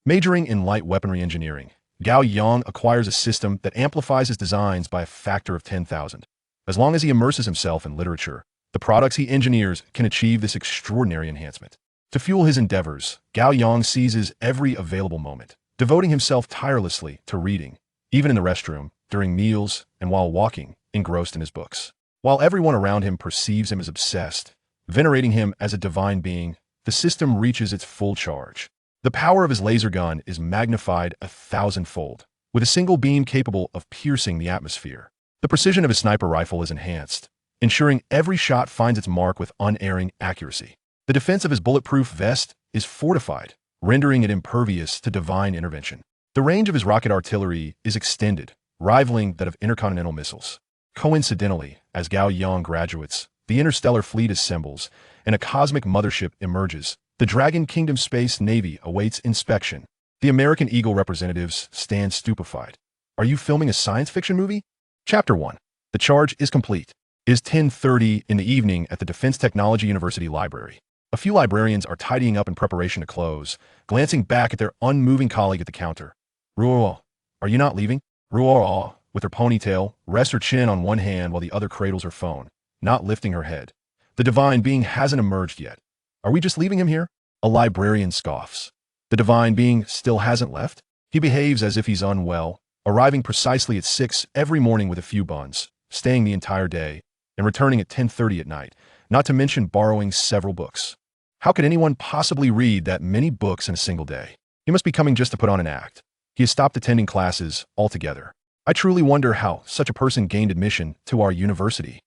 Majoring in light weaponry engineering, Gao Yang acquires a system that amplifies his designs by a factor of 10,000. As long as he immerses himself in literature, the products he engineers can achieve this extraordinary enhancement. To fuel his endeavors, Gao Yang seizes every available moment, devoting himself tirelessly to reading, even in the restroom, during meals, and while walking, engrossed in his books. While everyone around him perceives him as obsessed, venerating him as a divine being, the system reaches its full charge. The power of his laser gun is magnified 1,000-fold, with a single beam capable of piercing the atmosphere. The precision of his sniper rifle is enhanced, ensuring every shot finds its mark with unerring accuracy. The defense of his bulletproof vest is fortified, rendering it impervious to divine intervention. The range of his rocket artillery is extended, rivaling that of intercontinental missiles. Coincidentally, as Gao Yang graduates, the interstellar fleet assembles, and a cosmic mothership emerges. The Dragon Kingdom Space Navy awaits inspection. The American Eagle representatives stand stupefied. Are you filming a science fiction movie? Chapter 1. The charge is complete. It is 10:30 in the evening at the Defense Technology University Library. A few librarians are tidying up in preparation to close, glancing back at their unmoving colleague at the counter. Ruo, are you not leaving? Ruo, with her ponytail, rests her chin on one hand while the other cradles her phone, not lifting her head. The divine being hasn't emerged yet. Are we just leaving him here? A librarian scoffs. The divine being still hasn't left? He behaves as if he's unwell, arriving precisely at 6 every morning with a few buns, staying the entire day, and returning at 10:30 at night, not to mention borrowing several books. How could anyone possibly read that many books in a single day? He must be coming just to put on an act. He has stopped attending classes altogether. I truly wonder how such a person gained admission to our university.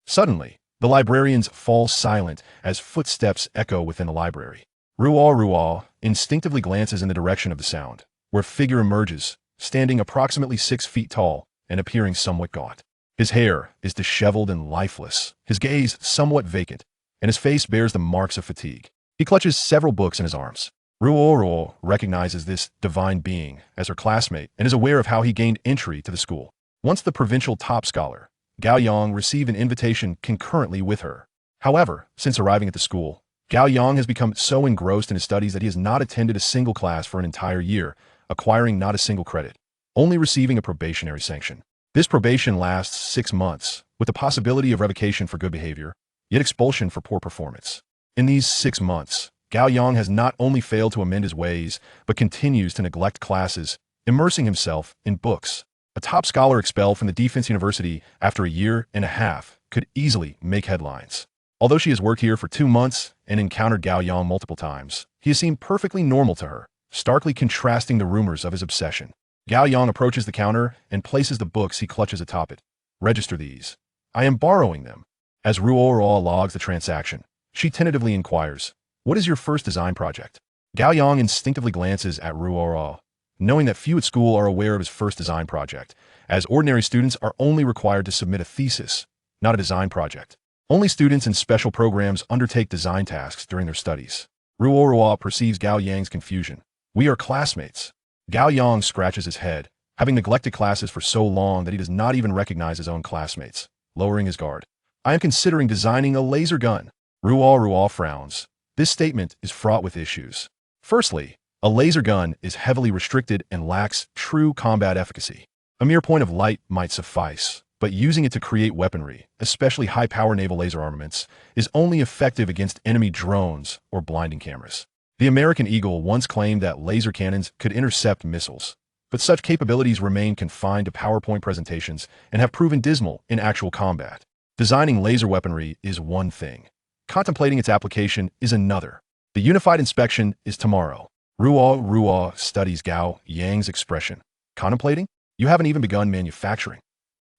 Suddenly, the librarians fall silent as footsteps echo within the library. Ruo instinctively glances in the direction of the sound, where a figure emerges, standing approximately 6 feet tall and appearing somewhat gaunt. His hair is disheveled and lifeless, his gaze somewhat vacant, and his face bears the marks of fatigue. He clutches several books in his arms. Ruo recognizes this divine being as her classmate and is aware of how he gained entry to the school. Once the provincial top scholar, Gao Yang received an invitation concurrently with her. However, since arriving at the school, Gao Yang has become so engrossed in his studies that he has not attended a single class for an entire year, acquiring not a single credit, only receiving a probationary sanction. This probation lasts 6 months, with the possibility of revocation for good behavior, yet expulsion for poor performance. In these 6 months, Gao Yang has not only failed to amend his ways, but continues to neglect classes, immersing himself in books. A top scholar expelled from the Defense University after a year and a half could easily make headlines. Although she has worked here for 2 months and encountered Gao Yang multiple times, he has seemed perfectly normal to her, starkly contrasting the rumors of his obsession. Gao Yang approaches the counter and places the books he clutches atop it. Register these. I am borrowing them. As Ruo logs the transaction, she tentatively inquires, what is your first design project? Gao Yang instinctively glances at Ruo, knowing that few at school are aware of his first design project, as ordinary students are only required to submit a thesis, not a design project. Only students in special programs undertake design tasks during their studies. Ruo perceives Gao Yang's confusion. We are classmates. Gao Yang scratches his head, having neglected classes for so long that he does not even recognize his own classmates, lowering his guard. I am considering designing a laser gun. Ruo frowns. This statement is fraught with issues. Firstly, a laser gun is heavily restricted and lacks true combat efficacy. A mere point of light might suffice, but using it to create weaponry, especially high-power naval laser armaments, is only effective against enemy drones or blinding cameras. The American Eagle once claimed that laser cannons could intercept missiles, but such capabilities remain confined to PowerPoint presentations and have proven dismal in actual combat. Designing laser weaponry is one thing. Contemplating its application is another. The unified inspection is tomorrow. Ruo studies Gao Yang's expression. Contemplating? You haven't even begun manufacturing.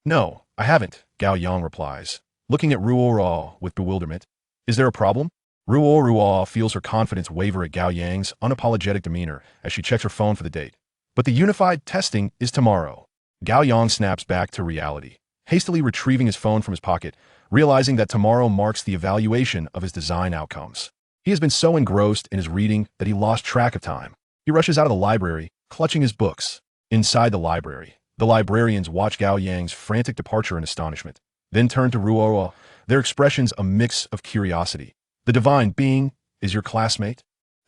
No, I haven't, Gao Yang replies, looking at Ruo with bewilderment. Is there a problem? Ruo feels her confidence waver at Gao Yang's unapologetic demeanor as she checks her phone for the date. But the unified testing is tomorrow. Gao Yang snaps back to reality, hastily retrieving his phone from his pocket, realizing that tomorrow marks the evaluation of his design outcomes. He has been so engrossed in his reading that he lost track of time. He rushes out of the library, clutching his books. Inside the library, the librarians watch Gao Yang's frantic departure in astonishment, then turn to Ruo, their expressions a mix of curiosity. The divine being is your classmate?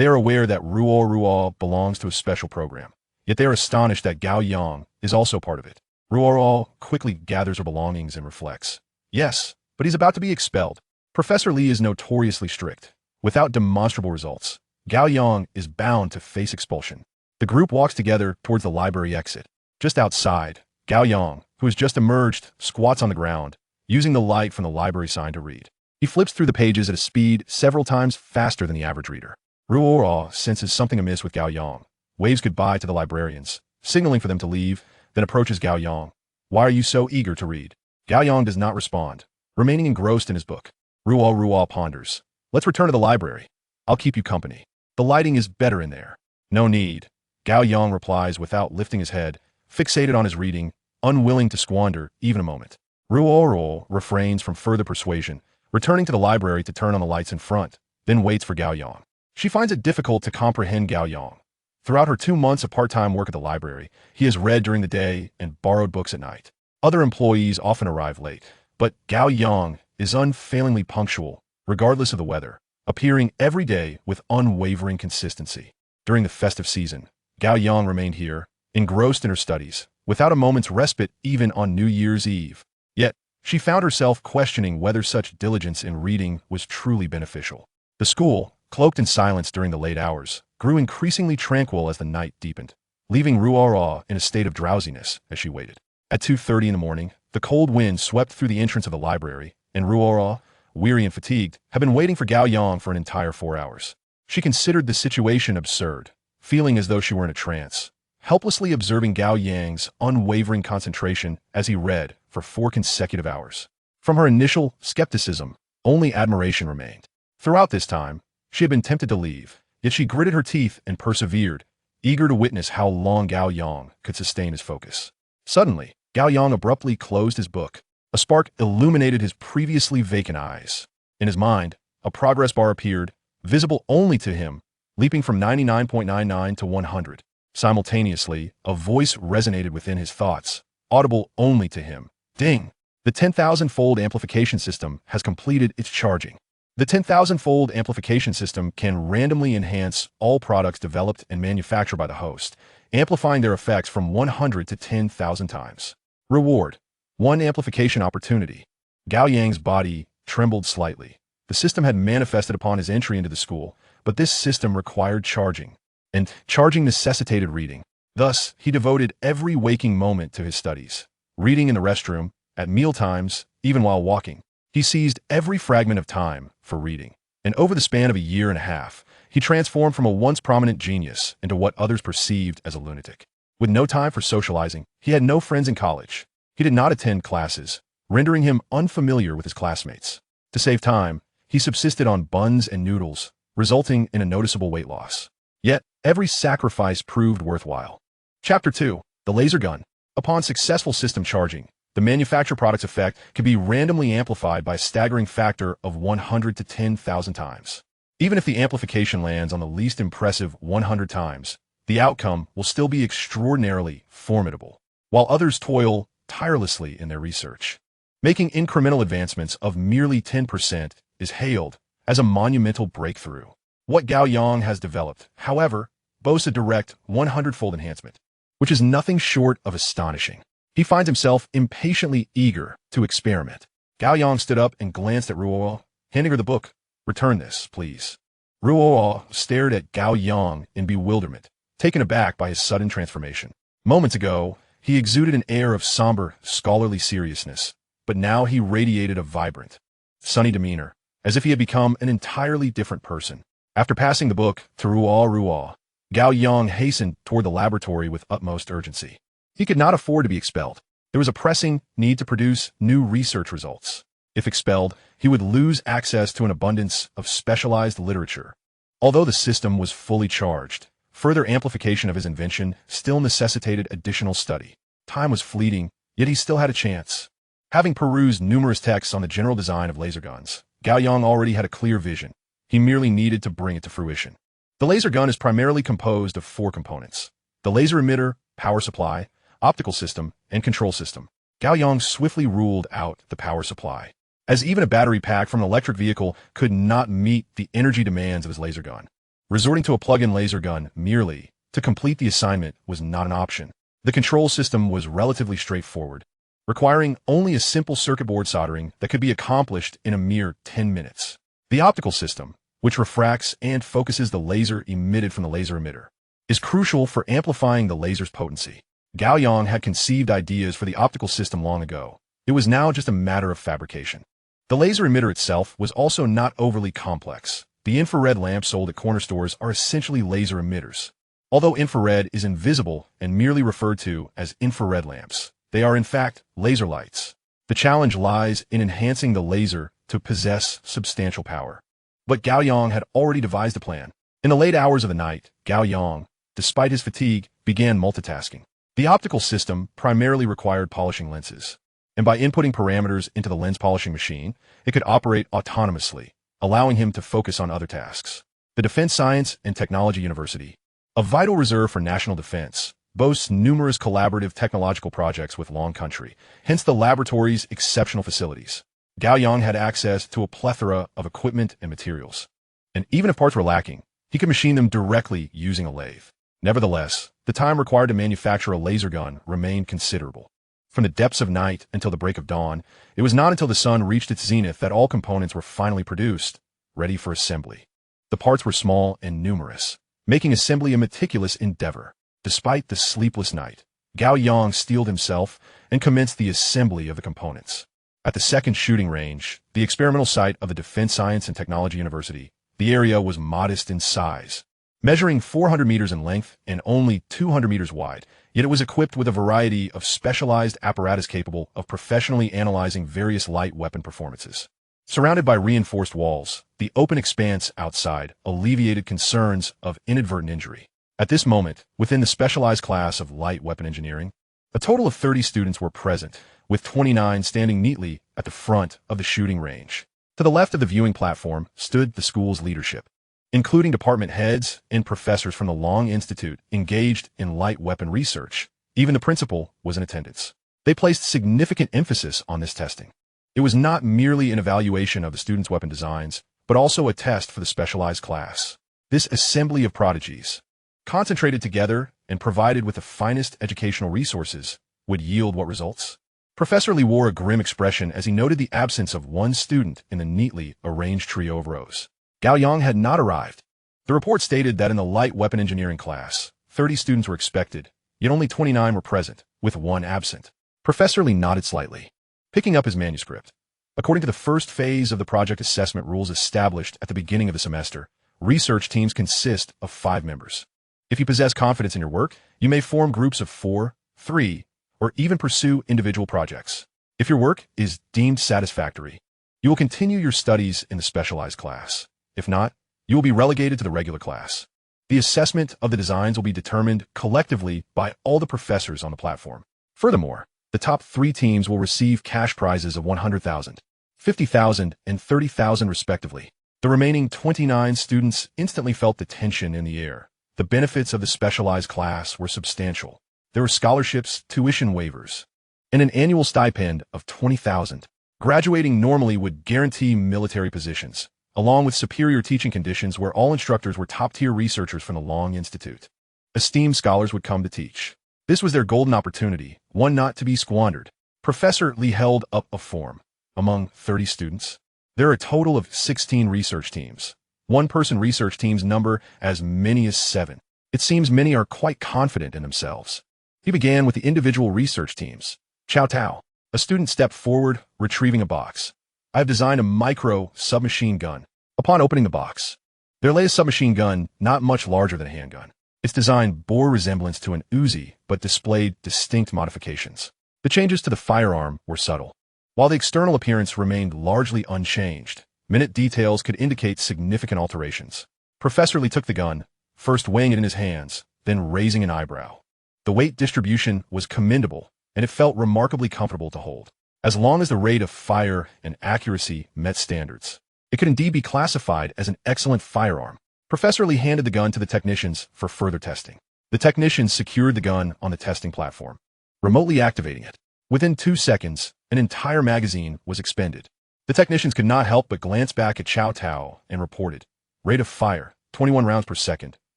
They are aware that Ruo belongs to a special program, yet they are astonished that Gao Yang is also part of it. Ruo quickly gathers her belongings and reflects. Yes, but he's about to be expelled. Professor Li is notoriously strict. Without demonstrable results, Gao Yang is bound to face expulsion. The group walks together towards the library exit. Just outside, Gao Yang, who has just emerged, squats on the ground, using the light from the library sign to read. He flips through the pages at a speed several times faster than the average reader. Ruo senses something amiss with Gao Yang, waves goodbye to the librarians, signaling for them to leave, then approaches Gao Yang. Why are you so eager to read? Gao Yang does not respond, remaining engrossed in his book. Ruo ponders. Let's return to the library. I'll keep you company. The lighting is better in there. No need. Gao Yang replies without lifting his head, fixated on his reading, unwilling to squander even a moment. Ruo refrains from further persuasion, returning to the library to turn on the lights in front, then waits for Gao Yang. She finds it difficult to comprehend Gao Yang. Throughout her 2 months of part-time work at the library, he has read during the day and borrowed books at night. Other employees often arrive late, but Gao Yang is unfailingly punctual, regardless of the weather, appearing every day with unwavering consistency. During the festive season, Gao Yang remained here, engrossed in her studies, without a moment's respite even on New Year's Eve. Yet, she found herself questioning whether such diligence in reading was truly beneficial. The school, cloaked in silence during the late hours, grew increasingly tranquil as the night deepened, leaving Ruo in a state of drowsiness as she waited. At 2:30 in the morning, the cold wind swept through the entrance of the library, and Ruo, weary and fatigued, had been waiting for Gao Yang for an entire 4 hours. She considered the situation absurd, feeling as though she were in a trance, helplessly observing Gao Yang's unwavering concentration as he read for 4 consecutive hours. From her initial skepticism, only admiration remained. Throughout this time, she had been tempted to leave, yet she gritted her teeth and persevered, eager to witness how long Gao Yang could sustain his focus. Suddenly, Gao Yang abruptly closed his book. A spark illuminated his previously vacant eyes. In his mind, a progress bar appeared, visible only to him, leaping from 99.99 to 100. Simultaneously, a voice resonated within his thoughts, audible only to him. Ding! The 10,000-fold amplification system has completed its charging. The 10,000-fold amplification system can randomly enhance all products developed and manufactured by the host, amplifying their effects from 100 to 10,000 times. Reward: 1 amplification opportunity. Gao Yang's body trembled slightly. The system had manifested upon his entry into the school, but this system required charging, and charging necessitated reading. Thus, he devoted every waking moment to his studies, reading in the restroom, at mealtimes, even while walking. He seized every fragment of time for reading, and over the span of a year and a half, he transformed from a once prominent genius into what others perceived as a lunatic. With no time for socializing, he had no friends in college. He did not attend classes, rendering him unfamiliar with his classmates. To save time, he subsisted on buns and noodles, resulting in a noticeable weight loss. Yet, every sacrifice proved worthwhile. Chapter 2. The Laser Gun. Upon successful system charging, the manufactured product's effect can be randomly amplified by a staggering factor of 100 to 10,000 times. Even if the amplification lands on the least impressive 100 times, the outcome will still be extraordinarily formidable, while others toil tirelessly in their research. Making incremental advancements of merely 10% is hailed as a monumental breakthrough. What Gao Yang has developed, however, boasts a direct 100-fold enhancement, which is nothing short of astonishing. He finds himself impatiently eager to experiment. Gao Yang stood up and glanced at Ruo, handing her the book. Return this, please. Ruo stared at Gao Yang in bewilderment, taken aback by his sudden transformation. Moments ago, he exuded an air of somber, scholarly seriousness, but now he radiated a vibrant, sunny demeanor, as if he had become an entirely different person. After passing the book to Ruo, Gao Yang hastened toward the laboratory with utmost urgency. He could not afford to be expelled. There was a pressing need to produce new research results. If expelled, he would lose access to an abundance of specialized literature. Although the system was fully charged, further amplification of his invention still necessitated additional study. Time was fleeting, yet he still had a chance. Having perused numerous texts on the general design of laser guns, Gao Yang already had a clear vision. He merely needed to bring it to fruition. The laser gun is primarily composed of 4 components: the laser emitter, power supply, optical system, and control system. Gao Yang swiftly ruled out the power supply, as even a battery pack from an electric vehicle could not meet the energy demands of his laser gun. Resorting to a plug-in laser gun merely to complete the assignment was not an option. The control system was relatively straightforward, requiring only a simple circuit board soldering that could be accomplished in a mere 10 minutes. The optical system, which refracts and focuses the laser emitted from the laser emitter, is crucial for amplifying the laser's potency. Gao Yang had conceived ideas for the optical system long ago. It was now just a matter of fabrication. The laser emitter itself was also not overly complex. The infrared lamps sold at corner stores are essentially laser emitters. Although infrared is invisible and merely referred to as infrared lamps, they are in fact laser lights. The challenge lies in enhancing the laser to possess substantial power. But Gao Yang had already devised a plan. In the late hours of the night, Gao Yang, despite his fatigue, began multitasking. The optical system primarily required polishing lenses, and by inputting parameters into the lens polishing machine, it could operate autonomously, allowing him to focus on other tasks. The Defense Science and Technology University, a vital reserve for national defense, boasts numerous collaborative technological projects with Long Country, hence the laboratory's exceptional facilities. Gao Yang had access to a plethora of equipment and materials, and even if parts were lacking, he could machine them directly using a lathe. Nevertheless, the time required to manufacture a laser gun remained considerable. From the depths of night until the break of dawn, it was not until the sun reached its zenith that all components were finally produced, ready for assembly. The parts were small and numerous, making assembly a meticulous endeavor. Despite the sleepless night, Gao Yang steeled himself and commenced the assembly of the components. At the second shooting range, the experimental site of the Defense Science and Technology University, the area was modest in size, measuring 400 meters in length and only 200 meters wide, yet it was equipped with a variety of specialized apparatus capable of professionally analyzing various light weapon performances. Surrounded by reinforced walls, the open expanse outside alleviated concerns of inadvertent injury. At this moment, within the specialized class of light weapon engineering, a total of 30 students were present, with 29 standing neatly at the front of the shooting range. To the left of the viewing platform stood the school's leadership, including department heads and professors from the Long Institute engaged in light weapon research. Even the principal was in attendance. They placed significant emphasis on this testing. It was not merely an evaluation of the students' weapon designs, but also a test for the specialized class. This assembly of prodigies, concentrated together and provided with the finest educational resources, would yield what results? Professor Lee wore a grim expression as he noted the absence of one student in the neatly arranged trio of rows. Gao Yang had not arrived. The report stated that in the light weapon engineering class, 30 students were expected, yet only 29 were present, with one absent. Professor Lee nodded slightly, picking up his manuscript. According to the first phase of the project assessment rules established at the beginning of the semester, research teams consist of 5 members. If you possess confidence in your work, you may form groups of 4, 3, or even pursue individual projects. If your work is deemed satisfactory, you will continue your studies in the specialized class. If not, you will be relegated to the regular class. The assessment of the designs will be determined collectively by all the professors on the platform. Furthermore, the top 3 teams will receive cash prizes of 100,000, 50,000, and 30,000 respectively. The remaining 29 students instantly felt the tension in the air. The benefits of the specialized class were substantial. There were scholarships, tuition waivers, and an annual stipend of 20,000. Graduating normally would guarantee military positions, along with superior teaching conditions where all instructors were top-tier researchers from the Long Institute. Esteemed scholars would come to teach. This was their golden opportunity, one not to be squandered. Professor Lee held up a form. Among 30 students, there are a total of 16 research teams. One-person research teams number as many as 7. It seems many are quite confident in themselves. He began with the individual research teams. Chow Tao. A student stepped forward, retrieving a box. I have designed a micro submachine gun. Upon opening the box, there lay a submachine gun not much larger than a handgun. Its design bore resemblance to an Uzi, but displayed distinct modifications. The changes to the firearm were subtle. While the external appearance remained largely unchanged, minute details could indicate significant alterations. Professor Lee took the gun, first weighing it in his hands, then raising an eyebrow. The weight distribution was commendable, and it felt remarkably comfortable to hold. As long as the rate of fire and accuracy met standards, it could indeed be classified as an excellent firearm. Professor Lee handed the gun to the technicians for further testing. The technicians secured the gun on the testing platform, remotely activating it. Within 2 seconds, an entire magazine was expended. The technicians could not help but glance back at Chow Tao and reported, rate of fire, 21 rounds per second,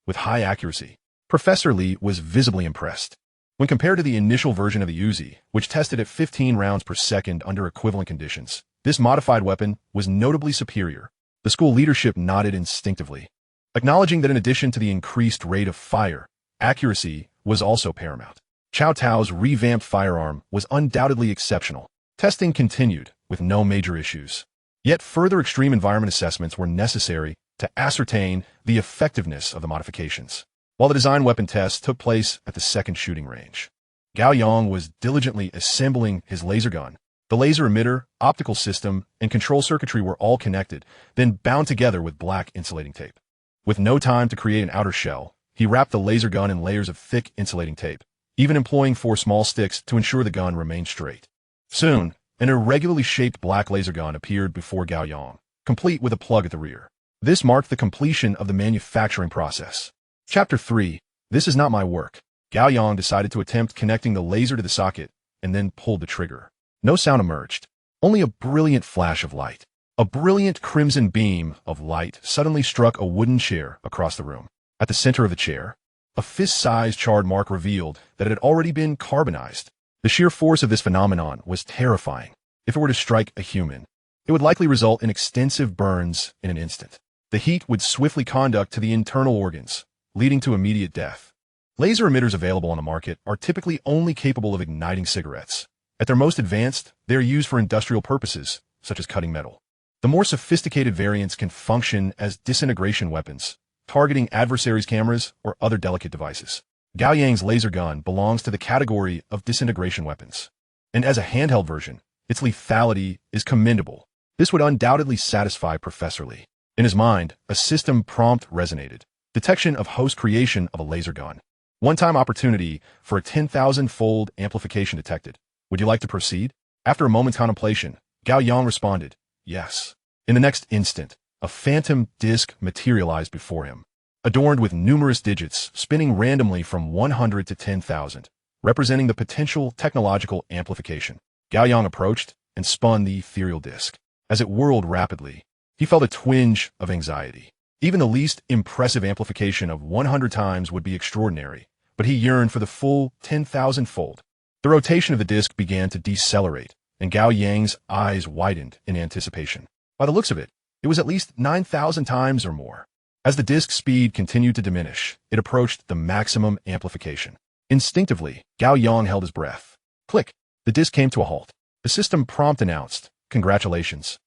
with high accuracy. Professor Li was visibly impressed. When compared to the initial version of the Uzi, which tested at 15 rounds per second under equivalent conditions, this modified weapon was notably superior. The school leadership nodded instinctively, acknowledging that in addition to the increased rate of fire, accuracy was also paramount. Cao Tao's revamped firearm was undoubtedly exceptional. Testing continued, with no major issues. Yet further extreme environment assessments were necessary to ascertain the effectiveness of the modifications. While the design weapon tests took place at the second shooting range, Gao Yang was diligently assembling his laser gun. The laser emitter, optical system, and control circuitry were all connected, then bound together with black insulating tape. With no time to create an outer shell, he wrapped the laser gun in layers of thick insulating tape, even employing 4 small sticks to ensure the gun remained straight. Soon, an irregularly shaped black laser gun appeared before Gao Yang, complete with a plug at the rear. This marked the completion of the manufacturing process. Chapter 3. This is not my work. Gao Yang decided to attempt connecting the laser to the socket and then pulled the trigger. No sound emerged, only a brilliant flash of light. A brilliant crimson beam of light suddenly struck a wooden chair across the room. At the center of the chair, a fist-sized charred mark revealed that it had already been carbonized. The sheer force of this phenomenon was terrifying. If it were to strike a human, it would likely result in extensive burns in an instant. The heat would swiftly conduct to the internal organs, leading to immediate death. Laser emitters available on the market are typically only capable of igniting cigarettes. At their most advanced, they are used for industrial purposes, such as cutting metal. The more sophisticated variants can function as disintegration weapons, targeting adversaries' cameras or other delicate devices. Gao Yang's laser gun belongs to the category of disintegration weapons, and as a handheld version, its lethality is commendable. This would undoubtedly satisfy Professor Li. In his mind, a system prompt resonated. Detection of host creation of a laser gun. One-time opportunity for a 10,000-fold amplification detected. Would you like to proceed? After a moment's contemplation, Gao Yang responded, yes. In the next instant, a phantom disc materialized before him, adorned with numerous digits spinning randomly from 100 to 10,000, representing the potential technological amplification. Gao Yang approached and spun the ethereal disc. As it whirled rapidly, he felt a twinge of anxiety. Even the least impressive amplification of 100 times would be extraordinary, but he yearned for the full 10,000-fold. The rotation of the disc began to decelerate, and Gao Yang's eyes widened in anticipation. By the looks of it, it was at least 9,000 times or more. As the disc's speed continued to diminish, it approached the maximum amplification. Instinctively, Gao Yang held his breath. Click! The disc came to a halt. The system prompt announced, "Congratulations.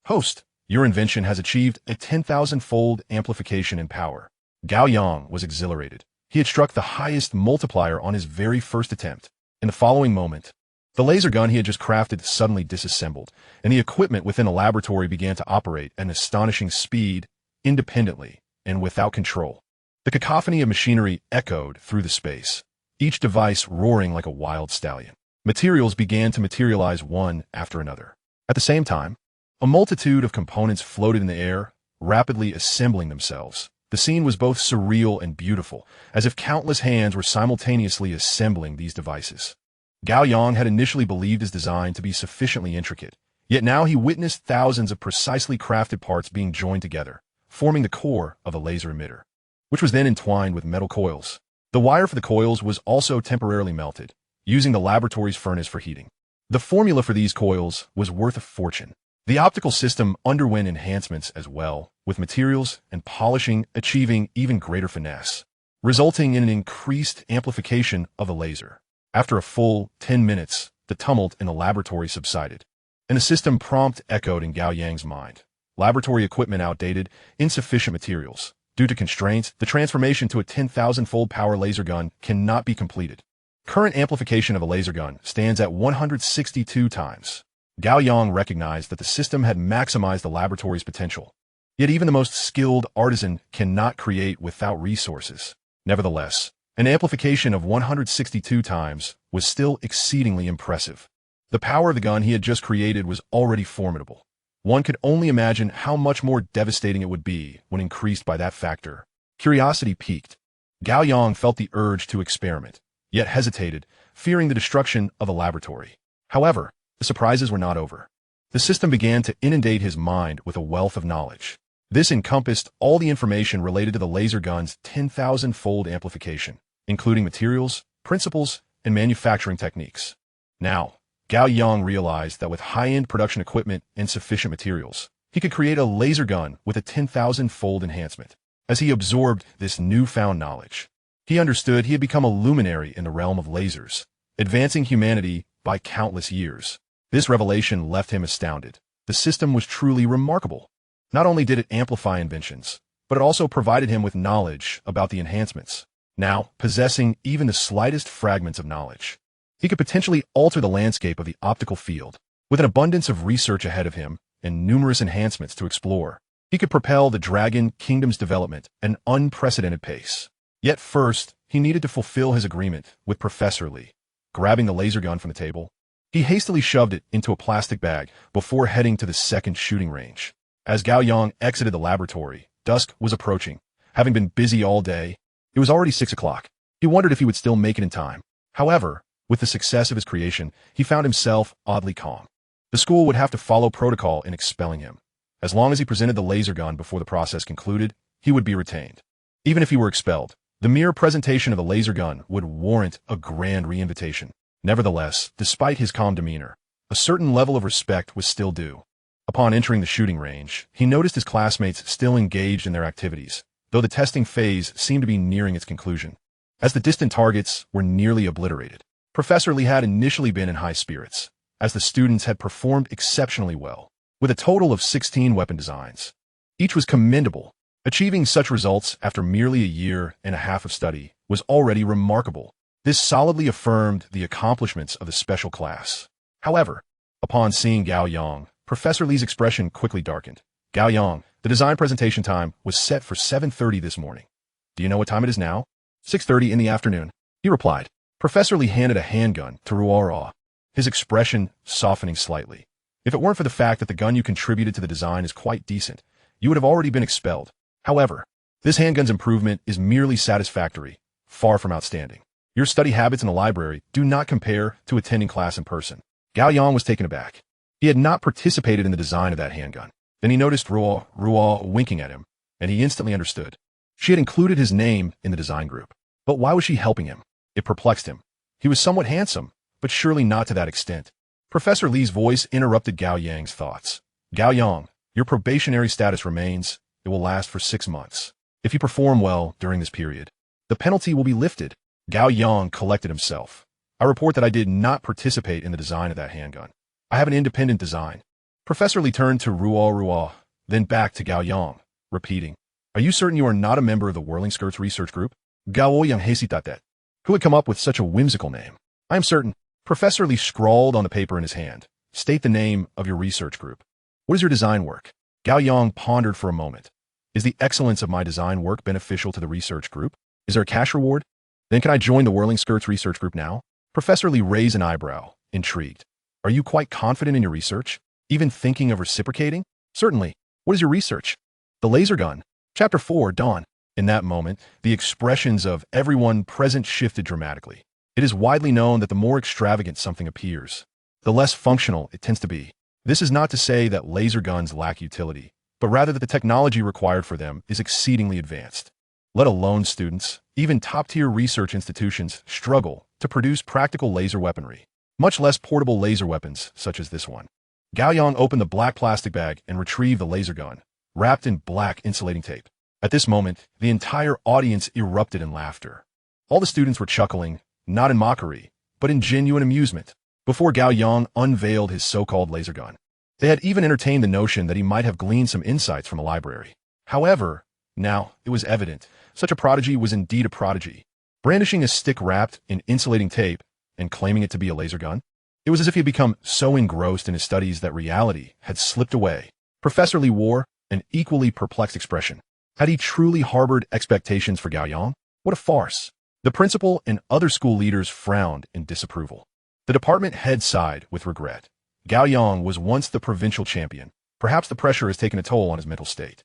Host, your invention has achieved a 10,000-fold amplification in power." Gao Yang was exhilarated. He had struck the highest multiplier on his very first attempt. In the following moment, the laser gun he had just crafted suddenly disassembled, and the equipment within the laboratory began to operate at an astonishing speed, independently and without control. The cacophony of machinery echoed through the space, each device roaring like a wild stallion. Materials began to materialize one after another. At the same time, a multitude of components floated in the air, rapidly assembling themselves. The scene was both surreal and beautiful, as if countless hands were simultaneously assembling these devices. Gao Yang had initially believed his design to be sufficiently intricate, yet now he witnessed thousands of precisely crafted parts being joined together, forming the core of a laser emitter, which was then entwined with metal coils. The wire for the coils was also temporarily melted, using the laboratory's furnace for heating. The formula for these coils was worth a fortune. The optical system underwent enhancements as well, with materials and polishing achieving even greater finesse, resulting in an increased amplification of the laser. After a full 10 minutes, the tumult in the laboratory subsided, and a system prompt echoed in Gao Yang's mind. Laboratory equipment outdated, insufficient materials. Due to constraints, the transformation to a 10,000-fold power laser gun cannot be completed. Current amplification of a laser gun stands at 162 times. Gao Yang recognized that the system had maximized the laboratory's potential. Yet even the most skilled artisan cannot create without resources. Nevertheless, an amplification of 162 times was still exceedingly impressive. The power of the gun he had just created was already formidable. One could only imagine how much more devastating it would be when increased by that factor. Curiosity piqued. Gao Yang felt the urge to experiment, yet hesitated, fearing the destruction of the laboratory. However, the surprises were not over. The system began to inundate his mind with a wealth of knowledge. This encompassed all the information related to the laser gun's 10,000-fold amplification, including materials, principles, and manufacturing techniques. Now, Gao Yang realized that with high-end production equipment and sufficient materials, he could create a laser gun with a 10,000-fold enhancement. As he absorbed this newfound knowledge, he understood he had become a luminary in the realm of lasers, advancing humanity by countless years. This revelation left him astounded. The system was truly remarkable. Not only did it amplify inventions, but it also provided him with knowledge about the enhancements. Now, possessing even the slightest fragments of knowledge, he could potentially alter the landscape of the optical field. With an abundance of research ahead of him and numerous enhancements to explore, he could propel the Dragon Kingdom's development at an unprecedented pace. Yet first, he needed to fulfill his agreement with Professor Lee. Grabbing the laser gun from the table, he hastily shoved it into a plastic bag before heading to the second shooting range. As Gao Yang exited the laboratory, dusk was approaching. Having been busy all day, it was already 6 o'clock. He wondered if he would still make it in time. However, with the success of his creation, he found himself oddly calm. The school would have to follow protocol in expelling him. As long as he presented the laser gun before the process concluded, he would be retained. Even if he were expelled, the mere presentation of the laser gun would warrant a grand re-invitation. Nevertheless, despite his calm demeanor, a certain level of respect was still due. Upon entering the shooting range, he noticed his classmates still engaged in their activities, though the testing phase seemed to be nearing its conclusion. As the distant targets were nearly obliterated, Professor Lee had initially been in high spirits, as the students had performed exceptionally well, with a total of 16 weapon designs. Each was commendable. Achieving such results after merely a year and a half of study was already remarkable. This solidly affirmed the accomplishments of the special class. However, upon seeing Gao Yang, Professor Lee's expression quickly darkened. Gao Yang, the design presentation time was set for 7:30 this morning. Do you know what time it is now? 6:30 in the afternoon, he replied. Professor Lee handed a handgun to Ruo, his expression softening slightly. If it weren't for the fact that the gun you contributed to the design is quite decent, you would have already been expelled. However, this handgun's improvement is merely satisfactory, far from outstanding. Your study habits in the library do not compare to attending class in person. Gao Yang was taken aback. He had not participated in the design of that handgun. Then he noticed Ruo winking at him, and he instantly understood. She had included his name in the design group. But why was she helping him? It perplexed him. He was somewhat handsome, but surely not to that extent. Professor Lee's voice interrupted Gao Yang's thoughts. Gao Yang, your probationary status remains. It will last for 6 months. If you perform well during this period, the penalty will be lifted. Gao Yang collected himself. I report that I did not participate in the design of that handgun. I have an independent design. Professor Lee turned to Ruo, then back to Gao Yang, repeating, Are you certain you are not a member of the Whirling Skirts research group? Gao Yang hesitated. Who had come up with such a whimsical name? I am certain. Professor Lee scrawled on the paper in his hand. State the name of your research group. What is your design work? Gao Yang pondered for a moment. Is the excellence of my design work beneficial to the research group? Is there a cash reward? Then can I join the Whirling Skirts research group now? Professor Lee raised an eyebrow, intrigued. Are you quite confident in your research? Even thinking of reciprocating? Certainly. What is your research? The laser gun. Chapter 4, Dawn. In that moment, the expressions of everyone present shifted dramatically. It is widely known that the more extravagant something appears, the less functional it tends to be. This is not to say that laser guns lack utility, but rather that the technology required for them is exceedingly advanced. Let alone students, even top-tier research institutions struggle to produce practical laser weaponry, much less portable laser weapons such as this one. Gao Yang opened the black plastic bag and retrieved the laser gun, wrapped in black insulating tape. At this moment, the entire audience erupted in laughter. All the students were chuckling, not in mockery, but in genuine amusement, before Gao Yang unveiled his so-called laser gun. They had even entertained the notion that he might have gleaned some insights from a library. However, now it was evident such a prodigy was indeed a prodigy. Brandishing a stick wrapped in insulating tape and claiming it to be a laser gun, it was as if he had become so engrossed in his studies that reality had slipped away. Professor Lee wore an equally perplexed expression. Had he truly harbored expectations for Gao Yang? What a farce! The principal and other school leaders frowned in disapproval. The department head sighed with regret. Gao Yang was once the provincial champion. Perhaps the pressure has taken a toll on his mental state.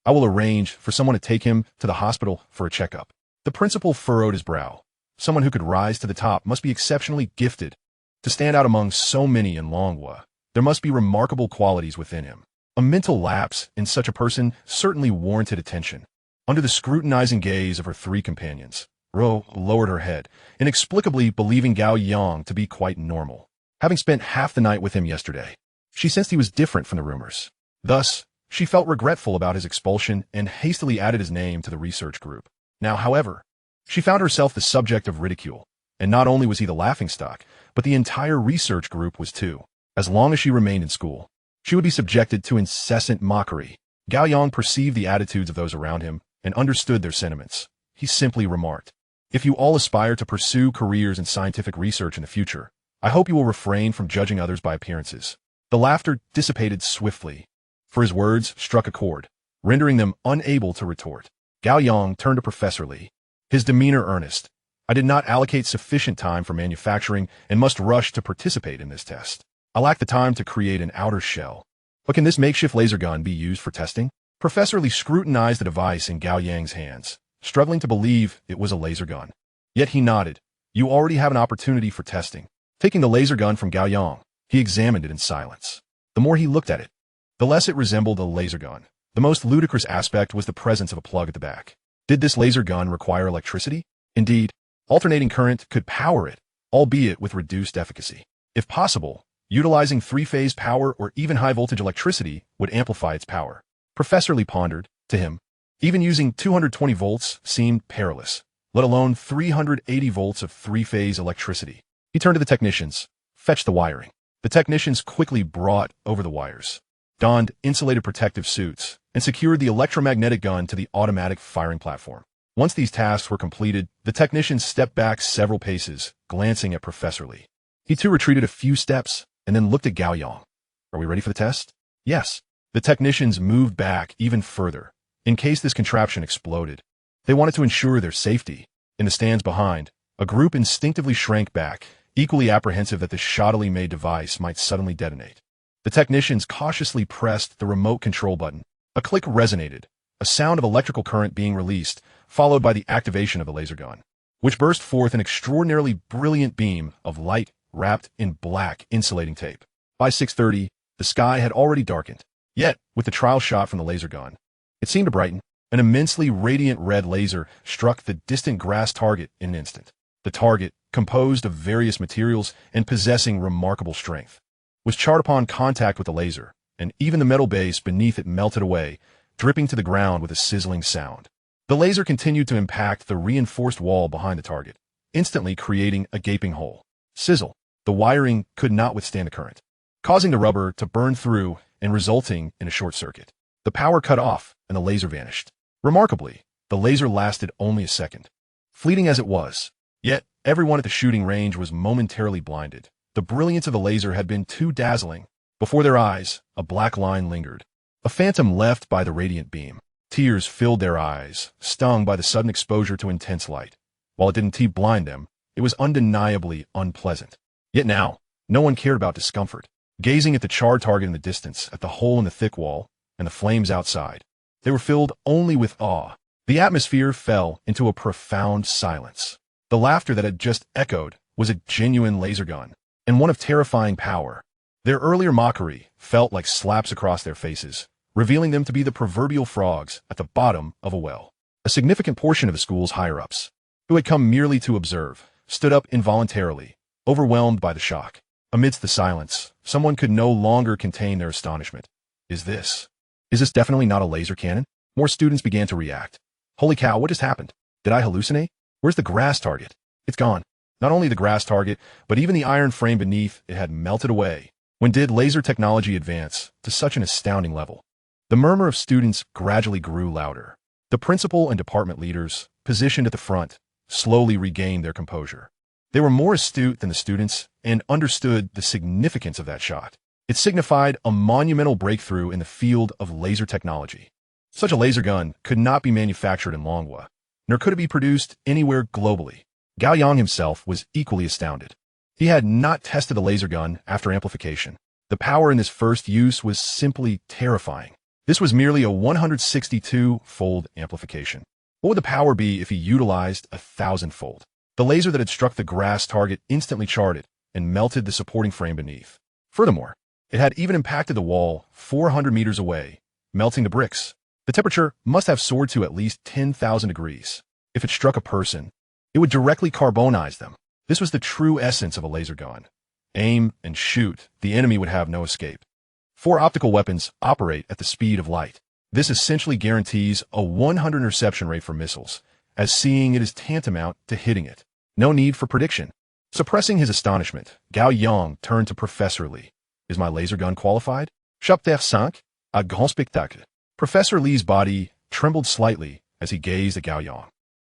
I will arrange for someone to take him to the hospital for a checkup. The principal furrowed his brow. Someone who could rise to the top must be exceptionally gifted. To stand out among so many in Longhua, there must be remarkable qualities within him. A mental lapse in such a person certainly warranted attention. Under the scrutinizing gaze of her three companions, Ro lowered her head, inexplicably believing Gao Yang to be quite normal. Having spent half the night with him yesterday, she sensed he was different from the rumors. Thus, she felt regretful about his expulsion and hastily added his name to the research group. Now, however, she found herself the subject of ridicule, and not only was he the laughingstock, but the entire research group was too. As long as she remained in school, she would be subjected to incessant mockery. Gao Yang perceived the attitudes of those around him and understood their sentiments. He simply remarked, "If you all aspire to pursue careers in scientific research in the future, I hope you will refrain from judging others by appearances." The laughter dissipated swiftly, for his words struck a chord, rendering them unable to retort. Gao Yang turned to Professor Li, his demeanor earnest. "I did not allocate sufficient time for manufacturing and must rush to participate in this test. I lack the time to create an outer shell. But can this makeshift laser gun be used for testing?" Professor Li scrutinized the device in Gao Yang's hands, struggling to believe it was a laser gun. Yet he nodded. "You already have an opportunity for testing." Taking the laser gun from Gao Yang, he examined it in silence. The more he looked at it, the less it resembled a laser gun. The most ludicrous aspect was the presence of a plug at the back. Did this laser gun require electricity? Indeed, alternating current could power it, albeit with reduced efficacy. If possible, utilizing three-phase power or even high-voltage electricity would amplify its power. Professor Li pondered. To him, even using 220 volts seemed perilous, let alone 380 volts of three-phase electricity. He turned to the technicians. "Fetch the wiring." The technicians quickly brought over the wires, donned insulated protective suits, and secured the electromagnetic gun to the automatic firing platform. Once these tasks were completed, the technicians stepped back several paces, glancing at Professor Li. He too retreated a few steps, and then looked at Gao Yang. "Are we ready for the test?" "Yes." The technicians moved back even further, in case this contraption exploded. They wanted to ensure their safety. In the stands behind, a group instinctively shrank back, equally apprehensive that the shoddily made device might suddenly detonate. The technicians cautiously pressed the remote control button. A click resonated, a sound of electrical current being released, followed by the activation of the laser gun, which burst forth an extraordinarily brilliant beam of light wrapped in black insulating tape. By 6:30, the sky had already darkened. Yet, with the trial shot from the laser gun, it seemed to brighten. An immensely radiant red laser struck the distant grass target in an instant. The target, composed of various materials and possessing remarkable strength, was charred upon contact with the laser, and even the metal base beneath it melted away, dripping to the ground with a sizzling sound. The laser continued to impact the reinforced wall behind the target, instantly creating a gaping hole. Sizzle. The wiring could not withstand the current, causing the rubber to burn through and resulting in a short circuit. The power cut off, and the laser vanished. Remarkably, the laser lasted only a second, fleeting as it was. Yet, everyone at the shooting range was momentarily blinded. The brilliance of the laser had been too dazzling. Before their eyes, a black line lingered, a phantom left by the radiant beam. Tears filled their eyes, stung by the sudden exposure to intense light. While it didn't blind them, it was undeniably unpleasant. Yet now, no one cared about discomfort. Gazing at the charred target in the distance, at the hole in the thick wall, and the flames outside, they were filled only with awe. The atmosphere fell into a profound silence. The laughter that had just echoed was a genuine laser gun, and one of terrifying power. Their earlier mockery felt like slaps across their faces, revealing them to be the proverbial frogs at the bottom of a well. A significant portion of the school's higher-ups, who had come merely to observe, stood up involuntarily, overwhelmed by the shock. Amidst the silence, someone could no longer contain their astonishment. Is this definitely not a laser cannon?" More students began to react. "Holy cow, what just happened? Did I hallucinate? Where's the grass target? It's gone." Not only the grass target, but even the iron frame beneath it had melted away. When did laser technology advance to such an astounding level? The murmur of students gradually grew louder. The principal and department leaders, positioned at the front, slowly regained their composure. They were more astute than the students and understood the significance of that shot. It signified a monumental breakthrough in the field of laser technology. Such a laser gun could not be manufactured in Longhua, nor could it be produced anywhere globally. Gao Yang himself was equally astounded. He had not tested a laser gun after amplification. The power in this first use was simply terrifying. This was merely a 162-fold amplification. What would the power be if he utilized a 1,000-fold? The laser that had struck the grass target instantly charred it and melted the supporting frame beneath. Furthermore, It had even impacted the wall 400 meters away, melting the bricks. The temperature must have soared to at least 10,000 degrees. If it struck a person, it would directly carbonize them. This was the true essence of a laser gun. Aim and shoot, the enemy would have no escape. 4 optical weapons operate at the speed of light. This essentially guarantees a 100 interception rate for missiles, as seeing it is tantamount to hitting it. No need for prediction. Suppressing his astonishment, Gao Yang turned to Professor Li. Is my laser gun qualified? Chapitre 5, a grand spectacle. Professor Li's body trembled slightly as he gazed at Gao Yang,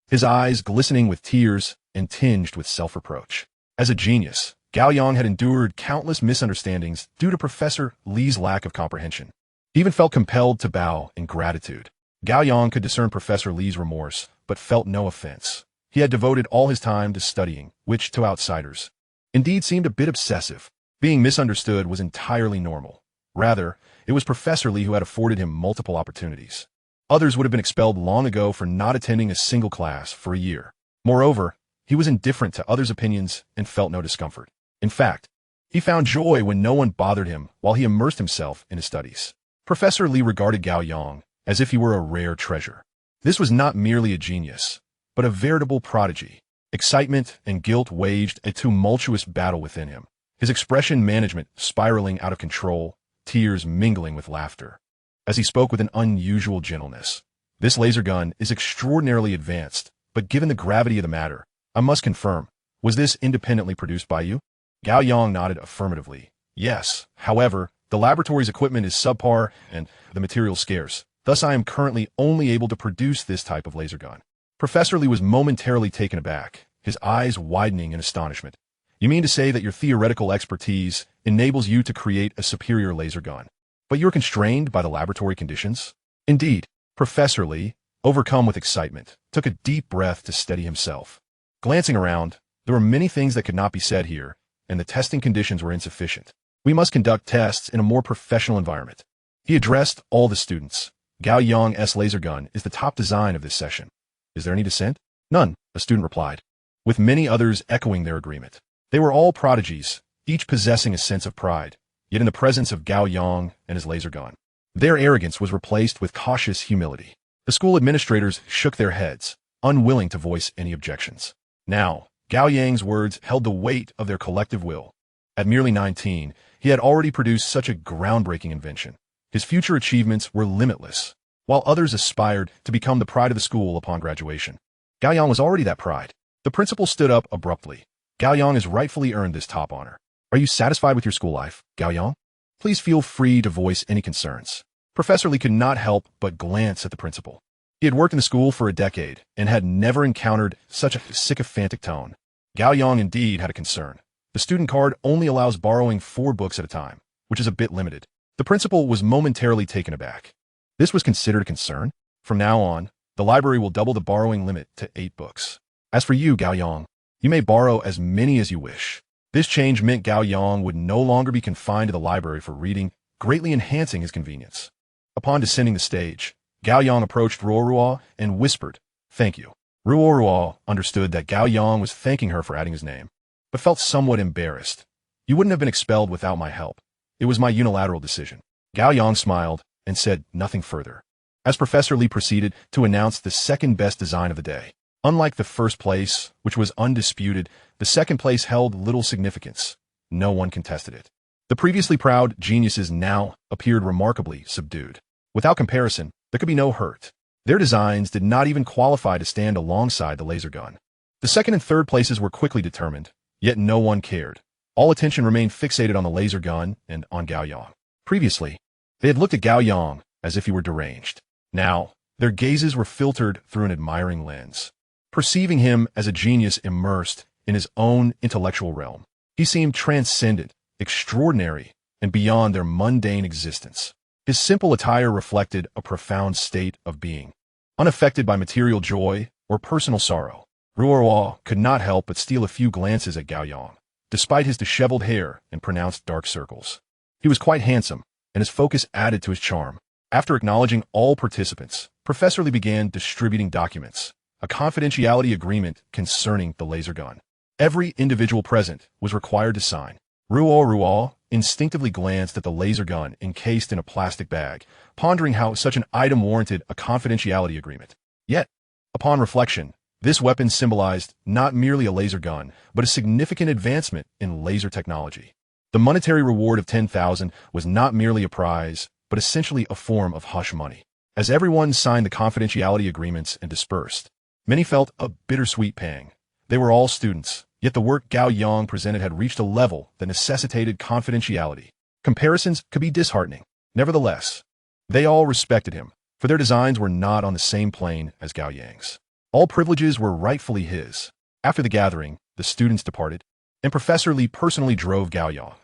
his eyes glistening with tears and tinged with self-reproach. As a genius, Gao Yang had endured countless misunderstandings due to Professor Li's lack of comprehension. He even felt compelled to bow in gratitude. Gao Yang could discern Professor Li's remorse, but felt no offense. He had devoted all his time to studying, which, to outsiders, indeed seemed a bit obsessive. Being misunderstood was entirely normal. Rather, it was Professor Li who had afforded him multiple opportunities. Others would have been expelled long ago for not attending a single class for a year. Moreover, he was indifferent to others' opinions and felt no discomfort. In fact, he found joy when no one bothered him while he immersed himself in his studies. Professor Li regarded Gao Yang as if he were a rare treasure. This was not merely a genius, but a veritable prodigy. Excitement and guilt waged a tumultuous battle within him, his expression management spiraling out of control, tears mingling with laughter. As he spoke with an unusual gentleness, "This laser gun is extraordinarily advanced, but given the gravity of the matter, I must confirm, was this independently produced by you?" Gao Yang nodded affirmatively. "Yes, however, the laboratory's equipment is subpar and the material scarce. Thus I am currently only able to produce this type of laser gun." Professor Li was momentarily taken aback, his eyes widening in astonishment. "You mean to say that your theoretical expertise enables you to create a superior laser gun, but you're constrained by the laboratory conditions?" "Indeed." Professor Li, overcome with excitement, took a deep breath to steady himself. Glancing around, there were many things that could not be said here, and the testing conditions were insufficient. "We must conduct tests in a more professional environment." He addressed all the students. "Gao Yang's laser gun is the top design of this session. Is there any dissent?" "None," a student replied, with many others echoing their agreement. They were all prodigies, each possessing a sense of pride, yet in the presence of Gao Yang and his laser gun, their arrogance was replaced with cautious humility. The school administrators shook their heads, unwilling to voice any objections. Now, Gao Yang's words held the weight of their collective will. At merely 19, he had already produced such a groundbreaking invention. His future achievements were limitless, while others aspired to become the pride of the school upon graduation. Gao Yang was already that pride. The principal stood up abruptly. "Gao Yang has rightfully earned this top honor. Are you satisfied with your school life, Gao Yang? Please feel free to voice any concerns." Professor Li could not help but glance at the principal. He had worked in the school for a decade and had never encountered such a sycophantic tone. Gao Yang indeed had a concern. The student card only allows borrowing 4 books at a time, which is a bit limited. The principal was momentarily taken aback. This was considered a concern? From now on, the library will double the borrowing limit to 8 books. As for you, Gao Yang, you may borrow as many as you wish. This change meant Gao Yang would no longer be confined to the library for reading, greatly enhancing his convenience. Upon descending the stage, Gao Yang approached Ruo and whispered, "Thank you." Ruo understood that Gao Yang was thanking her for adding his name, but felt somewhat embarrassed. "You wouldn't have been expelled without my help. It was my unilateral decision." Gao Yang smiled and said nothing further. As Professor Li proceeded to announce the second best design of the day, unlike the first place, which was undisputed, the second place held little significance. No one contested it. The previously proud geniuses now appeared remarkably subdued. Without comparison, there could be no hurt. Their designs did not even qualify to stand alongside the laser gun. The second and third places were quickly determined, yet no one cared. All attention remained fixated on the laser gun and on Gao Yang. Previously, they had looked at Gao Yang as if he were deranged. Now, their gazes were filtered through an admiring lens, perceiving him as a genius immersed in his own intellectual realm. He seemed transcendent, extraordinary, and beyond their mundane existence. His simple attire reflected a profound state of being, unaffected by material joy or personal sorrow. Ruo could not help but steal a few glances at Gao Yang, despite his disheveled hair and pronounced dark circles. He was quite handsome, and his focus added to his charm. After acknowledging all participants, Professor Li began distributing documents, a confidentiality agreement concerning the laser gun. Every individual present was required to sign. Ruo instinctively glanced at the laser gun encased in a plastic bag, pondering how such an item warranted a confidentiality agreement. Yet, upon reflection, this weapon symbolized not merely a laser gun, but a significant advancement in laser technology. The monetary reward of 10,000 was not merely a prize, but essentially a form of hush money. As everyone signed the confidentiality agreements and dispersed, many felt a bittersweet pang. They were all students, yet the work Gao Yang presented had reached a level that necessitated confidentiality. Comparisons could be disheartening. Nevertheless, they all respected him, for their designs were not on the same plane as Gao Yang's. All privileges were rightfully his. After the gathering, the students departed, and Professor Li personally drove Gao Yang.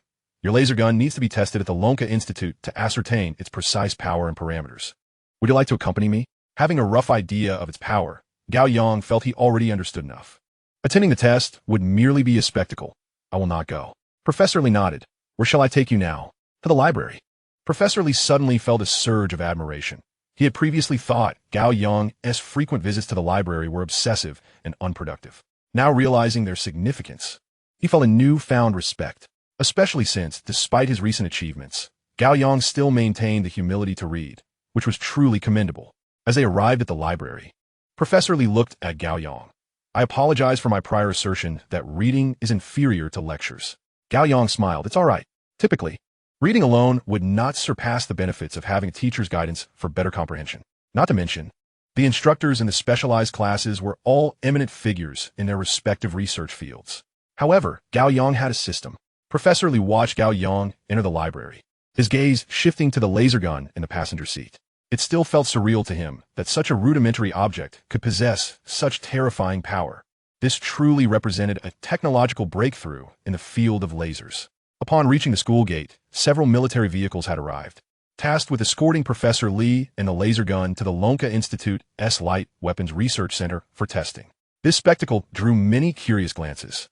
Your laser gun needs to be tested at the Lonka Institute to ascertain its precise power and parameters. Would you like to accompany me? Having a rough idea of its power, Gao Yang felt he already understood enough. Attending the test would merely be a spectacle. I will not go. Professor Li nodded. Where shall I take you now? To the library. Professor Li suddenly felt a surge of admiration. He had previously thought Gao Yang's frequent visits to the library were obsessive and unproductive. Now realizing their significance, he felt a newfound respect, especially since, despite his recent achievements, Gao Yang still maintained the humility to read, which was truly commendable. As they arrived at the library, Professor Li looked at Gao Yang. I apologize for my prior assertion that reading is inferior to lectures. Gao Yang smiled. It's all right. Typically, reading alone would not surpass the benefits of having a teacher's guidance for better comprehension. Not to mention, the instructors in the specialized classes were all eminent figures in their respective research fields. However, Gao Yang had a system. Professor Li watched Gao Yang enter the library, his gaze shifting to the laser gun in the passenger seat. It still felt surreal to him that such a rudimentary object could possess such terrifying power. This truly represented a technological breakthrough in the field of lasers. Upon reaching the school gate, several military vehicles had arrived, tasked with escorting Professor Li and the laser gun to the Lonka Institute's Light Weapons Research Center for testing. This spectacle drew many curious glances.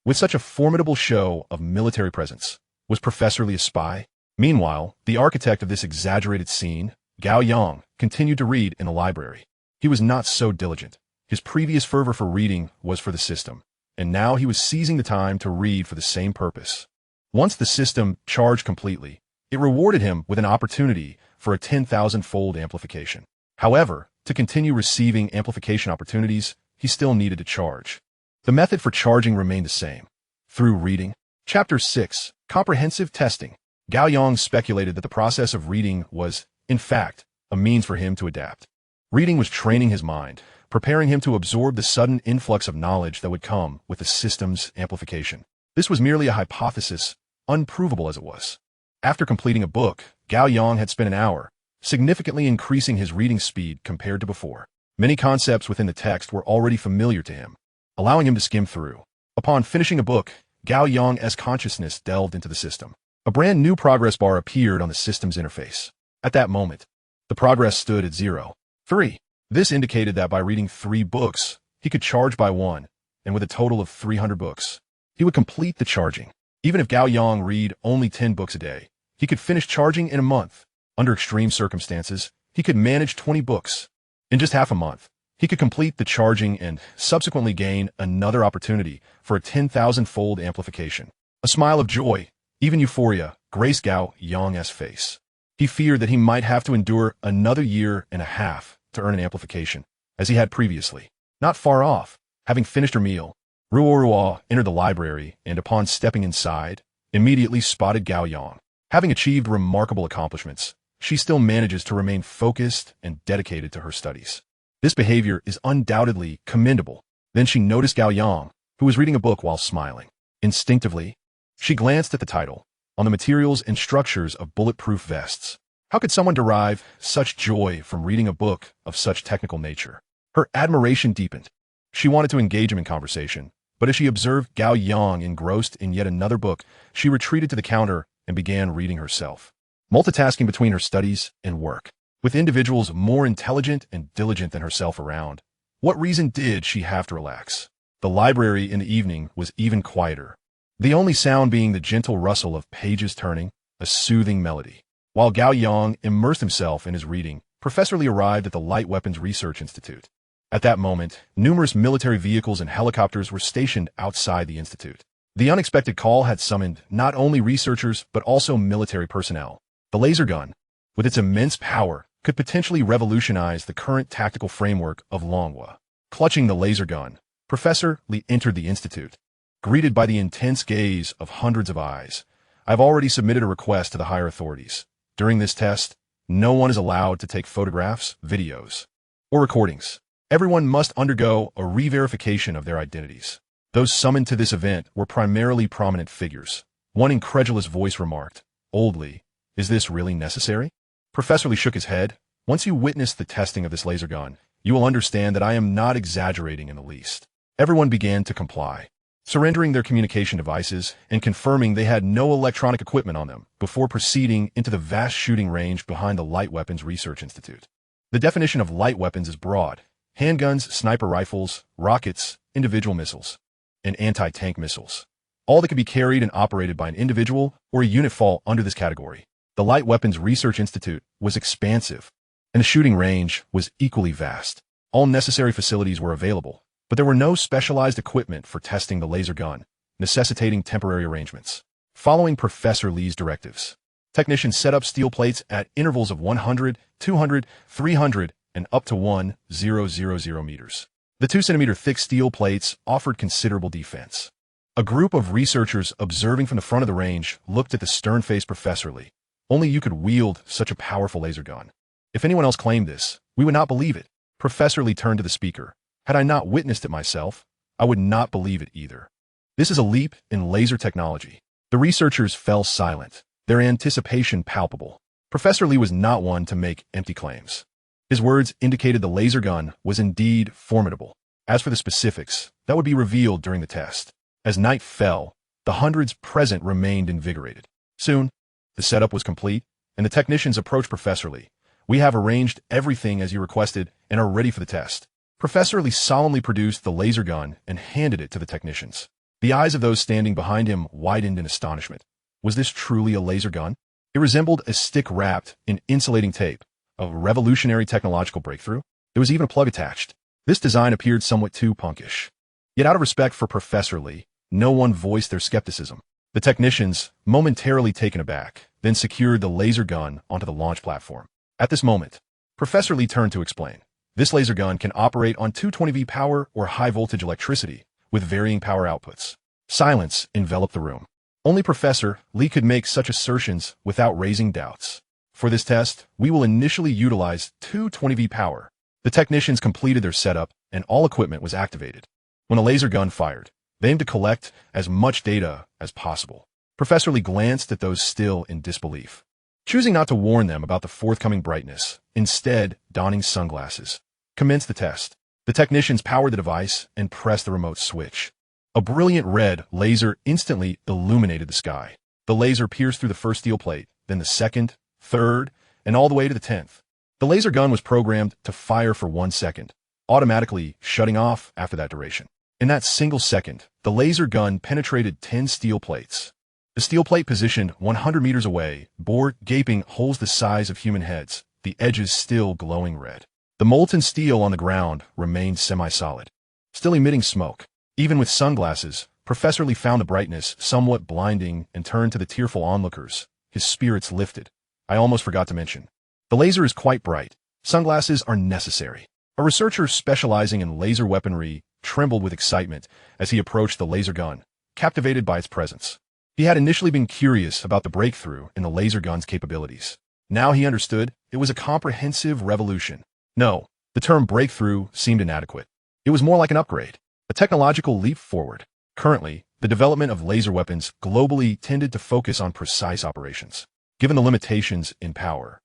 With such a formidable show of military presence, was Professor Li a spy? Meanwhile, the architect of this exaggerated scene, Gao Yang, continued to read in the library. He was not so diligent. His previous fervor for reading was for the system, and now he was seizing the time to read for the same purpose. Once the system charged completely, it rewarded him with an opportunity for a 10,000-fold amplification. However, to continue receiving amplification opportunities, he still needed to charge. The method for charging remained the same. Through reading. Chapter 6. Comprehensive Testing. Gao Yang speculated that the process of reading was, in fact, a means for him to adapt. Reading was training his mind, preparing him to absorb the sudden influx of knowledge that would come with the system's amplification. This was merely a hypothesis, unprovable as it was. After completing a book, Gao Yang had spent an hour, significantly increasing his reading speed compared to before. Many concepts within the text were already familiar to him, allowing him to skim through. Upon finishing a book, Gao Yang's consciousness delved into the system. A brand new progress bar appeared on the system's interface. At that moment, the progress stood at 0.3. This indicated that by reading 3 books, he could charge by 1, and with a total of 300 books, he would complete the charging. Even if Gao Yang read only 10 books a day, he could finish charging in a month. Under extreme circumstances, he could manage 20 books. In just half a month, he could complete the charging and subsequently gain another opportunity for a 10,000-fold amplification. A smile of joy, even euphoria, graced Gao Yang's face. He feared that he might have to endure another year and a half to earn an amplification, as he had previously. Not far off, having finished her meal, Ruo entered the library and, upon stepping inside, immediately spotted Gao Yang. Having achieved remarkable accomplishments, she still manages to remain focused and dedicated to her studies. This behavior is undoubtedly commendable. Then she noticed Gao Yang, who was reading a book while smiling. Instinctively, she glanced at the title, on the materials and structures of bulletproof vests. How could someone derive such joy from reading a book of such technical nature? Her admiration deepened. She wanted to engage him in conversation, but as she observed Gao Yang engrossed in yet another book, she retreated to the counter and began reading herself, multitasking between her studies and work. With individuals more intelligent and diligent than herself around, what reason did she have to relax? The library in the evening was even quieter, the only sound being the gentle rustle of pages turning, a soothing melody. While Gao Yang immersed himself in his reading, Professor Li arrived at the Light Weapons Research Institute. At that moment, numerous military vehicles and helicopters were stationed outside the institute. The unexpected call had summoned not only researchers but also military personnel. The laser gun, with its immense power, could potentially revolutionize the current tactical framework of Longwa. Clutching the laser gun, Professor Li entered the institute. Greeted by the intense gaze of hundreds of eyes, I've already submitted a request to the higher authorities. During this test, no one is allowed to take photographs, videos, or recordings. Everyone must undergo a re-verification of their identities. Those summoned to this event were primarily prominent figures. One incredulous voice remarked, "Old Li, is this really necessary?" Professor Li shook his head. "Once you witness the testing of this laser gun, you will understand that I am not exaggerating in the least." Everyone began to comply, surrendering their communication devices and confirming they had no electronic equipment on them before proceeding into the vast shooting range behind the Light Weapons Research Institute. The definition of light weapons is broad: handguns, sniper rifles, rockets, individual missiles, and anti-tank missiles. All that can be carried and operated by an individual or a unit fall under this category. The Light Weapons Research Institute was expansive, and the shooting range was equally vast. All necessary facilities were available, but there were no specialized equipment for testing the laser gun, necessitating temporary arrangements. Following Professor Li's directives, technicians set up steel plates at intervals of 100, 200, 300, and up to 1,000 meters. The 2-centimeter thick steel plates offered considerable defense. A group of researchers observing from the front of the range looked at the stern-faced Professor Li. Only you could wield such a powerful laser gun. If anyone else claimed this, we would not believe it. Professor Li turned to the speaker. Had I not witnessed it myself, I would not believe it either. This is a leap in laser technology. The researchers fell silent, their anticipation palpable. Professor Li was not one to make empty claims. His words indicated the laser gun was indeed formidable. As for the specifics, that would be revealed during the test. As night fell, the hundreds present remained invigorated. Soon, the setup was complete, and the technicians approached Professor Li. "We have arranged everything as you requested and are ready for the test." Professor Li solemnly produced the laser gun and handed it to the technicians. The eyes of those standing behind him widened in astonishment. Was this truly a laser gun? It resembled a stick wrapped in insulating tape, a revolutionary technological breakthrough. There was even a plug attached. This design appeared somewhat too punkish. Yet out of respect for Professor Li, no one voiced their skepticism. The technicians, momentarily taken aback, then secured the laser gun onto the launch platform. At this moment, Professor Li turned to explain. This laser gun can operate on 220V power or high-voltage electricity, with varying power outputs. Silence enveloped the room. Only Professor Li could make such assertions without raising doubts. For this test, we will initially utilize 220V power. The technicians completed their setup, and all equipment was activated. When a laser gun fired, they aimed to collect as much data as possible. Professor Li glanced at those still in disbelief, choosing not to warn them about the forthcoming brightness, instead donning sunglasses. Commenced the test. The technicians powered the device and pressed the remote switch. A brilliant red laser instantly illuminated the sky. The laser pierced through the first steel plate, then the second, third, and all the way to the 10th. The laser gun was programmed to fire for 1 second, automatically shutting off after that duration. In that single second, the laser gun penetrated 10 steel plates. The steel plate positioned 100 meters away bore gaping holes the size of human heads, the edges still glowing red. The molten steel on the ground remained semi-solid, still emitting smoke. Even with sunglasses, Professor Li found the brightness somewhat blinding and turned to the tearful onlookers. His spirits lifted. I almost forgot to mention. The laser is quite bright. Sunglasses are necessary. A researcher specializing in laser weaponry trembled with excitement as he approached the laser gun, captivated by its presence. He had initially been curious about the breakthrough in the laser gun's capabilities. Now he understood it was a comprehensive revolution. No, the term breakthrough seemed inadequate. It was more like an upgrade, a technological leap forward. Currently, the development of laser weapons globally tended to focus on precise operations. Given the limitations in power,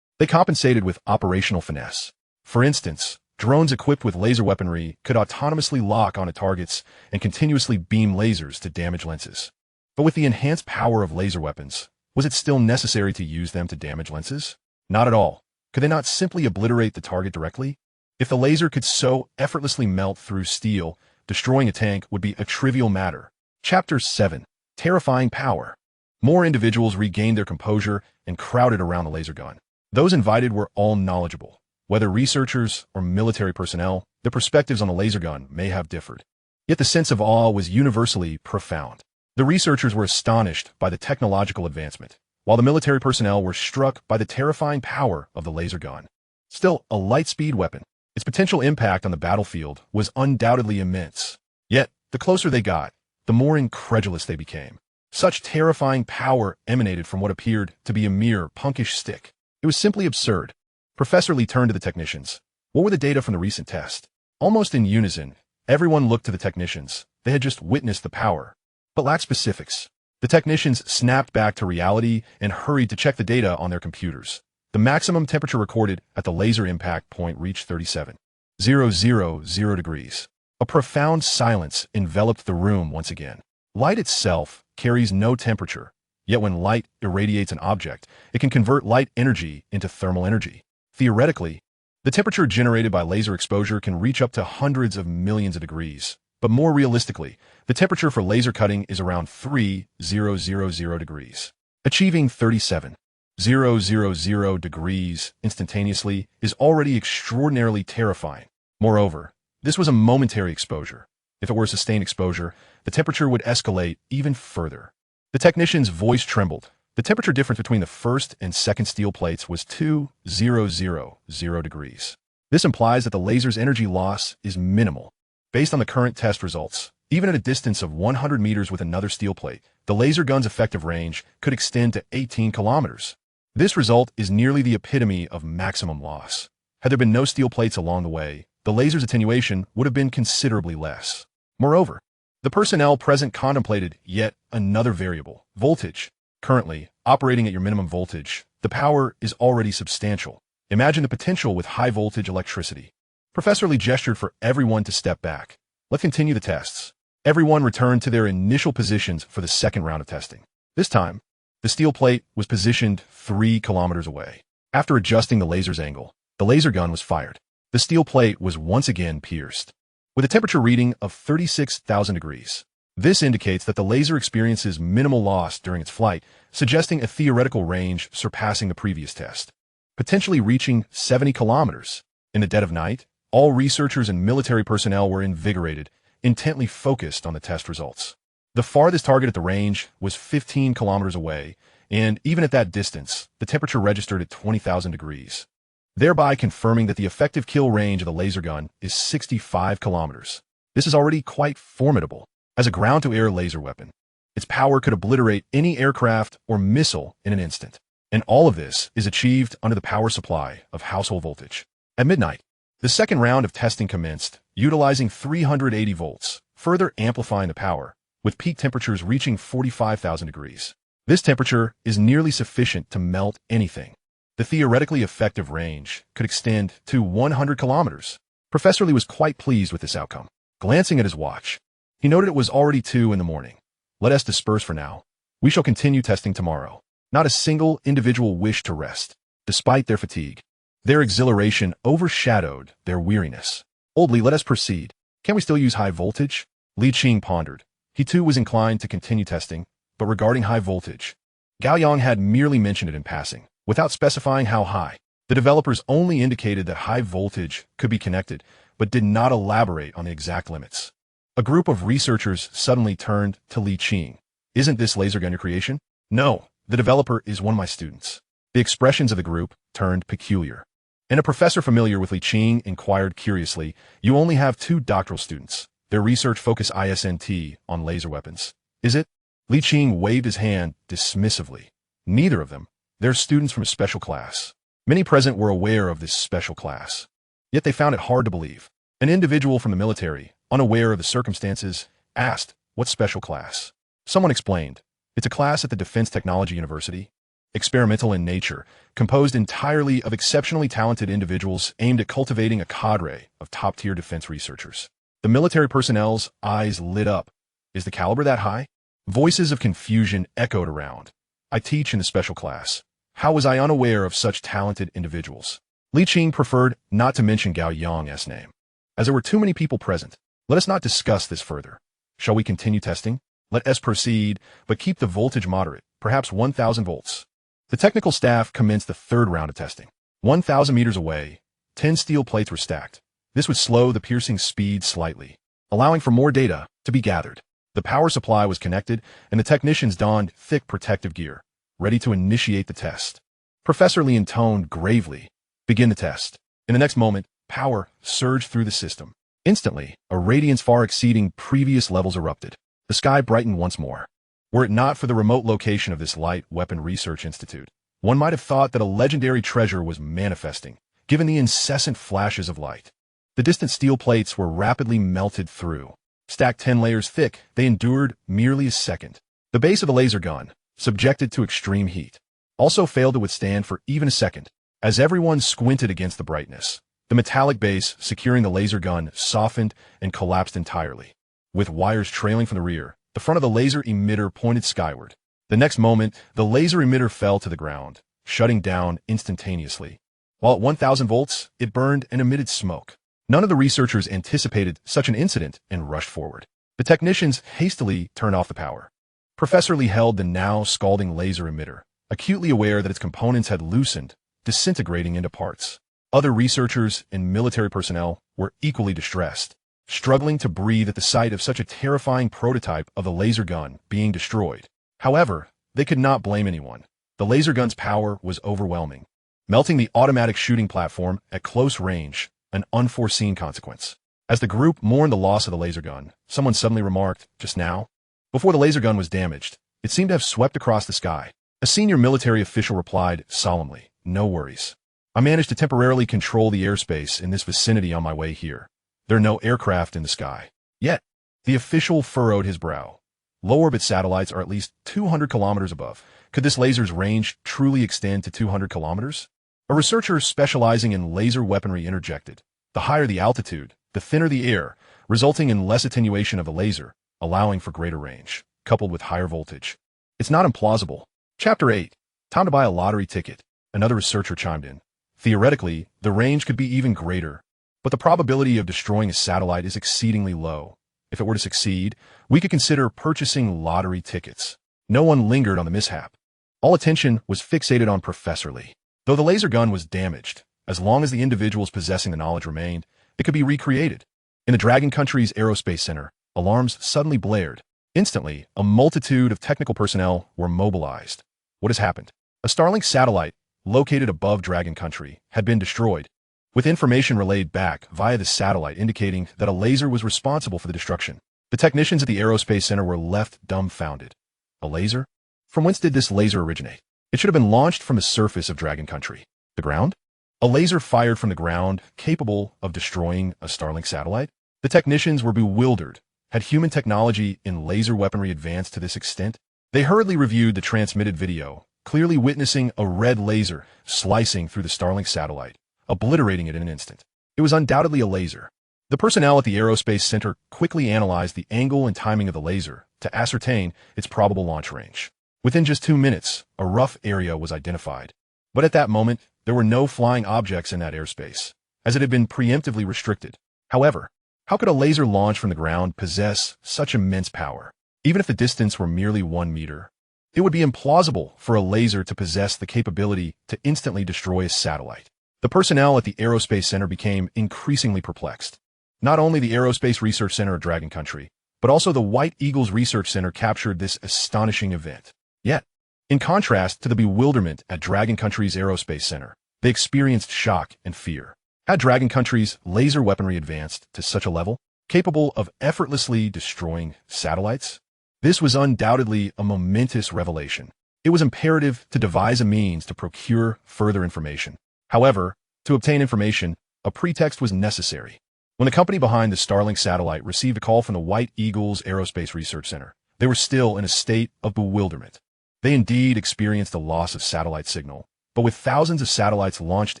they compensated with operational finesse. For instance, drones equipped with laser weaponry could autonomously lock onto targets and continuously beam lasers to damage lenses. But with the enhanced power of laser weapons, was it still necessary to use them to damage lenses? Not at all. Could they not simply obliterate the target directly? If the laser could so effortlessly melt through steel, destroying a tank would be a trivial matter. Chapter 7. Terrifying Power. More individuals regained their composure and crowded around the laser gun. Those invited were all knowledgeable. Whether researchers or military personnel, their perspectives on the laser gun may have differed. Yet the sense of awe was universally profound. The researchers were astonished by the technological advancement, while the military personnel were struck by the terrifying power of the laser gun. Still, a light-speed weapon, its potential impact on the battlefield was undoubtedly immense. Yet, the closer they got, the more incredulous they became. Such terrifying power emanated from what appeared to be a mere punkish stick. It was simply absurd. Professor Lee turned to the technicians. What were the data from the recent test? Almost in unison, everyone looked to the technicians. They had just witnessed the power, but lacked specifics. The technicians snapped back to reality and hurried to check the data on their computers. The maximum temperature recorded at the laser impact point reached 37,000 degrees. A profound silence enveloped the room once again. Light itself carries no temperature, yet when light irradiates an object, it can convert light energy into thermal energy. Theoretically, the temperature generated by laser exposure can reach up to hundreds of millions of degrees. But more realistically, the temperature for laser cutting is around 30,000 degrees. Achieving 37,000 degrees instantaneously is already extraordinarily terrifying. Moreover, this was a momentary exposure. If it were a sustained exposure, the temperature would escalate even further. The technician's voice trembled. The temperature difference between the first and second steel plates was 2,000 degrees. This implies that the laser's energy loss is minimal. Based on the current test results, even at a distance of 100 meters with another steel plate, the laser gun's effective range could extend to 18 kilometers. This result is nearly the epitome of maximum loss. Had there been no steel plates along the way, the laser's attenuation would have been considerably less. Moreover, the personnel present contemplated yet another variable, voltage. Currently, operating at your minimum voltage, the power is already substantial. Imagine the potential with high-voltage electricity. Professor Lee gestured for everyone to step back. Let's continue the tests. Everyone returned to their initial positions for the second round of testing. This time, the steel plate was positioned 3 kilometers away. After adjusting the laser's angle, the laser gun was fired. The steel plate was once again pierced, with a temperature reading of 36,000 degrees. This indicates that the laser experiences minimal loss during its flight, suggesting a theoretical range surpassing the previous test, potentially reaching 70 kilometers. In the dead of night, all researchers and military personnel were invigorated, intently focused on the test results. The farthest target at the range was 15 kilometers away, and even at that distance, the temperature registered at 20,000 degrees, thereby confirming that the effective kill range of the laser gun is 65 kilometers. This is already quite formidable. As a ground-to-air laser weapon, its power could obliterate any aircraft or missile in an instant. And all of this is achieved under the power supply of household voltage. At midnight, the second round of testing commenced, utilizing 380 volts, further amplifying the power, with peak temperatures reaching 45,000 degrees. This temperature is nearly sufficient to melt anything. The theoretically effective range could extend to 100 kilometers. Professor Lee was quite pleased with this outcome. Glancing at his watch, he noted it was already 2 in the morning. Let us disperse for now. We shall continue testing tomorrow. Not a single individual wished to rest, despite their fatigue. Their exhilaration overshadowed their weariness. Old Lee, let us proceed. Can we still use high voltage? Li Qing pondered. He too was inclined to continue testing, but regarding high voltage, Gao Yang had merely mentioned it in passing, without specifying how high. The developers only indicated that high voltage could be connected, but did not elaborate on the exact limits. A group of researchers suddenly turned to Li Qing. Isn't this laser gun your creation? No, the developer is one of my students. The expressions of the group turned peculiar. And a professor familiar with Li Qing inquired curiously, you only have 2 doctoral students. Their research focus ISNT on laser weapons. Is it? Li Qing waved his hand dismissively. Neither of them. They're students from a special class. Many present were aware of this special class. Yet they found it hard to believe. An individual from the military, unaware of the circumstances, asked, what special class? Someone explained, it's a class at the Defense Technology University. Experimental in nature, composed entirely of exceptionally talented individuals aimed at cultivating a cadre of top-tier defense researchers. The military personnel's eyes lit up. Is the caliber that high? Voices of confusion echoed around. I teach in the special class. How was I unaware of such talented individuals? Li Qing preferred not to mention Gao Yang's name. As there were too many people present, let us not discuss this further. Shall we continue testing? Let us proceed, but keep the voltage moderate, perhaps 1,000 volts. The technical staff commenced the third round of testing. 1,000 meters away, 10 steel plates were stacked. This would slow the piercing speed slightly, allowing for more data to be gathered. The power supply was connected, and the technicians donned thick protective gear, ready to initiate the test. Professor Lee intoned gravely, "Begin the test." In the next moment, power surged through the system. Instantly, a radiance far exceeding previous levels erupted. The sky brightened once more. Were it not for the remote location of this light weapon research institute, one might have thought that a legendary treasure was manifesting, given the incessant flashes of light. The distant steel plates were rapidly melted through. Stacked 10 layers thick, they endured merely a second. The base of the laser gun, subjected to extreme heat, also failed to withstand for even a second. As everyone squinted against the brightness, the metallic base securing the laser gun softened and collapsed entirely. With wires trailing from the rear, the front of the laser emitter pointed skyward. The next moment, the laser emitter fell to the ground, shutting down instantaneously. While at 1,000 volts, it burned and emitted smoke. None of the researchers anticipated such an incident and rushed forward. The technicians hastily turned off the power. Professor Lee held the now scalding laser emitter, acutely aware that its components had loosened, disintegrating into parts. Other researchers and military personnel were equally distressed, struggling to breathe at the sight of such a terrifying prototype of the laser gun being destroyed. However, they could not blame anyone. The laser gun's power was overwhelming, melting the automatic shooting platform at close range, an unforeseen consequence. As the group mourned the loss of the laser gun, someone suddenly remarked, "Just now?" Before the laser gun was damaged, it seemed to have swept across the sky. A senior military official replied solemnly, "No worries. I managed to temporarily control the airspace in this vicinity on my way here. There are no aircraft in the sky." Yet, the official furrowed his brow. Low-orbit satellites are at least 200 kilometers above. Could this laser's range truly extend to 200 kilometers? A researcher specializing in laser weaponry interjected. The higher the altitude, the thinner the air, resulting in less attenuation of the laser, allowing for greater range, coupled with higher voltage. It's not implausible. Chapter 8. Time to buy a lottery ticket. Another researcher chimed in. Theoretically, the range could be even greater, but the probability of destroying a satellite is exceedingly low. If it were to succeed, we could consider purchasing lottery tickets. No one lingered on the mishap. All attention was fixated on Professor Lee. Though the laser gun was damaged, as long as the individuals possessing the knowledge remained, it could be recreated. In the Dragon Country's Aerospace Center, alarms suddenly blared. Instantly, a multitude of technical personnel were mobilized. What has happened? A Starlink satellite, located above Dragon Country, had been destroyed, with information relayed back via the satellite indicating that a laser was responsible for the destruction. The technicians at the Aerospace Center were left dumbfounded. A laser? From whence did this laser originate? It should have been launched from the surface of Dragon Country. The ground? A laser fired from the ground, capable of destroying a Starlink satellite? The technicians were bewildered. Had human technology in laser weaponry advanced to this extent? They hurriedly reviewed the transmitted video, clearly witnessing a red laser slicing through the Starlink satellite, obliterating it in an instant. It was undoubtedly a laser. The personnel at the Aerospace Center quickly analyzed the angle and timing of the laser to ascertain its probable launch range. Within just 2 minutes, a rough area was identified. But at that moment, there were no flying objects in that airspace, as it had been preemptively restricted. However, how could a laser launched from the ground possess such immense power? Even if the distance were merely 1 meter, it would be implausible for a laser to possess the capability to instantly destroy a satellite. The personnel at the Aerospace Center became increasingly perplexed. Not only the Aerospace Research Center of Dragon Country, but also the White Eagles Research Center captured this astonishing event. Yet, in contrast to the bewilderment at Dragon Country's Aerospace Center, they experienced shock and fear. Had Dragon Country's laser weaponry advanced to such a level, capable of effortlessly destroying satellites? This was undoubtedly a momentous revelation. It was imperative to devise a means to procure further information. However, to obtain information, a pretext was necessary. When the company behind the Starlink satellite received a call from the White Eagles Aerospace Research Center, they were still in a state of bewilderment. They indeed experienced a loss of satellite signal, but with thousands of satellites launched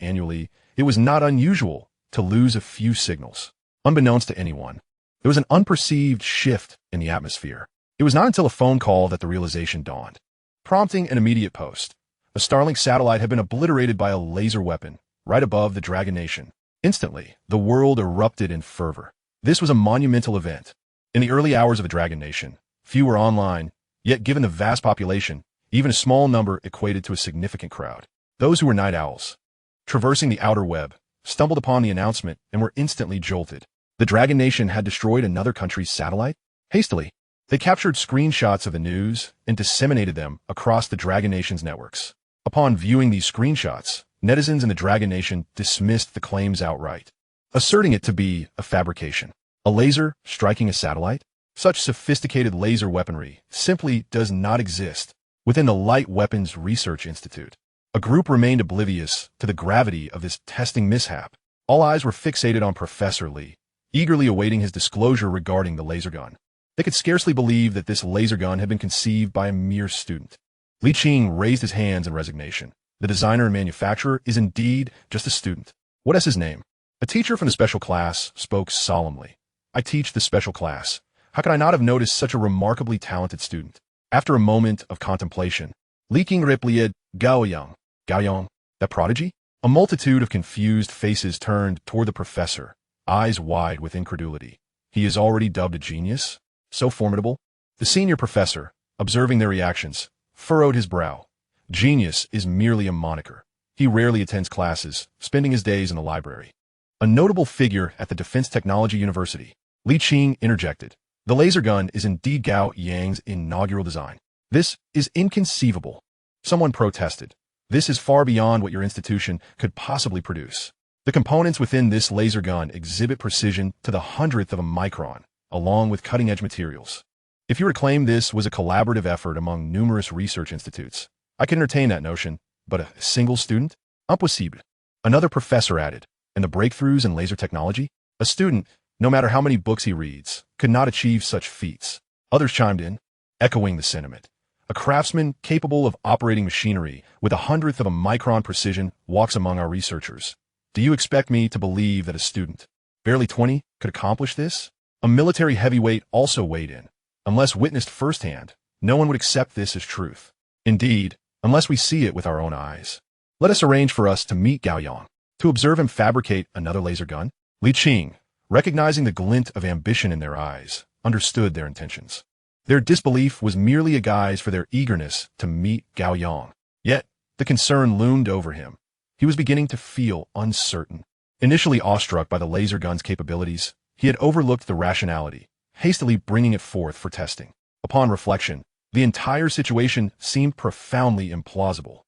annually, it was not unusual to lose a few signals. Unbeknownst to anyone, there was an unperceived shift in the atmosphere. It was not until a phone call that the realization dawned, prompting an immediate post. A Starlink satellite had been obliterated by a laser weapon right above the Dragon Nation. Instantly, the world erupted in fervor. This was a monumental event. In the early hours of the Dragon Nation, few were online, yet given the vast population, even a small number equated to a significant crowd. Those who were night owls, traversing the outer web, stumbled upon the announcement and were instantly jolted. The Dragon Nation had destroyed another country's satellite? Hastily, They captured screenshots of the news and disseminated them across the Dragon Nation's networks. Upon viewing these screenshots, netizens in the Dragon Nation dismissed the claims outright, asserting it to be a fabrication. A laser striking a satellite? Such sophisticated laser weaponry simply does not exist within the Light Weapons Research Institute. A group remained oblivious to the gravity of this testing mishap. All eyes were fixated on Professor Li, eagerly awaiting his disclosure regarding the laser gun. They could scarcely believe that this laser gun had been conceived by a mere student. Li Qing raised his hands in resignation. The designer and manufacturer is indeed just a student. What is his name? A teacher from the special class spoke solemnly. I teach the special class. How could I not have noticed such a remarkably talented student? After a moment of contemplation, Li Qing replied, Gao Yang. Gao Yang? That prodigy? A multitude of confused faces turned toward the professor, eyes wide with incredulity. He is already dubbed a genius? So formidable? The senior professor, observing their reactions, furrowed his brow. Genius is merely a moniker. He rarely attends classes, spending his days in the library. A notable figure at the Defense Technology University, Li Qing interjected. The laser gun is indeed Gao Yang's inaugural design. This is inconceivable. Someone protested. This is far beyond what your institution could possibly produce. The components within this laser gun exhibit precision to the hundredth of a micron, along with cutting-edge materials. If you were to claim this was a collaborative effort among numerous research institutes, I can entertain that notion, but a single student? Impossible. Another professor added, and the breakthroughs in laser technology? A student, no matter how many books he reads, could not achieve such feats. Others chimed in, echoing the sentiment. A craftsman capable of operating machinery with a hundredth of a micron precision walks among our researchers. Do you expect me to believe that a student, barely 20, could accomplish this? A military heavyweight also weighed in. Unless witnessed firsthand, no one would accept this as truth. Indeed, unless we see it with our own eyes. Let us arrange for us to meet Gao Yang, to observe him fabricate another laser gun. Li Qing, recognizing the glint of ambition in their eyes, understood their intentions. Their disbelief was merely a guise for their eagerness to meet Gao Yang. Yet, the concern loomed over him. He was beginning to feel uncertain. Initially awestruck by the laser gun's capabilities, he had overlooked the rationality, hastily bringing it forth for testing. Upon reflection, the entire situation seemed profoundly implausible.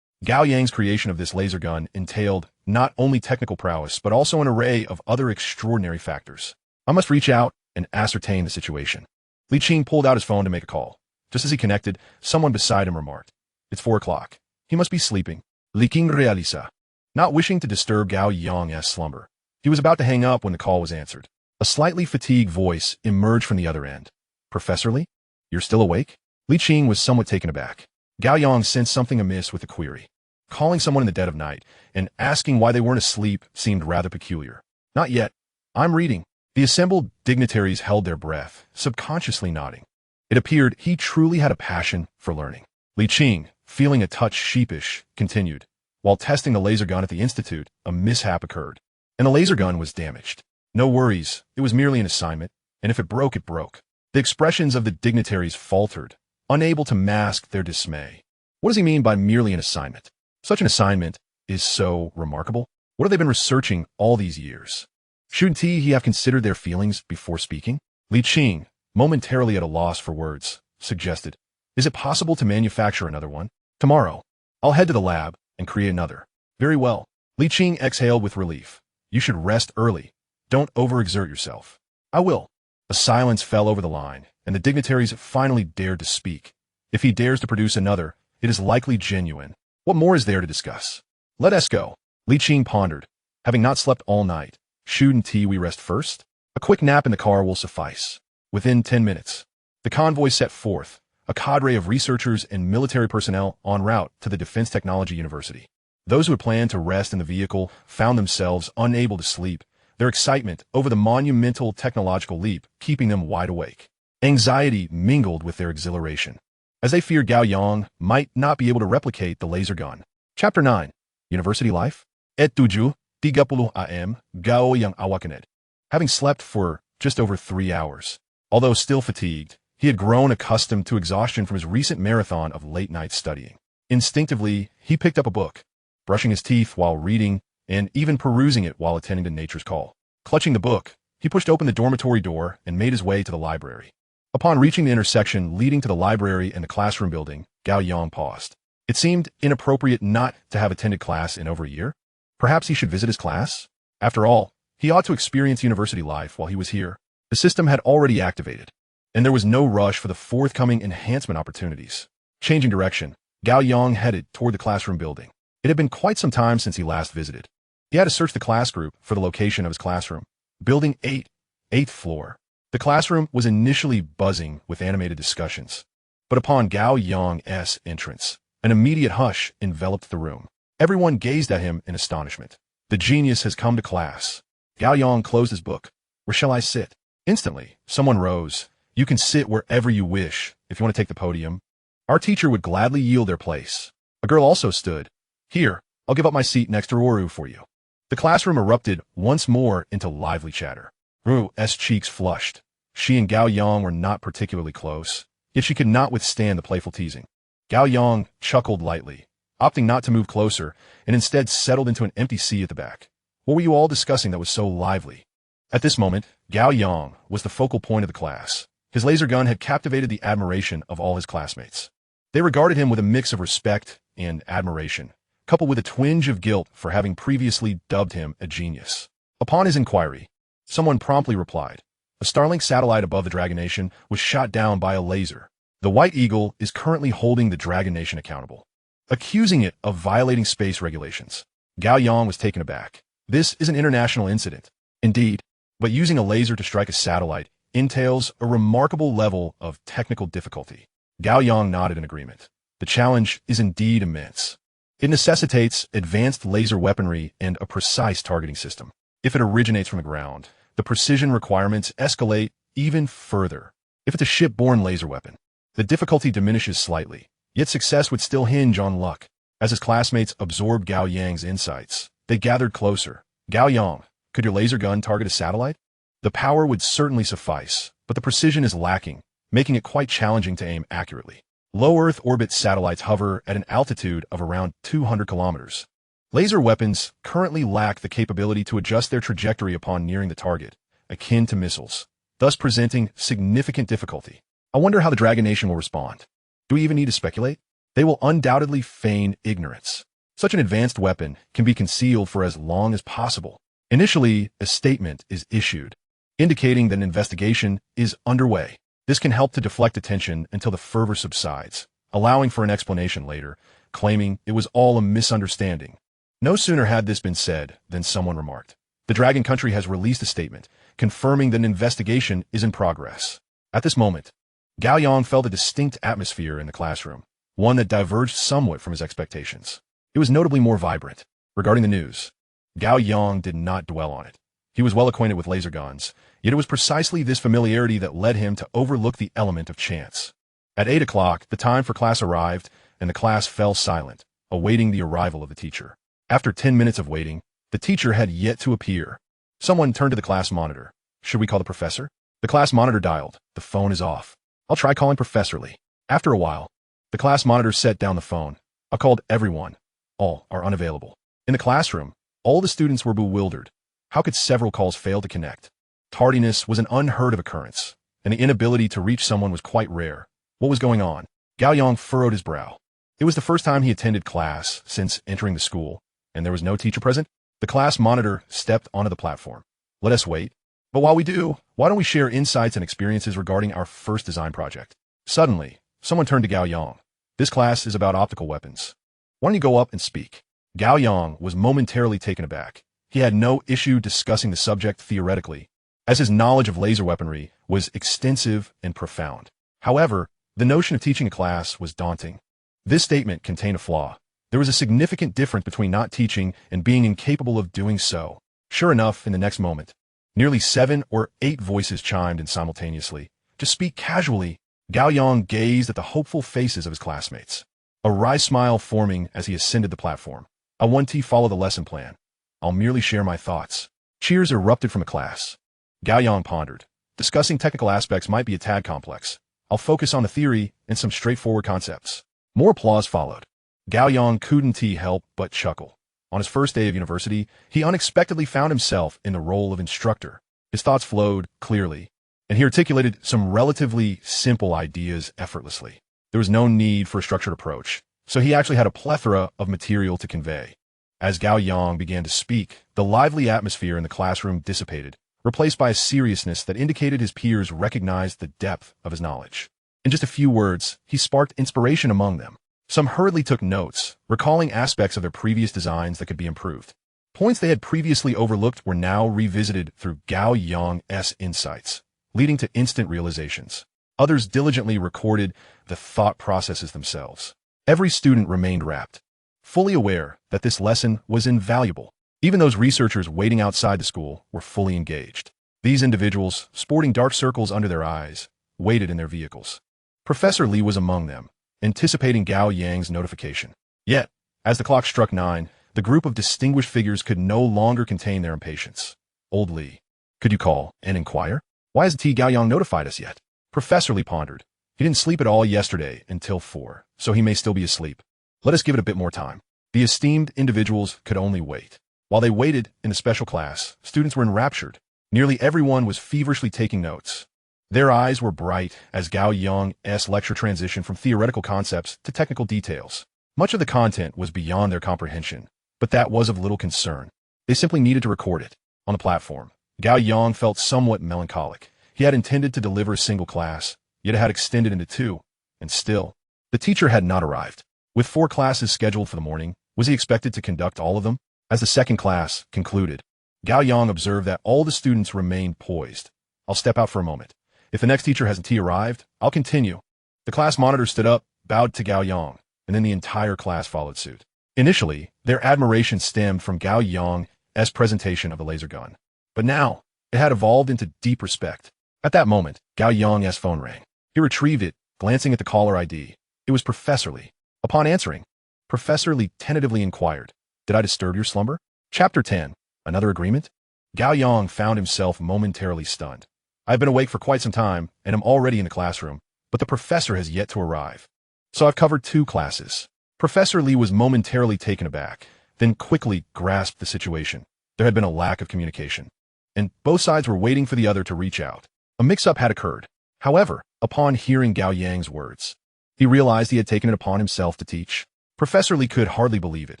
Gao Yang's creation of this laser gun entailed not only technical prowess, but also an array of other extraordinary factors. I must reach out and ascertain the situation. Li Qing pulled out his phone to make a call. Just as he connected, someone beside him remarked, It's 4 o'clock. He must be sleeping. Li Qing realiza. Not wishing to disturb Gao Yang's slumber, he was about to hang up when the call was answered. A slightly fatigued voice emerged from the other end. Professor Li? You're still awake? Li Qing was somewhat taken aback. Gao Yang sensed something amiss with the query. Calling someone in the dead of night and asking why they weren't asleep seemed rather peculiar. Not yet. I'm reading. The assembled dignitaries held their breath, subconsciously nodding. It appeared he truly had a passion for learning. Li Qing, feeling a touch sheepish, continued. While testing the laser gun at the institute, a mishap occurred, and the laser gun was damaged. No worries, it was merely an assignment, and if it broke, it broke. The expressions of the dignitaries faltered, unable to mask their dismay. What does he mean by merely an assignment? Such an assignment is so remarkable. What have they been researching all these years? Shouldn't he have considered their feelings before speaking? Li Qing, momentarily at a loss for words, suggested, Is it possible to manufacture another one? Tomorrow. I'll head to the lab and create another. Very well. Li Qing exhaled with relief. You should rest early. Don't overexert yourself. I will. A silence fell over the line, and the dignitaries finally dared to speak. If he dares to produce another, it is likely genuine. What more is there to discuss? Let us go. Li Qing pondered. Having not slept all night, shouldn't we rest first? A quick nap in the car will suffice. Within 10 minutes, the convoy set forth, a cadre of researchers and military personnel en route to the Defense Technology University. Those who had planned to rest in the vehicle found themselves unable to sleep, their excitement over the monumental technological leap keeping them wide awake. Anxiety mingled with their exhilaration, as they feared Gao Yang might not be able to replicate the laser gun. Chapter 9. University Life. Et 7:30 am, Gao Yang awakened. Having slept for just over 3 hours, although still fatigued, he had grown accustomed to exhaustion from his recent marathon of late-night studying. Instinctively, he picked up a book, brushing his teeth while reading and even perusing it while attending to nature's call. Clutching the book, he pushed open the dormitory door and made his way to the library. Upon reaching the intersection leading to the library and the classroom building, Gao Yang paused. It seemed inappropriate not to have attended class in over a year. Perhaps he should visit his class? After all, he ought to experience university life while he was here. The system had already activated, and there was no rush for the forthcoming enhancement opportunities. Changing direction, Gao Yang headed toward the classroom building. It had been quite some time since he last visited. He had to search the class group for the location of his classroom. Building 8, 8th floor. The classroom was initially buzzing with animated discussions. But upon Gao Yang's entrance, an immediate hush enveloped the room. Everyone gazed at him in astonishment. The genius has come to class. Gao Yang closed his book. Where shall I sit? Instantly, someone rose. You can sit wherever you wish, if you want to take the podium. Our teacher would gladly yield their place. A girl also stood. Here, I'll give up my seat next to Roru for you. The classroom erupted once more into lively chatter. Ru's cheeks flushed. She and Gao Yang were not particularly close, yet she could not withstand the playful teasing. Gao Yang chuckled lightly, opting not to move closer, and instead settled into an empty seat at the back. What were you all discussing that was so lively? At this moment, Gao Yang was the focal point of the class. His laser gun had captivated the admiration of all his classmates. They regarded him with a mix of respect and admiration, coupled with a twinge of guilt for having previously dubbed him a genius. Upon his inquiry, someone promptly replied. A Starlink satellite above the Dragon Nation was shot down by a laser. The White Eagle is currently holding the Dragon Nation accountable, accusing it of violating space regulations. Gao Yang was taken aback. This is an international incident. Indeed, but using a laser to strike a satellite entails a remarkable level of technical difficulty. Gao Yang nodded in agreement. The challenge is indeed immense. It necessitates advanced laser weaponry and a precise targeting system. If it originates from the ground, the precision requirements escalate even further. If it's a ship-borne laser weapon, the difficulty diminishes slightly, yet success would still hinge on luck. As his classmates absorbed Gao Yang's insights, they gathered closer. Gao Yang, could your laser gun target a satellite? The power would certainly suffice, but the precision is lacking, making it quite challenging to aim accurately. Low Earth orbit satellites hover at an altitude of around 200 kilometers. Laser weapons currently lack the capability to adjust their trajectory upon nearing the target, akin to missiles, thus presenting significant difficulty. I wonder how the Dragon Nation will respond. Do we even need to speculate? They will undoubtedly feign ignorance. Such an advanced weapon can be concealed for as long as possible. Initially, a statement is issued, indicating that an investigation is underway. This can help to deflect attention until the fervor subsides, allowing for an explanation later, claiming it was all a misunderstanding. No sooner had this been said than someone remarked. The Dragon Country has released a statement, confirming that an investigation is in progress. At this moment, Gao Yang felt a distinct atmosphere in the classroom, one that diverged somewhat from his expectations. It was notably more vibrant. Regarding the news, Gao Yang did not dwell on it. He was well acquainted with laser guns, yet it was precisely this familiarity that led him to overlook the element of chance. At 8 o'clock, the time for class arrived, and the class fell silent, awaiting the arrival of the teacher. After 10 minutes of waiting, the teacher had yet to appear. Someone turned to the class monitor. Should we call the professor? The class monitor dialed. The phone is off. I'll try calling Professor Lee. After a while, the class monitor set down the phone. I called everyone. All are unavailable. In the classroom, all the students were bewildered. How could several calls fail to connect? Tardiness was an unheard of occurrence, and the inability to reach someone was quite rare. What was going on? Gao Yang furrowed his brow. It was the first time he attended class since entering the school, and there was no teacher present. The class monitor stepped onto the platform. Let us wait. But while we do, why don't we share insights and experiences regarding our first design project? Suddenly, someone turned to Gao Yang. This class is about optical weapons. Why don't you go up and speak? Gao Yang was momentarily taken aback. He had no issue discussing the subject theoretically, as his knowledge of laser weaponry was extensive and profound. However, the notion of teaching a class was daunting. This statement contained a flaw. There was a significant difference between not teaching and being incapable of doing so. Sure enough, in the next moment, nearly 7 or 8 voices chimed in simultaneously. To speak casually, Gao Yang gazed at the hopeful faces of his classmates, a wry smile forming as he ascended the platform. I want to follow the lesson plan. I'll merely share my thoughts. Cheers erupted from the class. Gao Yang pondered. Discussing technical aspects might be a tad complex. I'll focus on the theory and some straightforward concepts. More applause followed. Gao Yang couldn't help but chuckle. On his first day of university, he unexpectedly found himself in the role of instructor. His thoughts flowed clearly. and he articulated some relatively simple ideas effortlessly. There was no need for a structured approach, so he actually had a plethora of material to convey. As Gao Yang began to speak, the lively atmosphere in the classroom dissipated, replaced by a seriousness that indicated his peers recognized the depth of his knowledge. In just a few words, he sparked inspiration among them. Some hurriedly took notes, recalling aspects of their previous designs that could be improved. Points they had previously overlooked were now revisited through Gao Yang's insights, leading to instant realizations. Others diligently recorded the thought processes themselves. Every student remained rapt, fully aware that this lesson was invaluable. Even those researchers waiting outside the school were fully engaged. These individuals, sporting dark circles under their eyes, waited in their vehicles. Professor Li was among them, anticipating Gao Yang's notification. Yet, as the clock struck 9, the group of distinguished figures could no longer contain their impatience. Old Li, could you call and inquire? Why hasn't Gao Yang notified us yet? Professor Li pondered. He didn't sleep at all yesterday until 4, so he may still be asleep. Let us give it a bit more time. The esteemed individuals could only wait. While they waited in the special class, students were enraptured. Nearly everyone was feverishly taking notes. Their eyes were bright as Gao Yang's lecture transitioned from theoretical concepts to technical details. Much of the content was beyond their comprehension, but that was of little concern. They simply needed to record it. On the platform, Gao Yang felt somewhat melancholic. He had intended to deliver a single class, yet it had extended into 2, and still, the teacher had not arrived. With 4 classes scheduled for the morning, was he expected to conduct all of them? As the second class concluded, Gao Yang observed that all the students remained poised. I'll step out for a moment. If the next teacher hasn't arrived, I'll continue. The class monitor stood up, bowed to Gao Yang, and then the entire class followed suit. Initially, their admiration stemmed from Gao Yang's presentation of the laser gun. But now, it had evolved into deep respect. At that moment, Gao Yang's phone rang. He retrieved it, glancing at the caller ID. It was Professor Li. Upon answering, Professor Li tentatively inquired, "Did I disturb your slumber?" Chapter 10. Another agreement? Gao Yang found himself momentarily stunned. I've been awake for quite some time, and am already in the classroom, but the professor has yet to arrive. So I've covered 2 classes. Professor Li was momentarily taken aback, then quickly grasped the situation. There had been a lack of communication, and both sides were waiting for the other to reach out. A mix-up had occurred. However, upon hearing Gao Yang's words, he realized he had taken it upon himself to teach. Professor Li could hardly believe it,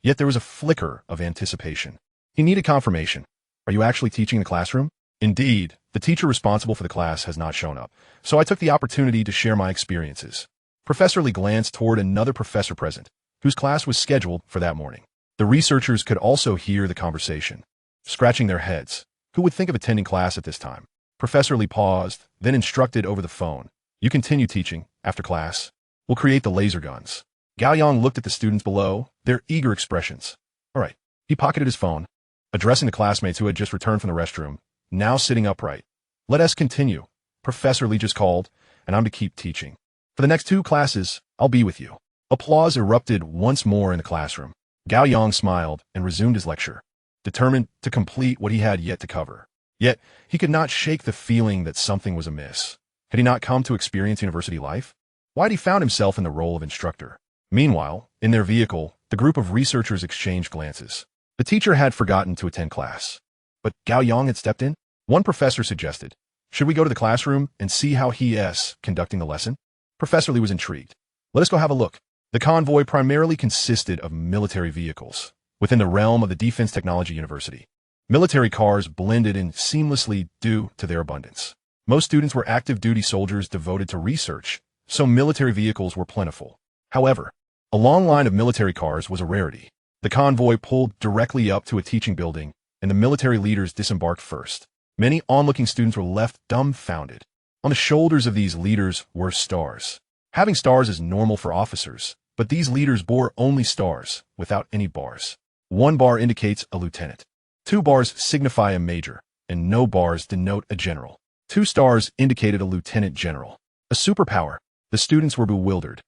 yet there was a flicker of anticipation. He needed confirmation. Are you actually teaching in the classroom? Indeed, the teacher responsible for the class has not shown up, so I took the opportunity to share my experiences. Professor Li glanced toward another professor present, whose class was scheduled for that morning. The researchers could also hear the conversation, scratching their heads. Who would think of attending class at this time? Professor Li paused, then instructed over the phone. You continue teaching. After class, we'll create the laser guns. Gao Yang looked at the students below, their eager expressions. All right. He pocketed his phone, addressing the classmates who had just returned from the restroom, now sitting upright. Let us continue. Professor Li just called, and I'm to keep teaching. For the next 2 classes, I'll be with you. Applause erupted once more in the classroom. Gao Yang smiled and resumed his lecture, determined to complete what he had yet to cover. Yet, he could not shake the feeling that something was amiss. Had he not come to experience university life? Why had he found himself in the role of instructor? Meanwhile, in their vehicle, the group of researchers exchanged glances. The teacher had forgotten to attend class. But Gao Yang had stepped in? One professor suggested, should we go to the classroom and see how he is conducting the lesson? Professor Li was intrigued. Let us go have a look. The convoy primarily consisted of military vehicles within the realm of the Defense Technology University. Military cars blended in seamlessly due to their abundance. Most students were active duty soldiers devoted to research, so military vehicles were plentiful. However, a long line of military cars was a rarity. The convoy pulled directly up to a teaching building, and the military leaders disembarked first. Many onlooking students were left dumbfounded. On the shoulders of these leaders were stars. Having stars is normal for officers, but these leaders bore only stars, without any bars. 1 bar indicates a lieutenant. 2 bars signify a major, and no bars denote a general. 2 stars indicated a lieutenant general. A superpower. The students were bewildered.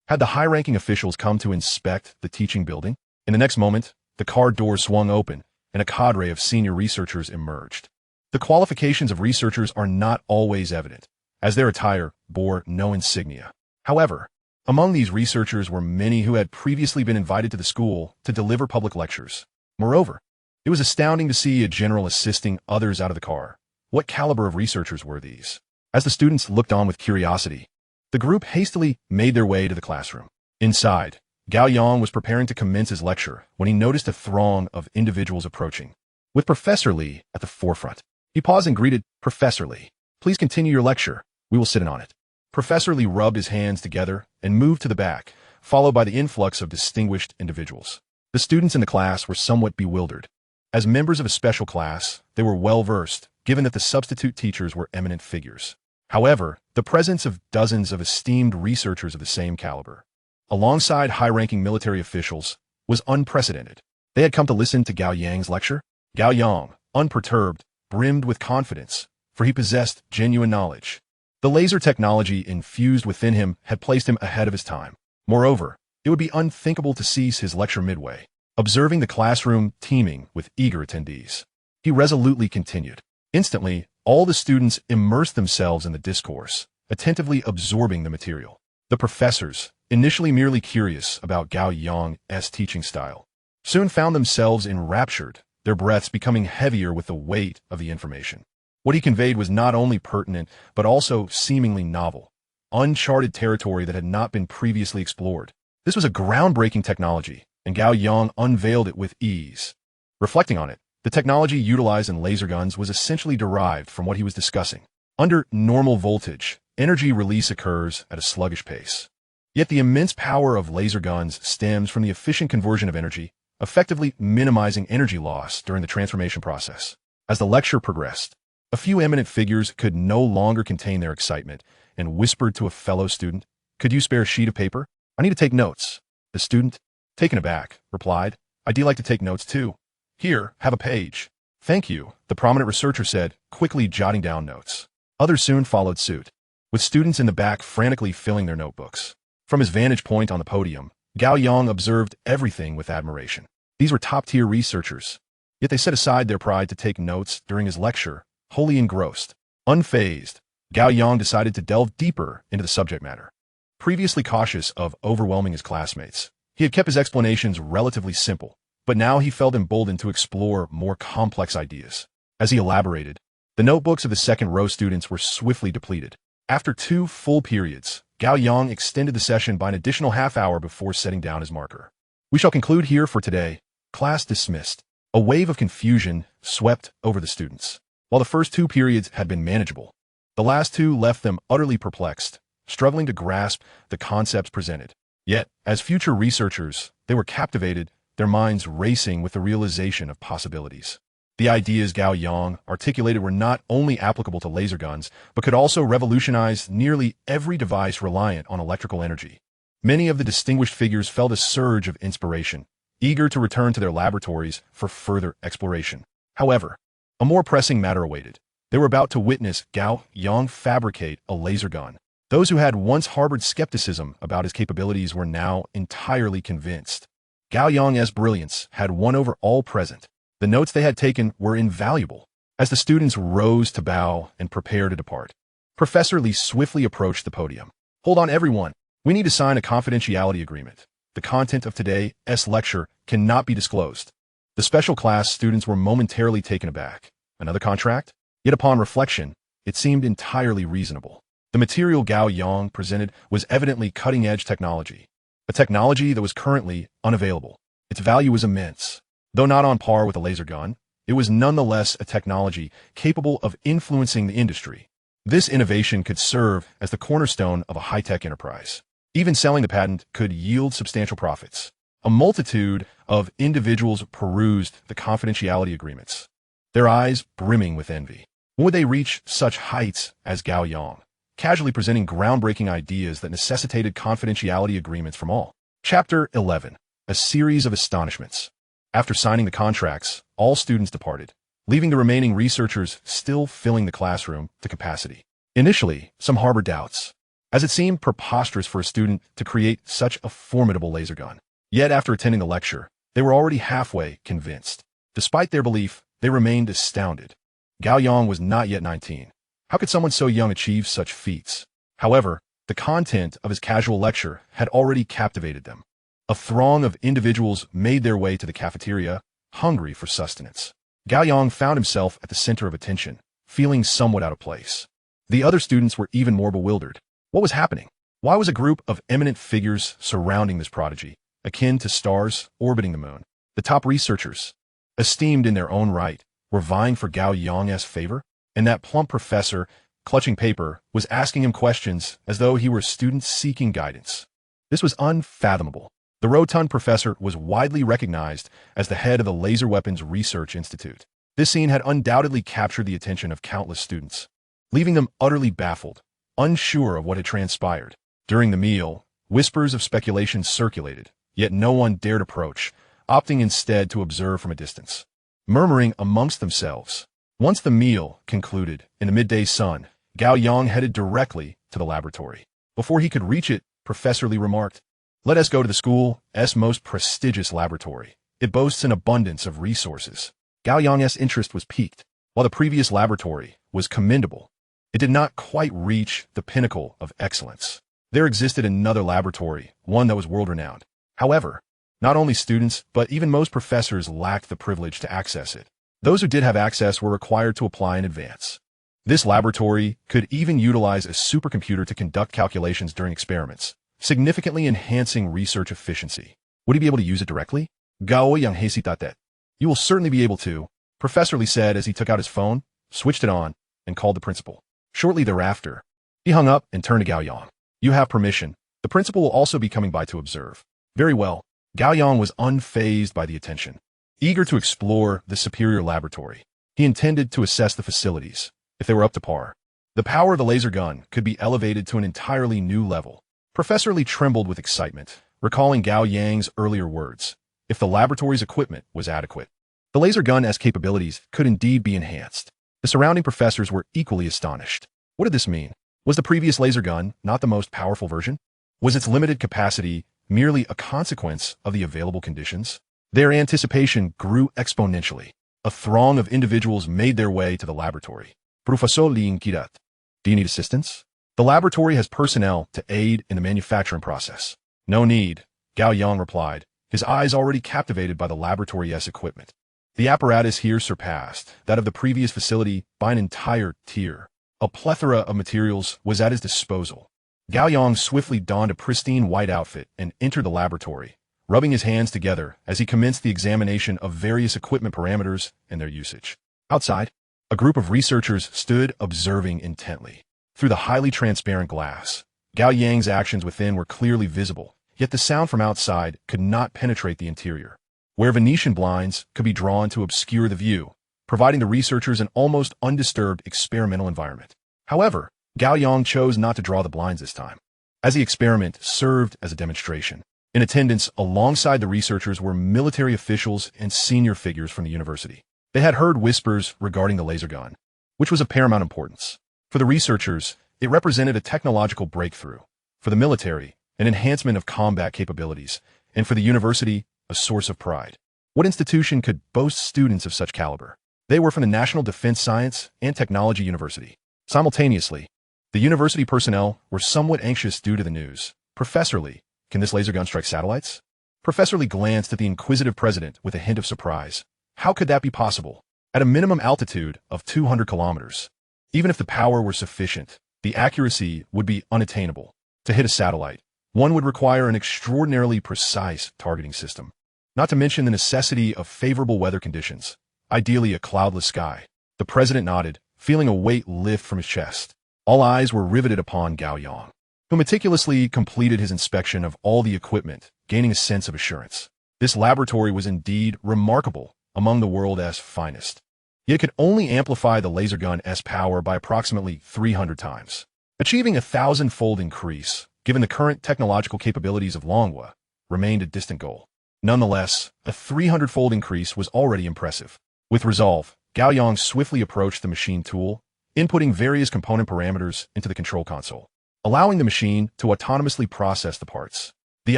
Had the high-ranking officials come to inspect the teaching building? In the next moment, the car doors swung open, and a cadre of senior researchers emerged. The qualifications of researchers are not always evident, as their attire bore no insignia. However, among these researchers were many who had previously been invited to the school to deliver public lectures. Moreover, it was astounding to see a general assisting others out of the car. What caliber of researchers were these? As the students looked on with curiosity, the group hastily made their way to the classroom. Inside, Gao Yang was preparing to commence his lecture when he noticed a throng of individuals approaching, with Professor Li at the forefront. He paused and greeted, "Professor Li, please continue your lecture. We will sit in on it." Professor Li rubbed his hands together and moved to the back, followed by the influx of distinguished individuals. The students in the class were somewhat bewildered. As members of a special class, they were well-versed, given that the substitute teachers were eminent figures. However, the presence of dozens of esteemed researchers of the same caliber, alongside high-ranking military officials, was unprecedented. They had come to listen to Gao Yang's lecture. Gao Yang, unperturbed, brimmed with confidence, for he possessed genuine knowledge. The laser technology infused within him had placed him ahead of his time. Moreover, it would be unthinkable to cease his lecture midway. Observing the classroom teeming with eager attendees, he resolutely continued. Instantly, all the students immersed themselves in the discourse, attentively absorbing the material. The professors, initially merely curious about Gao Yang's teaching style, soon found themselves enraptured, their breaths becoming heavier with the weight of the information. What he conveyed was not only pertinent, but also seemingly novel, uncharted territory that had not been previously explored. This was a groundbreaking technology, and Gao Yang unveiled it with ease. Reflecting on it, the technology utilized in laser guns was essentially derived from what he was discussing. Under normal voltage, energy release occurs at a sluggish pace. Yet the immense power of laser guns stems from the efficient conversion of energy, effectively minimizing energy loss during the transformation process. As the lecture progressed, a few eminent figures could no longer contain their excitement and whispered to a fellow student, "Could you spare a sheet of paper? I need to take notes." The student, taken aback, replied, "I'd like to take notes too. Here, have a page." "Thank you," the prominent researcher said, quickly jotting down notes. Others soon followed suit, with students in the back frantically filling their notebooks. From his vantage point on the podium, Gao Yang observed everything with admiration. These were top-tier researchers, yet they set aside their pride to take notes during his lecture, wholly engrossed. Unfazed, Gao Yang decided to delve deeper into the subject matter. Previously cautious of overwhelming his classmates, he had kept his explanations relatively simple, but now he felt emboldened to explore more complex ideas. As he elaborated, the notebooks of the second-row students were swiftly depleted. After 2 full periods, Gao Yang extended the session by an additional half-hour before setting down his marker. "We shall conclude here for today. Class dismissed." A wave of confusion swept over the students. While the first 2 periods had been manageable, the last 2 left them utterly perplexed, struggling to grasp the concepts presented. Yet, as future researchers, they were captivated, their minds racing with the realization of possibilities. The ideas Gao Yang articulated were not only applicable to laser guns, but could also revolutionize nearly every device reliant on electrical energy. Many of the distinguished figures felt a surge of inspiration, eager to return to their laboratories for further exploration. However, a more pressing matter awaited. They were about to witness Gao Yang fabricate a laser gun. Those who had once harbored skepticism about his capabilities were now entirely convinced. Gao Yang's brilliance had won over all present. The notes they had taken were invaluable. As the students rose to bow and prepare to depart, Professor Li swiftly approached the podium. "Hold on, everyone. We need to sign a confidentiality agreement. The content of today's lecture cannot be disclosed." The special class students were momentarily taken aback. Another contract? Yet upon reflection, it seemed entirely reasonable. The material Gao Yang presented was evidently cutting-edge technology, a technology that was currently unavailable. Its value was immense. Though not on par with a laser gun, it was nonetheless a technology capable of influencing the industry. This innovation could serve as the cornerstone of a high-tech enterprise. Even selling the patent could yield substantial profits. A multitude of individuals perused the confidentiality agreements, their eyes brimming with envy. When would they reach such heights as Gao Yang, casually presenting groundbreaking ideas that necessitated confidentiality agreements from all? Chapter 11. A series of astonishments. After signing the contracts, all students departed, leaving the remaining researchers still filling the classroom to capacity. Initially, some harbored doubts, as it seemed preposterous for a student to create such a formidable laser gun. Yet after attending the lecture, they were already halfway convinced. Despite their belief, they remained astounded. Gao Yang was not yet 19. How could someone so young achieve such feats? However, the content of his casual lecture had already captivated them. A throng of individuals made their way to the cafeteria, hungry for sustenance. Gao Yang found himself at the center of attention, feeling somewhat out of place. The other students were even more bewildered. What was happening? Why was a group of eminent figures surrounding this prodigy, akin to stars orbiting the moon? The top researchers, esteemed in their own right, were vying for Gao Yang's favor, and that plump professor, clutching paper, was asking him questions as though he were a student seeking guidance. This was unfathomable. The rotund professor was widely recognized as the head of the Laser Weapons Research Institute. This scene had undoubtedly captured the attention of countless students, leaving them utterly baffled, unsure of what had transpired. During the meal, whispers of speculation circulated, yet no one dared approach, opting instead to observe from a distance, murmuring amongst themselves. Once the meal concluded, in the midday sun, Gao Yang headed directly to the laboratory. Before he could reach it, Professor Li remarked, "Let us go to the school's most prestigious laboratory. It boasts an abundance of resources." Gao Yang's interest was piqued. While the previous laboratory was commendable, it did not quite reach the pinnacle of excellence. There existed another laboratory, one that was world-renowned. However, not only students, but even most professors lacked the privilege to access it. Those who did have access were required to apply in advance. This laboratory could even utilize a supercomputer to conduct calculations during experiments, significantly enhancing research efficiency. Would he be able to use it directly? Gao Yang hesitate that. "You will certainly be able to," Professor Li said as he took out his phone, switched it on, and called the principal. Shortly thereafter, he hung up and turned to Gao Yang. "You have permission. The principal will also be coming by to observe." Very well. Gao Yang was unfazed by the attention. Eager to explore the superior laboratory, he intended to assess the facilities, if they were up to par. The power of the laser gun could be elevated to an entirely new level. Professor Li trembled with excitement, recalling Gao Yang's earlier words. If the laboratory's equipment was adequate, the laser gun's capabilities could indeed be enhanced. The surrounding professors were equally astonished. What did this mean? Was the previous laser gun not the most powerful version? Was its limited capacity merely a consequence of the available conditions? Their anticipation grew exponentially. A throng of individuals made their way to the laboratory. "Professor Li inquirat. Do you need assistance? The laboratory has personnel to aid in the manufacturing process." "No need," Gao Yang replied, his eyes already captivated by the laboratory's equipment. The apparatus here surpassed that of the previous facility by an entire tier. A plethora of materials was at his disposal. Gao Yang swiftly donned a pristine white outfit and entered the laboratory, rubbing his hands together as he commenced the examination of various equipment parameters and their usage. Outside, a group of researchers stood observing intently. Through the highly transparent glass, Gao Yang's actions within were clearly visible, yet the sound from outside could not penetrate the interior, where Venetian blinds could be drawn to obscure the view, providing the researchers an almost undisturbed experimental environment. However, Gao Yang chose not to draw the blinds this time, as the experiment served as a demonstration. In attendance alongside the researchers were military officials and senior figures from the university. They had heard whispers regarding the laser gun, which was of paramount importance. For the researchers, it represented a technological breakthrough. For the military, an enhancement of combat capabilities, and for the university, a source of pride. What institution could boast students of such caliber? They were from the National Defense Science and Technology University. Simultaneously, the university personnel were somewhat anxious due to the news. "Professor Li, can this laser gun strike satellites?" Professor Li glanced at the inquisitive president with a hint of surprise. How could that be possible? At a minimum altitude of 200 kilometers. Even if the power were sufficient, the accuracy would be unattainable. To hit a satellite, one would require an extraordinarily precise targeting system, not to mention the necessity of favorable weather conditions, ideally a cloudless sky. The president nodded, feeling a weight lift from his chest. All eyes were riveted upon Gao Yang, who meticulously completed his inspection of all the equipment, gaining a sense of assurance. This laboratory was indeed remarkable, among the world's finest. Yet it could only amplify the laser gun's power by approximately 300 times. Achieving a 1,000-fold increase, given the current technological capabilities of Longhua, remained a distant goal. Nonetheless, a 300-fold increase was already impressive. With resolve, Gao Yang swiftly approached the machine tool, inputting various component parameters into the control console, allowing the machine to autonomously process the parts. The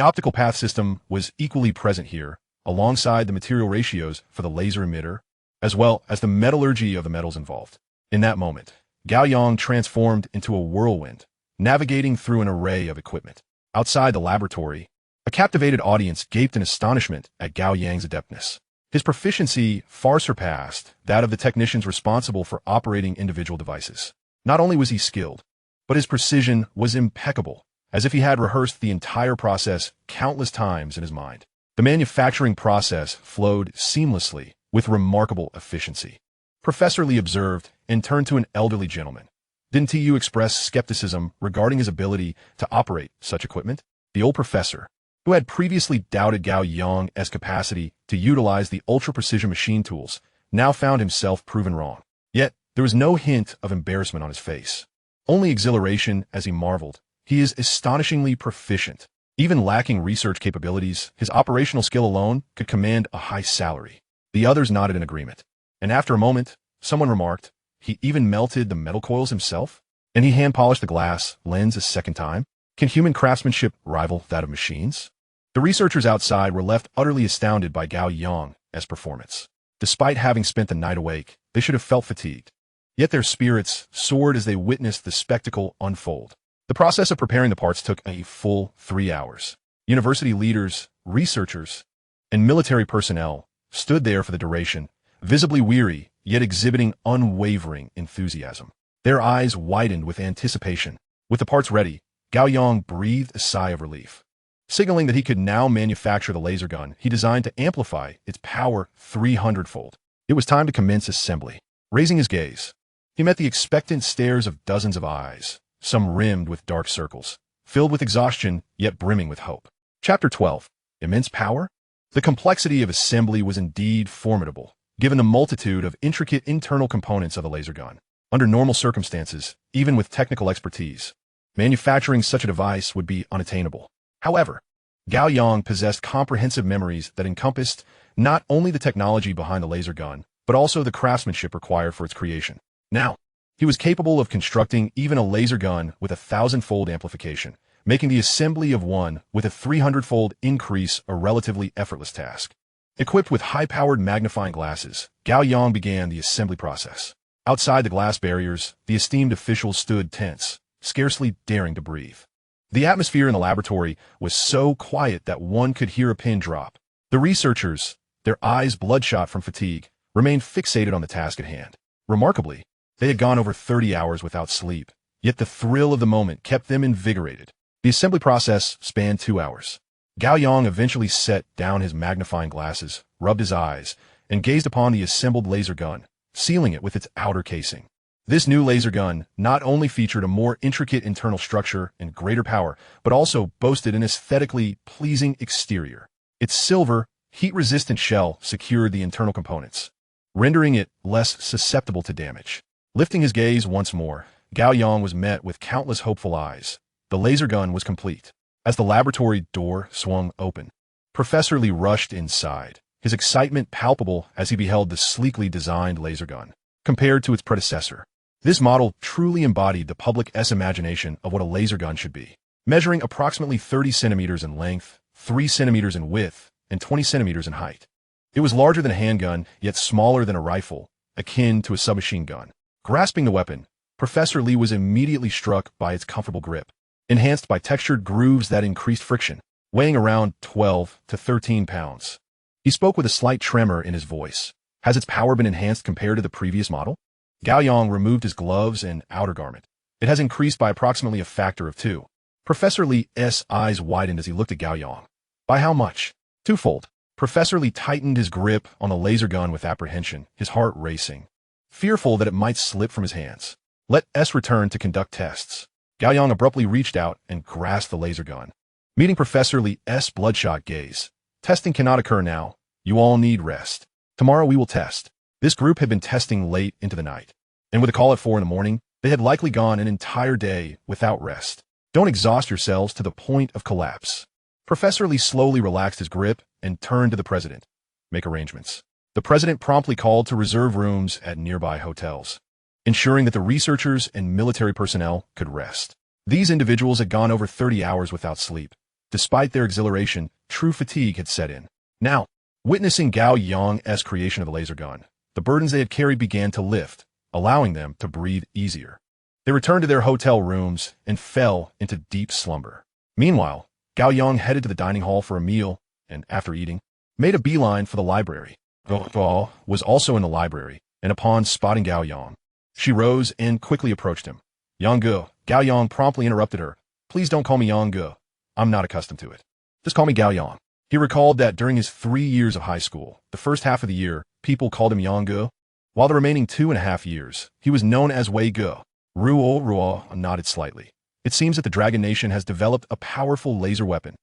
optical path system was equally present here, alongside the material ratios for the laser emitter, as well as the metallurgy of the metals involved. In that moment, Gao Yang transformed into a whirlwind, navigating through an array of equipment. Outside the laboratory, a captivated audience gaped in astonishment at Gao Yang's adeptness. His proficiency far surpassed that of the technicians responsible for operating individual devices. Not only was he skilled, but his precision was impeccable, as if he had rehearsed the entire process countless times in his mind. The manufacturing process flowed seamlessly with remarkable efficiency. Professor Lee observed and turned to an elderly gentleman. Didn't you express skepticism regarding his ability to operate such equipment? The old professor, who had previously doubted Gao Yang's capacity to utilize the ultra-precision machine tools, now found himself proven wrong. Yet, there was no hint of embarrassment on his face. Only exhilaration as he marveled. He is astonishingly proficient. Even lacking research capabilities, his operational skill alone could command a high salary. The others nodded in agreement. And after a moment, someone remarked, he even melted the metal coils himself? And he hand-polished the glass lens a second time? Can human craftsmanship rival that of machines? The researchers outside were left utterly astounded by Gao Yang's performance. Despite having spent the night awake, they should have felt fatigued. Yet their spirits soared as they witnessed the spectacle unfold. The process of preparing the parts took a full 3 hours. University leaders, researchers, and military personnel stood there for the duration, visibly weary, yet exhibiting unwavering enthusiasm. Their eyes widened with anticipation. With the parts ready, Gao Yang breathed a sigh of relief. Signaling that he could now manufacture the laser gun, he designed to amplify its power 300-fold. It was time to commence assembly. Raising his gaze, he met the expectant stares of dozens of eyes, some rimmed with dark circles, filled with exhaustion, yet brimming with hope. Chapter 12. Immense Power? The complexity of assembly was indeed formidable, given the multitude of intricate internal components of the laser gun. Under normal circumstances, even with technical expertise, manufacturing such a device would be unattainable. However, Gao Yang possessed comprehensive memories that encompassed not only the technology behind the laser gun, but also the craftsmanship required for its creation. Now, he was capable of constructing even a laser gun with 1,000-fold amplification, making the assembly of one with a 300-fold increase a relatively effortless task. Equipped with high-powered magnifying glasses, Gao Yang began the assembly process. Outside the glass barriers, the esteemed officials stood tense, scarcely daring to breathe. The atmosphere in the laboratory was so quiet that one could hear a pin drop. The researchers, their eyes bloodshot from fatigue, remained fixated on the task at hand. Remarkably, they had gone over 30 hours without sleep, yet the thrill of the moment kept them invigorated. The assembly process spanned 2 hours. Gao Yang eventually set down his magnifying glasses, rubbed his eyes, and gazed upon the assembled laser gun, sealing it with its outer casing. This new laser gun not only featured a more intricate internal structure and greater power, but also boasted an aesthetically pleasing exterior. Its silver, heat-resistant shell secured the internal components, rendering it less susceptible to damage. Lifting his gaze once more, Gao Yang was met with countless hopeful eyes. The laser gun was complete. As the laboratory door swung open, Professor Lee rushed inside, his excitement palpable as he beheld the sleekly designed laser gun. Compared to its predecessor, this model truly embodied the public's imagination of what a laser gun should be. Measuring approximately 30 centimeters in length, 3 centimeters in width, and 20 centimeters in height. It was larger than a handgun, yet smaller than a rifle, akin to a submachine gun. Grasping the weapon, Professor Lee was immediately struck by its comfortable grip, enhanced by textured grooves that increased friction, weighing around 12 to 13 pounds. He spoke with a slight tremor in his voice. Has its power been enhanced compared to the previous model? Gao Yang removed his gloves and outer garment. It has increased by approximately a factor of 2. Professor Lee's eyes widened as he looked at Gao Yang. By how much? 2-fold. Professor Lee tightened his grip on the laser gun with apprehension, his heart racing, fearful that it might slip from his hands. Let us return to conduct tests. Gao Yang abruptly reached out and grasped the laser gun. Meeting Professor Lee's bloodshot gaze. Testing cannot occur now. You all need rest. Tomorrow we will test. This group had been testing late into the night, and with a call at 4 in the morning, they had likely gone an entire day without rest. Don't exhaust yourselves to the point of collapse. Professor Lee slowly relaxed his grip and turned to the president. Make arrangements. The president promptly called to reserve rooms at nearby hotels, ensuring that the researchers and military personnel could rest. These individuals had gone over 30 hours without sleep. Despite their exhilaration, true fatigue had set in. Now, witnessing Gao Yang's creation of the laser gun, the burdens they had carried began to lift, allowing them to breathe easier. They returned to their hotel rooms and fell into deep slumber. Meanwhile, Gao Yang headed to the dining hall for a meal and, after eating, made a beeline for the library. Gao was also in the library, and upon spotting Gao Yang, she rose and quickly approached him. Yang Ge, Gao Yang promptly interrupted her. Please don't call me Yang Ge. I'm not accustomed to it. Just call me Gao Yang. He recalled that during his 3 years of high school, the first half of the year, people called him Yang Ge, while the remaining 2.5 years, he was known as Wei Ge. Ruo nodded slightly. It seems that the Dragon Nation has developed a powerful laser weapon.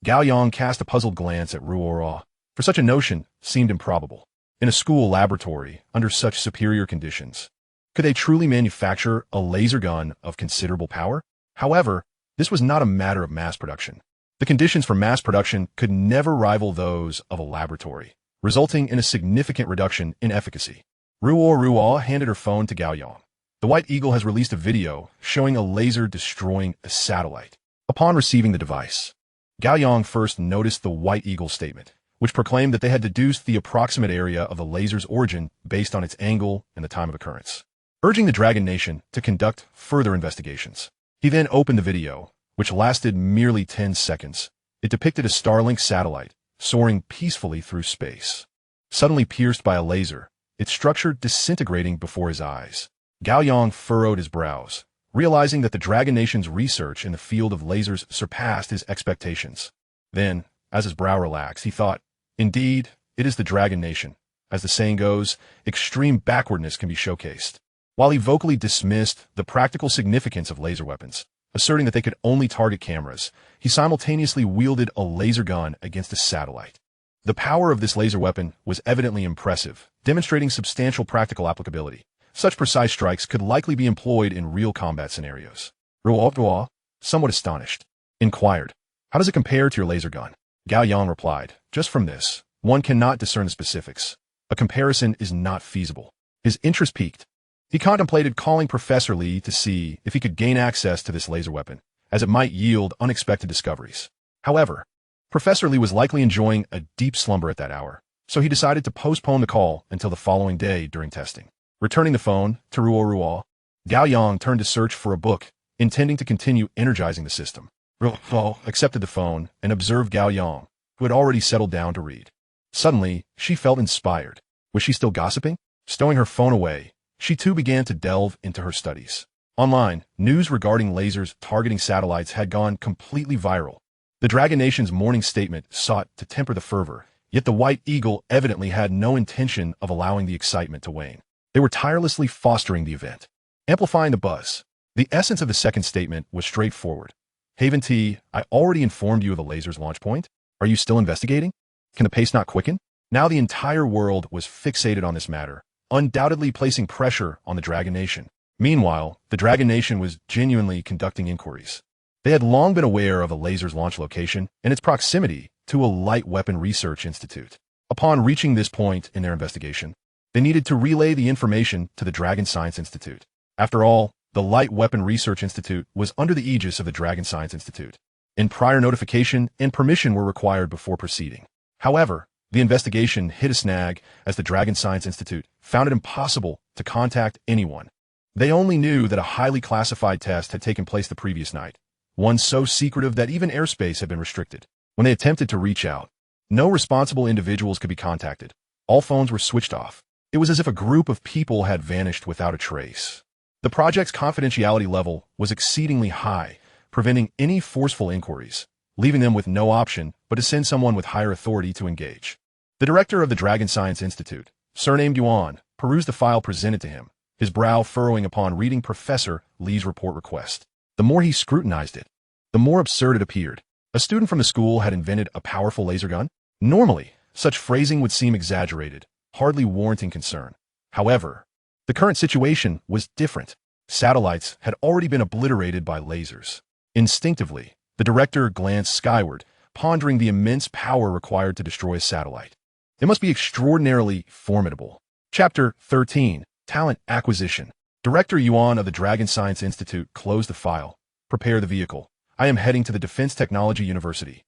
Gao Yang cast a puzzled glance at Ruo, for such a notion seemed improbable. In a school laboratory, under such superior conditions, could they truly manufacture a laser gun of considerable power? However, this was not a matter of mass production. The conditions for mass production could never rival those of a laboratory, resulting in a significant reduction in efficacy. Ruo handed her phone to Gao Yang. The White Eagle has released a video showing a laser destroying a satellite. Upon receiving the device, Gao Yang first noticed the White Eagle statement, which proclaimed that they had deduced the approximate area of the laser's origin based on its angle and the time of occurrence, urging the Dragon Nation to conduct further investigations. He then opened the video, which lasted merely 10 seconds. It depicted a Starlink satellite soaring peacefully through space. Suddenly pierced by a laser, its structure disintegrating before his eyes. Gao Yang furrowed his brows, realizing that the Dragon Nation's research in the field of lasers surpassed his expectations. Then, as his brow relaxed, he thought, indeed, it is the Dragon Nation. As the saying goes, extreme backwardness can be showcased. While he vocally dismissed the practical significance of laser weapons, asserting that they could only target cameras, he simultaneously wielded a laser gun against a satellite. The power of this laser weapon was evidently impressive, demonstrating substantial practical applicability. Such precise strikes could likely be employed in real combat scenarios. Ruo, somewhat astonished, inquired, how does it compare to your laser gun? Gao Yang replied, just from this, one cannot discern the specifics. A comparison is not feasible. His interest piqued. He contemplated calling Professor Li to see if he could gain access to this laser weapon, as it might yield unexpected discoveries. However, Professor Li was likely enjoying a deep slumber at that hour, so he decided to postpone the call until the following day during testing. Returning the phone to Ruo, Gao Yang turned to search for a book, intending to continue energizing the system. Ruo accepted the phone and observed Gao Yang, who had already settled down to read. Suddenly, she felt inspired. Was she still gossiping? Stowing her phone away, she too began to delve into her studies. Online, news regarding lasers targeting satellites had gone completely viral. The Dragon Nation's morning statement sought to temper the fervor, yet the White Eagle evidently had no intention of allowing the excitement to wane. They were tirelessly fostering the event, amplifying the buzz. The essence of the second statement was straightforward. Haven T, I already informed you of the laser's launch point. Are you still investigating? Can the pace not quicken? Now the entire world was fixated on this matter, undoubtedly placing pressure on the Dragon Nation. Meanwhile, the Dragon Nation was genuinely conducting inquiries. They had long been aware of the laser's launch location and its proximity to a light weapon research institute. Upon reaching this point in their investigation, they needed to relay the information to the Dragon Science Institute. After all, the Light Weapon Research Institute was under the aegis of the Dragon Science Institute, and prior notification and permission were required before proceeding. However, the investigation hit a snag as the Dragon Science Institute found it impossible to contact anyone. They only knew that a highly classified test had taken place the previous night, one so secretive that even airspace had been restricted. When they attempted to reach out, no responsible individuals could be contacted. All phones were switched off. It was as if a group of people had vanished without a trace. The project's confidentiality level was exceedingly high, preventing any forceful inquiries, leaving them with no option but to send someone with higher authority to engage. The director of the Dragon Science Institute, surnamed Yuan, perused the file presented to him, his brow furrowing upon reading Professor Li's report request. The more he scrutinized it, the more absurd it appeared. A student from the school had invented a powerful laser gun? Normally, such phrasing would seem exaggerated, hardly warranting concern. However, the current situation was different. Satellites had already been obliterated by lasers. Instinctively, the director glanced skyward, pondering the immense power required to destroy a satellite. It must be extraordinarily formidable. Chapter 13, Talent Acquisition. Director Yuan of the Dragon Science Institute closed the file. Prepare the vehicle. I am heading to the Defense Technology University.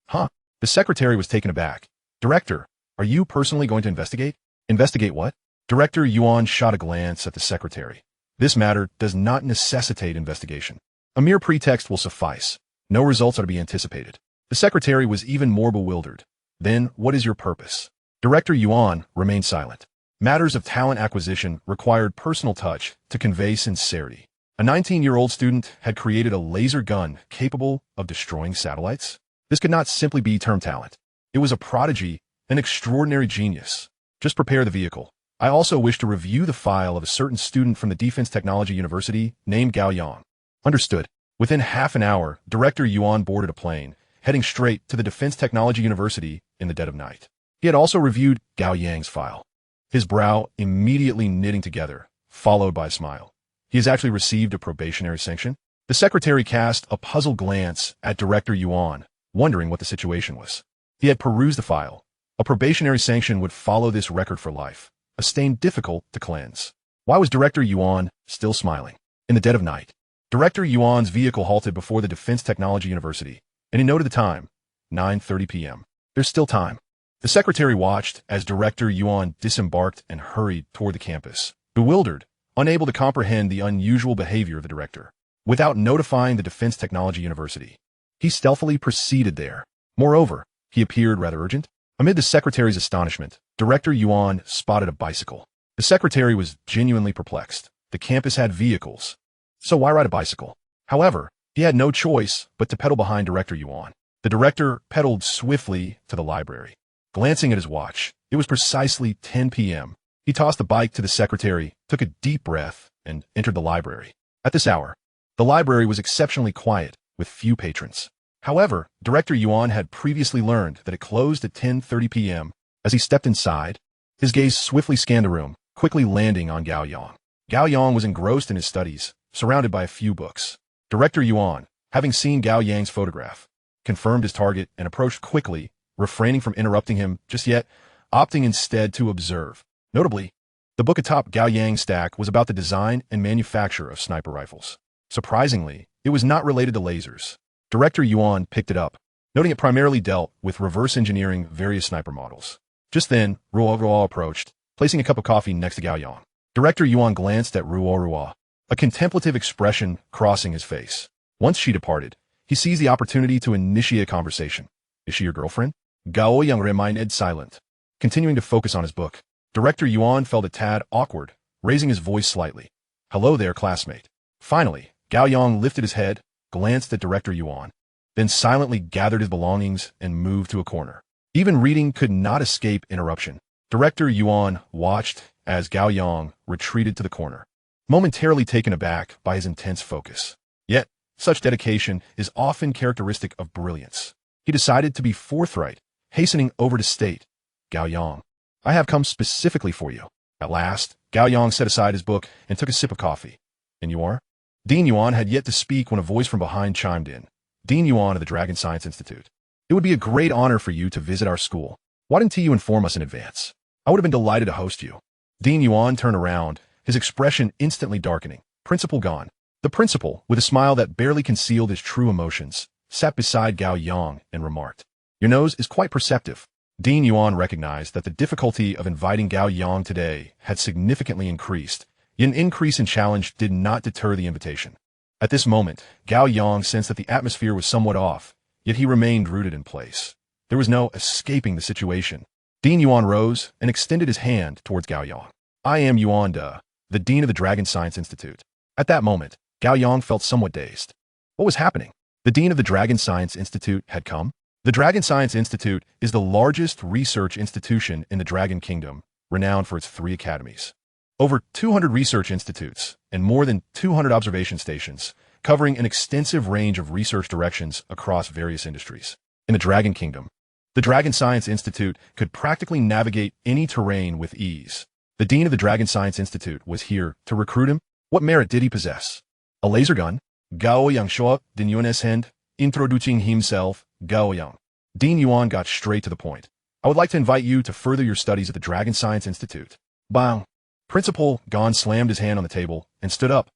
Huh? The secretary was taken aback. Director, are you personally going to investigate? Investigate what? Director Yuan shot a glance at the secretary. This matter does not necessitate investigation. A mere pretext will suffice. No results are to be anticipated. The secretary was even more bewildered. Then, what is your purpose? Director Yuan remained silent. Matters of talent acquisition required personal touch to convey sincerity. A 19-year-old student had created a laser gun capable of destroying satellites. This could not simply be termed talent. It was a prodigy, an extraordinary genius. Just prepare the vehicle. I also wish to review the file of a certain student from the Defense Technology University named Gao Yang. Understood. Within half an hour, Director Yuan boarded a plane, heading straight to the Defense Technology University in the dead of night. He had also reviewed Gao Yang's file, his brow immediately knitting together, followed by a smile. He has actually received a probationary sanction? The secretary cast a puzzled glance at Director Yuan, wondering what the situation was. He had perused the file. A probationary sanction would follow this record for life, a stain difficult to cleanse. Why was Director Yuan still smiling? In the dead of night, Director Yuan's vehicle halted before the Defense Technology University, and he noted the time, 9:30 p.m. There's still time. The secretary watched as Director Yuan disembarked and hurried toward the campus, bewildered, unable to comprehend the unusual behavior of the director. Without notifying the Defense Technology University, he stealthily proceeded there. Moreover, he appeared rather urgent. Amid the secretary's astonishment, Director Yuan spotted a bicycle. The secretary was genuinely perplexed. The campus had vehicles, so why ride a bicycle? However, he had no choice but to pedal behind Director Yuan. The director pedaled swiftly to the library. Glancing at his watch, it was precisely 10 p.m. He tossed the bike to the secretary, took a deep breath, and entered the library. At this hour, the library was exceptionally quiet, with few patrons. However, Director Yuan had previously learned that it closed at 10:30 p.m. As he stepped inside, his gaze swiftly scanned the room, quickly landing on Gao Yang. Gao Yang was engrossed in his studies, surrounded by a few books. Director Yuan, having seen Gao Yang's photograph, confirmed his target and approached quickly, refraining from interrupting him just yet, opting instead to observe. Notably, the book atop Gao Yang's stack was about the design and manufacture of sniper rifles. Surprisingly, it was not related to lasers. Director Yuan picked it up, noting it primarily dealt with reverse engineering various sniper models. Just then, Ruo approached, placing a cup of coffee next to Gao Yang. Director Yuan glanced at Ruo, a contemplative expression crossing his face. Once she departed, he seized the opportunity to initiate a conversation. Is she your girlfriend? Gao Yang remained silent, continuing to focus on his book. Director Yuan felt a tad awkward, raising his voice slightly. Hello there, classmate. Finally, Gao Yang lifted his head, glanced at Director Yuan, then silently gathered his belongings and moved to a corner. Even reading could not escape interruption. Director Yuan watched as Gao Yang retreated to the corner, momentarily taken aback by his intense focus. Yet, such dedication is often characteristic of brilliance. He decided to be forthright, hastening over to state, Gao Yang, I have come specifically for you. At last, Gao Yang set aside his book and took a sip of coffee. And you are? Dean Yuan had yet to speak when a voice from behind chimed in. Dean Yuan of the Dragon Science Institute. It would be a great honor for you to visit our school. Why didn't you inform us in advance? I would have been delighted to host you. Dean Yuan turned around, his expression instantly darkening. Principal gone. The principal, with a smile that barely concealed his true emotions, sat beside Gao Yang and remarked, Your nose is quite perceptive. Dean Yuan recognized that the difficulty of inviting Gao Yang today had significantly increased, yet an increase in challenge did not deter the invitation. At this moment, Gao Yang sensed that the atmosphere was somewhat off, yet he remained rooted in place. There was no escaping the situation. Dean Yuan rose and extended his hand towards Gao Yang. I am Yuan De, the Dean of the Dragon Science Institute. At that moment, Gao Yang felt somewhat dazed. What was happening? The Dean of the Dragon Science Institute had come? The Dragon Science Institute is the largest research institution in the Dragon Kingdom, renowned for its 3 academies. Over 200 research institutes and more than 200 observation stations, covering an extensive range of research directions across various industries. In the Dragon Kingdom, the Dragon Science Institute could practically navigate any terrain with ease. The Dean of the Dragon Science Institute was here to recruit him. What merit did he possess? A laser gun? Gao Yang showed Dean Yuan's hand, introducing himself, Gao Yang. Dean Yuan got straight to the point. I would like to invite you to further your studies at the Dragon Science Institute. Bang! Principal Gon slammed his hand on the table and stood up.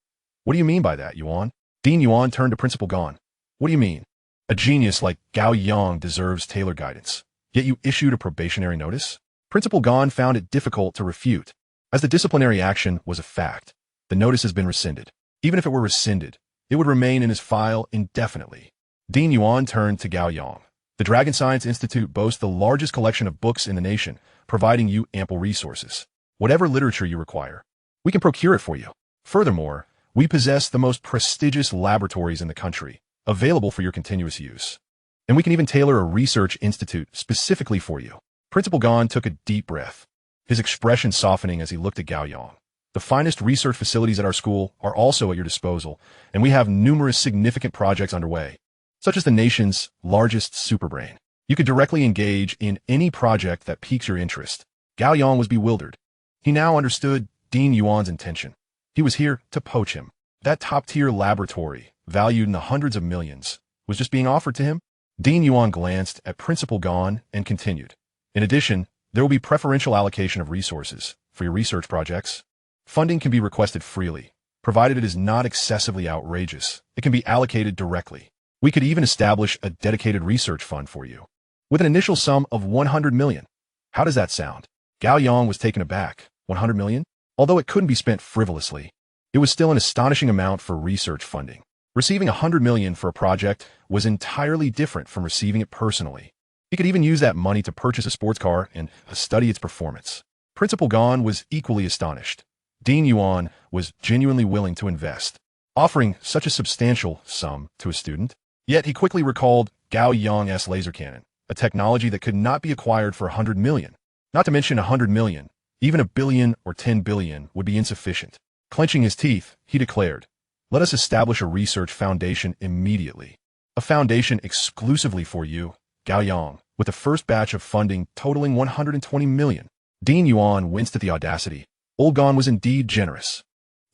What do you mean by that, Yuan? Dean Yuan turned to Principal Gon. What do you mean? A genius like Gao Yang deserves tailored guidance. Yet you issued a probationary notice? Principal Gon found it difficult to refute. As the disciplinary action was a fact, the notice has been rescinded. Even if it were rescinded, it would remain in his file indefinitely. Dean Yuan turned to Gao Yang. The Dragon Science Institute boasts the largest collection of books in the nation, providing you ample resources. Whatever literature you require, we can procure it for you. Furthermore, we possess the most prestigious laboratories in the country, available for your continuous use. And we can even tailor a research institute specifically for you. Principal Gan took a deep breath, his expression softening as he looked at Gao Yang. The finest research facilities at our school are also at your disposal, and we have numerous significant projects underway, such as the nation's largest superbrain. You could directly engage in any project that piques your interest. Gao Yang was bewildered. He now understood Dean Yuan's intention. He was here to poach him. That top-tier laboratory, valued in the hundreds of millions, was just being offered to him. Dean Yuan glanced at Principal Gan and continued. In addition, there will be preferential allocation of resources for your research projects. Funding can be requested freely, provided it is not excessively outrageous. It can be allocated directly. We could even establish a dedicated research fund for you, with an initial sum of 100 million. How does that sound? Gao Yang was taken aback. 100 million? Although it couldn't be spent frivolously, it was still an astonishing amount for research funding. Receiving 100 million for a project was entirely different from receiving it personally. He could even use that money to purchase a sports car and study its performance. Principal Gan was equally astonished. Dean Yuan was genuinely willing to invest, offering such a substantial sum to a student. Yet he quickly recalled Gao Yang's laser cannon, a technology that could not be acquired for 100 million. Not to mention 100 million, even 1 billion or 10 billion would be insufficient. Clenching his teeth, he declared, "Let us establish a research foundation immediately. A foundation exclusively for you, Gao Yang, with the first batch of funding totaling 120 million. Dean Yuan winced at the audacity. Old Gan was indeed generous.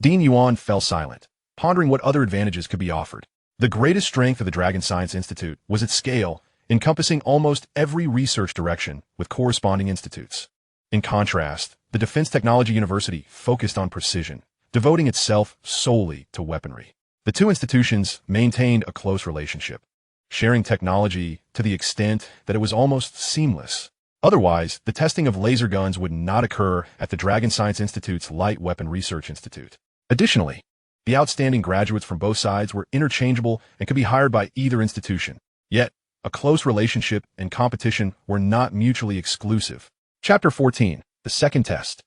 Dean Yuan fell silent, pondering what other advantages could be offered. The greatest strength of the Dragon Science Institute was its scale, encompassing almost every research direction with corresponding institutes. In contrast, the Defense Technology University focused on precision, devoting itself solely to weaponry. The two institutions maintained a close relationship, sharing technology to the extent that it was almost seamless. Otherwise, the testing of laser guns would not occur at the Dragon Science Institute's Light Weapon Research Institute. Additionally, the outstanding graduates from both sides were interchangeable and could be hired by either institution. Yet, a close relationship and competition were not mutually exclusive. Chapter 14, The Second Test.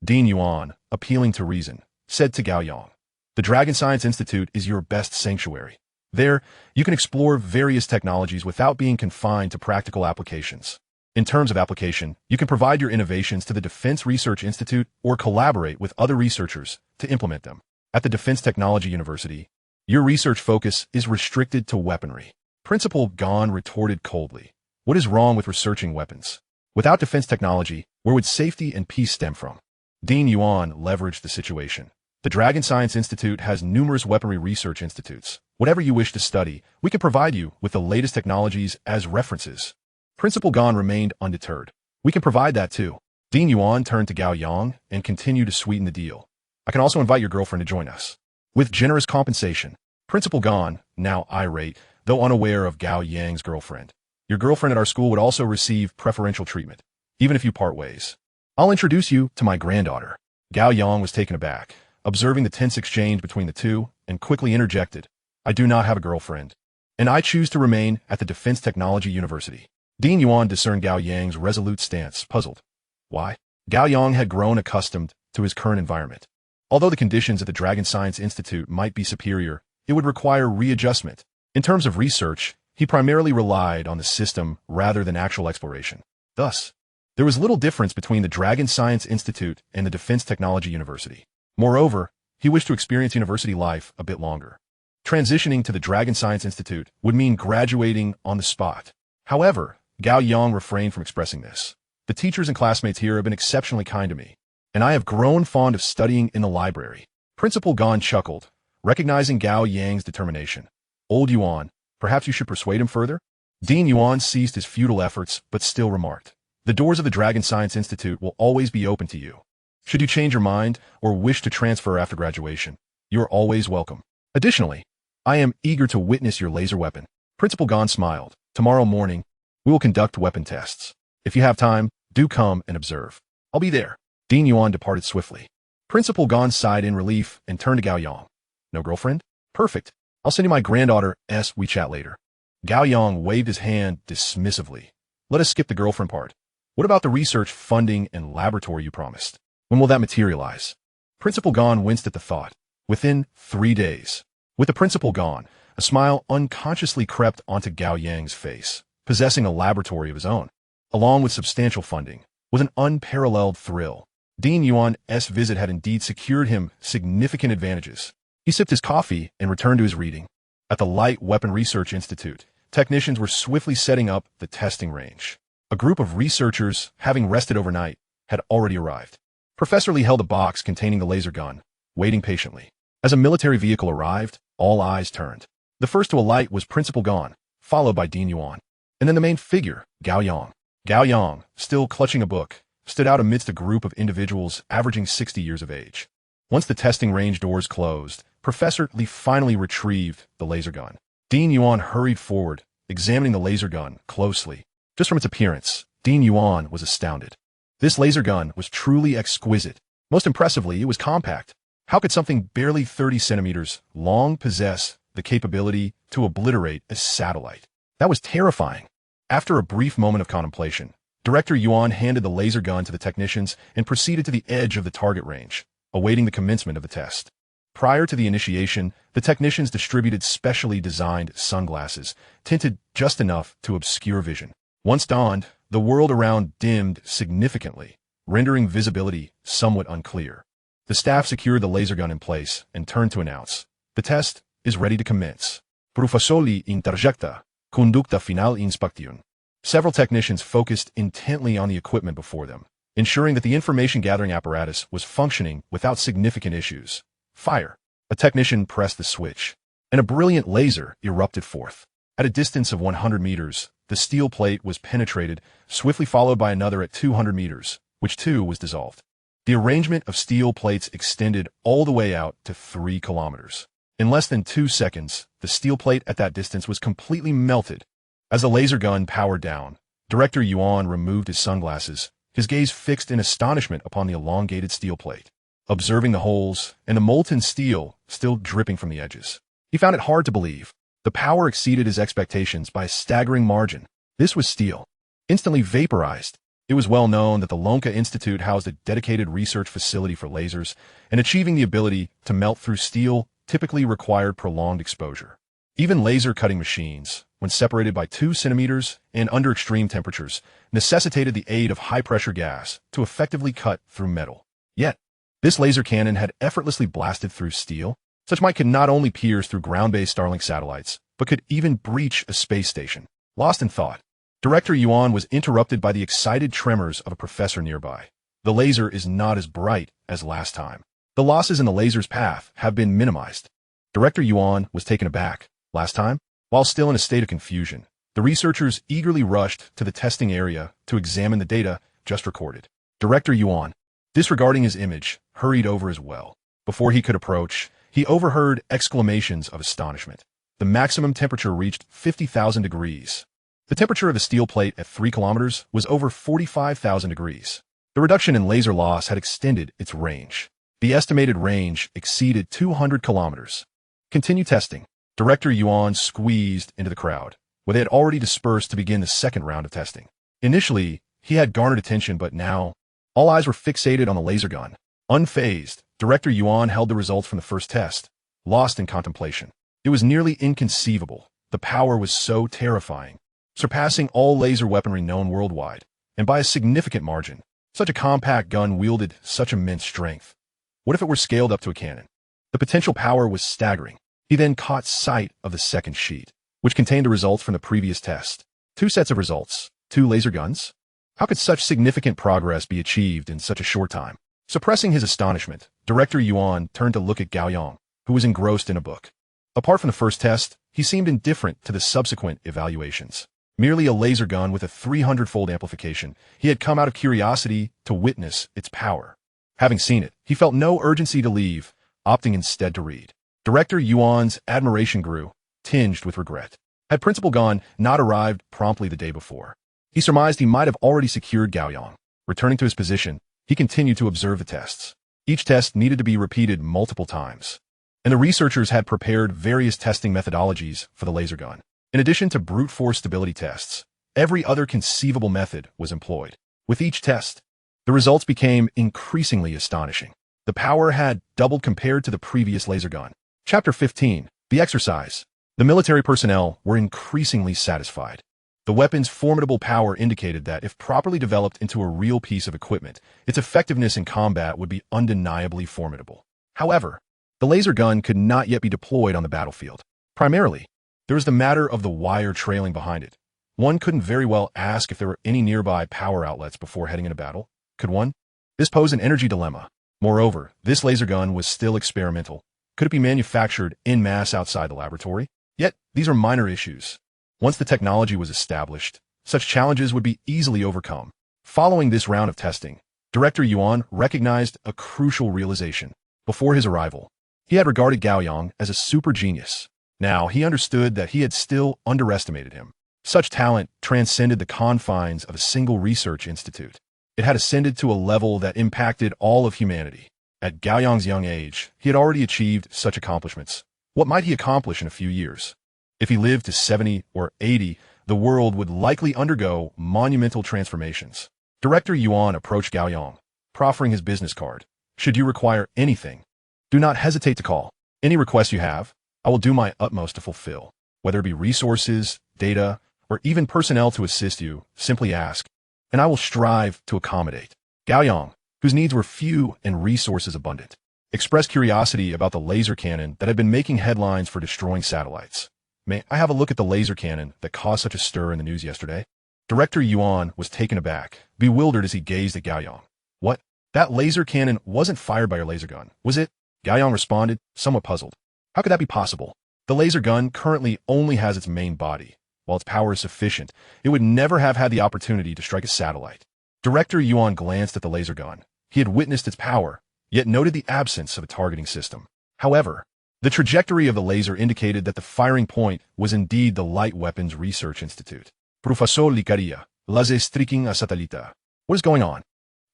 Dean Yuan, appealing to reason, said to Gao Yang, "The Dragon Science Institute is your best sanctuary. There, you can explore various technologies without being confined to practical applications. In terms of application, you can provide your innovations to the Defense Research Institute or collaborate with other researchers to implement them. At the Defense Technology University, your research focus is restricted to weaponry." Principal Gan retorted coldly. "What is wrong with researching weapons? Without defense technology, where would safety and peace stem from?" Dean Yuan leveraged the situation. "The Dragon Science Institute has numerous weaponry research institutes. Whatever you wish to study, we can provide you with the latest technologies as references." Principal Gan remained undeterred. "We can provide that too." Dean Yuan turned to Gao Yang and continued to sweeten the deal. "I can also invite your girlfriend to join us, with generous compensation." Principal Gan, now irate, though unaware of Gao Yang's girlfriend. "Your girlfriend at our school would also receive preferential treatment, even if you part ways. I'll introduce you to my granddaughter." Gao Yang was taken aback, observing the tense exchange between the two, and quickly interjected, "I do not have a girlfriend, and I choose to remain at the Defense Technology University." Dean Yuan discerned Gao Yang's resolute stance, puzzled. Why? Gao Yang had grown accustomed to his current environment. Although the conditions at the Dragon Science Institute might be superior, it would require readjustment. In terms of research, he primarily relied on the system rather than actual exploration. Thus, there was little difference between the Dragon Science Institute and the Defense Technology University. Moreover, he wished to experience university life a bit longer. Transitioning to the Dragon Science Institute would mean graduating on the spot. However, Gao Yang refrained from expressing this. "The teachers and classmates here have been exceptionally kind to me, and I have grown fond of studying in the library." Principal Gan chuckled, recognizing Gao Yang's determination. "Old Yuan, perhaps you should persuade him further?" Dean Yuan ceased his futile efforts, but still remarked, "The doors of the Dragon Science Institute will always be open to you. Should you change your mind or wish to transfer after graduation, you are always welcome. Additionally, I am eager to witness your laser weapon." Principal Gan smiled. "Tomorrow morning, we will conduct weapon tests. If you have time, do come and observe. I'll be there." Dean Yuan departed swiftly. Principal Gan sighed in relief and turned to Gao Yang. "No girlfriend? Perfect. I'll send you my granddaughter's WeChat later." Gao Yang waved his hand dismissively. Let us skip the girlfriend part. What about the research, funding, and laboratory you promised? When will that materialize? Principal Gan winced at the thought. Within 3 days. With the principal gone, a smile unconsciously crept onto Gao Yang's face. Possessing a laboratory of his own, along with substantial funding, was an unparalleled thrill. Dean Yuan's visit had indeed secured him significant advantages. He sipped his coffee and returned to his reading. At the Light Weapon Research Institute, technicians were swiftly setting up the testing range. A group of researchers, having rested overnight, had already arrived. Professor Lee held a box containing the laser gun, waiting patiently. As a military vehicle arrived, all eyes turned. The first to alight was Principal Gan, followed by Dean Yuan, and then the main figure, Gao Yang. Gao Yang, still clutching a book, stood out amidst a group of individuals averaging 60 years of age. Once the testing range doors closed, Professor Lee finally retrieved the laser gun. Dean Yuan hurried forward, examining the laser gun closely. Just from its appearance, Dean Yuan was astounded. This laser gun was truly exquisite. Most impressively, it was compact. How could something barely 30 centimeters long possess the capability to obliterate a satellite? That was terrifying. After a brief moment of contemplation, Director Yuan handed the laser gun to the technicians and proceeded to the edge of the target range, awaiting the commencement of the test. Prior to the initiation, the technicians distributed specially designed sunglasses, tinted just enough to obscure vision. Once donned, the world around dimmed significantly, rendering visibility somewhat unclear. The staff secured the laser gun in place and turned to announce, "The test is ready to commence. Professori interjecta, conducta final inspección." Several technicians focused intently on the equipment before them, ensuring that the information-gathering apparatus was functioning without significant issues. Fire. A technician pressed the switch, and a brilliant laser erupted forth. At a distance of 100 meters, the steel plate was penetrated, swiftly followed by another at 200 meters, which too was dissolved. The arrangement of steel plates extended all the way out to 3 kilometers. In less than 2 seconds, the steel plate at that distance was completely melted. As the laser gun powered down, Director Yuan removed his sunglasses, his gaze fixed in astonishment upon the elongated steel plate, observing the holes and the molten steel still dripping from the edges. He found it hard to believe. The power exceeded his expectations by a staggering margin. This was steel, instantly vaporized. It was well known that the Lonka Institute housed a dedicated research facility for lasers, and achieving the ability to melt through steel typically required prolonged exposure. Even laser cutting machines, when separated by 2 centimeters and under extreme temperatures, necessitated the aid of high-pressure gas to effectively cut through metal. Yet, this laser cannon had effortlessly blasted through steel. Such might could not only pierce through ground-based Starlink satellites, but could even breach a space station. Lost in thought, Director Yuan was interrupted by the excited tremors of a professor nearby. The laser is not as bright as last time. The losses in the laser's path have been minimized. Director Yuan was taken aback. Last time, while still in a state of confusion, the researchers eagerly rushed to the testing area to examine the data just recorded. Director Yuan, disregarding his image, hurried over as well. Before he could approach, he overheard exclamations of astonishment. The maximum temperature reached 50,000 degrees. The temperature of the steel plate at 3 kilometers was over 45,000 degrees. The reduction in laser loss had extended its range. The estimated range exceeded 200 kilometers. Continue testing. Director Yuan squeezed into the crowd, where they had already dispersed to begin the second round of testing. Initially, he had garnered attention, but now, all eyes were fixated on the laser gun. Unfazed, Director Yuan held the results from the first test, lost in contemplation. It was nearly inconceivable. The power was so terrifying, surpassing all laser weaponry known worldwide, and by a significant margin. Such a compact gun wielded such immense strength. What if it were scaled up to a cannon? The potential power was staggering. He then caught sight of the second sheet, which contained the results from the previous test. 2 sets of results, 2 laser guns? How could such significant progress be achieved in such a short time? Suppressing his astonishment, Director Yuan turned to look at Gao Yang, who was engrossed in a book. Apart from the first test, he seemed indifferent to the subsequent evaluations. Merely a laser gun with a 300-fold amplification, he had come out of curiosity to witness its power. Having seen it, he felt no urgency to leave, opting instead to read. Director Yuan's admiration grew, tinged with regret. Had Principal Gan not arrived promptly the day before, he surmised he might have already secured Gao Yang. Returning to his position, he continued to observe the tests. Each test needed to be repeated multiple times, and the researchers had prepared various testing methodologies for the laser gun. In addition to brute force stability tests, every other conceivable method was employed. With each test, the results became increasingly astonishing. The power had doubled compared to the previous laser gun. Chapter 15. The exercise. The military personnel were increasingly satisfied. The weapon's formidable power indicated that if properly developed into a real piece of equipment, its effectiveness in combat would be undeniably formidable. However, the laser gun could not yet be deployed on the battlefield. Primarily, there was the matter of the wire trailing behind it. One couldn't very well ask if there were any nearby power outlets before heading into battle, could one? This posed an energy dilemma. Moreover, this laser gun was still experimental. Could it be manufactured en masse outside the laboratory? Yet, these are minor issues. Once the technology was established, such challenges would be easily overcome. Following this round of testing, Director Yuan recognized a crucial realization. Before his arrival, he had regarded Gao Yang as a super genius. Now, he understood that he had still underestimated him. Such talent transcended the confines of a single research institute. It had ascended to a level that impacted all of humanity. At Gao Yang's young age, he had already achieved such accomplishments. What might he accomplish in a few years? If he lived to 70 or 80, the world would likely undergo monumental transformations. Director Yuan approached Gao Yang, proffering his business card. Should you require anything, do not hesitate to call. Any request you have, I will do my utmost to fulfill. Whether it be resources, data, or even personnel to assist you, simply ask, and I will strive to accommodate. Gao Yang, whose needs were few and resources abundant, expressed curiosity about the laser cannon that had been making headlines for destroying satellites. May I have a look at the laser cannon that caused such a stir in the news yesterday? Director Yuan was taken aback, bewildered as he gazed at Gao Yang. What? That laser cannon wasn't fired by your laser gun, was it? Gao Yang responded, somewhat puzzled. How could that be possible? The laser gun currently only has its main body. While its power is sufficient, it would never have had the opportunity to strike a satellite. Director Yuan glanced at the laser gun. He had witnessed its power, yet noted the absence of a targeting system. However, the trajectory of the laser indicated that the firing point was indeed the Light Weapons Research Institute. Professor Licaria, laser striking a satellita. What is going on?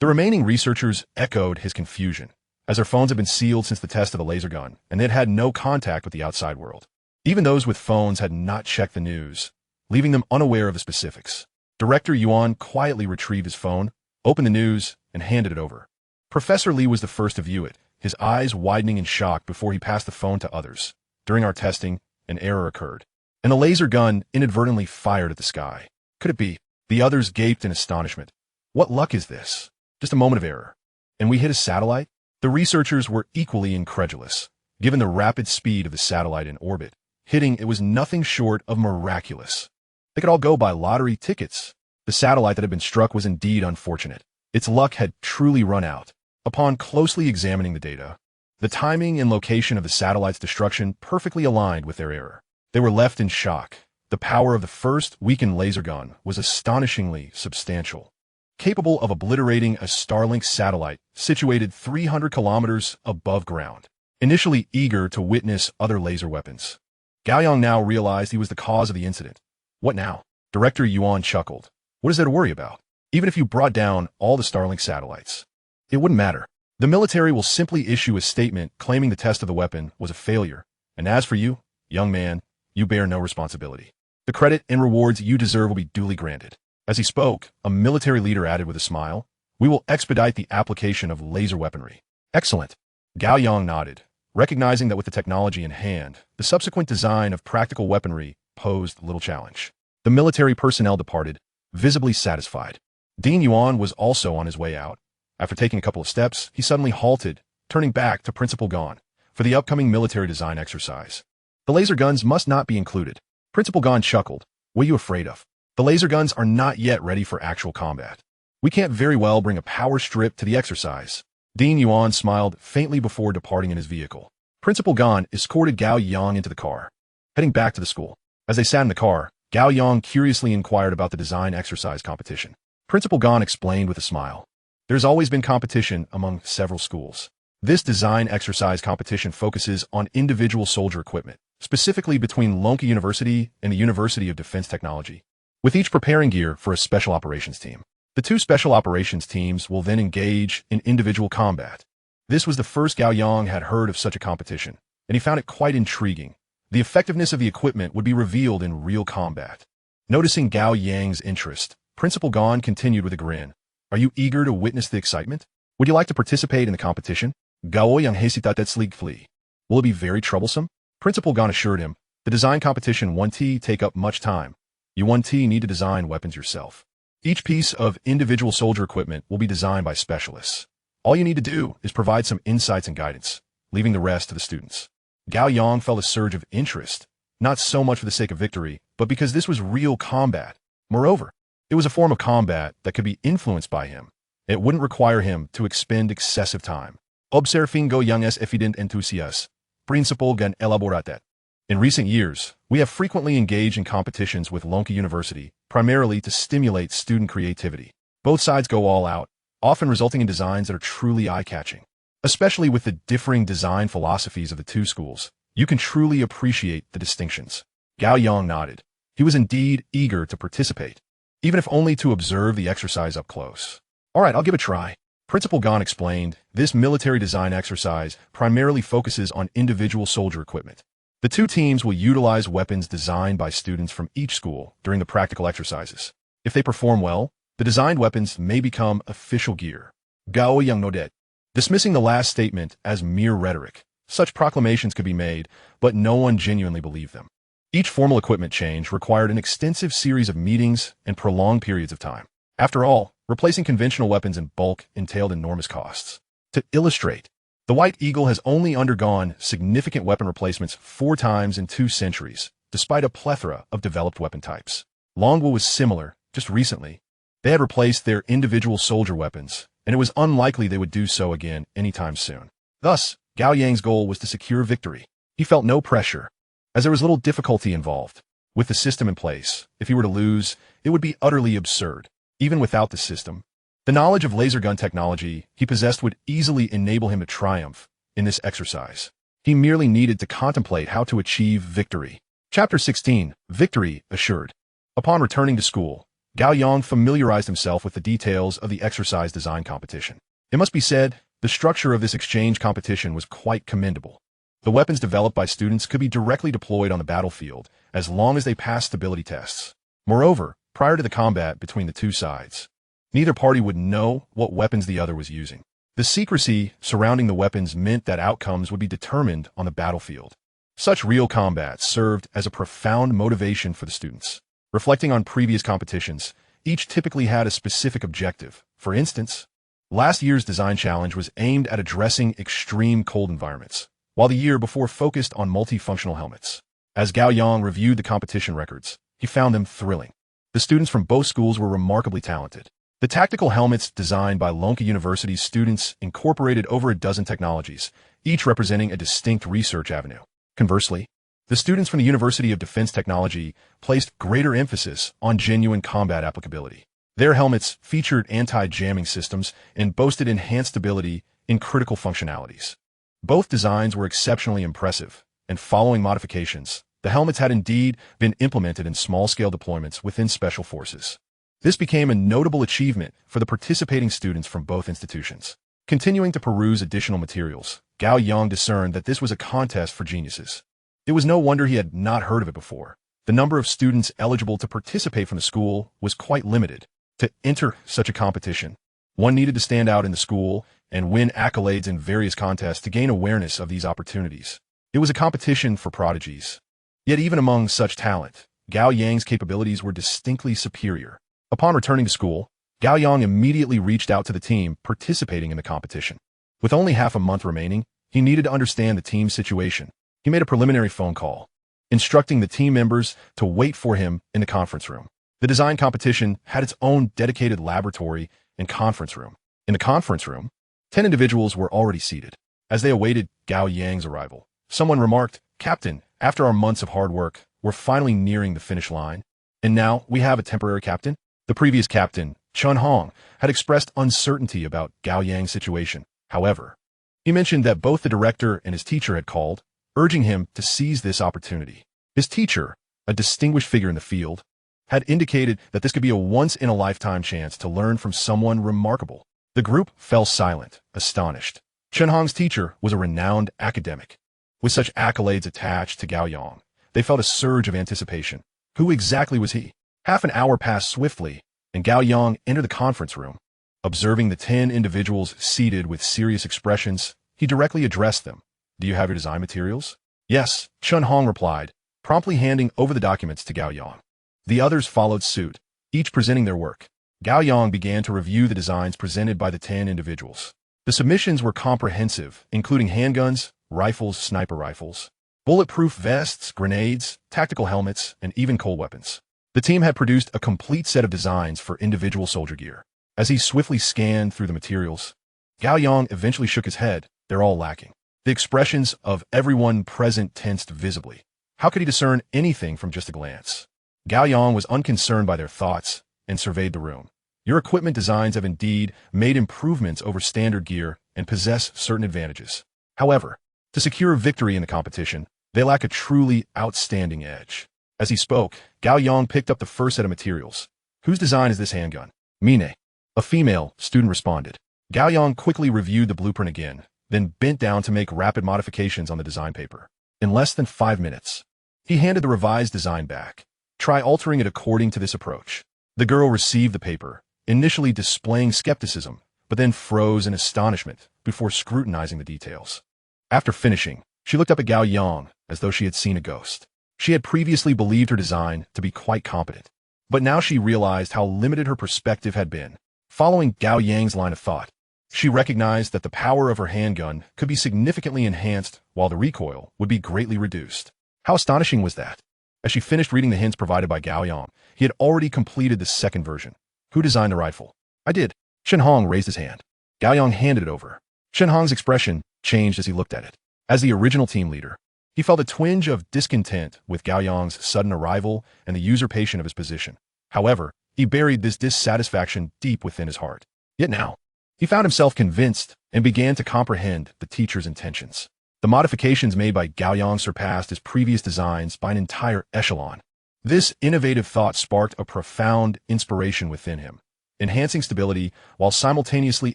The remaining researchers echoed his confusion, as their phones had been sealed since the test of the laser gun, and they had had no contact with the outside world. Even those with phones had not checked the news, leaving them unaware of the specifics. Director Yuan quietly retrieved his phone, opened the news, and handed it over. Professor Li was the first to view it, his eyes widening in shock before he passed the phone to others. During our testing, an error occurred, and the laser gun inadvertently fired at the sky. Could it be? The others gaped in astonishment. What luck is this? Just a moment of error. And we hit a satellite? The researchers were equally incredulous. Given the rapid speed of the satellite in orbit, hitting it was nothing short of miraculous. They could all go buy lottery tickets. The satellite that had been struck was indeed unfortunate. Its luck had truly run out. Upon closely examining the data, the timing and location of the satellite's destruction perfectly aligned with their error. They were left in shock. The power of the first weakened laser gun was astonishingly substantial, capable of obliterating a Starlink satellite situated 300 kilometers above ground. Initially eager to witness other laser weapons, Gao Yang now realized he was the cause of the incident. What now? Director Yuan chuckled. What is there to worry about? Even if you brought down all the Starlink satellites, it wouldn't matter. The military will simply issue a statement claiming the test of the weapon was a failure. And as for you, young man, you bear no responsibility. The credit and rewards you deserve will be duly granted. As he spoke, a military leader added with a smile, we will expedite the application of laser weaponry. Excellent. Gao Yang nodded, recognizing that with the technology in hand, the subsequent design of practical weaponry posed little challenge. The military personnel departed, visibly satisfied. Dean Yuan was also on his way out. After taking a couple of steps, he suddenly halted, turning back to Principal Gon for the upcoming military design exercise. The laser guns must not be included. Principal Gon chuckled. What are you afraid of? The laser guns are not yet ready for actual combat. We can't very well bring a power strip to the exercise. Dean Yuan smiled faintly before departing in his vehicle. Principal Gon escorted Gao Yang into the car, heading back to the school. As they sat in the car, Gao Yang curiously inquired about the design exercise competition. Principal Gon explained with a smile. There's always been competition among several schools. This design exercise competition focuses on individual soldier equipment, specifically between Lonka University and the University of Defense Technology, with each preparing gear for a special operations team. The two special operations teams will then engage in individual combat. This was the first Gao Yang had heard of such a competition, and he found it quite intriguing. The effectiveness of the equipment would be revealed in real combat. Noticing Gao Yang's interest, Principal Gon continued with a grin. Are you eager to witness the excitement? Would you like to participate in the competition? Gao Yang hesitated flee. Will it be very troublesome? Principal Gon assured him. The design competition 1T take up much time. You 1T need to design weapons yourself. Each piece of individual soldier equipment will be designed by specialists. All you need to do is provide some insights and guidance, leaving the rest to the students. Gao Yang felt a surge of interest, not so much for the sake of victory, but because this was real combat. Moreover, it was a form of combat that could be influenced by him. It wouldn't require him to expend excessive time. Observing Gao Yang's evident enthusiasm, Principal Gon elaborated. In recent years, we have frequently engaged in competitions with Lonka University, primarily to stimulate student creativity. Both sides go all out, often resulting in designs that are truly eye-catching. Especially with the differing design philosophies of the two schools, you can truly appreciate the distinctions. Gao Yang nodded. He was indeed eager to participate, even if only to observe the exercise up close. All right, I'll give it a try. Principal Gon explained, this military design exercise primarily focuses on individual soldier equipment. The two teams will utilize weapons designed by students from each school during the practical exercises. If they perform well, the designed weapons may become official gear. Gao Yang nodded, dismissing the last statement as mere rhetoric. Such proclamations could be made, but no one genuinely believed them. Each formal equipment change required an extensive series of meetings and prolonged periods of time. After all, replacing conventional weapons in bulk entailed enormous costs. To illustrate, the White Eagle has only undergone significant weapon replacements 4 times in 2 centuries, despite a plethora of developed weapon types. Longwu was similar, just recently. They had replaced their individual soldier weapons, and it was unlikely they would do so again anytime soon. Thus, Gao Yang's goal was to secure victory. He felt no pressure, as there was little difficulty involved. With the system in place, if he were to lose, it would be utterly absurd. Even without the system, the knowledge of laser gun technology he possessed would easily enable him to triumph in this exercise. He merely needed to contemplate how to achieve victory. Chapter 16, Victory Assured. Upon returning to school, Gao Yang familiarized himself with the details of the exercise design competition. It must be said, the structure of this exchange competition was quite commendable. The weapons developed by students could be directly deployed on the battlefield as long as they passed stability tests. Moreover, prior to the combat between the two sides, neither party would know what weapons the other was using. The secrecy surrounding the weapons meant that outcomes would be determined on the battlefield. Such real combat served as a profound motivation for the students. Reflecting on previous competitions, each typically had a specific objective. For instance, last year's design challenge was aimed at addressing extreme cold environments, while the year before focused on multifunctional helmets. As Gao Yang reviewed the competition records, he found them thrilling. The students from both schools were remarkably talented. The tactical helmets designed by Lonka University's students incorporated over a dozen technologies, each representing a distinct research avenue. Conversely, the students from the University of Defense Technology placed greater emphasis on genuine combat applicability. Their helmets featured anti-jamming systems and boasted enhanced stability in critical functionalities. Both designs were exceptionally impressive, and following modifications, the helmets had indeed been implemented in small-scale deployments within special forces. This became a notable achievement for the participating students from both institutions. Continuing to peruse additional materials, Gao Yang discerned that this was a contest for geniuses. It was no wonder he had not heard of it before. The number of students eligible to participate from the school was quite limited. To enter such a competition, one needed to stand out in the school and win accolades in various contests to gain awareness of these opportunities. It was a competition for prodigies. Yet even among such talent, Gao Yang's capabilities were distinctly superior. Upon returning to school, Gao Yang immediately reached out to the team participating in the competition. With only half a month remaining, he needed to understand the team's situation. He made a preliminary phone call, instructing the team members to wait for him in the conference room. The design competition had its own dedicated laboratory and conference room. In the conference room, 10 individuals were already seated. As they awaited Gao Yang's arrival, someone remarked, "Captain, after our months of hard work, we're finally nearing the finish line. And now we have a temporary captain." The previous captain, Chun Hong, had expressed uncertainty about Gao Yang's situation. However, he mentioned that both the director and his teacher had called, urging him to seize this opportunity. His teacher, a distinguished figure in the field, had indicated that this could be a once-in-a-lifetime chance to learn from someone remarkable. The group fell silent, astonished. Chun Hong's teacher was a renowned academic. With such accolades attached to Gao Yang, they felt a surge of anticipation. Who exactly was he? Half an hour passed swiftly, and Gao Yang entered the conference room. Observing the 10 individuals seated with serious expressions, he directly addressed them. Do you have your design materials? Yes, Chun Hong replied, promptly handing over the documents to Gao Yang. The others followed suit, each presenting their work. Gao Yang began to review the designs presented by the 10 individuals. The submissions were comprehensive, including handguns, rifles, sniper rifles, bulletproof vests, grenades, tactical helmets, and even cold weapons. The team had produced a complete set of designs for individual soldier gear. As he swiftly scanned through the materials, Gao Yang eventually shook his head. They're all lacking. The expressions of everyone present tensed visibly. How could he discern anything from just a glance? Gao Yang was unconcerned by their thoughts and surveyed the room. Your equipment designs have indeed made improvements over standard gear and possess certain advantages. However, to secure victory in the competition, they lack a truly outstanding edge. As he spoke, Gao Yang picked up the first set of materials. Whose design is this handgun? Mine. A female student responded. Gao Yang quickly reviewed the blueprint again, then bent down to make rapid modifications on the design paper. In less than 5 minutes, he handed the revised design back. Try altering it according to this approach. The girl received the paper, initially displaying skepticism, but then froze in astonishment before scrutinizing the details. After finishing, she looked up at Gao Yang as though she had seen a ghost. She had previously believed her design to be quite competent, but now she realized how limited her perspective had been. Following Gao Yang's line of thought, she recognized that the power of her handgun could be significantly enhanced while the recoil would be greatly reduced. How astonishing was that? As she finished reading the hints provided by Gao Yang, he had already completed the second version. Who designed the rifle? I did. Shen Hong raised his hand. Gao Yang handed it over. Shen Hong's expression changed as he looked at it. As the original team leader, he felt a twinge of discontent with Gao Yang's sudden arrival and the usurpation of his position. However, he buried this dissatisfaction deep within his heart. Yet now, he found himself convinced and began to comprehend the teacher's intentions. The modifications made by Gao Yang surpassed his previous designs by an entire echelon. This innovative thought sparked a profound inspiration within him, enhancing stability while simultaneously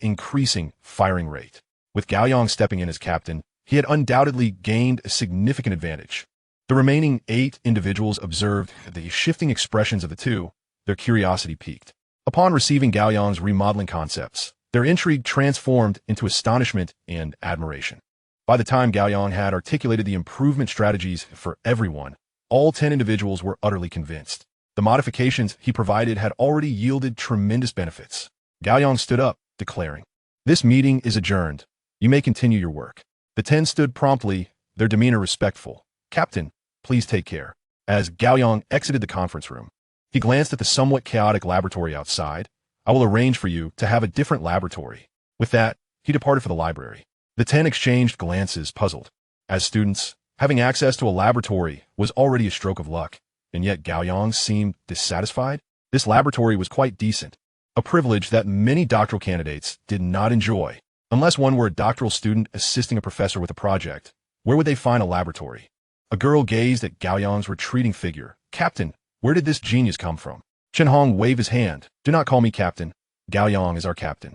increasing firing rate. With Gao Yang stepping in as captain, he had undoubtedly gained a significant advantage. The remaining 8 individuals observed the shifting expressions of the two. Their curiosity piqued. Upon receiving Gao Yang's remodeling concepts, their intrigue transformed into astonishment and admiration. By the time Gao Yang had articulated the improvement strategies for everyone, all 10 individuals were utterly convinced. The modifications he provided had already yielded tremendous benefits. Gao Yang stood up, declaring, "This meeting is adjourned. You may continue your work." The 10 stood promptly, their demeanor respectful. "Captain, please take care." As Gao Yang exited the conference room, he glanced at the somewhat chaotic laboratory outside. "I will arrange for you to have a different laboratory." With that, he departed for the library. The 10 exchanged glances, puzzled. As students, having access to a laboratory was already a stroke of luck, and yet Gao Yang seemed dissatisfied. This laboratory was quite decent, a privilege that many doctoral candidates did not enjoy. Unless one were a doctoral student assisting a professor with a project, where would they find a laboratory? A girl gazed at Gao Yang's retreating figure. "Captain, where did this genius come from?" Chen Hong waved his hand. "Do not call me captain. Gao Yang is our captain.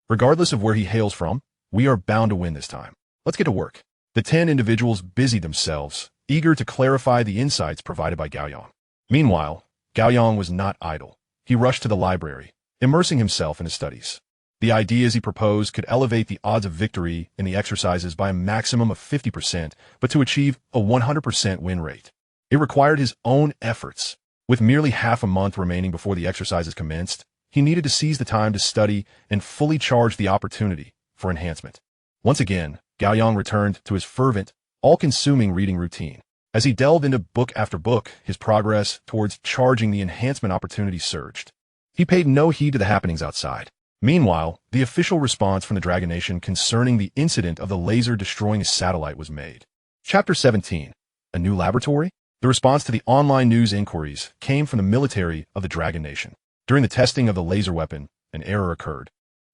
Regardless of where he hails from, we are bound to win this time. Let's get to work." The 10 individuals busied themselves, eager to clarify the insights provided by Gao Yang. Meanwhile, Gao Yang was not idle. He rushed to the library, immersing himself in his studies. The ideas he proposed could elevate the odds of victory in the exercises by a maximum of 50%, but to achieve a 100% win rate, it required his own efforts. With merely half a month remaining before the exercises commenced, he needed to seize the time to study and fully charge the opportunity for enhancement. Once again, Gao Yang returned to his fervent, all-consuming reading routine. As he delved into book after book, his progress towards charging the enhancement opportunity surged. He paid no heed to the happenings outside. Meanwhile, the official response from the Dragon Nation concerning the incident of the laser destroying a satellite was made. Chapter 17. A new laboratory? The response to the online news inquiries came from the military of the Dragon Nation. During the testing of the laser weapon, an error occurred,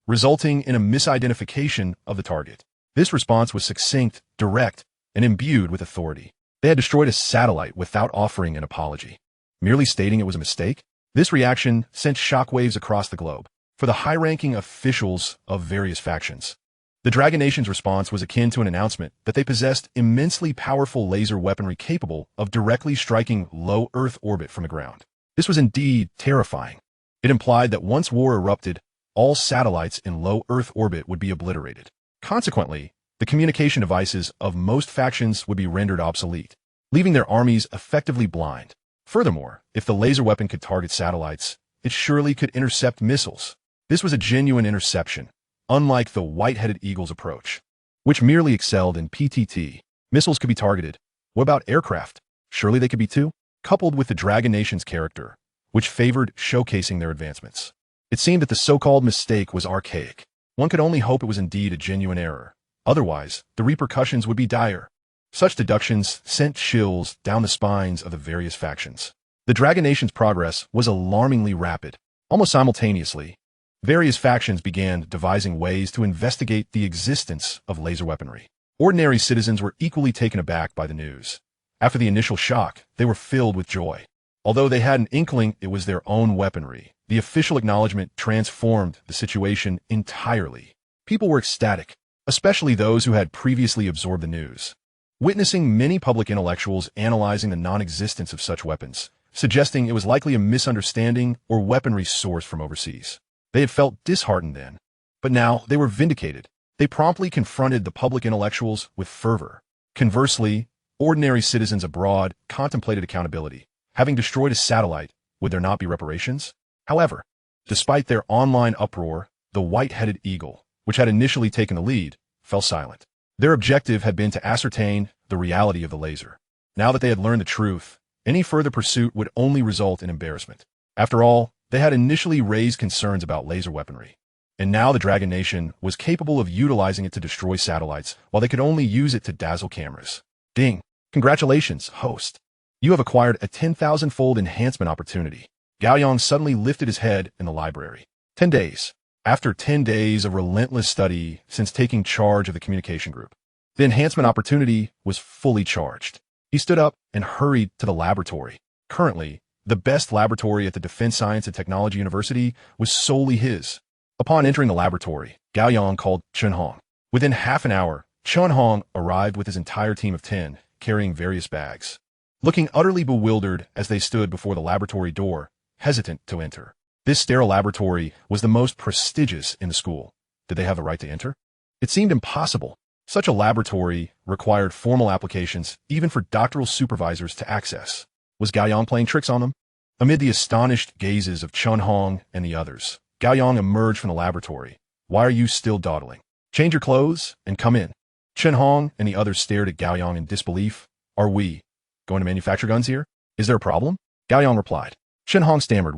resulting in a misidentification of the target. This response was succinct, direct, and imbued with authority. They had destroyed a satellite without offering an apology. Merely stating it was a mistake? This reaction sent shockwaves across the globe. For the high-ranking officials of various factions, The Dragon Nation's response was akin to an announcement that they possessed immensely powerful laser weaponry capable of directly striking low Earth orbit from the ground. This was indeed terrifying. It implied that once war erupted, all satellites in low Earth orbit would be obliterated. Consequently, the communication devices of most factions would be rendered obsolete, leaving their armies effectively blind. Furthermore, if the laser weapon could target satellites, it surely could intercept missiles. This was a genuine interception, unlike the white-headed eagle's approach, which merely excelled in PTT. Missiles could be targeted. What about aircraft? Surely they could be too? Coupled with the Dragon Nation's character, which favored showcasing their advancements. It seemed that the so-called mistake was archaic. One could only hope it was indeed a genuine error. Otherwise, the repercussions would be dire. Such deductions sent chills down the spines of the various factions. The Dragon Nation's progress was alarmingly rapid. Almost simultaneously, various factions began devising ways to investigate the existence of laser weaponry. Ordinary citizens were equally taken aback by the news. After the initial shock, they were filled with joy. Although they had an inkling it was their own weaponry, the official acknowledgement transformed the situation entirely. People were ecstatic, especially those who had previously absorbed the news. Witnessing many public intellectuals analyzing the non-existence of such weapons, suggesting it was likely a misunderstanding or weaponry sourced from overseas. They had felt disheartened then, but now they were vindicated. They promptly confronted the public intellectuals with fervor. Conversely, ordinary citizens abroad contemplated accountability. Having destroyed a satellite, would there not be reparations? However, despite their online uproar, the white-headed eagle, which had initially taken the lead, fell silent. Their objective had been to ascertain the reality of the laser. Now that they had learned the truth, any further pursuit would only result in embarrassment. After all, they had initially raised concerns about laser weaponry, and now the Dragon Nation was capable of utilizing it to destroy satellites while they could only use it to dazzle cameras. Ding! Congratulations, host! You have acquired a 10,000-fold enhancement opportunity. Gao Yang suddenly lifted his head in the library. 10 days. After 10 days of relentless study since taking charge of the communication group, the enhancement opportunity was fully charged. He stood up and hurried to the laboratory. Currently, the best laboratory at the Defense Science and Technology University was solely his. Upon entering the laboratory, Gao Yang called Chen Hong. Within half an hour, Chen Hong arrived with his entire team of 10, carrying various bags. Looking utterly bewildered as they stood before the laboratory door, hesitant to enter. This sterile laboratory was the most prestigious in the school. Did they have the right to enter? It seemed impossible. Such a laboratory required formal applications even for doctoral supervisors to access. Was Gao Yang playing tricks on them? Amid the astonished gazes of Chen Hong and the others, Gao Yang emerged from the laboratory. Why are you still dawdling? Change your clothes and come in. Chen Hong and the others stared at Gao Yang in disbelief. Are we going to manufacture guns here? Is there a problem? Gao Yang replied. Chen Hong stammered,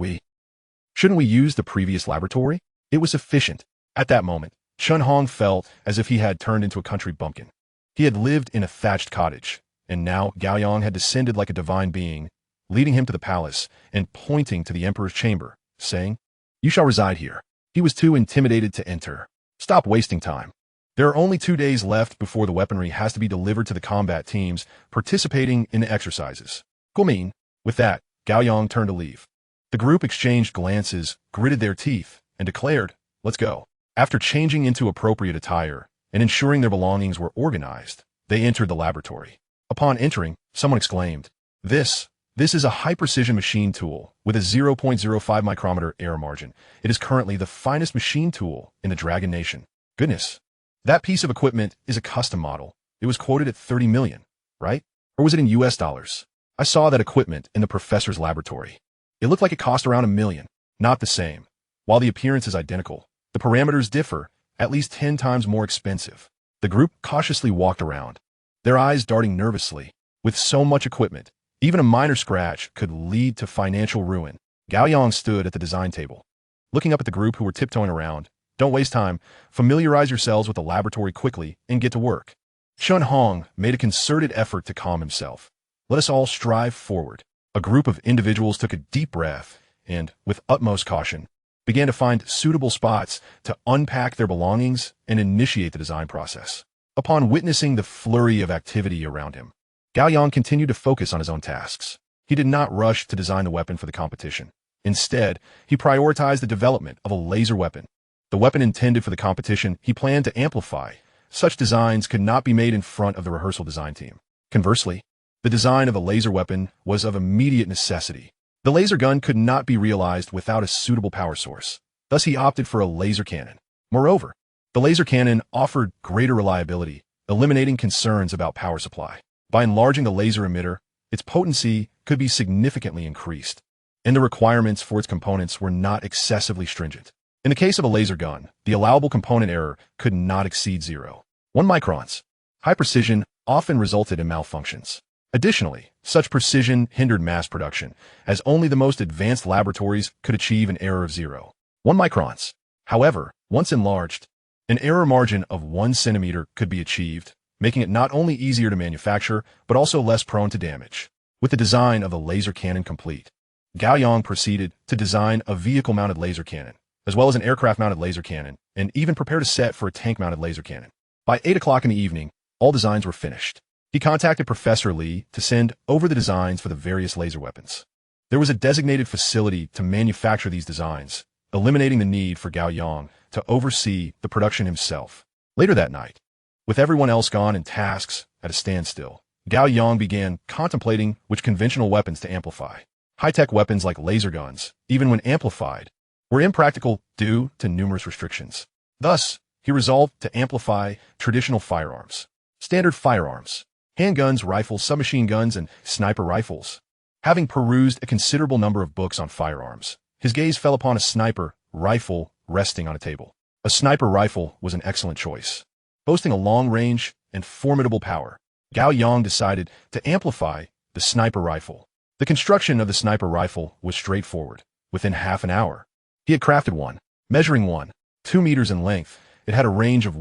Shouldn't we use the previous laboratory? It was sufficient. At that moment, Chen Hong felt as if he had turned into a country bumpkin. He had lived in a thatched cottage, and now Gao Yang had descended like a divine being, leading him to the palace and pointing to the emperor's chamber, saying, You shall reside here. He was too intimidated to enter. Stop wasting time. There are only 2 days left before the weaponry has to be delivered to the combat teams participating in the exercises. Guomin. With that, Gao Yang turned to leave. The group exchanged glances, gritted their teeth, and declared, Let's go. After changing into appropriate attire and ensuring their belongings were organized, they entered the laboratory. Upon entering, someone exclaimed, This is a high-precision machine tool with a 0.05 micrometer error margin. It is currently the finest machine tool in the Dragon Nation. Goodness. That piece of equipment is a custom model. It was quoted at 30 million, right? Or was it in US dollars? I saw that equipment in the professor's laboratory. It looked like it cost around $1 million. Not the same. While the appearance is identical, the parameters differ, at least 10 times more expensive. The group cautiously walked around, their eyes darting nervously. With so much equipment, even a minor scratch could lead to financial ruin. Gao Yang stood at the design table, looking up at the group who were tiptoeing around. Don't waste time. Familiarize yourselves with the laboratory quickly and get to work. Chen Hong made a concerted effort to calm himself. Let us all strive forward. A group of individuals took a deep breath and, with utmost caution, began to find suitable spots to unpack their belongings and initiate the design process. Upon witnessing the flurry of activity around him, Gao Yang continued to focus on his own tasks. He did not rush to design the weapon for the competition. Instead, he prioritized the development of a laser weapon. The weapon intended for the competition he planned to amplify. Such designs could not be made in front of the rehearsal design team. Conversely, the design of a laser weapon was of immediate necessity. The laser gun could not be realized without a suitable power source. Thus, he opted for a laser cannon. Moreover, the laser cannon offered greater reliability, eliminating concerns about power supply. By enlarging the laser emitter, its potency could be significantly increased, and the requirements for its components were not excessively stringent. In the case of a laser gun, the allowable component error could not exceed 0.1 microns. High precision often resulted in malfunctions. Additionally, such precision hindered mass production, as only the most advanced laboratories could achieve an error of 0.1 microns. However, once enlarged, an error margin of 1 centimeter could be achieved, making it not only easier to manufacture, but also less prone to damage. With the design of the laser cannon complete, Gao Yang proceeded to design a vehicle-mounted laser cannon, as well as an aircraft-mounted laser cannon, and even prepared a set for a tank-mounted laser cannon. By 8 o'clock in the evening, all designs were finished. He contacted Professor Li to send over the designs for the various laser weapons. There was a designated facility to manufacture these designs, eliminating the need for Gao Yang to oversee the production himself. Later that night, with everyone else gone and tasks at a standstill, Gao Yang began contemplating which conventional weapons to amplify. High-tech weapons like laser guns, even when amplified, were impractical due to numerous restrictions. Thus, he resolved to amplify traditional firearms. Standard firearms: handguns, rifles, submachine guns, and sniper rifles. Having perused a considerable number of books on firearms, his gaze fell upon a sniper rifle resting on a table. A sniper rifle was an excellent choice. Boasting a long range and formidable power, Gao Yang decided to amplify the sniper rifle. The construction of the sniper rifle was straightforward. Within half an hour, he had crafted one. Measuring 1.2 meters in length, it had a range of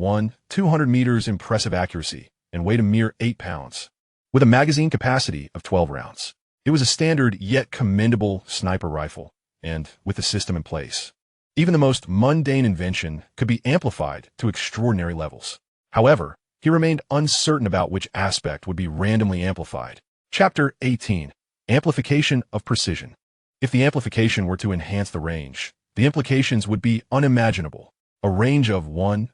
200 meters, impressive accuracy, and weighed a mere 8 pounds. With a magazine capacity of 12 rounds, it was a standard yet commendable sniper rifle, and with the system in place, even the most mundane invention could be amplified to extraordinary levels. However, he remained uncertain about which aspect would be randomly amplified. Chapter 18. Amplification of Precision. If the amplification were to enhance the range, the implications would be unimaginable. A range of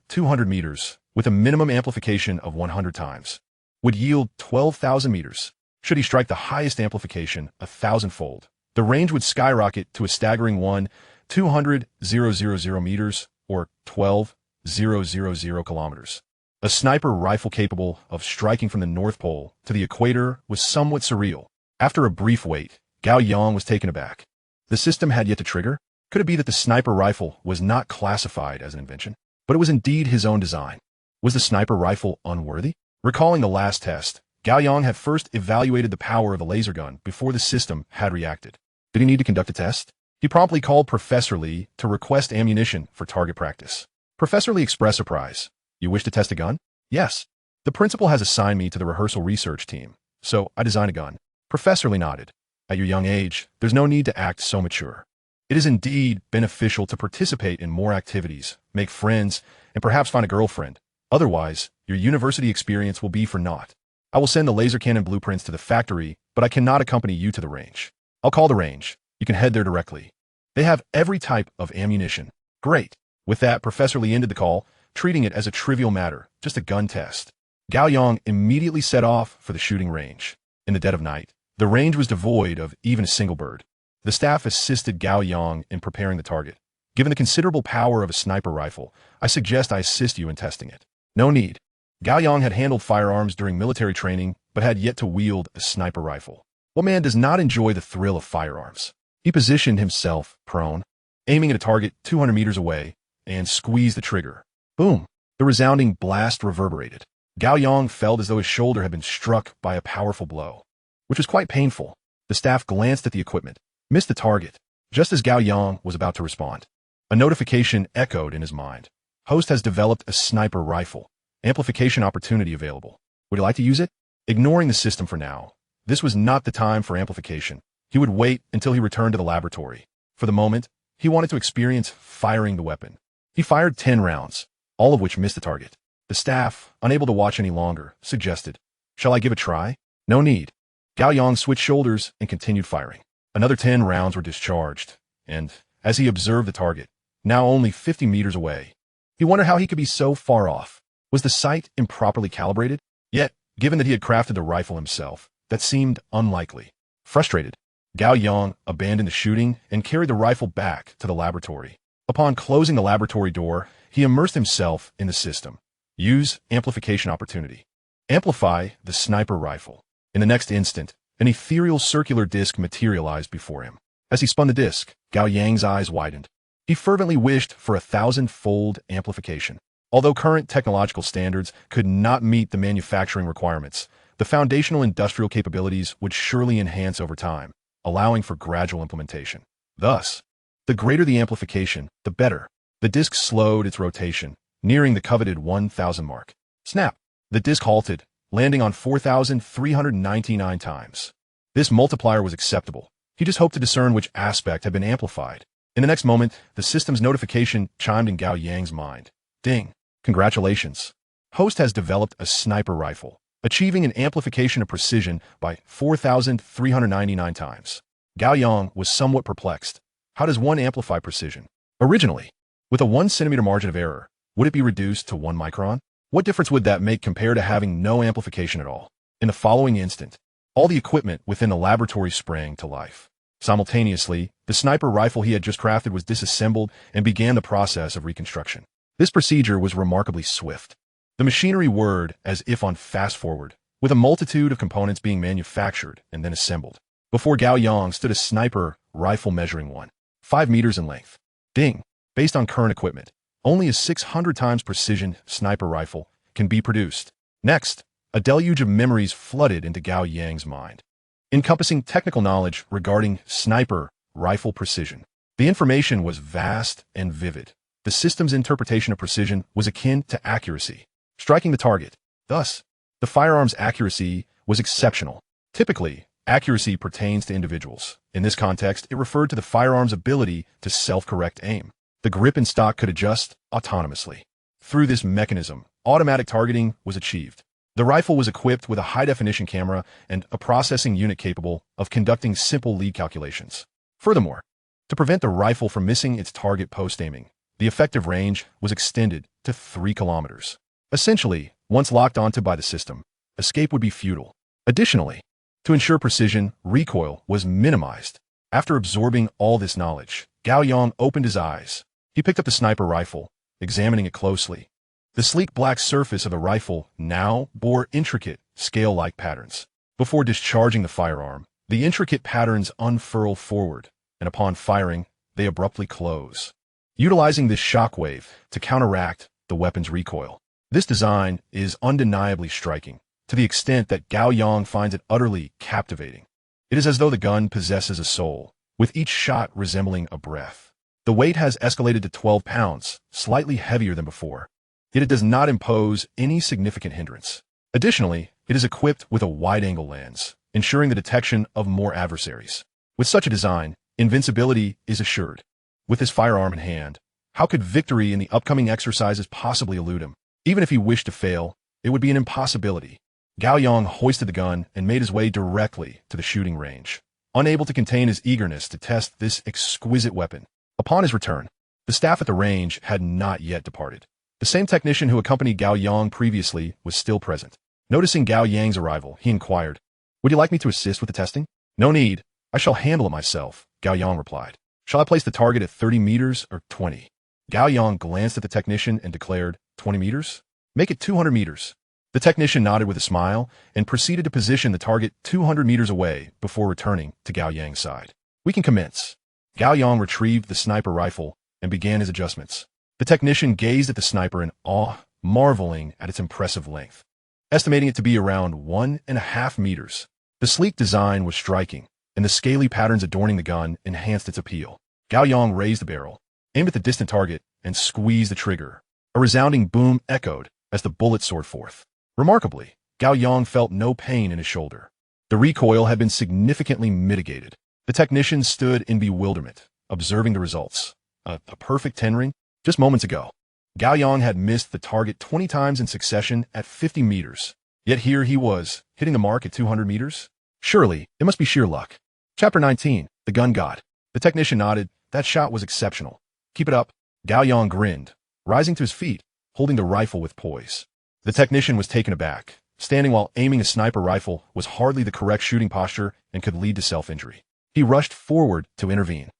200 meters, with a minimum amplification of 100 times, would yield 12,000 meters. Should he strike the highest amplification 1,000-fold, the range would skyrocket to a staggering 200,000 meters, or 12,000 kilometers. A sniper rifle capable of striking from the North Pole to the equator was somewhat surreal. After a brief wait, Gao Yang was taken aback. The system had yet to trigger. Could it be that the sniper rifle was not classified as an invention, but it was indeed his own design? Was the sniper rifle unworthy? Recalling the last test, Gao Yang had first evaluated the power of the laser gun before the system had reacted. Did he need to conduct a test? He promptly called Professor Li to request ammunition for target practice. Professor Li expressed surprise. You wish to test a gun? Yes. The principal has assigned me to the rehearsal research team, so I designed a gun. Professor Li nodded. At your young age, there's no need to act so mature. It is indeed beneficial to participate in more activities, make friends, and perhaps find a girlfriend. Otherwise, your university experience will be for naught. I will send the laser cannon blueprints to the factory, but I cannot accompany you to the range. I'll call the range. You can head there directly. They have every type of ammunition. Great. With that, Professor Li ended the call, treating it as a trivial matter, just a gun test. Gao Yang immediately set off for the shooting range. In the dead of night, the range was devoid of even a single bird. The staff assisted Gao Yang in preparing the target. Given the considerable power of a sniper rifle, I suggest I assist you in testing it. No need. Gao Yang had handled firearms during military training, but had yet to wield a sniper rifle. What man does not enjoy the thrill of firearms? He positioned himself prone, aiming at a target 200 meters away, and squeezed the trigger. Boom! The resounding blast reverberated. Gao Yang felt as though his shoulder had been struck by a powerful blow, which was quite painful. The staff glanced at the equipment, missed the target, just as Gao Yang was about to respond. A notification echoed in his mind. Host has developed a sniper rifle. Amplification opportunity available. Would you like to use it? Ignoring the system for now, this was not the time for amplification. He would wait until he returned to the laboratory. For the moment, he wanted to experience firing the weapon. He fired 10 rounds, all of which missed the target. The staff, unable to watch any longer, suggested, "Shall I give a try?" No need. Gao Yang switched shoulders and continued firing. Another 10 rounds were discharged, and, as he observed the target, now only 50 meters away. He wondered how he could be so far off. Was the sight improperly calibrated? Yet, given that he had crafted the rifle himself, that seemed unlikely. Frustrated, Gao Yang abandoned the shooting and carried the rifle back to the laboratory. Upon closing the laboratory door, he immersed himself in the system. Use amplification opportunity. Amplify the sniper rifle. In the next instant, an ethereal circular disc materialized before him. As he spun the disc, Gao Yang's eyes widened. He fervently wished for 1,000-fold amplification. Although current technological standards could not meet the manufacturing requirements, the foundational industrial capabilities would surely enhance over time, allowing for gradual implementation. Thus, the greater the amplification, the better. The disc slowed its rotation, nearing the coveted 1,000 mark. Snap! The disc halted, landing on 4,399 times. This multiplier was acceptable. He just hoped to discern which aspect had been amplified. In the next moment, the system's notification chimed in Gao Yang's mind. Ding! Congratulations! Host has developed a sniper rifle, achieving an amplification of precision by 4,399 times. Gao Yang was somewhat perplexed. How does one amplify precision? Originally, with a 1 centimeter margin of error, would it be reduced to 1 micron? What difference would that make compared to having no amplification at all? In the following instant, all the equipment within the laboratory sprang to life. Simultaneously, the sniper rifle he had just crafted was disassembled and began the process of reconstruction. This procedure was remarkably swift. The machinery whirred as if on fast forward, with a multitude of components being manufactured and then assembled. Before Gao Yang stood a sniper rifle measuring 1.5 meters in length. Ding! Based on current equipment, only a 600 times precision sniper rifle can be produced. Next, a deluge of memories flooded into Gao Yang's mind, encompassing technical knowledge regarding sniper rifle precision. The information was vast and vivid. The system's interpretation of precision was akin to accuracy, striking the target. Thus, the firearm's accuracy was exceptional. Typically, accuracy pertains to individuals. In this context, it referred to the firearm's ability to self-correct aim. The grip and stock could adjust autonomously. Through this mechanism, automatic targeting was achieved. The rifle was equipped with a high-definition camera and a processing unit capable of conducting simple lead calculations. Furthermore, to prevent the rifle from missing its target post-aiming, the effective range was extended to 3 kilometers. Essentially, once locked onto by the system, escape would be futile. Additionally, to ensure precision, recoil was minimized. After absorbing all this knowledge, Gao Yang opened his eyes. He picked up the sniper rifle, examining it closely. The sleek black surface of the rifle now bore intricate, scale-like patterns. Before discharging the firearm, the intricate patterns unfurl forward, and upon firing, they abruptly close, utilizing this shockwave to counteract the weapon's recoil. This design is undeniably striking, to the extent that Gao Yang finds it utterly captivating. It is as though the gun possesses a soul, with each shot resembling a breath. The weight has escalated to 12 pounds, slightly heavier than before. Yet it does not impose any significant hindrance. Additionally, it is equipped with a wide-angle lens, ensuring the detection of more adversaries. With such a design, invincibility is assured. With his firearm in hand, how could victory in the upcoming exercises possibly elude him? Even if he wished to fail, it would be an impossibility. Gao Yang hoisted the gun and made his way directly to the shooting range, unable to contain his eagerness to test this exquisite weapon. Upon his return, the staff at the range had not yet departed. The same technician who accompanied Gao Yang previously was still present. Noticing Gao Yang's arrival, he inquired, "Would you like me to assist with the testing?" "No need. I shall handle it myself," Gao Yang replied. "Shall I place the target at 30 meters or 20? Gao Yang glanced at the technician and declared, 20 meters? Make it 200 meters. The technician nodded with a smile and proceeded to position the target 200 meters away before returning to Gao Yang's side. "We can commence." Gao Yang retrieved the sniper rifle and began his adjustments. The technician gazed at the sniper in awe, marveling at its impressive length, estimating it to be around 1.5 meters. The sleek design was striking, and the scaly patterns adorning the gun enhanced its appeal. Gao Yang raised the barrel, aimed at the distant target, and squeezed the trigger. A resounding boom echoed as the bullet soared forth. Remarkably, Gao Yang felt no pain in his shoulder. The recoil had been significantly mitigated. The technician stood in bewilderment, observing the results. A perfect 10 ring? Just moments ago, Gao Yang had missed the target 20 times in succession at 50 meters. Yet here he was, hitting the mark at 200 meters? Surely, it must be sheer luck. Chapter 19, The Gun God. The technician nodded. That shot was exceptional. Keep it up. Gao Yang grinned, rising to his feet, holding the rifle with poise. The technician was taken aback. Standing while aiming a sniper rifle was hardly the correct shooting posture and could lead to self-injury. He rushed forward to intervene.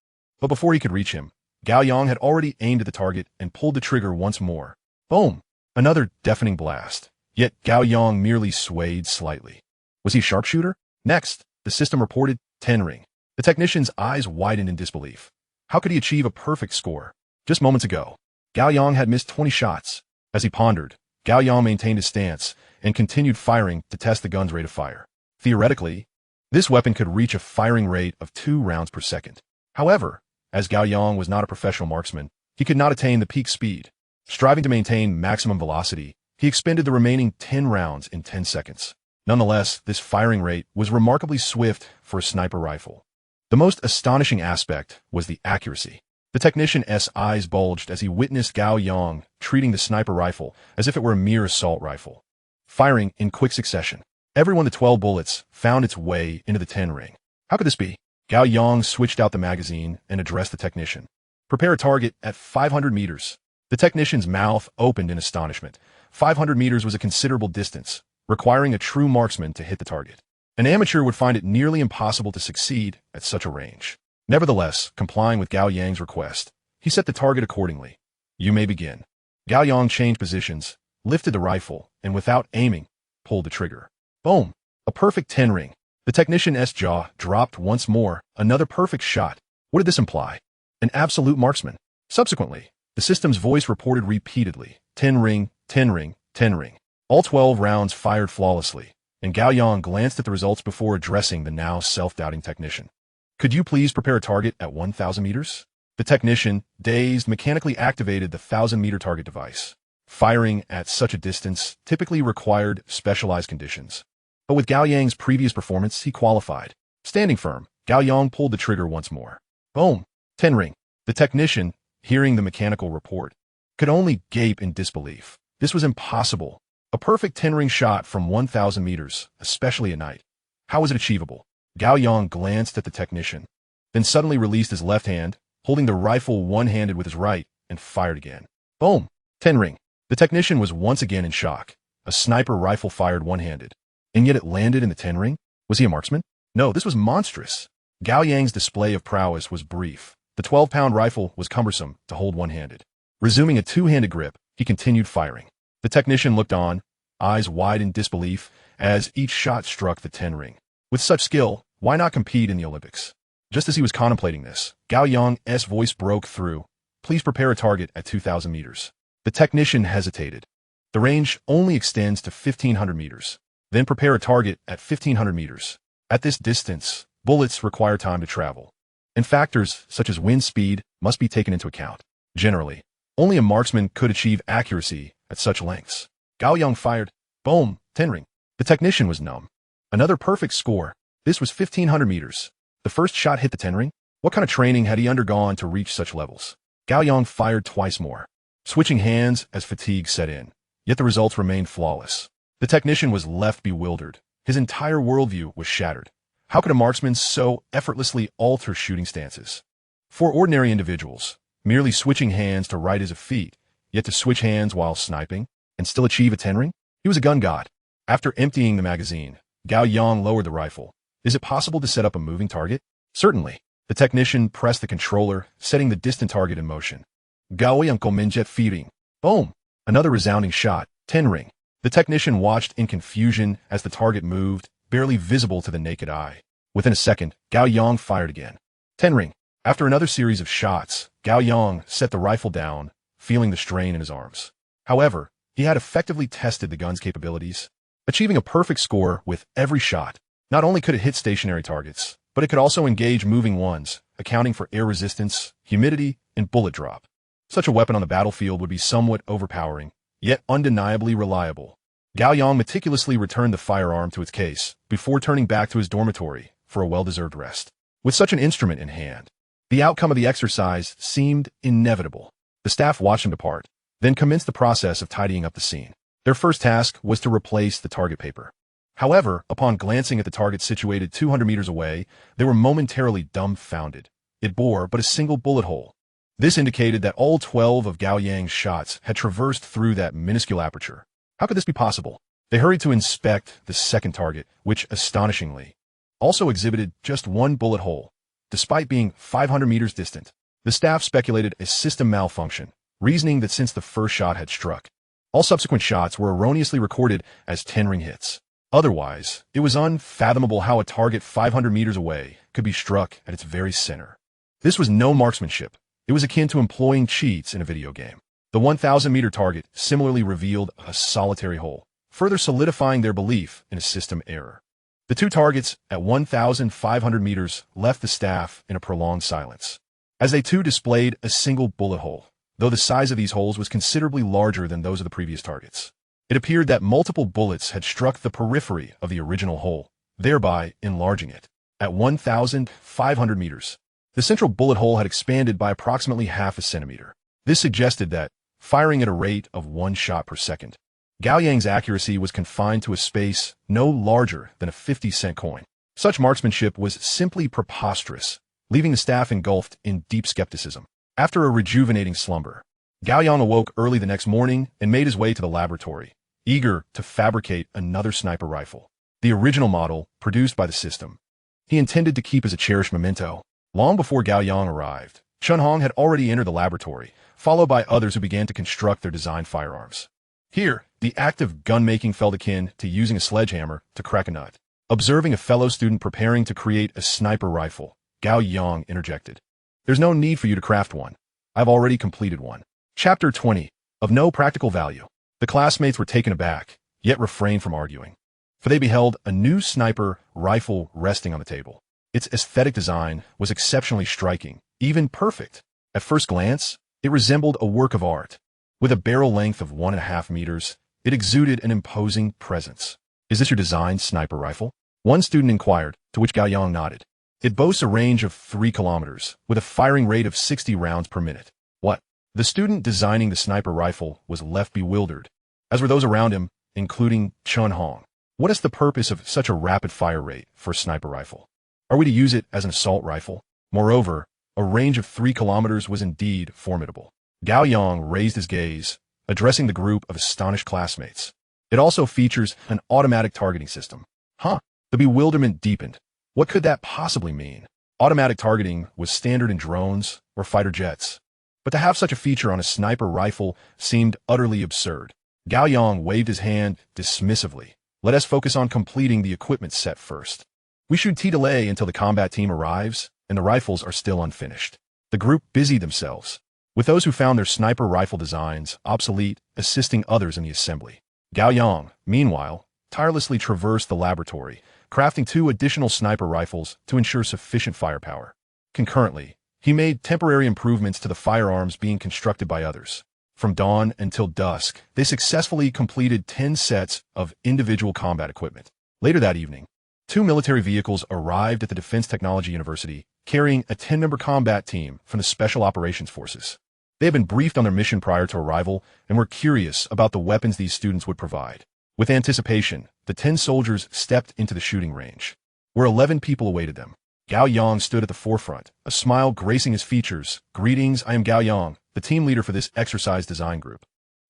But before he could reach him, Gao Yang had already aimed at the target and pulled the trigger once more. Boom! Another deafening blast. Yet Gao Yang merely swayed slightly. Was he a sharpshooter? Next, the system reported 10 ring. The technician's eyes widened in disbelief. How could he achieve a perfect score? Just moments ago, Gao Yang had missed 20 shots. As he pondered, Gao Yang maintained his stance and continued firing to test the gun's rate of fire. Theoretically, this weapon could reach a firing rate of 2 rounds per second. However, as Gao Yang was not a professional marksman, he could not attain the peak speed. Striving to maintain maximum velocity, he expended the remaining 10 rounds in 10 seconds. Nonetheless, this firing rate was remarkably swift for a sniper rifle. The most astonishing aspect was the accuracy. The technician's eyes bulged as he witnessed Gao Yang treating the sniper rifle as if it were a mere assault rifle, firing in quick succession. Every one of the 12 bullets found its way into the 10 ring. How could this be? Gao Yang switched out the magazine and addressed the technician. Prepare a target at 500 meters. The technician's mouth opened in astonishment. 500 meters was a considerable distance, requiring a true marksman to hit the target. An amateur would find it nearly impossible to succeed at such a range. Nevertheless, complying with Gao Yang's request, he set the target accordingly. You may begin. Gao Yang changed positions, lifted the rifle, and without aiming, pulled the trigger. Boom! A perfect 10 ring. The technician's jaw dropped once more. Another perfect shot. What did this imply? An absolute marksman. Subsequently, the system's voice reported repeatedly, 10 ring, 10 ring, 10 ring. All 12 rounds fired flawlessly, and Gao Yang glanced at the results before addressing the now self-doubting technician. Could you please prepare a target at 1,000 meters? The technician, dazed, mechanically activated the 1,000-meter target device. Firing at such a distance typically required specialized conditions. But with Gao Yang's previous performance, he qualified. Standing firm, Gao Yang pulled the trigger once more. Boom! 10 ring. The technician, hearing the mechanical report, could only gape in disbelief. This was impossible. A perfect 10-ring shot from 1,000 meters, especially at night. How was it achievable? Gao Yang glanced at the technician, then suddenly released his left hand, holding the rifle one-handed with his right, and fired again. Boom! 10 ring. The technician was once again in shock. A sniper rifle fired one-handed. And yet it landed in the 10 ring? Was he a marksman? No, this was monstrous. Gao Yang's display of prowess was brief. The 12-pound rifle was cumbersome to hold one-handed. Resuming a two-handed grip, he continued firing. The technician looked on, eyes wide in disbelief, as each shot struck the 10 ring. With such skill, why not compete in the Olympics? Just as he was contemplating this, Gao Yang's voice broke through. Please prepare a target at 2,000 meters. The technician hesitated. The range only extends to 1,500 meters. Then prepare a target at 1,500 meters. At this distance, bullets require time to travel, and factors such as wind speed must be taken into account. Generally, only a marksman could achieve accuracy at such lengths. Gao Yang fired. Boom! 10 ring. The technician was numb. Another perfect score. This was 1,500 meters. The first shot hit the 10 ring? What kind of training had he undergone to reach such levels? Gao Yang fired twice more, switching hands as fatigue set in. Yet the results remained flawless. The technician was left bewildered. His entire worldview was shattered. How could a marksman so effortlessly alter shooting stances? For ordinary individuals, merely switching hands to right is a feat, yet to switch hands while sniping and still achieve a 10 ring? He was a gun god. After emptying the magazine, Gao Yang lowered the rifle. Is it possible to set up a moving target? Certainly. The technician pressed the controller, setting the distant target in motion. Gao Yang Minjet feeding. Boom! Another resounding shot, 10 ring. The technician watched in confusion as the target moved, barely visible to the naked eye. Within a second, Gao Yang fired again. 10 ring. After another series of shots, Gao Yang set the rifle down, feeling the strain in his arms. However, he had effectively tested the gun's capabilities, achieving a perfect score with every shot. Not only could it hit stationary targets, but it could also engage moving ones, accounting for air resistance, humidity, and bullet drop. Such a weapon on the battlefield would be somewhat overpowering, yet undeniably reliable. Gao Yang meticulously returned the firearm to its case before turning back to his dormitory for a well-deserved rest. With such an instrument in hand, the outcome of the exercise seemed inevitable. The staff watched him depart, then commenced the process of tidying up the scene. Their first task was to replace the target paper. However, upon glancing at the target situated 200 meters away, they were momentarily dumbfounded. It bore but a single bullet hole. This indicated that all 12 of Gao Yang's shots had traversed through that minuscule aperture. How could this be possible? They hurried to inspect the second target, which, astonishingly, also exhibited just one bullet hole, despite being 500 meters distant. The staff speculated a system malfunction, reasoning that since the first shot had struck, all subsequent shots were erroneously recorded as 10-ring hits. Otherwise, it was unfathomable how a target 500 meters away could be struck at its very center. This was no marksmanship. It was akin to employing cheats in a video game. The 1,000-meter target similarly revealed a solitary hole, further solidifying their belief in a system error. The two targets at 1,500 meters left the staff in a prolonged silence, as they too displayed a single bullet hole, though the size of these holes was considerably larger than those of the previous targets. It appeared that multiple bullets had struck the periphery of the original hole, thereby enlarging it. At 1,500 meters, the central bullet hole had expanded by approximately half a centimeter. This suggested that, firing at a rate of 1 shot per second, Gao Yang's accuracy was confined to a space no larger than a 50-cent coin. Such marksmanship was simply preposterous, leaving the staff engulfed in deep skepticism. After a rejuvenating slumber, Gao Yang awoke early the next morning and made his way to the laboratory, eager to fabricate another sniper rifle, the original model produced by the system. He intended to keep as a cherished memento. Long before Gao Yang arrived, Chun Hong had already entered the laboratory, followed by others who began to construct their designed firearms. Here, the act of gun-making felt akin to using a sledgehammer to crack a nut. Observing a fellow student preparing to create a sniper rifle, Gao Yang interjected, "There's no need for you to craft one. I've already completed one." Chapter 20. Of no practical value. The classmates were taken aback, yet refrained from arguing, for they beheld a new sniper rifle resting on the table. Its aesthetic design was exceptionally striking, even perfect. At first glance, it resembled a work of art. With a barrel length of 1.5 meters, it exuded an imposing presence. "Is this your designed sniper rifle?" one student inquired, to which Gao Yang nodded. "It boasts a range of 3 kilometers, with a firing rate of 60 rounds per minute." What? The student designing the sniper rifle was left bewildered, as were those around him, including Chun Hong. What is the purpose of such a rapid fire rate for a sniper rifle? Are we to use it as an assault rifle? Moreover, a range of 3 kilometers was indeed formidable. Gao Yang raised his gaze, addressing the group of astonished classmates. "It also features an automatic targeting system." Huh? The bewilderment deepened. What could that possibly mean? Automatic targeting was standard in drones or fighter jets, but to have such a feature on a sniper rifle seemed utterly absurd. Gao Yang waved his hand dismissively. "Let us focus on completing the equipment set first. We should delay until the combat team arrives and the rifles are still unfinished." The group busied themselves, with those who found their sniper rifle designs obsolete assisting others in the assembly. Gao Yang, meanwhile, tirelessly traversed the laboratory, crafting 2 additional sniper rifles to ensure sufficient firepower. Concurrently, he made temporary improvements to the firearms being constructed by others. From dawn until dusk, they successfully completed 10 sets of individual combat equipment. Later that evening, 2 military vehicles arrived at the Defense Technology University, carrying a 10-member combat team from the Special Operations Forces. They had been briefed on their mission prior to arrival and were curious about the weapons these students would provide. With anticipation, the 10 soldiers stepped into the shooting range, where 11 people awaited them. Gao Yang stood at the forefront, a smile gracing his features. "Greetings, I am Gao Yang, the team leader for this exercise design group."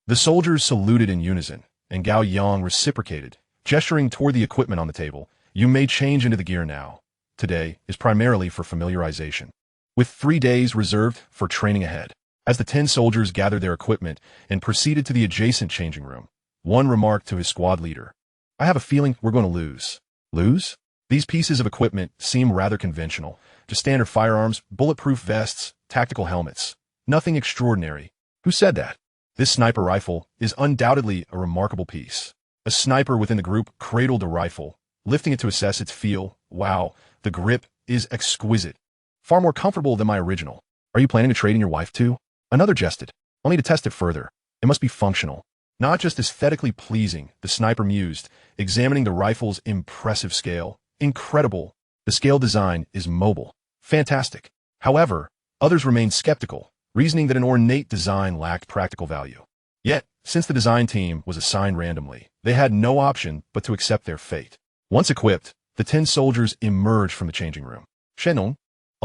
The soldiers saluted in unison, and Gao Yang reciprocated, gesturing toward the equipment on the table. "You may change into the gear now. Today is primarily for familiarization, with 3 days reserved for training ahead." As the 10 soldiers gathered their equipment and proceeded to the adjacent changing room, one remarked to his squad leader, "I have a feeling we're going to lose." Lose? These pieces of equipment seem rather conventional, just standard firearms, bulletproof vests, tactical helmets. Nothing extraordinary. Who said that? This sniper rifle is undoubtedly a remarkable piece. A sniper within the group cradled a rifle, lifting it to assess its feel. "Wow, the grip is exquisite. Far more comfortable than my original. Are you planning to trade in your wife too?" Another jested. "Only to test it further. It must be functional, not just aesthetically pleasing," the sniper mused, examining the rifle's impressive scale. "Incredible. The scale design is mobile. Fantastic." However, others remained skeptical, reasoning that an ornate design lacked practical value. Yet, since the design team was assigned randomly, they had no option but to accept their fate. Once equipped, the 10 soldiers emerged from the changing room. Shenong,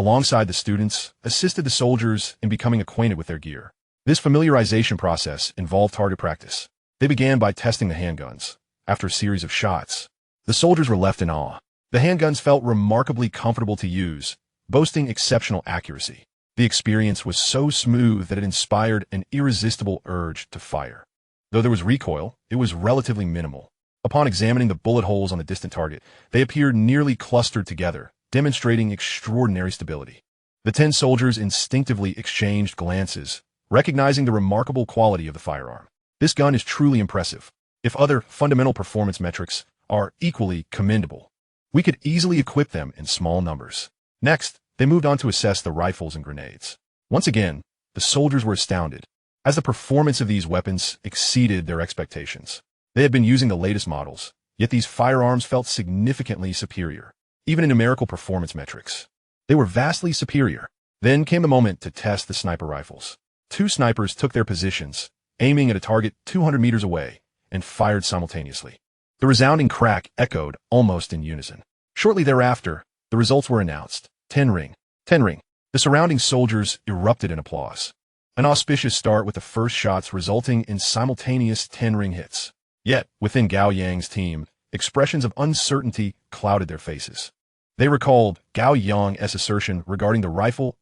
alongside the students, assisted the soldiers in becoming acquainted with their gear. This familiarization process involved target practice. They began by testing the handguns. After a series of shots, the soldiers were left in awe. The handguns felt remarkably comfortable to use, boasting exceptional accuracy. The experience was so smooth that it inspired an irresistible urge to fire. Though there was recoil, it was relatively minimal. Upon examining the bullet holes on the distant target, they appeared nearly clustered together, demonstrating extraordinary stability. The 10 soldiers instinctively exchanged glances, recognizing the remarkable quality of the firearm. This gun is truly impressive. If other fundamental performance metrics are equally commendable, we could easily equip them in small numbers. Next, they moved on to assess the rifles and grenades. Once again, the soldiers were astounded, as the performance of these weapons exceeded their expectations. They had been using the latest models, yet these firearms felt significantly superior, even in numerical performance metrics. They were vastly superior. Then came the moment to test the sniper rifles. 2 snipers took their positions, aiming at a target 200 meters away, and fired simultaneously. The resounding crack echoed almost in unison. Shortly thereafter, the results were announced. 10 ring. 10 ring. The surrounding soldiers erupted in applause. An auspicious start with the first shots resulting in simultaneous 10 ring hits. Yet, within Gao Yang's team, expressions of uncertainty clouded their faces. They recalled Gao Yang's assertion regarding the rifle's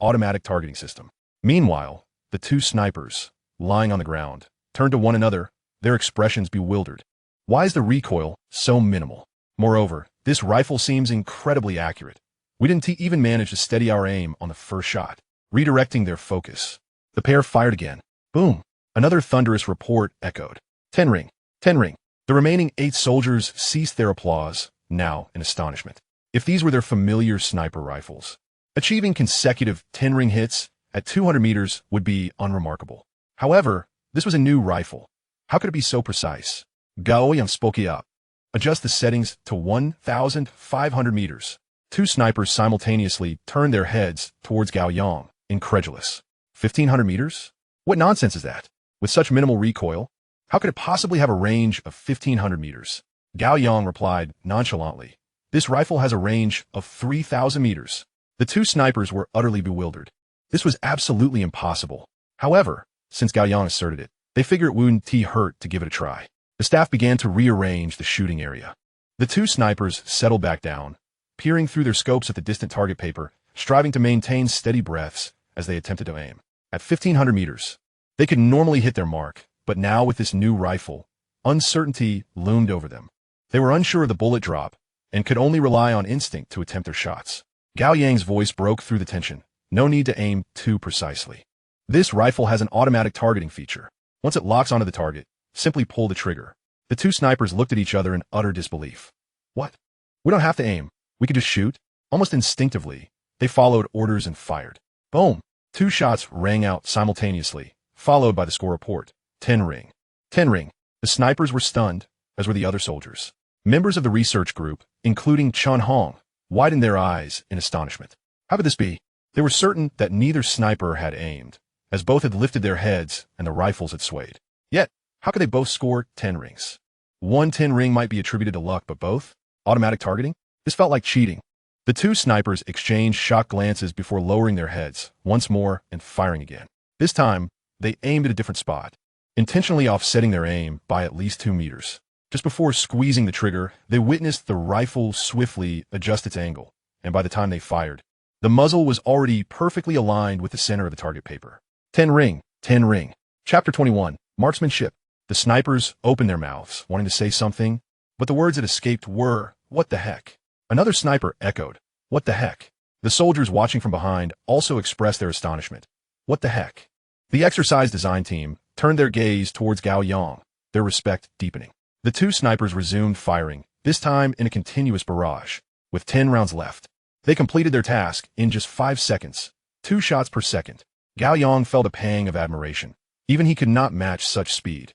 automatic targeting system. Meanwhile, the 2 snipers, lying on the ground, turned to one another, their expressions bewildered. Why is the recoil so minimal? Moreover, this rifle seems incredibly accurate. We didn't even manage to steady our aim on the first shot. Redirecting their focus, the pair fired again. Boom! Another thunderous report echoed. 10 ring. 10 ring. The remaining 8 soldiers ceased their applause, now in astonishment. If these were their familiar sniper rifles, achieving consecutive 10-ring hits at 200 meters would be unremarkable. However, this was a new rifle. How could it be so precise? Gao Yang spoke up. Adjust the settings to 1,500 meters. 2 snipers simultaneously turned their heads towards Gao Yang, incredulous. 1,500 meters? What nonsense is that? With such minimal recoil, how could it possibly have a range of 1,500 meters? Gao Yang replied nonchalantly. This rifle has a range of 3,000 meters. The 2 snipers were utterly bewildered. This was absolutely impossible. However, since Gao Yang asserted it, they figured it wouldn't hurt to give it a try. The staff began to rearrange the shooting area. The 2 snipers settled back down, peering through their scopes at the distant target paper, striving to maintain steady breaths as they attempted to aim. At 1,500 meters, they could normally hit their mark, but now with this new rifle, uncertainty loomed over them. They were unsure of the bullet drop and could only rely on instinct to attempt their shots. Gao Yang's voice broke through the tension. No need to aim too precisely. This rifle has an automatic targeting feature. Once it locks onto the target, simply pull the trigger. The 2 snipers looked at each other in utter disbelief. What? We don't have to aim. We could just shoot? Almost instinctively, they followed orders and fired. Boom! 2 shots rang out simultaneously, followed by the score report. 10 ring. 10 ring. The snipers were stunned, as were the other soldiers. Members of the research group, including Chen Hong, widened their eyes in astonishment. How could this be? They were certain that neither sniper had aimed, as both had lifted their heads and the rifles had swayed. Yet, how could they both score 10 rings? One 10 ring might be attributed to luck, but both? Automatic targeting? This felt like cheating. The 2 snipers exchanged shocked glances before lowering their heads, once more, and firing again. This time, they aimed at a different spot, intentionally offsetting their aim by at least 2 meters. Just before squeezing the trigger, they witnessed the rifle swiftly adjust its angle, and by the time they fired, the muzzle was already perfectly aligned with the center of the target paper. 10 ring, 10 ring. Chapter 21, Marksmanship. The snipers opened their mouths, wanting to say something, but the words that escaped were, "What the heck?" Another sniper echoed, "What the heck?" The soldiers watching from behind also expressed their astonishment. What the heck? The exercise design team turned their gaze towards Gao Yang, their respect deepening. The 2 snipers resumed firing, this time in a continuous barrage. With 10 rounds left, they completed their task in just 5 seconds, 2 shots per second. Gao Yang felt a pang of admiration. Even he could not match such speed.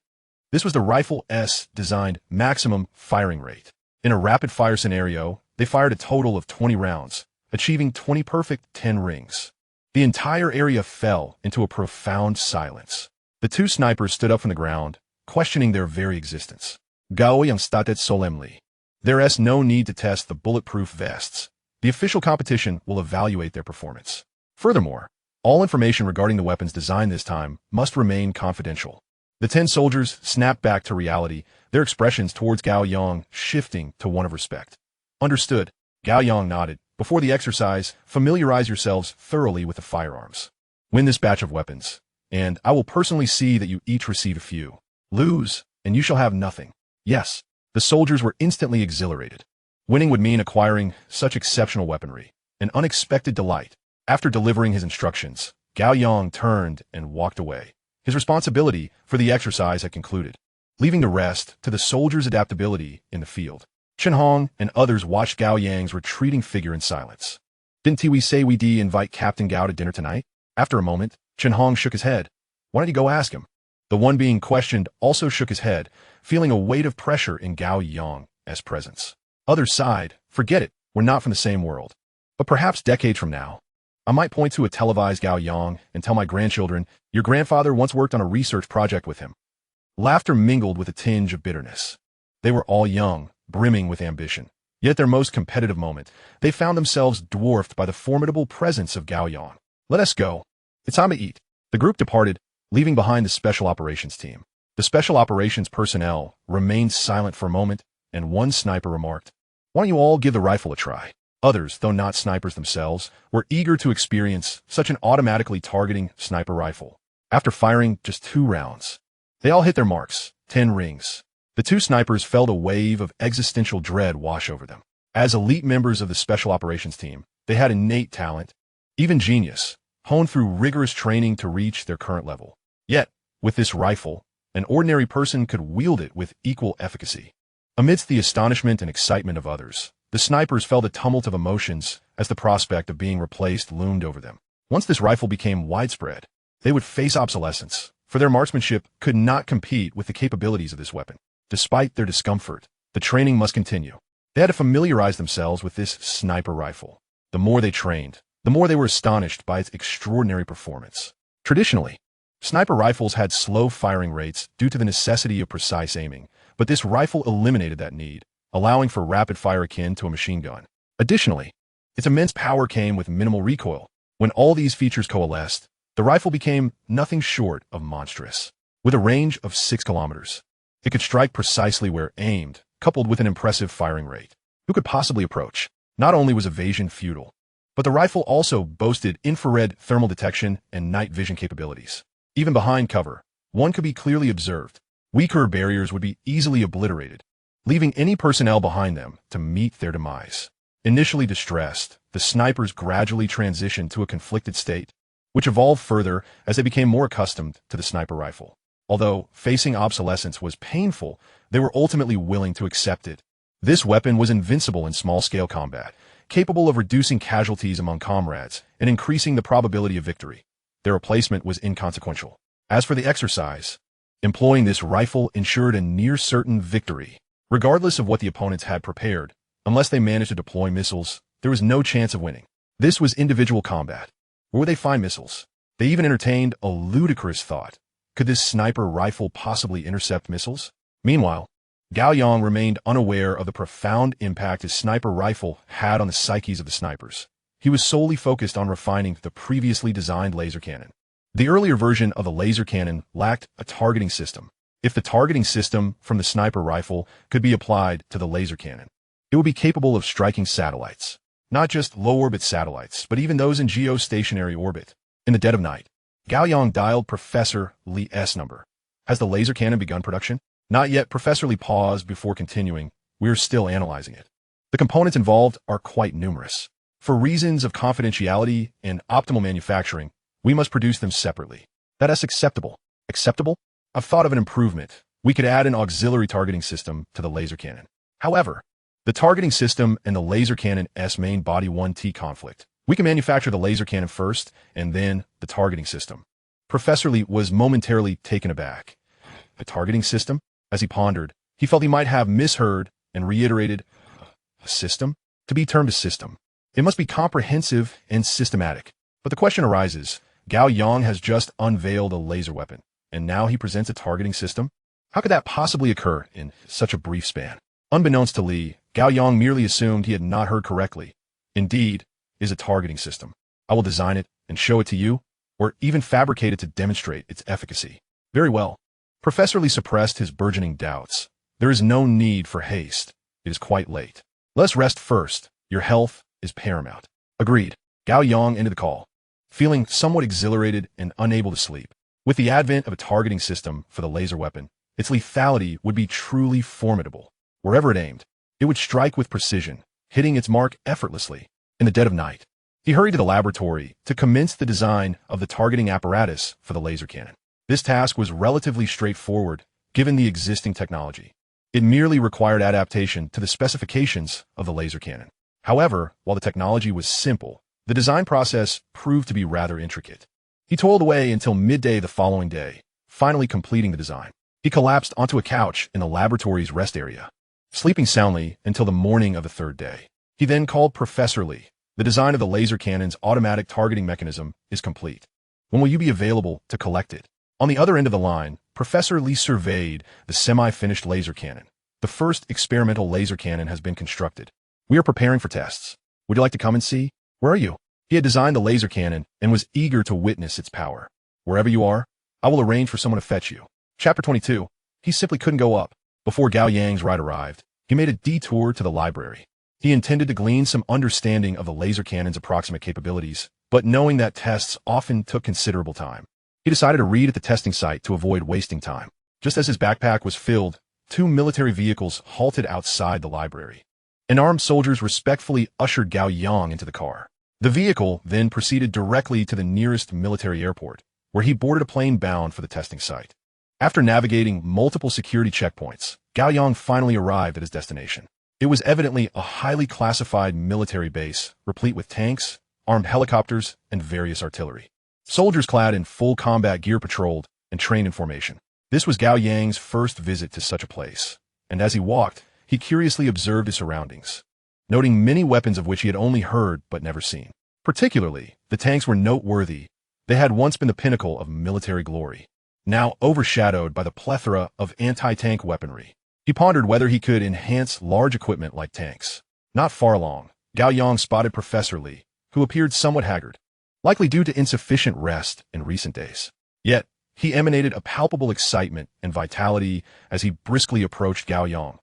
This was the rifle's designed maximum firing rate. In a rapid-fire scenario, they fired a total of 20 rounds, achieving 20 perfect 10 rings. The entire area fell into a profound silence. The 2 snipers stood up from the ground, questioning their very existence. Gao Yang stated solemnly. There's no need to test the bulletproof vests. The official competition will evaluate their performance. Furthermore, all information regarding the weapon's design this time must remain confidential. The 10 soldiers snapped back to reality, their expressions towards Gao Yang shifting to one of respect. Understood, Gao Yang nodded. Before the exercise, familiarize yourselves thoroughly with the firearms. Win this batch of weapons, and I will personally see that you each receive a few. Lose, and you shall have nothing. Yes, the soldiers were instantly exhilarated. Winning would mean acquiring such exceptional weaponry, an unexpected delight. After delivering his instructions, Gao Yang turned and walked away. His responsibility for the exercise had concluded, leaving the rest to the soldiers' adaptability in the field. Chen Hong and others watched Gao Yang's retreating figure in silence. Didn't we say we'd invite Captain Gao to dinner tonight? After a moment, Chen Hong shook his head. Why don't you go ask him? The one being questioned also shook his head, feeling a weight of pressure in Gao Yang's presence. Others sighed. Forget it, we're not from the same world. But perhaps decades from now, I might point to a televised Gao Yang and tell my grandchildren, your grandfather once worked on a research project with him. Laughter mingled with a tinge of bitterness. They were all young, brimming with ambition. Yet at their most competitive moment, they found themselves dwarfed by the formidable presence of Gao Yang. Let us go. It's time to eat. The group departed, leaving behind the special operations team. The special operations personnel remained silent for a moment, and one sniper remarked, why don't you all give the rifle a try? Others, though not snipers themselves, were eager to experience such an automatically targeting sniper rifle. After firing just 2 rounds, they all hit their marks, 10 rings. The 2 snipers felt a wave of existential dread wash over them. As elite members of the special operations team, they had innate talent, even genius, honed through rigorous training to reach their current level. Yet, with this rifle, an ordinary person could wield it with equal efficacy. Amidst the astonishment and excitement of others, the snipers felt a tumult of emotions as the prospect of being replaced loomed over them. Once this rifle became widespread, they would face obsolescence, for their marksmanship could not compete with the capabilities of this weapon. Despite their discomfort, the training must continue. They had to familiarize themselves with this sniper rifle. The more they trained, the more they were astonished by its extraordinary performance. Traditionally, sniper rifles had slow firing rates due to the necessity of precise aiming, but this rifle eliminated that need, allowing for rapid fire akin to a machine gun. Additionally, its immense power came with minimal recoil. When all these features coalesced, the rifle became nothing short of monstrous. With a range of 6 kilometers, it could strike precisely where aimed, coupled with an impressive firing rate. Who could possibly approach? Not only was evasion futile, but the rifle also boasted infrared thermal detection and night vision capabilities. Even behind cover, one could be clearly observed. Weaker barriers would be easily obliterated, leaving any personnel behind them to meet their demise. Initially distressed, the snipers gradually transitioned to a conflicted state, which evolved further as they became more accustomed to the sniper rifle. Although facing obsolescence was painful, they were ultimately willing to accept it. This weapon was invincible in small-scale combat, capable of reducing casualties among comrades and increasing the probability of victory. Their replacement was inconsequential. As for the exercise, employing this rifle ensured a near-certain victory. Regardless of what the opponents had prepared, unless they managed to deploy missiles, there was no chance of winning. This was individual combat. Where would they find missiles? They even entertained a ludicrous thought. Could this sniper rifle possibly intercept missiles? Meanwhile, Gao Yang remained unaware of the profound impact his sniper rifle had on the psyches of the snipers. He was solely focused on refining the previously designed laser cannon. The earlier version of the laser cannon lacked a targeting system. If the targeting system from the sniper rifle could be applied to the laser cannon, it would be capable of striking satellites. Not just low-orbit satellites, but even those in geostationary orbit. In the dead of night, Gao Yang dialed Professor Li's number. Has the laser cannon begun production? Not yet. Professor Li paused before continuing. We are still analyzing it. The components involved are quite numerous. For reasons of confidentiality and optimal manufacturing, we must produce them separately. That is acceptable. Acceptable? I've thought of an improvement. We could add an auxiliary targeting system to the laser cannon. However, the targeting system and the laser cannon's main body 1T conflict. We can manufacture the laser cannon first, and then the targeting system. Professor Li was momentarily taken aback. A targeting system? As he pondered, he felt he might have misheard and reiterated, a system? To be termed a system, it must be comprehensive and systematic. But the question arises, Gao Yang has just unveiled a laser weapon, and now he presents a targeting system? How could that possibly occur in such a brief span? Unbeknownst to Li, Gao Yang merely assumed he had not heard correctly. indeed, is a targeting system. I will design it and show it to you, or even fabricate it to demonstrate its efficacy. Very well. Professor Lee suppressed his burgeoning doubts. There is no need for haste. It is quite late. Let's rest first. Your health is paramount. Agreed. Gao Yang ended the call, feeling somewhat exhilarated and unable to sleep. With the advent of a targeting system for the laser weapon, its lethality would be truly formidable. Wherever it aimed, it would strike with precision, hitting its mark effortlessly. In the dead of night, he hurried to the laboratory to commence the design of the targeting apparatus for the laser cannon. This task was relatively straightforward, given the existing technology. It merely required adaptation to the specifications of the laser cannon. However, while the technology was simple, the design process proved to be rather intricate. He toiled away until midday the following day, finally completing the design. He collapsed onto a couch in the laboratory's rest area, sleeping soundly until the morning of the third day. He then called Professor Lee. The design of the laser cannon's automatic targeting mechanism is complete. When will you be available to collect it? On the other end of the line, Professor Lee surveyed the semi-finished laser cannon. The first experimental laser cannon has been constructed. We are preparing for tests. Would you like to come and see? Where are you? He had designed the laser cannon and was eager to witness its power. Wherever you are, I will arrange for someone to fetch you. Chapter 22. He simply couldn't go up. Before Gao Yang's ride arrived, he made a detour to the library. He intended to glean some understanding of the laser cannon's approximate capabilities, but knowing that tests often took considerable time, he decided to read at the testing site to avoid wasting time. Just as his backpack was filled, 2 military vehicles halted outside the library. And armed soldiers respectfully ushered Gao Yang into the car. The vehicle then proceeded directly to the nearest military airport, where he boarded a plane bound for the testing site. After navigating multiple security checkpoints, Gao Yang finally arrived at his destination. It was evidently a highly classified military base, replete with tanks, armed helicopters, and various artillery. Soldiers clad in full combat gear patrolled and trained in formation. This was Gao Yang's first visit to such a place, and as he walked, he curiously observed his surroundings, noting many weapons of which he had only heard but never seen. Particularly, the tanks were noteworthy. They had once been the pinnacle of military glory, now overshadowed by the plethora of anti-tank weaponry. He pondered whether he could enhance large equipment like tanks. Not far along, Gao Yang spotted Professor Lee, who appeared somewhat haggard, likely due to insufficient rest in recent days. Yet, he emanated a palpable excitement and vitality as he briskly approached Gao Yang.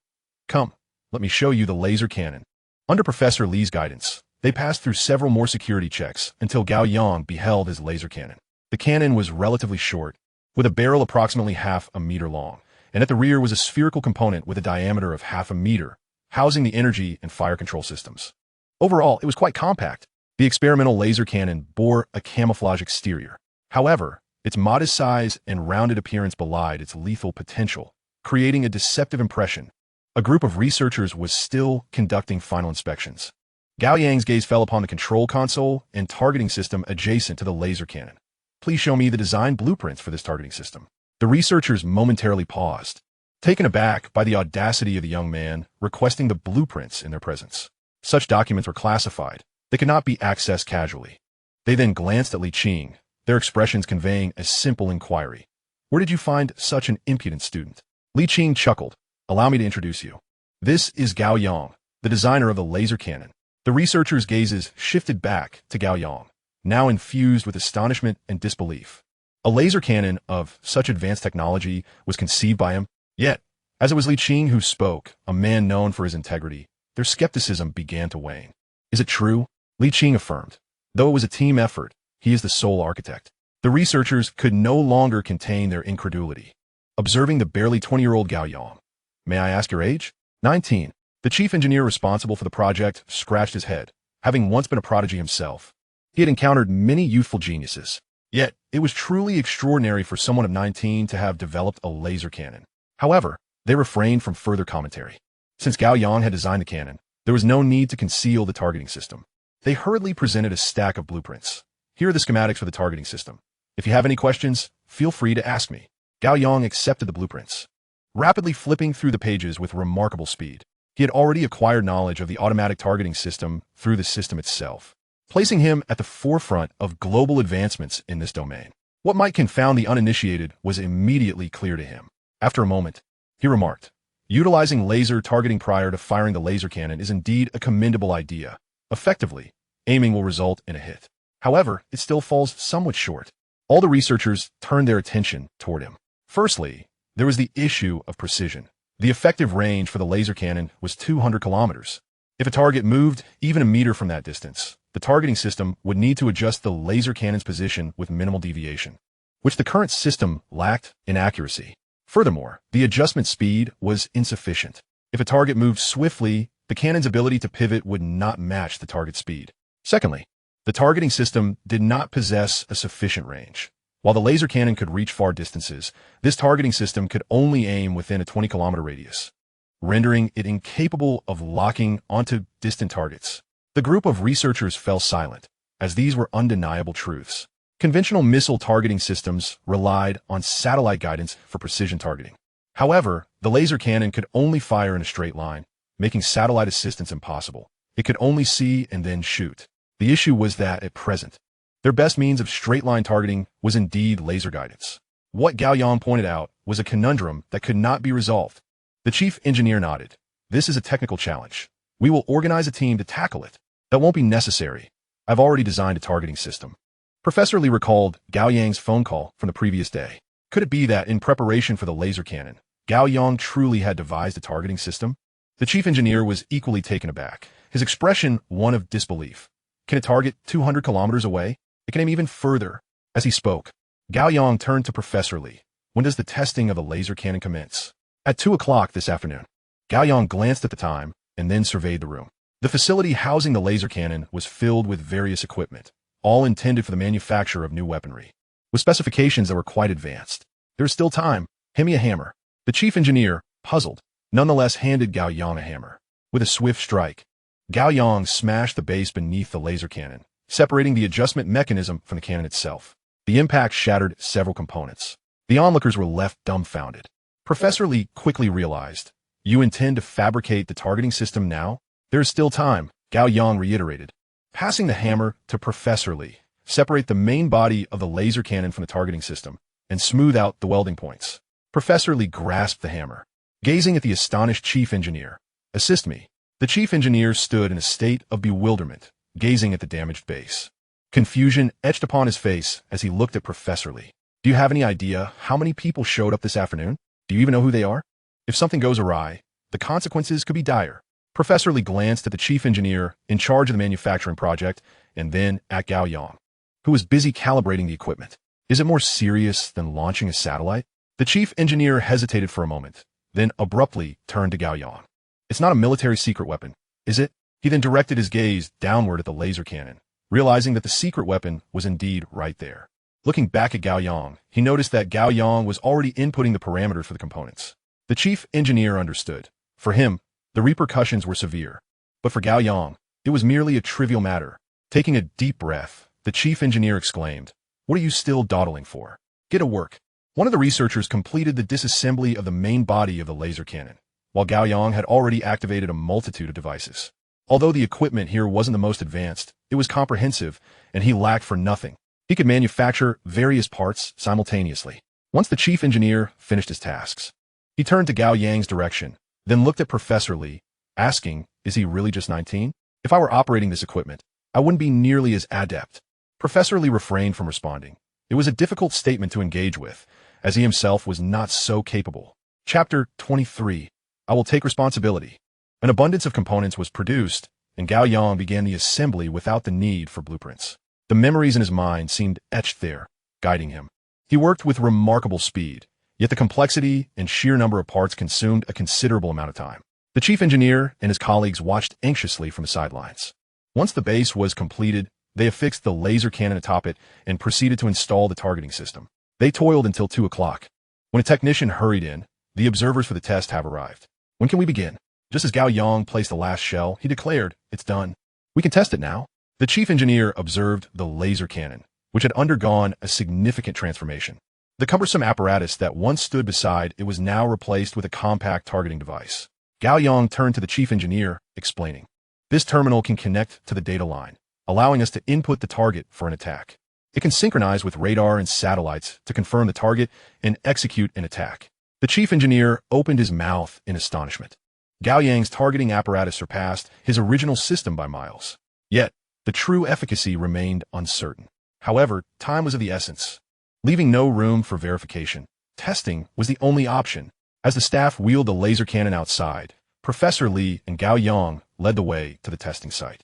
Come, let me show you the laser cannon. Under Professor Lee's guidance, they passed through several more security checks until Gao Yang beheld his laser cannon. The cannon was relatively short, with a barrel approximately half a meter long, and at the rear was a spherical component with a diameter of half a meter, housing the energy and fire control systems. Overall, it was quite compact. The experimental laser cannon bore a camouflage exterior. However, its modest size and rounded appearance belied its lethal potential, creating a deceptive impression. A group of researchers was still conducting final inspections. Gao Yang's gaze fell upon the control console and targeting system adjacent to the laser cannon. Please show me the design blueprints for this targeting system. The researchers momentarily paused, taken aback by the audacity of the young man requesting the blueprints in their presence. Such documents were classified. They could not be accessed casually. They then glanced at Li Qing, their expressions conveying a simple inquiry. Where did you find such an impudent student? Li Qing chuckled. Allow me to introduce you. This is Gao Yang, the designer of the laser cannon. The researchers' gazes shifted back to Gao Yang, now infused with astonishment and disbelief. A laser cannon of such advanced technology was conceived by him, yet, as it was Li Qing who spoke, a man known for his integrity, their skepticism began to wane. Is it true? Li Qing affirmed. Though it was a team effort, he is the sole architect. The researchers could no longer contain their incredulity, observing the barely 20-year-old Gao Yang. May I ask your age? 19. The chief engineer responsible for the project scratched his head, having once been a prodigy himself. He had encountered many youthful geniuses, yet it was truly extraordinary for someone of 19 to have developed a laser cannon. However, they refrained from further commentary. Since Gao Yang had designed the cannon, there was no need to conceal the targeting system. They hurriedly presented a stack of blueprints. Here are the schematics for the targeting system. If you have any questions, feel free to ask me. Gao Yang accepted the blueprints, rapidly flipping through the pages with remarkable speed. He had already acquired knowledge of the automatic targeting system through the system itself, placing him at the forefront of global advancements in this domain. What might confound the uninitiated was immediately clear to him. After a moment, he remarked, utilizing laser targeting prior to firing the laser cannon is indeed a commendable idea. Effectively, aiming will result in a hit. However, it still falls somewhat short. All the researchers turned their attention toward him. Firstly, there was the issue of precision. The effective range for the laser cannon was 200 kilometers. If a target moved even a meter from that distance, the targeting system would need to adjust the laser cannon's position with minimal deviation, which the current system lacked in accuracy. Furthermore, the adjustment speed was insufficient. If a target moved swiftly, the cannon's ability to pivot would not match the target speed. Secondly, the targeting system did not possess a sufficient range. While the laser cannon could reach far distances, this targeting system could only aim within a 20-kilometer radius, rendering it incapable of locking onto distant targets. The group of researchers fell silent, as these were undeniable truths. Conventional missile targeting systems relied on satellite guidance for precision targeting. However, the laser cannon could only fire in a straight line, making satellite assistance impossible. It could only see and then shoot. The issue was that, at present, their best means of straight-line targeting was indeed laser guidance. What Gao Yang pointed out was a conundrum that could not be resolved. The chief engineer nodded. This is a technical challenge. We will organize a team to tackle it. That won't be necessary. I've already designed a targeting system. Professor Lee recalled Gao Yang's phone call from the previous day. Could it be that, in preparation for the laser cannon, Gao Yang truly had devised a targeting system? The chief engineer was equally taken aback, his expression one of disbelief. Can it target 200 kilometers away? It can aim even further. As he spoke, Gao Yang turned to Professor Lee. When does the testing of the laser cannon commence? At 2 o'clock this afternoon. Gao Yang glanced at the time and then surveyed the room. The facility housing the laser cannon was filled with various equipment, all intended for the manufacture of new weaponry, with specifications that were quite advanced. There is still time. Hand me a hammer. The chief engineer, puzzled, nonetheless handed Gao Yang a hammer. With a swift strike, Gao Yang smashed the base beneath the laser cannon, separating the adjustment mechanism from the cannon itself. The impact shattered several components. The onlookers were left dumbfounded. Professor Lee quickly realized, "You intend to fabricate the targeting system now? There is still time," Gao Yang reiterated. Passing the hammer to Professor Lee, separate the main body of the laser cannon from the targeting system and smooth out the welding points. Professor Lee grasped the hammer, gazing at the astonished chief engineer. "Assist me." The chief engineer stood in a state of bewilderment, gazing at the damaged base. Confusion etched upon his face as he looked at Professor Lee. "Do you have any idea how many people showed up this afternoon? Do you even know who they are? If something goes awry, the consequences could be dire." Professor Lee glanced at the chief engineer in charge of the manufacturing project and then at Gao Yang, who was busy calibrating the equipment. "Is it more serious than launching a satellite?" The chief engineer hesitated for a moment, then abruptly turned to Gao Yang. "It's not a military secret weapon, is it?" He then directed his gaze downward at the laser cannon, realizing that the secret weapon was indeed right there. Looking back at Gao Yang, he noticed that Gao Yang was already inputting the parameters for the components. The chief engineer understood. For him, the repercussions were severe. But for Gao Yang, it was merely a trivial matter. Taking a deep breath, the chief engineer exclaimed, "What are you still dawdling for? Get to work." One of the researchers completed the disassembly of the main body of the laser cannon, while Gao Yang had already activated a multitude of devices. Although the equipment here wasn't the most advanced, it was comprehensive, and he lacked for nothing. He could manufacture various parts simultaneously. Once the chief engineer finished his tasks, he turned to Gao Yang's direction, then looked at Professor Lee, asking, "Is he really just 19? If I were operating this equipment, I wouldn't be nearly as adept." Professor Lee refrained from responding. It was a difficult statement to engage with, as he himself was not so capable. Chapter 23. I will take responsibility. An abundance of components was produced, and Gao Yang began the assembly without the need for blueprints. The memories in his mind seemed etched there, guiding him. He worked with remarkable speed, yet the complexity and sheer number of parts consumed a considerable amount of time. The chief engineer and his colleagues watched anxiously from the sidelines. Once the base was completed, they affixed the laser cannon atop it and proceeded to install the targeting system. They toiled until 2 o'clock. When a technician hurried in, "The observers for the test have arrived. When can we begin?" Just as Gao Yang placed the last shell, he declared, "It's done. We can test it now." The chief engineer observed the laser cannon, which had undergone a significant transformation. The cumbersome apparatus that once stood beside it was now replaced with a compact targeting device. Gao Yang turned to the chief engineer, explaining, "This terminal can connect to the data line, allowing us to input the target for an attack. It can synchronize with radar and satellites to confirm the target and execute an attack." The chief engineer opened his mouth in astonishment. Gao Yang's targeting apparatus surpassed his original system by miles. Yet, the true efficacy remained uncertain. However, time was of the essence. Leaving no room for verification, testing was the only option. As the staff wheeled the laser cannon outside, Professor Li and Gao Yang led the way to the testing site.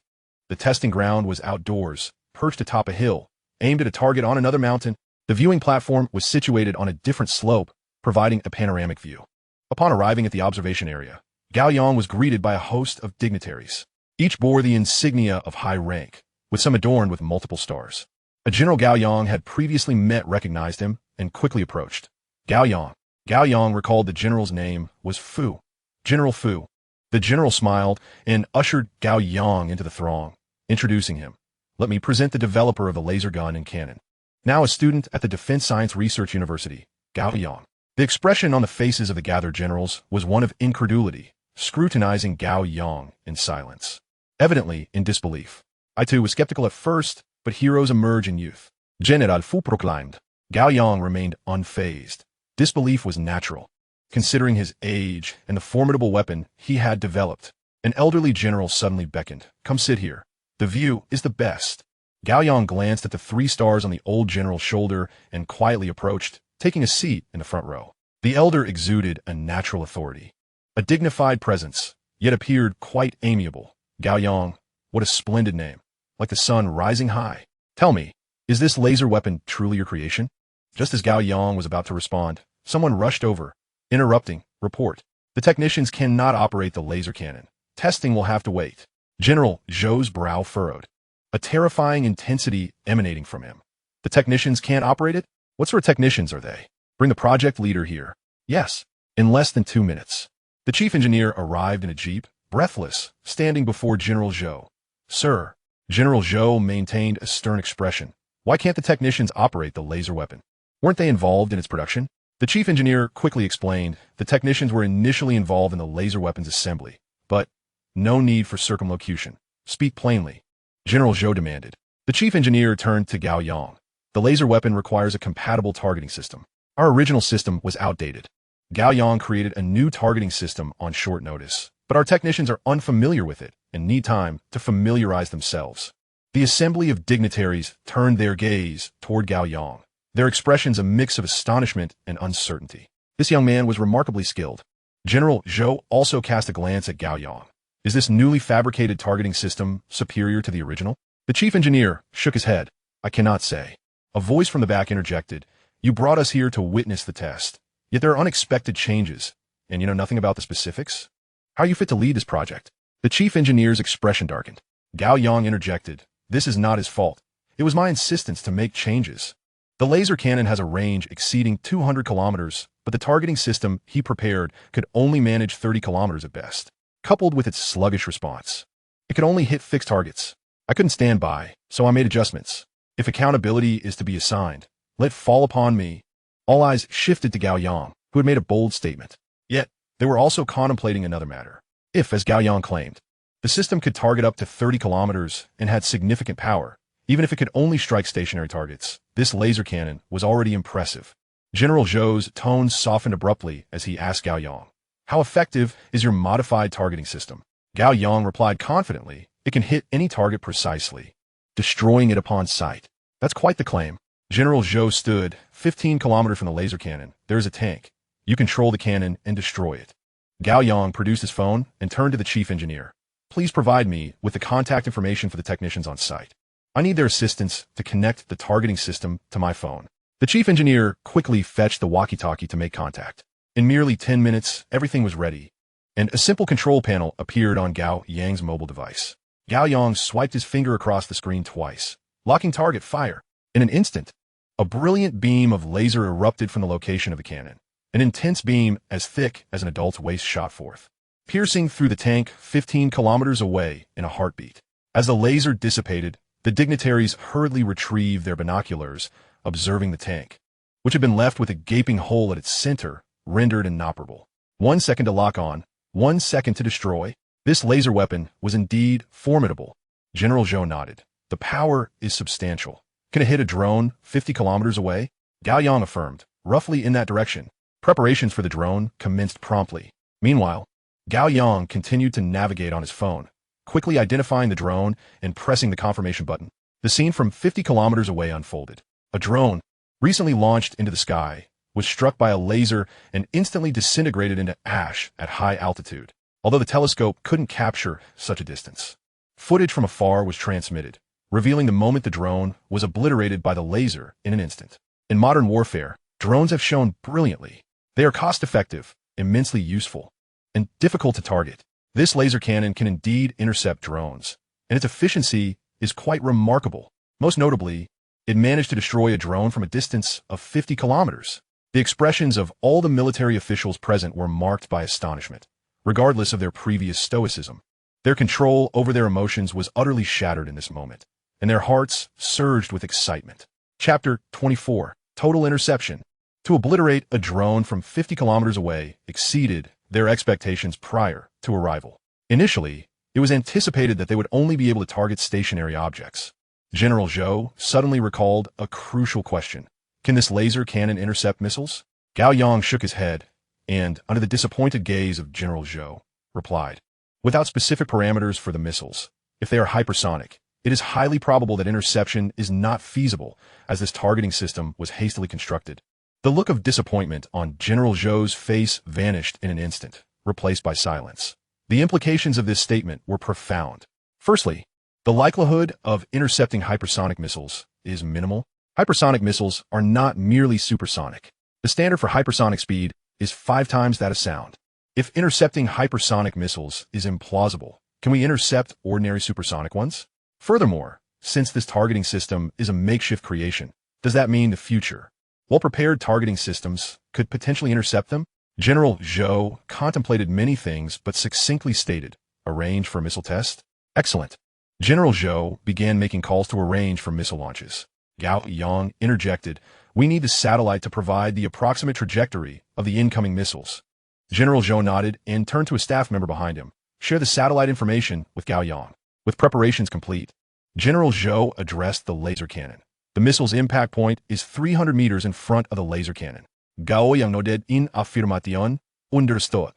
The testing ground was outdoors, perched atop a hill, aimed at a target on another mountain. The viewing platform was situated on a different slope, providing a panoramic view. Upon arriving at the observation area, Gao Yang was greeted by a host of dignitaries. Each bore the insignia of high rank, with some adorned with multiple stars. A General Gao Yang had previously recognized him, and quickly approached. Gao Yang. Gao Yang recalled the general's name was Fu. General Fu. The general smiled and ushered Gao Yang into the throng, introducing him. Let me present the developer of the laser gun and cannon. Now a student at the Defense Science Research University, Gao Yang. The expression on the faces of the gathered generals was one of incredulity, scrutinizing Gao Yang in silence. Evidently in disbelief. I too was skeptical at first, but heroes emerge in youth. General Fu proclaimed. Gao Yang remained unfazed. Disbelief was natural, considering his age and the formidable weapon he had developed. An elderly general suddenly beckoned. Come sit here. The view is the best. Gao Yang glanced at the 3 stars on the old general's shoulder and quietly approached, taking a seat in the front row. The elder exuded a natural authority, a dignified presence, yet appeared quite amiable. Gao Yang, what a splendid name, like the sun rising high. Tell me, is this laser weapon truly your creation? Just as Gao Yang was about to respond, someone rushed over, interrupting. Report. The technicians cannot operate the laser cannon. Testing will have to wait. General Zhou's brow furrowed, a terrifying intensity emanating from him. The technicians can't operate it? What sort of technicians are they? Bring the project leader here. Yes. In less than 2 minutes. The chief engineer arrived in a jeep, breathless, standing before General Zhou. Sir. General Zhou maintained a stern expression. Why can't the technicians operate the laser weapon? Weren't they involved in its production? The chief engineer quickly explained the technicians were initially involved in the laser weapon's assembly, but no need for circumlocution. Speak plainly. General Zhou demanded. The chief engineer turned to Gao Yang. The laser weapon requires a compatible targeting system. Our original system was outdated. Gao Yang created a new targeting system on short notice, but our technicians are unfamiliar with it and need time to familiarize themselves. The assembly of dignitaries turned their gaze toward Gao Yang, their expressions a mix of astonishment and uncertainty. This young man was remarkably skilled. General Zhou also cast a glance at Gao Yang. Is this newly fabricated targeting system superior to the original? The chief engineer shook his head. I cannot say. A voice from the back interjected. You brought us here to witness the test, yet there are unexpected changes, and you know nothing about the specifics? How are you fit to lead this project? The chief engineer's expression darkened. Gao Yang interjected. This is not his fault. It was my insistence to make changes. The laser cannon has a range exceeding 200 kilometers, but the targeting system he prepared could only manage 30 kilometers at best. Coupled with its sluggish response, it could only hit fixed targets. I couldn't stand by, so I made adjustments. If accountability is to be assigned, let fall upon me. All eyes shifted to Gao Yang, who had made a bold statement. Yet, they were also contemplating another matter. If, as Gao Yang claimed, the system could target up to 30 kilometers and had significant power, even if it could only strike stationary targets, this laser cannon was already impressive. General Zhou's tones softened abruptly as he asked Gao Yang, how effective is your modified targeting system? Gao Yang replied confidently, it can hit any target precisely, destroying it upon sight. That's quite the claim. General Zhou stood 15 kilometers from the laser cannon. There's a tank. You control the cannon and destroy it. Gao Yang produced his phone and turned to the chief engineer. Please provide me with the contact information for the technicians on site. I need their assistance to connect the targeting system to my phone. The chief engineer quickly fetched the walkie-talkie to make contact. In merely 10 minutes, everything was ready, and a simple control panel appeared on Gao Yang's mobile device. Gao Yang swiped his finger across the screen twice, locking target fire. In an instant, a brilliant beam of laser erupted from the location of the cannon. An intense beam as thick as an adult's waist shot forth, piercing through the tank 15 kilometers away in a heartbeat. As the laser dissipated, the dignitaries hurriedly retrieved their binoculars, observing the tank, which had been left with a gaping hole at its center, rendered inoperable. 1 second to lock on, 1 second to destroy. This laser weapon was indeed formidable. General Zhou nodded. The power is substantial. Can it hit a drone 50 kilometers away? Gao Yang affirmed, roughly in that direction. Preparations for the drone commenced promptly. Meanwhile, Gao Yang continued to navigate on his phone, quickly identifying the drone and pressing the confirmation button. The scene from 50 kilometers away unfolded. A drone, recently launched into the sky, was struck by a laser and instantly disintegrated into ash at high altitude, although the telescope couldn't capture such a distance. Footage from afar was transmitted, revealing the moment the drone was obliterated by the laser in an instant. In modern warfare, drones have shown brilliantly. They are cost-effective, immensely useful, and difficult to target. This laser cannon can indeed intercept drones, and its efficiency is quite remarkable. Most notably, it managed to destroy a drone from a distance of 50 kilometers. The expressions of all the military officials present were marked by astonishment, regardless of their previous stoicism. Their control over their emotions was utterly shattered in this moment, and their hearts surged with excitement. Chapter 24. Total Interception. To obliterate a drone from 50 kilometers away exceeded their expectations prior to arrival. Initially, it was anticipated that they would only be able to target stationary objects. General Zhou suddenly recalled a crucial question. Can this laser cannon intercept missiles? Gao Yang shook his head, and, under the disappointed gaze of General Zhou, replied, without specific parameters for the missiles, if they are hypersonic, it is highly probable that interception is not feasible, as this targeting system was hastily constructed. The look of disappointment on General Zhou's face vanished in an instant, replaced by silence. The implications of this statement were profound. Firstly, the likelihood of intercepting hypersonic missiles is minimal. Hypersonic missiles are not merely supersonic. The standard for hypersonic speed is 5 times that of sound. If intercepting hypersonic missiles is implausible, can we intercept ordinary supersonic ones? Furthermore, since this targeting system is a makeshift creation, does that mean the future, well-prepared targeting systems could potentially intercept them? General Zhou contemplated many things but succinctly stated, arrange for missile test? Excellent. General Zhou began making calls to arrange for missile launches. Gao Yang interjected, we need the satellite to provide the approximate trajectory of the incoming missiles. General Zhou nodded and turned to a staff member behind him. Share the satellite information with Gao Yang. With preparations complete, General Zhou addressed the laser cannon. The missile's impact point is 300 meters in front of the laser cannon. Gao Yang nodded in affirmación, understood.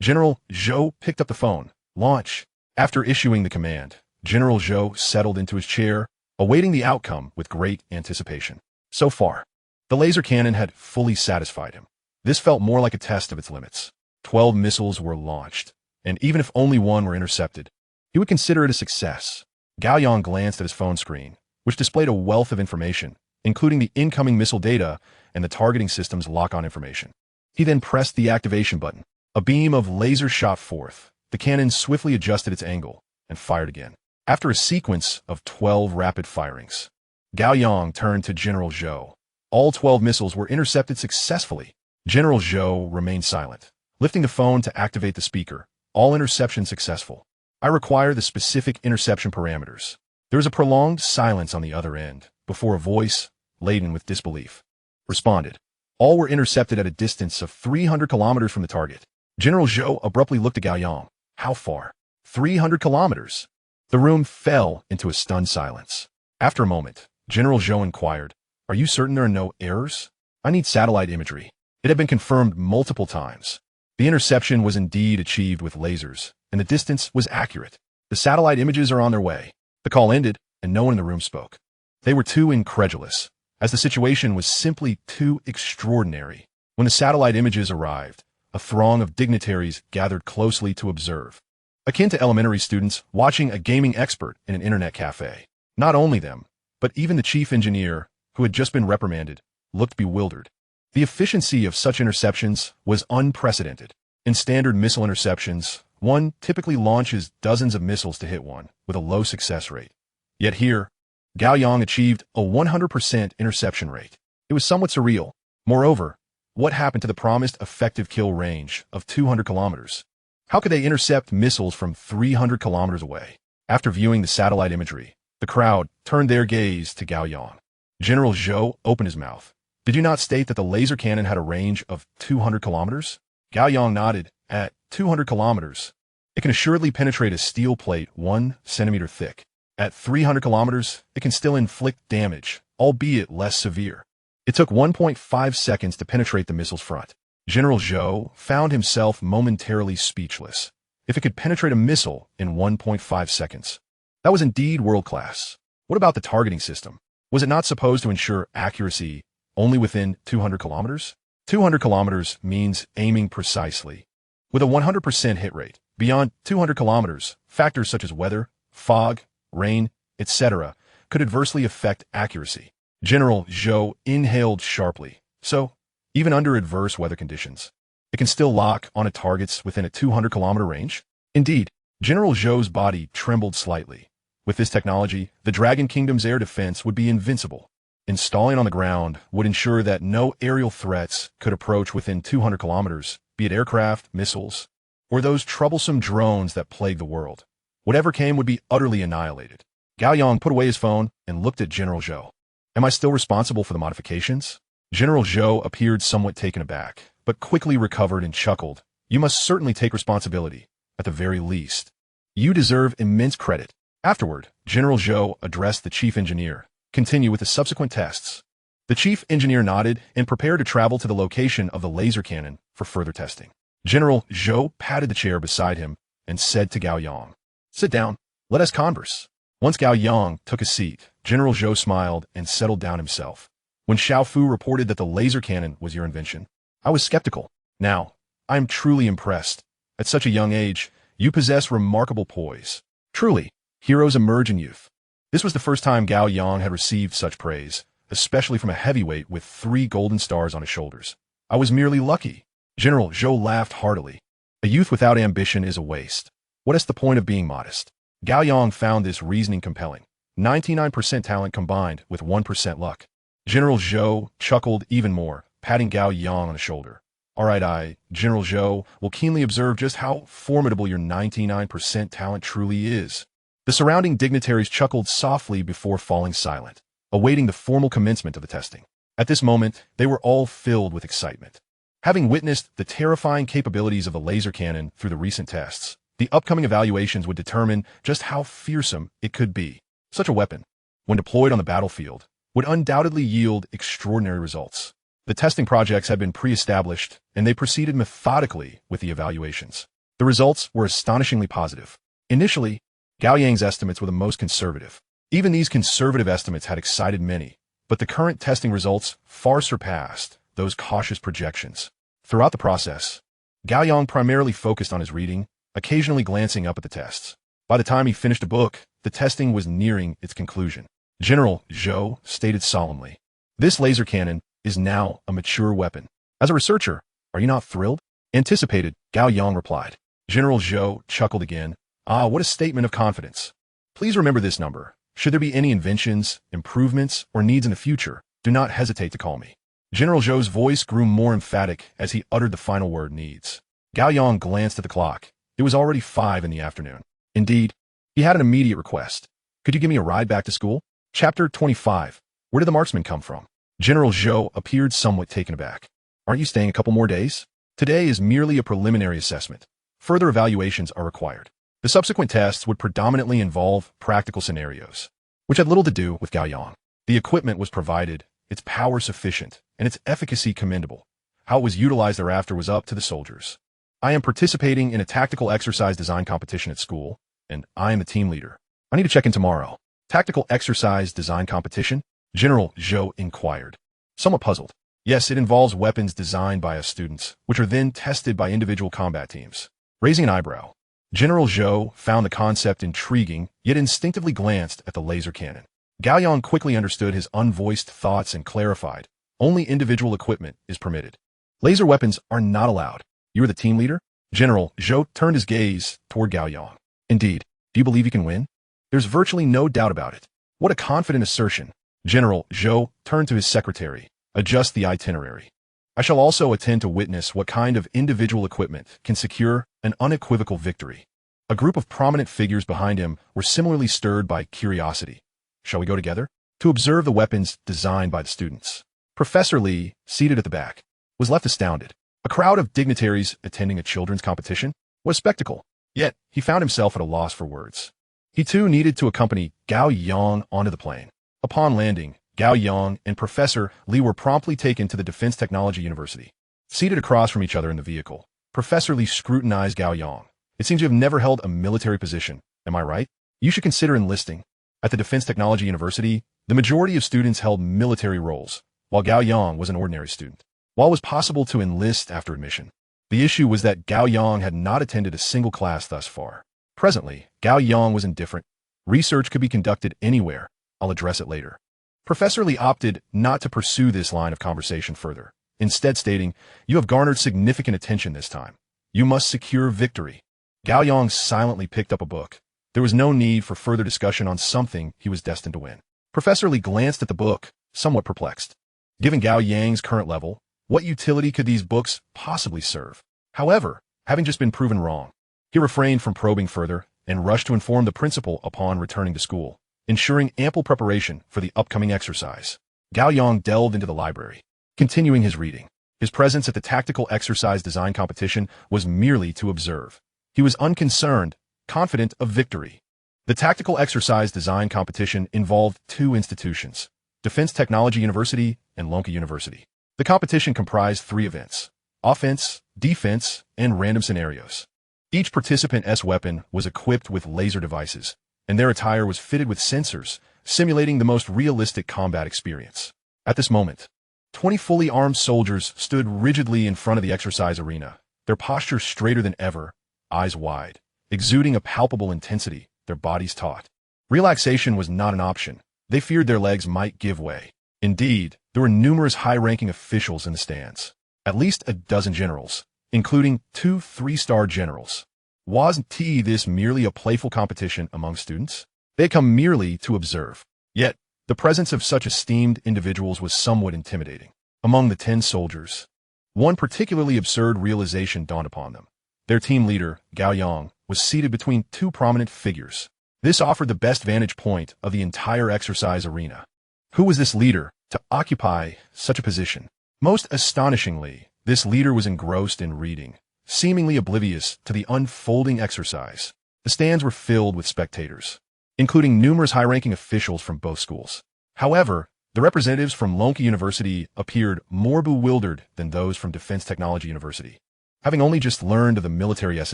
General Zhou picked up the phone. Launch. After issuing the command, General Zhou settled into his chair, awaiting the outcome with great anticipation. So far, the laser cannon had fully satisfied him. This felt more like a test of its limits. 12 missiles were launched, and even if only one were intercepted, he would consider it a success. Gao Yang glanced at his phone screen, which displayed a wealth of information, including the incoming missile data and the targeting system's lock-on information. He then pressed the activation button. A beam of laser shot forth. The cannon swiftly adjusted its angle and fired again. After a sequence of 12 rapid firings, Gao Yang turned to General Zhou. All 12 missiles were intercepted successfully. General Zhou remained silent, lifting the phone to activate the speaker. All interceptions successful. I require the specific interception parameters. There was a prolonged silence on the other end, before a voice, laden with disbelief, responded. All were intercepted at a distance of 300 kilometers from the target. General Zhou abruptly looked at Gao Yang. How far? 300 kilometers. The room fell into a stunned silence. After a moment, General Zhou inquired, are you certain there are no errors? I need satellite imagery. It had been confirmed multiple times. The interception was indeed achieved with lasers, and the distance was accurate. The satellite images are on their way. The call ended, and no one in the room spoke. They were too incredulous, as the situation was simply too extraordinary. When the satellite images arrived, a throng of dignitaries gathered closely to observe, akin to elementary students watching a gaming expert in an internet cafe. Not only them, but even the chief engineer, who had just been reprimanded, looked bewildered. The efficiency of such interceptions was unprecedented. In standard missile interceptions, one typically launches dozens of missiles to hit one, with a low success rate. Yet here, Gao Yang achieved a 100% interception rate. It was somewhat surreal. Moreover, what happened to the promised effective kill range of 200 kilometers? How could they intercept missiles from 300 kilometers away? After viewing the satellite imagery, the crowd turned their gaze to Gao Yang. General Zhou opened his mouth. Did you not state that the laser cannon had a range of 200 kilometers? Gao Yang nodded. At 200 kilometers, it can assuredly penetrate a steel plate 1 centimeter thick. At 300 kilometers, it can still inflict damage, albeit less severe. It took 1.5 seconds to penetrate the missile's front. General Zhou found himself momentarily speechless, if it could penetrate a missile in 1.5 seconds. That was indeed world-class. What about the targeting system? Was it not supposed to ensure accuracy only within 200 kilometers? 200 kilometers means aiming precisely, with a 100% hit rate. Beyond 200 kilometers, factors such as weather, fog, rain, etc. could adversely affect accuracy. General Zhou inhaled sharply. So, even under adverse weather conditions, it can still lock on targets within a 200-kilometer range? Indeed, General Zhou's body trembled slightly. With this technology, the Dragon Kingdom's air defense would be invincible. Installing on the ground would ensure that no aerial threats could approach within 200 kilometers, be it aircraft, missiles, or those troublesome drones that plague the world. Whatever came would be utterly annihilated. Gao Yang put away his phone and looked at General Zhou. Am I still responsible for the modifications? General Zhou appeared somewhat taken aback, but quickly recovered and chuckled. You must certainly take responsibility, at the very least. You deserve immense credit. Afterward, General Zhou addressed the chief engineer. Continue with the subsequent tests. The chief engineer nodded and prepared to travel to the location of the laser cannon for further testing. General Zhou patted the chair beside him and said to Gao Yang, "Sit down. Let us converse." Once Gao Yang took a seat, General Zhou smiled and settled down himself. When Xiao Fu reported that the laser cannon was your invention, I was skeptical. Now, I am truly impressed. At such a young age, you possess remarkable poise. Truly, heroes emerge in youth. This was the first time Gao Yang had received such praise, especially from a heavyweight with 3 golden stars on his shoulders. I was merely lucky. General Zhou laughed heartily. A youth without ambition is a waste. What is the point of being modest? Gao Yang found this reasoning compelling. 99% talent combined with 1% luck. General Zhou chuckled even more, patting Gao Yang on the shoulder. All right, General Zhou, will keenly observe just how formidable your 99% talent truly is. The surrounding dignitaries chuckled softly before falling silent, awaiting the formal commencement of the testing. At this moment, they were all filled with excitement. Having witnessed the terrifying capabilities of the laser cannon through the recent tests, the upcoming evaluations would determine just how fearsome it could be. Such a weapon, when deployed on the battlefield, would undoubtedly yield extraordinary results. The testing projects had been pre-established, and they proceeded methodically with the evaluations. The results were astonishingly positive. Initially, Gao Yang's estimates were the most conservative. Even these conservative estimates had excited many, but the current testing results far surpassed those cautious projections. Throughout the process, Gao Yang primarily focused on his reading, occasionally glancing up at the tests. By the time he finished a book, the testing was nearing its conclusion. General Zhou stated solemnly, "This laser cannon is now a mature weapon. As a researcher, are you not thrilled?" "Anticipated," Gao Yang replied. General Zhou chuckled again. "Ah, what a statement of confidence. Please remember this number. Should there be any inventions, improvements, or needs in the future, do not hesitate to call me." General Zhou's voice grew more emphatic as he uttered the final word, needs. Gao Yang glanced at the clock. It was already 5 in the afternoon. Indeed, he had an immediate request. "Could you give me a ride back to school?" Chapter 25. Where did the marksman come from? General Zhou appeared somewhat taken aback. "Aren't you staying a couple more days? Today is merely a preliminary assessment. Further evaluations are required." The subsequent tests would predominantly involve practical scenarios, which had little to do with Gao Yang. The equipment was provided, its power sufficient, and its efficacy commendable. How it was utilized thereafter was up to the soldiers. "I am participating in a tactical exercise design competition at school, and I am the team leader. I need to check in tomorrow." "Tactical exercise design competition?" General Zhou inquired, somewhat puzzled. "Yes, it involves weapons designed by us students, which are then tested by individual combat teams." Raising an eyebrow, General Zhou found the concept intriguing, yet instinctively glanced at the laser cannon. Gao Yang quickly understood his unvoiced thoughts and clarified, "Only individual equipment is permitted. Laser weapons are not allowed. You're the team leader?" General Zhou turned his gaze toward Gao Yang. "Indeed. Do you believe you can win?" "There's virtually no doubt about it." "What a confident assertion." General Zhou turned to his secretary. "Adjust the itinerary. I shall also attend to witness what kind of individual equipment can secure an unequivocal victory." A group of prominent figures behind him were similarly stirred by curiosity. "Shall we go together?" To observe the weapons designed by the students. Professor Li, seated at the back, was left astounded. A crowd of dignitaries attending a children's competition? What a spectacle! Yet, he found himself at a loss for words. He too needed to accompany Gao Yang onto the plane. Upon landing, Gao Yang and Professor Li were promptly taken to the Defense Technology University. Seated across from each other in the vehicle, Professor Li scrutinized Gao Yang. It seems you have never held a military position. Am I right? You should consider enlisting. At the Defense Technology University, the majority of students held military roles, while Gao Yang was an ordinary student. While it was possible to enlist after admission, the issue was that Gao Yang had not attended a single class thus far. Presently, Gao Yang was indifferent. Research could be conducted anywhere. I'll address it later. Professor Lee opted not to pursue this line of conversation further, instead stating, "You have garnered significant attention this time. You must secure victory." Gao Yang silently picked up a book. There was no need for further discussion on something he was destined to win. Professor Lee glanced at the book, somewhat perplexed. Given Gao Yang's current level, what utility could these books possibly serve? However, having just been proven wrong, he refrained from probing further and rushed to inform the principal upon returning to school, ensuring ample preparation for the upcoming exercise. Gao Yang delved into the library, continuing his reading. His presence at the tactical exercise design competition was merely to observe. He was unconcerned, confident of victory. The tactical exercise design competition involved two institutions, Defense Technology University and Lonka University. The competition comprised 3 events: offense, defense, and random scenarios. Each participant's weapon was equipped with laser devices, and their attire was fitted with sensors, simulating the most realistic combat experience. At this moment, 20 fully armed soldiers stood rigidly in front of the exercise arena, their posture straighter than ever, eyes wide, exuding a palpable intensity, their bodies taut. Relaxation was not an option. They feared their legs might give way. Indeed, there were numerous high-ranking officials in the stands, at least a dozen generals, including 2 3-star generals. Wasn't this merely a playful competition among students? They had come merely to observe. Yet, the presence of such esteemed individuals was somewhat intimidating. Among the 10 soldiers, one particularly absurd realization dawned upon them. Their team leader, Gao Yang, was seated between 2 prominent figures. This offered the best vantage point of the entire exercise arena. Who was this leader to occupy such a position? Most astonishingly, this leader was engrossed in reading, seemingly oblivious to the unfolding exercise. The stands were filled with spectators, including numerous high-ranking officials from both schools. However, the representatives from Lonka University appeared more bewildered than those from Defense Technology University, having only just learned of the military's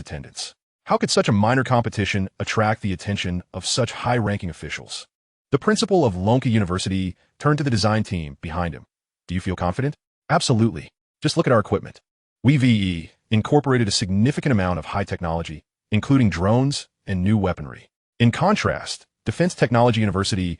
attendance. How could such a minor competition attract the attention of such high-ranking officials? The principal of Lonka University turned to the design team behind him. "Do you feel confident?" "Absolutely. Just look at our equipment. We've incorporated a significant amount of high technology, including drones and new weaponry. In contrast, Defense Technology University's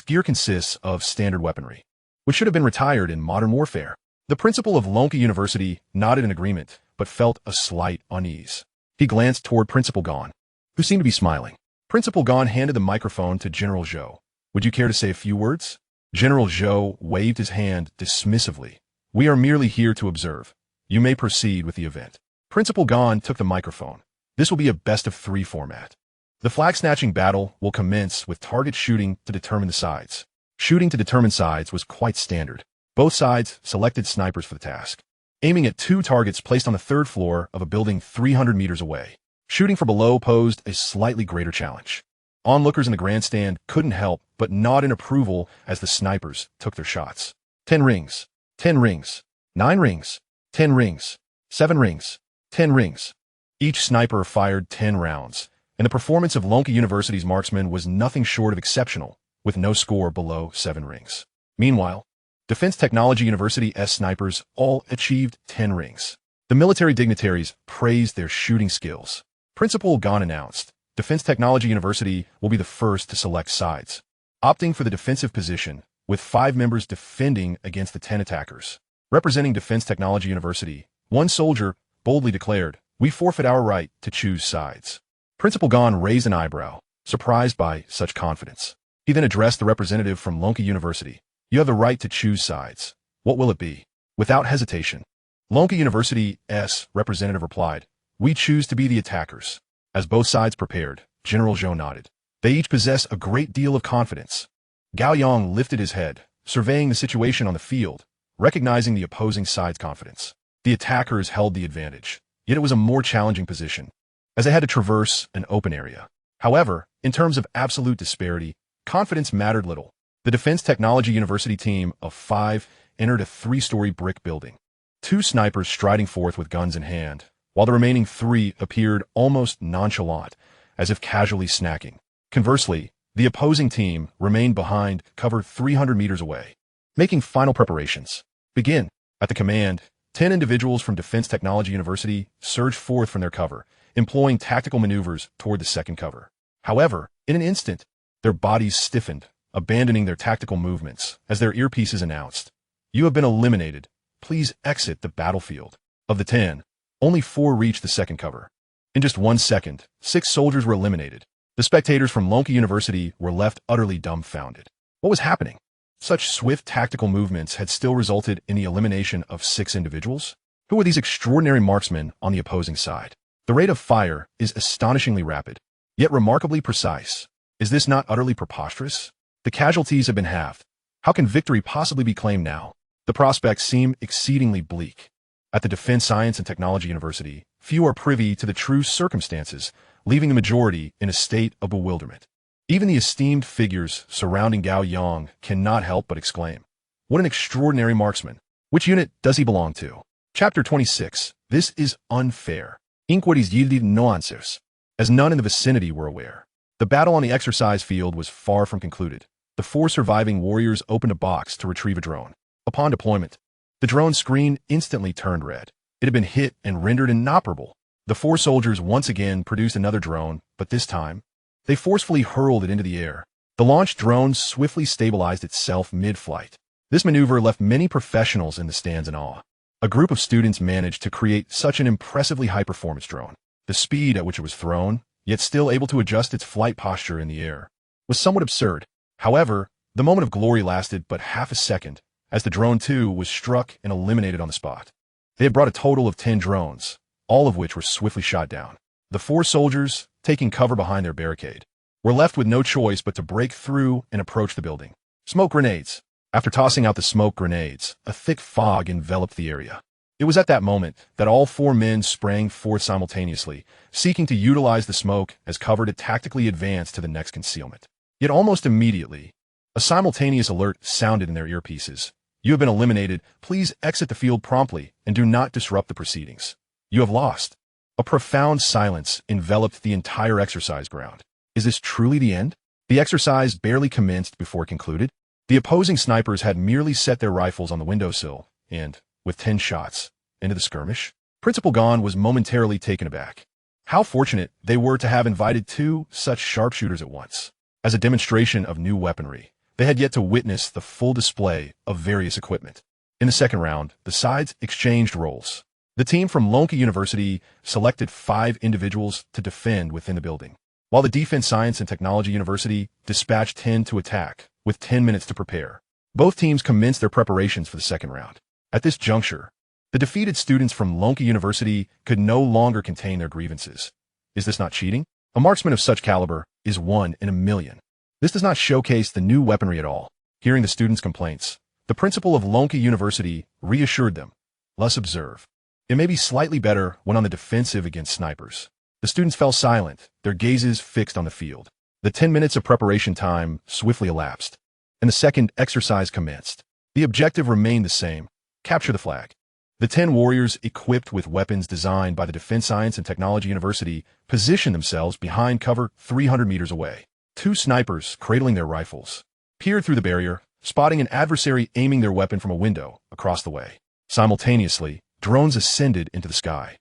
gear consists of standard weaponry, which should have been retired in modern warfare." The principal of Lonka University nodded in agreement, but felt a slight unease. He glanced toward Principal Gan, who seemed to be smiling. Principal Gan handed the microphone to General Zhou. "Would you care to say a few words?" General Zhou waved his hand dismissively. "We are merely here to observe. You may proceed with the event." Principal Gan took the microphone. "This will be a best-of-3 format. The flag-snatching battle will commence with target shooting to determine the sides." Shooting to determine sides was quite standard. Both sides selected snipers for the task, aiming at 2 targets placed on the 3rd floor of a building 300 meters away. Shooting from below posed a slightly greater challenge. Onlookers in the grandstand couldn't help but nod in approval as the snipers took their shots. 10 rings, 10 rings, 9 rings, 10 rings, 7 rings, 10 rings. Each sniper fired 10 rounds, and the performance of Lonka University's marksmen was nothing short of exceptional, with no score below 7 rings. Meanwhile, Defense Technology University's snipers all achieved 10 rings. The military dignitaries praised their shooting skills. Principal Gan announced, Defense Technology University will be the first to select sides, opting for the defensive position, with 5 members defending against the 10 attackers. Representing Defense Technology University, one soldier boldly declared, "We forfeit our right to choose sides." Principal Gan raised an eyebrow, surprised by such confidence. He then addressed the representative from Lonka University. "You have the right to choose sides. What will it be?" Without hesitation, Lonka University's representative replied, "We choose to be the attackers." As both sides prepared, General Zhou nodded. They each possess a great deal of confidence. Gao Yang lifted his head, surveying the situation on the field, recognizing the opposing side's confidence. The attackers held the advantage, yet it was a more challenging position, as they had to traverse an open area. However, in terms of absolute disparity, confidence mattered little. The Defense Technology University team of 5 entered a 3-story brick building. 2 snipers striding forth with guns in hand, while the remaining 3 appeared almost nonchalant, as if casually snacking. Conversely, the opposing team remained behind cover 300 meters away, making final preparations. Begin. At the command, 10 individuals from Defense Technology University surged forth from their cover, employing tactical maneuvers toward the second cover. However, in an instant, their bodies stiffened, abandoning their tactical movements as their earpieces announced, "You have been eliminated. Please exit the battlefield." Of the 10, only 4 reached the second cover. In just 1 second, 6 soldiers were eliminated. The spectators from Lonka University were left utterly dumbfounded. What was happening? Such swift tactical movements had still resulted in the elimination of 6 individuals? Who were these extraordinary marksmen on the opposing side? The rate of fire is astonishingly rapid, yet remarkably precise. Is this not utterly preposterous? The casualties have been halved. How can victory possibly be claimed now? The prospects seem exceedingly bleak. At the Defense Science and Technology University, few are privy to the true circumstances, leaving the majority in a state of bewilderment. Even the esteemed figures surrounding Gao Yang cannot help but exclaim, "What an extraordinary marksman! Which unit does he belong to?" Chapter 26. This is unfair. Inquiries yielded no answers, as none in the vicinity were aware. The battle on the exercise field was far from concluded. The 4 surviving warriors opened a box to retrieve a drone. Upon deployment, the drone screen instantly turned red. It had been hit and rendered inoperable. The 4 soldiers once again produced another drone, but this time, they forcefully hurled it into the air. The launched drone swiftly stabilized itself mid-flight. This maneuver left many professionals in the stands in awe. A group of students managed to create such an impressively high-performance drone. The speed at which it was thrown, yet still able to adjust its flight posture in the air, was somewhat absurd. However, the moment of glory lasted but half a second, as the drone too was struck and eliminated on the spot. They had brought a total of 10 drones, all of which were swiftly shot down. The 4 soldiers, taking cover behind their barricade, were left with no choice but to break through and approach the building. Smoke grenades. After tossing out the smoke grenades, a thick fog enveloped the area. It was at that moment that all 4 men sprang forth simultaneously, seeking to utilize the smoke as cover to tactically advance to the next concealment. Yet almost immediately, a simultaneous alert sounded in their earpieces. "You have been eliminated. Please exit the field promptly and do not disrupt the proceedings. You have lost." A profound silence enveloped the entire exercise ground. Is this truly the end? The exercise barely commenced before it concluded. The opposing snipers had merely set their rifles on the windowsill, and, with 10 shots into the skirmish, Principal Gon was momentarily taken aback. How fortunate they were to have invited 2 such sharpshooters at once. As a demonstration of new weaponry, they had yet to witness the full display of various equipment. In the second round, the sides exchanged roles. The team from Lonka University selected 5 individuals to defend within the building, while the Defense Science and Technology University dispatched 10 to attack, with 10 minutes to prepare. Both teams commenced their preparations for the second round. At this juncture, the defeated students from Lonka University could no longer contain their grievances. Is this not cheating? A marksman of such caliber is 1 in a million. This does not showcase the new weaponry at all. Hearing the students' complaints, the principal of Lonka University reassured them, "Let's observe. It may be slightly better when on the defensive against snipers." The students fell silent, their gazes fixed on the field. The 10 minutes of preparation time swiftly elapsed, and the second exercise commenced. The objective remained the same: capture the flag. The 10 warriors, equipped with weapons designed by the Defense Science and Technology University, positioned themselves behind cover 300 meters away. 2 snipers, cradling their rifles, peered through the barrier, spotting an adversary aiming their weapon from a window across the way. Simultaneously, drones ascended into the sky.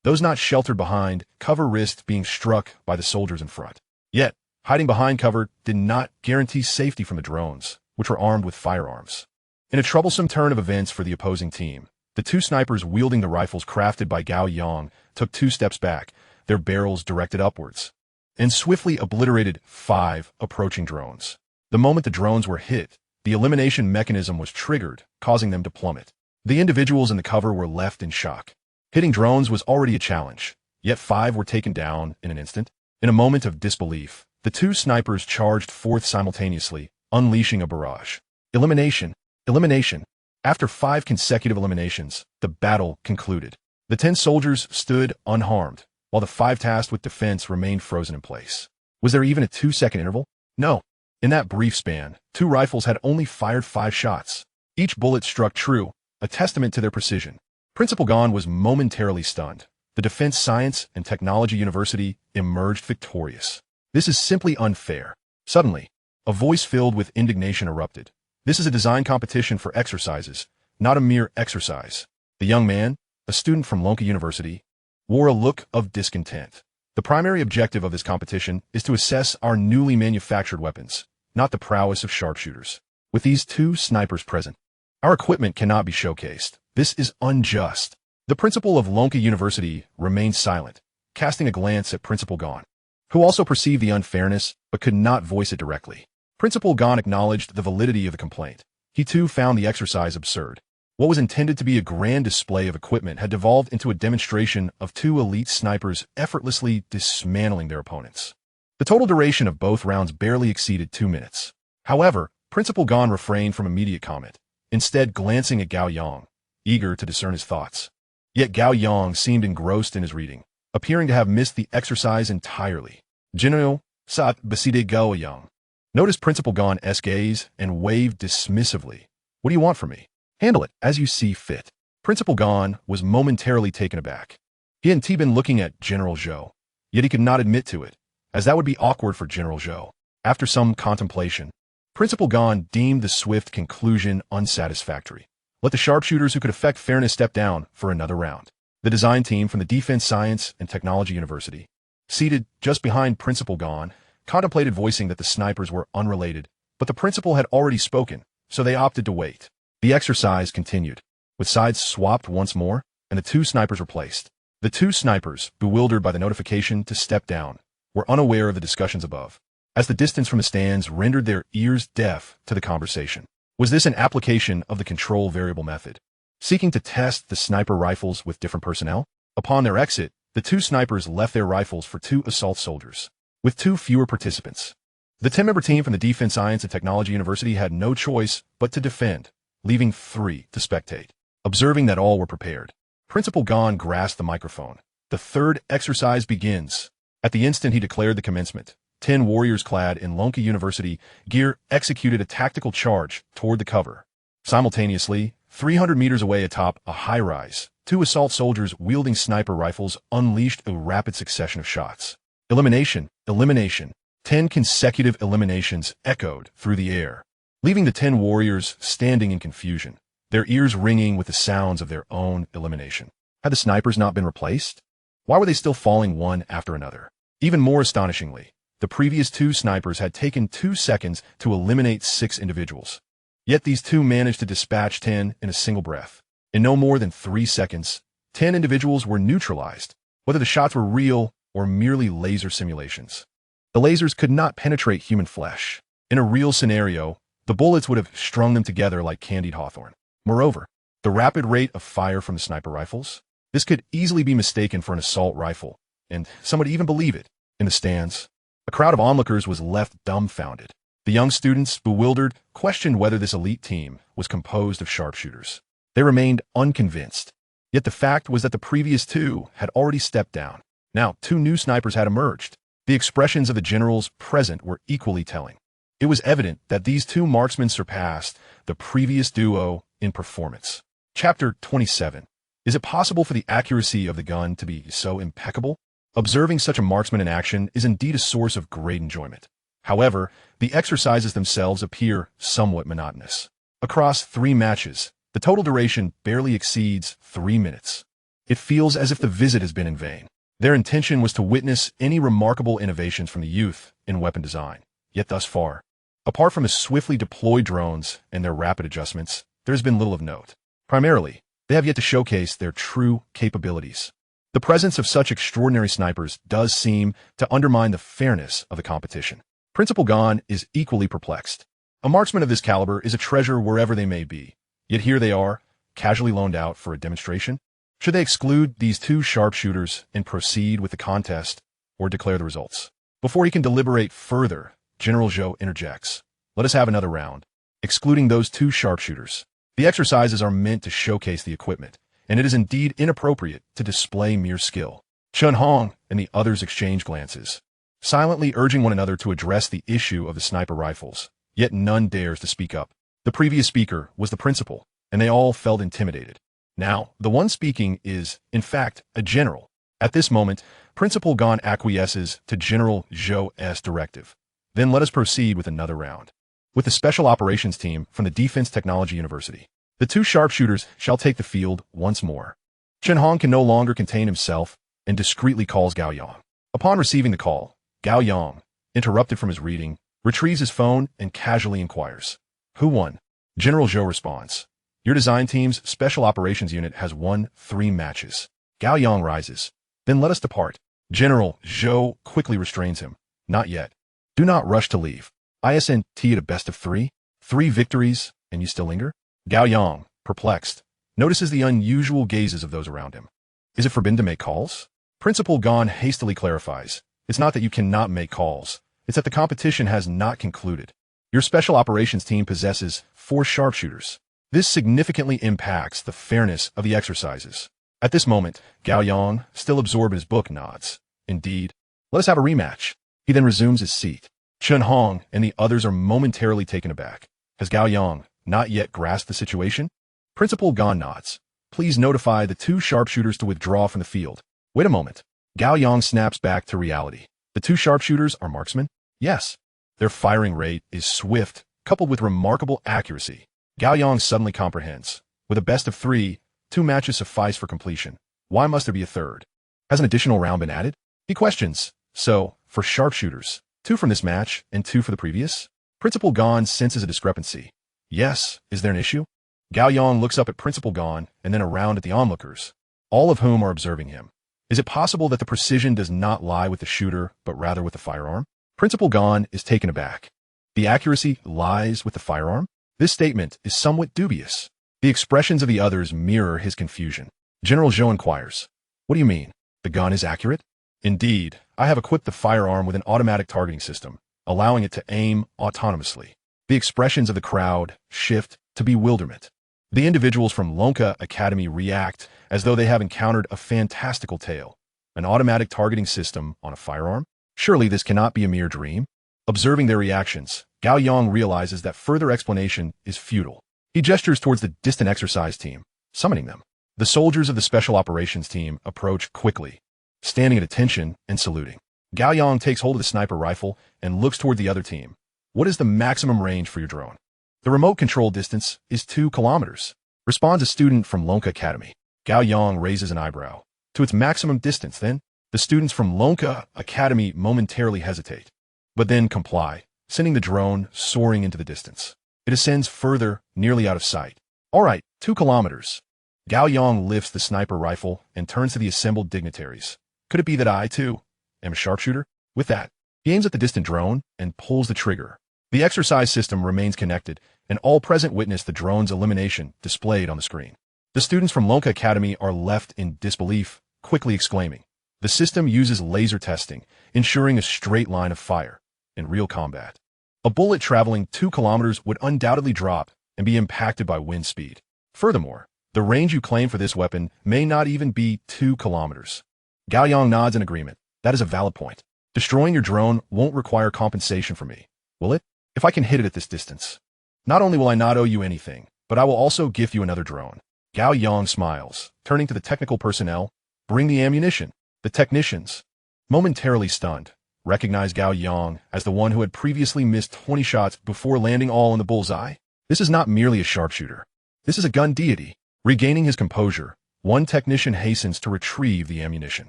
Those not sheltered behind cover risked being struck by the soldiers in front. Yet, hiding behind cover did not guarantee safety from the drones, which were armed with firearms. In a troublesome turn of events for the opposing team, the 2 snipers wielding the rifles crafted by Gao Yang took 2 steps back, their barrels directed upwards, and swiftly obliterated 5 approaching drones. The moment the drones were hit, the elimination mechanism was triggered, causing them to plummet. The individuals in the cover were left in shock. Hitting drones was already a challenge, yet 5 were taken down in an instant. In a moment of disbelief, the 2 snipers charged forth simultaneously, unleashing a barrage. Elimination. Elimination. After 5 consecutive eliminations, the battle concluded. The 10 soldiers stood unharmed, while the 5 tasked with defense remained frozen in place. Was there even a 2-second interval? No. In that brief span, 2 rifles had only fired 5 shots. Each bullet struck true, a testament to their precision. Principal Gon was momentarily stunned. the Defense Science and Technology University emerged victorious. This is simply unfair. Suddenly, a voice filled with indignation erupted. This is a design competition for exercises, not a mere exercise. The young man, a student from Lonka University, wore a look of discontent. The primary objective of this competition is to assess our newly manufactured weapons, not the prowess of sharpshooters. With these two snipers present, our equipment cannot be showcased. This is unjust. The principal of Lonka University remained silent, casting a glance at Principal Gao, who also perceived the unfairness but could not voice it directly. Principal Gao acknowledged the validity of the complaint. He too found the exercise absurd. What was intended to be a grand display of equipment had devolved into a demonstration of two elite snipers effortlessly dismantling their opponents. The total duration of both rounds barely exceeded 2 minutes. However, Principal Gao refrained from immediate comment, instead glancing at Gao Yang, eager to discern his thoughts. Yet Gao Yang seemed engrossed in his reading, appearing to have missed the exercise entirely. General, sat beside Gao Yang. Noticed Principal Gao's gaze and waved dismissively. What do you want from me? Handle it as you see fit. Principal Gao was momentarily taken aback. He hadn't been looking at General Zhou, yet he could not admit to it, as that would be awkward for General Zhou. After some contemplation, Principal Gao deemed the swift conclusion unsatisfactory. Let the sharpshooters who could affect fairness step down for another round. The design team from the Defense Science and Technology University, seated just behind Principal Gao, contemplated voicing that the snipers were unrelated, but the principal had already spoken, so they opted to wait. The exercise continued, with sides swapped once more, and the two snipers were placed. The two snipers, bewildered by the notification to step down, were unaware of the discussions above, as the distance from the stands rendered their ears deaf to the conversation. Was this an application of the control variable method, seeking to test the sniper rifles with different personnel? Upon their exit, the two snipers left their rifles for two assault soldiers, with two fewer participants. The 10-member team from the Defense Science and Technology University had no choice but to defend, leaving 3 to spectate. Observing that all were prepared, Principal Gao grasped the microphone. The third exercise begins. At the instant he declared the commencement, 10 warriors clad in Lonka University gear executed a tactical charge toward the cover. Simultaneously, 300 meters away atop a high-rise, 2 assault soldiers wielding sniper rifles unleashed a rapid succession of shots. Elimination, elimination. 10 consecutive eliminations echoed through the air, leaving the 10 warriors standing in confusion, their ears ringing with the sounds of their own elimination. Had the snipers not been replaced? Why were they still falling one after another? Even more astonishingly, the previous 2 snipers had taken 2 seconds to eliminate 6 individuals. Yet these 2 managed to dispatch 10 in a single breath. In no more than 3 seconds, 10 individuals were neutralized, whether the shots were real or merely laser simulations. The lasers could not penetrate human flesh. In a real scenario, the bullets would have strung them together like candied hawthorn. Moreover, the rapid rate of fire from the sniper rifles, this could easily be mistaken for an assault rifle, and some would even believe it. In the stands, a crowd of onlookers was left dumbfounded. The young students, bewildered, questioned whether this elite team was composed of sharpshooters. They remained unconvinced. Yet the fact was that the previous 2 had already stepped down. Now 2 new snipers had emerged. The expressions of the generals present were equally telling. It was evident that these 2 marksmen surpassed the previous duo in performance. Chapter 27. Is it possible for the accuracy of the gun to be so impeccable? Observing such a marksman in action is indeed a source of great enjoyment. However, the exercises themselves appear somewhat monotonous. Across 3 matches, the total duration barely exceeds 3 minutes. It feels as if the visit has been in vain. Their intention was to witness any remarkable innovations from the youth in weapon design. Yet thus far, apart from the swiftly deployed drones and their rapid adjustments, there has been little of note. Primarily, they have yet to showcase their true capabilities. The presence of such extraordinary snipers does seem to undermine the fairness of the competition. Principal Gao is equally perplexed. A marksman of this caliber is a treasure wherever they may be. Yet here they are, casually loaned out for a demonstration. Should they exclude these 2 sharpshooters and proceed with the contest, or declare the results? Before he can deliberate further, General Zhou interjects. Let us have another round. Excluding those 2 sharpshooters. The exercises are meant to showcase the equipment, and it is indeed inappropriate to display mere skill. Chun Hong and the others exchange glances, silently urging one another to address the issue of the sniper rifles, yet none dares to speak up. The previous speaker was the principal, and they all felt intimidated. Now, the one speaking is, in fact, a general, At this moment, Principal Gan acquiesces to General Zhou's directive. Then let us proceed with another round. With the Special Operations Team from the Defense Technology University, the two sharpshooters shall take the field once more. Chen Hong can no longer contain himself and discreetly calls Gao Yang. Upon receiving the call, Gao Yang, interrupted from his reading, retrieves his phone and casually inquires, "Who won?" General Zhou responds, "Your design team's Special Operations Unit has won 3 matches. Gao Yang rises. "Then let us depart." General Zhou quickly restrains him. "Not yet. Do not rush to leave. ISNT at a best of 3? 3 victories, and you still linger?" Gao Yang, perplexed, notices the unusual gazes of those around him. "Is it forbidden to make calls?" Principal Gan hastily clarifies, "It's not that you cannot make calls. It's that the competition has not concluded. Your Special Operations Team possesses 4 sharpshooters. This significantly impacts the fairness of the exercises." At this moment, Gao Yang, still absorbed in his book, nods. "Indeed. Let us have a rematch." He then resumes his seat. Chen Hong and the others are momentarily taken aback. Has Gao Yang not yet grasped the situation? Principal Gan nods. "Please notify the 2 sharpshooters to withdraw from the field." Wait a moment. Gao Yang snaps back to reality. The 2 sharpshooters are marksmen? Yes. Their firing rate is swift, coupled with remarkable accuracy. Gao Yang suddenly comprehends. With a best of 3, 2 matches suffice for completion. Why must there be a third? Has an additional round been added? He questions. So, for sharpshooters, 2 from this match and 2 for the previous? Principal Gan senses a discrepancy. Yes, is there an issue? Gao Yang looks up at Principal Gan and then around at the onlookers, all of whom are observing him. Is it possible that the precision does not lie with the shooter, but rather with the firearm? Principal Gan is taken aback. The accuracy lies with the firearm? This statement is somewhat dubious. The expressions of the others mirror his confusion. General Zhou inquires, "What do you mean? The gun is accurate?" "Indeed, I have equipped the firearm with an automatic targeting system, allowing it to aim autonomously." The expressions of the crowd shift to bewilderment. The individuals from Lonka Academy react as though they have encountered a fantastical tale. An automatic targeting system on a firearm? Surely this cannot be a mere dream? Observing their reactions, Gao Yang realizes that further explanation is futile. He gestures towards the distant exercise team, summoning them. The soldiers of the Special Operations Team approach quickly, standing at attention and saluting. Gao Yang takes hold of the sniper rifle and looks toward the other team. "What is the maximum range for your drone?" "The remote control distance is 2 kilometers, responds a student from Lonka Academy. Gao Yang raises an eyebrow. "To its maximum distance, then?" The students from Lonka Academy momentarily hesitate, but then comply, sending the drone soaring into the distance. It ascends further, nearly out of sight. "All right, 2 kilometers. Gao Yang lifts the sniper rifle and turns to the assembled dignitaries. "Could it be that I, too, am a sharpshooter?" With that, he aims at the distant drone and pulls the trigger. The exercise system remains connected, and all present witness the drone's elimination displayed on the screen. The students from Lonka Academy are left in disbelief, quickly exclaiming, "The system uses laser testing, ensuring a straight line of fire in real combat. A bullet traveling 2 kilometers would undoubtedly drop and be impacted by wind speed. Furthermore, the range you claim for this weapon may not even be 2 kilometers." Gao Yang nods in agreement. "That is a valid point. Destroying your drone won't require compensation from me, will it? If I can hit it at this distance. Not only will I not owe you anything, but I will also gift you another drone." Gao Yang smiles, turning to the technical personnel. "Bring the ammunition." The technicians, momentarily stunned, recognize Gao Yang as the one who had previously missed 20 shots before landing all in the bullseye. This is not merely a sharpshooter. This is a gun deity. Regaining his composure, one technician hastens to retrieve the ammunition.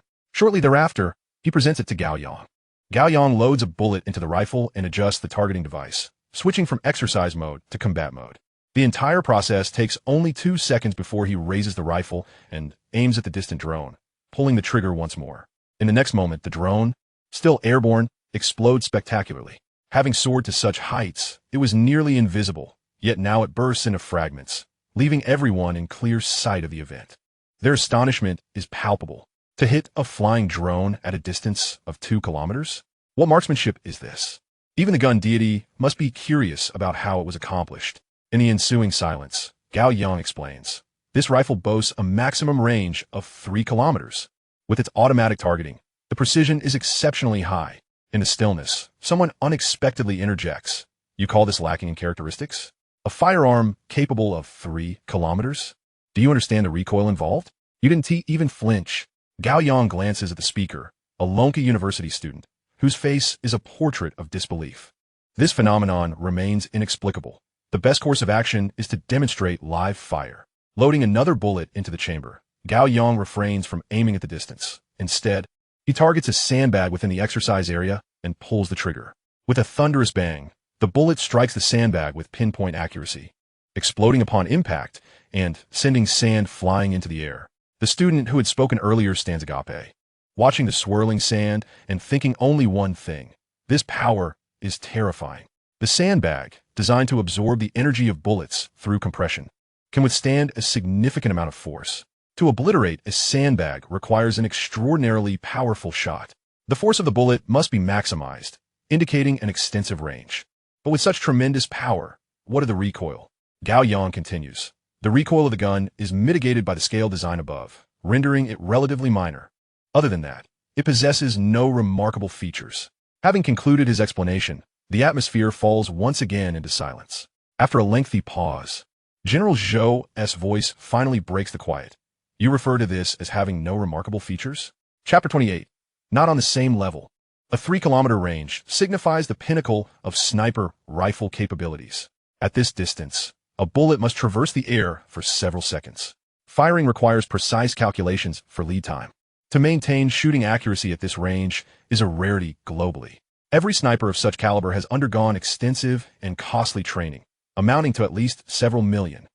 Shortly thereafter, he presents it to Gao Yang. Gao Yang loads a bullet into the rifle and adjusts the targeting device, switching from exercise mode to combat mode. The entire process takes only 2 seconds before he raises the rifle and aims at the distant drone, pulling the trigger once more. In the next moment, the drone, still airborne, explodes spectacularly. Having soared to such heights, it was nearly invisible, yet now it bursts into fragments, leaving everyone in clear sight of the event. Their astonishment is palpable. To hit a flying drone at a distance of 2 kilometers? What marksmanship is this? Even the gun deity must be curious about how it was accomplished. In the ensuing silence, Gao Yang explains, "This rifle boasts a maximum range of 3 kilometers. With its automatic targeting, the precision is exceptionally high." In the stillness, someone unexpectedly interjects, "You call this lacking in characteristics? A firearm capable of 3 kilometers? Do you understand the recoil involved?" You didn't even flinch. Gao Yang glances at the speaker, a Lonka University student, whose face is a portrait of disbelief. This phenomenon remains inexplicable. The best course of action is to demonstrate live fire. Loading another bullet into the chamber, Gao Yang refrains from aiming at the distance. Instead, he targets a sandbag within the exercise area and pulls the trigger. With a thunderous bang, the bullet strikes the sandbag with pinpoint accuracy, exploding upon impact and sending sand flying into the air. The student who had spoken earlier stands agape, watching the swirling sand and thinking only one thing. This power is terrifying. The sandbag, designed to absorb the energy of bullets through compression, can withstand a significant amount of force. To obliterate a sandbag requires an extraordinarily powerful shot. The force of the bullet must be maximized, indicating an extensive range. But with such tremendous power, what of the recoil? Gao Yang continues. The recoil of the gun is mitigated by the scale design above, rendering it relatively minor. Other than that, it possesses no remarkable features. Having concluded his explanation, the atmosphere falls once again into silence. After a lengthy pause, General Zhou's voice finally breaks the quiet. You refer to this as having no remarkable features? Chapter 28. Not on the same level. A 3-kilometer range signifies the pinnacle of sniper rifle capabilities. At this distance, a bullet must traverse the air for several seconds. Firing requires precise calculations for lead time. To maintain shooting accuracy at this range is a rarity globally. Every sniper of such caliber has undergone extensive and costly training, amounting to at least several million.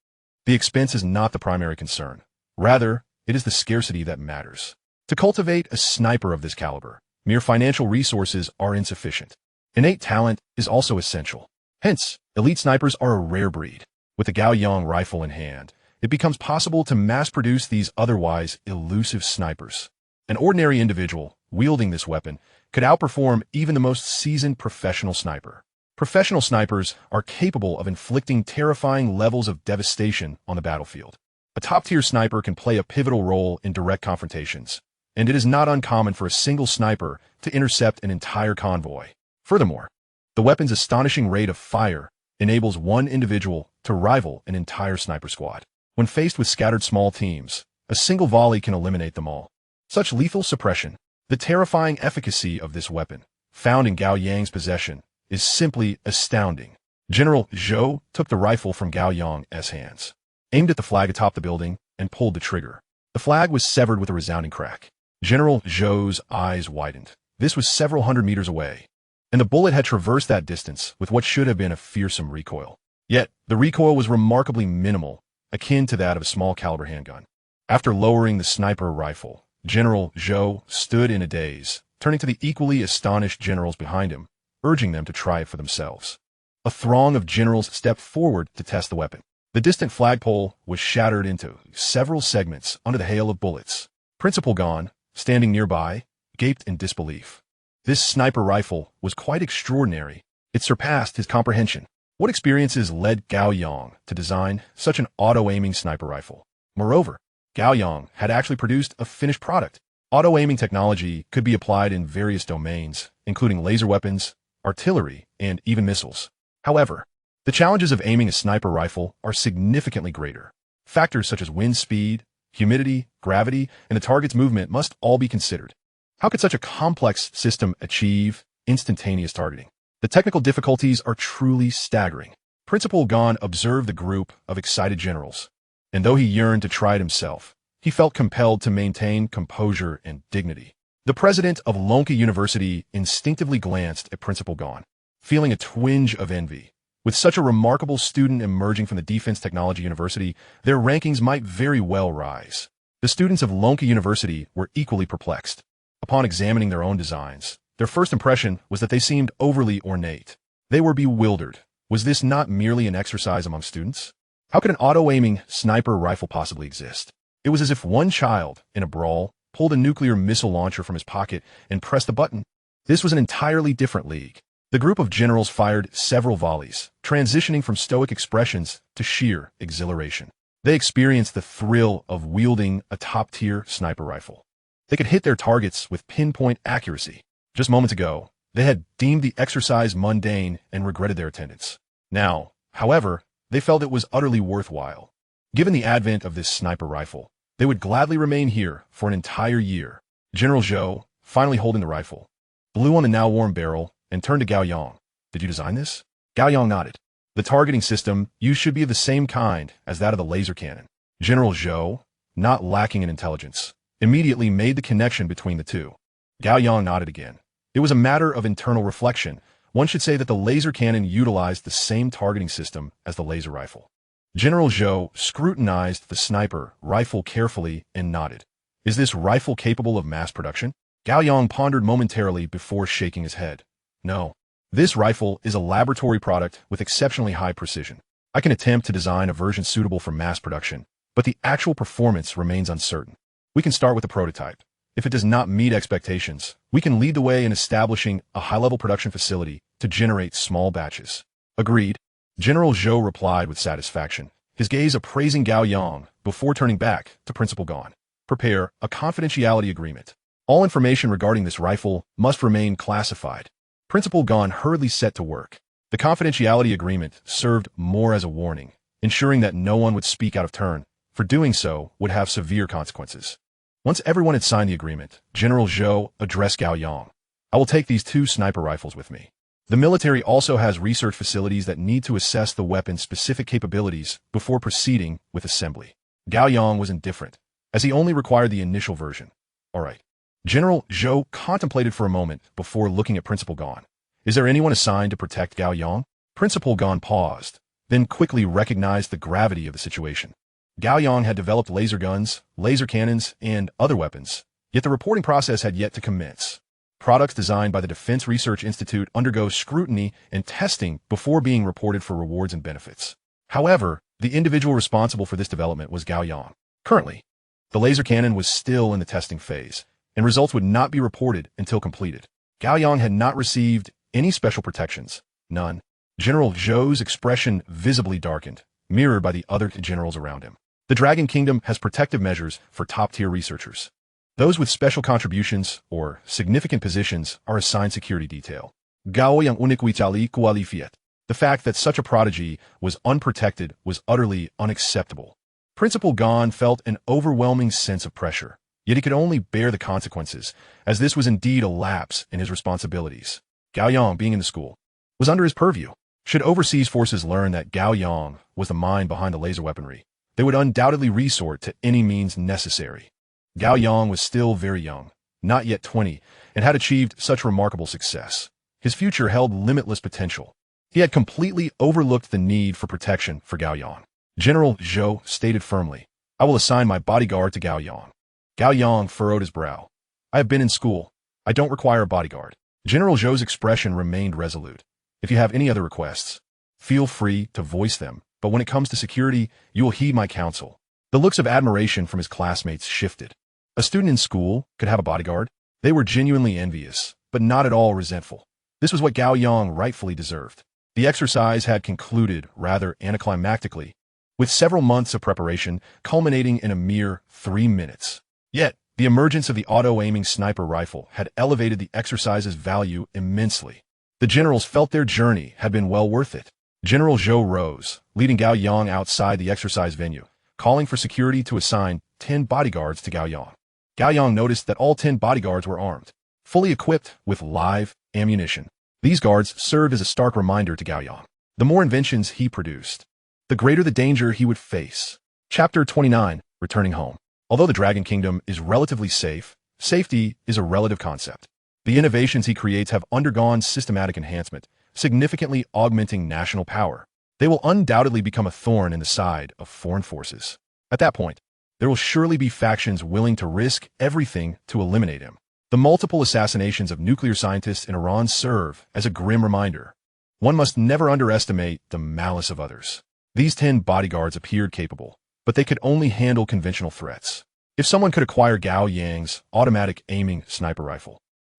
The expense is not the primary concern. Rather, it is the scarcity that matters. To cultivate a sniper of this caliber, mere financial resources are insufficient. Innate talent is also essential. Hence, elite snipers are a rare breed. With the Gao Yang rifle in hand, it becomes possible to mass-produce these otherwise elusive snipers. An ordinary individual, wielding this weapon, could outperform even the most seasoned professional sniper. Professional snipers are capable of inflicting terrifying levels of devastation on the battlefield. A top-tier sniper can play a pivotal role in direct confrontations, and it is not uncommon for a single sniper to intercept an entire convoy. Furthermore, the weapon's astonishing rate of fire enables one individual to rival an entire sniper squad. When faced with scattered small teams, a single volley can eliminate them all. Such lethal suppression, the terrifying efficacy of this weapon, found in Gao Yang's possession, is simply astounding. General Zhou took the rifle from Gao Yang's hands, aimed at the flag atop the building, and pulled the trigger. The flag was severed with a resounding crack. General Zhou's eyes widened. This was several hundred meters away, and the bullet had traversed that distance with what should have been a fearsome recoil. Yet, the recoil was remarkably minimal, akin to that of a small-caliber handgun. After lowering the sniper rifle, General Zhou stood in a daze, turning to the equally astonished generals behind him, urging them to try it for themselves. A throng of generals stepped forward to test the weapon. The distant flagpole was shattered into several segments under the hail of bullets. Principal Gan, standing nearby, gaped in disbelief. This sniper rifle was quite extraordinary. It surpassed his comprehension. What experiences led Gao Yang to design such an auto-aiming sniper rifle? Moreover, Gao Yang had actually produced a finished product. Auto-aiming technology could be applied in various domains, including laser weapons, artillery, and even missiles. However, the challenges of aiming a sniper rifle are significantly greater. Factors such as wind speed, humidity, gravity, and the target's movement must all be considered. How could such a complex system achieve instantaneous targeting? The technical difficulties are truly staggering. Principal Gan observed the group of excited generals, and though he yearned to try it himself, he felt compelled to maintain composure and dignity. The president of Lonka University instinctively glanced at Principal Gan, feeling a twinge of envy. With such a remarkable student emerging from the Defense Technology University, their rankings might very well rise. The students of Lonka University were equally perplexed. Upon examining their own designs, their first impression was that they seemed overly ornate. They were bewildered. Was this not merely an exercise among students? How could an auto-aiming sniper rifle possibly exist? It was as if one child, in a brawl, pulled a nuclear missile launcher from his pocket and pressed a button. This was an entirely different league. The group of generals fired several volleys, transitioning from stoic expressions to sheer exhilaration. They experienced the thrill of wielding a top-tier sniper rifle. They could hit their targets with pinpoint accuracy. Just moments ago, they had deemed the exercise mundane and regretted their attendance. Now, however, they felt it was utterly worthwhile. Given the advent of this sniper rifle, They would gladly remain here for an entire year. General Zhou, finally holding the rifle, blew on the now warm barrel and turned to Gao Yang. Did you design this? Gao Yang nodded. The targeting system used should be of the same kind as that of the laser cannon. General Zhou, not lacking in intelligence, immediately made the connection between the two. Gao Yang nodded again. It was a matter of internal reflection. One should say that the laser cannon utilized the same targeting system as the laser rifle. General Zhou scrutinized the sniper rifle carefully and nodded. Is this rifle capable of mass production? Gao Yang pondered momentarily before shaking his head. No. This rifle is a laboratory product with exceptionally high precision. I can attempt to design a version suitable for mass production, but the actual performance remains uncertain. We can start with a prototype. If it does not meet expectations, we can lead the way in establishing a high-level production facility to generate small batches. Agreed. General Zhou replied with satisfaction, his gaze appraising Gao Yang before turning back to Principal Gao. Prepare a confidentiality agreement. All information regarding this rifle must remain classified. Principal Gao hurriedly set to work. The confidentiality agreement served more as a warning, ensuring that no one would speak out of turn. For doing so would have severe consequences. Once everyone had signed the agreement, General Zhou addressed Gao Yang. I will take these 2 sniper rifles with me. The military also has research facilities that need to assess the weapon's specific capabilities before proceeding with assembly. Gao Yang was indifferent, as he only required the initial version. All right. General Zhou contemplated for a moment before looking at Principal Gao. Is there anyone assigned to protect Gao Yang? Principal Gao paused, then quickly recognized the gravity of the situation. Gao Yang had developed laser guns, laser cannons, and other weapons, yet the reporting process had yet to commence. Products designed by the Defense Research Institute undergo scrutiny and testing before being reported for rewards and benefits. However, the individual responsible for this development was Gao Yang. Currently, the laser cannon was still in the testing phase, and results would not be reported until completed. Gao Yang had not received any special protections, none. General Zhou's expression visibly darkened, mirrored by the other generals around him. The Dragon Kingdom has protective measures for top-tier researchers. Those with special contributions or significant positions are assigned security detail. Gao Yang uniquitali qualifiet. The fact that such a prodigy was unprotected was utterly unacceptable. Principal Gao felt an overwhelming sense of pressure, yet he could only bear the consequences, as this was indeed a lapse in his responsibilities. Gao Yang, being in the school, was under his purview. Should overseas forces learn that Gao Yang was the mind behind the laser weaponry, they would undoubtedly resort to any means necessary. Gao Yang was still very young, not yet 20, and had achieved such remarkable success. His future held limitless potential. He had completely overlooked the need for protection for Gao Yang. General Zhou stated firmly, I will assign my bodyguard to Gao Yang. Gao Yang furrowed his brow. I have been in school. I don't require a bodyguard. General Zhou's expression remained resolute. If you have any other requests, feel free to voice them, but when it comes to security, you will heed my counsel. The looks of admiration from his classmates shifted. A student in school could have a bodyguard. They were genuinely envious, but not at all resentful. This was what Gao Yang rightfully deserved. The exercise had concluded rather anticlimactically, with several months of preparation culminating in a mere 3 minutes. Yet, the emergence of the auto-aiming sniper rifle had elevated the exercise's value immensely. The generals felt their journey had been well worth it. General Zhou rose, leading Gao Yang outside the exercise venue, calling for security to assign 10 bodyguards to Gao Yang. Gao Yang noticed that all 10 bodyguards were armed, fully equipped with live ammunition. These guards served as a stark reminder to Gao Yang. The more inventions he produced, the greater the danger he would face. Chapter 29, Returning Home. Although the Dragon Kingdom is relatively safe, safety is a relative concept. The innovations he creates have undergone systematic enhancement, significantly augmenting national power. They will undoubtedly become a thorn in the side of foreign forces. At that point, there will surely be factions willing to risk everything to eliminate him. The multiple assassinations of nuclear scientists in Iran serve as a grim reminder. One must never underestimate the malice of others. These 10 bodyguards appeared capable, but they could only handle conventional threats. If someone could acquire Gao Yang's automatic aiming sniper rifle,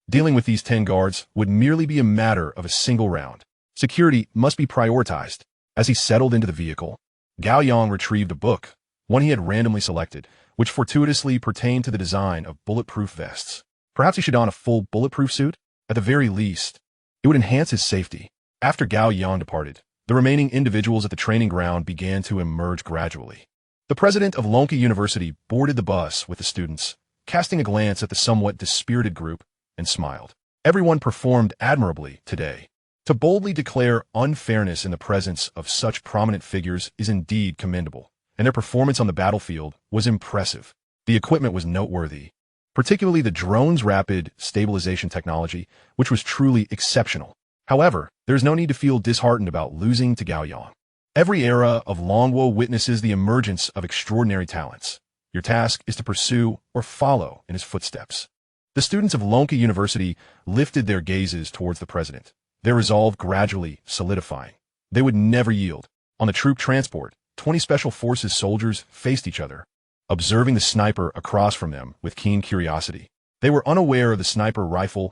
dealing with these 10 guards would merely be a matter of a single round. Security must be prioritized. As he settled into the vehicle, Gao Yang retrieved a book, one he had randomly selected, which fortuitously pertained to the design of bulletproof vests. Perhaps he should don a full bulletproof suit? At the very least, it would enhance his safety. After Gao Yang departed, the remaining individuals at the training ground began to emerge gradually. The president of Lonka University boarded the bus with the students, casting a glance at the somewhat dispirited group, and smiled. Everyone performed admirably today. To boldly declare unfairness in the presence of such prominent figures is indeed commendable, and their performance on the battlefield was impressive. The equipment was noteworthy, particularly the drone's rapid stabilization technology, which was truly exceptional. However, there's no need to feel disheartened about losing to Gao Yang. Every era of Longwo witnesses the emergence of extraordinary talents. Your task is to pursue or follow in his footsteps. The students of Lonka University lifted their gazes towards the president, their resolve gradually solidifying. They would never yield. On the troop transport, 20 Special Forces soldiers faced each other, observing the sniper across from them with keen curiosity. They were unaware of the sniper rifle's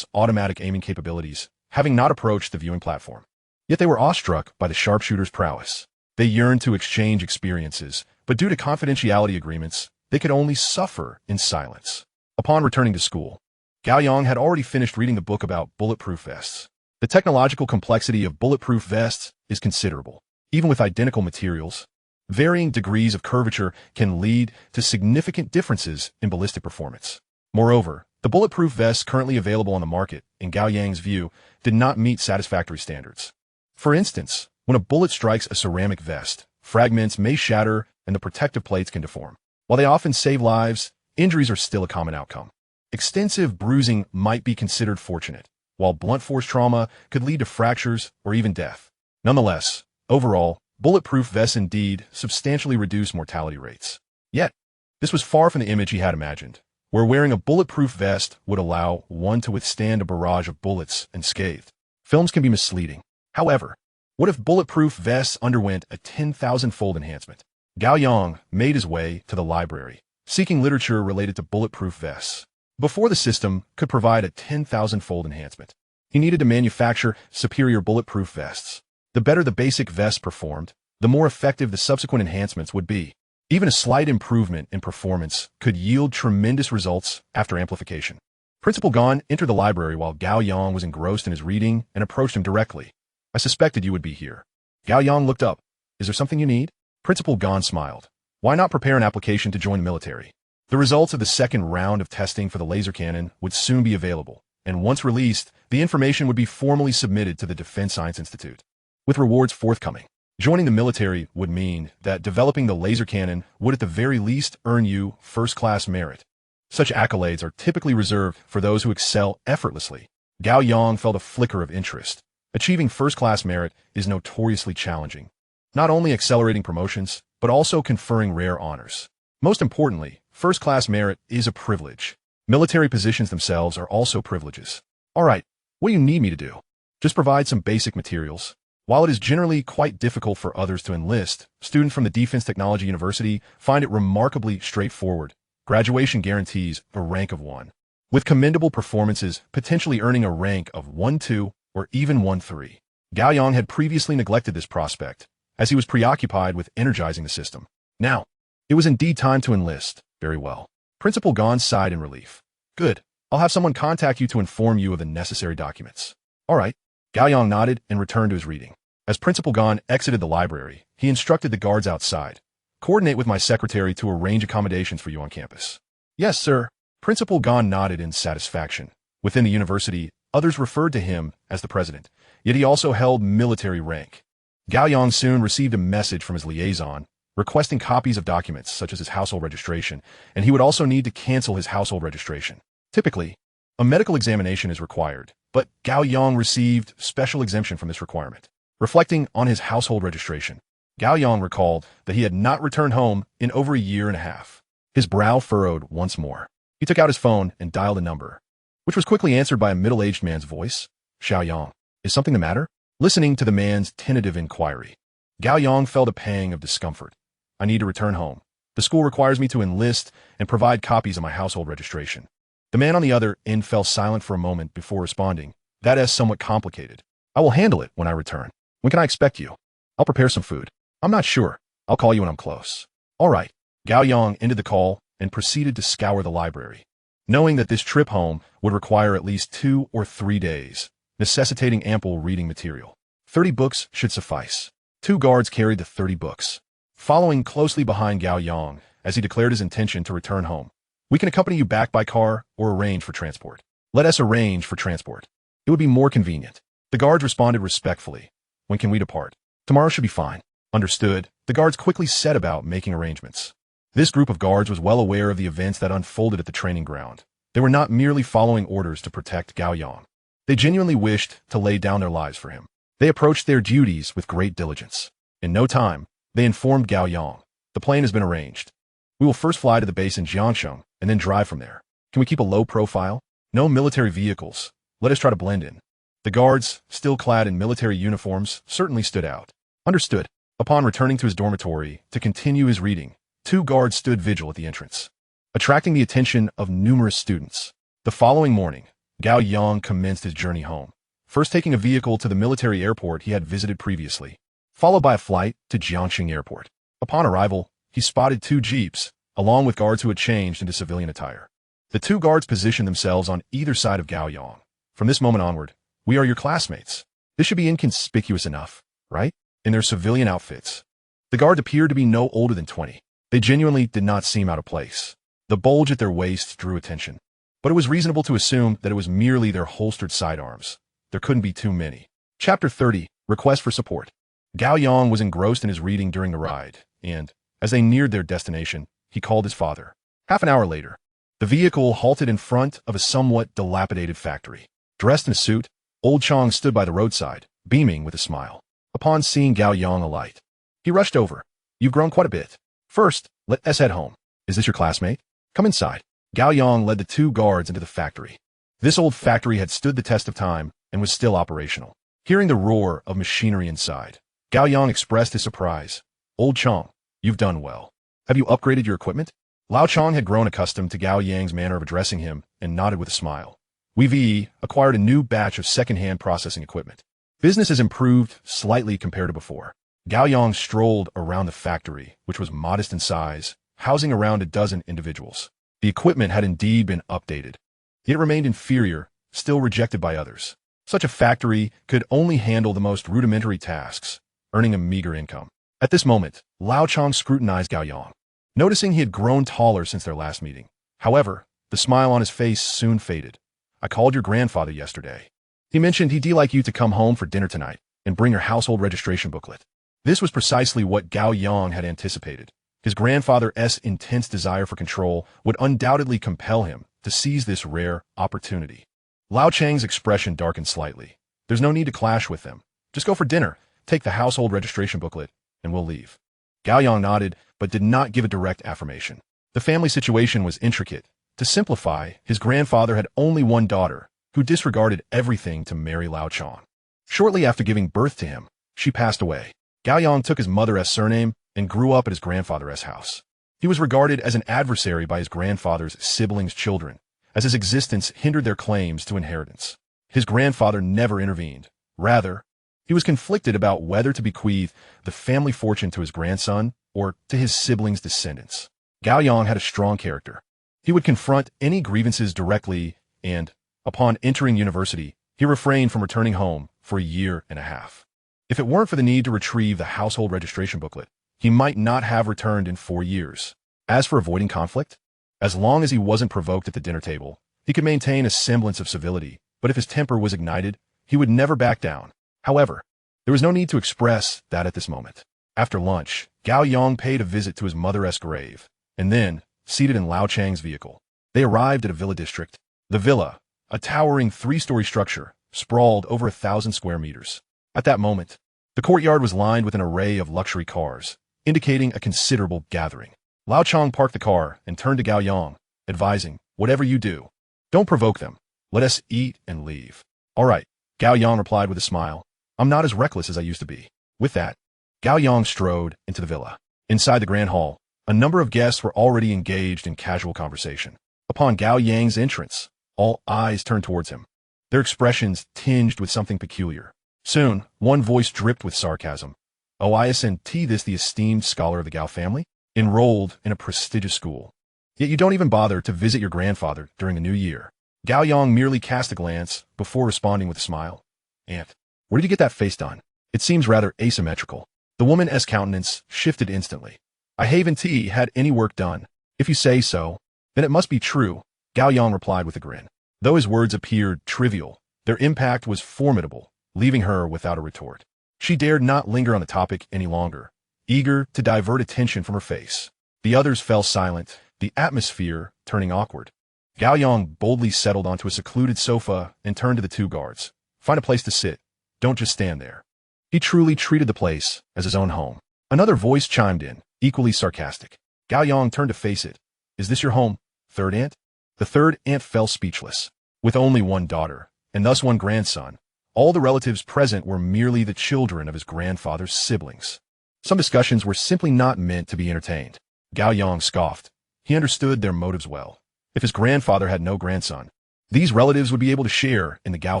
automatic aiming capabilities, having not approached the viewing platform. Yet they were awestruck by the sharpshooter's prowess. They yearned to exchange experiences, but due to confidentiality agreements, they could only suffer in silence. Upon returning to school, Gao Yang had already finished reading the book about bulletproof vests. The technological complexity of bulletproof vests is considerable. Even with identical materials, varying degrees of curvature can lead to significant differences in ballistic performance. Moreover, the bulletproof vests currently available on the market, in Gao Yang's view, did not meet satisfactory standards. For instance, when a bullet strikes a ceramic vest, fragments may shatter and the protective plates can deform. While they often save lives, injuries are still a common outcome. Extensive bruising might be considered fortunate, while blunt force trauma could lead to fractures or even death. Nonetheless, overall, bulletproof vests indeed substantially reduce mortality rates. Yet, this was far from the image he had imagined, where wearing a bulletproof vest would allow one to withstand a barrage of bullets unscathed. Films can be misleading. However, what if bulletproof vests underwent a 10,000-fold enhancement? Gao Yang made his way to the library, seeking literature related to bulletproof vests. Before the system could provide a 10,000-fold enhancement, he needed to manufacture superior bulletproof vests. The better the basic vest performed, the more effective the subsequent enhancements would be. Even a slight improvement in performance could yield tremendous results after amplification. Principal Gan entered the library while Gao Yang was engrossed in his reading and approached him directly. "I suspected you would be here." Gao Yang looked up. "Is there something you need?" Principal Gan smiled. "Why not prepare an application to join the military?" The results of the second round of testing for the laser cannon would soon be available, and once released, the information would be formally submitted to the Defense Science Institute. With rewards forthcoming, joining the military would mean that developing the laser cannon would at the very least earn you first-class merit. Such accolades are typically reserved for those who excel effortlessly. Gao Yang felt a flicker of interest. Achieving first-class merit is notoriously challenging, not only accelerating promotions, but also conferring rare honors. Most importantly, first-class merit is a privilege. Military positions themselves are also privileges. All right, what do you need me to do? Just provide some basic materials. While it is generally quite difficult for others to enlist, students from the Defense Technology University find it remarkably straightforward. Graduation guarantees a rank of 1, with commendable performances potentially earning a rank of 1-2 or even 1-3. Gao Yang had previously neglected this prospect, as he was preoccupied with energizing the system. Now, it was indeed time to enlist. Very well. Principal Gan sighed in relief. "Good. I'll have someone contact you to inform you of the necessary documents." "All right." Gao Yang nodded and returned to his reading. As Principal Gan exited the library, he instructed the guards outside. "Coordinate with my secretary to arrange accommodations for you on campus." "Yes, sir." Principal Gan nodded in satisfaction. Within the university, others referred to him as the president, yet he also held military rank. Gao Yang soon received a message from his liaison, requesting copies of documents such as his household registration, and he would also need to cancel his household registration. Typically, a medical examination is required, but Gao Yang received special exemption from this requirement. Reflecting on his household registration, Gao Yang recalled that he had not returned home in over a year and a half. His brow furrowed once more. He took out his phone and dialed a number, which was quickly answered by a middle-aged man's voice. "Xiao Yang, is something the matter?" Listening to the man's tentative inquiry, Gao Yang felt a pang of discomfort. "I need to return home. The school requires me to enlist and provide copies of my household registration." The man on the other end fell silent for a moment before responding. "That is somewhat complicated. I will handle it when I return. When can I expect you?" "I'll prepare some food." "I'm not sure. I'll call you when I'm close." "All right." Gao Yang ended the call and proceeded to scour the library, knowing that this trip home would require at least 2 or 3 days, necessitating ample reading material. 30 books should suffice. 2 guards carried the 30 books. following closely behind Gao Yang as he declared his intention to return home. "We can accompany you back by car or arrange for transport." "Let us arrange for transport. It would be more convenient." The guards responded respectfully. "When can we depart?" "Tomorrow should be fine." "Understood." The guards quickly set about making arrangements. This group of guards was well aware of the events that unfolded at the training ground. They were not merely following orders to protect Gao Yang. They genuinely wished to lay down their lives for him. They approached their duties with great diligence. In no time, they informed Gao Yang. "The plane has been arranged. We will first fly to the base in Jiangsheng and then drive from there. Can we keep a low profile? No military vehicles. Let us try to blend in." The guards, still clad in military uniforms, certainly stood out. "Understood." Upon returning to his dormitory to continue his reading, 2 guards stood vigil at the entrance, attracting the attention of numerous students. The following morning, Gao Yang commenced his journey home, first taking a vehicle to the military airport he had visited previously, followed by a flight to Jiangxing Airport. Upon arrival, he spotted 2 jeeps, along with guards who had changed into civilian attire. The 2 guards positioned themselves on either side of Gao Yang. "From this moment onward, we are your classmates. This should be inconspicuous enough, right?" In their civilian outfits, the guards appeared to be no older than 20. They genuinely did not seem out of place. The bulge at their waists drew attention, but it was reasonable to assume that it was merely their holstered sidearms. There couldn't be too many. Chapter 30, Request for Support. Gao Yang was engrossed in his reading during the ride, and, as they neared their destination, he called his father. Half an hour later, the vehicle halted in front of a somewhat dilapidated factory. Dressed in a suit, old Chong stood by the roadside, beaming with a smile. Upon seeing Gao Yang alight, he rushed over. "You've grown quite a bit. First, let us head home. Is this your classmate? Come inside." Gao Yang led the 2 guards into the factory. This old factory had stood the test of time and was still operational. Hearing the roar of machinery inside, Gao Yang expressed his surprise. "Old Chong, you've done well. Have you upgraded your equipment?" Lao Chong had grown accustomed to Gao Yang's manner of addressing him and nodded with a smile. "We've acquired a new batch of second-hand processing equipment. Business has improved slightly compared to before." Gao Yang strolled around the factory, which was modest in size, housing around a dozen individuals. The equipment had indeed been updated, yet it remained inferior, still rejected by others. Such a factory could only handle the most rudimentary tasks, earning a meager income. At this moment, Lao Chong scrutinized Gao Yang, noticing he had grown taller since their last meeting. However, the smile on his face soon faded. "I called your grandfather yesterday. He mentioned he'd like you to come home for dinner tonight and bring your household registration booklet." This was precisely what Gao Yang had anticipated. His grandfather's intense desire for control would undoubtedly compel him to seize this rare opportunity. Lao Chang's expression darkened slightly. "There's no need to clash with them. Just go for dinner, take the household registration booklet, and we'll leave." Gao Yang nodded, but did not give a direct affirmation. The family situation was intricate. To simplify, his grandfather had only one daughter, who disregarded everything to marry Lao Chong. Shortly after giving birth to him, she passed away. Gao Yang took his mother's surname and grew up at his grandfather's house. He was regarded as an adversary by his grandfather's siblings' children, as his existence hindered their claims to inheritance. His grandfather never intervened. Rather, he was conflicted about whether to bequeath the family fortune to his grandson or to his siblings' descendants. Gao Yang had a strong character. He would confront any grievances directly and, upon entering university, he refrained from returning home for a year and a half. If it weren't for the need to retrieve the household registration booklet, he might not have returned in 4 years. As for avoiding conflict, as long as he wasn't provoked at the dinner table, he could maintain a semblance of civility, but if his temper was ignited, he would never back down. However, there was no need to express that at this moment. After lunch, Gao Yang paid a visit to his mother's grave, and then, seated in Lao Chang's vehicle, they arrived at a villa district. The villa, a towering 3-story structure, sprawled over 1,000 square meters. At that moment, the courtyard was lined with an array of luxury cars, indicating a considerable gathering. Lao Chong parked the car and turned to Gao Yang, advising, "Whatever you do, don't provoke them. Let us eat and leave." "All right," Gao Yang replied with a smile. "I'm not as reckless as I used to be." With that, Gao Yang strode into the villa. Inside the grand hall, a number of guests were already engaged in casual conversation. Upon Gao Yang's entrance, all eyes turned towards him, their expressions tinged with something peculiar. Soon, one voice dripped with sarcasm. "Oh, isn't this the esteemed scholar of the Gao family? Enrolled in a prestigious school. Yet you don't even bother to visit your grandfather during the new year." Gao Yang merely cast a glance before responding with a smile. "Aunt, where did you get that face done? It seems rather asymmetrical." The woman's countenance shifted instantly. I haven't had any work done. If you say so, then it must be true, Gao Yang replied with a grin. Though his words appeared trivial, their impact was formidable, leaving her without a retort. She dared not linger on the topic any longer, eager to divert attention from her face. The others fell silent, the atmosphere turning awkward. Gao Yang boldly settled onto a secluded sofa and turned to the two guards. Find a place to sit. Don't just stand there. He truly treated the place as his own home. Another voice chimed in, equally sarcastic. Gao Yang turned to face it. Is this your home, third aunt? The third aunt fell speechless. With only one daughter, and thus one grandson, all the relatives present were merely the children of his grandfather's siblings. Some discussions were simply not meant to be entertained. Gao Yang scoffed. He understood their motives well. If his grandfather had no grandson, these relatives would be able to share in the Gao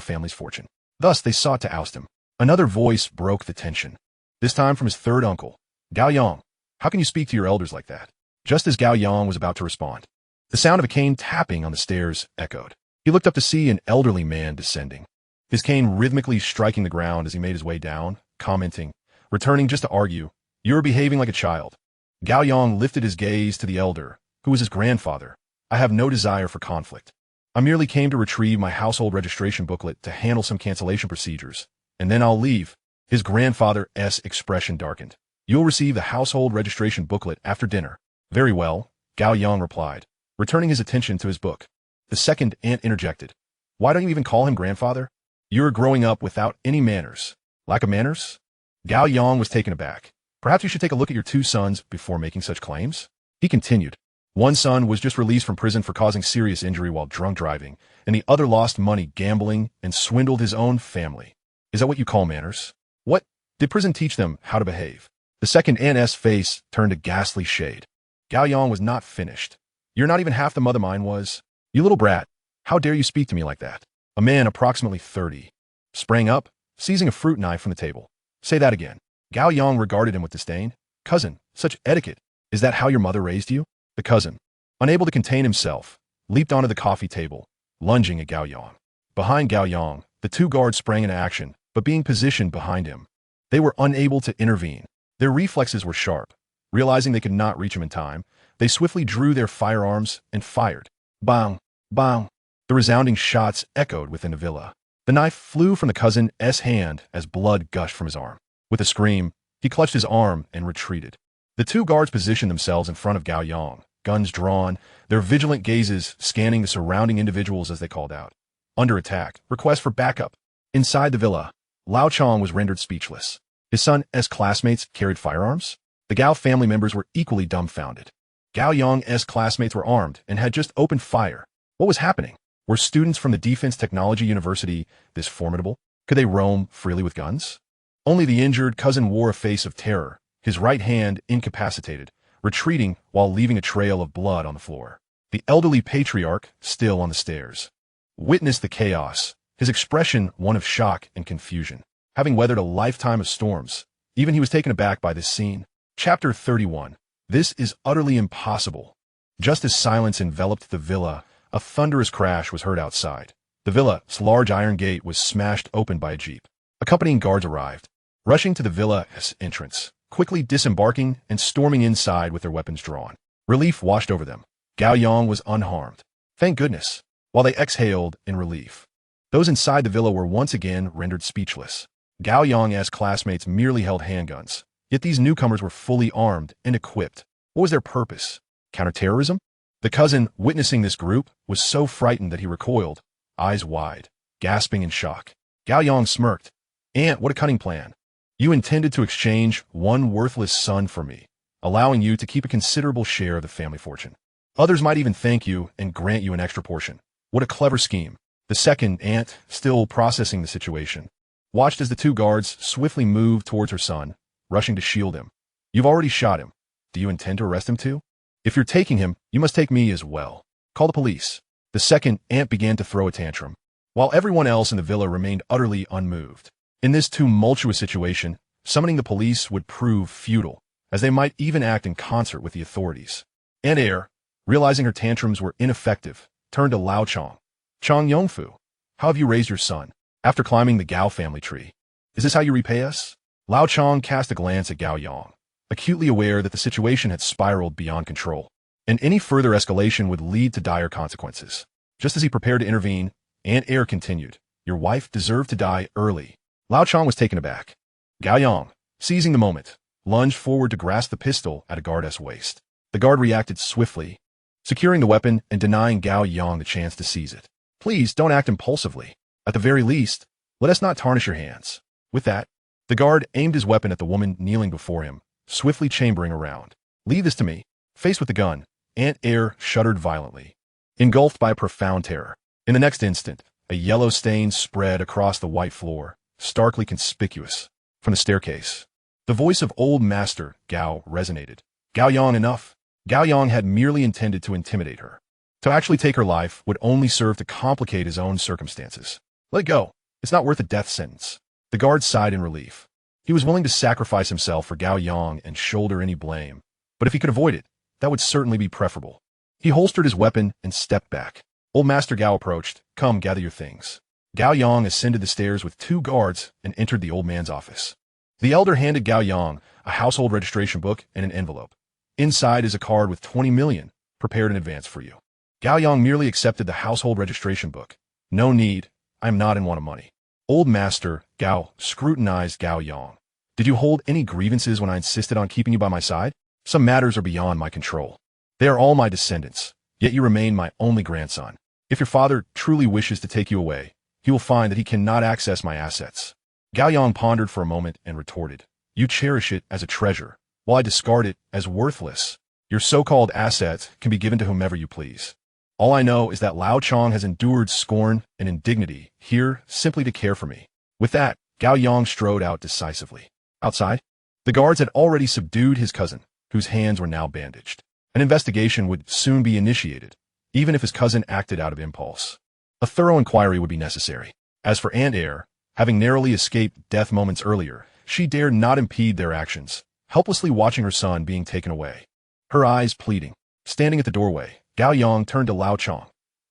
family's fortune. Thus, they sought to oust him. Another voice broke the tension, this time from his third uncle. Gao Yang, how can you speak to your elders like that? Just as Gao Yang was about to respond, the sound of a cane tapping on the stairs echoed. He looked up to see an elderly man descending, his cane rhythmically striking the ground as he made his way down, commenting, returning just to argue, "You're behaving like a child." Gao Yang lifted his gaze to the elder, who was his grandfather. I have no desire for conflict. I merely came to retrieve my household registration booklet to handle some cancellation procedures, and then I'll leave. His grandfather's expression darkened. You'll receive the household registration booklet after dinner. Very well, Gao Yang replied, returning his attention to his book. The second aunt interjected. Why don't you even call him grandfather? You're growing up without any manners. Lack of manners? Gao Yang was taken aback. Perhaps you should take a look at your two sons before making such claims? He continued. One son was just released from prison for causing serious injury while drunk driving, and the other lost money gambling and swindled his own family. Is that what you call manners? What? Did prison teach them how to behave? The second aunt's face turned a ghastly shade. Gao Yang was not finished. You're not even half the mother mine was. You little brat, how dare you speak to me like that? A man approximately 30 sprang up, seizing a fruit knife from the table. Say that again. Gao Yang regarded him with disdain. Cousin, such etiquette. Is that how your mother raised you? The cousin, unable to contain himself, leaped onto the coffee table, lunging at Gao Yang. Behind Gao Yang, the two guards sprang into action, but being positioned behind him, they were unable to intervene. Their reflexes were sharp. Realizing they could not reach him in time, they swiftly drew their firearms and fired. Bang! Bang! The resounding shots echoed within the villa. The knife flew from the cousin's hand as blood gushed from his arm. With a scream, he clutched his arm and retreated. The two guards positioned themselves in front of Gao Yang, guns drawn, their vigilant gazes scanning the surrounding individuals as they called out. Under attack, request for backup. Inside the villa, Lao Chong was rendered speechless. His son's classmates carried firearms? The Gao family members were equally dumbfounded. Gao Yang's classmates were armed and had just opened fire. What was happening? Were students from the Defense Technology University this formidable? Could they roam freely with guns? Only the injured cousin wore a face of terror, his right hand incapacitated, retreating while leaving a trail of blood on the floor. The elderly patriarch, still on the stairs, witnessed the chaos, his expression one of shock and confusion. Having weathered a lifetime of storms, even he was taken aback by this scene. Chapter 31. This is utterly impossible. Just as silence enveloped the villa, a thunderous crash was heard outside. The villa's large iron gate was smashed open by a jeep. Accompanying guards arrived, rushing to the villa's entrance, quickly disembarking and storming inside with their weapons drawn. Relief washed over them. Gao Yang was unharmed. Thank goodness. While they exhaled in relief, those inside the villa were once again rendered speechless. Gao Yang's classmates merely held handguns, yet these newcomers were fully armed and equipped. What was their purpose? Counterterrorism? The cousin, witnessing this group, was so frightened that he recoiled, eyes wide, gasping in shock. Gao Yang smirked. Aunt, what a cunning plan. You intended to exchange one worthless son for me, allowing you to keep a considerable share of the family fortune. Others might even thank you and grant you an extra portion. What a clever scheme. The second aunt, still processing the situation, watched as the two guards swiftly moved towards her son, rushing to shield him. You've already shot him. Do you intend to arrest him too? If you're taking him, you must take me as well. Call the police. The second aunt began to throw a tantrum, while everyone else in the villa remained utterly unmoved. In this tumultuous situation, summoning the police would prove futile, as they might even act in concert with the authorities. Aunt Air, realizing her tantrums were ineffective, turned to Lao Chong. Chong Yongfu, how have you raised your son? After climbing the Gao family tree. Is this how you repay us? Lao Chong cast a glance at Gao Yang, acutely aware that the situation had spiraled beyond control, and any further escalation would lead to dire consequences. Just as he prepared to intervene, Aunt Air continued, "Your wife deserved to die early." Lao Chong was taken aback. Gao Yang, seizing the moment, lunged forward to grasp the pistol at a guard's waist. The guard reacted swiftly, securing the weapon and denying Gao Yang the chance to seize it. "Please don't act impulsively. At the very least, let us not tarnish your hands." With that, the guard aimed his weapon at the woman kneeling before him, swiftly chambering around. "Leave this to me." Faced with the gun, Aunt Air shuddered violently, engulfed by a profound terror. In the next instant, a yellow stain spread across the white floor, starkly conspicuous. From the staircase, the voice of old Master Gao resonated. "Gao Yang, enough." Gao Yang had merely intended to intimidate her. To actually take her life would only serve to complicate his own circumstances. "Let it go. It's not worth a death sentence." The guard sighed in relief. He was willing to sacrifice himself for Gao Yang and shoulder any blame, but if he could avoid it, that would certainly be preferable. He holstered his weapon and stepped back. Old Master Gao approached. "Come, gather your things." Gao Yang ascended the stairs with 2 guards and entered the old man's office. The elder handed Gao Yang a household registration book and an envelope. Inside is a card with 20 million, prepared in advance for you. Gao Yang merely accepted the household registration book. "No need. I am not in want of money." Old Master Gao scrutinized Gao Yang. "Did you hold any grievances when I insisted on keeping you by my side? Some matters are beyond my control. They are all my descendants, yet you remain my only grandson. If your father truly wishes to take you away, he will find that he cannot access my assets." Gao Yang pondered for a moment and retorted, "You cherish it as a treasure, while I discard it as worthless. Your so-called assets can be given to whomever you please. All I know is that Lao Chong has endured scorn and indignity here simply to care for me." With that, Gao Yang strode out decisively. Outside, the guards had already subdued his cousin, whose hands were now bandaged. An investigation would soon be initiated, even if his cousin acted out of impulse. A thorough inquiry would be necessary. As for Aunt Air, having narrowly escaped death moments earlier, she dared not impede their actions, helplessly watching her son being taken away. Her eyes pleading. Standing at the doorway, Gao Yang turned to Lao Chong.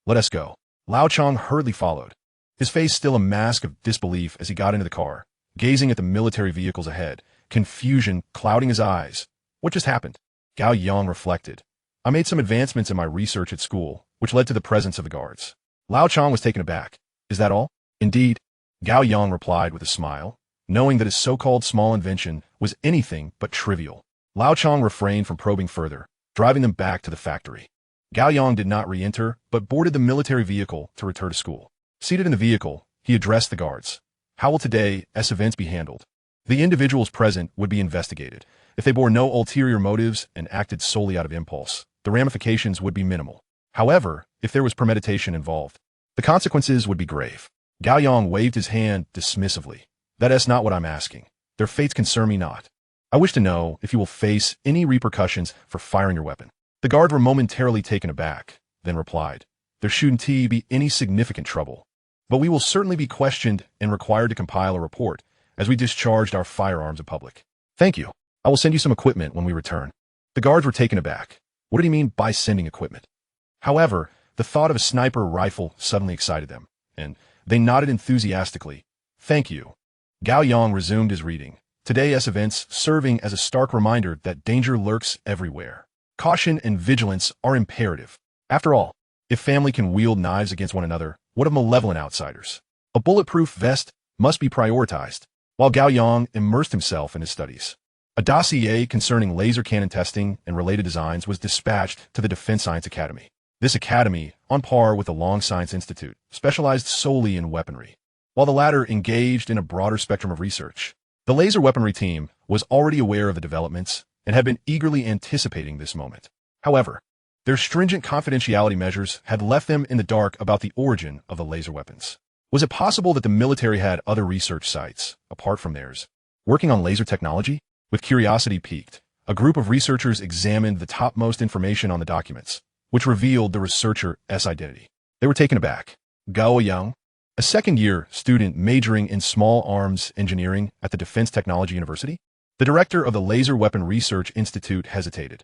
"Let us go." Lao Chong hurriedly followed, his face still a mask of disbelief as he got into the car, gazing at the military vehicles ahead, confusion clouding his eyes. What just happened? Gao Yang reflected. "I made some advancements in my research at school, which led to the presence of the guards." Lao Chong was taken aback. "Is that all?" "Indeed," Gao Yang replied with a smile, knowing that his so-called small invention was anything but trivial. Lao Chong refrained from probing further, driving them back to the factory. Gao Yang did not re-enter, but boarded the military vehicle to return to school. Seated in the vehicle, he addressed the guards. "How will today's events be handled?" The individuals present would be investigated. If they bore no ulterior motives and acted solely out of impulse, the ramifications would be minimal. However, if there was premeditation involved, the consequences would be grave. Gao Yang waved his hand dismissively. "That is not what I'm asking. Their fates concern me not. I wish to know if you will face any repercussions for firing your weapon." The guards were momentarily taken aback, then replied, "There shouldn't be any significant trouble, but we will certainly be questioned and required to compile a report as we discharged our firearms in public." "Thank you. I will send you some equipment when we return." The guards were taken aback. What did he mean by sending equipment? However, the thought of a sniper rifle suddenly excited them, and they nodded enthusiastically. "Thank you." Gao Yang resumed his reading. Today's events serving as a stark reminder that danger lurks everywhere. Caution and vigilance are imperative. After all, if family can wield knives against one another, what of malevolent outsiders? A bulletproof vest must be prioritized. While Gao Yang immersed himself in his studies, a dossier concerning laser cannon testing and related designs was dispatched to the Defense Science Academy. This academy, on par with the Long Science Institute, specialized solely in weaponry, while the latter engaged in a broader spectrum of research. The laser weaponry team was already aware of the developments and had been eagerly anticipating this moment. However, their stringent confidentiality measures had left them in the dark about the origin of the laser weapons. Was it possible that the military had other research sites, apart from theirs, working on laser technology? With curiosity piqued, a group of researchers examined the topmost information on the documents, which revealed the researcher's identity. They were taken aback. Gao Yang, a second-year student majoring in small arms engineering at the Defense Technology University, the director of the Laser Weapon Research Institute, hesitated.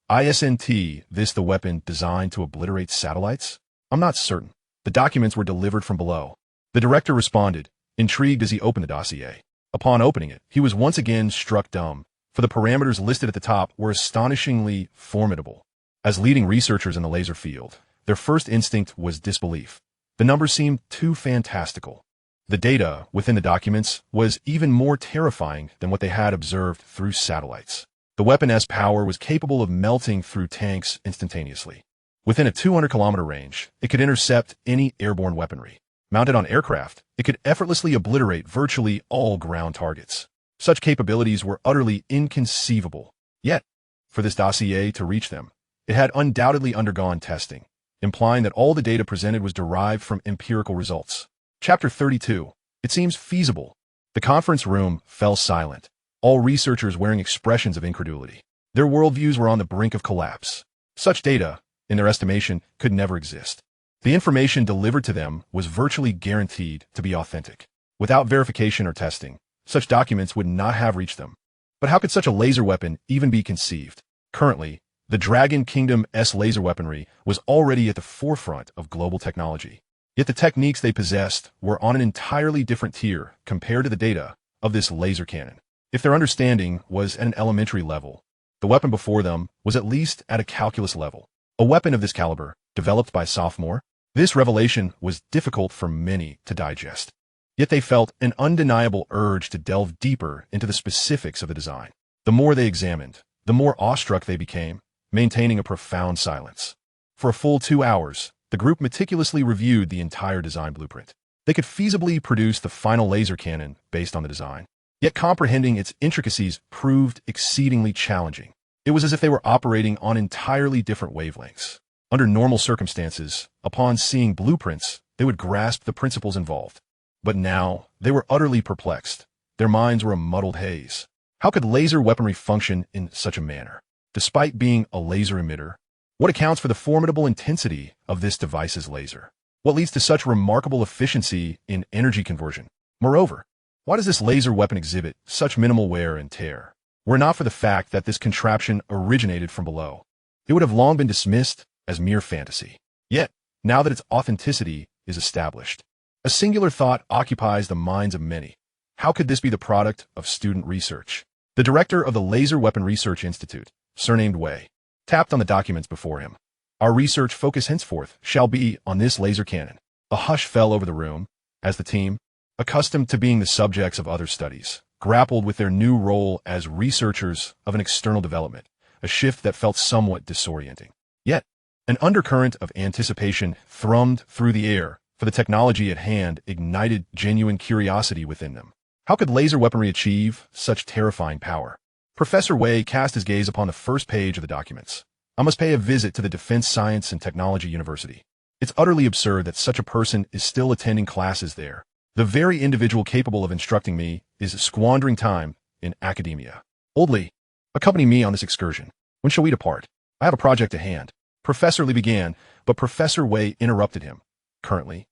"Isn't this the weapon designed to obliterate satellites?" "I'm not certain. The documents were delivered from below." The director responded, intrigued as he opened the dossier. Upon opening it, he was once again struck dumb, for the parameters listed at the top were astonishingly formidable. As leading researchers in the laser field, their first instinct was disbelief. The numbers seemed too fantastical. The data within the documents was even more terrifying than what they had observed through satellites. The weapon's power was capable of melting through tanks instantaneously. Within a 200-kilometer range, it could intercept any airborne weaponry. Mounted on aircraft, it could effortlessly obliterate virtually all ground targets. Such capabilities were utterly inconceivable. Yet, for this dossier to reach them, it had undoubtedly undergone testing, implying that all the data presented was derived from empirical results. Chapter 32. It seems feasible. The conference room fell silent, all researchers wearing expressions of incredulity. Their worldviews were on the brink of collapse. Such data, in their estimation, could never exist. The information delivered to them was virtually guaranteed to be authentic. Without verification or testing, such documents would not have reached them. But how could such a laser weapon even be conceived? Currently, the Dragon Kingdom's laser weaponry was already at the forefront of global technology. Yet the techniques they possessed were on an entirely different tier compared to the data of this laser cannon. If their understanding was at an elementary level, the weapon before them was at least at a calculus level. A weapon of this caliber, developed by a sophomore? This revelation was difficult for many to digest. Yet they felt an undeniable urge to delve deeper into the specifics of the design. The more they examined, the more awestruck they became, maintaining a profound silence. For a full 2 hours, the group meticulously reviewed the entire design blueprint. They could feasibly produce the final laser cannon based on the design. Yet comprehending its intricacies proved exceedingly challenging. It was as if they were operating on entirely different wavelengths. Under normal circumstances, upon seeing blueprints, they would grasp the principles involved. But now, they were utterly perplexed. Their minds were a muddled haze. How could laser weaponry function in such a manner? Despite being a laser emitter, what accounts for the formidable intensity of this device's laser? What leads to such remarkable efficiency in energy conversion? Moreover, why does this laser weapon exhibit such minimal wear and tear? Were it not for the fact that this contraption originated from below, it would have long been dismissed as mere fantasy. Yet, now that its authenticity is established, a singular thought occupies the minds of many. How could this be the product of student research? The director of the Laser Weapon Research Institute, surnamed Wei, tapped on the documents before him. Our research focus henceforth shall be on this laser cannon. A hush fell over the room as the team, accustomed to being the subjects of other studies, grappled with their new role as researchers of an external development, a shift that felt somewhat disorienting. Yet, an undercurrent of anticipation thrummed through the air, for the technology at hand ignited genuine curiosity within them. How could laser weaponry achieve such terrifying power? Professor Wei cast his gaze upon the first page of the documents. I must pay a visit to the Defense Science and Technology University. It's utterly absurd that such a person is still attending classes there. The very individual capable of instructing me is squandering time in academia. Old Lee, accompany me on this excursion. When shall we depart? I have a project at hand. Professor Lee began, but Professor Wei interrupted him. Currently,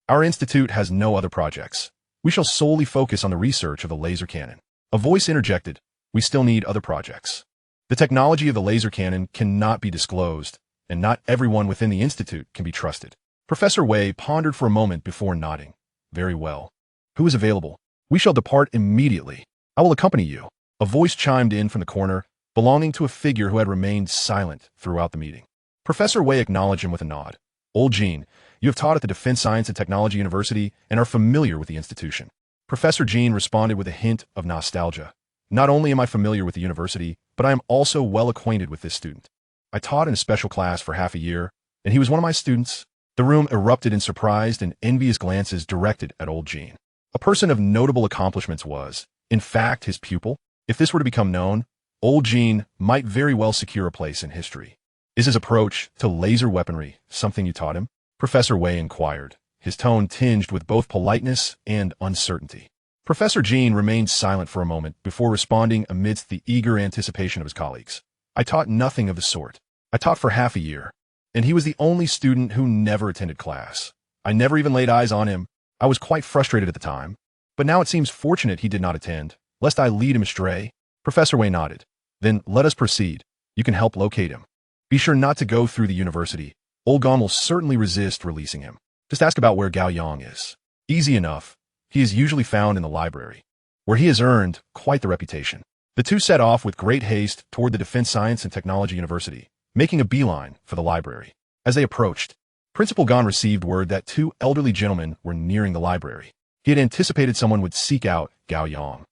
our institute has no other projects. We shall solely focus on the research of the laser cannon. A voice interjected, we still need other projects. The technology of the laser cannon cannot be disclosed, and not everyone within the institute can be trusted. Professor Wei pondered for a moment before nodding. Very well. Who is available? We shall depart immediately. I will accompany you. A voice chimed in from the corner, belonging to a figure who had remained silent throughout the meeting. Professor Wei acknowledged him with a nod. Old Jean, you have taught at the Defense Science and Technology University and are familiar with the institution. Professor Jean responded with a hint of nostalgia. Not only am I familiar with the university, but I am also well acquainted with this student. I taught in a special class for half a year, and he was one of my students. The room erupted in surprised and envious glances directed at old Jean. A person of notable accomplishments was, in fact, his pupil. If this were to become known, old Jean might very well secure a place in history. Is his approach to laser weaponry something you taught him? Professor Wei inquired, his tone tinged with both politeness and uncertainty. Professor Jean remained silent for a moment before responding amidst the eager anticipation of his colleagues. I taught nothing of the sort. I taught for half a year, and he was the only student who never attended class. I never even laid eyes on him. I was quite frustrated at the time, but now it seems fortunate he did not attend, lest I lead him astray. Professor Wei nodded. Then let us proceed. You can help locate him. Be sure not to go through the university. Olgon will certainly resist releasing him. Just ask about where Gao Yang is. Easy enough. He is usually found in the library. where he has earned quite the reputation. The two set off with great haste toward the Defense Science and Technology University, making a beeline for the library. As they approached, Principal Gan received word that two elderly gentlemen were nearing the library. He had anticipated someone would seek out Gao Yang,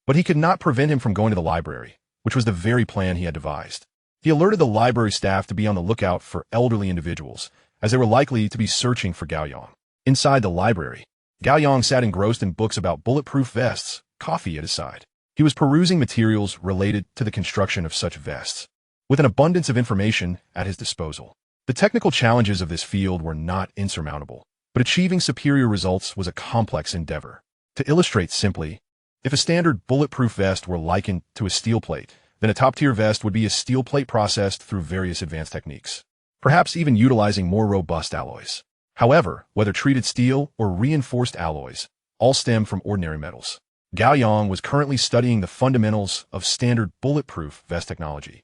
but he could not prevent him from going to the library, which was the very plan he had devised. He alerted the library staff to be on the lookout for elderly individuals, as they were likely to be searching for Gao Yang. Inside the library, Gao Yang sat engrossed in books about bulletproof vests, coffee at his side. He was perusing materials related to the construction of such vests, with an abundance of information at his disposal. The technical challenges of this field were not insurmountable, but achieving superior results was a complex endeavor. To illustrate simply, if a standard bulletproof vest were likened to a steel plate, then a top-tier vest would be a steel plate processed through various advanced techniques, perhaps even utilizing more robust alloys. However, whether treated steel or reinforced alloys, all stem from ordinary metals. Gao Yang was currently studying the fundamentals of standard bulletproof vest technology,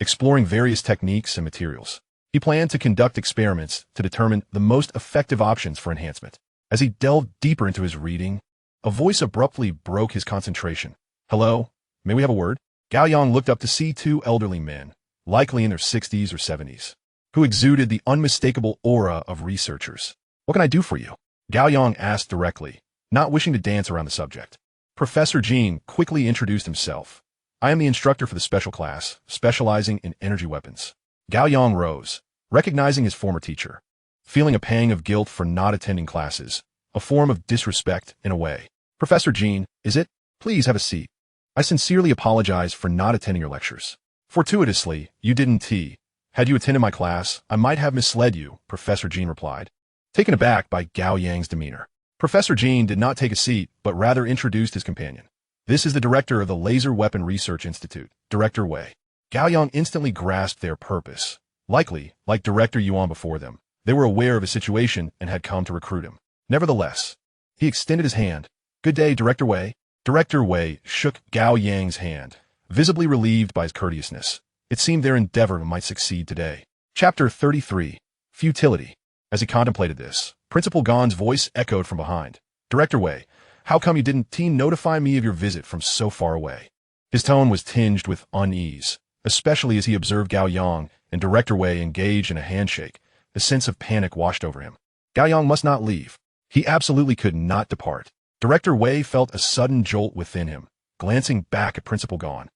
exploring various techniques and materials. He planned to conduct experiments to determine the most effective options for enhancement. As he delved deeper into his reading, a voice abruptly broke his concentration. "Hello? May we have a word?" Gao Yang looked up to see two elderly men, likely in their 60s or 70s, who exuded the unmistakable aura of researchers. "What can I do for you?" Gao Yang asked directly, not wishing to dance around the subject. Professor Jean quickly introduced himself. "I am the instructor for the special class, specializing in energy weapons." Gao Yang rose, recognizing his former teacher, feeling a pang of guilt for not attending classes, a form of disrespect in a way. "Professor Jean, is it? Please have a seat. I sincerely apologize for not attending your lectures. Fortuitously, you didn't tea. Had you attended my class, I might have misled you," Professor Jean replied, taken aback by Gao Yang's demeanor. Professor Jean did not take a seat, but rather introduced his companion. "This is the director of the Laser Weapon Research Institute, Director Wei." Gao Yang instantly grasped their purpose. Likely, like Director Yuan before them, they were aware of his situation and had come to recruit him. Nevertheless, he extended his hand. "Good day, Director Wei." Director Wei shook Gao Yang's hand, visibly relieved by his courteousness. It seemed their endeavor might succeed today. Chapter 33. Futility. As he contemplated this, Principal Gan's voice echoed from behind. "Director Wei, how come you didn't notify me of your visit from so far away?" His tone was tinged with unease, especially as he observed Gao Yang and Director Wei engage in a handshake. A sense of panic washed over him. Gao Yang must not leave. He absolutely could not depart. Director Wei felt a sudden jolt within him, glancing back at Principal Gan,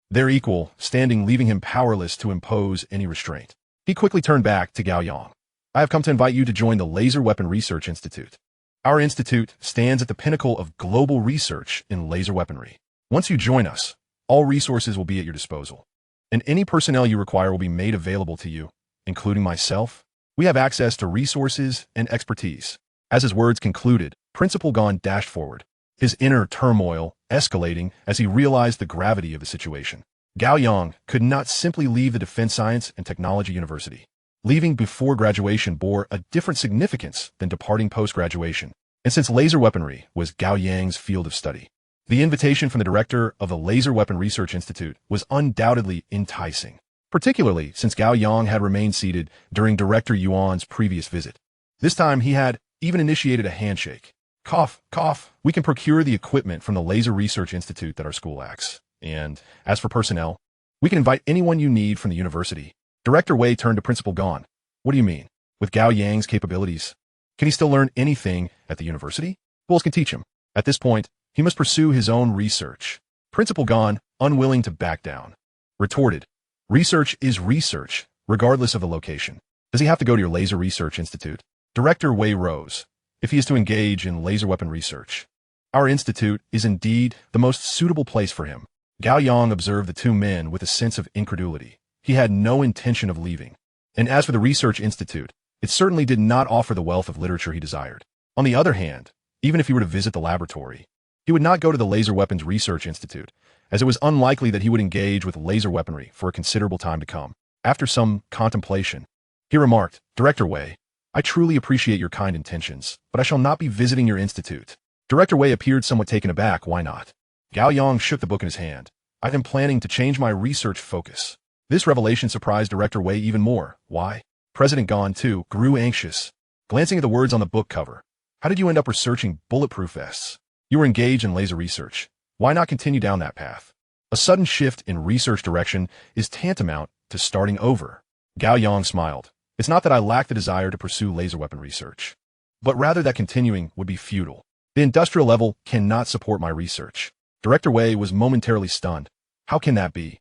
their equal, standing leaving him powerless to impose any restraint. He quickly turned back to Gao Yang. "I have come to invite you to join the Laser Weapon Research Institute. Our institute stands at the pinnacle of global research in laser weaponry. Once you join us, all resources will be at your disposal, and any personnel you require will be made available to you, including myself. We have access to resources and expertise." As his words concluded, Principal Gan dashed forward, his inner turmoil escalating as he realized the gravity of the situation. Gao Yang could not simply leave the Defense Science and Technology University. Leaving before graduation bore a different significance than departing post-graduation, and since laser weaponry was Gao Yang's field of study, the invitation from the director of the Laser Weapon Research Institute was undoubtedly enticing, particularly since Gao Yang had remained seated during Director Yuan's previous visit. This time he had even initiated a handshake. "Cough, cough, we can procure the equipment from the Laser Research Institute that our school lacks. And as for personnel, we can invite anyone you need from the university." Director Wei turned to Principal Gan. "What do you mean? With Gao Yang's capabilities, can he still learn anything at the university? Who else can teach him? At this point, he must pursue his own research." Principal Gan, unwilling to back down, retorted, "Research is research, regardless of the location. Does he have to go to your Laser Research Institute?" Director Wei rose. "If he is to engage in laser weapon research, our institute is indeed the most suitable place for him." Gao Yang observed the two men with a sense of incredulity. He had no intention of leaving. And as for the research institute, it certainly did not offer the wealth of literature he desired. On the other hand, even if he were to visit the laboratory, he would not go to the Laser Weapons Research Institute, as it was unlikely that he would engage with laser weaponry for a considerable time to come. After some contemplation, he remarked, "Director Wei, I truly appreciate your kind intentions, but I shall not be visiting your institute." Director Wei appeared somewhat taken aback. "Why not?" Gao Yang shook the book in his hand. "I am planning to change my research focus." This revelation surprised Director Wei even more. "Why?" President Gan, too, grew anxious, glancing at the words on the book cover. "How did you end up researching bulletproof vests? You were engaged in laser research. Why not continue down that path? A sudden shift in research direction is tantamount to starting over. Gao Yang smiled. It's not that I lack the desire to pursue laser weapon research, but rather that continuing would be futile. The industrial level cannot support my research. Director Wei was momentarily stunned. How can that be?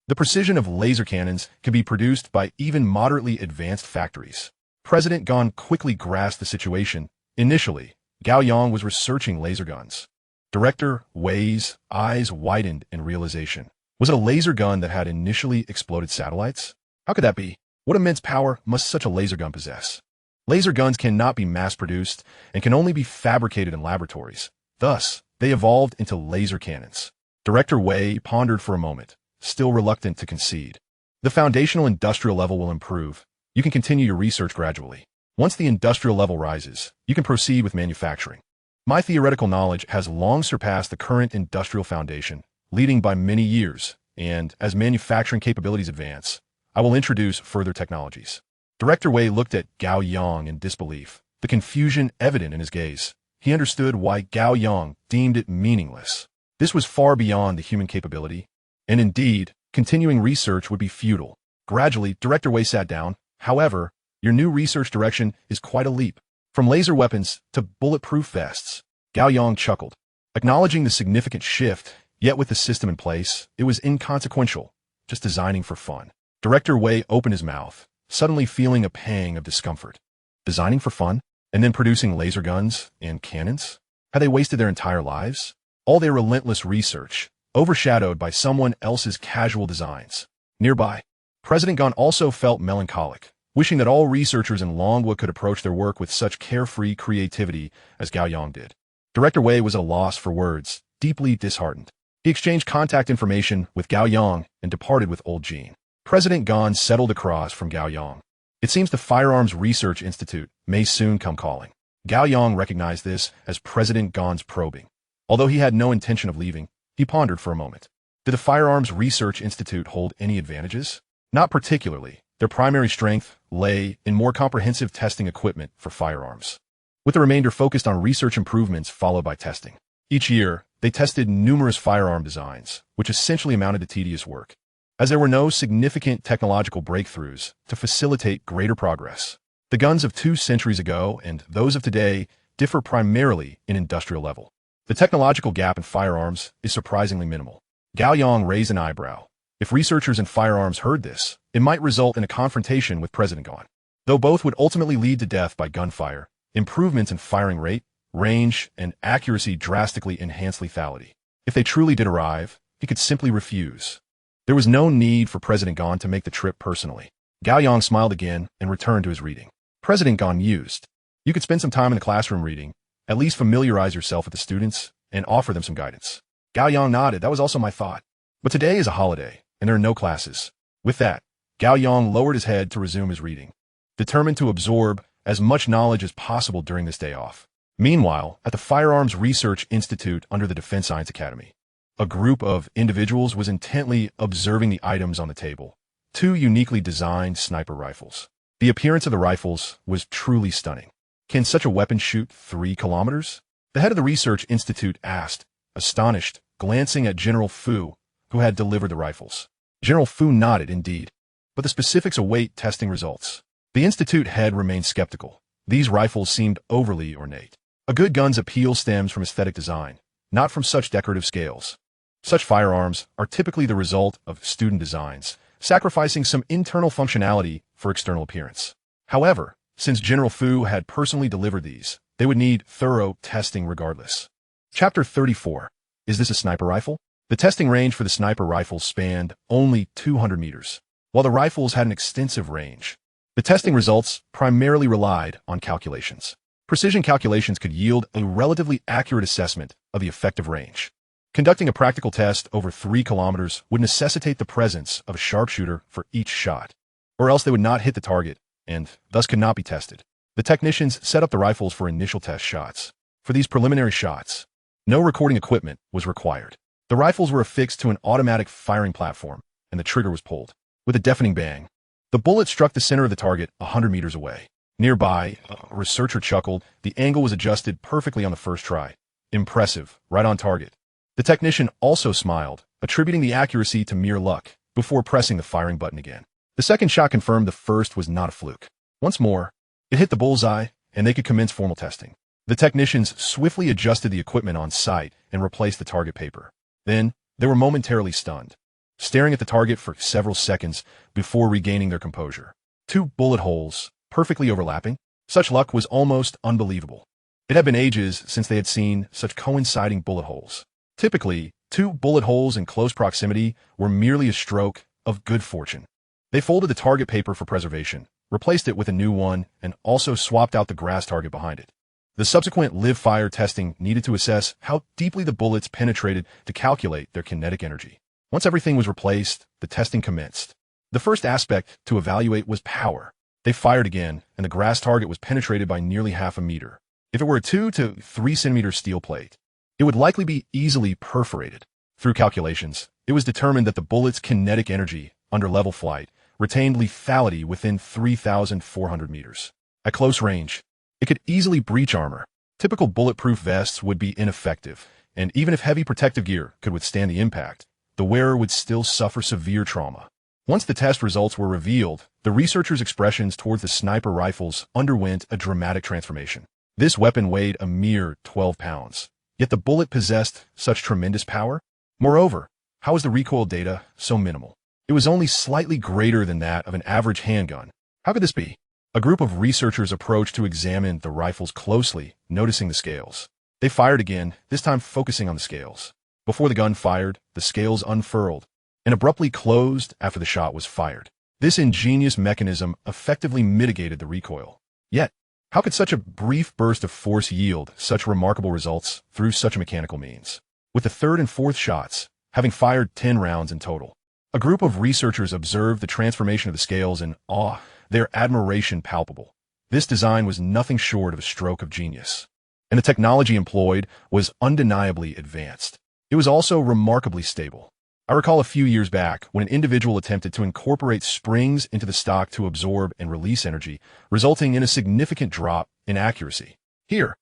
The precision of laser cannons can be produced by even moderately advanced factories. President Gan quickly grasped the situation. Initially, Gao Yang was researching laser guns. Director Wei's eyes widened in realization. Was it a laser gun that had initially exploded satellites? How could that be? What immense power must such a laser gun possess? Laser guns cannot be mass-produced and can only be fabricated in laboratories. Thus, they evolved into laser cannons. Director Wei pondered for a moment, still reluctant to concede. The foundational industrial level will improve. You can continue your research gradually. Once the industrial level rises, you can proceed with manufacturing. My theoretical knowledge has long surpassed the current industrial foundation, leading by many years, and as manufacturing capabilities advance, I will introduce further technologies. Director Wei looked at Gao Yang in disbelief, the confusion evident in his gaze. He understood why Gao Yang deemed it meaningless. This was far beyond the human capability, and indeed, continuing research would be futile. Gradually, Director Wei sat down. However, your new research direction is quite a leap. From laser weapons to bulletproof vests. Gao Yang chuckled. Acknowledging the significant shift, yet with the system in place, it was inconsequential, just designing for fun. Director Wei opened his mouth, suddenly feeling a pang of discomfort. Designing for fun? And then producing laser guns and cannons? Had they wasted their entire lives? All their relentless research, overshadowed by someone else's casual designs. Nearby, President Gan also felt melancholic, wishing that all researchers in Longwood could approach their work with such carefree creativity as Gao Yang did. Director Wei was at a loss for words, deeply disheartened. He exchanged contact information with Gao Yang and departed with Old Jean. President Gan settled across from Gao Yang. It seems the Firearms Research Institute may soon come calling. Gao Yang recognized this as President Gan's probing. Although he had no intention of leaving, he pondered for a moment. Did the Firearms Research Institute hold any advantages? Not particularly. Their primary strength lay in more comprehensive testing equipment for firearms, with the remainder focused on research improvements followed by testing. Each year, they tested numerous firearm designs, which essentially amounted to tedious work, as there were no significant technological breakthroughs to facilitate greater progress. The guns of 2 centuries ago and those of today differ primarily in industrial level. The technological gap in firearms is surprisingly minimal. Gao Yang raised an eyebrow. If researchers in firearms heard this, it might result in a confrontation with President Gan. Though both would ultimately lead to death by gunfire, improvements in firing rate, range, and accuracy drastically enhance lethality. If they truly did arrive, he could simply refuse. There was no need for President Gan to make the trip personally. Gao Yang smiled again and returned to his reading. President Gan mused. You could spend some time in the classroom reading, at least familiarize yourself with the students, and offer them some guidance. Gao Yang nodded. That was also my thought. But today is a holiday, and there are no classes. With that, Gao Yang lowered his head to resume his reading, determined to absorb as much knowledge as possible during this day off. Meanwhile, at the Firearms Research Institute under the Defense Science Academy, a group of individuals was intently observing the items on the table. 2 uniquely designed sniper rifles. The appearance of the rifles was truly stunning. Can such a weapon shoot 3 kilometers? The head of the Research Institute asked, astonished, glancing at General Fu, who had delivered the rifles. General Fu nodded indeed, but the specifics await testing results. The Institute head remained skeptical. These rifles seemed overly ornate. A good gun's appeal stems from aesthetic design, not from such decorative scales. Such firearms are typically the result of student designs, sacrificing some internal functionality for external appearance. However, since General Fu had personally delivered these, they would need thorough testing regardless. Chapter 34. Is this a sniper rifle? The testing range for the sniper rifles spanned only 200 meters, while the rifles had an extensive range. The testing results primarily relied on calculations. Precision calculations could yield a relatively accurate assessment of the effective range. Conducting a practical test over 3 kilometers would necessitate the presence of a sharpshooter for each shot, or else they would not hit the target and thus could not be tested. The technicians set up the rifles for initial test shots. For these preliminary shots, no recording equipment was required. The rifles were affixed to an automatic firing platform, and the trigger was pulled. With a deafening bang, the bullet struck the center of the target 100 meters away. Nearby, a researcher chuckled. The angle was adjusted perfectly on the first try. Impressive, right on target. The technician also smiled, attributing the accuracy to mere luck, before pressing the firing button again. The second shot confirmed the first was not a fluke. Once more, it hit the bullseye, and they could commence formal testing. The technicians swiftly adjusted the equipment on site and replaced the target paper. Then, they were momentarily stunned, staring at the target for several seconds before regaining their composure. 2 bullet holes, perfectly overlapping. Such luck was almost unbelievable. It had been ages since they had seen such coinciding bullet holes. Typically, 2 bullet holes in close proximity were merely a stroke of good fortune. They folded the target paper for preservation, replaced it with a new one, and also swapped out the grass target behind it. The subsequent live-fire testing needed to assess how deeply the bullets penetrated to calculate their kinetic energy. Once everything was replaced, the testing commenced. The first aspect to evaluate was power. They fired again, and the grass target was penetrated by nearly half a meter. If it were a 2 to 3 centimeter steel plate, it would likely be easily perforated. Through calculations, it was determined that the bullet's kinetic energy, under level flight, retained lethality within 3,400 meters. At close range, it could easily breach armor. Typical bulletproof vests would be ineffective, and even if heavy protective gear could withstand the impact, the wearer would still suffer severe trauma. Once the test results were revealed, the researchers' expressions towards the sniper rifles underwent a dramatic transformation. This weapon weighed a mere 12 pounds, yet the bullet possessed such tremendous power. Moreover, how was the recoil data so minimal? It was only slightly greater than that of an average handgun. How could this be? A group of researchers approached to examine the rifles closely, noticing the scales. They fired again, this time focusing on the scales. Before the gun fired, the scales unfurled and abruptly closed after the shot was fired. This ingenious mechanism effectively mitigated the recoil. Yet, how could such a brief burst of force yield such remarkable results through such mechanical means? With the third and fourth shots, having fired 10 rounds in total, a group of researchers observed the transformation of the scales in awe, their admiration palpable. This design was nothing short of a stroke of genius, and the technology employed was undeniably advanced. It was also remarkably stable. I recall a few years back when an individual attempted to incorporate springs into the stock to absorb and release energy, resulting in a significant drop in accuracy. Here,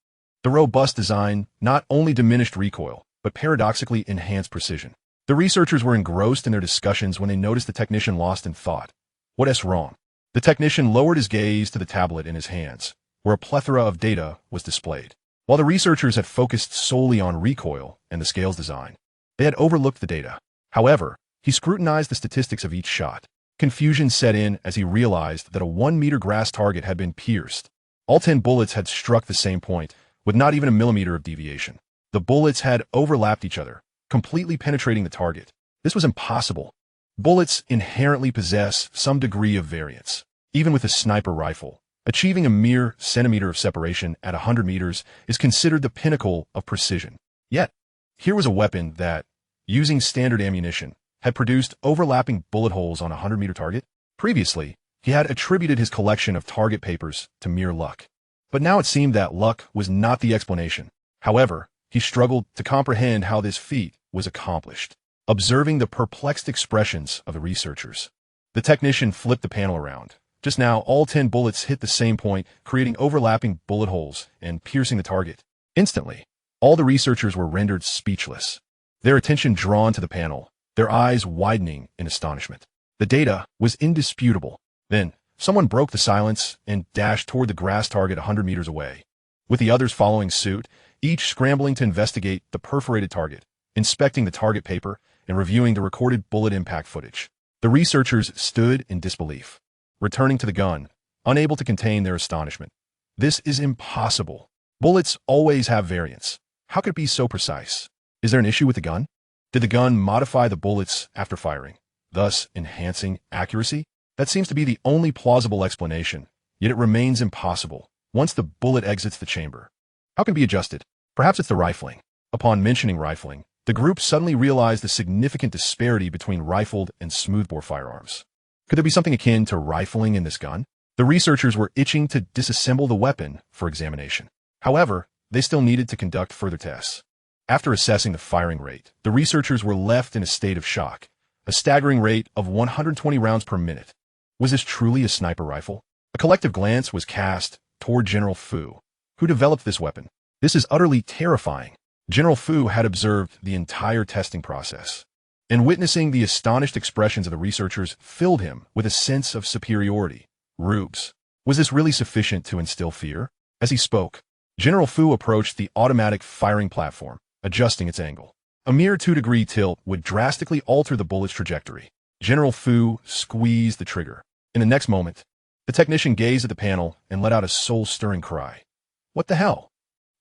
the robust design not only diminished recoil, but paradoxically enhanced precision. The researchers were engrossed in their discussions when they noticed the technician lost in thought. What's wrong? The technician lowered his gaze to the tablet in his hands, where a plethora of data was displayed. While the researchers had focused solely on recoil and the scales design, they had overlooked the data. However, he scrutinized the statistics of each shot. Confusion set in as he realized that a 1-meter grass target had been pierced. All 10 bullets had struck the same point, with not even a millimeter of deviation. The bullets had overlapped each other, completely penetrating the target. This was impossible. Bullets inherently possess some degree of variance. Even with a sniper rifle, achieving a mere centimeter of separation at 100 meters is considered the pinnacle of precision. Yet, here was a weapon that, using standard ammunition, had produced overlapping bullet holes on a 100-meter target. Previously, he had attributed his collection of target papers to mere luck. But now it seemed that luck was not the explanation. However, he struggled to comprehend how this feat was accomplished. Observing the perplexed expressions of the researchers, the technician flipped the panel around. Just now, all 10 bullets hit the same point, creating overlapping bullet holes and piercing the target. Instantly, all the researchers were rendered speechless, their attention drawn to the panel, their eyes widening in astonishment. The data was indisputable. Then, someone broke the silence and dashed toward the grass target 100 meters away. With the others following suit, each scrambling to investigate the perforated target, inspecting the target paper, and reviewing the recorded bullet impact footage. The researchers stood in disbelief, returning to the gun, unable to contain their astonishment. This is impossible. Bullets always have variance. How could it be so precise? Is there an issue with the gun? Did the gun modify the bullets after firing, thus enhancing accuracy? That seems to be the only plausible explanation, yet it remains impossible once the bullet exits the chamber. How can it be adjusted? Perhaps it's the rifling. Upon mentioning rifling, the group suddenly realized the significant disparity between rifled and smoothbore firearms. Could there be something akin to rifling in this gun? The researchers were itching to disassemble the weapon for examination. However, they still needed to conduct further tests. After assessing the firing rate, the researchers were left in a state of shock, a staggering rate of 120 rounds per minute. Was this truly a sniper rifle? A collective glance was cast toward General Fu, who developed this weapon. This is utterly terrifying. General Fu had observed the entire testing process, and witnessing the astonished expressions of the researchers filled him with a sense of superiority. Rubes. Was this really sufficient to instill fear? As he spoke, General Fu approached the automatic firing platform, adjusting its angle. A mere 2-degree tilt would drastically alter the bullet's trajectory. General Fu squeezed the trigger. In the next moment, the technician gazed at the panel and let out a soul-stirring cry. What the hell?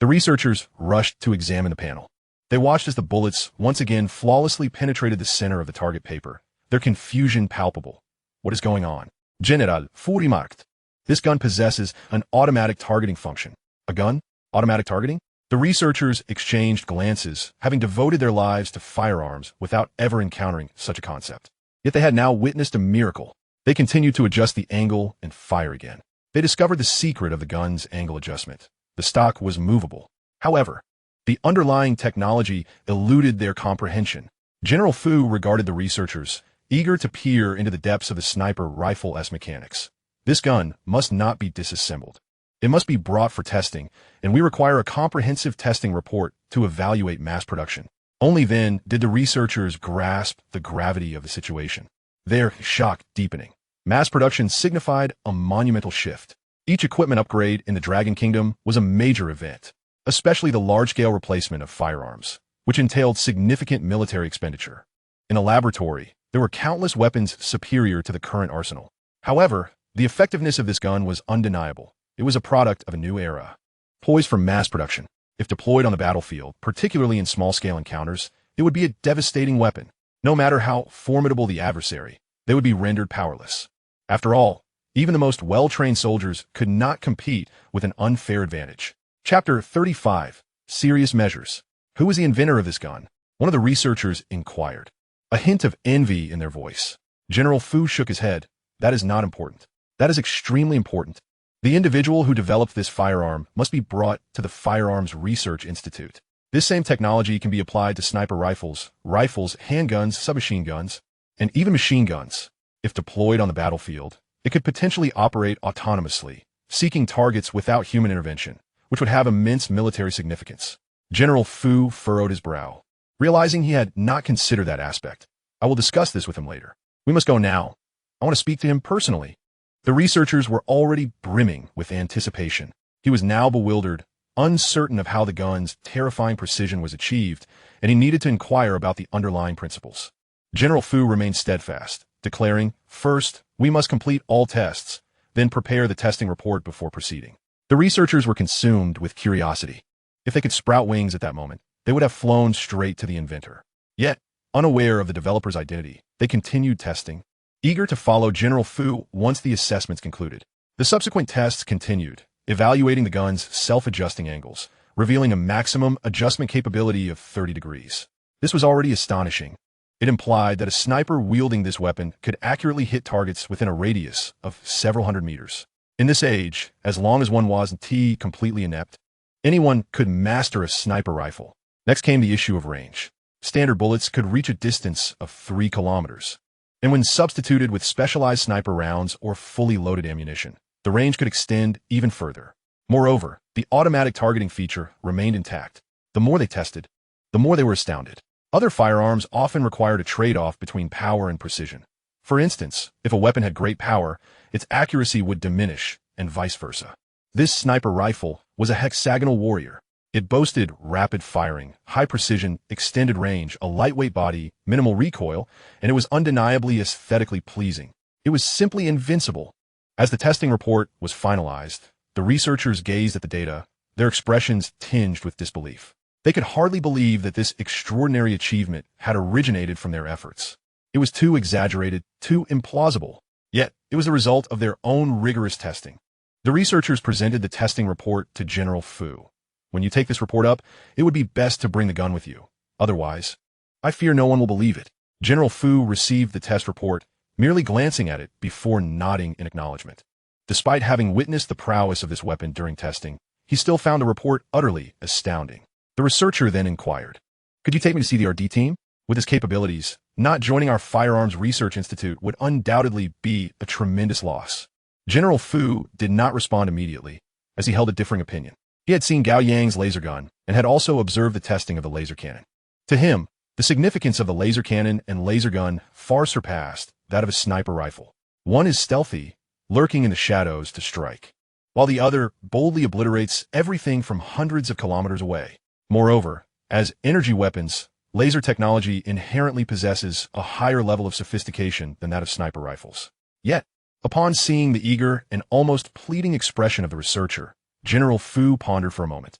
The researchers rushed to examine the panel. They watched as the bullets once again flawlessly penetrated the center of the target paper, their confusion palpable. What is going on? General Fu remarked. This gun possesses an automatic targeting function. A gun? Automatic targeting? The researchers exchanged glances, having devoted their lives to firearms without ever encountering such a concept. Yet they had now witnessed a miracle. They continued to adjust the angle and fire again. They discovered the secret of the gun's angle adjustment. The stock was movable. However, the underlying technology eluded their comprehension. General Fu regarded the researchers, eager to peer into the depths of the sniper rifle's mechanics. This gun must not be disassembled. It must be brought for testing, and we require a comprehensive testing report to evaluate mass production. Only then did the researchers grasp the gravity of the situation. Their shock deepening. Mass production signified a monumental shift. Each equipment upgrade in the Dragon Kingdom was a major event, especially the large-scale replacement of firearms, which entailed significant military expenditure. In a laboratory, there were countless weapons superior to the current arsenal. However, the effectiveness of this gun was undeniable. It was a product of a new era, poised for mass production. If deployed on the battlefield, particularly in small-scale encounters, it would be a devastating weapon. No matter how formidable the adversary, they would be rendered powerless. After all, even the most well-trained soldiers could not compete with an unfair advantage. Chapter 35. Serious Measures. Who was the inventor of this gun? One of the researchers inquired. A hint of envy in their voice. General Fu shook his head. That is not important. That is extremely important. The individual who developed this firearm must be brought to the Firearms Research Institute. This same technology can be applied to sniper rifles, handguns, submachine guns, and even machine guns. If deployed on the battlefield, it could potentially operate autonomously, seeking targets without human intervention, which would have immense military significance. General Fu furrowed his brow, realizing he had not considered that aspect. I will discuss this with him later. We must go now. I want to speak to him personally. The researchers were already brimming with anticipation. He was now bewildered, uncertain of how the gun's terrifying precision was achieved, and he needed to inquire about the underlying principles. General Fu remained steadfast, declaring, "First, we must complete all tests, then prepare the testing report before proceeding." The researchers were consumed with curiosity. If they could sprout wings at that moment, they would have flown straight to the inventor. Yet, unaware of the developer's identity, they continued testing, eager to follow General Fu once the assessments concluded. The subsequent tests continued, evaluating the gun's self-adjusting angles, revealing a maximum adjustment capability of 30 degrees. This was already astonishing. It implied that a sniper wielding this weapon could accurately hit targets within a radius of several hundred meters. In this age, as long as one wasn't completely inept, anyone could master a sniper rifle. Next came the issue of range. Standard bullets could reach a distance of 3 kilometers. And when substituted with specialized sniper rounds or fully loaded ammunition, the range could extend even further. Moreover, the automatic targeting feature remained intact. The more they tested, the more they were astounded. Other firearms often required a trade-off between power and precision. For instance, if a weapon had great power, its accuracy would diminish, and vice versa. This sniper rifle was a hexagonal warrior. It boasted rapid firing, high precision, extended range, a lightweight body, minimal recoil, and it was undeniably aesthetically pleasing. It was simply invincible. As the testing report was finalized, the researchers gazed at the data, their expressions tinged with disbelief. They could hardly believe that this extraordinary achievement had originated from their efforts. It was too exaggerated, too implausible. Yet, it was the result of their own rigorous testing. The researchers presented the testing report to General Fu. When you take this report up, it would be best to bring the gun with you. Otherwise, I fear no one will believe it. General Fu received the test report, merely glancing at it before nodding in acknowledgement. Despite having witnessed the prowess of this weapon during testing, he still found the report utterly astounding. The researcher then inquired, "Could you take me to see the RD team? With his capabilities, not joining our Firearms Research Institute would undoubtedly be a tremendous loss." General Fu did not respond immediately, as he held a differing opinion. He had seen Gao Yang's laser gun, and had also observed the testing of the laser cannon. To him, the significance of the laser cannon and laser gun far surpassed that of a sniper rifle. One is stealthy, lurking in the shadows to strike, while the other boldly obliterates everything from hundreds of kilometers away. Moreover, as energy weapons, laser technology inherently possesses a higher level of sophistication than that of sniper rifles. Yet, upon seeing the eager and almost pleading expression of the researcher, General Fu pondered for a moment.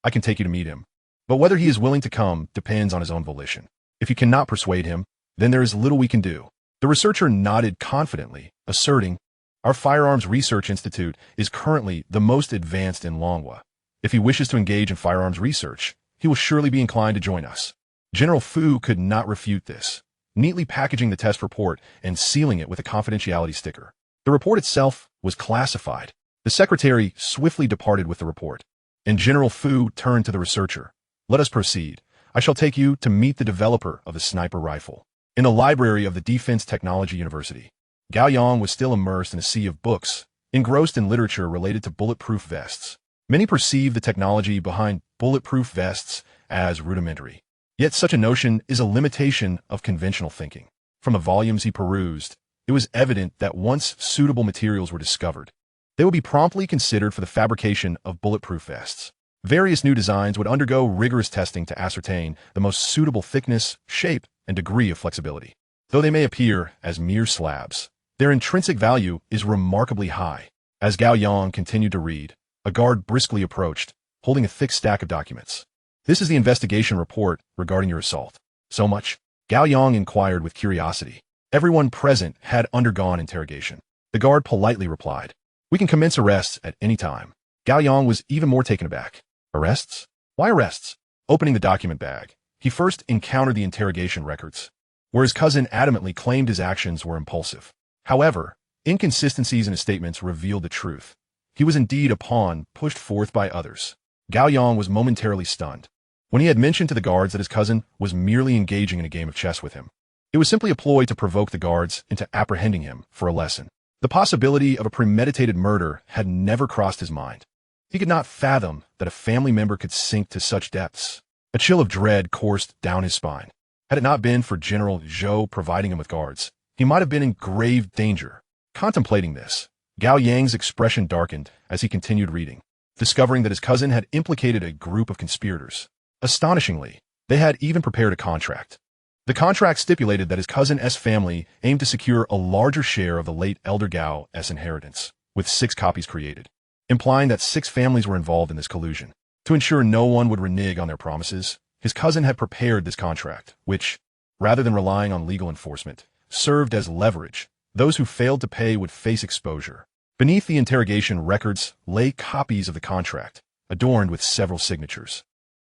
I can take you to meet him, but whether he is willing to come depends on his own volition. If you cannot persuade him, then there is little we can do. The researcher nodded confidently, asserting, our Firearms Research Institute is currently the most advanced in Longwa. If he wishes to engage in firearms research, he will surely be inclined to join us. General Fu could not refute this, neatly packaging the test report and sealing it with a confidentiality sticker. The report itself was classified. The secretary swiftly departed with the report, and General Fu turned to the researcher. Let us proceed. I shall take you to meet the developer of the sniper rifle. In the library of the Defense Technology University, Gao Yang was still immersed in a sea of books, engrossed in literature related to bulletproof vests. Many perceive the technology behind bulletproof vests as rudimentary. Yet such a notion is a limitation of conventional thinking. From the volumes he perused, it was evident that once suitable materials were discovered, they would be promptly considered for the fabrication of bulletproof vests. Various new designs would undergo rigorous testing to ascertain the most suitable thickness, shape, and degree of flexibility. Though they may appear as mere slabs, their intrinsic value is remarkably high. As Gao Yang continued to read, a guard briskly approached, holding a thick stack of documents. This is the investigation report regarding your assault. So much? Gao Yang inquired with curiosity. Everyone present had undergone interrogation. The guard politely replied, we can commence arrests at any time. Gao Yang was even more taken aback. Arrests? Why arrests? Opening the document bag, he first encountered the interrogation records, where his cousin adamantly claimed his actions were impulsive. However, inconsistencies in his statements revealed the truth. He was indeed a pawn pushed forth by others. Gao Yang was momentarily stunned when he had mentioned to the guards that his cousin was merely engaging in a game of chess with him. It was simply a ploy to provoke the guards into apprehending him for a lesson. The possibility of a premeditated murder had never crossed his mind. He could not fathom that a family member could sink to such depths. A chill of dread coursed down his spine. Had it not been for General Zhou providing him with guards, he might have been in grave danger. Contemplating this, Gao Yang's expression darkened as he continued reading, discovering that his cousin had implicated a group of conspirators. Astonishingly, they had even prepared a contract. The contract stipulated that his cousin's family aimed to secure a larger share of the late elder Gao's inheritance, with 6 copies created, implying that 6 families were involved in this collusion. To ensure no one would renege on their promises, his cousin had prepared this contract, which, rather than relying on legal enforcement, served as leverage. Those who failed to pay would face exposure. Beneath the interrogation records lay copies of the contract, adorned with several signatures,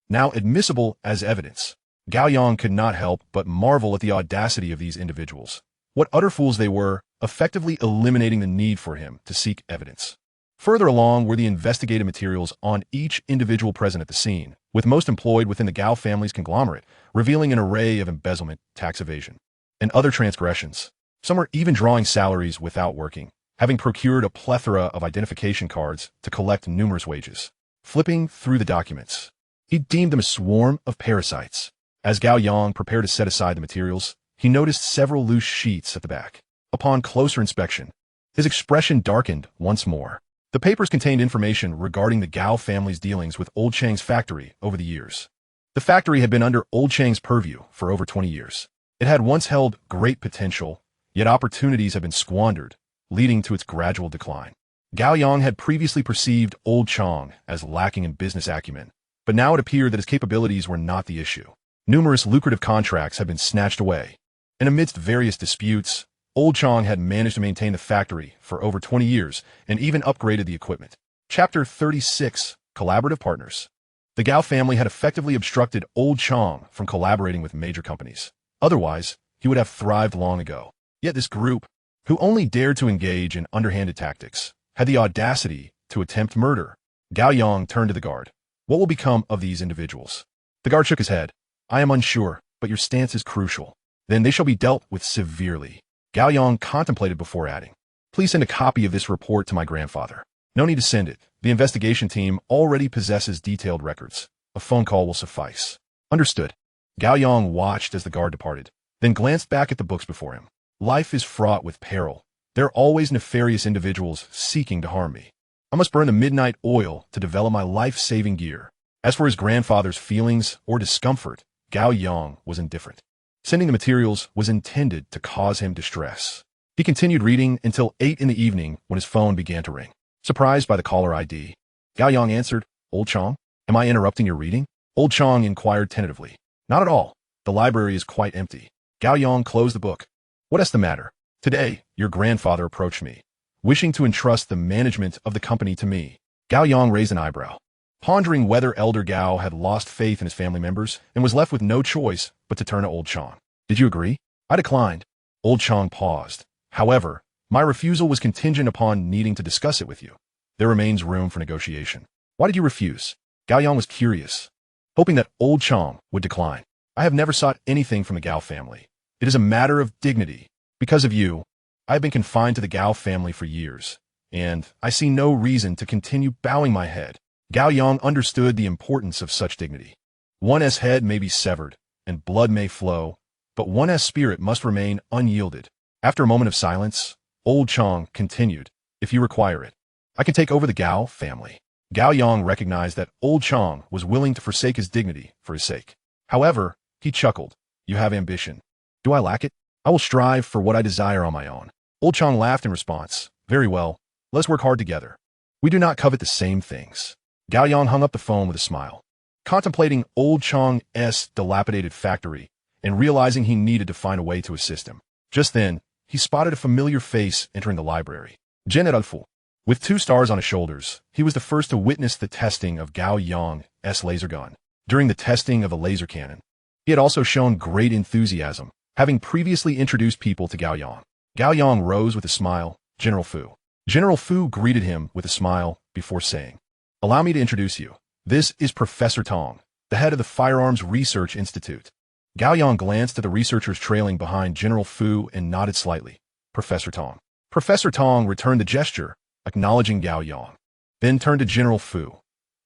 now admissible as evidence. Gao Yang could not help but marvel at the audacity of these individuals. What utter fools they were, effectively eliminating the need for him to seek evidence. Further along were the investigative materials on each individual present at the scene, with most employed within the Gao family's conglomerate, revealing an array of embezzlement, tax evasion, and other transgressions. Some were even drawing salaries without working, having procured a plethora of identification cards to collect numerous wages. Flipping through the documents, he deemed them a swarm of parasites. As Gao Yang prepared to set aside the materials, he noticed several loose sheets at the back. Upon closer inspection, his expression darkened once more. The papers contained information regarding the Gao family's dealings with Old Chang's factory over the years. The factory had been under Old Chang's purview for over 20 years. It had once held great potential, yet opportunities had been squandered, leading to its gradual decline. Gao Yang had previously perceived Old Chang as lacking in business acumen, but now it appeared that his capabilities were not the issue. Numerous lucrative contracts had been snatched away, and amidst various disputes, Old Chang had managed to maintain the factory for over 20 years and even upgraded the equipment. Chapter 36, Collaborative Partners. The Gao family had effectively obstructed Old Chang from collaborating with major companies. Otherwise, he would have thrived long ago. Yet this group, who only dared to engage in underhanded tactics, had the audacity to attempt murder. Gao Yang turned to the guard. What will become of these individuals? The guard shook his head. I am unsure, but your stance is crucial. Then they shall be dealt with severely. Gao Yang contemplated before adding, please send a copy of this report to my grandfather. No need to send it. The investigation team already possesses detailed records. A phone call will suffice. Understood. Gao Yang watched as the guard departed, then glanced back at the books before him. Life is fraught with peril. There are always nefarious individuals seeking to harm me. I must burn the midnight oil to develop my life-saving gear. As for his grandfather's feelings or discomfort, Gao Yang was indifferent. Sending the materials was intended to cause him distress. He continued reading until 8 in the evening when his phone began to ring. Surprised by the caller ID, Gao Yang answered, "Old Chong, am I interrupting your reading?" Old Chong inquired tentatively. "Not at all. The library is quite empty." Gao Yang closed the book. "What is the matter?" "Today, your grandfather approached me, wishing to entrust the management of the company to me." Gao Yang raised an eyebrow, pondering whether Elder Gao had lost faith in his family members and was left with no choice but to turn to Old Chong. "Did you agree?" "I declined." Old Chong paused. "However, my refusal was contingent upon needing to discuss it with you. There remains room for negotiation." "Why did you refuse?" Gao Yang was curious, hoping that Old Chong would decline. "I have never sought anything from the Gao family. It is a matter of dignity. Because of you, I have been confined to the Gao family for years, and I see no reason to continue bowing my head." Gao Yang understood the importance of such dignity. One's head may be severed, and blood may flow, but one's spirit must remain unyielded. After a moment of silence, Old Chong continued, "If you require it, I can take over the Gao family." Gao Yang recognized that Old Chong was willing to forsake his dignity for his sake. However, he chuckled. "You have ambition. Do I lack it? I will strive for what I desire on my own." Old Chong laughed in response. "Very well, let's work hard together. We do not covet the same things." Gao Yang hung up the phone with a smile, contemplating Old Chong's dilapidated factory and realizing he needed to find a way to assist him. Just then, he spotted a familiar face entering the library. General Fu. With 2 stars on his shoulders, he was the first to witness the testing of Gao Yang's laser gun. During the testing of the laser cannon, he had also shown great enthusiasm, having previously introduced people to Gao Yang. Gao Yang rose with a smile. "General Fu." General Fu greeted him with a smile before saying, "Allow me to introduce you. This is Professor Tong, the head of the Firearms Research Institute." Gao Yang glanced at the researchers trailing behind General Fu and nodded slightly. "Professor Tong." Professor Tong returned the gesture, acknowledging Gao Yang, then turned to General Fu.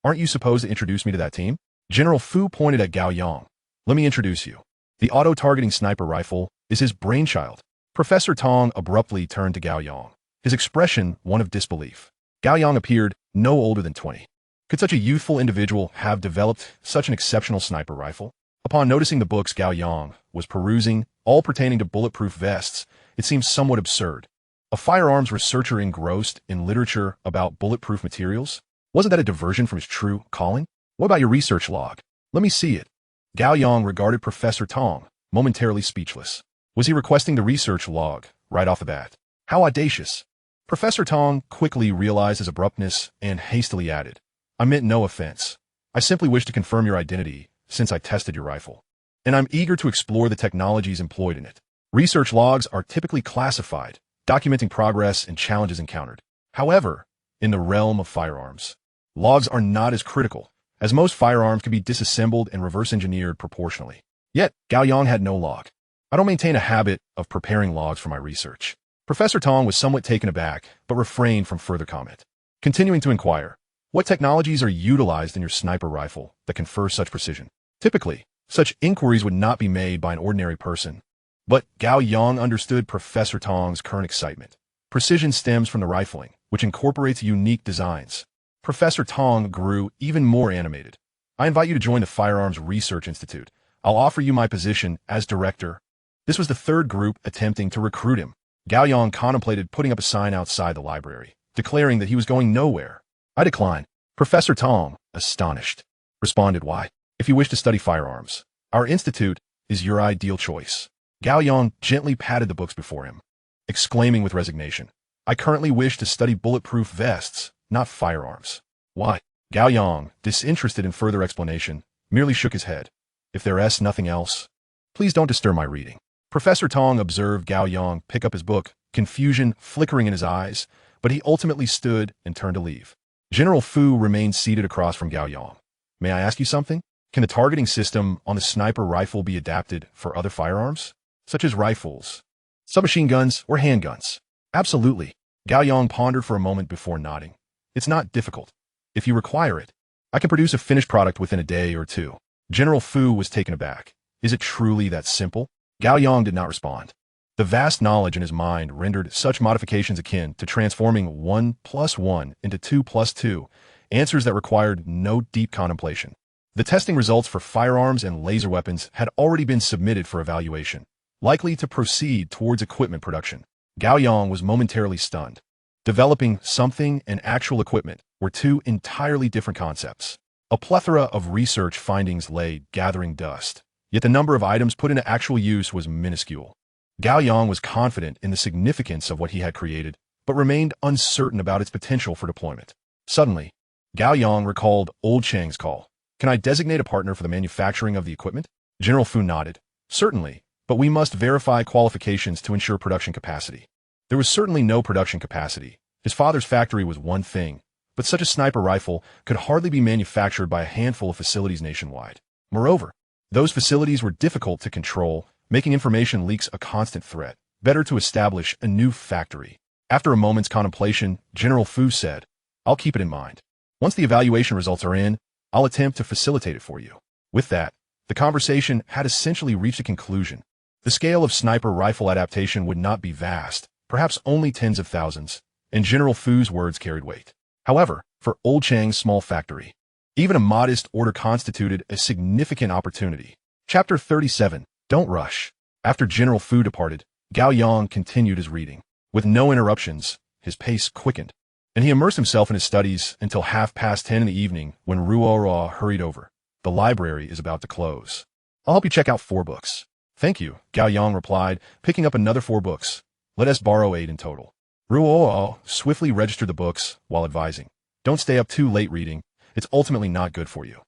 "Aren't you supposed to introduce me to that team?" General Fu pointed at Gao Yang. "Let me introduce you. The auto-targeting sniper rifle is his brainchild." Professor Tong abruptly turned to Gao Yang, his expression one of disbelief. Gao Yang appeared no older than 20. Could such a youthful individual have developed such an exceptional sniper rifle? Upon noticing the books Gao Yang was perusing, all pertaining to bulletproof vests, it seemed somewhat absurd. A firearms researcher engrossed in literature about bulletproof materials? Wasn't that a diversion from his true calling? "What about your research log? Let me see it." Gao Yang regarded Professor Tong, momentarily speechless. Was he requesting the research log right off the bat? How audacious. Professor Tong quickly realized his abruptness and hastily added, "I meant no offense. I simply wish to confirm your identity since I tested your rifle, and I'm eager to explore the technologies employed in it." Research logs are typically classified, documenting progress and challenges encountered. However, in the realm of firearms, logs are not as critical, as most firearms can be disassembled and reverse engineered proportionally. Yet, Gao Yang had no log. "I don't maintain a habit of preparing logs for my research." Professor Tong was somewhat taken aback, but refrained from further comment. Continuing to inquire, "What technologies are utilized in your sniper rifle that confer such precision?" Typically, such inquiries would not be made by an ordinary person. But Gao Yang understood Professor Tong's current excitement. Precision stems from the rifling, which incorporates unique designs. Professor Tong grew even more animated. "I invite you to join the Firearms Research Institute. I'll offer you my position as director." This was the 3rd group attempting to recruit him. Gao Yang contemplated putting up a sign outside the library, declaring that he was going nowhere. "I decline." Professor Tong, astonished, responded, "Why? If you wish to study firearms, our institute is your ideal choice." Gao Yang gently patted the books before him, exclaiming with resignation, "I currently wish to study bulletproof vests, not firearms." "Why?" Gao Yang, disinterested in further explanation, merely shook his head. "If there's nothing else, please don't disturb my reading." Professor Tong observed Gao Yang pick up his book, confusion flickering in his eyes, but he ultimately stood and turned to leave. General Fu remained seated across from Gao Yang. "May I ask you something? Can the targeting system on the sniper rifle be adapted for other firearms, such as rifles, submachine guns, or handguns?" "Absolutely." Gao Yang pondered for a moment before nodding. "It's not difficult. If you require it, I can produce a finished product within a day or two. General Fu was taken aback. Is it truly that simple? Gao Yang did not respond. The vast knowledge in his mind rendered such modifications akin to transforming 1 plus 1 into 2 plus 2, answers that required no deep contemplation. The testing results for firearms and laser weapons had already been submitted for evaluation, likely to proceed towards equipment production. Gao Yang was momentarily stunned. Developing something and actual equipment were two entirely different concepts. A plethora of research findings lay gathering dust, yet the number of items put into actual use was minuscule. Gao Yang was confident in the significance of what he had created, but remained uncertain about its potential for deployment. Suddenly, Gao Yang recalled Old Chang's call. Can I designate a partner for the manufacturing of the equipment? General Fu nodded. Certainly, but we must verify qualifications to ensure production capacity. There was certainly no production capacity. His father's factory was one thing, but such a sniper rifle could hardly be manufactured by a handful of facilities nationwide. Moreover, those facilities were difficult to control, making information leaks a constant threat. Better to establish a new factory. After a moment's contemplation, General Fu said, I'll keep it in mind. Once the evaluation results are in, I'll attempt to facilitate it for you. With that, the conversation had essentially reached a conclusion. The scale of sniper rifle adaptation would not be vast, perhaps only tens of thousands, and General Fu's words carried weight. However, for Old Chang's small factory, even a modest order constituted a significant opportunity. Chapter 37. Don't rush. After General Fu departed, Gao Yang continued his reading. With no interruptions, his pace quickened, and he immersed himself in his studies until 10:30 in the evening when Ruo hurried over. The library is about to close. I'll help you check out 4 books. Thank you, Gao Yang replied, picking up another 4 books. Let us borrow 8 in total. Ruo swiftly registered the books while advising. Don't stay up too late reading. It's ultimately not good for you.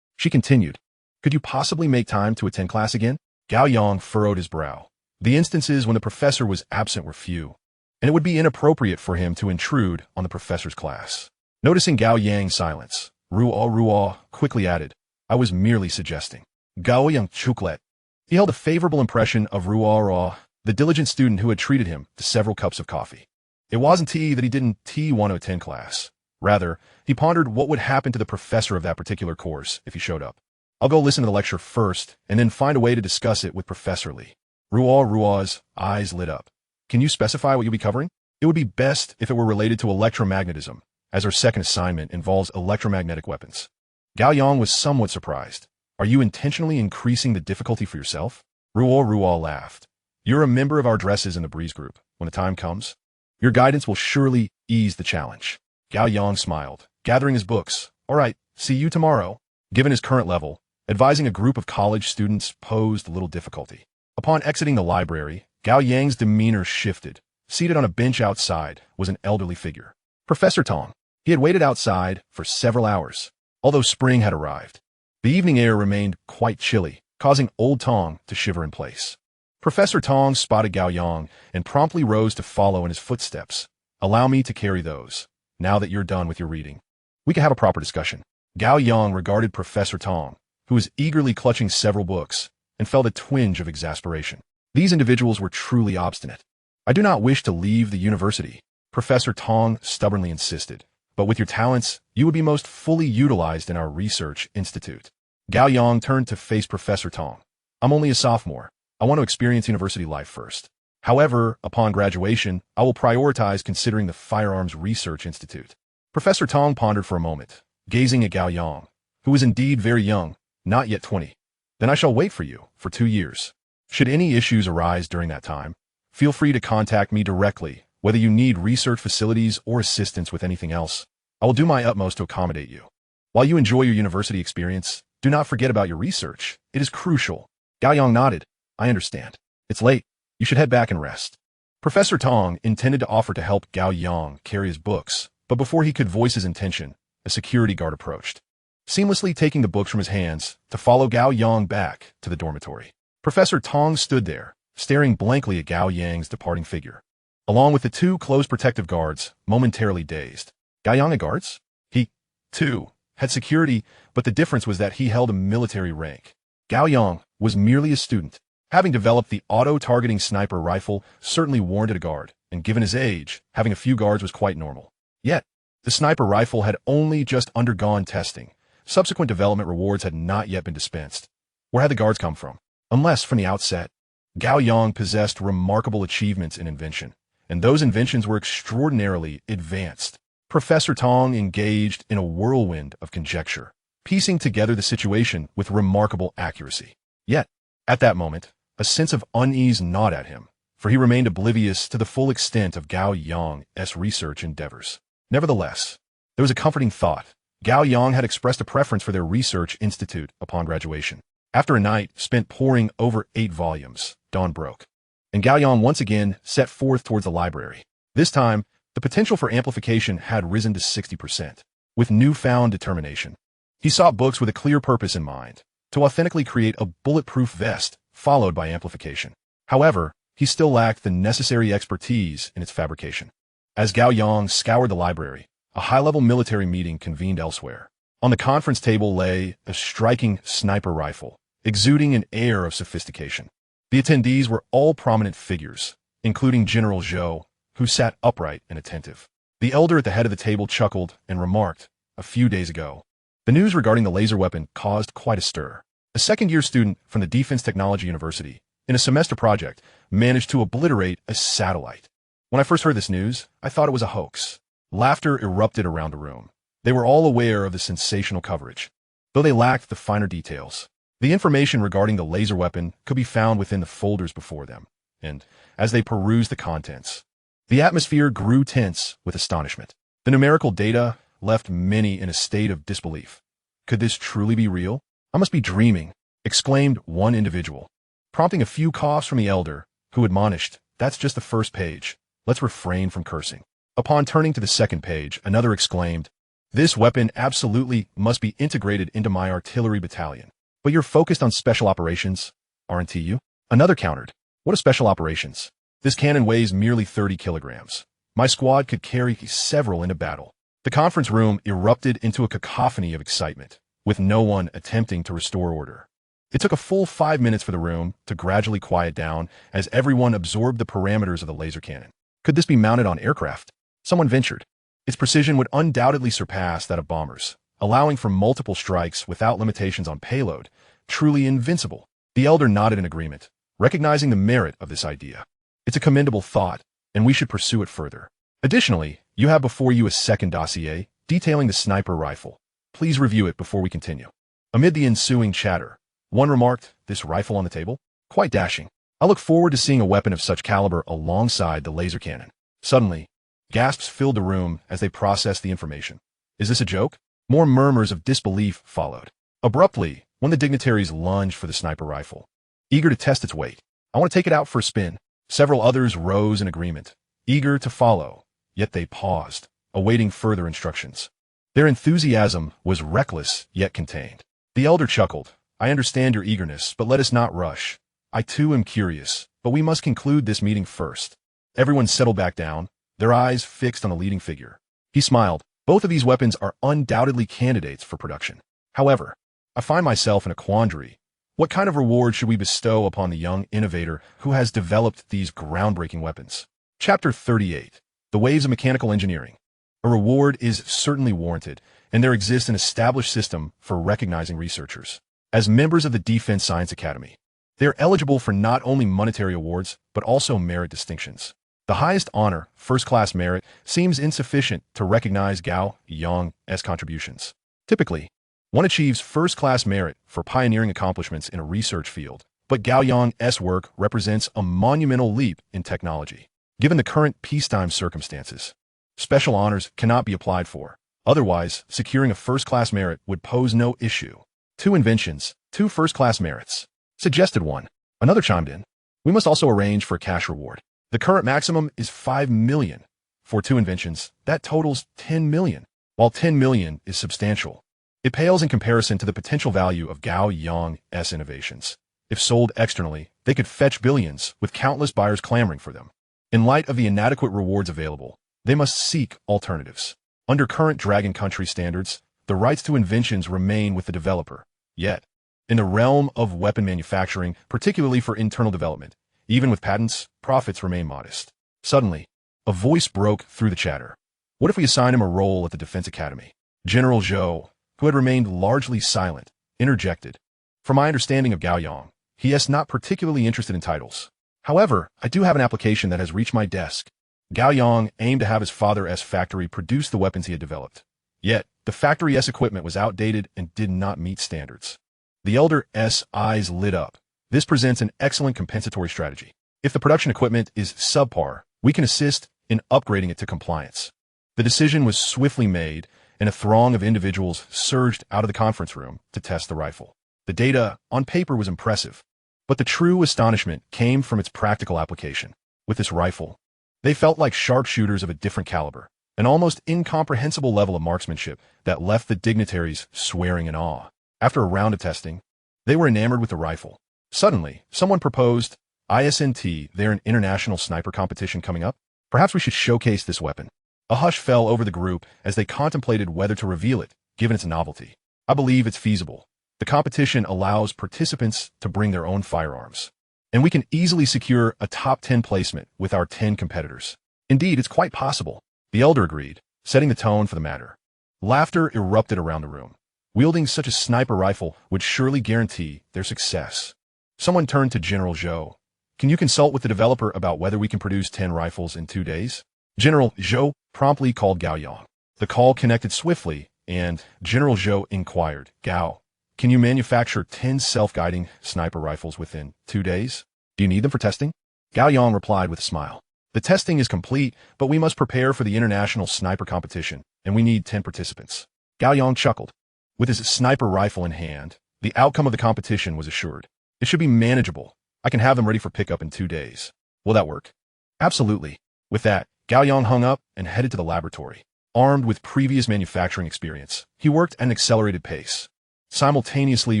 She continued. Could you possibly make time to attend class again? Gao Yang furrowed his brow. The instances when the professor was absent were few, and it would be inappropriate for him to intrude on the professor's class. Noticing Gao Yang's silence, Ruo quickly added, I was merely suggesting. Gao Yang chucklet. He held a favorable impression of Ruo, the diligent student who had treated him to several cups of coffee. It wasn't that he didn't want to attend class. Rather, he pondered what would happen to the professor of that particular course if he showed up. I'll go listen to the lecture first, and then find a way to discuss it with Professor Lee. Ruo's eyes lit up. Can you specify what you'll be covering? It would be best if it were related to electromagnetism, as our second assignment involves electromagnetic weapons. Gao Yang was somewhat surprised. Are you intentionally increasing the difficulty for yourself? Ruo laughed. You're a member of our dresses in the Breeze group. When the time comes, your guidance will surely ease the challenge. Gao Yang smiled, gathering his books. All right, see you tomorrow. Given his current level, advising a group of college students posed little difficulty. Upon exiting the library, Gao Yang's demeanor shifted. Seated on a bench outside was an elderly figure. Professor Tong. He had waited outside for several hours, although spring had arrived. The evening air remained quite chilly, causing old Tong to shiver in place. Professor Tong spotted Gao Yang and promptly rose to follow in his footsteps. Allow me to carry those, now that you're done with your reading. We can have a proper discussion. Gao Yang regarded Professor Tong, who was eagerly clutching several books, and felt a twinge of exasperation. These individuals were truly obstinate. I do not wish to leave the university, Professor Tong stubbornly insisted, but with your talents, you would be most fully utilized in our research institute. Gao Yang turned to face Professor Tong. I'm only a sophomore. I want to experience university life first. However, upon graduation, I will prioritize considering the Firearms Research Institute. Professor Tong pondered for a moment, gazing at Gao Yang, who was indeed very young, not yet 20. Then I shall wait for you for 2 years. Should any issues arise during that time, feel free to contact me directly, whether you need research facilities or assistance with anything else. I will do my utmost to accommodate you. While you enjoy your university experience, do not forget about your research. It is crucial. Gao Yang nodded. I understand. It's late. You should head back and rest. Professor Tong intended to offer to help Gao Yang carry his books, but before he could voice his intention, a security guard approached, seamlessly taking the books from his hands to follow Gao Yang back to the dormitory. Professor Tong stood there, staring blankly at Gao Yang's departing figure, along with the 2 close protective guards, momentarily dazed. Gao Yang had guards? He, too, had security, but the difference was that he held a military rank. Gao Yang was merely a student. Having developed the auto-targeting sniper rifle certainly warranted a guard, and given his age, having a few guards was quite normal. Yet, The sniper rifle had only just undergone testing. Subsequent development rewards had not yet been dispensed. Where had the guards come from? Unless, from the outset, Gao Yang possessed remarkable achievements in invention, and those inventions were extraordinarily advanced. Professor Tong engaged in a whirlwind of conjecture, piecing together the situation with remarkable accuracy. Yet, at that moment, a sense of unease gnawed at him, for he remained oblivious to the full extent of Gao Yang's research endeavors. Nevertheless, there was a comforting thought. Gao Yang had expressed a preference for their research institute upon graduation. After a night spent poring over 8 volumes, dawn broke, and Gao Yang once again set forth towards the library. This time, the potential for amplification had risen to 60%. With newfound determination, he sought books with a clear purpose in mind, to authentically create a bulletproof vest, followed by amplification. However, he still lacked the necessary expertise in its fabrication. As Gao Yang scoured the library, a high-level military meeting convened elsewhere. On the conference table lay a striking sniper rifle, exuding an air of sophistication. The attendees were all prominent figures, including General Zhou, who sat upright and attentive. The elder at the head of the table chuckled and remarked, "A few days ago, the news regarding the laser weapon caused quite a stir. A second-year student from the Defense Technology University, in a semester project, managed to obliterate a satellite. When I first heard this news, I thought it was a hoax." Laughter erupted around the room. They were all aware of the sensational coverage, though they lacked the finer details. The information regarding the laser weapon could be found within the folders before them, and, as they perused the contents, the atmosphere grew tense with astonishment. The numerical data left many in a state of disbelief. Could this truly be real? "I must be dreaming," exclaimed one individual, prompting a few coughs from the elder, who admonished, "That's just the first page. Let's refrain from cursing." Upon turning to the second page, another exclaimed, "This weapon absolutely must be integrated into my artillery battalion. But you're focused on special operations, aren't you?" Another countered, "What are special operations? This cannon weighs merely 30 kilograms. My squad could carry several into battle." The conference room erupted into a cacophony of excitement, with no one attempting to restore order. It took a full 5 minutes for the room to gradually quiet down as everyone absorbed the parameters of the laser cannon. Could this be mounted on aircraft? Someone ventured. Its precision would undoubtedly surpass that of bombers, allowing for multiple strikes without limitations on payload, truly invincible. The elder nodded in agreement, recognizing the merit of this idea. "It's a commendable thought, and we should pursue it further. Additionally, you have before you a second dossier detailing the sniper rifle. Please review it before we continue." Amid the ensuing chatter, one remarked, "This rifle on the table? Quite dashing. I look forward to seeing a weapon of such caliber alongside the laser cannon." Suddenly, gasps filled the room as they processed the information. "Is this a joke?" More murmurs of disbelief followed. Abruptly, one of the dignitaries lunged for the sniper rifle, eager to test its weight. "I want to take it out for a spin." Several others rose in agreement, eager to follow, yet they paused, awaiting further instructions. Their enthusiasm was reckless yet contained. The elder chuckled, "I understand your eagerness, but let us not rush. I too am curious, but we must conclude this meeting first." Everyone settled back down, their eyes fixed on the leading figure. He smiled. "Both of these weapons are undoubtedly candidates for production. However, I find myself in a quandary. What kind of reward should we bestow upon the young innovator who has developed these groundbreaking weapons?" Chapter 38. The Waves of Mechanical Engineering. A reward is certainly warranted, and there exists an established system for recognizing researchers. As members of the Defense Science Academy, they are eligible for not only monetary awards, but also merit distinctions. The highest honor, first-class merit, seems insufficient to recognize Gao Yang's contributions. Typically, one achieves first-class merit for pioneering accomplishments in a research field, but Gao Yang's work represents a monumental leap in technology. Given the current peacetime circumstances, special honors cannot be applied for. Otherwise, securing a first-class merit would pose no issue. 2 inventions, 2 first-class merits. Suggested one. Another chimed in. "We must also arrange for a cash reward. The current maximum is 5 million. For 2 inventions, that totals 10 million. While 10 million is substantial, it pales in comparison to the potential value of Gao Yang's innovations. If sold externally, they could fetch billions, with countless buyers clamoring for them. In light of the inadequate rewards available, they must seek alternatives. Under current Dragon Country standards, the rights to inventions remain with the developer. Yet, in the realm of weapon manufacturing, particularly for internal development, even with patents, profits remain modest." Suddenly, a voice broke through the chatter. What if we assign him a role at the Defense Academy? General Zhou, who had remained largely silent, interjected. From my understanding of Gao Yang, he is not particularly interested in titles. However, I do have an application that has reached my desk. Gao Yang aimed to have his father's factory produce the weapons he had developed. Yet, the factory's equipment was outdated and did not meet standards. The elder's eyes lit up. This presents an excellent compensatory strategy. If the production equipment is subpar, we can assist in upgrading it to compliance. The decision was swiftly made, and a throng of individuals surged out of the conference room to test the rifle. The data on paper was impressive, but the true astonishment came from its practical application. With this rifle, they felt like sharpshooters of a different caliber, an almost incomprehensible level of marksmanship that left the dignitaries swearing in awe. After a round of testing, they were enamored with the rifle. Suddenly, someone proposed, "Isn't there an international sniper competition coming up? Perhaps we should showcase this weapon." A hush fell over the group as they contemplated whether to reveal it, given its novelty. I believe it's feasible. The competition allows participants to bring their own firearms, and we can easily secure a top 10 placement with our 10 competitors. Indeed, it's quite possible. The elder agreed, setting the tone for the matter. Laughter erupted around the room. Wielding such a sniper rifle would surely guarantee their success. Someone turned to General Zhou. "Can you consult with the developer about whether we can produce 10 rifles in 2 days?" General Zhou promptly called Gao Yang. The call connected swiftly, and General Zhou inquired, "Gao, can you manufacture 10 self-guiding sniper rifles within 2 days? Do you need them for testing?" Gao Yang replied with a smile. "The testing is complete, but we must prepare for the international sniper competition, and we need 10 participants." Gao Yang chuckled. With his sniper rifle in hand, the outcome of the competition was assured. "It should be manageable. I can have them ready for pickup in 2 days. Will that work?" "Absolutely." With that, Gao Yang hung up and headed to the laboratory. Armed with previous manufacturing experience, he worked at an accelerated pace, simultaneously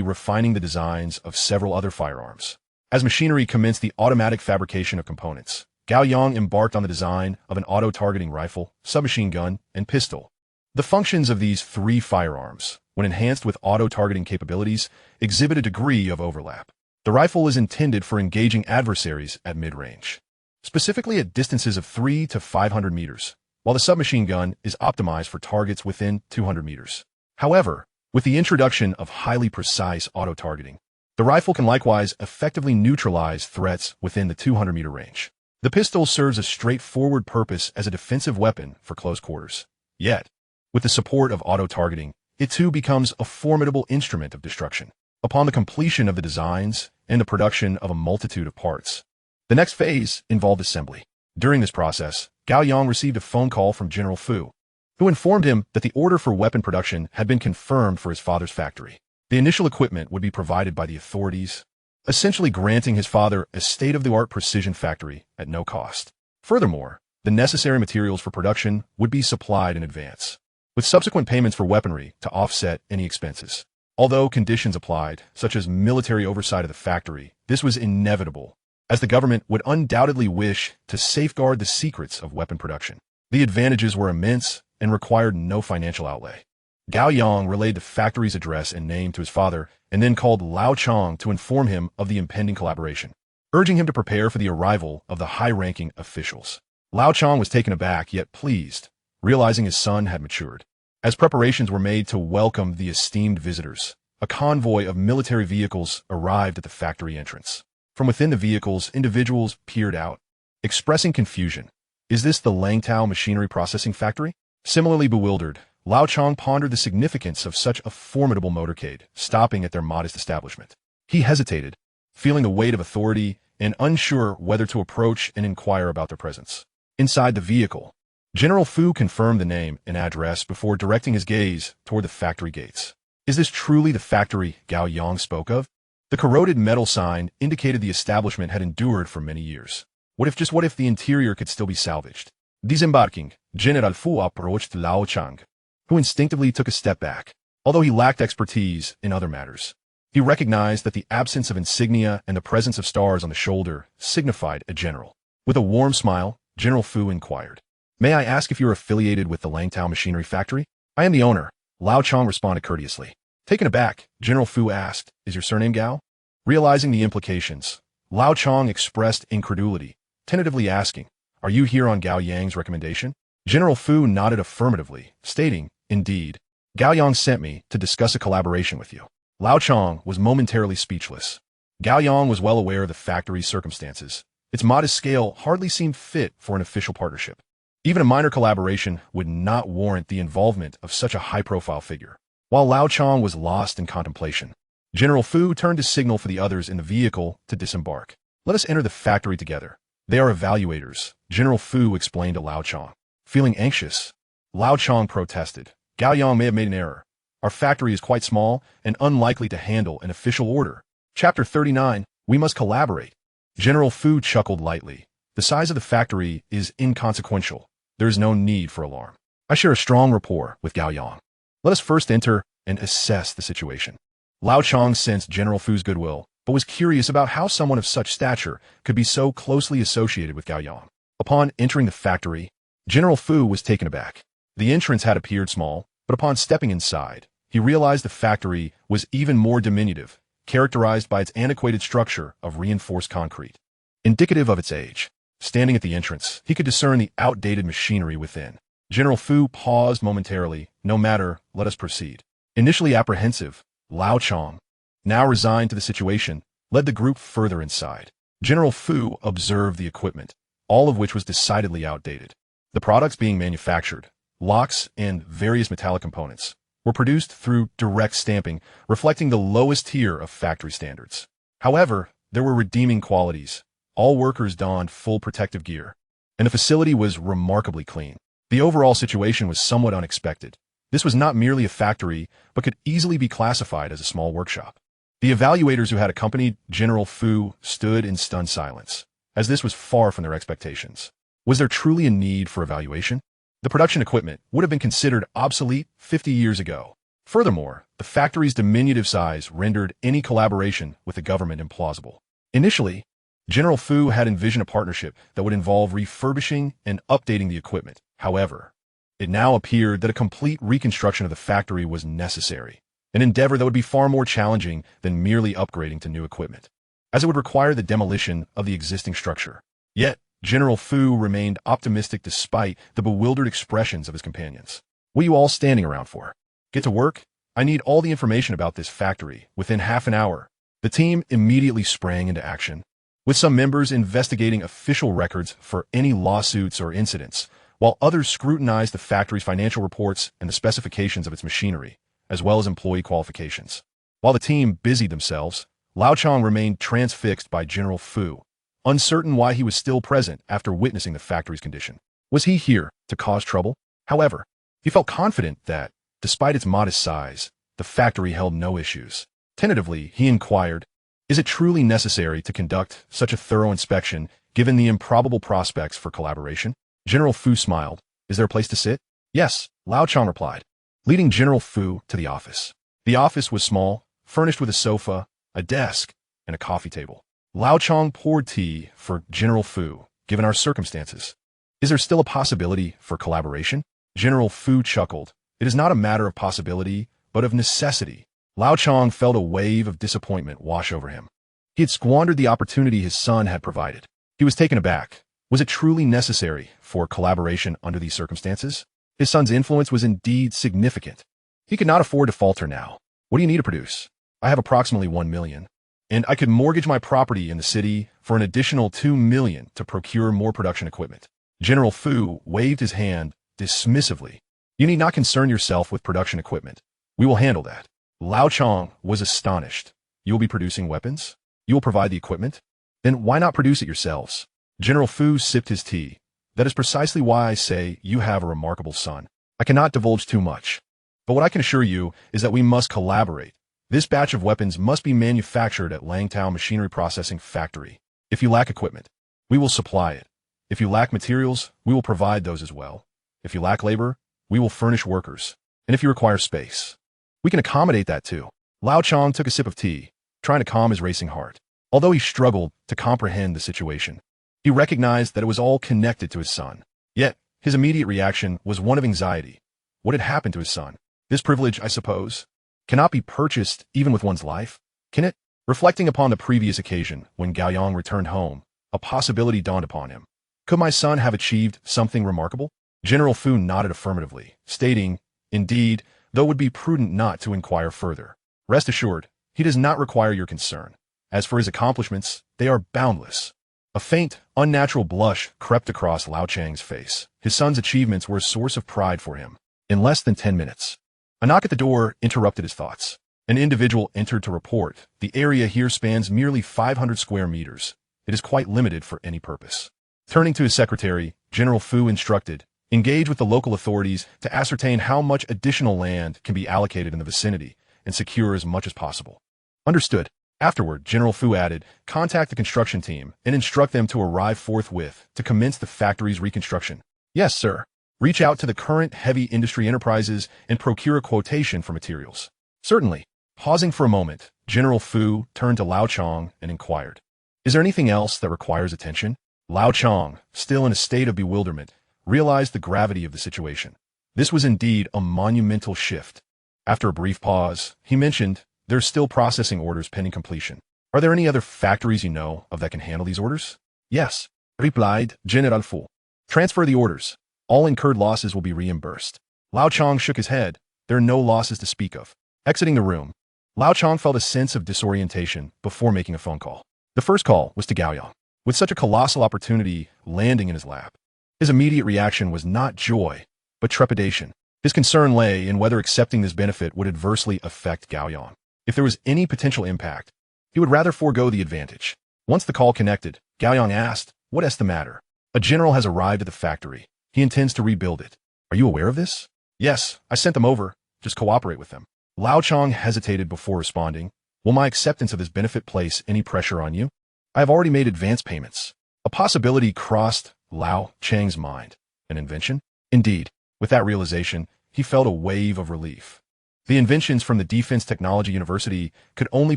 refining the designs of several other firearms. As machinery commenced the automatic fabrication of components, Gao Yang embarked on the design of an auto-targeting rifle, submachine gun, and pistol. The functions of these 3 firearms, when enhanced with auto-targeting capabilities, exhibit a degree of overlap. The rifle is intended for engaging adversaries at mid-range, specifically at distances of 300 to 500 meters, while the submachine gun is optimized for targets within 200 meters. However, with the introduction of highly precise auto-targeting, the rifle can likewise effectively neutralize threats within the 200-meter range. The pistol serves a straightforward purpose as a defensive weapon for close quarters. Yet, with the support of auto-targeting, it too becomes a formidable instrument of destruction. Upon the completion of the designs and the production of a multitude of parts, the next phase involved assembly. During this process, Gao Yang received a phone call from General Fu, who informed him that the order for weapon production had been confirmed for his father's factory. The initial equipment would be provided by the authorities, essentially granting his father a state-of-the-art precision factory at no cost. Furthermore, the necessary materials for production would be supplied in advance, with subsequent payments for weaponry to offset any expenses. Although conditions applied, such as military oversight of the factory, this was inevitable, as the government would undoubtedly wish to safeguard the secrets of weapon production. The advantages were immense and required no financial outlay. Gao Yang relayed the factory's address and name to his father, and then called Lao Chong to inform him of the impending collaboration, urging him to prepare for the arrival of the high-ranking officials. Lao Chong was taken aback yet pleased, realizing his son had matured. As preparations were made to welcome the esteemed visitors, a convoy of military vehicles arrived at the factory entrance. From within the vehicles, individuals peered out, expressing confusion. "Is this the Langtao Machinery Processing Factory?" Similarly bewildered, Lao Chong pondered the significance of such a formidable motorcade, stopping at their modest establishment. He hesitated, feeling the weight of authority and unsure whether to approach and inquire about their presence. Inside the vehicle, General Fu confirmed the name and address before directing his gaze toward the factory gates. "Is this truly the factory Gao Yang spoke of?" The corroded metal sign indicated the establishment had endured for many years. What if the interior could still be salvaged? Disembarking, General Fu approached Lao Chang, who instinctively took a step back. Although he lacked expertise in other matters, he recognized that the absence of insignia and the presence of stars on the shoulder signified a general. With a warm smile, General Fu inquired, "May I ask if you're affiliated with the Langtao Machinery Factory?" "I am the owner," Lao Chong responded courteously. Taken aback, General Fu asked, "Is your surname Gao?" Realizing the implications, Lao Chong expressed incredulity, tentatively asking, "Are you here on Gao Yang's recommendation?" General Fu nodded affirmatively, stating, "Indeed, Gao Yang sent me to discuss a collaboration with you." Lao Chong was momentarily speechless. Gao Yang was well aware of the factory's circumstances. Its modest scale hardly seemed fit for an official partnership. Even a minor collaboration would not warrant the involvement of such a high-profile figure. While Lao Chong was lost in contemplation, General Fu turned to signal for the others in the vehicle to disembark. "Let us enter the factory together. They are evaluators," General Fu explained to Lao Chong. Feeling anxious, Lao Chong protested. "Gao Yang may have made an error. Our factory is quite small and unlikely to handle an official order." Chapter 39, We Must Collaborate. General Fu chuckled lightly. "The size of the factory is inconsequential. There is no need for alarm. I share a strong rapport with Gao Yang. Let us first enter and assess the situation." Lao Chong sensed General Fu's goodwill, but was curious about how someone of such stature could be so closely associated with Gao Yang. Upon entering the factory, General Fu was taken aback. The entrance had appeared small, but upon stepping inside, he realized the factory was even more diminutive, characterized by its antiquated structure of reinforced concrete, indicative of its age. Standing at the entrance, he could discern the outdated machinery within. General Fu paused momentarily. "No matter, let us proceed." Initially apprehensive, Lao Chong, now resigned to the situation, led the group further inside. General Fu observed the equipment, all of which was decidedly outdated. The products being manufactured, locks and various metallic components, were produced through direct stamping, reflecting the lowest tier of factory standards. However, there were redeeming qualities. All workers donned full protective gear, and the facility was remarkably clean. The overall situation was somewhat unexpected. This was not merely a factory, but could easily be classified as a small workshop. The evaluators who had accompanied General Fu stood in stunned silence, as this was far from their expectations. Was there truly a need for evaluation? The production equipment would have been considered obsolete 50 years ago. Furthermore, the factory's diminutive size rendered any collaboration with the government implausible. Initially, General Fu had envisioned a partnership that would involve refurbishing and updating the equipment. However, it now appeared that a complete reconstruction of the factory was necessary, an endeavor that would be far more challenging than merely upgrading to new equipment, as it would require the demolition of the existing structure. Yet, General Fu remained optimistic despite the bewildered expressions of his companions. "What are you all standing around for? Get to work? I need all the information about this factory within half an hour." The team immediately sprang into action, with some members investigating official records for any lawsuits or incidents, while others scrutinized the factory's financial reports and the specifications of its machinery, as well as employee qualifications. While the team busied themselves, Lao Chong remained transfixed by General Fu, uncertain why he was still present after witnessing the factory's condition. Was he here to cause trouble? However, he felt confident that, despite its modest size, the factory held no issues. Tentatively, he inquired, "Is it truly necessary to conduct such a thorough inspection given the improbable prospects for collaboration?" General Fu smiled. "Is there a place to sit?" "Yes," Lao Chong replied, leading General Fu to the office. The office was small, furnished with a sofa, a desk, and a coffee table. Lao Chong poured tea for General Fu. "Given our circumstances, is there still a possibility for collaboration?" General Fu chuckled. "It is not a matter of possibility, but of necessity." Lao Chong felt a wave of disappointment wash over him. He had squandered the opportunity his son had provided. He was taken aback. Was it truly necessary for collaboration under these circumstances? His son's influence was indeed significant. He could not afford to falter now. "What do you need to produce?" "I have approximately 1 million, and I could mortgage my property in the city for an additional 2 million to procure more production equipment." General Fu waved his hand dismissively. "You need not concern yourself with production equipment. We will handle that." Lao Chong was astonished. "You will be producing weapons? You will provide the equipment? Then why not produce it yourselves?" General Fu sipped his tea. "That is precisely why I say you have a remarkable son. I cannot divulge too much, but what I can assure you is that we must collaborate. This batch of weapons must be manufactured at Langtao Machinery Processing Factory. If you lack equipment, we will supply it. If you lack materials, we will provide those as well. If you lack labor, we will furnish workers. And if you require space, we can accommodate that too." Lao Chong took a sip of tea, trying to calm his racing heart. Although he struggled to comprehend the situation, he recognized that it was all connected to his son. Yet, his immediate reaction was one of anxiety. What had happened to his son? This privilege, I suppose, cannot be purchased even with one's life, can it? Reflecting upon the previous occasion when Gao Yang returned home, a possibility dawned upon him. Could my son have achieved something remarkable? General Fu nodded affirmatively, stating, "Indeed, though it would be prudent not to inquire further. Rest assured, he does not require your concern. As for his accomplishments, they are boundless." A faint, unnatural blush crept across Lao Chang's face. His son's achievements were a source of pride for him. In less than 10 minutes, a knock at the door interrupted his thoughts. An individual entered to report, "The area here spans merely 500 square meters. It is quite limited for any purpose." Turning to his secretary, General Fu instructed, "Engage with the local authorities to ascertain how much additional land can be allocated in the vicinity and secure as much as possible." Understood. Afterward, General Fu added, "Contact the construction team and instruct them to arrive forthwith to commence the factory's reconstruction." "Yes, sir." "Reach out to the current heavy industry enterprises and procure a quotation for materials." "Certainly." Pausing for a moment, General Fu turned to Lao Chang and inquired, "Is there anything else that requires attention?" Lao Chang, still in a state of bewilderment, realized the gravity of the situation. This was indeed a monumental shift. After a brief pause, he mentioned, "There's still processing orders pending completion. Are there any other factories you know of that can handle these orders?" "Yes," replied General Fu. "Transfer the orders. All incurred losses will be reimbursed." Lao Chang shook his head. "There are no losses to speak of." Exiting the room, Lao Chang felt a sense of disorientation before making a phone call. The first call was to Gao Yang. With such a colossal opportunity landing in his lap, his immediate reaction was not joy, but trepidation. His concern lay in whether accepting this benefit would adversely affect Gao Yang. If there was any potential impact, he would rather forego the advantage. Once the call connected, Gao Yang asked, "What is the matter?" "A general has arrived at the factory. He intends to rebuild it. Are you aware of this?" "Yes, I sent them over. Just cooperate with them." Lao Chang hesitated before responding, "Will my acceptance of this benefit place any pressure on you?" "I have already made advance payments." A possibility crossed Lao Chang's mind. An invention? Indeed. With that realization, he felt a wave of relief. The inventions from the Defense Technology University could only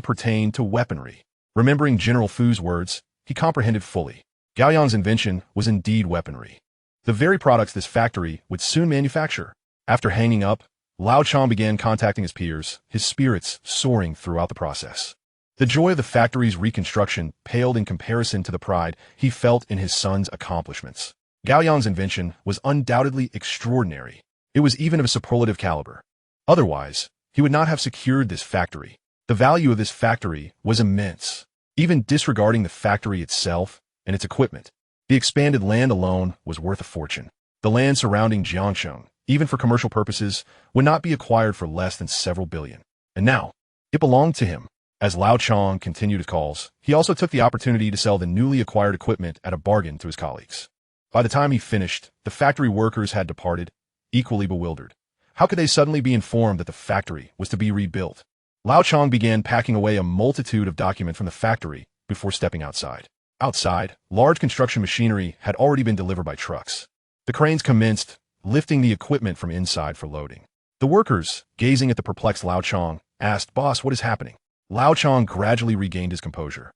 pertain to weaponry. Remembering General Fu's words, he comprehended fully. Gao Yang's invention was indeed weaponry. The very products this factory would soon manufacture. After hanging up, Lao Chang began contacting his peers, his spirits soaring throughout the process. The joy of the factory's reconstruction paled in comparison to the pride he felt in his son's accomplishments. Gao Yang's invention was undoubtedly extraordinary. It was even of a superlative caliber. Otherwise, he would not have secured this factory. The value of this factory was immense. Even disregarding the factory itself and its equipment, the expanded land alone was worth a fortune. The land surrounding Jiangsheng, even for commercial purposes, would not be acquired for less than several billion. And now, it belonged to him. As Lao Chang continued his calls, he also took the opportunity to sell the newly acquired equipment at a bargain to his colleagues. By the time he finished, the factory workers had departed, equally bewildered. How could they suddenly be informed that the factory was to be rebuilt? Lao Chang began packing away a multitude of documents from the factory before stepping outside. Outside, large construction machinery had already been delivered by trucks. The cranes commenced lifting the equipment from inside for loading. The workers, gazing at the perplexed Lao Chang, asked, "Boss, what is happening?" Lao Chang gradually regained his composure.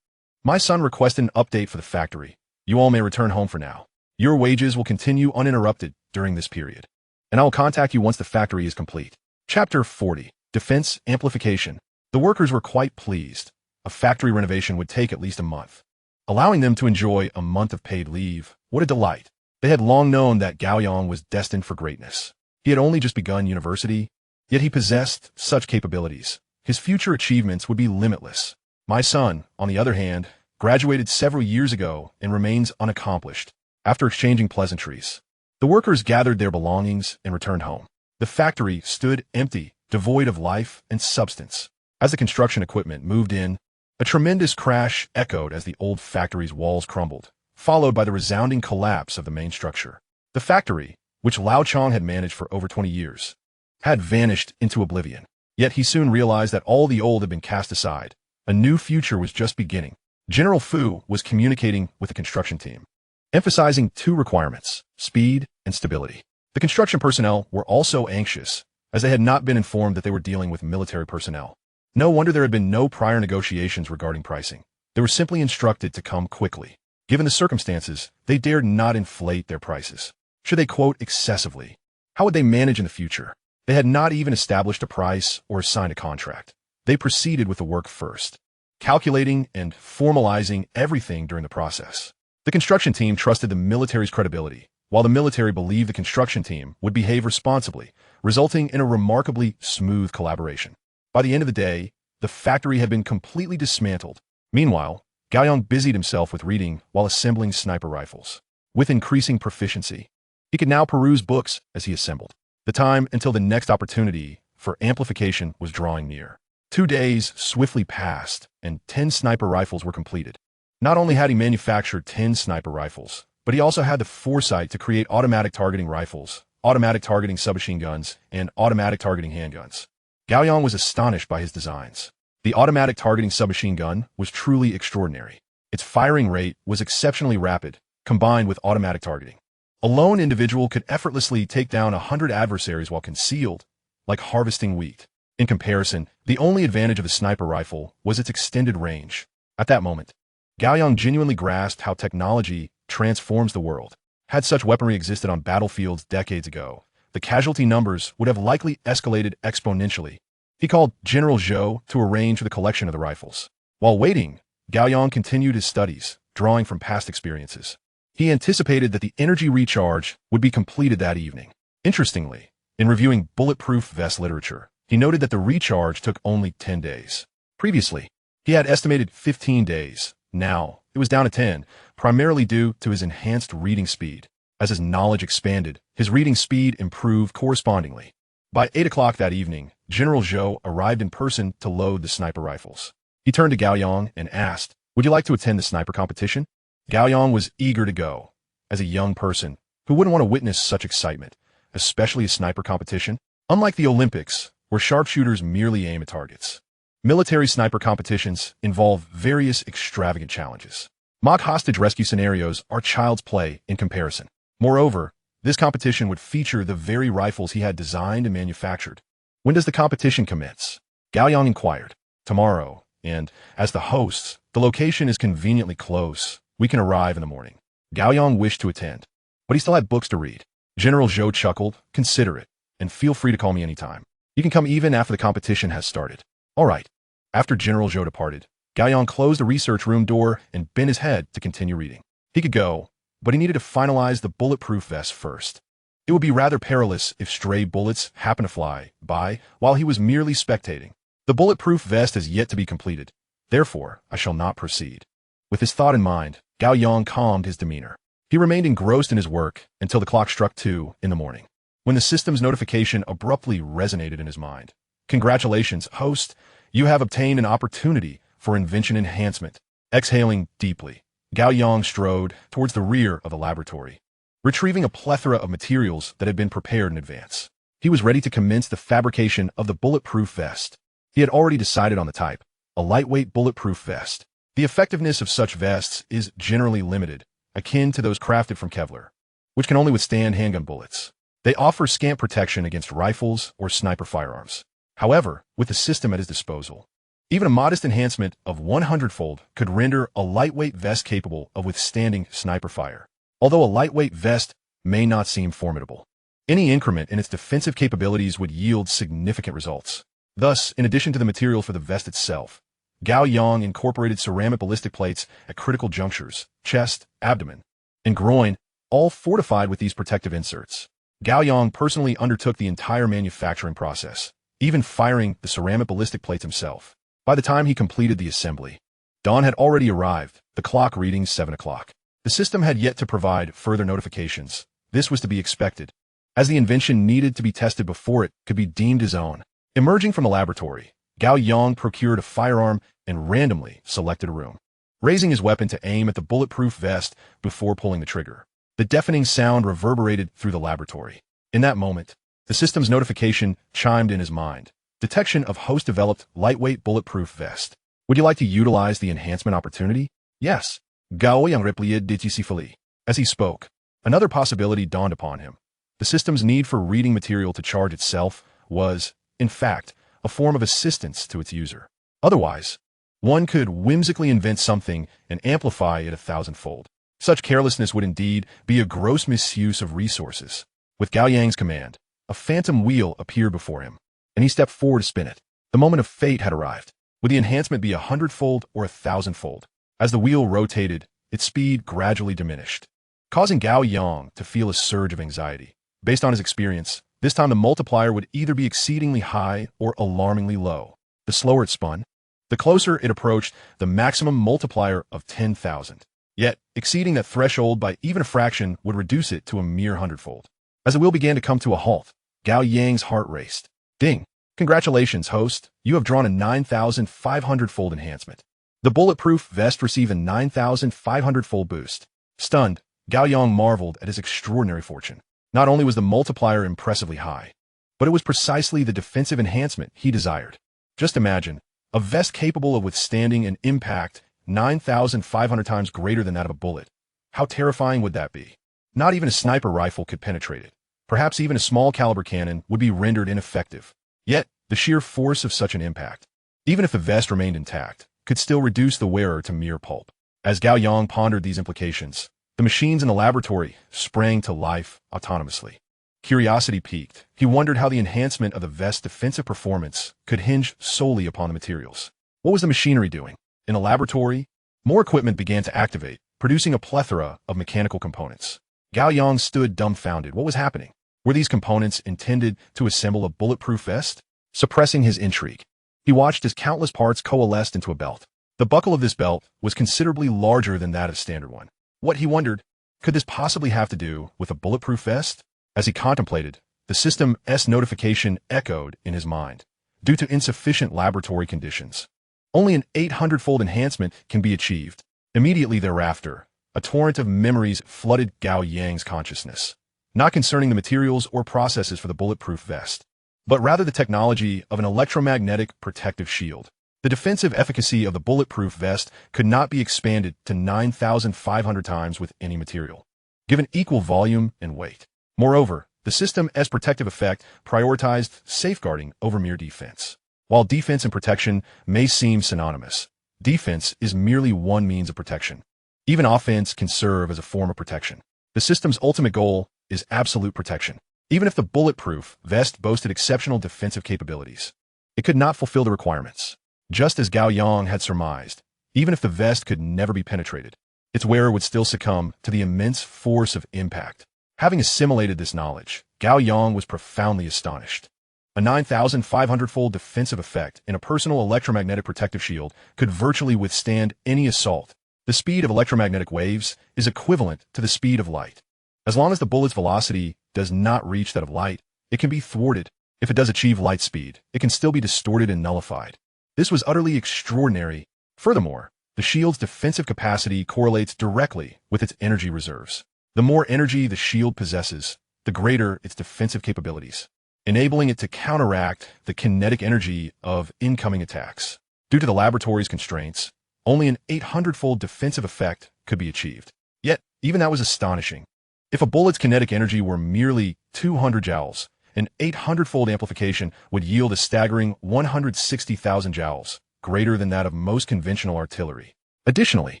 "My son requested an update for the factory. You all may return home for now. Your wages will continue uninterrupted during this period, and I will contact you once the factory is complete." Chapter 40. Defense Amplification. The workers were quite pleased. A factory renovation would take at least a month. Allowing them to enjoy a month of paid leave, what a delight. They had long known that Gao Yang was destined for greatness. He had only just begun university, yet he possessed such capabilities. His future achievements would be limitless. My son, on the other hand, graduated several years ago and remains unaccomplished. After exchanging pleasantries, the workers gathered their belongings and returned home. The factory stood empty, devoid of life and substance. As the construction equipment moved in, a tremendous crash echoed as the old factory's walls crumbled, followed by the resounding collapse of the main structure. The factory, which Lao Chang had managed for over 20 years, had vanished into oblivion. Yet he soon realized that all the old had been cast aside. A new future was just beginning. General Fu was communicating with the construction team, emphasizing two requirements: speed and stability. The construction personnel were also anxious, as they had not been informed that they were dealing with military personnel. No wonder there had been no prior negotiations regarding pricing. They were simply instructed to come quickly. Given the circumstances, they dared not inflate their prices. Should they quote excessively? How would they manage in the future? They had not even established a price or signed a contract. They proceeded with the work first, calculating and formalizing everything during the process. The construction team trusted the military's credibility, while the military believed the construction team would behave responsibly, resulting in a remarkably smooth collaboration. By the end of the day, the factory had been completely dismantled. Meanwhile, Gao Yang busied himself with reading while assembling sniper rifles. With increasing proficiency, he could now peruse books as he assembled. The time until the next opportunity for amplification was drawing near. 2 days swiftly passed, and 10 sniper rifles were completed. Not only had he manufactured 10 sniper rifles, but he also had the foresight to create automatic targeting rifles, automatic targeting submachine guns, and automatic targeting handguns. Gao Yang was astonished by his designs. The automatic targeting submachine gun was truly extraordinary. Its firing rate was exceptionally rapid, combined with automatic targeting. A lone individual could effortlessly take down 100 adversaries while concealed, like harvesting wheat. In comparison, the only advantage of the sniper rifle was its extended range. At that moment, Gao Yang genuinely grasped how technology transforms the world. Had such weaponry existed on battlefields decades ago, the casualty numbers would have likely escalated exponentially. He called General Zhou to arrange for the collection of the rifles. While waiting, Gao Yang continued his studies, drawing from past experiences. He anticipated that the energy recharge would be completed that evening. Interestingly, in reviewing bulletproof vest literature, he noted that the recharge took only 10 days. Previously, he had estimated 15 days. Now, it was down to 10, primarily due to his enhanced reading speed. As his knowledge expanded, his reading speed improved correspondingly. By 8 o'clock that evening, General Zhou arrived in person to load the sniper rifles. He turned to Gao Yang and asked, "Would you like to attend the sniper competition?" Gao Yang was eager to go. As a young person, who wouldn't want to witness such excitement, especially a sniper competition? Unlike the Olympics, where sharpshooters merely aim at targets, military sniper competitions involve various extravagant challenges. Mock hostage rescue scenarios are child's play in comparison. Moreover, this competition would feature the very rifles he had designed and manufactured. "When does the competition commence?" Gao Yang inquired. "Tomorrow, and as the hosts, the location is conveniently close. We can arrive in the morning." Gao Yang wished to attend, but he still had books to read. General Zhou chuckled, "Consider it, and feel free to call me anytime. You can come even after the competition has started." "All right." After General Zhou departed, Gao Yang closed the research room door and bent his head to continue reading. He could go, but he needed to finalize the bulletproof vest first. It would be rather perilous if stray bullets happened to fly by while he was merely spectating. The bulletproof vest has yet to be completed. Therefore, I shall not proceed. With this thought in mind, Gao Yang calmed his demeanor. He remained engrossed in his work until the clock struck 2 in the morning, when the system's notification abruptly resonated in his mind. "Congratulations, host. You have obtained an opportunity for invention enhancement." Exhaling deeply, Gao Yang strode towards the rear of the laboratory, retrieving a plethora of materials that had been prepared in advance. He was ready to commence the fabrication of the bulletproof vest. He had already decided on the type, a lightweight bulletproof vest. The effectiveness of such vests is generally limited, akin to those crafted from Kevlar, which can only withstand handgun bullets. They offer scant protection against rifles or sniper firearms. However, with the system at his disposal, even a modest enhancement of 100-fold could render a lightweight vest capable of withstanding sniper fire. Although a lightweight vest may not seem formidable, any increment in its defensive capabilities would yield significant results. Thus, in addition to the material for the vest itself, Gao Yang incorporated ceramic ballistic plates at critical junctures, chest, abdomen, and groin, all fortified with these protective inserts. Gao Yang personally undertook the entire manufacturing process, even firing the ceramic ballistic plates himself. By the time he completed the assembly, dawn had already arrived, the clock reading 7 o'clock. The system had yet to provide further notifications. This was to be expected, as the invention needed to be tested before it could be deemed his own. Emerging from the laboratory, Gao Yang procured a firearm and randomly selected a room, raising his weapon to aim at the bulletproof vest before pulling the trigger. The deafening sound reverberated through the laboratory. In that moment, the system's notification chimed in his mind. Detection of host-developed lightweight bulletproof vest. "Would you like to utilize the enhancement opportunity?" "Yes." Gao Yang replied decisively. As he spoke, another possibility dawned upon him. The system's need for reading material to charge itself was, in fact, a form of assistance to its user. Otherwise, one could whimsically invent something and amplify it 1,000-fold. Such carelessness would indeed be a gross misuse of resources. With Gao Yang's command, a phantom wheel appeared before him, and he stepped forward to spin it. The moment of fate had arrived. Would the enhancement be 100-fold or 1,000-fold? As the wheel rotated, its speed gradually diminished. causing Gao Yang to feel a surge of anxiety. Based on his experience, this time the multiplier would either be exceedingly high or alarmingly low. The slower it spun, the closer it approached the maximum multiplier of 10,000. Yet, exceeding that threshold by even a fraction would reduce it to a mere hundredfold. As the wheel began to come to a halt, Gao Yang's heart raced. Ding! Congratulations, host. You have drawn a 9,500-fold enhancement. The bulletproof vest received a 9,500-fold boost. Stunned, Gao Yang marveled at his extraordinary fortune. Not only was the multiplier impressively high, but it was precisely the defensive enhancement he desired. Just imagine, a vest capable of withstanding an impact 9,500 times greater than that of a bullet. How terrifying would that be? Not even a sniper rifle could penetrate it. Perhaps even a small caliber cannon would be rendered ineffective. Yet, the sheer force of such an impact, even if the vest remained intact, could still reduce the wearer to mere pulp. As Gao Yang pondered these implications, the machines in the laboratory sprang to life autonomously. Curiosity piqued. He wondered how the enhancement of the vest's defensive performance could hinge solely upon the materials. What was the machinery doing? In the laboratory, more equipment began to activate, producing a plethora of mechanical components. Gao Yang stood dumbfounded. What was happening? Were these components intended to assemble a bulletproof vest? Suppressing his intrigue, he watched as countless parts coalesced into a belt. The buckle of this belt was considerably larger than that of standard one. What, he wondered, could this possibly have to do with a bulletproof vest? As he contemplated, the system's notification echoed in his mind. Due to insufficient laboratory conditions, only an 800-fold enhancement can be achieved. Immediately thereafter, a torrent of memories flooded Gao Yang's consciousness, not concerning the materials or processes for the bulletproof vest, but rather the technology of an electromagnetic protective shield. The defensive efficacy of the bulletproof vest could not be expanded to 9,500 times with any material, given equal volume and weight. Moreover, the system's protective effect prioritized safeguarding over mere defense. While defense and protection may seem synonymous, defense is merely one means of protection. Even offense can serve as a form of protection. The system's ultimate goal is absolute protection. Even if the bulletproof vest boasted exceptional defensive capabilities, it could not fulfill the requirements. Just as Gao Yang had surmised, even if the vest could never be penetrated, its wearer would still succumb to the immense force of impact. Having assimilated this knowledge, Gao Yang was profoundly astonished. A 9,500-fold defensive effect in a personal electromagnetic protective shield could virtually withstand any assault. The speed of electromagnetic waves is equivalent to the speed of light. As long as the bullet's velocity does not reach that of light, it can be thwarted. If it does achieve light speed, it can still be distorted and nullified. This was utterly extraordinary. Furthermore, the shield's defensive capacity correlates directly with its energy reserves. The more energy the shield possesses, the greater its defensive capabilities, enabling it to counteract the kinetic energy of incoming attacks. Due to the laboratory's constraints, only an 800-fold defensive effect could be achieved. Yet, even that was astonishing. If a bullet's kinetic energy were merely 200 joules, an 800-fold amplification would yield a staggering 160,000 joules, greater than that of most conventional artillery. Additionally,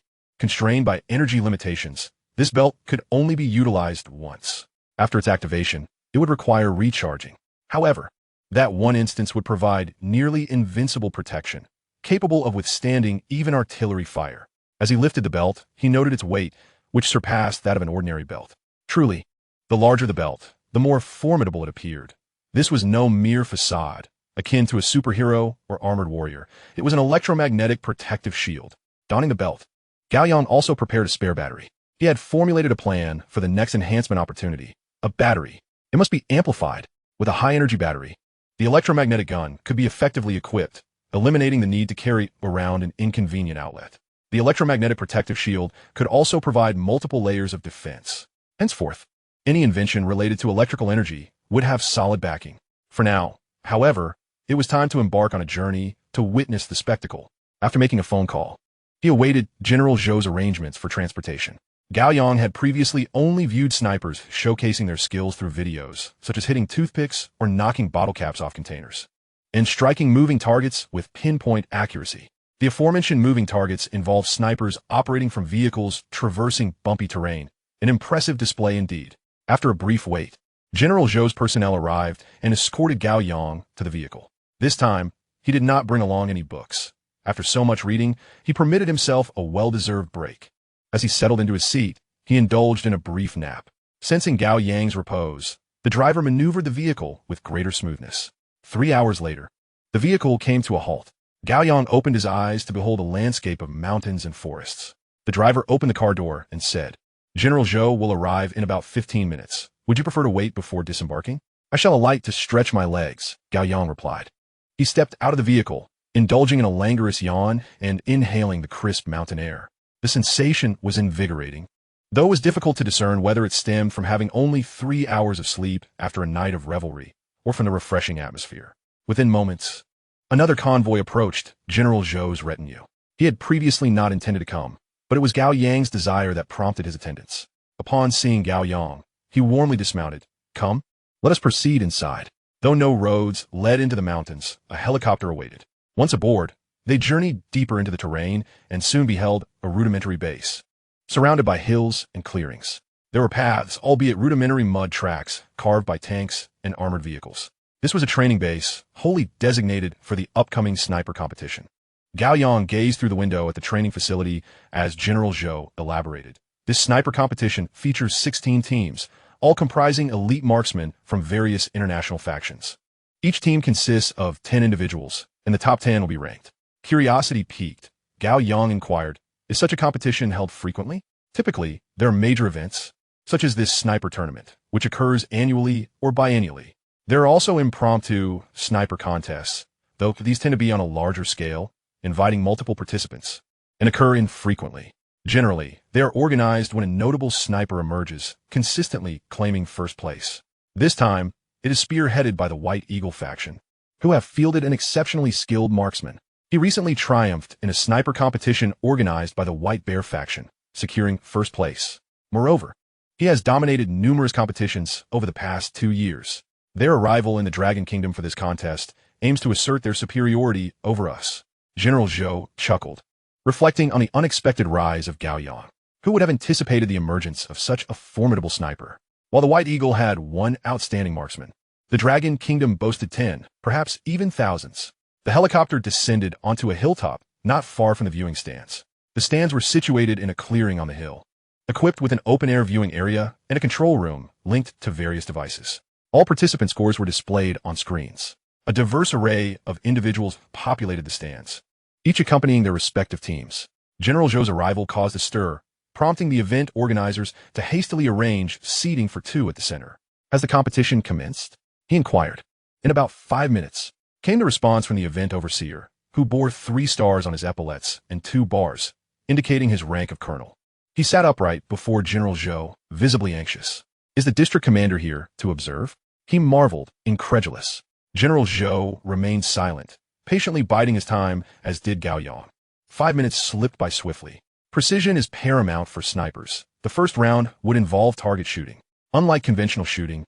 constrained by energy limitations, this belt could only be utilized once. After its activation, it would require recharging. However, that one instance would provide nearly invincible protection, capable of withstanding even artillery fire. As he lifted the belt, he noted its weight, which surpassed that of an ordinary belt. Truly, the larger the belt, the more formidable it appeared. This was no mere facade, akin to a superhero or armored warrior. It was an electromagnetic protective shield. Donning the belt, Gao Yang also prepared a spare battery. He had formulated a plan for the next enhancement opportunity, a battery. It must be amplified. With a high-energy battery, the electromagnetic gun could be effectively equipped, eliminating the need to carry around an inconvenient outlet. The electromagnetic protective shield could also provide multiple layers of defense. Henceforth, any invention related to electrical energy would have solid backing. For now, however, it was time to embark on a journey to witness the spectacle. After making a phone call, he awaited General Zhou's arrangements for transportation. Gao Yang had previously only viewed snipers showcasing their skills through videos, such as hitting toothpicks or knocking bottle caps off containers, and striking moving targets with pinpoint accuracy. The aforementioned moving targets involve snipers operating from vehicles traversing bumpy terrain, an impressive display indeed. After a brief wait, General Zhou's personnel arrived and escorted Gao Yang to the vehicle. This time, he did not bring along any books. After so much reading, he permitted himself a well-deserved break. As he settled into his seat, he indulged in a brief nap. Sensing Gao Yang's repose, the driver maneuvered the vehicle with greater smoothness. 3 hours later, the vehicle came to a halt. Gao Yang opened his eyes to behold a landscape of mountains and forests. The driver opened the car door and said, "General Zhou will arrive in about 15 minutes. Would you prefer to wait before disembarking?" "I shall alight to stretch my legs," Gao Yang replied. He stepped out of the vehicle, indulging in a languorous yawn and inhaling the crisp mountain air. The sensation was invigorating, though it was difficult to discern whether it stemmed from having only 3 hours of sleep after a night of revelry or from the refreshing atmosphere. Within moments, another convoy approached General Zhou's retinue. He had previously not intended to come, but it was Gao Yang's desire that prompted his attendance. Upon seeing Gao Yang, he warmly dismounted. "Come, let us proceed inside." Though no roads led into the mountains, a helicopter awaited. Once aboard, they journeyed deeper into the terrain and soon beheld a rudimentary base, surrounded by hills and clearings. There were paths, albeit rudimentary mud tracks, carved by tanks and armored vehicles. This was a training base, wholly designated for the upcoming sniper competition. Gao Yang gazed through the window at the training facility as General Zhou elaborated. This sniper competition features 16 teams, all comprising elite marksmen from various international factions. Each team consists of 10 individuals, and the top 10 will be ranked. Curiosity piqued. Gao Yang inquired, "Is such a competition held frequently?" "Typically, there are major events, such as this sniper tournament, which occurs annually or biennially. There are also impromptu sniper contests, though these tend to be on a larger scale, inviting multiple participants, and occur infrequently. Generally, they are organized when a notable sniper emerges, consistently claiming first place. This time, it is spearheaded by the White Eagle faction, who have fielded an exceptionally skilled marksman. He recently triumphed in a sniper competition organized by the White Bear faction, securing first place. Moreover, he has dominated numerous competitions over the past 2 years. Their arrival in the Dragon Kingdom for this contest aims to assert their superiority over us." General Zhou chuckled, reflecting on the unexpected rise of Gao Yang. Who would have anticipated the emergence of such a formidable sniper? While the White Eagle had one outstanding marksman, the Dragon Kingdom boasted 10, perhaps even thousands. The helicopter descended onto a hilltop not far from the viewing stands. The stands were situated in a clearing on the hill, equipped with an open-air viewing area and a control room linked to various devices. All participant scores were displayed on screens. A diverse array of individuals populated the stands, each accompanying their respective teams. General Zhou's arrival caused a stir, prompting the event organizers to hastily arrange seating for 2 at the center. "Has the competition commenced?" he inquired. In about 5 minutes, came the response from the event overseer, who bore 3 stars on his epaulets and 2 bars, indicating his rank of colonel. He sat upright before General Zhou, visibly anxious. "Is the district commander here to observe?" He marveled, incredulous. General Zhou remained silent, patiently biding his time, as did Gao Yang. 5 minutes slipped by swiftly. Precision is paramount for snipers. The first round would involve target shooting. Unlike conventional shooting,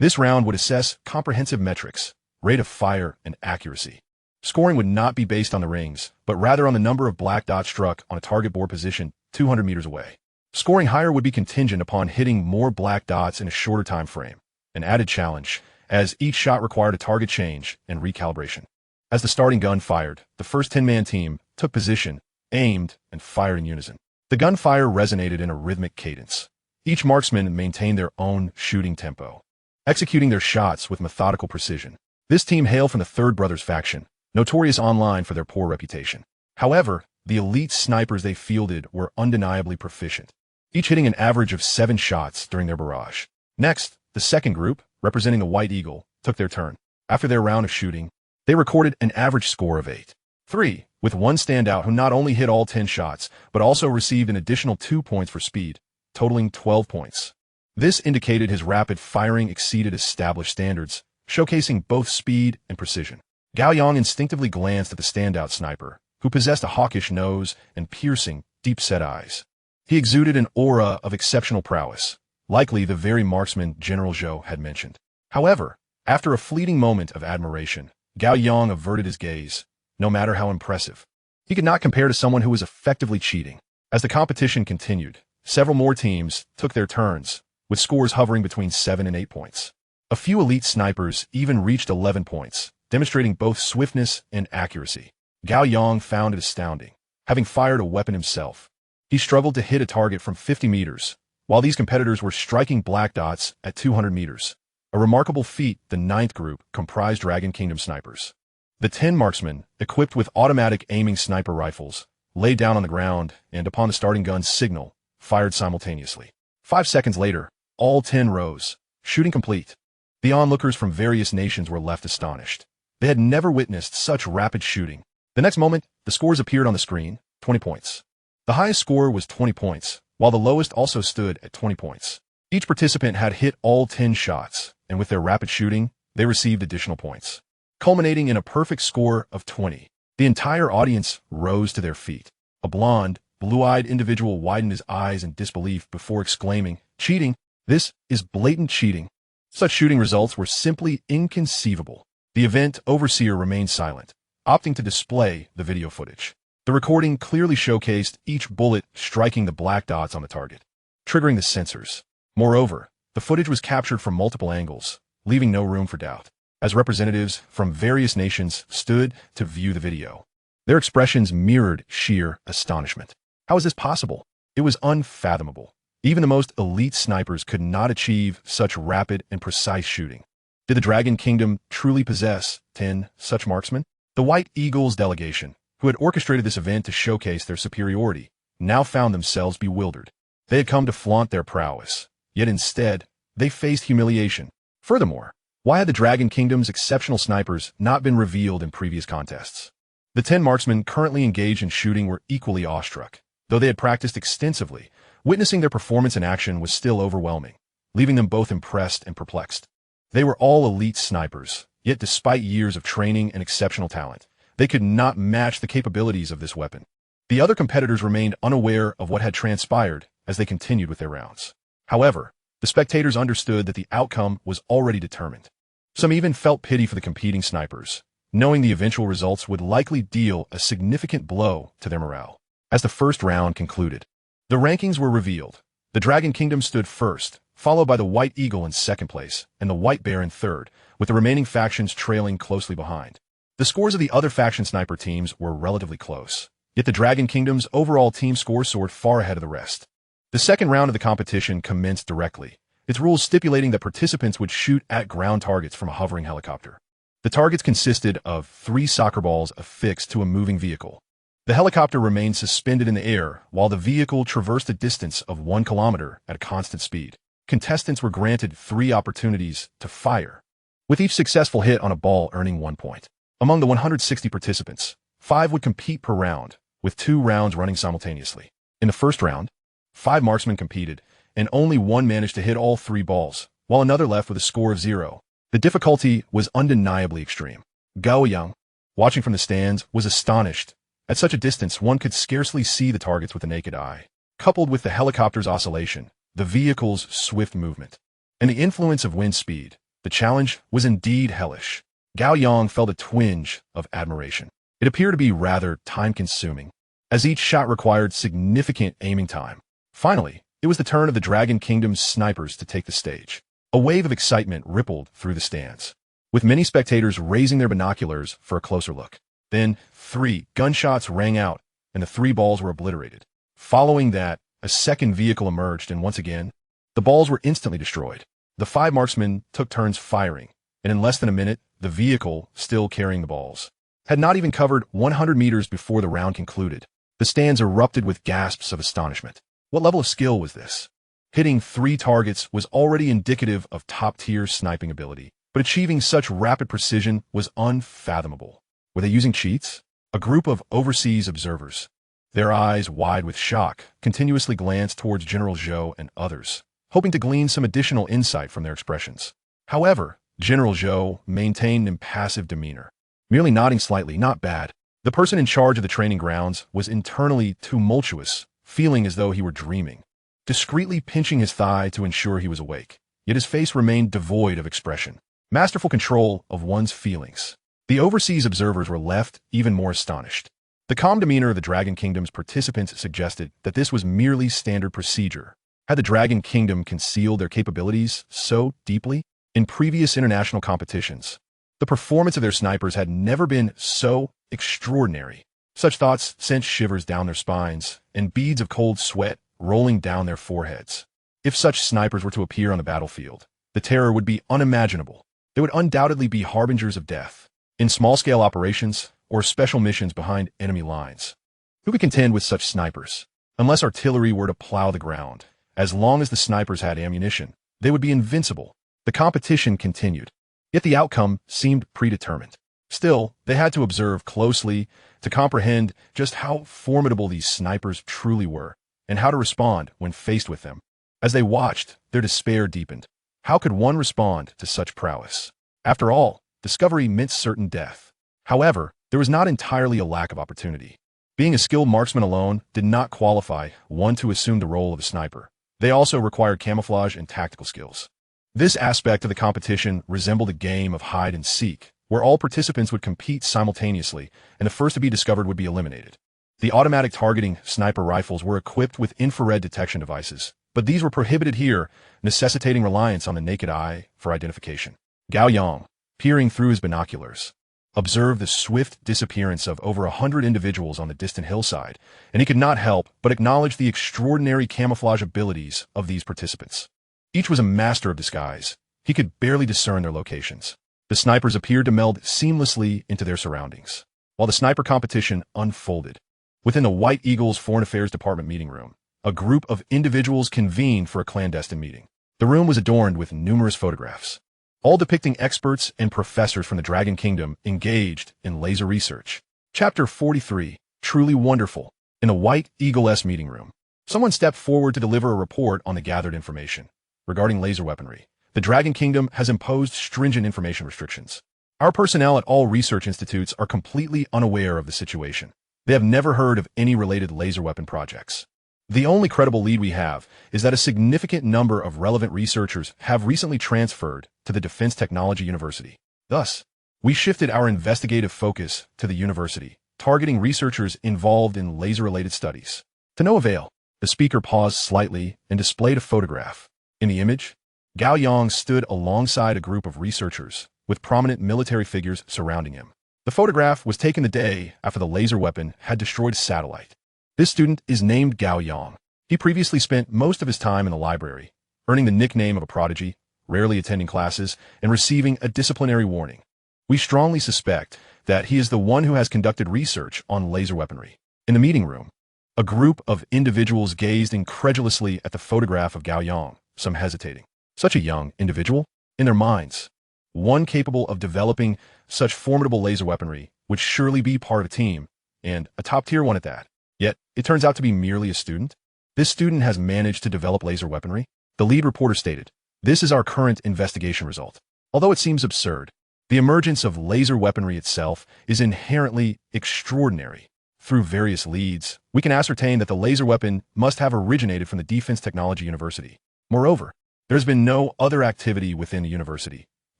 this round would assess comprehensive metrics, rate of fire, and accuracy. Scoring would not be based on the rings, but rather on the number of black dots struck on a target board position 200 meters away. Scoring higher would be contingent upon hitting more black dots in a shorter time frame, an added challenge, as each shot required a target change and recalibration. As the starting gun fired, the first 10-man team took position, aimed, and fired in unison. The gunfire resonated in a rhythmic cadence. Each marksman maintained their own shooting tempo, executing their shots with methodical precision. This team hailed from the Third Brothers faction, notorious online for their poor reputation. However, the elite snipers they fielded were undeniably proficient, each hitting an average of 7 shots during their barrage. Next, the second group, representing the White Eagle, took their turn. After their round of shooting, they recorded an average score of 8-3, with one standout who not only hit all 10 shots, but also received an additional 2 points for speed, totaling 12 points. This indicated his rapid firing exceeded established standards, showcasing both speed and precision. Gao Yang instinctively glanced at the standout sniper, who possessed a hawkish nose and piercing, deep-set eyes. He exuded an aura of exceptional prowess, likely the very marksman General Zhou had mentioned. However, after a fleeting moment of admiration, Gao Yang averted his gaze. No matter how impressive, he could not compare to someone who was effectively cheating. As the competition continued, several more teams took their turns, with scores hovering between 7 and 8 points. A few elite snipers even reached 11 points, demonstrating both swiftness and accuracy. Gao Yang found it astounding. Having fired a weapon himself, he struggled to hit a target from 50 meters, while these competitors were striking black dots at 200 meters. A remarkable feat, the ninth group comprised Dragon Kingdom snipers. The 10 marksmen, equipped with automatic aiming sniper rifles, lay down on the ground and, upon the starting gun's signal, fired simultaneously. 5 seconds later, all 10 rose, shooting complete. The onlookers from various nations were left astonished. They had never witnessed such rapid shooting. The next moment, the scores appeared on the screen, 20 points. The highest score was 20 points, while the lowest also stood at 20 points. Each participant had hit all 10 shots, and with their rapid shooting, they received additional points, culminating in a perfect score of 20. The entire audience rose to their feet. A blonde, blue-eyed individual widened his eyes in disbelief before exclaiming, "Cheating! This is blatant cheating." Such shooting results were simply inconceivable. The event overseer remained silent, opting to display the video footage. The recording clearly showcased each bullet striking the black dots on the target, triggering the sensors. Moreover, the footage was captured from multiple angles, leaving no room for doubt, as representatives from various nations stood to view the video. Their expressions mirrored sheer astonishment. How is this possible? It was unfathomable. Even the most elite snipers could not achieve such rapid and precise shooting. Did the Dragon Kingdom truly possess 10 such marksmen? The White Eagles delegation, who had orchestrated this event to showcase their superiority, now found themselves bewildered. They had come to flaunt their prowess, yet instead, they faced humiliation. Furthermore, why had the Dragon Kingdom's exceptional snipers not been revealed in previous contests? The 10 marksmen currently engaged in shooting were equally awestruck. Though they had practiced extensively, witnessing their performance in action was still overwhelming, leaving them both impressed and perplexed. They were all elite snipers, yet despite years of training and exceptional talent, they could not match the capabilities of this weapon. The other competitors remained unaware of what had transpired as they continued with their rounds. However, the spectators understood that the outcome was already determined. Some even felt pity for the competing snipers, knowing the eventual results would likely deal a significant blow to their morale. As the first round concluded, the rankings were revealed. The Dragon Kingdom stood first, followed by the White Eagle in second place and the White Bear in third, with the remaining factions trailing closely behind. The scores of the other faction sniper teams were relatively close, yet the Dragon Kingdom's overall team score soared far ahead of the rest. The second round of the competition commenced directly, its rules stipulating that participants would shoot at ground targets from a hovering helicopter. The targets consisted of 3 soccer balls affixed to a moving vehicle. The helicopter remained suspended in the air while the vehicle traversed a distance of 1 kilometer at a constant speed. Contestants were granted 3 opportunities to fire, with each successful hit on a ball earning 1 point. Among the 160 participants, 5 would compete per round, with 2 rounds running simultaneously. In the first round, 5 marksmen competed, and only one managed to hit all 3 balls, while another left with a score of 0. The difficulty was undeniably extreme. Gao Yang, watching from the stands, was astonished. At such a distance, one could scarcely see the targets with the naked eye. Coupled with the helicopter's oscillation, the vehicle's swift movement, and the influence of wind speed, the challenge was indeed hellish. Gao Yang felt a twinge of admiration. It appeared to be rather time-consuming, as each shot required significant aiming time. Finally, it was the turn of the Dragon Kingdom's snipers to take the stage. A wave of excitement rippled through the stands, with many spectators raising their binoculars for a closer look. Then, 3 gunshots rang out, and the 3 balls were obliterated. Following that, a second vehicle emerged, and once again, the balls were instantly destroyed. The 5 marksmen took turns firing, and in less than a minute, the vehicle, still carrying the balls, had not even covered 100 meters before the round concluded. The stands erupted with gasps of astonishment. What level of skill was this? Hitting 3 targets was already indicative of top-tier sniping ability, but achieving such rapid precision was unfathomable. Were they using cheats? A group of overseas observers, their eyes wide with shock, continuously glanced towards General Zhou and others, hoping to glean some additional insight from their expressions. However, General Zhou maintained an impassive demeanor, merely nodding slightly. Not bad. The person in charge of the training grounds was internally tumultuous, feeling as though he were dreaming, discreetly pinching his thigh to ensure he was awake, yet his face remained devoid of expression. Masterful control of one's feelings. The overseas observers were left even more astonished. The calm demeanor of the Dragon Kingdom's participants suggested that this was merely standard procedure. Had the Dragon Kingdom concealed their capabilities so deeply? In previous international competitions, the performance of their snipers had never been so extraordinary. Such thoughts sent shivers down their spines and beads of cold sweat rolling down their foreheads. If such snipers were to appear on the battlefield, the terror would be unimaginable. They would undoubtedly be harbingers of death in small-scale operations or special missions behind enemy lines. Who could contend with such snipers? Unless artillery were to plow the ground, as long as the snipers had ammunition, they would be invincible. The competition continued, yet the outcome seemed predetermined. Still, they had to observe closely to comprehend just how formidable these snipers truly were and how to respond when faced with them. As they watched, their despair deepened. How could one respond to such prowess? After all, discovery meant certain death. However, there was not entirely a lack of opportunity. Being a skilled marksman alone did not qualify one to assume the role of a sniper. They also required camouflage and tactical skills. This aspect of the competition resembled a game of hide and seek, where all participants would compete simultaneously, and the first to be discovered would be eliminated. The automatic targeting sniper rifles were equipped with infrared detection devices, but these were prohibited here, necessitating reliance on the naked eye for identification. Gao Yang, peering through his binoculars, observed the swift disappearance of over 100 individuals on the distant hillside, and he could not help but acknowledge the extraordinary camouflage abilities of these participants. Each was a master of disguise. He could barely discern their locations. The snipers appeared to meld seamlessly into their surroundings, while the sniper competition unfolded. Within the White Eagle's Foreign Affairs Department meeting room, a group of individuals convened for a clandestine meeting. The room was adorned with numerous photographs, all depicting experts and professors from the Dragon Kingdom engaged in laser research. Chapter 43, Truly Wonderful. In the White Eagle's meeting room, someone stepped forward to deliver a report on the gathered information. Regarding laser weaponry, the Dragon Kingdom has imposed stringent information restrictions. Our personnel at all research institutes are completely unaware of the situation. They have never heard of any related laser weapon projects. The only credible lead we have is that a significant number of relevant researchers have recently transferred to the Defense Technology University. Thus, we shifted our investigative focus to the university, targeting researchers involved in laser-related studies. To no avail, the speaker paused slightly and displayed a photograph. In the image, Gao Yang stood alongside a group of researchers, with prominent military figures surrounding him. The photograph was taken the day after the laser weapon had destroyed a satellite. This student is named Gao Yang. He previously spent most of his time in the library, earning the nickname of a prodigy, rarely attending classes, and receiving a disciplinary warning. We strongly suspect that he is the one who has conducted research on laser weaponry. In the meeting room, a group of individuals gazed incredulously at the photograph of Gao Yang, some hesitating. Such a young individual? In their minds, one capable of developing such formidable laser weaponry would surely be part of a team, and a top-tier one at that. Yet, it turns out to be merely a student. This student has managed to develop laser weaponry. The lead reporter stated, "This is our current investigation result. Although it seems absurd, the emergence of laser weaponry itself is inherently extraordinary. Through various leads, we can ascertain that the laser weapon must have originated from the Defense Technology University. Moreover, there has been no other activity within the university.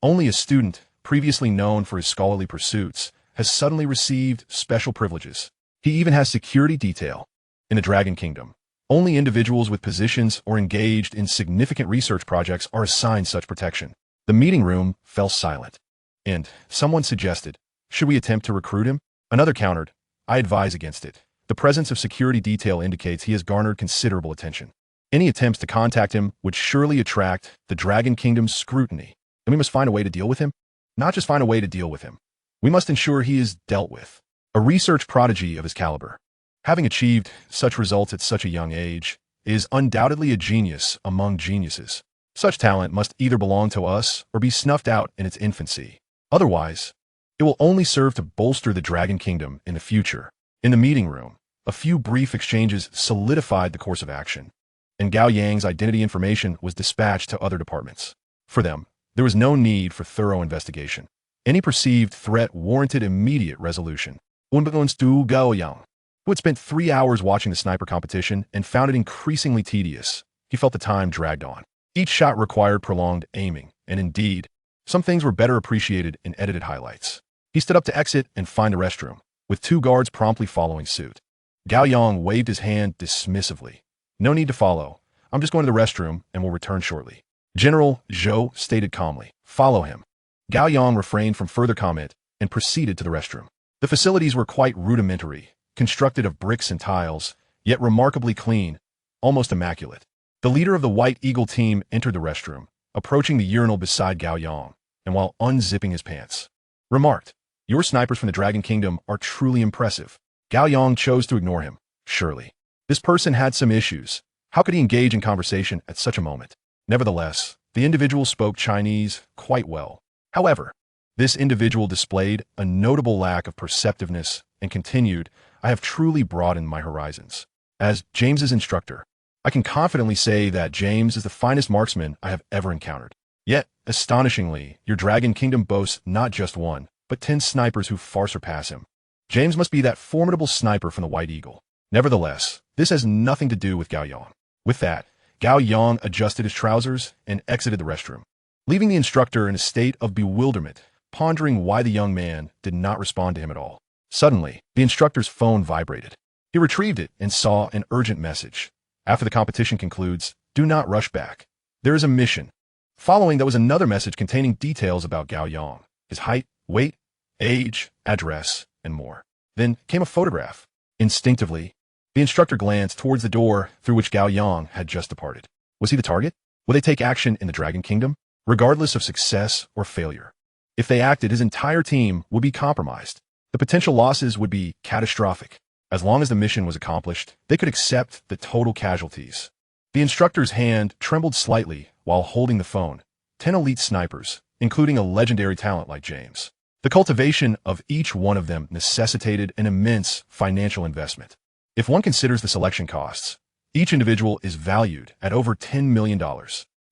Only a student, previously known for his scholarly pursuits, has suddenly received special privileges. He even has security detail. In the Dragon Kingdom, only individuals with positions or engaged in significant research projects are assigned such protection." The meeting room fell silent, and someone suggested, "Should we attempt to recruit him?" Another countered, "I advise against it. The presence of security detail indicates he has garnered considerable attention. Any attempts to contact him would surely attract the Dragon Kingdom's scrutiny, and we must find a way to deal with him. Not just find a way to deal with him. We must ensure he is dealt with." A research prodigy of his caliber, having achieved such results at such a young age, is undoubtedly a genius among geniuses. Such talent must either belong to us or be snuffed out in its infancy. Otherwise, it will only serve to bolster the Dragon Kingdom in the future. In the meeting room, a few brief exchanges solidified the course of action, and Gao Yang's identity information was dispatched to other departments. For them, there was no need for thorough investigation. Any perceived threat warranted immediate resolution. Unbeknownst to Gao Yang, who had spent 3 hours watching the sniper competition and found it increasingly tedious, he felt the time dragged on. Each shot required prolonged aiming, and indeed, some things were better appreciated in edited highlights. He stood up to exit and find a restroom, with 2 guards promptly following suit. Gao Yang waved his hand dismissively. "No need to follow. I'm just going to the restroom and will return shortly." General Zhou stated calmly, "Follow him." Gao Yang refrained from further comment and proceeded to the restroom. The facilities were quite rudimentary, constructed of bricks and tiles, yet remarkably clean, almost immaculate. The leader of the White Eagle team entered the restroom, approaching the urinal beside Gao Yang, and while unzipping his pants, remarked, "Your snipers from the Dragon Kingdom are truly impressive." Gao Yang chose to ignore him. Surely, this person had some issues. How could he engage in conversation at such a moment? Nevertheless, the individual spoke Chinese quite well. However, this individual displayed a notable lack of perceptiveness and continued, "I have truly broadened my horizons." As James's instructor, I can confidently say that James is the finest marksman I have ever encountered. Yet, astonishingly, your Dragon Kingdom boasts not just one, but 10 snipers who far surpass him. James must be that formidable sniper from the White Eagle. Nevertheless, this has nothing to do with Gao Yang. With that, Gao Yang adjusted his trousers and exited the restroom, leaving the instructor in a state of bewilderment, pondering why the young man did not respond to him at all. Suddenly, the instructor's phone vibrated. He retrieved it and saw an urgent message. After the competition concludes, do not rush back. There is a mission. Following that was another message containing details about Gao Yang, his height, weight, age, address, and more. Then came a photograph. Instinctively, the instructor glanced towards the door through which Gao Yang had just departed. Was he the target? Would they take action in the Dragon Kingdom, regardless of success or failure? If they acted, his entire team would be compromised. The potential losses would be catastrophic. As long as the mission was accomplished, they could accept the total casualties. The instructor's hand trembled slightly while holding the phone. 10 elite snipers, including a legendary talent like James. The cultivation of each one of them necessitated an immense financial investment. If one considers the selection costs, each individual is valued at over $10 million.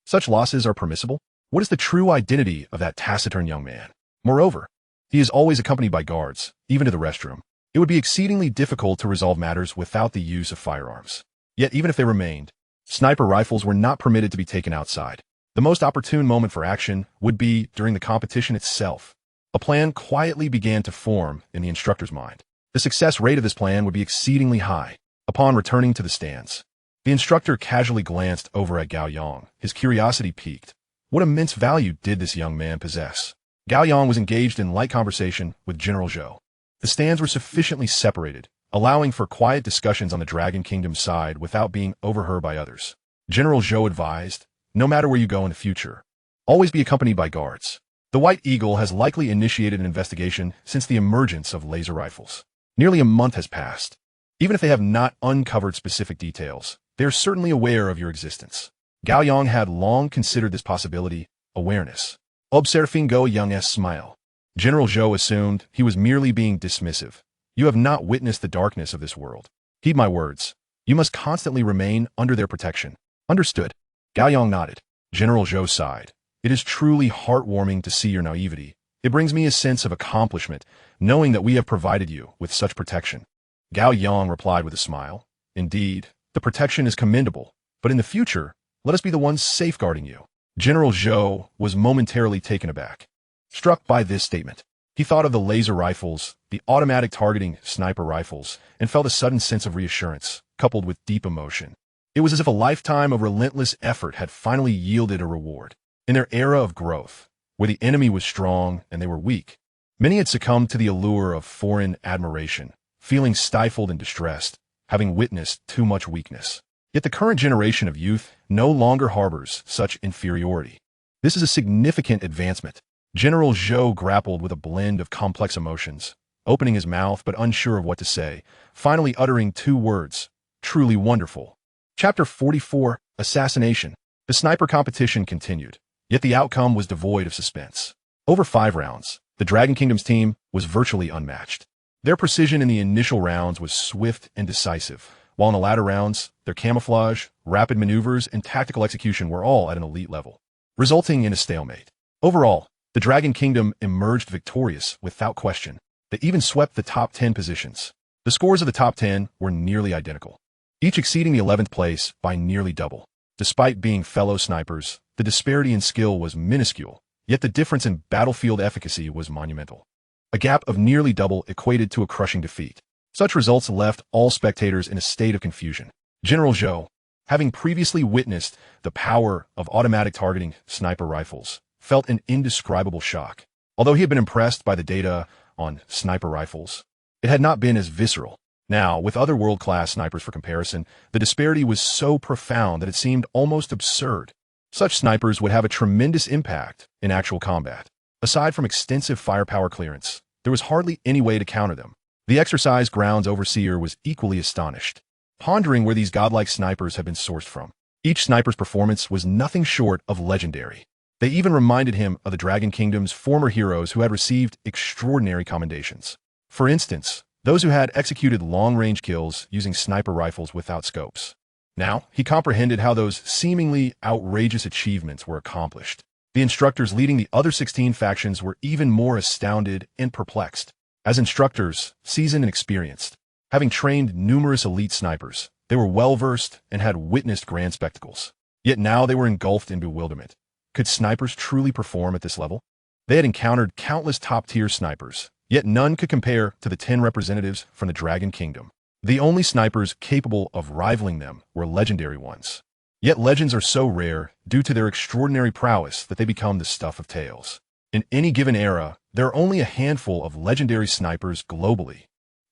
Such losses are permissible? What is the true identity of that taciturn young man? Moreover, he is always accompanied by guards, even to the restroom. It would be exceedingly difficult to resolve matters without the use of firearms. Yet even if they remained, sniper rifles were not permitted to be taken outside. The most opportune moment for action would be during the competition itself. A plan quietly began to form in the instructor's mind. The success rate of this plan would be exceedingly high. Upon returning to the stands, the instructor casually glanced over at Gao Yang. His curiosity piqued. What immense value did this young man possess? Gao Yang was engaged in light conversation with General Zhou. The stands were sufficiently separated, allowing for quiet discussions on the Dragon Kingdom side without being overheard by others. General Zhou advised, no matter where you go in the future, always be accompanied by guards. The White Eagle has likely initiated an investigation since the emergence of laser rifles. Nearly a month has passed. Even if they have not uncovered specific details, they are certainly aware of your existence. Gao Yang had long considered this possibility, awareness. Observing Gao Yang's smile, General Zhou assumed he was merely being dismissive. You have not witnessed the darkness of this world. Heed my words. You must constantly remain under their protection. Understood. Gao Yang nodded. General Zhou sighed. It is truly heartwarming to see your naivety. It brings me a sense of accomplishment, knowing that we have provided you with such protection. Gao Yang replied with a smile. Indeed, the protection is commendable, but in the future, let us be the ones safeguarding you. General Zhou was momentarily taken aback. Struck by this statement, he thought of the laser rifles, the automatic targeting sniper rifles, and felt a sudden sense of reassurance, coupled with deep emotion. It was as if a lifetime of relentless effort had finally yielded a reward. In their era of growth, where the enemy was strong and they were weak, many had succumbed to the allure of foreign admiration, feeling stifled and distressed, having witnessed too much weakness. Yet the current generation of youth no longer harbors such inferiority. This is a significant advancement. General Zhou grappled with a blend of complex emotions, opening his mouth but unsure of what to say, finally uttering 2 words, truly wonderful. Chapter 44, Assassination. The sniper competition continued, yet the outcome was devoid of suspense. Over 5 rounds, the Dragon Kingdom's team was virtually unmatched. Their precision in the initial rounds was swift and decisive, while in the latter rounds, their camouflage, rapid maneuvers, and tactical execution were all at an elite level, resulting in a stalemate. Overall, the Dragon Kingdom emerged victorious without question. They even swept the top 10 positions. The scores of the top 10 were nearly identical, each exceeding the 11th place by nearly double. Despite being fellow snipers, the disparity in skill was minuscule, yet the difference in battlefield efficacy was monumental. A gap of nearly double equated to a crushing defeat. Such results left all spectators in a state of confusion. General Zhou, having previously witnessed the power of automatic targeting sniper rifles, felt an indescribable shock. Although he had been impressed by the data on sniper rifles, it had not been as visceral. Now, with other world-class snipers for comparison, the disparity was so profound that it seemed almost absurd. Such snipers would have a tremendous impact in actual combat. Aside from extensive firepower clearance, there was hardly any way to counter them. The exercise grounds overseer was equally astonished, pondering where these godlike snipers had been sourced from. Each sniper's performance was nothing short of legendary. They even reminded him of the Dragon Kingdom's former heroes who had received extraordinary commendations. For instance, those who had executed long-range kills using sniper rifles without scopes. Now, he comprehended how those seemingly outrageous achievements were accomplished. The instructors leading the other 16 factions were even more astounded and perplexed. As instructors, seasoned and experienced, having trained numerous elite snipers, they were well-versed and had witnessed grand spectacles. Yet now they were engulfed in bewilderment. Could snipers truly perform at this level? They had encountered countless top-tier snipers, yet none could compare to the 10 representatives from the Dragon Kingdom. The only snipers capable of rivaling them were legendary ones. Yet legends are so rare due to their extraordinary prowess that they become the stuff of tales. In any given era, there are only a handful of legendary snipers globally.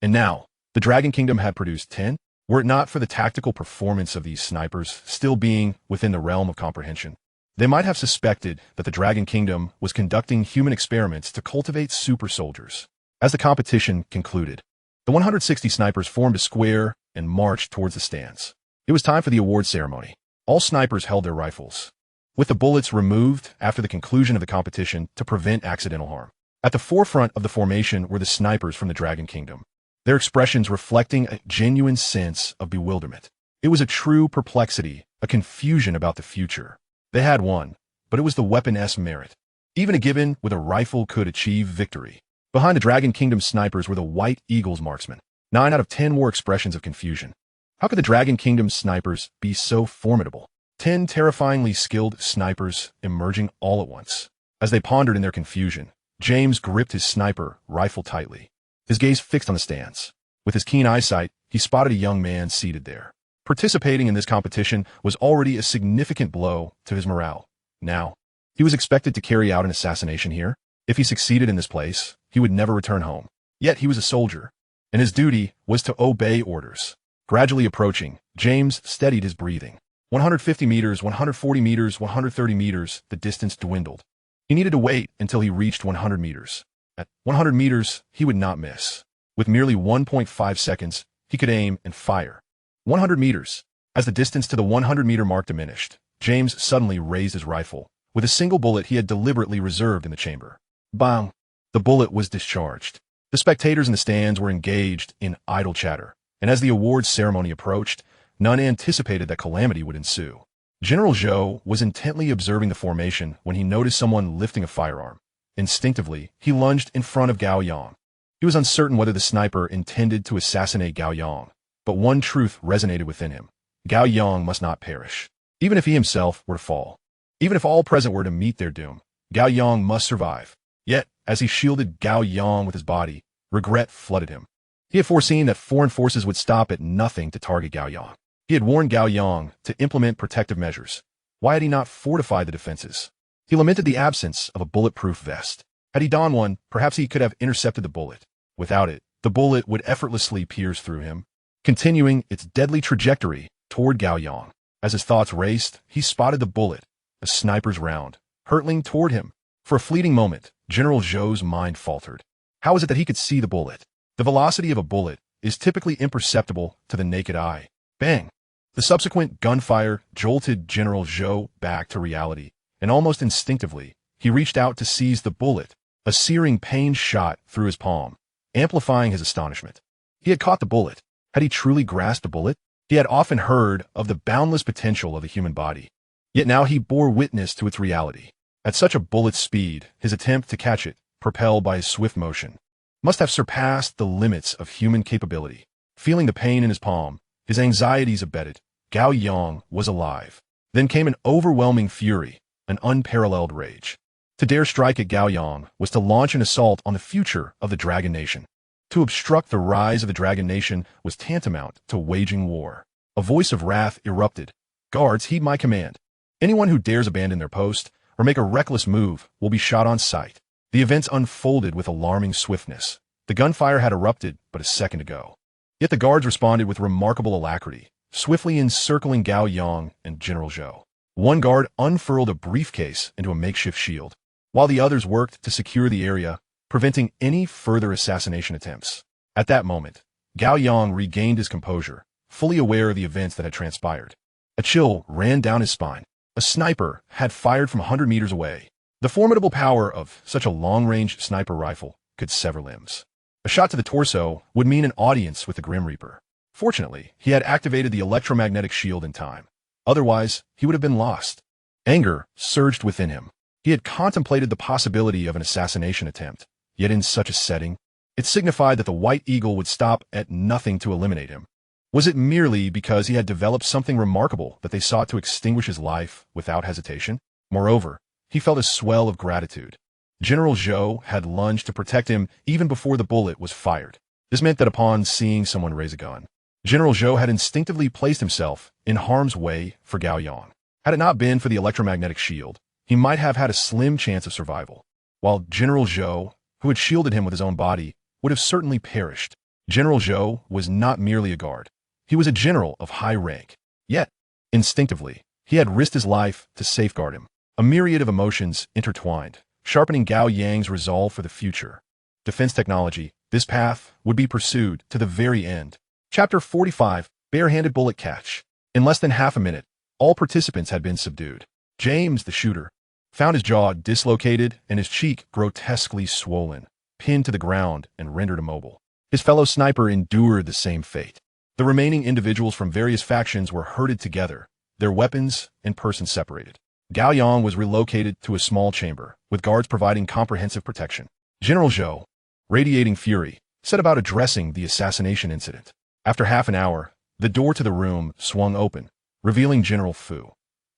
And now, the Dragon Kingdom had produced 10? Were it not for the tactical performance of these snipers still being within the realm of comprehension, they might have suspected that the Dragon Kingdom was conducting human experiments to cultivate super soldiers. As the competition concluded, the 160 snipers formed a square and marched towards the stands. It was time for the award ceremony. All snipers held their rifles, with the bullets removed after the conclusion of the competition to prevent accidental harm. At the forefront of the formation were the snipers from the Dragon Kingdom, their expressions reflecting a genuine sense of bewilderment. It was a true perplexity, a confusion about the future. They had won, but it was the weapon's merit. Even a gibbon with a rifle could achieve victory. Behind the Dragon Kingdom snipers were the White Eagle's marksmen. 9 out of 10 wore expressions of confusion. How could the Dragon Kingdom snipers be so formidable? 10 terrifyingly skilled snipers emerging all at once. As they pondered in their confusion, James gripped his sniper rifle tightly, his gaze fixed on the stands. With his keen eyesight, he spotted a young man seated there. Participating in this competition was already a significant blow to his morale. Now, he was expected to carry out an assassination here. If he succeeded in this place, he would never return home. Yet he was a soldier, and his duty was to obey orders. Gradually approaching, James steadied his breathing. 150 meters, 140 meters, 130 meters, the distance dwindled. He needed to wait until he reached 100 meters. At 100 meters, he would not miss. With merely 1.5 seconds, he could aim and fire. 100 meters. As the distance to the 100-meter mark diminished, James suddenly raised his rifle, with a single bullet he had deliberately reserved in the chamber. Bang! The bullet was discharged. The spectators in the stands were engaged in idle chatter, and as the awards ceremony approached, none anticipated that calamity would ensue. General Zhou was intently observing the formation when he noticed someone lifting a firearm. Instinctively, he lunged in front of Gao Yang. He was uncertain whether the sniper intended to assassinate Gao Yang, but one truth resonated within him. Gao Yang must not perish. Even if he himself were to fall. Even if all present were to meet their doom, Gao Yang must survive. Yet, as he shielded Gao Yang with his body, regret flooded him. He had foreseen that foreign forces would stop at nothing to target Gao Yang. He had warned Gao Yang to implement protective measures. Why had he not fortified the defenses? He lamented the absence of a bulletproof vest. Had he donned one, perhaps he could have intercepted the bullet. Without it, the bullet would effortlessly pierce through him, continuing its deadly trajectory toward Gao Yang. As his thoughts raced, he spotted the bullet, a sniper's round, hurtling toward him. For a fleeting moment, General Zhou's mind faltered. How is it that he could see the bullet? The velocity of a bullet is typically imperceptible to the naked eye. Bang! The subsequent gunfire jolted General Zhou back to reality, and almost instinctively, he reached out to seize the bullet. A searing pain shot through his palm, amplifying his astonishment. He had caught the bullet. Had he truly grasped the bullet? He had often heard of the boundless potential of the human body. Yet now he bore witness to its reality. At such a bullet's speed, his attempt to catch it, propelled by his swift motion, must have surpassed the limits of human capability. Feeling the pain in his palm, his anxieties abated. Gao Yang was alive. Then came an overwhelming fury, an unparalleled rage. To dare strike at Gao Yang was to launch an assault on the future of the Dragon Nation. To obstruct the rise of the Dragon Nation was tantamount to waging war. A voice of wrath erupted. Guards, heed my command. Anyone who dares abandon their post or make a reckless move will be shot on sight. The events unfolded with alarming swiftness. The gunfire had erupted but a second ago. Yet the guards responded with remarkable alacrity, swiftly encircling Gao Yang and General Zhou. One guard unfurled a briefcase into a makeshift shield, while the others worked to secure the area, preventing any further assassination attempts. At that moment, Gao Yang regained his composure, fully aware of the events that had transpired. A chill ran down his spine. A sniper had fired from 100 meters away. The formidable power of such a long-range sniper rifle could sever limbs. A shot to the torso would mean an audience with the Grim Reaper. Fortunately, he had activated the electromagnetic shield in time. Otherwise, he would have been lost. Anger surged within him. He had contemplated the possibility of an assassination attempt, yet in such a setting, it signified that the White Eagle would stop at nothing to eliminate him. Was it merely because he had developed something remarkable that they sought to extinguish his life without hesitation? Moreover, he felt a swell of gratitude. General Zhou had lunged to protect him even before the bullet was fired. This meant that upon seeing someone raise a gun, General Zhou had instinctively placed himself in harm's way for Gao Yang. Had it not been for the electromagnetic shield, he might have had a slim chance of survival, while General Zhou, who had shielded him with his own body, would have certainly perished. General Zhou was not merely a guard. He was a general of high rank. Yet, instinctively, he had risked his life to safeguard him. A myriad of emotions intertwined, sharpening Gao Yang's resolve for the future. Defense technology, this path would be pursued to the very end. Chapter 45, Barehanded Bullet Catch. In less than half a minute, all participants had been subdued. James, the shooter, found his jaw dislocated and his cheek grotesquely swollen, pinned to the ground and rendered immobile. His fellow sniper endured the same fate. The remaining individuals from various factions were herded together, their weapons and persons separated. Gao Yang was relocated to a small chamber, with guards providing comprehensive protection. General Zhou, radiating fury, set about addressing the assassination incident. After half an hour, the door to the room swung open, revealing General Fu.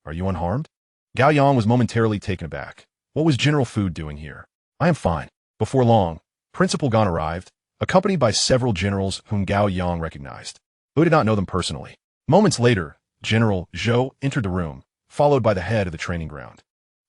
"Are you unharmed?" Gao Yang was momentarily taken aback. What was General Fu doing here? "I am fine." Before long, Principal Gan arrived, accompanied by several generals whom Gao Yang recognized, who did not know them personally. Moments later, General Zhou entered the room, followed by the head of the training ground.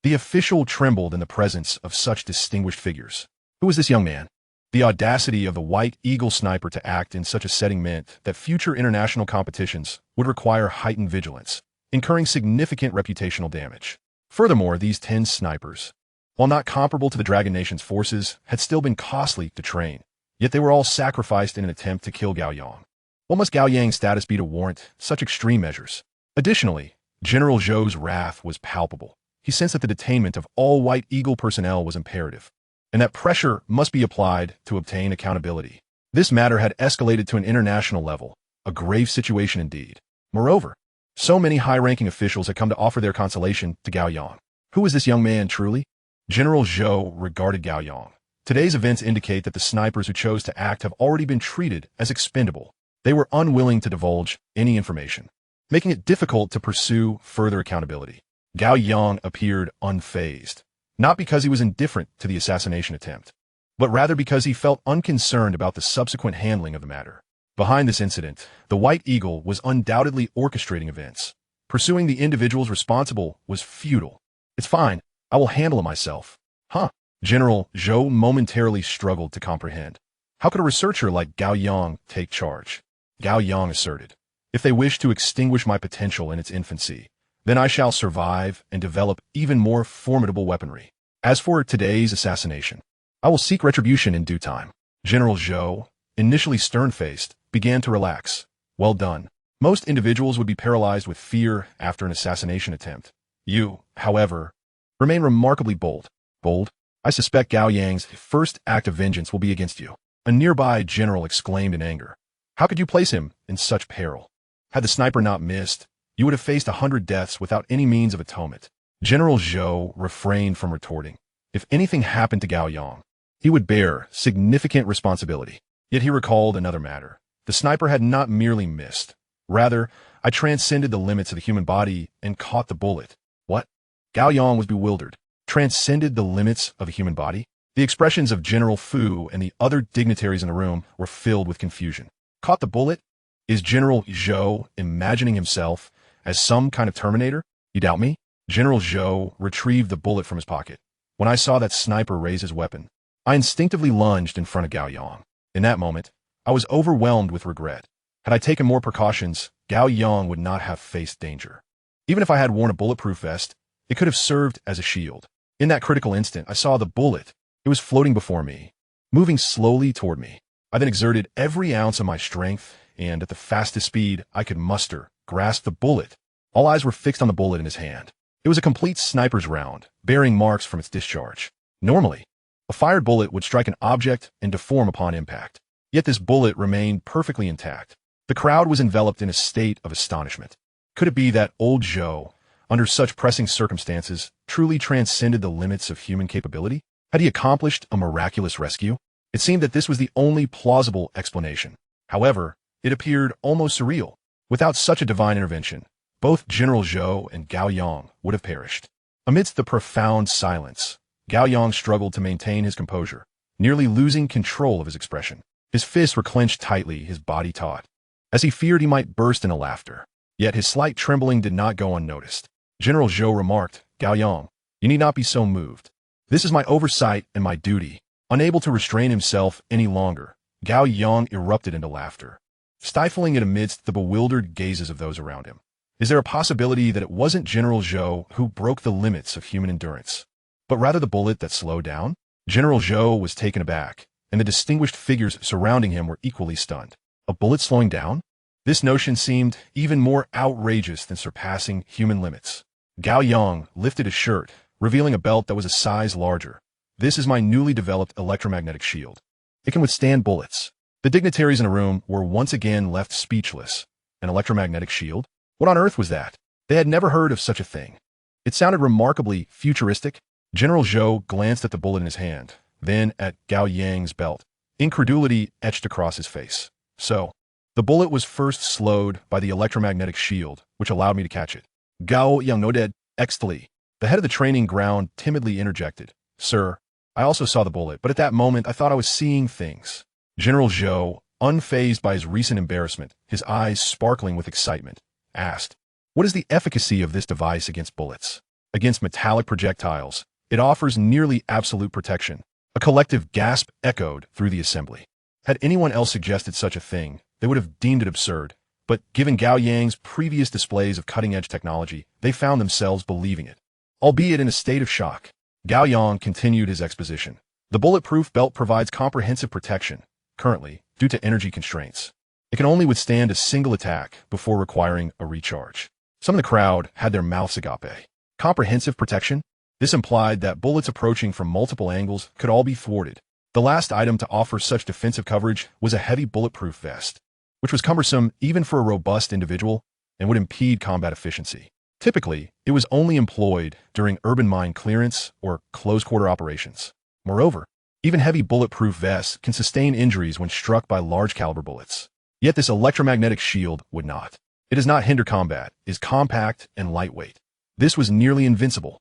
The official trembled in the presence of such distinguished figures. Who was this young man? The audacity of the White Eagle sniper to act in such a setting meant that future international competitions would require heightened vigilance, incurring significant reputational damage. Furthermore, these 10 snipers, while not comparable to the Dragon Nation's forces, had still been costly to train, yet they were all sacrificed in an attempt to kill Gao Yang. What must Gao Yang's status be to warrant such extreme measures? Additionally, General Zhou's wrath was palpable. He sensed that the detainment of all White Eagle personnel was imperative, and that pressure must be applied to obtain accountability. This matter had escalated to an international level, a grave situation indeed. Moreover, so many high-ranking officials had come to offer their consolation to Gao Yang. Who was this young man truly? General Zhou regarded Gao Yang. Today's events indicate that the snipers who chose to act have already been treated as expendable. They were unwilling to divulge any information, making it difficult to pursue further accountability. Gao Yang appeared unfazed, not because he was indifferent to the assassination attempt, but rather because he felt unconcerned about the subsequent handling of the matter. Behind this incident, the White Eagle was undoubtedly orchestrating events. Pursuing the individuals responsible was futile. "It's fine. I will handle it myself." Huh? General Zhou momentarily struggled to comprehend. How could a researcher like Gao Yang take charge? Gao Yang asserted, "If they wish to extinguish my potential in its infancy, then I shall survive and develop even more formidable weaponry. As for today's assassination, I will seek retribution in due time." General Zhou, initially stern-faced, began to relax. Well done. Most individuals would be paralyzed with fear after an assassination attempt. You, however, remain remarkably bold. Bold? I suspect Gao Yang's first act of vengeance will be against you. A nearby general exclaimed in anger. How could you place him in such peril? Had the sniper not missed, you would have faced 100 deaths without any means of atonement. General Zhou refrained from retorting. If anything happened to Gao Yang, he would bear significant responsibility. Yet he recalled another matter. The sniper had not merely missed. Rather, I transcended the limits of the human body and caught the bullet. What? Gao Yang was bewildered. Transcended the limits of a human body? The expressions of General Fu and the other dignitaries in the room were filled with confusion. Caught the bullet? Is General Zhou imagining himself as some kind of Terminator? You doubt me? General Zhou retrieved the bullet from his pocket. When I saw that sniper raise his weapon, I instinctively lunged in front of Gao Yang. In that moment, I was overwhelmed with regret. Had I taken more precautions, Gao Yang would not have faced danger. Even if I had worn a bulletproof vest, it could have served as a shield. In that critical instant, I saw the bullet. It was floating before me, moving slowly toward me. I then exerted every ounce of my strength, and at the fastest speed I could muster, grasped the bullet. All eyes were fixed on the bullet in his hand. It was a complete sniper's round, bearing marks from its discharge. Normally, a fired bullet would strike an object and deform upon impact. Yet this bullet remained perfectly intact. The crowd was enveloped in a state of astonishment. Could it be that old Zhou, under such pressing circumstances, truly transcended the limits of human capability? Had he accomplished a miraculous rescue? It seemed that this was the only plausible explanation. However, it appeared almost surreal. Without such a divine intervention, both General Zhou and Gao Yang would have perished. Amidst the profound silence, Gao Yang struggled to maintain his composure, nearly losing control of his expression. His fists were clenched tightly, his body taut, as he feared he might burst into laughter. Yet his slight trembling did not go unnoticed. General Zhou remarked, "Gao Yang, you need not be so moved. This is my oversight and my duty." Unable to restrain himself any longer, Gao Yang erupted into laughter, stifling it amidst the bewildered gazes of those around him. Is there a possibility that it wasn't General Zhou who broke the limits of human endurance, but rather the bullet that slowed down? General Zhou was taken aback, and the distinguished figures surrounding him were equally stunned. A bullet slowing down? This notion seemed even more outrageous than surpassing human limits. Gao Yang lifted his shirt, revealing a belt that was a size larger. "This is my newly developed electromagnetic shield. It can withstand bullets." The dignitaries in the room were once again left speechless. An electromagnetic shield? What on earth was that? They had never heard of such a thing. It sounded remarkably futuristic. General Zhou glanced at the bullet in his hand, then at Gao Yang's belt. Incredulity etched across his face. "So, the bullet was first slowed by the electromagnetic shield, which allowed me to catch it." Gao Yang nodded excitedly. The head of the training ground timidly interjected, "Sir, I also saw the bullet, but at that moment I thought I was seeing things." General Zhou, unfazed by his recent embarrassment, his eyes sparkling with excitement, asked, "What is the efficacy of this device against bullets?" "Against metallic projectiles, it offers nearly absolute protection." A collective gasp echoed through the assembly. Had anyone else suggested such a thing, they would have deemed it absurd, but given Gao Yang's previous displays of cutting-edge technology, they found themselves believing it. Albeit in a state of shock, Gao Yang continued his exposition. "The bulletproof belt provides comprehensive protection. Currently, due to energy constraints, it can only withstand a single attack before requiring a recharge." Some of the crowd had their mouths agape. Comprehensive protection? This implied that bullets approaching from multiple angles could all be thwarted. The last item to offer such defensive coverage was a heavy bulletproof vest, which was cumbersome even for a robust individual and would impede combat efficiency. Typically, it was only employed during urban mine clearance or close-quarter operations. Moreover, even heavy bulletproof vests can sustain injuries when struck by large-caliber bullets. Yet this electromagnetic shield would not. It does not hinder combat, is compact and lightweight. This was nearly invincible.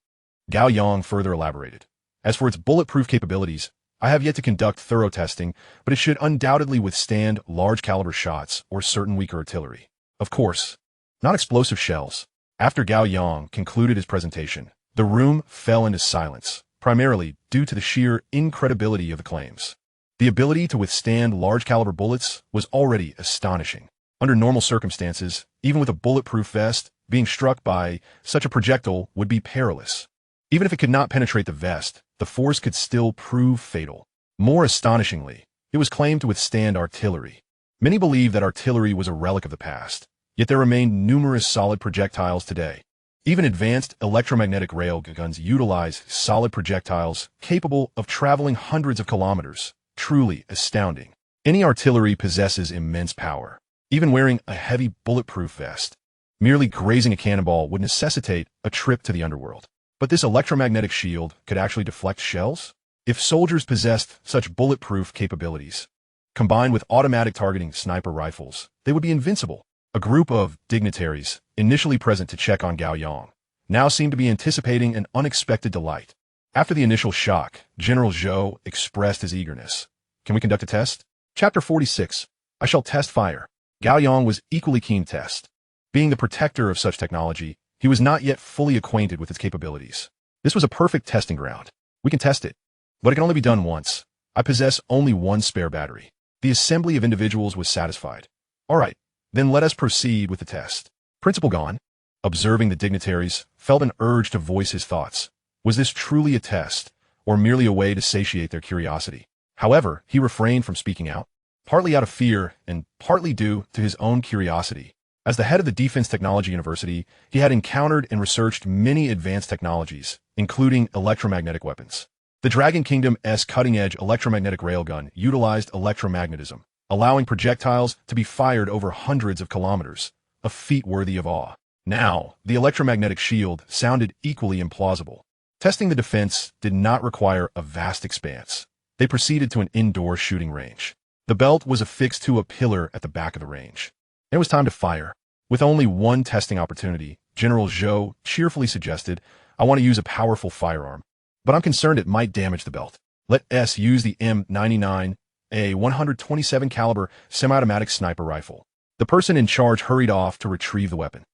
Gao Yang further elaborated. "As for its bulletproof capabilities, I have yet to conduct thorough testing, but it should undoubtedly withstand large-caliber shots or certain weaker artillery. Of course, not explosive shells." After Gao Yang concluded his presentation, the room fell into silence, primarily due to the sheer incredibility of the claims. The ability to withstand large-caliber bullets was already astonishing. Under normal circumstances, even with a bulletproof vest, being struck by such a projectile would be perilous. Even if it could not penetrate the vest, the force could still prove fatal. More astonishingly, it was claimed to withstand artillery. Many believe that artillery was a relic of the past, yet there remain numerous solid projectiles today. Even advanced electromagnetic rail guns utilize solid projectiles capable of traveling hundreds of kilometers. Truly astounding. Any artillery possesses immense power. Even wearing a heavy bulletproof vest, merely grazing a cannonball would necessitate a trip to the underworld. But this electromagnetic shield could actually deflect shells? If soldiers possessed such bulletproof capabilities, combined with automatic targeting sniper rifles, they would be invincible. A group of dignitaries, initially present to check on Gao Yang, now seemed to be anticipating an unexpected delight. After the initial shock, General Zhou expressed his eagerness. "Can we conduct a test?" Chapter 46. I shall test fire. Gao Yang was equally keen to test. Being the protector of such technology, he was not yet fully acquainted with its capabilities. This was a perfect testing ground. "We can test it, but it can only be done once. I possess only one spare battery." The assembly of individuals was satisfied. All right, then let us proceed with the test. Principal Gao, observing the dignitaries, felt an urge to voice his thoughts. Was this truly a test, or merely a way to satiate their curiosity? However, he refrained from speaking out, partly out of fear and partly due to his own curiosity. As the head of the Defense Technology University, he had encountered and researched many advanced technologies, including electromagnetic weapons. The Dragon Kingdom's cutting-edge electromagnetic railgun utilized electromagnetism, allowing projectiles to be fired over hundreds of kilometers, a feat worthy of awe. Now, the electromagnetic shield sounded equally implausible. Testing the defense did not require a vast expanse. They proceeded to an indoor shooting range. The belt was affixed to a pillar at the back of the range. It was time to fire. With only one testing opportunity, General Zhou cheerfully suggested, "I want to use a powerful firearm, but I'm concerned it might damage the belt. Let us use the M99, a 127 caliber semi-automatic sniper rifle." The person in charge hurried off to retrieve the weapon.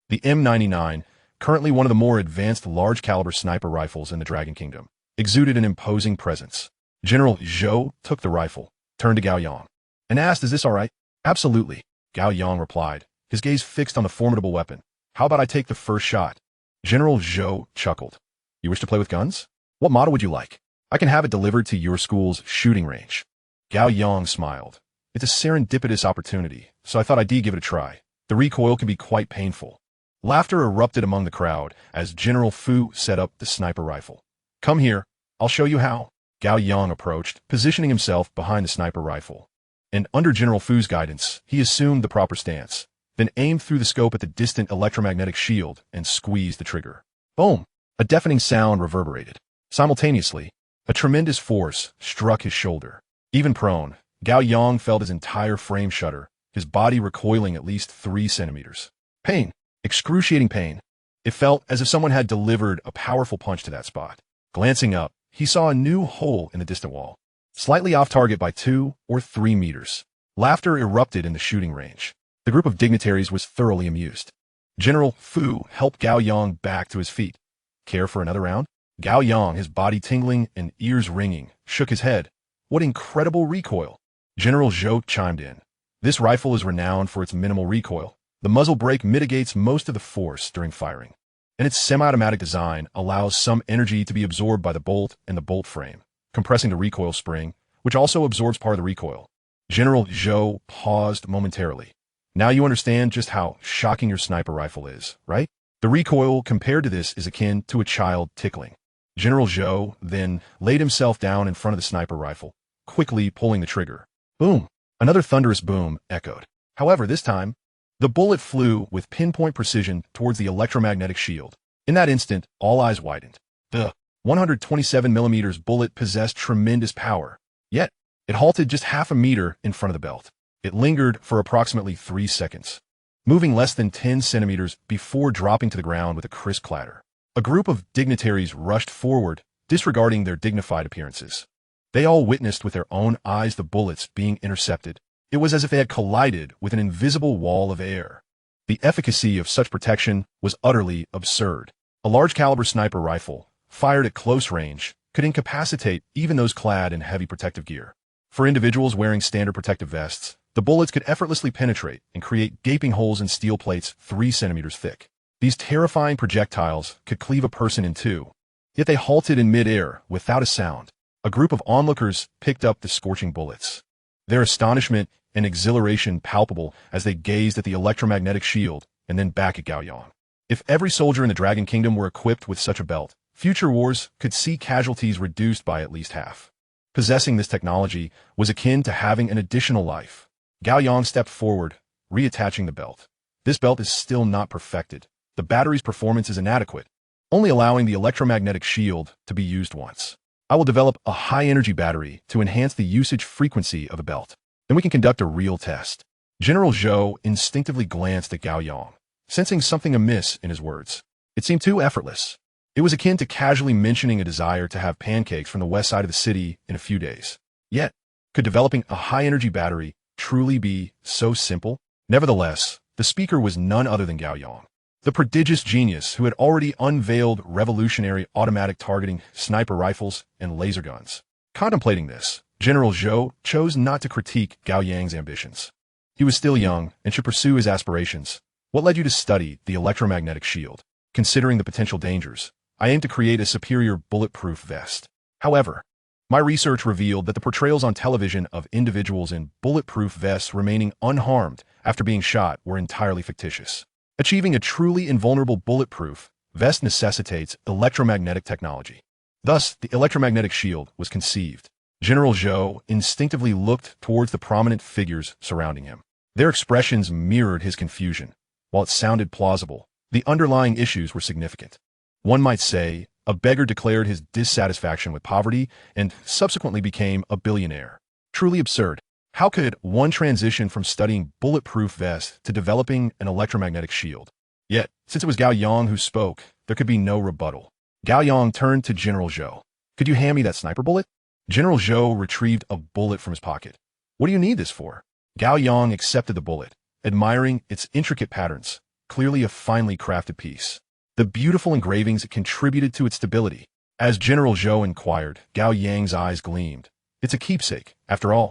The M99, currently one of the more advanced large-caliber sniper rifles in the Dragon Kingdom, exuded an imposing presence. General Zhou took the rifle, turned to Gao Yang, and asked, "Is this all right?" "Absolutely," Gao Yang replied, his gaze fixed on the formidable weapon. "How about I take the first shot?" General Zhou chuckled. "You wish to play with guns? What model would you like? I can have it delivered to your school's shooting range." Gao Yang smiled. "It's a serendipitous opportunity, so I thought I'd give it a try. The recoil can be quite painful." Laughter erupted among the crowd as General Fu set up the sniper rifle. "Come here, I'll show you how." Gao Yang approached, positioning himself behind the sniper rifle. And under General Fu's guidance, he assumed the proper stance, then aimed through the scope at the distant electromagnetic shield and squeezed the trigger. Boom! A deafening sound reverberated. Simultaneously, a tremendous force struck his shoulder. Even prone, Gao Yang felt his entire frame shudder, his body recoiling at least 3 centimeters. Pain. Excruciating pain. It felt as if someone had delivered a powerful punch to that spot. Glancing up, he saw a new hole in the distant wall, slightly off target by 2 or 3 meters. Laughter erupted in the shooting range. The group of dignitaries was thoroughly amused. General Fu helped Gao Yang back to his feet. "Care for another round?" Gao Yang, his body tingling and ears ringing, shook his head. "What incredible recoil!" General Zhou chimed in. "This rifle is renowned for its minimal recoil. The muzzle brake mitigates most of the force during firing, and its semi-automatic design allows some energy to be absorbed by the bolt and the bolt frame, compressing the recoil spring, which also absorbs part of the recoil." General Zhou paused momentarily. "Now you understand just how shocking your sniper rifle is, right? The recoil compared to this is akin to a child tickling." General Zhou then laid himself down in front of the sniper rifle, quickly pulling the trigger. Boom! Another thunderous boom echoed. However, this time, the bullet flew with pinpoint precision towards the electromagnetic shield. In that instant, all eyes widened. The 127mm bullet possessed tremendous power, yet it halted just half a meter in front of the belt. It lingered for approximately 3 seconds, moving less than 10 centimeters before dropping to the ground with a crisp clatter. A group of dignitaries rushed forward, disregarding their dignified appearances. They all witnessed with their own eyes the bullets being intercepted. It was as if they had collided with an invisible wall of air. The efficacy of such protection was utterly absurd. A large-caliber sniper rifle, fired at close range, could incapacitate even those clad in heavy protective gear. For individuals wearing standard protective vests, the bullets could effortlessly penetrate and create gaping holes in steel plates 3 centimeters thick. These terrifying projectiles could cleave a person in two. Yet they halted in mid-air without a sound. A group of onlookers picked up the scorching bullets, their astonishment and exhilaration palpable as they gazed at the electromagnetic shield and then back at Gao Yang. If every soldier in the Dragon Kingdom were equipped with such a belt, future wars could see casualties reduced by at least half. Possessing this technology was akin to having an additional life. Gao Yang stepped forward, reattaching the belt. This belt is still not perfected. The battery's performance is inadequate, only allowing the electromagnetic shield to be used once. I will develop a high-energy battery to enhance the usage frequency of the belt. Then we can conduct a real test. General Zhou instinctively glanced at Gao Yang, sensing something amiss in his words. It seemed too effortless. It was akin to casually mentioning a desire to have pancakes from the west side of the city in a few days. Yet, could developing a high-energy battery truly be so simple? Nevertheless, the speaker was none other than Gao Yang, the prodigious genius who had already unveiled revolutionary automatic targeting, sniper rifles, and laser guns. Contemplating this, General Zhou chose not to critique Gao Yang's ambitions. He was still young and should pursue his aspirations. What led you to study the electromagnetic shield? Considering the potential dangers, I aim to create a superior bulletproof vest. However, my research revealed that the portrayals on television of individuals in bulletproof vests remaining unharmed after being shot were entirely fictitious. Achieving a truly invulnerable bulletproof vest necessitates electromagnetic technology. Thus, the electromagnetic shield was conceived. General Zhou instinctively looked towards the prominent figures surrounding him. Their expressions mirrored his confusion. While it sounded plausible, the underlying issues were significant. One might say, a beggar declared his dissatisfaction with poverty and subsequently became a billionaire. Truly absurd. How could one transition from studying bulletproof vests to developing an electromagnetic shield? Yet, since it was Gao Yang who spoke, there could be no rebuttal. Gao Yang turned to General Zhou. Could you hand me that sniper bullet? General Zhou retrieved a bullet from his pocket. What do you need this for? Gao Yang accepted the bullet, admiring its intricate patterns, clearly a finely crafted piece. The beautiful engravings contributed to its stability. As General Zhou inquired, Gao Yang's eyes gleamed. It's a keepsake, after all.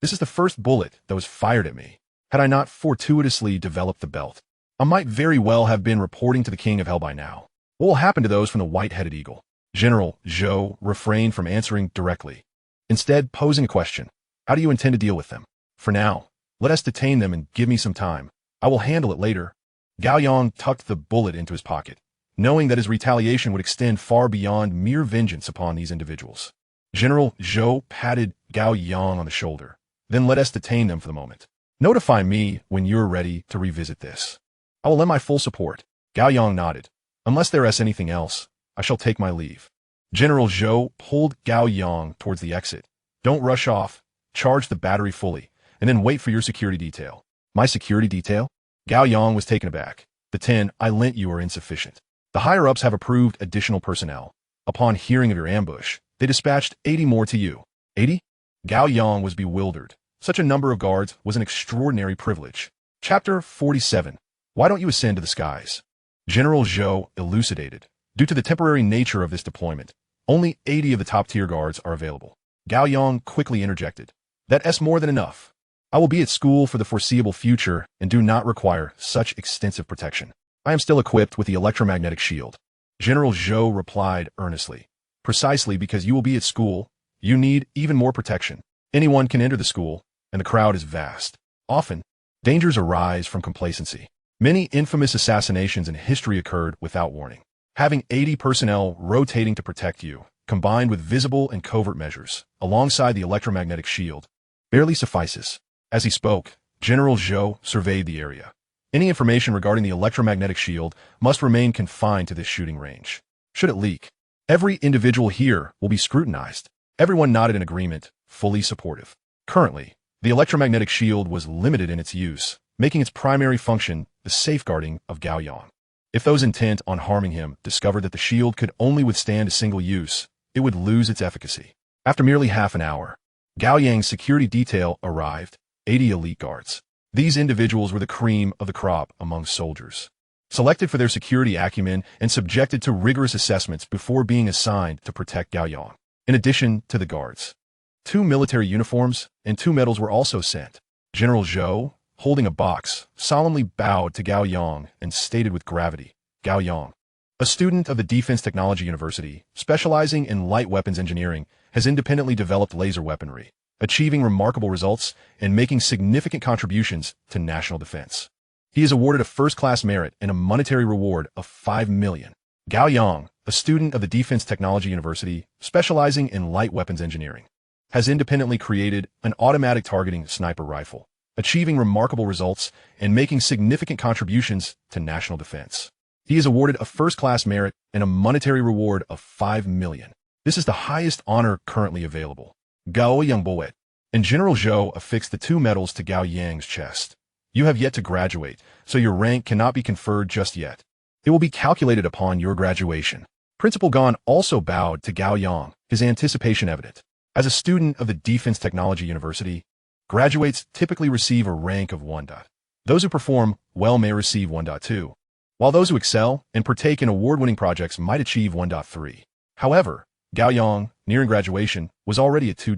This is the first bullet that was fired at me. Had I not fortuitously developed the belt, I might very well have been reporting to the King of Hell by now. What will happen to those from the white-headed eagle? General Zhou refrained from answering directly, instead posing a question. How do you intend to deal with them? For now, let us detain them and give me some time. I will handle it later. Gao Yang tucked the bullet into his pocket, knowing that his retaliation would extend far beyond mere vengeance upon these individuals. General Zhou patted Gao Yang on the shoulder. Then let us detain them for the moment. Notify me when you're ready to revisit this. I will lend my full support. Gao Yang nodded. Unless there is anything else, I shall take my leave. General Zhou pulled Gao Yang towards the exit. Don't rush off. Charge the battery fully, and then wait for your security detail. My security detail? Gao Yang was taken aback. The 10 I lent you are insufficient. The higher-ups have approved additional personnel. Upon hearing of your ambush, they dispatched 80 more to you. 80? Gao Yang was bewildered. Such a number of guards was an extraordinary privilege. Chapter 47. Why don't you ascend to the skies? General Zhou elucidated. Due to the temporary nature of this deployment, only 80 of the top-tier guards are available. Gao Yang quickly interjected. That's more than enough. I will be at school for the foreseeable future and do not require such extensive protection. I am still equipped with the electromagnetic shield. General Zhou replied earnestly. Precisely because you will be at school, you need even more protection. Anyone can enter the school, and the crowd is vast. Often, dangers arise from complacency. Many infamous assassinations in history occurred without warning. Having 80 personnel rotating to protect you, combined with visible and covert measures, alongside the electromagnetic shield, barely suffices. As he spoke, General Zhou surveyed the area. Any information regarding the electromagnetic shield must remain confined to this shooting range. Should it leak, every individual here will be scrutinized. Everyone nodded in agreement, fully supportive. Currently, the electromagnetic shield was limited in its use, making its primary function the safeguarding of Gao Yang. If those intent on harming him discovered that the shield could only withstand a single use, it would lose its efficacy. After merely half an hour, Gao Yang's security detail arrived, 80 elite guards. These individuals were the cream of the crop among soldiers, selected for their security acumen and subjected to rigorous assessments before being assigned to protect Gao Yang. In addition to the guards, 2 military uniforms and 2 medals were also sent. General Zhou, holding a box, solemnly bowed to Gao Yang and stated with gravity, Gao Yang, a student of the Defense Technology University, specializing in light weapons engineering, has independently developed laser weaponry, achieving remarkable results and making significant contributions to national defense. He is awarded a first-class merit and a monetary reward of 5 million. Gao Yang, a student of the Defense Technology University, specializing in light weapons engineering, has independently created an automatic targeting sniper rifle, achieving remarkable results and making significant contributions to national defense. He is awarded a first-class merit and a monetary reward of 5 million. This is the highest honor currently available. Gao Yang and General Zhou affixed the 2 medals to Gao Yang's chest. You have yet to graduate, so your rank cannot be conferred just yet. It will be calculated upon your graduation. Principal Gan also bowed to Gao Yang, his anticipation evident. As a student of the Defense Technology University, graduates typically receive a rank of 1. Those who perform well may receive 1.2, while those who excel and partake in award-winning projects might achieve 1.3. However, Gao Yang, nearing graduation, was already at 2.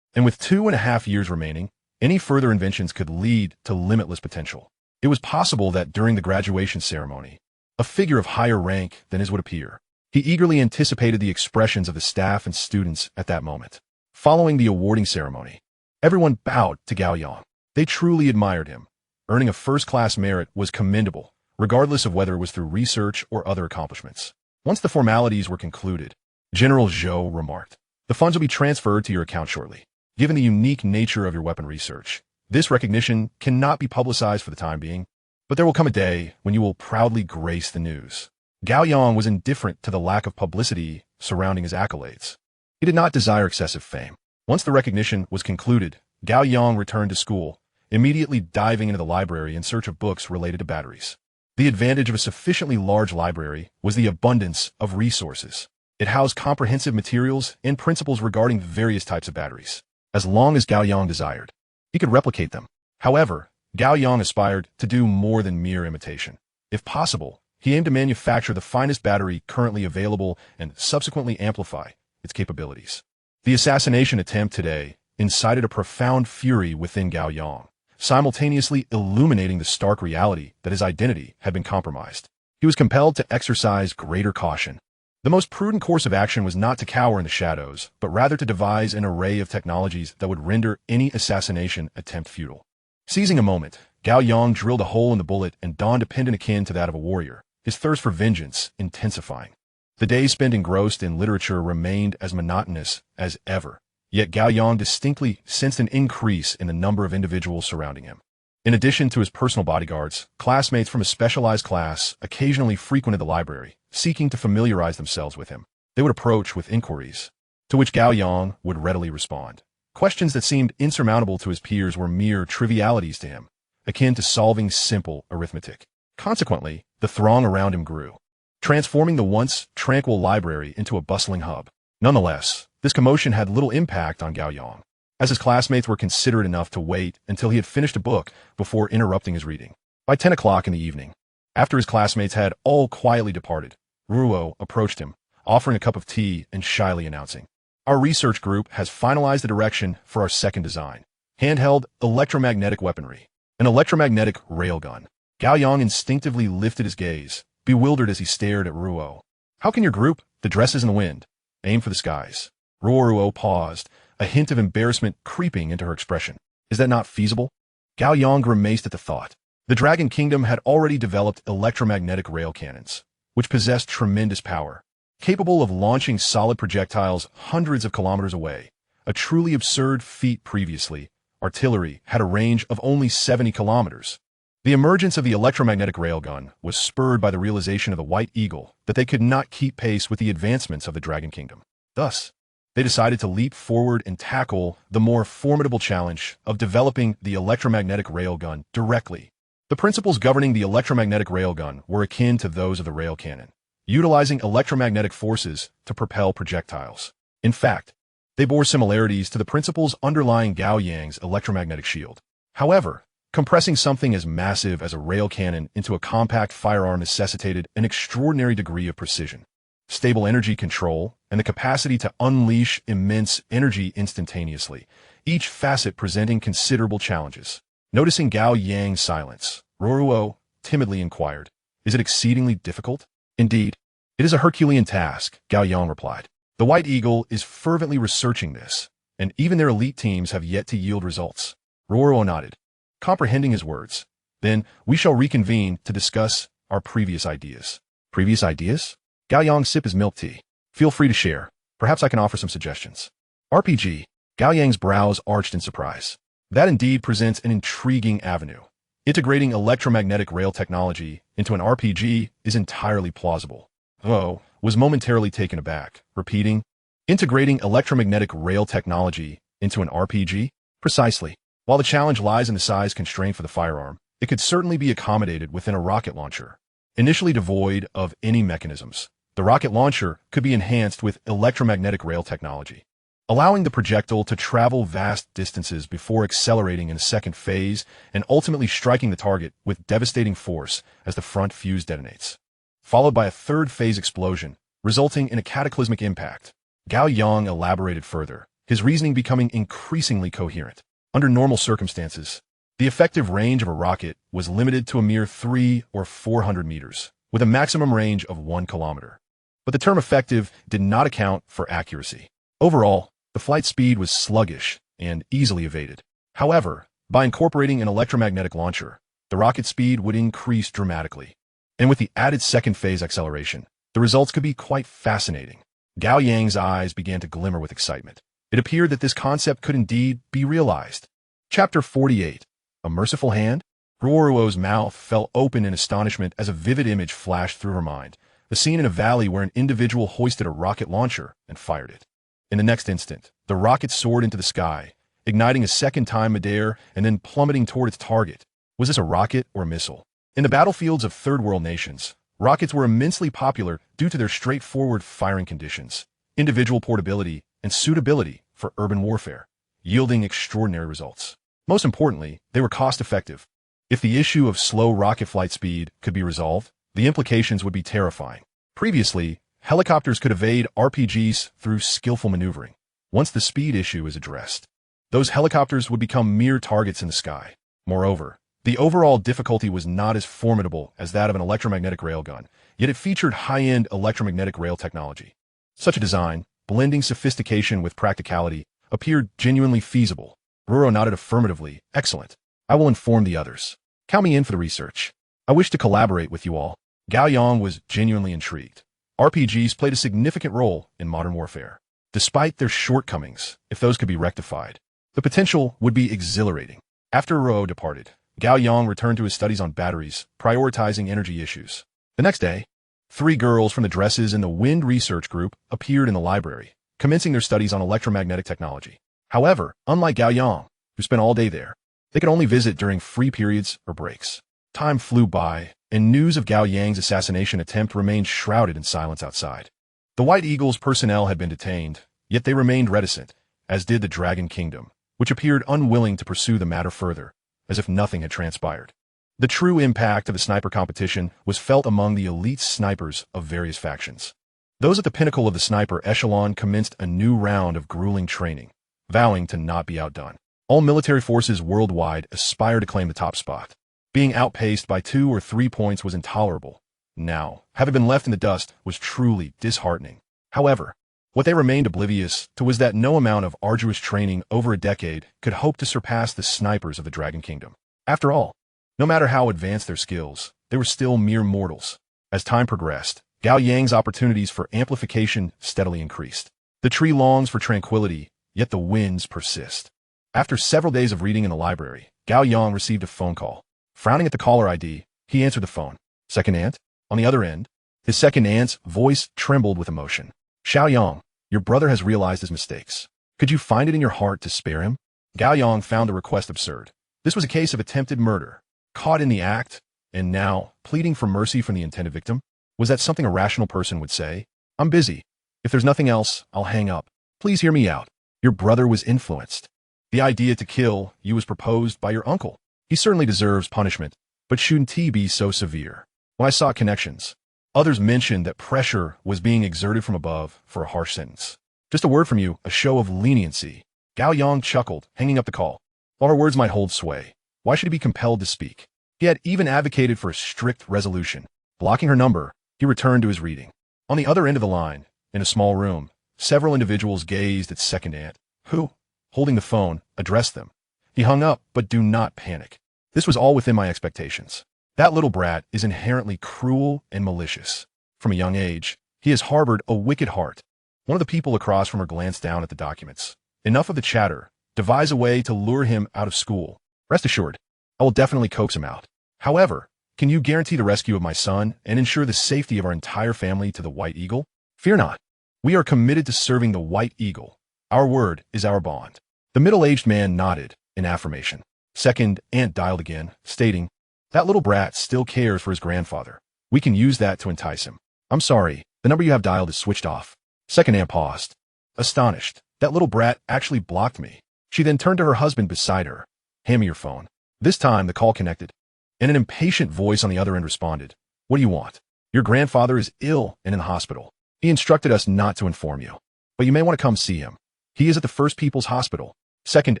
And with 2.5 years remaining, any further inventions could lead to limitless potential. It was possible that during the graduation ceremony, a figure of higher rank than his would appear. He eagerly anticipated the expressions of the staff and students at that moment. Following the awarding ceremony, everyone bowed to Gao Yang. They truly admired him. Earning a first-class merit was commendable, regardless of whether it was through research or other accomplishments. Once the formalities were concluded, General Zhou remarked, "The funds will be transferred to your account shortly. Given the unique nature of your weapon research, this recognition cannot be publicized for the time being, but there will come a day when you will proudly grace the news." Gao Yang was indifferent to the lack of publicity surrounding his accolades. He did not desire excessive fame. Once the recognition was concluded, Gao Yang returned to school, immediately diving into the library in search of books related to batteries. The advantage of a sufficiently large library was the abundance of resources. It housed comprehensive materials and principles regarding various types of batteries. As long as Gao Yang desired, he could replicate them. However, Gao Yang aspired to do more than mere imitation. If possible, he aimed to manufacture the finest battery currently available and subsequently amplify its capabilities. The assassination attempt today incited a profound fury within Gao Yang, simultaneously illuminating the stark reality that his identity had been compromised. He was compelled to exercise greater caution. The most prudent course of action was not to cower in the shadows, but rather to devise an array of technologies that would render any assassination attempt futile. Seizing a moment, Gao Yang drilled a hole in the bullet and donned a pendant akin to that of a warrior, his thirst for vengeance intensifying. The days spent engrossed in literature remained as monotonous as ever, yet Gao Yang distinctly sensed an increase in the number of individuals surrounding him. In addition to his personal bodyguards, classmates from a specialized class occasionally frequented the library, seeking to familiarize themselves with him. They would approach with inquiries, to which Gao Yang would readily respond. Questions that seemed insurmountable to his peers were mere trivialities to him, akin to solving simple arithmetic. Consequently, the throng around him grew, transforming the once tranquil library into a bustling hub. Nonetheless, this commotion had little impact on Gao Yang, as his classmates were considerate enough to wait until he had finished a book before interrupting his reading. By 10 o'clock in the evening, after his classmates had all quietly departed, Ruo approached him, offering a cup of tea and shyly announcing, "Our research group has finalized the direction for our second design, handheld electromagnetic weaponry, an electromagnetic railgun." Gao Yang instinctively lifted his gaze, bewildered as he stared at Ruo. "How can your group, the dresses in the wind, aim for the skies?" Ruo paused, a hint of embarrassment creeping into her expression. "Is that not feasible?" Gao Yang grimaced at the thought. The Dragon Kingdom had already developed electromagnetic rail cannons, which possessed tremendous power, capable of launching solid projectiles hundreds of kilometers away. A truly absurd feat previously, artillery had a range of only 70 kilometers. The emergence of the electromagnetic railgun was spurred by the realization of the White Eagle that they could not keep pace with the advancements of the Dragon Kingdom. Thus, they decided to leap forward and tackle the more formidable challenge of developing the electromagnetic railgun directly. The principles governing the electromagnetic railgun were akin to those of the rail cannon, utilizing electromagnetic forces to propel projectiles. In fact, they bore similarities to the principles underlying Gao Yang's electromagnetic shield. However, compressing something as massive as a rail cannon into a compact firearm necessitated an extraordinary degree of precision, stable energy control, and the capacity to unleash immense energy instantaneously, each facet presenting considerable challenges. Noticing Gao Yang's silence, Ruo timidly inquired, "Is it exceedingly difficult?" "Indeed, it is a Herculean task," Gao Yang replied. "The White Eagle is fervently researching this, and even their elite teams have yet to yield results." Ruo nodded, comprehending his words. "Then we shall reconvene to discuss our previous ideas." "Previous ideas?" Gao Yang sipped his milk tea. "Feel free to share. Perhaps I can offer some suggestions." "RPG." Gao Yang's brows arched in surprise. "That indeed presents an intriguing avenue. Integrating electromagnetic rail technology into an RPG is entirely plausible." Ruo was momentarily taken aback, repeating, "Integrating electromagnetic rail technology into an RPG?" "Precisely. While the challenge lies in the size constraint for the firearm, it could certainly be accommodated within a rocket launcher. Initially devoid of any mechanisms, the rocket launcher could be enhanced with electromagnetic rail technology, allowing the projectile to travel vast distances before accelerating in a second phase and ultimately striking the target with devastating force as the front fuse detonates, followed by a third phase explosion, resulting in a cataclysmic impact. Gao Yang elaborated further, his reasoning becoming increasingly coherent. Under normal circumstances, the effective range of a rocket was limited to a mere 300 or 400 meters, with a maximum range of 1 kilometer. But the term effective did not account for accuracy. Overall, the flight speed was sluggish and easily evaded. However, by incorporating an electromagnetic launcher, the rocket speed would increase dramatically. And with the added second phase acceleration, the results could be quite fascinating. Gao Yang's eyes began to glimmer with excitement. It appeared that this concept could indeed be realized. Chapter 48. A Merciful Hand? Ruoruo's mouth fell open in astonishment as a vivid image flashed through her mind, the scene in a valley where an individual hoisted a rocket launcher and fired it. In the next instant, the rocket soared into the sky, igniting a second time midair and then plummeting toward its target. Was this a rocket or a missile? In the battlefields of third world nations, rockets were immensely popular due to their straightforward firing conditions, individual portability, and suitability for urban warfare, yielding extraordinary results. Most importantly, they were cost-effective. If the issue of slow rocket flight speed could be resolved, the implications would be terrifying. Previously, helicopters could evade RPGs through skillful maneuvering. Once the speed issue is addressed, those helicopters would become mere targets in the sky. Moreover, the overall difficulty was not as formidable as that of an electromagnetic railgun, yet it featured high-end electromagnetic rail technology. Such a design, blending sophistication with practicality, appeared genuinely feasible. Ruoro nodded affirmatively. Excellent. I will inform the others. Count me in for the research. I wish to collaborate with you all. Gao Yang was genuinely intrigued. RPGs played a significant role in modern warfare. Despite their shortcomings, if those could be rectified, the potential would be exhilarating. After Ruo departed, Gao Yang returned to his studies on batteries, prioritizing energy issues. The next day, 3 girls from the Dresses in the Wind Research Group appeared in the library, commencing their studies on electromagnetic technology. However, unlike Gao Yang, who spent all day there, they could only visit during free periods or breaks. Time flew by, and news of Gao Yang's assassination attempt remained shrouded in silence outside. The White Eagle's personnel had been detained, yet they remained reticent, as did the Dragon Kingdom, which appeared unwilling to pursue the matter further, as if nothing had transpired. The true impact of the sniper competition was felt among the elite snipers of various factions. Those at the pinnacle of the sniper echelon commenced a new round of grueling training, vowing to not be outdone. All military forces worldwide aspired to claim the top spot. Being outpaced by 2 or 3 points was intolerable. Now, having been left in the dust was truly disheartening. However, what they remained oblivious to was that no amount of arduous training over a decade could hope to surpass the snipers of the Dragon Kingdom. After all, no matter how advanced their skills, they were still mere mortals. As time progressed, Gao Yang's opportunities for amplification steadily increased. The tree longs for tranquility, yet the winds persist. After several days of reading in the library, Gao Yang received a phone call. Frowning at the caller ID, he answered the phone. Second aunt? On the other end, his second aunt's voice trembled with emotion. Xiao Yang, your brother has realized his mistakes. Could you find it in your heart to spare him? Gao Yang found the request absurd. This was a case of attempted murder, caught in the act, and now pleading for mercy from the intended victim. Was that something a rational person would say? I'm busy. If there's nothing else, I'll hang up. Please hear me out. Your brother was influenced. The idea to kill you was proposed by your uncle. He certainly deserves punishment, but shouldn't he be so severe? When I saw connections, others mentioned that pressure was being exerted from above for a harsh sentence. Just a word from you, a show of leniency. Gao Yang chuckled, hanging up the call. While her words might hold sway, why should he be compelled to speak? He had even advocated for a strict resolution. Blocking her number, he returned to his reading. On the other end of the line, in a small room, several individuals gazed at second aunt, who, holding the phone, addressed them. He hung up, but do not panic. This was all within my expectations. That little brat is inherently cruel and malicious. From a young age, he has harbored a wicked heart. One of the people across from her glanced down at the documents. Enough of the chatter. Devise a way to lure him out of school. Rest assured, I will definitely coax him out. However, can you guarantee the rescue of my son and ensure the safety of our entire family to the White Eagle? Fear not. We are committed to serving the White Eagle. Our word is our bond. The middle-aged man nodded in affirmation. Second aunt dialed again, stating, that little brat still cares for his grandfather. We can use that to entice him. I'm sorry, the number you have dialed is switched off. Second aunt paused. Astonished, that little brat actually blocked me. She then turned to her husband beside her. Hand me your phone. This time the call connected, and an impatient voice on the other end responded. What do you want? Your grandfather is ill and in the hospital. He instructed us not to inform you, but you may want to come see him. He is at the First People's Hospital. Second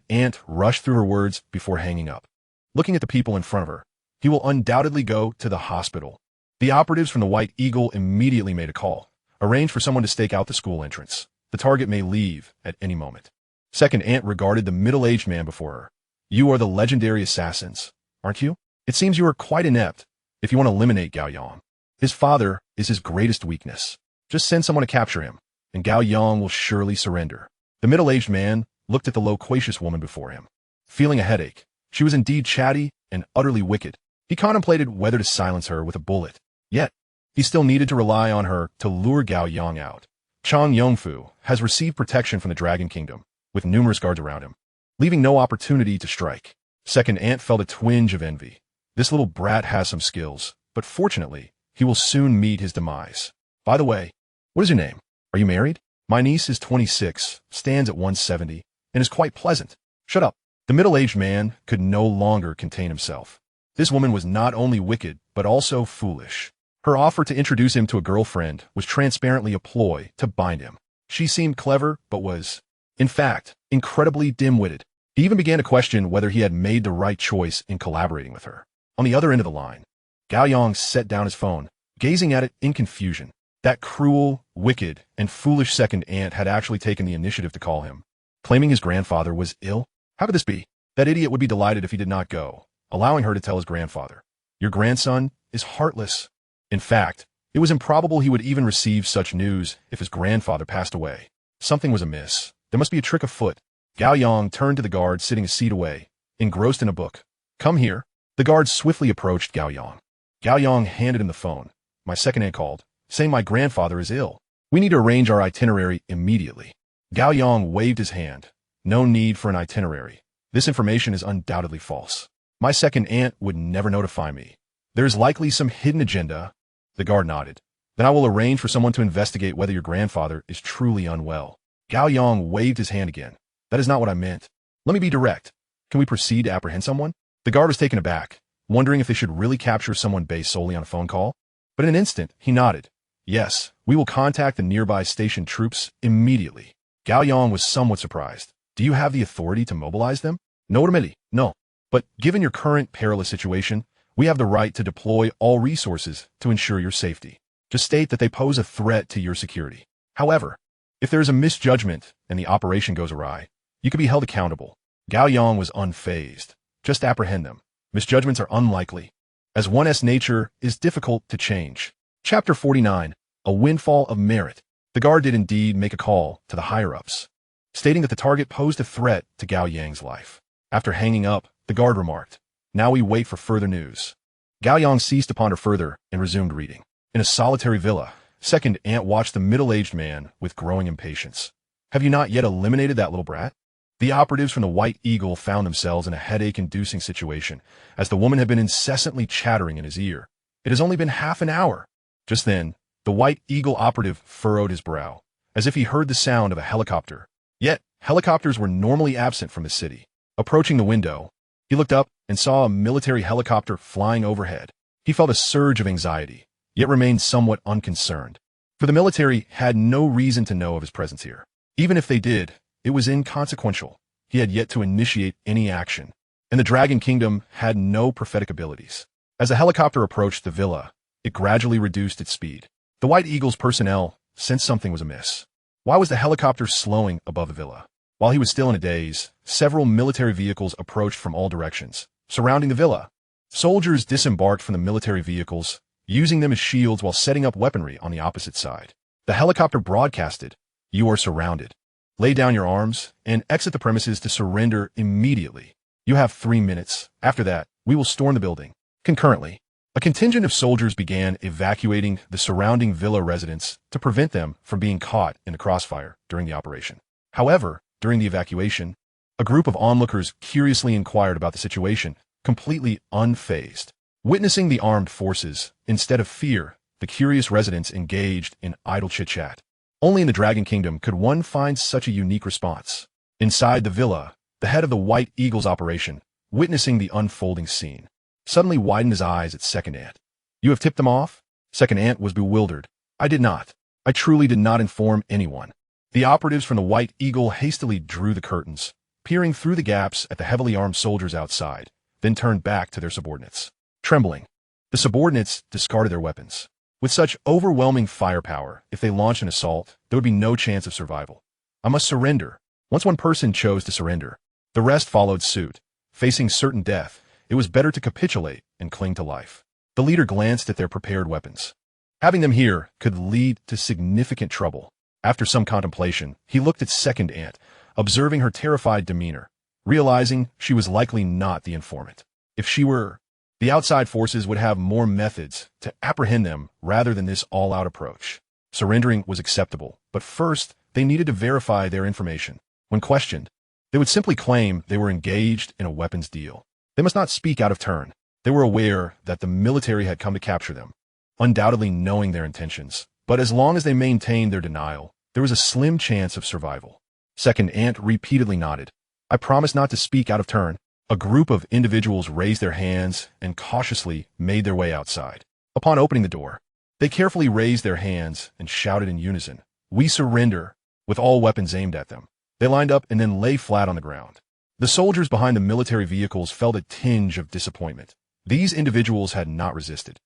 Aunt rushed through her words before hanging up. Looking at the people in front of her, he will undoubtedly go to the hospital. The operatives from the White Eagle immediately made a call, arranged for someone to stake out the school entrance. The target may leave at any moment. Second Aunt regarded the middle-aged man before her. You are the legendary assassins, aren't you? It seems you are quite inept if you want to eliminate Gao Yang. His father is his greatest weakness. Just send someone to capture him, and Gao Yang will surely surrender. The middle-aged man looked at the loquacious woman before him. Feeling a headache, she was indeed chatty and utterly wicked. He contemplated whether to silence her with a bullet. Yet, he still needed to rely on her to lure Gao Yang out. Chang Yongfu has received protection from the Dragon Kingdom, with numerous guards around him, leaving no opportunity to strike. Second Aunt felt a twinge of envy. This little brat has some skills, but fortunately, he will soon meet his demise. By the way, what is your name? Are you married? My niece is 26, stands at 170, and is quite pleasant. Shut up. The middle-aged man could no longer contain himself. This woman was not only wicked, but also foolish. Her offer to introduce him to a girlfriend was transparently a ploy to bind him. She seemed clever, but was, in fact, incredibly dim-witted. He even began to question whether he had made the right choice in collaborating with her. On the other end of the line, Gao Yang set down his phone, gazing at it in confusion. That cruel, wicked, and foolish second aunt had actually taken the initiative to call him, claiming his grandfather was ill. How could this be? That idiot would be delighted if he did not go, allowing her to tell his grandfather, "Your grandson is heartless." In fact, it was improbable he would even receive such news if his grandfather passed away. Something was amiss. There must be a trick afoot. Gao Yang turned to the guard sitting a seat away, engrossed in a book. "Come here." The guard swiftly approached Gao Yang. Gao Yang handed him the phone. "My second aunt called, saying my grandfather is ill. We need to arrange our itinerary immediately." Gao Yang waved his hand. "No need for an itinerary. This information is undoubtedly false. My second aunt would never notify me. There is likely some hidden agenda." The guard nodded. "Then I will arrange for someone to investigate whether your grandfather is truly unwell." Gao Yang waved his hand again. "That is not what I meant. Let me be direct. Can we proceed to apprehend someone?" The guard was taken aback, wondering if they should really capture someone based solely on a phone call. But in an instant, he nodded. "Yes, we will contact the nearby station troops immediately." Gao Yang was somewhat surprised. "Do you have the authority to mobilize them?" "No, no. But given your current perilous situation, we have the right to deploy all resources to ensure your safety. Just state that they pose a threat to your security. However, if there is a misjudgment and the operation goes awry, you could be held accountable." Gao Yang was unfazed. "Just apprehend them. Misjudgments are unlikely, as one's nature is difficult to change." Chapter 49, A Windfall of Merit. The guard did indeed make a call to the higher-ups, stating that the target posed a threat to Gao Yang's life. After hanging up, the guard remarked, "Now we wait for further news." Gao Yang ceased to ponder further and resumed reading. In a solitary villa, second aunt watched the middle-aged man with growing impatience. "Have you not yet eliminated that little brat?" The operatives from the White Eagle found themselves in a headache-inducing situation, as the woman had been incessantly chattering in his ear. "It has only been half an hour." Just then, the White Eagle operative furrowed his brow, as if he heard the sound of a helicopter. Yet, helicopters were normally absent from the city. Approaching the window, he looked up and saw a military helicopter flying overhead. He felt a surge of anxiety, yet remained somewhat unconcerned, for the military had no reason to know of his presence here. Even if they did, it was inconsequential. He had yet to initiate any action, and the Dragon Kingdom had no prophetic abilities. As the helicopter approached the villa, it gradually reduced its speed. The White Eagle's personnel sensed something was amiss. Why was the helicopter slowing above the villa? While he was still in a daze, several military vehicles approached from all directions, surrounding the villa. Soldiers disembarked from the military vehicles, using them as shields while setting up weaponry on the opposite side. The helicopter broadcasted, "You are surrounded. Lay down your arms and exit the premises to surrender immediately. You have 3 minutes. After that, we will storm the building." Concurrently, a contingent of soldiers began evacuating the surrounding villa residents to prevent them from being caught in the crossfire during the operation. However, during the evacuation, a group of onlookers curiously inquired about the situation, completely unfazed. Witnessing the armed forces, instead of fear, the curious residents engaged in idle chit-chat. Only in the Dragon Kingdom could one find such a unique response. Inside the villa, the head of the White Eagle's operation, witnessing the unfolding scene, suddenly widened his eyes at Second Aunt. "You have tipped them off?" Second Aunt was bewildered. "I did not. I truly did not inform anyone." The operatives from the White Eagle hastily drew the curtains, peering through the gaps at the heavily armed soldiers outside, then turned back to their subordinates. Trembling, the subordinates discarded their weapons. With such overwhelming firepower, if they launched an assault, there would be no chance of survival. I must surrender. Once one person chose to surrender, the rest followed suit. Facing certain death, it was better to capitulate and cling to life. The leader glanced at their prepared weapons. Having them here could lead to significant trouble. After some contemplation, he looked at Second Ant, observing her terrified demeanor, realizing she was likely not the informant. If she were, the outside forces would have more methods to apprehend them rather than this all-out approach. Surrendering was acceptable, but first, they needed to verify their information. When questioned, they would simply claim they were engaged in a weapons deal. They must not speak out of turn. They were aware that the military had come to capture them, undoubtedly knowing their intentions. But as long as they maintained their denial, there was a slim chance of survival. Second Ant repeatedly nodded. I promise not to speak out of turn. A group of individuals raised their hands and cautiously made their way outside. Upon opening the door, they carefully raised their hands and shouted in unison, "We surrender," with all weapons aimed at them. They lined up and then lay flat on the ground. The soldiers behind the military vehicles felt a tinge of disappointment. These individuals had not resisted,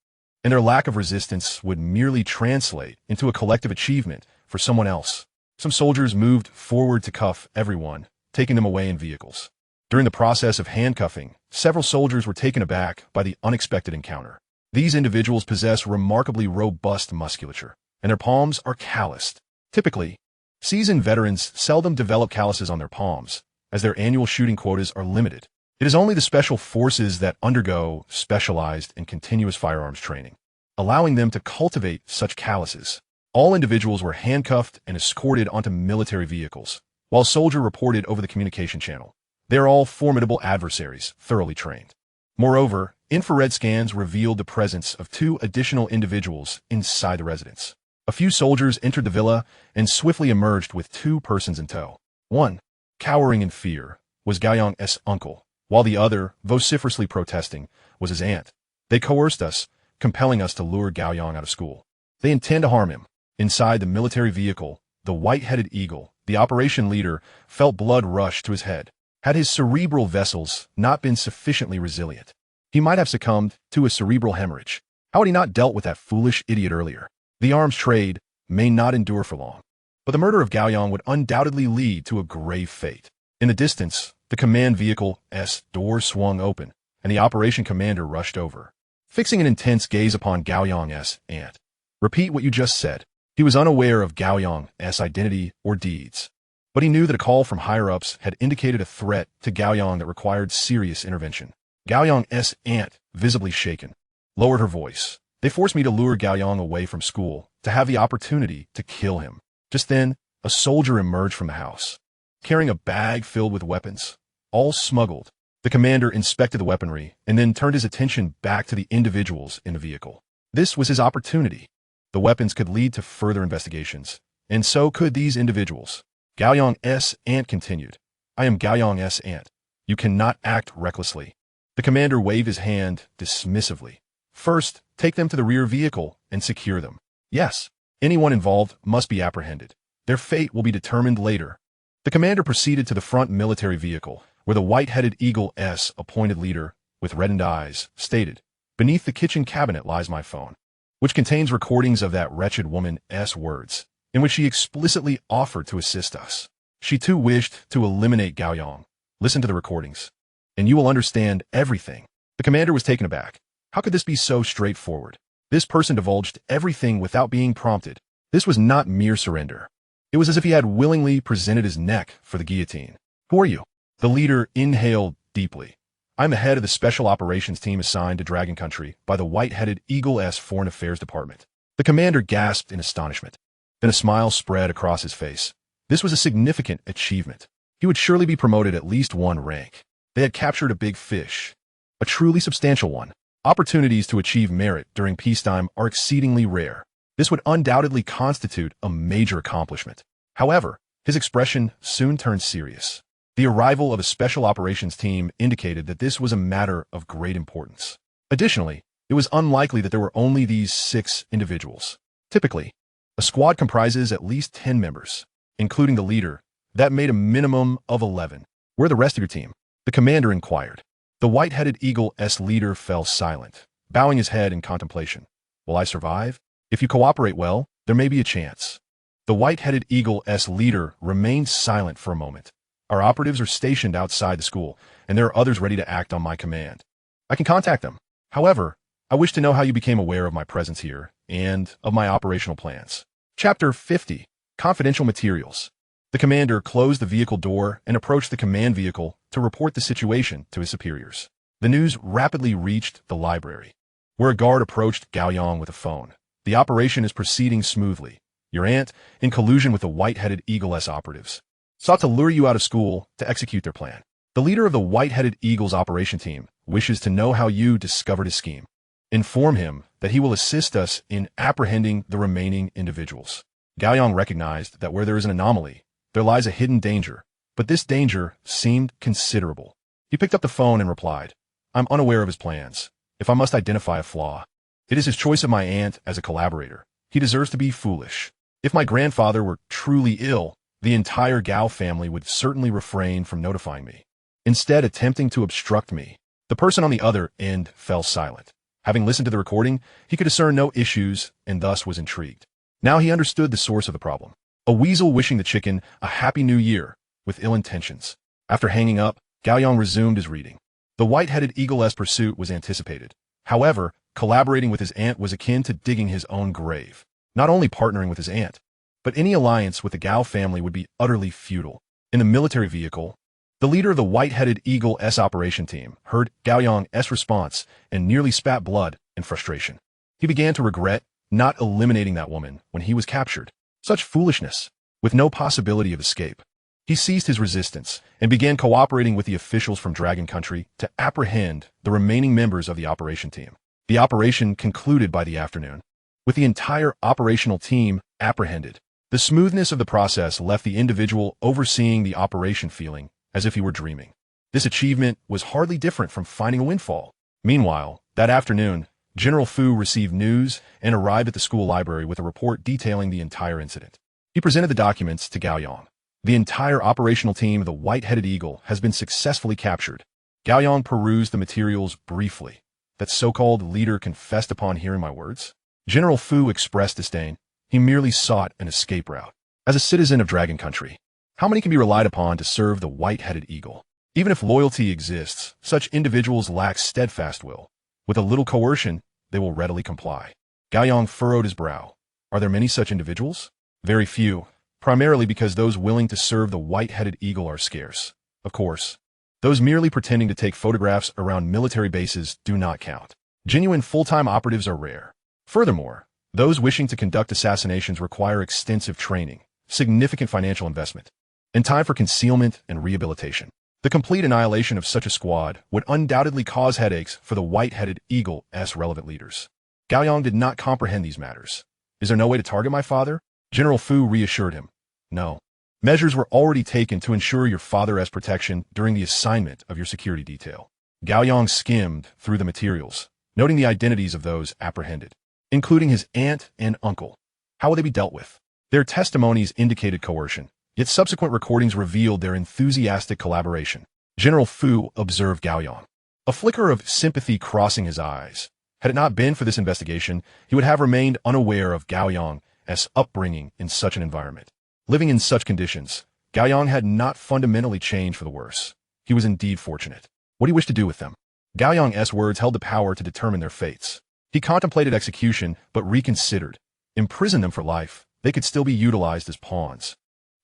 and their lack of resistance would merely translate into a collective achievement for someone else. Some soldiers moved forward to cuff everyone, taking them away in vehicles. During the process of handcuffing, several soldiers were taken aback by the unexpected encounter. These individuals possess remarkably robust musculature, and their palms are calloused. Typically, seasoned veterans seldom develop calluses on their palms, as their annual shooting quotas are limited. It is only the special forces that undergo specialized and continuous firearms training, allowing them to cultivate such calluses. All individuals were handcuffed and escorted onto military vehicles, while soldier reported over the communication channel. They are all formidable adversaries, thoroughly trained. Moreover, infrared scans revealed the presence of 2 additional individuals inside the residence. A few soldiers entered the villa and swiftly emerged with 2 persons in tow. One, cowering in fear, was Gao Yang's uncle, while the other, vociferously protesting, was his aunt. They coerced us, compelling us to lure Gao Yang out of school. They intend to harm him. Inside the military vehicle, the white-headed eagle, the operation leader, felt blood rush to his head. Had his cerebral vessels not been sufficiently resilient, he might have succumbed to a cerebral hemorrhage. How had he not dealt with that foolish idiot earlier? The arms trade may not endure for long, but the murder of Gao Yang would undoubtedly lead to a grave fate. In the distance, the command vehicle's door swung open, and the operation commander rushed over, fixing an intense gaze upon Gao Yang's aunt. Repeat what you just said. He was unaware of Gao Yang's identity or deeds, but he knew that a call from higher-ups had indicated a threat to Gao Yang that required serious intervention. Gao Yang's aunt, visibly shaken, lowered her voice. They forced me to lure Gao Yang away from school, to have the opportunity to kill him. Just then, a soldier emerged from the house, carrying a bag filled with weapons, all smuggled. The commander inspected the weaponry and then turned his attention back to the individuals in the vehicle. This was his opportunity. The weapons could lead to further investigations, and so could these individuals. Gao Yang's aunt continued, I am Gao Yang's aunt. You cannot act recklessly. The commander waved his hand dismissively. First, take them to the rear vehicle and secure them. Yes, anyone involved must be apprehended. Their fate will be determined later. The commander proceeded to the front military vehicle, where the white-headed eagle's appointed leader, with reddened eyes, stated, Beneath the kitchen cabinet lies my phone, which contains recordings of that wretched woman's words, in which she explicitly offered to assist us. She too wished to eliminate Gao Yang. Listen to the recordings, and you will understand everything. The commander was taken aback. How could this be so straightforward? This person divulged everything without being prompted. This was not mere surrender. It was as if he had willingly presented his neck for the guillotine. Who are you? The leader inhaled deeply. I'm the head of the special operations team assigned to Dragon Country by the white-headed Eagle-S Foreign Affairs Department. The commander gasped in astonishment. Then a smile spread across his face. This was a significant achievement. He would surely be promoted at least 1 rank. They had captured a big fish, a truly substantial one. Opportunities to achieve merit during peacetime are exceedingly rare. This would undoubtedly constitute a major accomplishment. However, his expression soon turned serious. The arrival of a special operations team indicated that this was a matter of great importance. Additionally, it was unlikely that there were only these 6 individuals. Typically, a squad comprises at least 10 members. including the leader. That made a minimum of 11. Where are the rest of your team? The commander inquired. The white-headed eagle's leader fell silent, bowing his head in contemplation. Will I survive? If you cooperate well, there may be a chance. The white-headed eagle's leader remained silent for a moment. Our operatives are stationed outside the school, and there are others ready to act on my command. I can contact them. However, I wish to know how you became aware of my presence here and of my operational plans. Chapter 50. Confidential Materials. The commander closed the vehicle door and approached the command vehicle to report the situation to his superiors. The news rapidly reached the library, where a guard approached Gao Yang with a phone. The operation is proceeding smoothly. Your aunt, in collusion with the white-headed eagle's operatives, sought to lure you out of school to execute their plan. The leader of the white-headed eagle's operation team wishes to know how you discovered his scheme. Inform him that he will assist us in apprehending the remaining individuals. Gao Yang recognized that where there is an anomaly, there lies a hidden danger, but this danger seemed considerable. He picked up the phone and replied, I'm unaware of his plans. If I must identify a flaw, it is his choice of my aunt as a collaborator. He deserves to be foolish. If my grandfather were truly ill, the entire Gao family would certainly refrain from notifying me, instead attempting to obstruct me. The person on the other end fell silent. Having listened to the recording, he could discern no issues and thus was intrigued. Now he understood the source of the problem. A weasel wishing the chicken a happy new year with ill intentions. After hanging up, Gao Yang resumed his reading. The white-headed eagle's pursuit was anticipated. However, collaborating with his aunt was akin to digging his own grave. Not only partnering with his aunt, but any alliance with the Gao family would be utterly futile. In the military vehicle, the leader of the white-headed eagle's operation team heard Gao Yang's response and nearly spat blood in frustration. He began to regret not eliminating that woman when he was captured. Such foolishness, with no possibility of escape. He ceased his resistance and began cooperating with the officials from Dragon Country to apprehend the remaining members of the operation team. The operation concluded by the afternoon, with the entire operational team apprehended. The smoothness of the process left the individual overseeing the operation feeling as if he were dreaming. This achievement was hardly different from finding a windfall. Meanwhile, that afternoon, General Fu received news and arrived at the school library with a report detailing the entire incident. He presented the documents to Gao Yang. The entire operational team of the white-headed eagle has been successfully captured. Gao Yang perused the materials briefly. That so-called leader confessed upon hearing my words. General Fu expressed disdain. He merely sought an escape route. As a citizen of Dragon Country, how many can be relied upon to serve the white-headed eagle? Even if loyalty exists, such individuals lack steadfast will. With a little coercion, they will readily comply. Gao Yang furrowed his brow. Are there many such individuals? Very few, primarily because those willing to serve the white-headed eagle are scarce. Of course, those merely pretending to take photographs around military bases do not count. Genuine full-time operatives are rare. Furthermore, those wishing to conduct assassinations require extensive training, significant financial investment, and time for concealment and rehabilitation. The complete annihilation of such a squad would undoubtedly cause headaches for the white-headed eagle's relevant leaders. Gao Yang did not comprehend these matters. Is there no way to target my father? General Fu reassured him. No. Measures were already taken to ensure your father's protection during the assignment of your security detail. Gao Yang skimmed through the materials, noting the identities of those apprehended, including his aunt and uncle. How will they be dealt with? Their testimonies indicated coercion, yet subsequent recordings revealed their enthusiastic collaboration. General Fu observed Gao Yang, a flicker of sympathy crossing his eyes. Had it not been for this investigation, he would have remained unaware of Gao Yang's upbringing in such an environment. Living in such conditions, Gao Yang had not fundamentally changed for the worse. He was indeed fortunate. What do you wish to do with them? Gao Yang's words held the power to determine their fates. He contemplated execution, but reconsidered. Imprison them for life, they could still be utilized as pawns,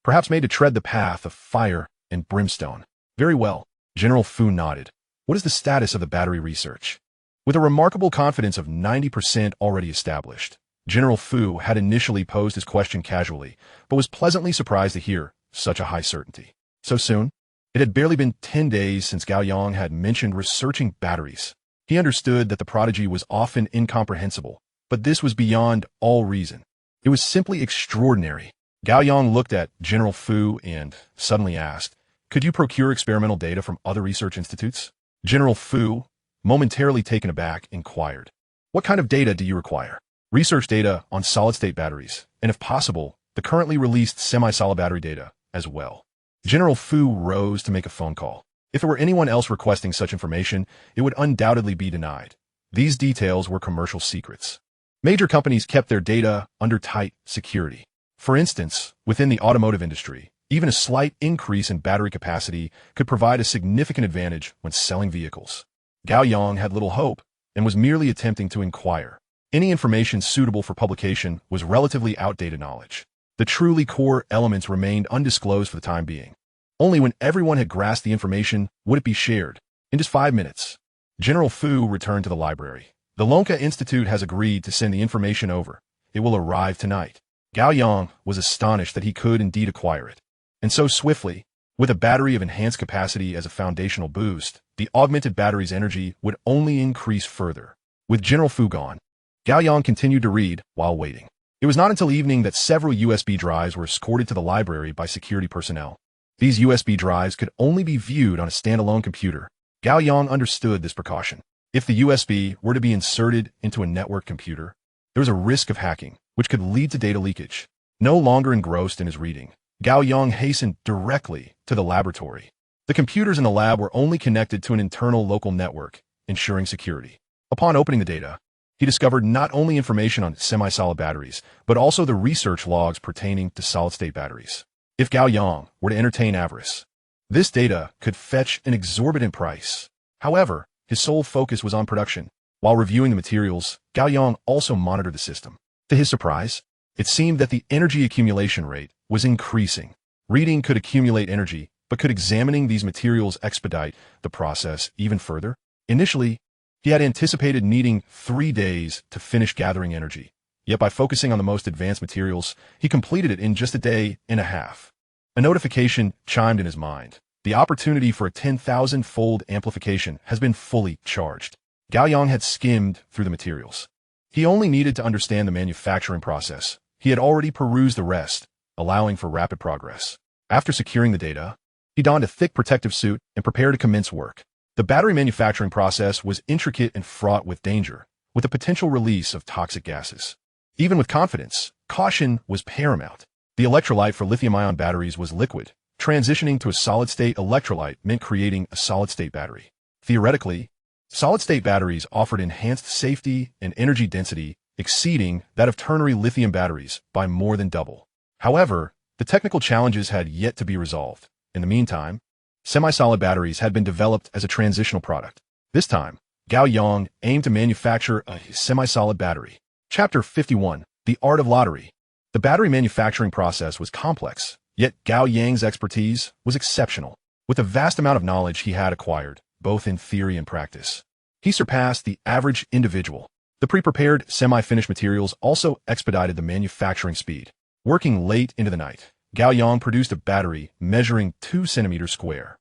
perhaps made to tread the path of fire and brimstone. Very well. General Fu nodded. What is the status of the battery research? With a remarkable confidence of 90% already established, General Fu had initially posed his question casually, but was pleasantly surprised to hear such a high certainty. So soon? It had barely been 10 days since Gao Yang had mentioned researching batteries. He understood that the prodigy was often incomprehensible, but this was beyond all reason. It was simply extraordinary. Gao Yang looked at General Fu and suddenly asked, could you procure experimental data from other research institutes? General Fu, momentarily taken aback, inquired, what kind of data do you require? Research data on solid-state batteries, and if possible, the currently released semi-solid battery data as well. General Fu rose to make a phone call. If there were anyone else requesting such information, it would undoubtedly be denied. These details were commercial secrets. Major companies kept their data under tight security. For instance, within the automotive industry, even a slight increase in battery capacity could provide a significant advantage when selling vehicles. Gao Yang had little hope and was merely attempting to inquire. Any information suitable for publication was relatively outdated knowledge. The truly core elements remained undisclosed for the time being. Only when everyone had grasped the information would it be shared. In just 5 minutes, General Fu returned to the library. The Lonka Institute has agreed to send the information over. It will arrive tonight. Gao Yang was astonished that he could indeed acquire it. And so swiftly, with a battery of enhanced capacity as a foundational boost, the augmented battery's energy would only increase further. With General Fu gone, Gao Yang continued to read while waiting. It was not until evening that several USB drives were escorted to the library by security personnel. These USB drives could only be viewed on a standalone computer. Gao Yang understood this precaution. If the USB were to be inserted into a network computer, there was a risk of hacking, which could lead to data leakage. No longer engrossed in his reading, Gao Yang hastened directly to the laboratory. The computers in the lab were only connected to an internal local network, ensuring security. Upon opening the data, he discovered not only information on semi-solid batteries, but also the research logs pertaining to solid-state batteries. If Gao Yang were to entertain avarice, this data could fetch an exorbitant price. However, his sole focus was on production. While reviewing the materials, Gao Yang also monitored the system. To his surprise, it seemed that the energy accumulation rate was increasing. Reading could accumulate energy, but could examining these materials expedite the process even further? Initially, he had anticipated needing 3 days to finish gathering energy. Yet by focusing on the most advanced materials, he completed it in just a day and a half. A notification chimed in his mind. The opportunity for a 10,000-fold amplification has been fully charged. Gao Yang had skimmed through the materials. He only needed to understand the manufacturing process. He had already perused the rest, allowing for rapid progress. After securing the data, he donned a thick protective suit and prepared to commence work. The battery manufacturing process was intricate and fraught with danger, with the potential release of toxic gases. Even with confidence, caution was paramount. The electrolyte for lithium-ion batteries was liquid. Transitioning to a solid-state electrolyte meant creating a solid-state battery. Theoretically, solid-state batteries offered enhanced safety and energy density exceeding that of ternary lithium batteries by more than double. However, the technical challenges had yet to be resolved. In the meantime, semi-solid batteries had been developed as a transitional product. This time, Gao Yang aimed to manufacture a semi-solid battery. Chapter 51. The Art of Lottery. The battery manufacturing process was complex, yet Gao Yang's expertise was exceptional. With the vast amount of knowledge he had acquired, both in theory and practice, he surpassed the average individual. The pre-prepared semi-finished materials also expedited the manufacturing speed. Working late into the night, Gao Yang produced a battery measuring 2 centimeters square.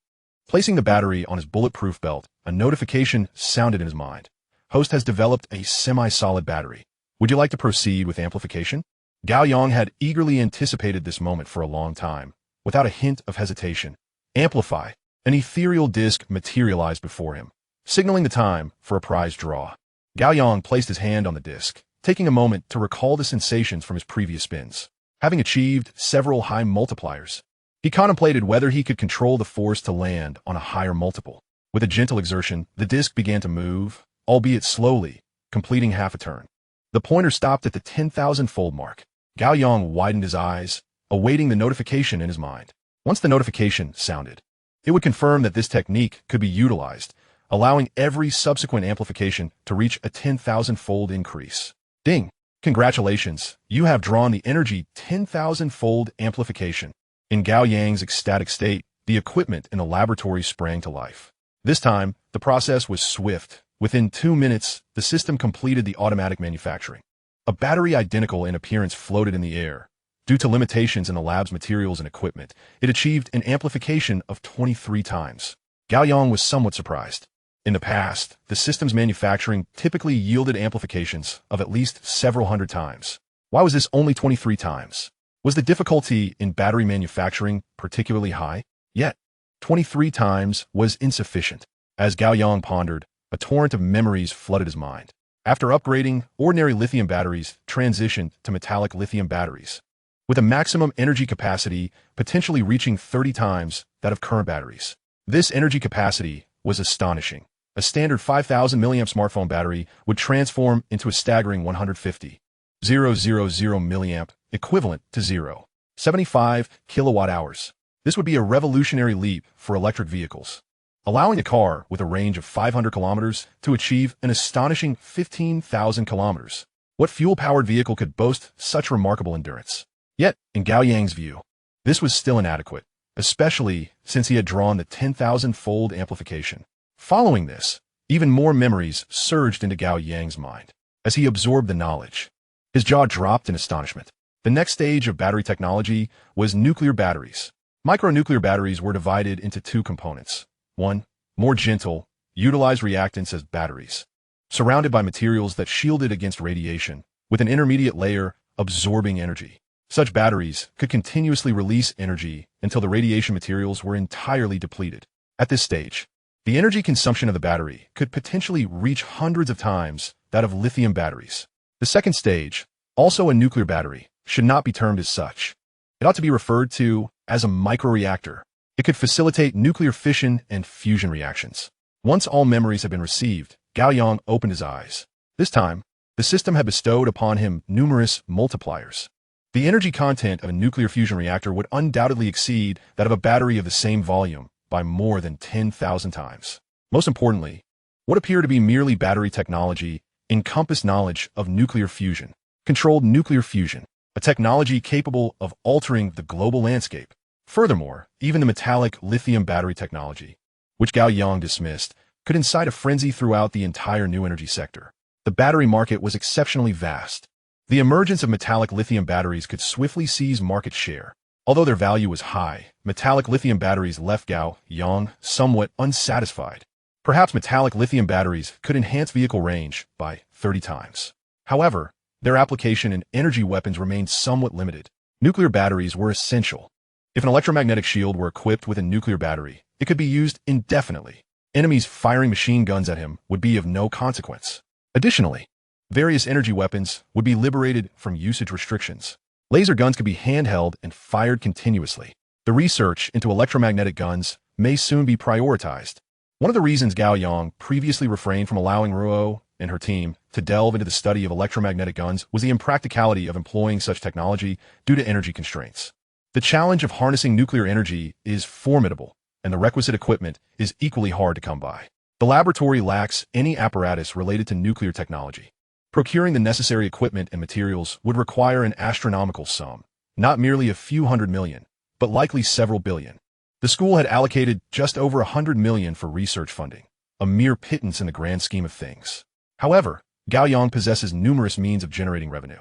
Placing the battery on his bulletproof belt, a notification sounded in his mind. Host has developed a semi-solid battery. Would you like to proceed with amplification? Gao Yang had eagerly anticipated this moment for a long time. Without a hint of hesitation, amplify, an ethereal disc materialized before him, signaling the time for a prize draw. Gao Yang placed his hand on the disc, taking a moment to recall the sensations from his previous spins. Having achieved several high multipliers, he contemplated whether he could control the force to land on a higher multiple. With a gentle exertion, the disc began to move, albeit slowly, completing half a turn. The pointer stopped at the 10,000-fold mark. Gao Yang widened his eyes, awaiting the notification in his mind. Once the notification sounded, it would confirm that this technique could be utilized, allowing every subsequent amplification to reach a 10,000-fold increase. Ding! Congratulations, you have drawn the energy 10,000-fold amplification. In Gao Yang's ecstatic state, the equipment in the laboratory sprang to life. This time, the process was swift. Within 2 minutes, the system completed the automatic manufacturing. A battery identical in appearance floated in the air. Due to limitations in the lab's materials and equipment, it achieved an amplification of 23 times. Gao Yang was somewhat surprised. In the past, the system's manufacturing typically yielded amplifications of at least several hundred times. Why was this only 23 times? Was the difficulty in battery manufacturing particularly high? Yet, 23 times was insufficient. As Gao Yang pondered, a torrent of memories flooded his mind. After upgrading, ordinary lithium batteries transitioned to metallic lithium batteries. with a maximum energy capacity potentially reaching 30 times that of current batteries. This energy capacity was astonishing. A standard 5,000 mAh smartphone battery would transform into a staggering 150,000 mAh, equivalent to 0.75 kilowatt-hours. This would be a revolutionary leap for electric vehicles, allowing a car with a range of 500 kilometers to achieve an astonishing 15,000 kilometers. What fuel-powered vehicle could boast such remarkable endurance? Yet, in Gao Yang's view, this was still inadequate, especially since he had drawn the 10,000-fold amplification. Following this, even more memories surged into Gao Yang's mind. As he absorbed the knowledge, his jaw dropped in astonishment. The next stage of battery technology was nuclear batteries. Micronuclear batteries were divided into two components. One, more gentle, utilized reactants as batteries, surrounded by materials that shielded against radiation, with an intermediate layer absorbing energy. Such batteries could continuously release energy until the radiation materials were entirely depleted. At this stage, the energy consumption of the battery could potentially reach hundreds of times that of lithium batteries. The second stage, also a nuclear battery, should not be termed as such. It ought to be referred to as a microreactor. It could facilitate nuclear fission and fusion reactions. Once all memories had been received, Gao Yang opened his eyes. This time, the system had bestowed upon him numerous multipliers. The energy content of a nuclear fusion reactor would undoubtedly exceed that of a battery of the same volume by more than 10,000 times. Most importantly, what appeared to be merely battery technology encompassed knowledge of nuclear fusion, controlled nuclear fusion, a technology capable of altering the global landscape. Furthermore, even the metallic lithium battery technology, which Gao Yang dismissed, could incite a frenzy throughout the entire new energy sector. The battery market was exceptionally vast. The emergence of metallic lithium batteries could swiftly seize market share. Although their value was high, metallic lithium batteries left Gao Yang somewhat unsatisfied. Perhaps metallic lithium batteries could enhance vehicle range by 30 times. However, their application in energy weapons remained somewhat limited. Nuclear batteries were essential. If an electromagnetic shield were equipped with a nuclear battery, it could be used indefinitely. Enemies firing machine guns at him would be of no consequence. Additionally, various energy weapons would be liberated from usage restrictions. Laser guns could be handheld and fired continuously. The research into electromagnetic guns may soon be prioritized. One of the reasons Gao Yang previously refrained from allowing Ruo and her team to delve into the study of electromagnetic guns was the impracticality of employing such technology due to energy constraints. The challenge of harnessing nuclear energy is formidable, and the requisite equipment is equally hard to come by. The laboratory lacks any apparatus related to nuclear technology. Procuring the necessary equipment and materials would require an astronomical sum, not merely a few hundred million, but likely several billion. The school had allocated just over 100 million for research funding, a mere pittance in the grand scheme of things. However, Gao Yang possesses numerous means of generating revenue.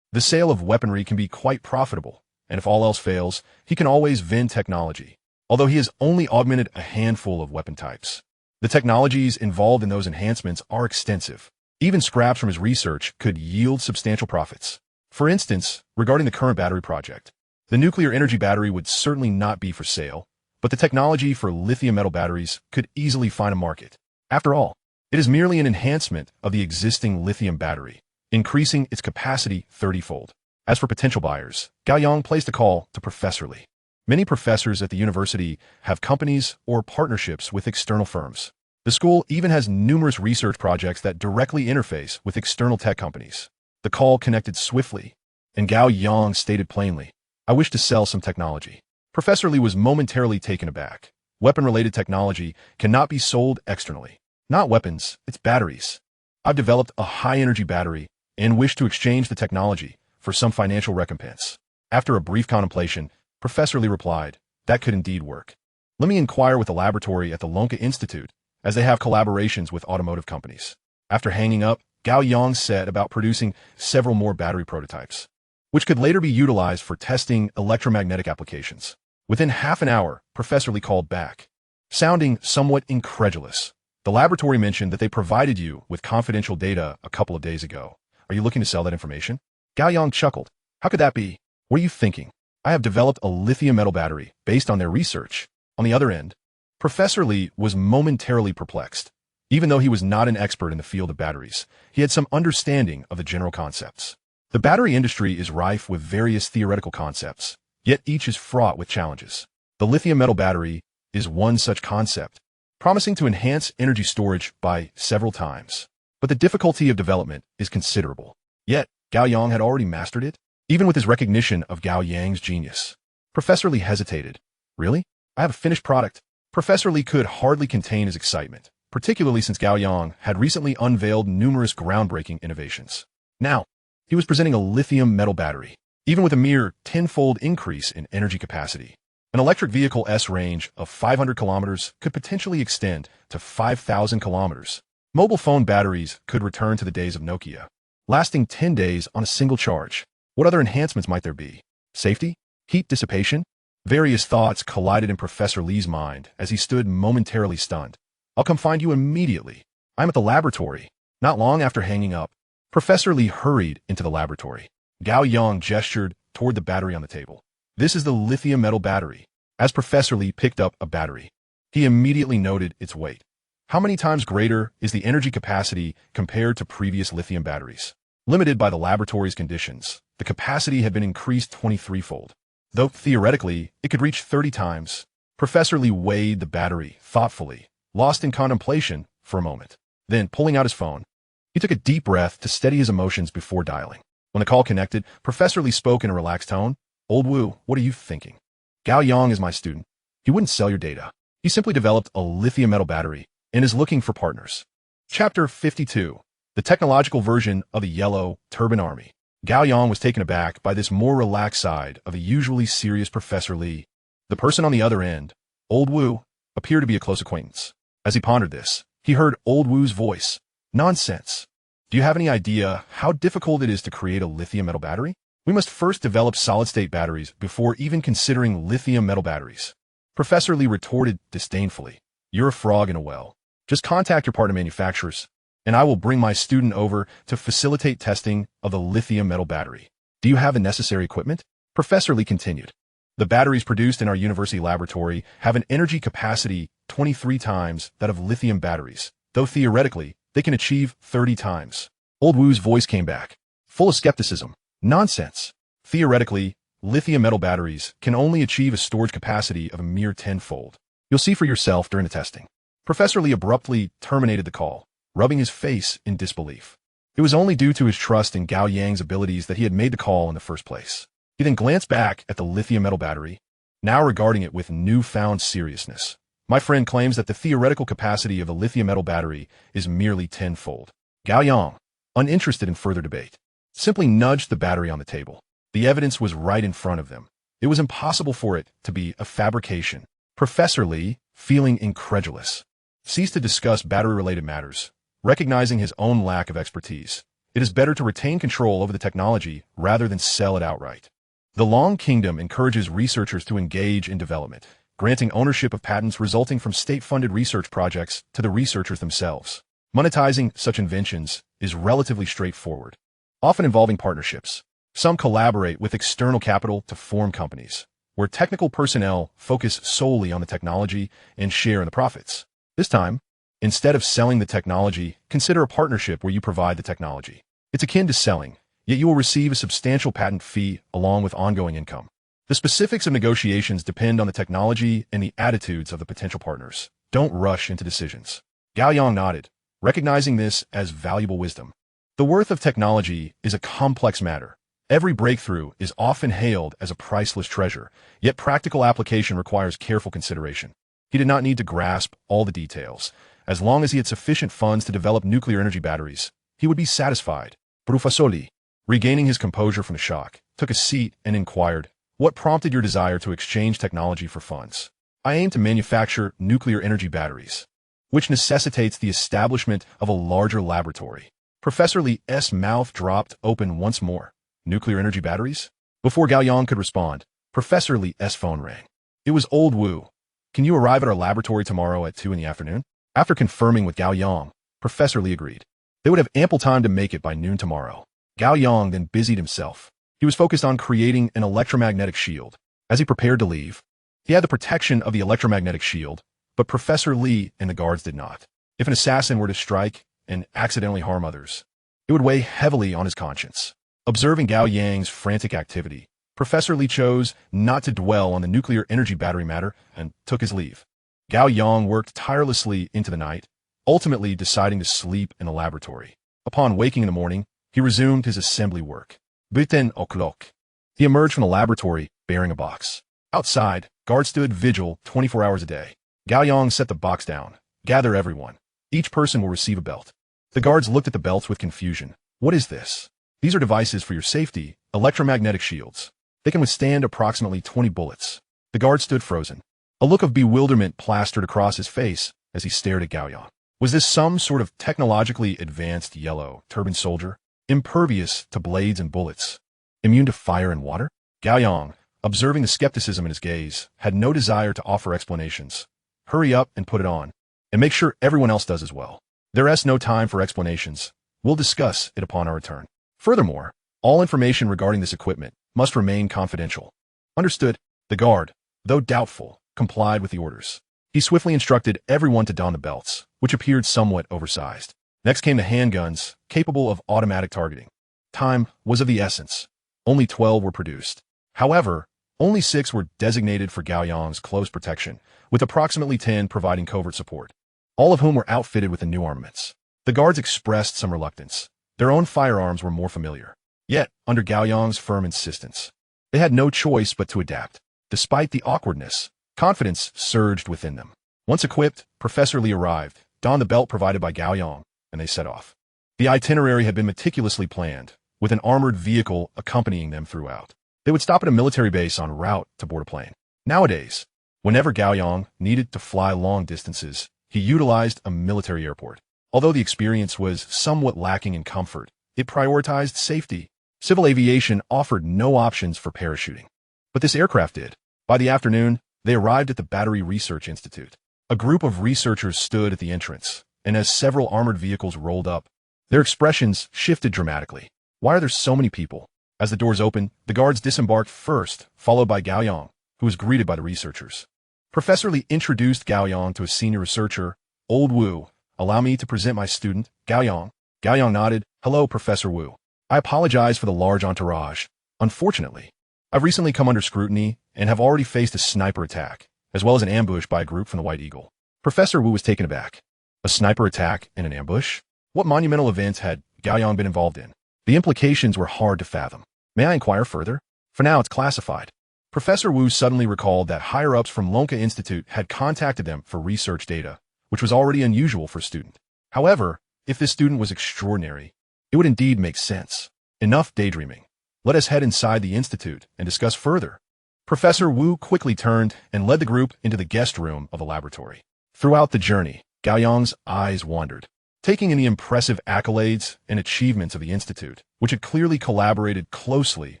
The sale of weaponry can be quite profitable, and if all else fails, he can always vend technology, although he has only augmented a handful of weapon types. The technologies involved in those enhancements are extensive. Even scraps from his research could yield substantial profits. For instance, regarding the current battery project, the nuclear energy battery would certainly not be for sale, but the technology for lithium metal batteries could easily find a market. After all, it is merely an enhancement of the existing lithium battery, increasing its capacity 30-fold. As for potential buyers, Gao Yang placed a call to Professor Li. Many professors at the university have companies or partnerships with external firms. The school even has numerous research projects that directly interface with external tech companies. The call connected swiftly, and Gao Yang stated plainly, "I wish to sell some technology." Professor Li was momentarily taken aback. Weapon-related technology cannot be sold externally. Not weapons, it's batteries. I've developed a high-energy battery and wish to exchange the technology for some financial recompense. After a brief contemplation, Professor Li replied, "That could indeed work. Let me inquire with the laboratory at the Lonka Institute, as they have collaborations with automotive companies." After hanging up, Gao Yang set about producing several more battery prototypes, which could later be utilized for testing electromagnetic applications. Within half an hour, Professor Li called back, sounding somewhat incredulous. "The laboratory mentioned that they provided you with confidential data a couple of days ago. Are you looking to sell that information?" Gao Yang chuckled. "How could that be? What are you thinking? I have developed a lithium metal battery based on their research." On the other end, Professor Li was momentarily perplexed. Even though he was not an expert in the field of batteries, he had some understanding of the general concepts. The battery industry is rife with various theoretical concepts, yet each is fraught with challenges. The lithium metal battery is one such concept, promising to enhance energy storage by several times. But the difficulty of development is considerable. Yet, Gao Yang had already mastered it, even with his recognition of Gao Yang's genius. Professor Li hesitated. Really? I have a finished product. Professor Li could hardly contain his excitement, particularly since Gao Yang had recently unveiled numerous groundbreaking innovations. Now, he was presenting a lithium metal battery, even with a mere tenfold increase in energy capacity. An electric vehicle S range of 500 kilometers could potentially extend to 5,000 kilometers. Mobile phone batteries could return to the days of Nokia, lasting 10 days on a single charge. What other enhancements might there be? Safety? Heat dissipation? Various thoughts collided in Professor Li's mind as he stood momentarily stunned. I'll come find you immediately. I'm at the laboratory. Not long after hanging up, Professor Li hurried into the laboratory. Gao Yang gestured toward the battery on the table. This is the lithium metal battery. As Professor Li picked up a battery, he immediately noted its weight. How many times greater is the energy capacity compared to previous lithium batteries? Limited by the laboratory's conditions, the capacity had been increased 23-fold. Though theoretically, it could reach 30 times. Professor Li weighed the battery thoughtfully, lost in contemplation for a moment. Then, pulling out his phone, he took a deep breath to steady his emotions before dialing. When the call connected, Professor Li spoke in a relaxed tone. Old Wu, what are you thinking? Gao Yang is my student. He wouldn't sell your data. He simply developed a lithium metal battery and is looking for partners. Chapter 52. The technological version of the Yellow Turban Army. Gao Yang was taken aback by this more relaxed side of the usually serious Professor Li. The person on the other end, Old Wu, appeared to be a close acquaintance. As he pondered this, he heard Old Wu's voice. Nonsense. Do you have any idea how difficult it is to create a lithium metal battery? We must first develop solid-state batteries before even considering lithium metal batteries. Professor Li retorted disdainfully. You're a frog in a well. Just contact your partner manufacturers, and I will bring my student over to facilitate testing of the lithium metal battery. Do you have the necessary equipment? Professor Li continued. The batteries produced in our university laboratory have an energy capacity 23 times that of lithium batteries, though theoretically, they can achieve 30 times. Old Wu's voice came back, full of skepticism. Nonsense. Theoretically, lithium metal batteries can only achieve a storage capacity of a mere tenfold. You'll see for yourself during the testing. Professor Li abruptly terminated the call, rubbing his face in disbelief. It was only due to his trust in Gao Yang's abilities that he had made the call in the first place. He then glanced back at the lithium metal battery, now regarding it with newfound seriousness. My friend claims that the theoretical capacity of the lithium metal battery is merely tenfold. Gao Yang, uninterested in further debate, simply nudged the battery on the table. The evidence was right in front of them. It was impossible for it to be a fabrication. Professor Li, feeling incredulous, ceased to discuss battery-related matters, recognizing his own lack of expertise. It is better to retain control over the technology rather than sell it outright. The Long Kingdom encourages researchers to engage in development, granting ownership of patents resulting from state-funded research projects to the researchers themselves. Monetizing such inventions is relatively straightforward, often involving partnerships. Some collaborate with external capital to form companies, where technical personnel focus solely on the technology and share in the profits. This time, instead of selling the technology, consider a partnership where you provide the technology. It's akin to selling, yet you will receive a substantial patent fee along with ongoing income. The specifics of negotiations depend on the technology and the attitudes of the potential partners. Don't rush into decisions. Gao Yang nodded, recognizing this as valuable wisdom. The worth of technology is a complex matter. Every breakthrough is often hailed as a priceless treasure, yet practical application requires careful consideration. He did not need to grasp all the details. As long as he had sufficient funds to develop nuclear energy batteries, he would be satisfied. Professor Li, regaining his composure from the shock, took a seat and inquired, what prompted your desire to exchange technology for funds? I aim to manufacture nuclear energy batteries, which necessitates the establishment of a larger laboratory. Professor Li's mouth dropped open once more. Nuclear energy batteries? Before Gao Yang could respond, Professor Li's phone rang. It was Old Wu. Can you arrive at our laboratory tomorrow at 2 in the afternoon? After confirming with Gao Yang, Professor Li agreed. They would have ample time to make it by noon tomorrow. Gao Yang then busied himself. He was focused on creating an electromagnetic shield. As he prepared to leave, he had the protection of the electromagnetic shield, but Professor Li and the guards did not. If an assassin were to strike and accidentally harm others, it would weigh heavily on his conscience. Observing Gao Yang's frantic activity, Professor Li chose not to dwell on the nuclear energy battery matter and took his leave. Gao Yang worked tirelessly into the night, ultimately deciding to sleep in the laboratory. Upon waking in the morning, he resumed his assembly work. Buten o'clock. He emerged from the laboratory bearing a box. Outside, guards stood vigil 24 hours a day. Gao Yang set the box down. Gather everyone. Each person will receive a belt. The guards looked at the belts with confusion. What is this? These are devices for your safety, electromagnetic shields. They can withstand approximately 20 bullets. The guard stood frozen. A look of bewilderment plastered across his face as he stared at Gao Yang. Was this some sort of technologically advanced yellow turban soldier, impervious to blades and bullets, immune to fire and water? Gao Yang, observing the skepticism in his gaze, had no desire to offer explanations. Hurry up and put it on, and make sure everyone else does as well. There is no time for explanations. We'll discuss it upon our return. Furthermore, all information regarding this equipment must remain confidential. Understood. The guard, though doubtful, complied with the orders. He swiftly instructed everyone to don the belts, which appeared somewhat oversized. Next came the handguns, capable of automatic targeting. Time was of the essence. Only 12 were produced. However, only 6 were designated for Gao Yang's close protection, with approximately 10 providing covert support, all of whom were outfitted with the new armaments. The guards expressed some reluctance. Their own firearms were more familiar. Yet, under Gao Yang's firm insistence, they had no choice but to adapt. Despite the awkwardness, confidence surged within them. Once equipped, Professor Li arrived, donned the belt provided by Gao Yang, and they set off. The itinerary had been meticulously planned, with an armored vehicle accompanying them throughout. They would stop at a military base en route to board a plane. Nowadays, whenever Gao Yang needed to fly long distances, he utilized a military airport. Although the experience was somewhat lacking in comfort, it prioritized safety. Civil aviation offered no options for parachuting. But this aircraft did. By the afternoon, they arrived at the Battery Research Institute. A group of researchers stood at the entrance, and as several armored vehicles rolled up, their expressions shifted dramatically. Why are there so many people? As the doors opened, the guards disembarked first, followed by Gao Yang, who was greeted by the researchers. Professor Li introduced Gao Yang to a senior researcher, Old Wu. Allow me to present my student, Gao Yang. Gao Yang nodded. Hello, Professor Wu. I apologize for the large entourage. Unfortunately, I've recently come under scrutiny and have already faced a sniper attack, as well as an ambush by a group from the White Eagle. Professor Wu was taken aback. A sniper attack and an ambush? What monumental events had Gao Yang been involved in? The implications were hard to fathom. May I inquire further? For now, it's classified. Professor Wu suddenly recalled that higher-ups from Lonka Institute had contacted them for research data, which was already unusual for a student. However, if this student was extraordinary, it would indeed make sense. Enough daydreaming. Let us head inside the institute and discuss further. Professor Wu quickly turned and led the group into the guest room of the laboratory. Throughout the journey, Gao Yang's eyes wandered, taking in the impressive accolades and achievements of the institute, which had clearly collaborated closely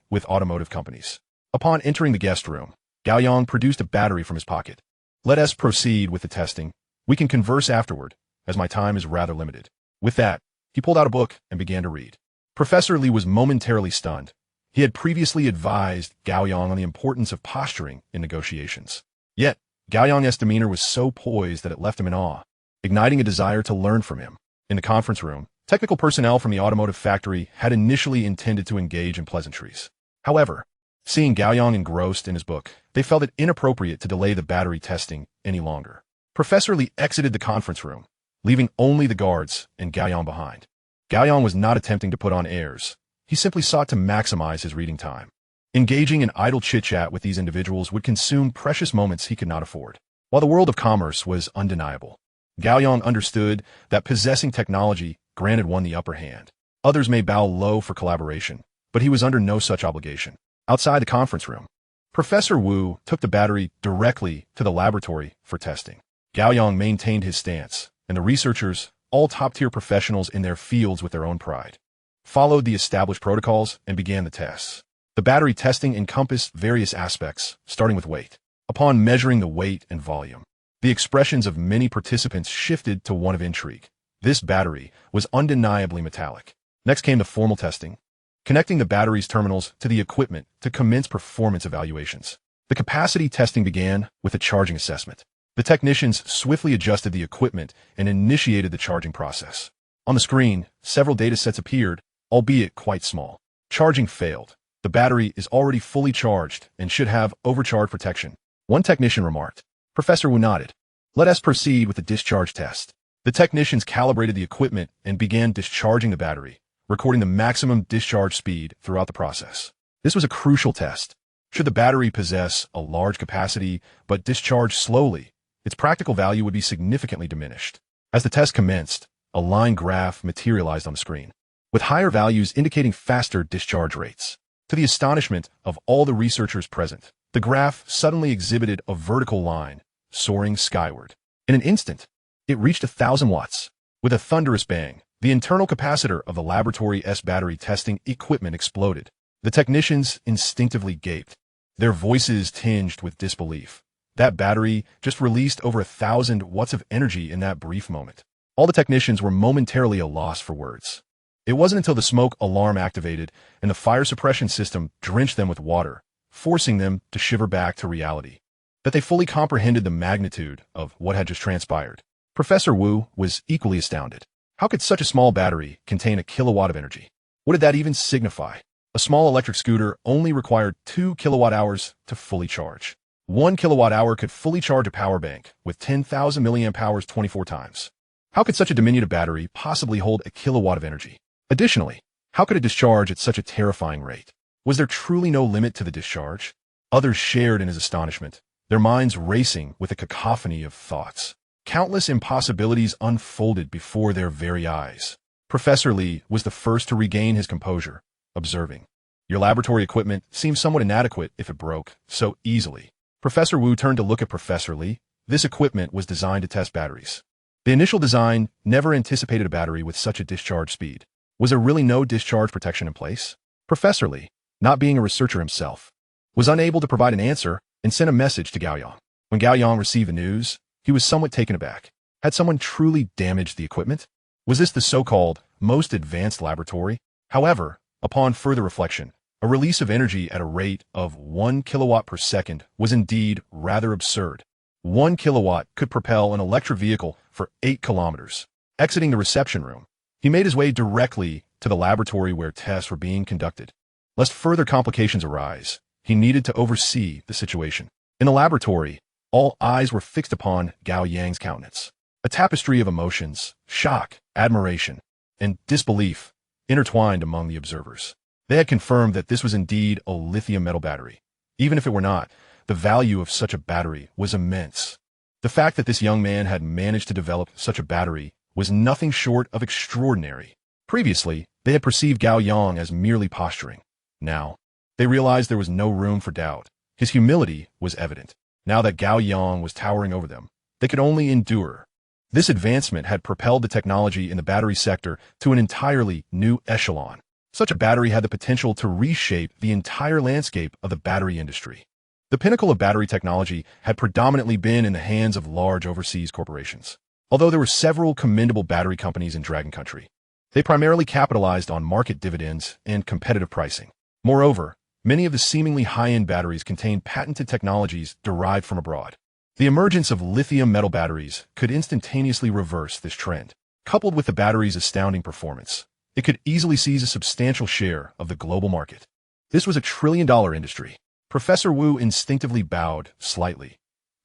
with automotive companies. Upon entering the guest room, Gao Yang produced a battery from his pocket. Let us proceed with the testing. We can converse afterward, as my time is rather limited. With that, he pulled out a book and began to read. Professor Li was momentarily stunned. He had previously advised Gao Yang on the importance of posturing in negotiations. Yet, Gao Yang's demeanor was so poised that it left him in awe, igniting a desire to learn from him. In the conference room, technical personnel from the automotive factory had initially intended to engage in pleasantries. However, seeing Gao Yang engrossed in his book, they felt it inappropriate to delay the battery testing any longer. Professor Li exited the conference room, leaving only the guards and Gao Yang behind. Gao Yang was not attempting to put on airs. He simply sought to maximize his reading time. Engaging in idle chit-chat with these individuals would consume precious moments he could not afford. While the world of commerce was undeniable, Gao Yang understood that possessing technology granted one the upper hand. Others may bow low for collaboration, but he was under no such obligation. Outside the conference room, Professor Wu took the battery directly to the laboratory for testing. Gao Yang maintained his stance, and the researchers, all top-tier professionals in their fields with their own pride, followed the established protocols and began the tests. The battery testing encompassed various aspects, starting with weight. Upon measuring the weight and volume, the expressions of many participants shifted to one of intrigue. This battery was undeniably metallic. Next came the formal testing, connecting the battery's terminals to the equipment to commence performance evaluations. The capacity testing began with a charging assessment. The technicians swiftly adjusted the equipment and initiated the charging process. On the screen, several datasets appeared, albeit quite small. Charging failed. The battery is already fully charged and should have overcharge protection. One technician remarked. Professor Wu nodded. Let us proceed with the discharge test. The technicians calibrated the equipment and began discharging the battery, recording the maximum discharge speed throughout the process. This was a crucial test. Should the battery possess a large capacity but discharge slowly, its practical value would be significantly diminished. As the test commenced, a line graph materialized on the screen, with higher values indicating faster discharge rates. To the astonishment of all the researchers present, the graph suddenly exhibited a vertical line, soaring skyward. In an instant, it reached 1,000 watts. With a thunderous bang, the internal capacitor of the laboratory S battery testing equipment exploded. The technicians instinctively gaped, their voices tinged with disbelief. That battery just released over 1,000 watts of energy in that brief moment. All the technicians were momentarily at a loss for words. It wasn't until the smoke alarm activated and the fire suppression system drenched them with water, forcing them to shiver back to reality, that they fully comprehended the magnitude of what had just transpired. Professor Wu was equally astounded. How could such a small battery contain a kilowatt of energy? What did that even signify? A small electric scooter only required 2 kilowatt-hours to fully charge. 1 kilowatt-hour could fully charge a power bank with 10,000 milliamp hours 24 times. How could such a diminutive battery possibly hold a kilowatt of energy? Additionally, how could it discharge at such a terrifying rate? Was there truly no limit to the discharge? Others shared in his astonishment, their minds racing with a cacophony of thoughts. Countless impossibilities unfolded before their very eyes. Professor Li was the first to regain his composure, observing, "Your laboratory equipment seems somewhat inadequate if it broke so easily." Professor Wu turned to look at Professor Li. This equipment was designed to test batteries. The initial design never anticipated a battery with such a discharge speed. Was there really no discharge protection in place? Professor Li, not being a researcher himself, was unable to provide an answer and sent a message to Gao Yang. When Gao Yang received the news, he was somewhat taken aback. Had someone truly damaged the equipment? Was this the so-called most advanced laboratory? However, upon further reflection, a release of energy at a rate of 1 kilowatt per second was indeed rather absurd. 1 kilowatt could propel an electric vehicle for 8 kilometers. Exiting the reception room, he made his way directly to the laboratory where tests were being conducted. Lest further complications arise, he needed to oversee the situation. In the laboratory, all eyes were fixed upon Gao Yang's countenance. A tapestry of emotions, shock, admiration, and disbelief intertwined among the observers. They had confirmed that this was indeed a lithium metal battery. Even if it were not, the value of such a battery was immense. The fact that this young man had managed to develop such a battery was nothing short of extraordinary. Previously, they had perceived Gao Yang as merely posturing. Now, they realized there was no room for doubt. His humility was evident. Now that Gao Yang was towering over them, they could only endure. This advancement had propelled the technology in the battery sector to an entirely new echelon. Such a battery had the potential to reshape the entire landscape of the battery industry. The pinnacle of battery technology had predominantly been in the hands of large overseas corporations. Although there were several commendable battery companies in Dragon Country, they primarily capitalized on market dividends and competitive pricing. Moreover, many of the seemingly high-end batteries contained patented technologies derived from abroad. The emergence of lithium metal batteries could instantaneously reverse this trend. Coupled with the battery's astounding performance, it could easily seize a substantial share of the global market. This was a trillion-dollar industry. Professor Wu instinctively bowed slightly.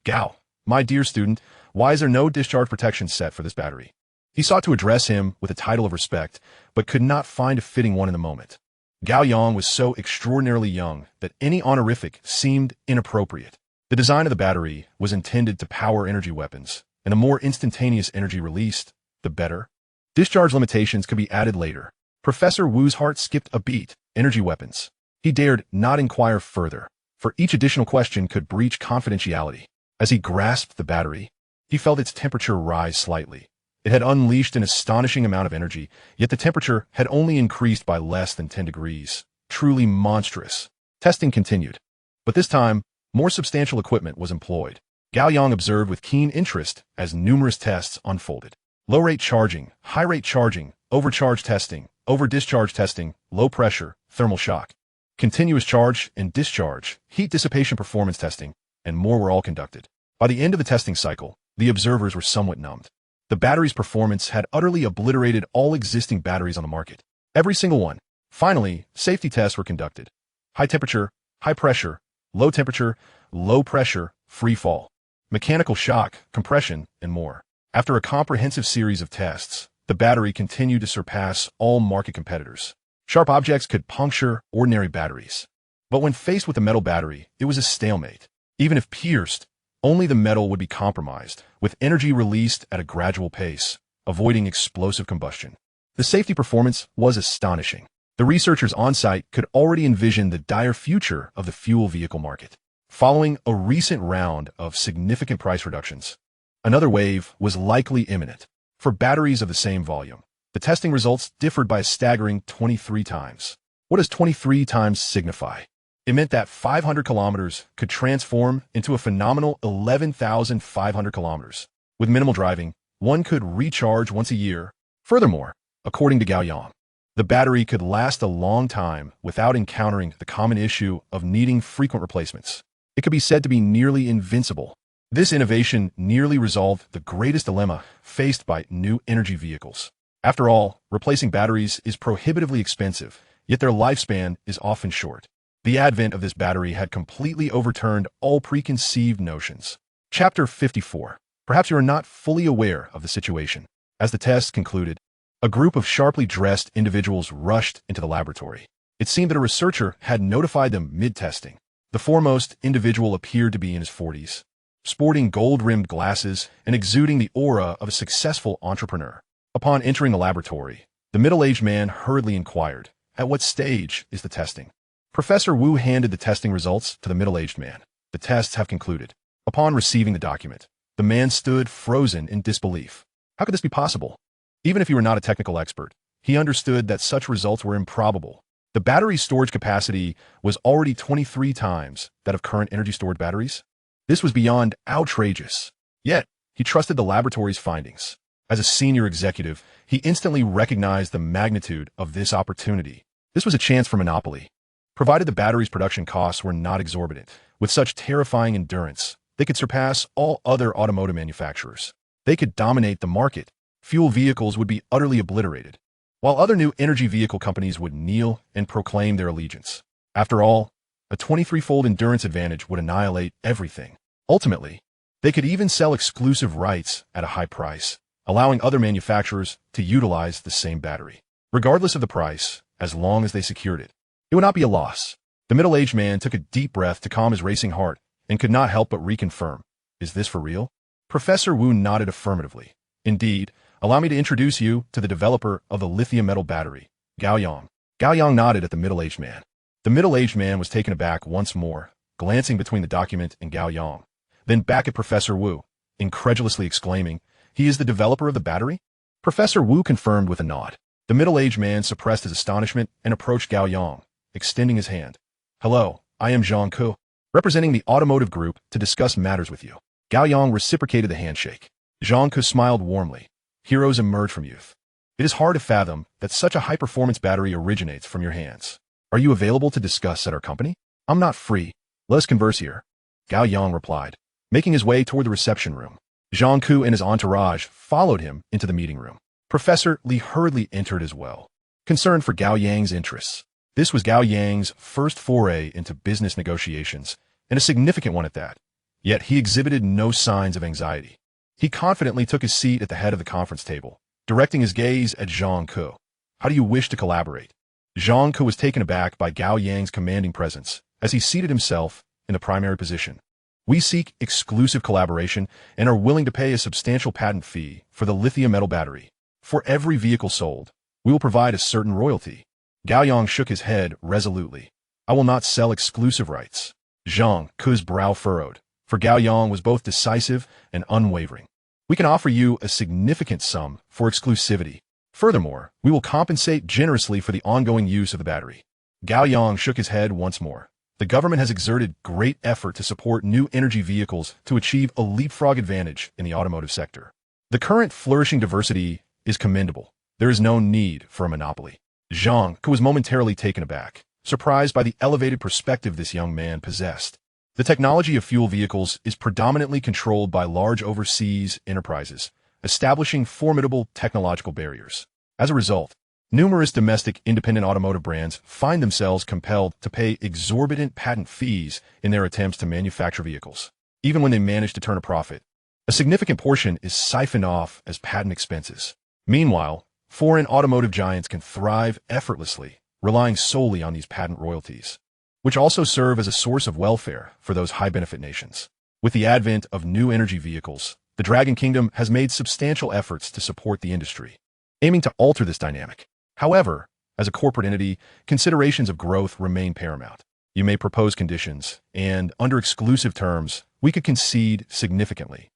"Gao, my dear student, why is there no discharge protection set for this battery?" He sought to address him with a title of respect, but could not find a fitting one in the moment. Gao Yang was so extraordinarily young that any honorific seemed inappropriate. The design of the battery was intended to power energy weapons, and the more instantaneous energy released, the better. Discharge limitations could be added later. Professor Wu's heart skipped a beat. Energy weapons. He dared not inquire further, for each additional question could breach confidentiality. As he grasped the battery, he felt its temperature rise slightly. It had unleashed an astonishing amount of energy, yet the temperature had only increased by less than 10 degrees. Truly monstrous. Testing continued. But this time, more substantial equipment was employed. Gao Yang observed with keen interest as numerous tests unfolded. Low-rate charging, high-rate charging, overcharge testing, over-discharge testing, low-pressure, thermal shock, continuous charge and discharge, heat dissipation performance testing, and more were all conducted. By the end of the testing cycle, the observers were somewhat numbed. The battery's performance had utterly obliterated all existing batteries on the market. Every single one, Finally, safety tests were conducted. High temperature, high pressure, low temperature, low pressure, free fall, mechanical shock, compression, and more. After a comprehensive series of tests, the battery continued to surpass all market competitors. Sharp objects could puncture ordinary batteries. But when faced with a metal battery, it was a stalemate. Even if pierced, only the metal would be compromised, with energy released at a gradual pace, avoiding explosive combustion. The safety performance was astonishing. The researchers on-site could already envision the dire future of the fuel vehicle market. Following a recent round of significant price reductions, another wave was likely imminent. For batteries of the same volume, the testing results differed by a staggering 23 times. What does 23 times signify? It meant that 500 kilometers could transform into a phenomenal 11,500 kilometers. With minimal driving, one could recharge once a year. Furthermore, according to Gao Yang, the battery could last a long time without encountering the common issue of needing frequent replacements. It could be said to be nearly invincible. This innovation nearly resolved the greatest dilemma faced by new energy vehicles. After all, replacing batteries is prohibitively expensive, yet their lifespan is often short. The advent of this battery had completely overturned all preconceived notions. Chapter 54. Perhaps you are not fully aware of the situation. As the test concluded, a group of sharply dressed individuals rushed into the laboratory. It seemed that a researcher had notified them mid-testing. The foremost individual appeared to be in his 40s, sporting gold-rimmed glasses and exuding the aura of a successful entrepreneur. Upon entering the laboratory, the middle-aged man hurriedly inquired, "At what stage is the testing?" Professor Wu handed the testing results to the middle-aged man. "The tests have concluded." Upon receiving the document, the man stood frozen in disbelief. How could this be possible? Even if he were not a technical expert, he understood that such results were improbable. The battery's storage capacity was already 23 times that of current energy storage batteries. This was beyond outrageous. Yet, he trusted the laboratory's findings. As a senior executive, he instantly recognized the magnitude of this opportunity. This was a chance for monopoly. Provided the battery's production costs were not exorbitant, with such terrifying endurance, they could surpass all other automotive manufacturers. They could dominate the market. Fuel vehicles would be utterly obliterated, while other new energy vehicle companies would kneel and proclaim their allegiance. After all, a 23-fold endurance advantage would annihilate everything. Ultimately, they could even sell exclusive rights at a high price, allowing other manufacturers to utilize the same battery. Regardless of the price, as long as they secured it, it would not be a loss. The middle-aged man took a deep breath to calm his racing heart and could not help but reconfirm, "Is this for real?" Professor Wu nodded affirmatively. "Indeed. Allow me to introduce you to the developer of the lithium metal battery, Gao Yang." Gao Yang nodded at the middle-aged man. The middle-aged man was taken aback once more, glancing between the document and Gao Yang, then back at Professor Wu, incredulously exclaiming, "He is the developer of the battery?" Professor Wu confirmed with a nod. The middle-aged man suppressed his astonishment and approached Gao Yang, extending his hand. "Hello, I am Zhang Ku, representing the automotive group to discuss matters with you." Gao Yang reciprocated the handshake. Zhang Ku smiled warmly. Heroes emerge from youth. It is hard to fathom that such a high-performance battery originates from your hands. "Are you available to discuss at our company?" "I'm not free. Let us converse here," Gao Yang replied, making his way toward the reception room. Zhang Ku and his entourage followed him into the meeting room. Professor Li hurriedly entered as well, concerned for Gao Yang's interests. This was Gao Yang's first foray into business negotiations, and a significant one at that. Yet he exhibited no signs of anxiety. He confidently took his seat at the head of the conference table, directing his gaze at Zhang Ku. "How do you wish to collaborate?" Zhang Ku was taken aback by Gao Yang's commanding presence as he seated himself in the primary position. "We seek exclusive collaboration and are willing to pay a substantial patent fee for the lithium metal battery. For every vehicle sold, we will provide a certain royalty." Gao Yang shook his head resolutely. "I will not sell exclusive rights." Zhang Ku's brow furrowed, for Gao Yang was both decisive and unwavering. "We can offer you a significant sum for exclusivity. Furthermore, we will compensate generously for the ongoing use of the battery." Gao Yang shook his head once more. The government has exerted great effort to support new energy vehicles to achieve a leapfrog advantage in the automotive sector. The current flourishing diversity is commendable. There is no need for a monopoly. Zhang, who was momentarily taken aback, surprised by the elevated perspective this young man possessed. The technology of fuel vehicles is predominantly controlled by large overseas enterprises, establishing formidable technological barriers. As a result, Numerous domestic independent automotive brands find themselves compelled to pay exorbitant patent fees in their attempts to manufacture vehicles. Even when they manage to turn a profit, a significant portion is siphoned off as patent expenses. Meanwhile, foreign automotive giants can thrive effortlessly, relying solely on these patent royalties, which also serve as a source of welfare for those high-benefit nations. With the advent of new energy vehicles, the Dragon Kingdom has made substantial efforts to support the industry, aiming to alter this dynamic. However, as a corporate entity, considerations of growth remain paramount. You may propose conditions, and under exclusive terms, we could concede significantly.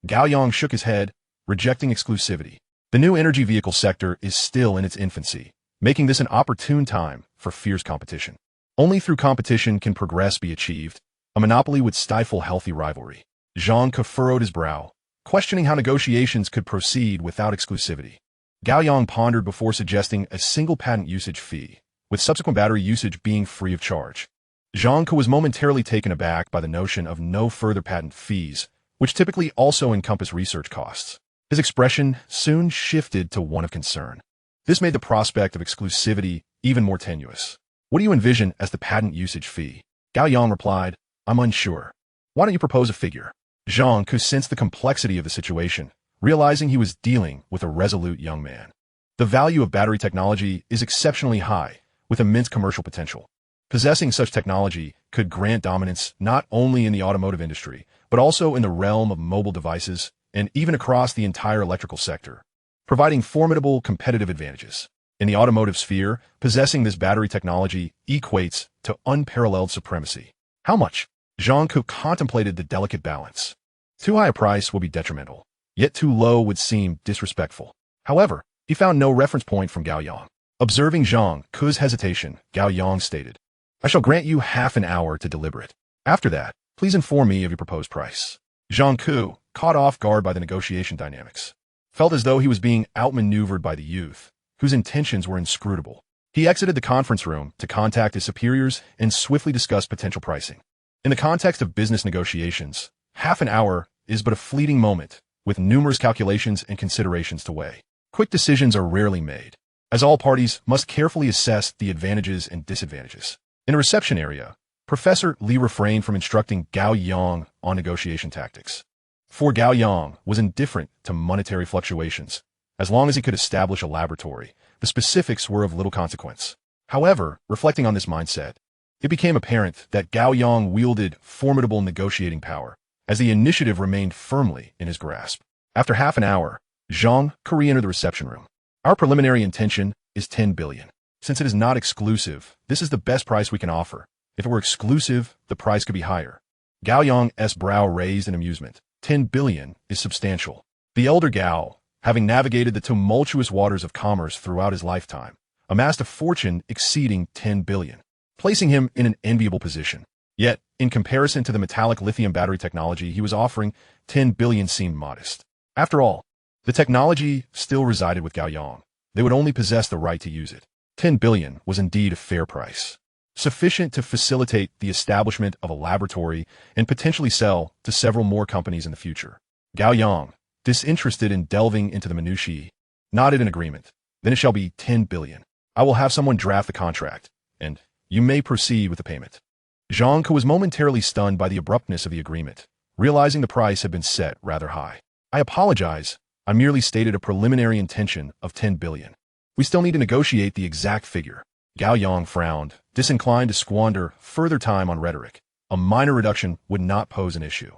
Gao Yang shook his head, rejecting exclusivity. The new energy vehicle sector is still in its infancy, making this an opportune time for fierce competition. Only through competition can progress be achieved. A monopoly would stifle healthy rivalry. Zhang Ke furrowed his brow, questioning how negotiations could proceed without exclusivity. Gao Yang pondered before suggesting a single patent usage fee, with subsequent battery usage being free of charge. Zhang Ke was momentarily taken aback by the notion of no further patent fees, which typically also encompass research costs. His expression soon shifted to one of concern. This made the prospect of exclusivity even more tenuous. What do you envision as the patent usage fee? Gao Yang replied, I'm unsure. Why don't you propose a figure? Zhang Ke sensed the complexity of the situation, realizing he was dealing with a resolute young man. The value of battery technology is exceptionally high, with immense commercial potential. Possessing such technology could grant dominance not only in the automotive industry, but also in the realm of mobile devices and even across the entire electrical sector, providing formidable competitive advantages. In the automotive sphere, possessing this battery technology equates to unparalleled supremacy. How much? Zhang Ke contemplated the delicate balance. Too high a price will be detrimental, yet too low would seem disrespectful. However, he found no reference point from Gao Yang. Observing Zhang Ke's hesitation, Gao Yang stated, I shall grant you half an hour to deliberate. After that, please inform me of your proposed price. Zhang Ke, caught off guard by the negotiation dynamics, felt as though he was being outmaneuvered by the youth, whose intentions were inscrutable. He exited the conference room to contact his superiors and swiftly discuss potential pricing. In the context of business negotiations, half an hour is but a fleeting moment, with numerous calculations and considerations to weigh. Quick decisions are rarely made, as all parties must carefully assess the advantages and disadvantages. In a reception area, Professor Li refrained from instructing Gao Yang on negotiation tactics. For Gao Yang was indifferent to monetary fluctuations. As long as he could establish a laboratory, the specifics were of little consequence. However, reflecting on this mindset, it became apparent that Gao Yang wielded formidable negotiating power, as the initiative remained firmly in his grasp. After half an hour, Zhang Ke entered the reception room. Our preliminary intention is 10 billion. Since it is not exclusive, this is the best price we can offer. If it were exclusive, the price could be higher. Gao Yang's brow raised in amusement. 10 billion is substantial. The elder Gao, having navigated the tumultuous waters of commerce throughout his lifetime, amassed a fortune exceeding 10 billion, placing him in an enviable position. Yet, in comparison to the metallic lithium battery technology he was offering, 10 billion seemed modest. After all, the technology still resided with Gao Yang. They would only possess the right to use it. 10 billion was indeed a fair price, sufficient to facilitate the establishment of a laboratory and potentially sell to several more companies in the future. Gao Yang, disinterested in delving into the minutiae, nodded in agreement. Then it shall be 10 billion. I will have someone draft the contract, and you may proceed with the payment. Zhang Ke was momentarily stunned by the abruptness of the agreement, realizing the price had been set rather high. I apologize. I merely stated a preliminary intention of 10 billion. We still need to negotiate the exact figure. Gao Yang frowned, disinclined to squander further time on rhetoric. A minor reduction would not pose an issue.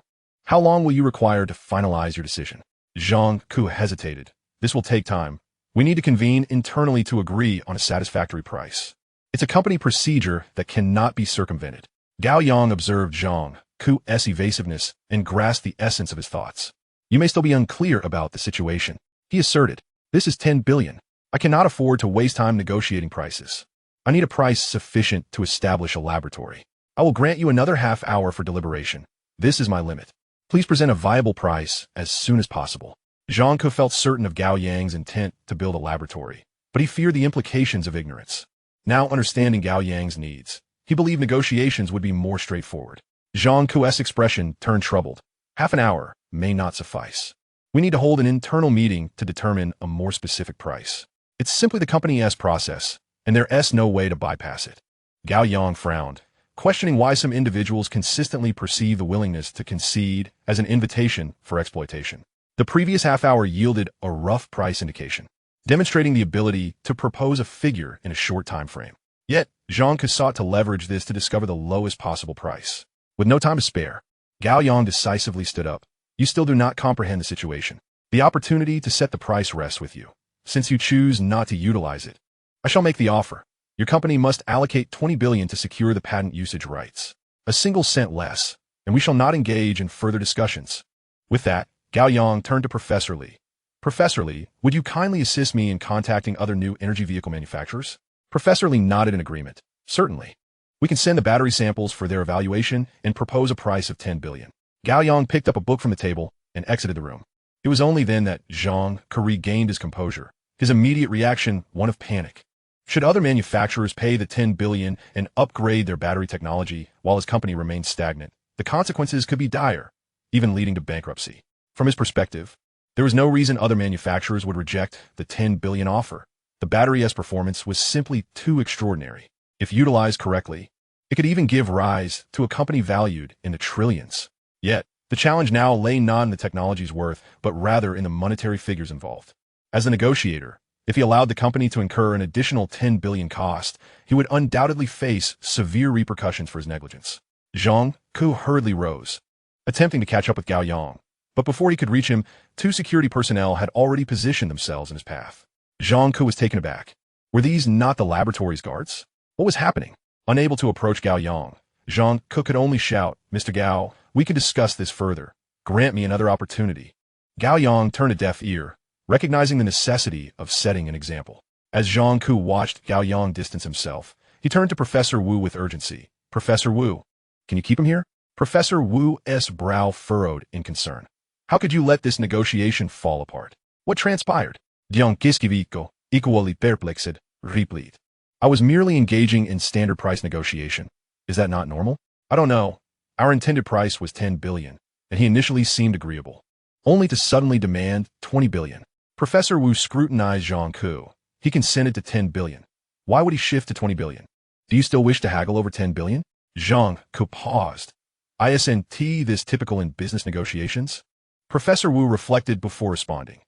How long will you require to finalize your decision? Zhang Ke hesitated. This will take time. We need to convene internally to agree on a satisfactory price. It's a company procedure that cannot be circumvented. Gao Yang observed Zhang Ke's evasiveness and grasped the essence of his thoughts. You may still be unclear about the situation, he asserted. This is 10 billion. I cannot afford to waste time negotiating prices. I need a price sufficient to establish a laboratory. I will grant you another half hour for deliberation. This is my limit. Please present a viable price as soon as possible. Zhang Ke felt certain of Gao Yang's intent to build a laboratory, but he feared the implications of ignorance. Now understanding Gao Yang's needs, he believed negotiations would be more straightforward. Zhang Ke's expression turned troubled. Half an hour may not suffice. We need to hold an internal meeting to determine a more specific price. It's simply the company's process, and there's no way to bypass it. Gao Yang frowned, questioning why some individuals consistently perceive the willingness to concede as an invitation for exploitation. The previous half hour yielded a rough price indication, demonstrating the ability to propose a figure in a short time frame. Yet, Zhang sought to leverage this to discover the lowest possible price. With no time to spare, Gao Yang decisively stood up. You still do not comprehend the situation. The opportunity to set the price rests with you. Since you choose not to utilize it, I shall make the offer. Your company must allocate 20 billion to secure the patent usage rights. A single cent less, and we shall not engage in further discussions. With that, Gao Yang turned to Professor Li. Professor Li, would you kindly assist me in contacting other new energy vehicle manufacturers? Professor Li nodded in agreement. Certainly. We can send the battery samples for their evaluation and propose a price of 10 billion. Gao Yang picked up a book from the table and exited the room. It was only then that Zhang regained his composure, his immediate reaction one of panic. Should other manufacturers pay the 10 billion and upgrade their battery technology while his company remains stagnant, the consequences could be dire, even leading to bankruptcy. From his perspective, there was no reason other manufacturers would reject the 10 billion offer. The battery's performance was simply too extraordinary. If utilized correctly, it could even give rise to a company valued in the trillions. Yet, the challenge now lay not in the technology's worth, but rather in the monetary figures involved. As a negotiator, if he allowed the company to incur an additional 10 billion cost, he would undoubtedly face severe repercussions for his negligence. Zhang hurriedly rose, attempting to catch up with Gao Yang. But before he could reach him, two security personnel had already positioned themselves in his path. Zhang was taken aback. Were these not the laboratory's guards? What was happening? Unable to approach Gao Yang, Zhang could only shout, Mr. Gao, we can discuss this further. Grant me another opportunity. Gao Yang turned a deaf ear, recognizing the necessity of setting an example. As Zhang watched Gao Yang distance himself, he turned to Professor Wu with urgency. Professor Wu, can you keep him here? Professor Wu's brow furrowed in concern. How could you let this negotiation fall apart? What transpired? Dion Kiskiviko, equally perplexed, replied. I was merely engaging in standard price negotiation. Is that not normal? I don't know. Our intended price was 10 billion, and he initially seemed agreeable, only to suddenly demand 20 billion. Professor Wu scrutinized Zhang. He consented to 10 billion. Why would he shift to 20 billion? Do you still wish to haggle over 10 billion? Zhang paused. Isn't this typical in business negotiations? Professor Wu reflected before responding.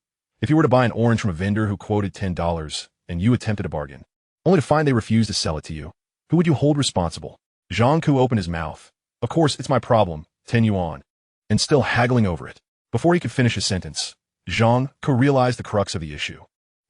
If you were to buy an orange from a vendor who quoted $10 and you attempted a bargain, only to find they refused to sell it to you, who would you hold responsible? Zhang opened his mouth. Of course, it's my problem, 10 yuan, and still haggling over it. Before he could finish his sentence, Zhang realized the crux of the issue.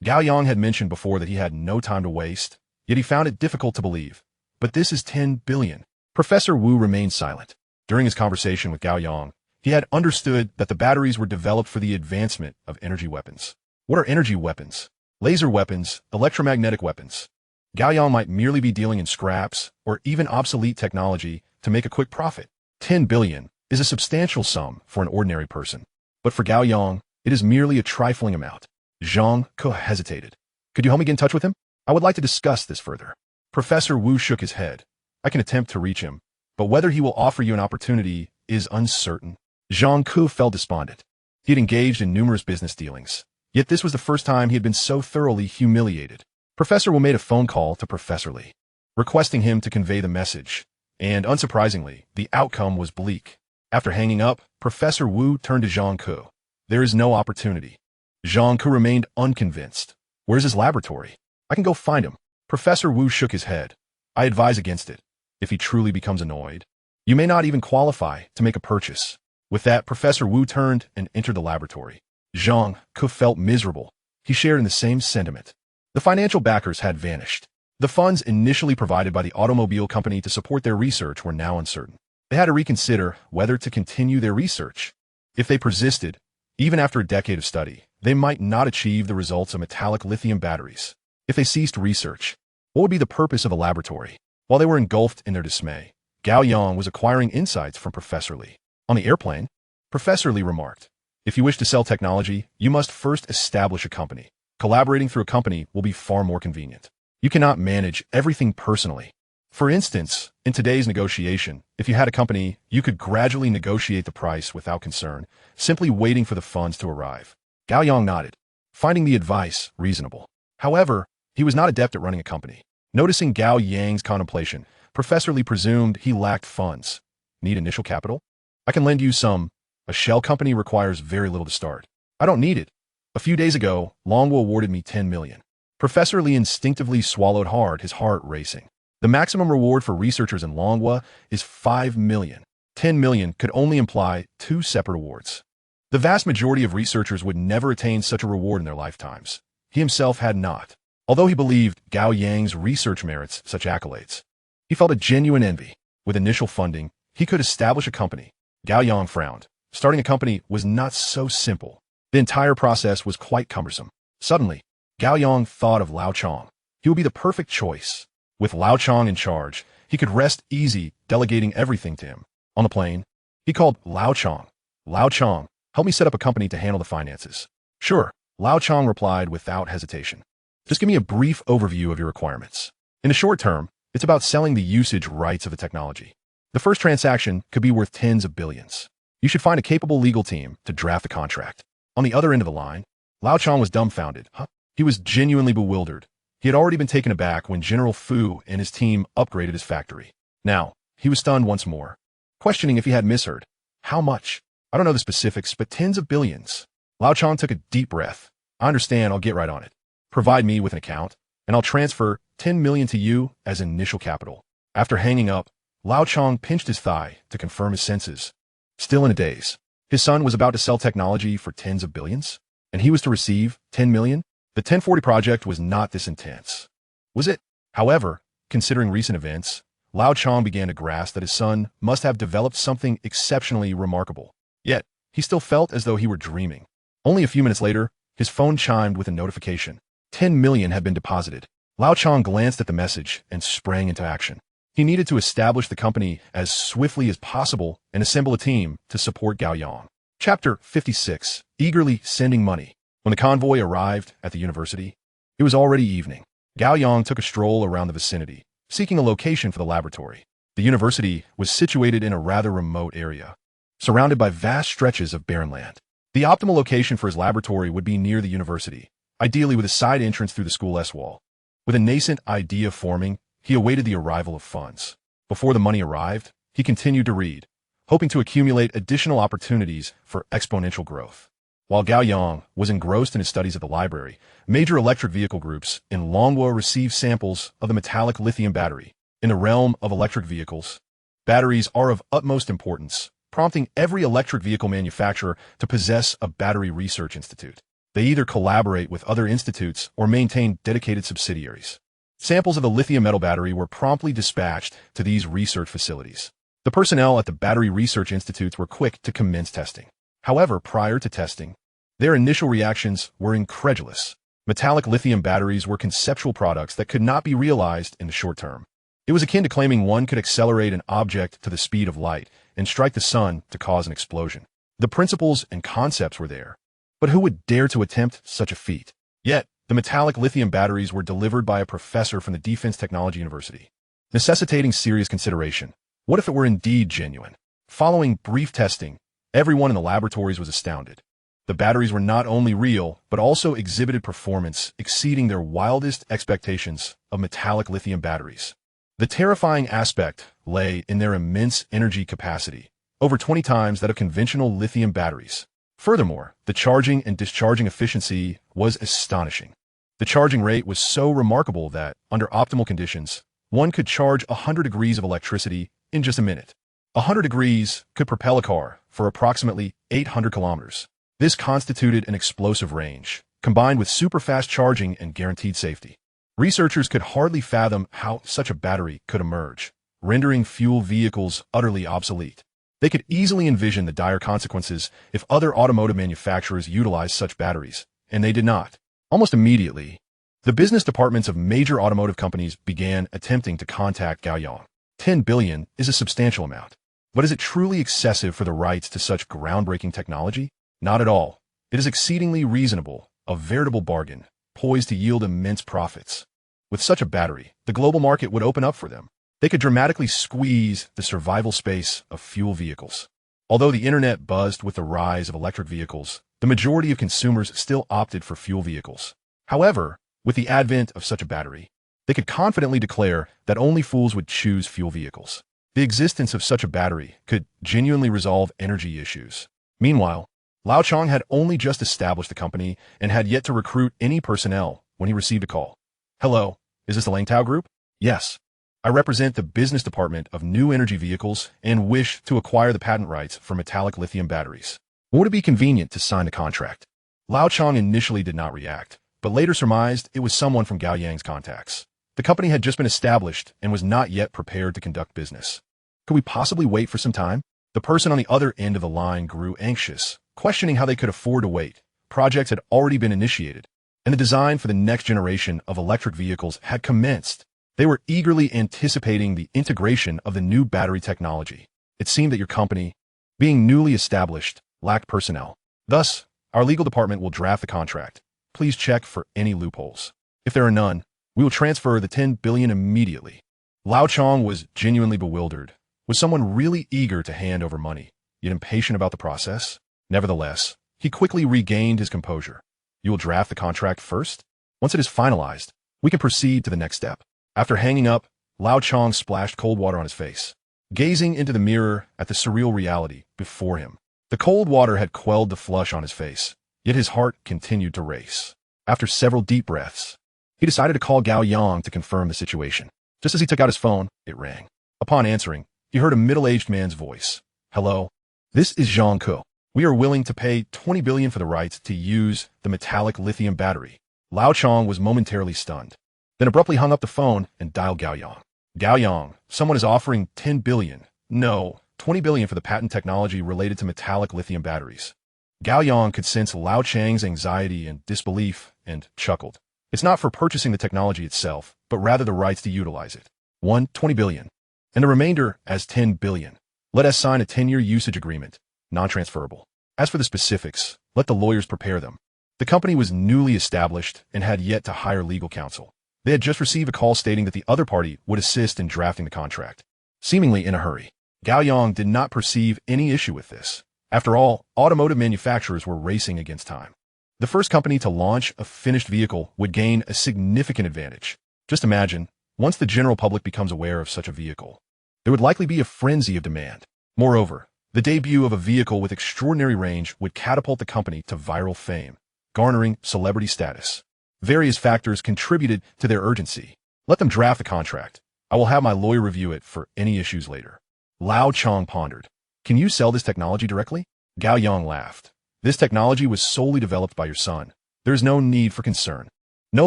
Gao Yang had mentioned before that he had no time to waste, yet he found it difficult to believe. But this is 10 billion. Professor Wu remained silent. During his conversation with Gao Yang, he had understood that the batteries were developed for the advancement of energy weapons. What are energy weapons? Laser weapons, electromagnetic weapons. Gao Yang might merely be dealing in scraps or even obsolete technology to make a quick profit. 10 billion is a substantial sum for an ordinary person. But for Gao Yang, it is merely a trifling amount. Zhang hesitated. Could you help me get in touch with him? I would like to discuss this further. Professor Wu shook his head. I can attempt to reach him, but whether he will offer you an opportunity is uncertain. Zhang felt despondent. He had engaged in numerous business dealings, yet this was the first time he had been so thoroughly humiliated. Professor Wu made a phone call to Professor Li, requesting him to convey the message, and unsurprisingly, the outcome was bleak. After hanging up, Professor Wu turned to Zhang. There is no opportunity. Zhang remained unconvinced. Where's his laboratory? I can go find him. Professor Wu shook his head. I advise against it. If he truly becomes annoyed, you may not even qualify to make a purchase. With that, Professor Wu turned and entered the laboratory. Zhang felt miserable. He shared in the same sentiment. The financial backers had vanished. The funds initially provided by the automobile company to support their research were now uncertain. They had to reconsider whether to continue their research. If they persisted, even after a decade of study, they might not achieve the results of metallic lithium batteries. If they ceased research, what would be the purpose of a laboratory? While they were engulfed in their dismay, Gao Yang was acquiring insights from Professor Li. On the airplane, Professor Li remarked, if you wish to sell technology, you must first establish a company. Collaborating through a company will be far more convenient. You cannot manage everything personally. For instance, in today's negotiation, if you had a company, you could gradually negotiate the price without concern, simply waiting for the funds to arrive. Gao Yang nodded, finding the advice reasonable. However, he was not adept at running a company. Noticing Gao Yang's contemplation, Professor Li presumed he lacked funds. Need initial capital? I can lend you some. A shell company requires very little to start. I don't need it. A few days ago, Longwo awarded me 10 million. Professor Li instinctively swallowed hard, his heart racing. The maximum reward for researchers in Longwa is 5 million. 10 million could only imply 2 separate awards. The vast majority of researchers would never attain such a reward in their lifetimes. He himself had not. Although he believed Gao Yang's research merits such accolades, he felt a genuine envy. With initial funding, he could establish a company. Gao Yang frowned. Starting a company was not so simple. The entire process was quite cumbersome. Suddenly, Gao Yang thought of Lao Chong. He would be the perfect choice. With Lao Chong in charge, he could rest easy, delegating everything to him. On the plane, he called Lao Chong. Lao Chong, help me set up a company to handle the finances. Sure, Lao Chong replied without hesitation. Just give me a brief overview of your requirements. In the short term, it's about selling the usage rights of the technology. The first transaction could be worth tens of billions. You should find a capable legal team to draft the contract. On the other end of the line, Lao Chong was dumbfounded. He was genuinely bewildered. He had already been taken aback when General Fu and his team upgraded his factory. Now, he was stunned once more, questioning if he had misheard. How much? I don't know the specifics, but tens of billions. Lao Chong took a deep breath. I understand, I'll get right on it. Provide me with an account, and I'll transfer 10 million to you as initial capital. After hanging up, Lao Chong pinched his thigh to confirm his senses. Still in a daze. His son was about to sell technology for tens of billions, and he was to receive 10 million? The 1040 project was not this intense. Was it? However, considering recent events, Lao Chong began to grasp that his son must have developed something exceptionally remarkable. Yet, he still felt as though he were dreaming. Only a few minutes later, his phone chimed with a notification. 10 million had been deposited. Lao Chong glanced at the message and sprang into action. He needed to establish the company as swiftly as possible and assemble a team to support Gao Yang. Chapter 56. Eagerly sending money. When the convoy arrived at the university, it was already evening. Gao Yang took a stroll around the vicinity, seeking a location for the laboratory. The university was situated in a rather remote area, surrounded by vast stretches of barren land. The optimal location for his laboratory would be near the university, ideally with a side entrance through the school S-wall. With a nascent idea forming, he awaited the arrival of funds. Before the money arrived, he continued to read, hoping to accumulate additional opportunities for exponential growth. While Gao Yang was engrossed in his studies at the library, major electric vehicle groups in Longwo received samples of the metallic lithium battery. In the realm of electric vehicles, batteries are of utmost importance, prompting every electric vehicle manufacturer to possess a battery research institute. They either collaborate with other institutes or maintain dedicated subsidiaries. Samples of the lithium metal battery were promptly dispatched to these research facilities. The personnel at the battery research institutes were quick to commence testing. However, prior to testing, their initial reactions were incredulous. Metallic lithium batteries were conceptual products that could not be realized in the short term. It was akin to claiming one could accelerate an object to the speed of light and strike the sun to cause an explosion. The principles and concepts were there, but who would dare to attempt such a feat? Yet, the metallic lithium batteries were delivered by a professor from the Defense Technology University, necessitating serious consideration. What if it were indeed genuine? Following brief testing, everyone in the laboratories was astounded. The batteries were not only real, but also exhibited performance exceeding their wildest expectations of metallic lithium batteries. The terrifying aspect lay in their immense energy capacity, over 20 times that of conventional lithium batteries. Furthermore, the charging and discharging efficiency was astonishing. The charging rate was so remarkable that, under optimal conditions, one could charge 100 degrees of electricity in just a minute. 100 degrees could propel a car for approximately 800 kilometers. This constituted an explosive range, combined with super-fast charging and guaranteed safety. Researchers could hardly fathom how such a battery could emerge, rendering fuel vehicles utterly obsolete. They could easily envision the dire consequences if other automotive manufacturers utilized such batteries, and they did not. Almost immediately, the business departments of major automotive companies began attempting to contact Gao Yang. 10 billion is a substantial amount. But is it truly excessive for the rights to such groundbreaking technology? Not at all. It is exceedingly reasonable, a veritable bargain, poised to yield immense profits. With such a battery, the global market would open up for them. They could dramatically squeeze the survival space of fuel vehicles. Although the internet buzzed with the rise of electric vehicles, the majority of consumers still opted for fuel vehicles. However, With the advent of such a battery, they could confidently declare that only fools would choose fuel vehicles. The existence of such a battery could genuinely resolve energy issues. Meanwhile, Lao Chong had only just established the company and had yet to recruit any personnel when he received a call. "Hello, is this the Langtao Group?" "Yes. I represent the business department of new energy vehicles and wish to acquire the patent rights for metallic lithium batteries. Would it be convenient to sign the contract?" Lao Chong initially did not react, but later surmised it was someone from Gao Yang's contacts. The company had just been established and was not yet prepared to conduct business. Could we possibly wait for some time? The person on the other end of the line grew anxious, questioning how they could afford to wait. Projects had already been initiated, and the design for the next generation of electric vehicles had commenced. They were eagerly anticipating the integration of the new battery technology. It seemed that your company, being newly established, lacked personnel. Thus, our legal department will draft the contract. Please check for any loopholes. If there are none, we will transfer the 10 billion immediately. Lao Chong was genuinely bewildered. Was someone really eager to hand over money, yet impatient about the process? Nevertheless, he quickly regained his composure. You will draft the contract first? Once it is finalized, we can proceed to the next step. After hanging up, Lao Chong splashed cold water on his face, gazing into the mirror at the surreal reality before him. The cold water had quelled the flush on his face, yet his heart continued to race. After several deep breaths, he decided to call Gao Yang to confirm the situation. Just as he took out his phone, it rang. Upon answering, he heard a middle-aged man's voice. "Hello, this is Zhang Ke. We are willing to pay 20 billion for the rights to use the metallic lithium battery." Lao Chong was momentarily stunned, then abruptly hung up the phone and dialed Gao Yang. "Gao Yang, someone is offering 10 billion. No, 20 billion for the patent technology related to metallic lithium batteries." Gao Yang could sense Lao Chang's anxiety and disbelief and chuckled. "It's not for purchasing the technology itself, but rather the rights to utilize it. 20 billion. And the remainder as 10 billion. Let us sign a 10-year usage agreement, non-transferable. As for the specifics, let the lawyers prepare them." The company was newly established and had yet to hire legal counsel. They had just received a call stating that the other party would assist in drafting the contract. Seemingly in a hurry, Gao Yang did not perceive any issue with this. After all, automotive manufacturers were racing against time. The first company to launch a finished vehicle would gain a significant advantage. Just imagine, once the general public becomes aware of such a vehicle, there would likely be a frenzy of demand. Moreover, the debut of a vehicle with extraordinary range would catapult the company to viral fame, garnering celebrity status. Various factors contributed to their urgency. Let them draft the contract. I will have my lawyer review it for any issues later. Lao Chong pondered. Can you sell this technology directly? Gao Yang laughed. This technology was solely developed by your son. There is no need for concern. No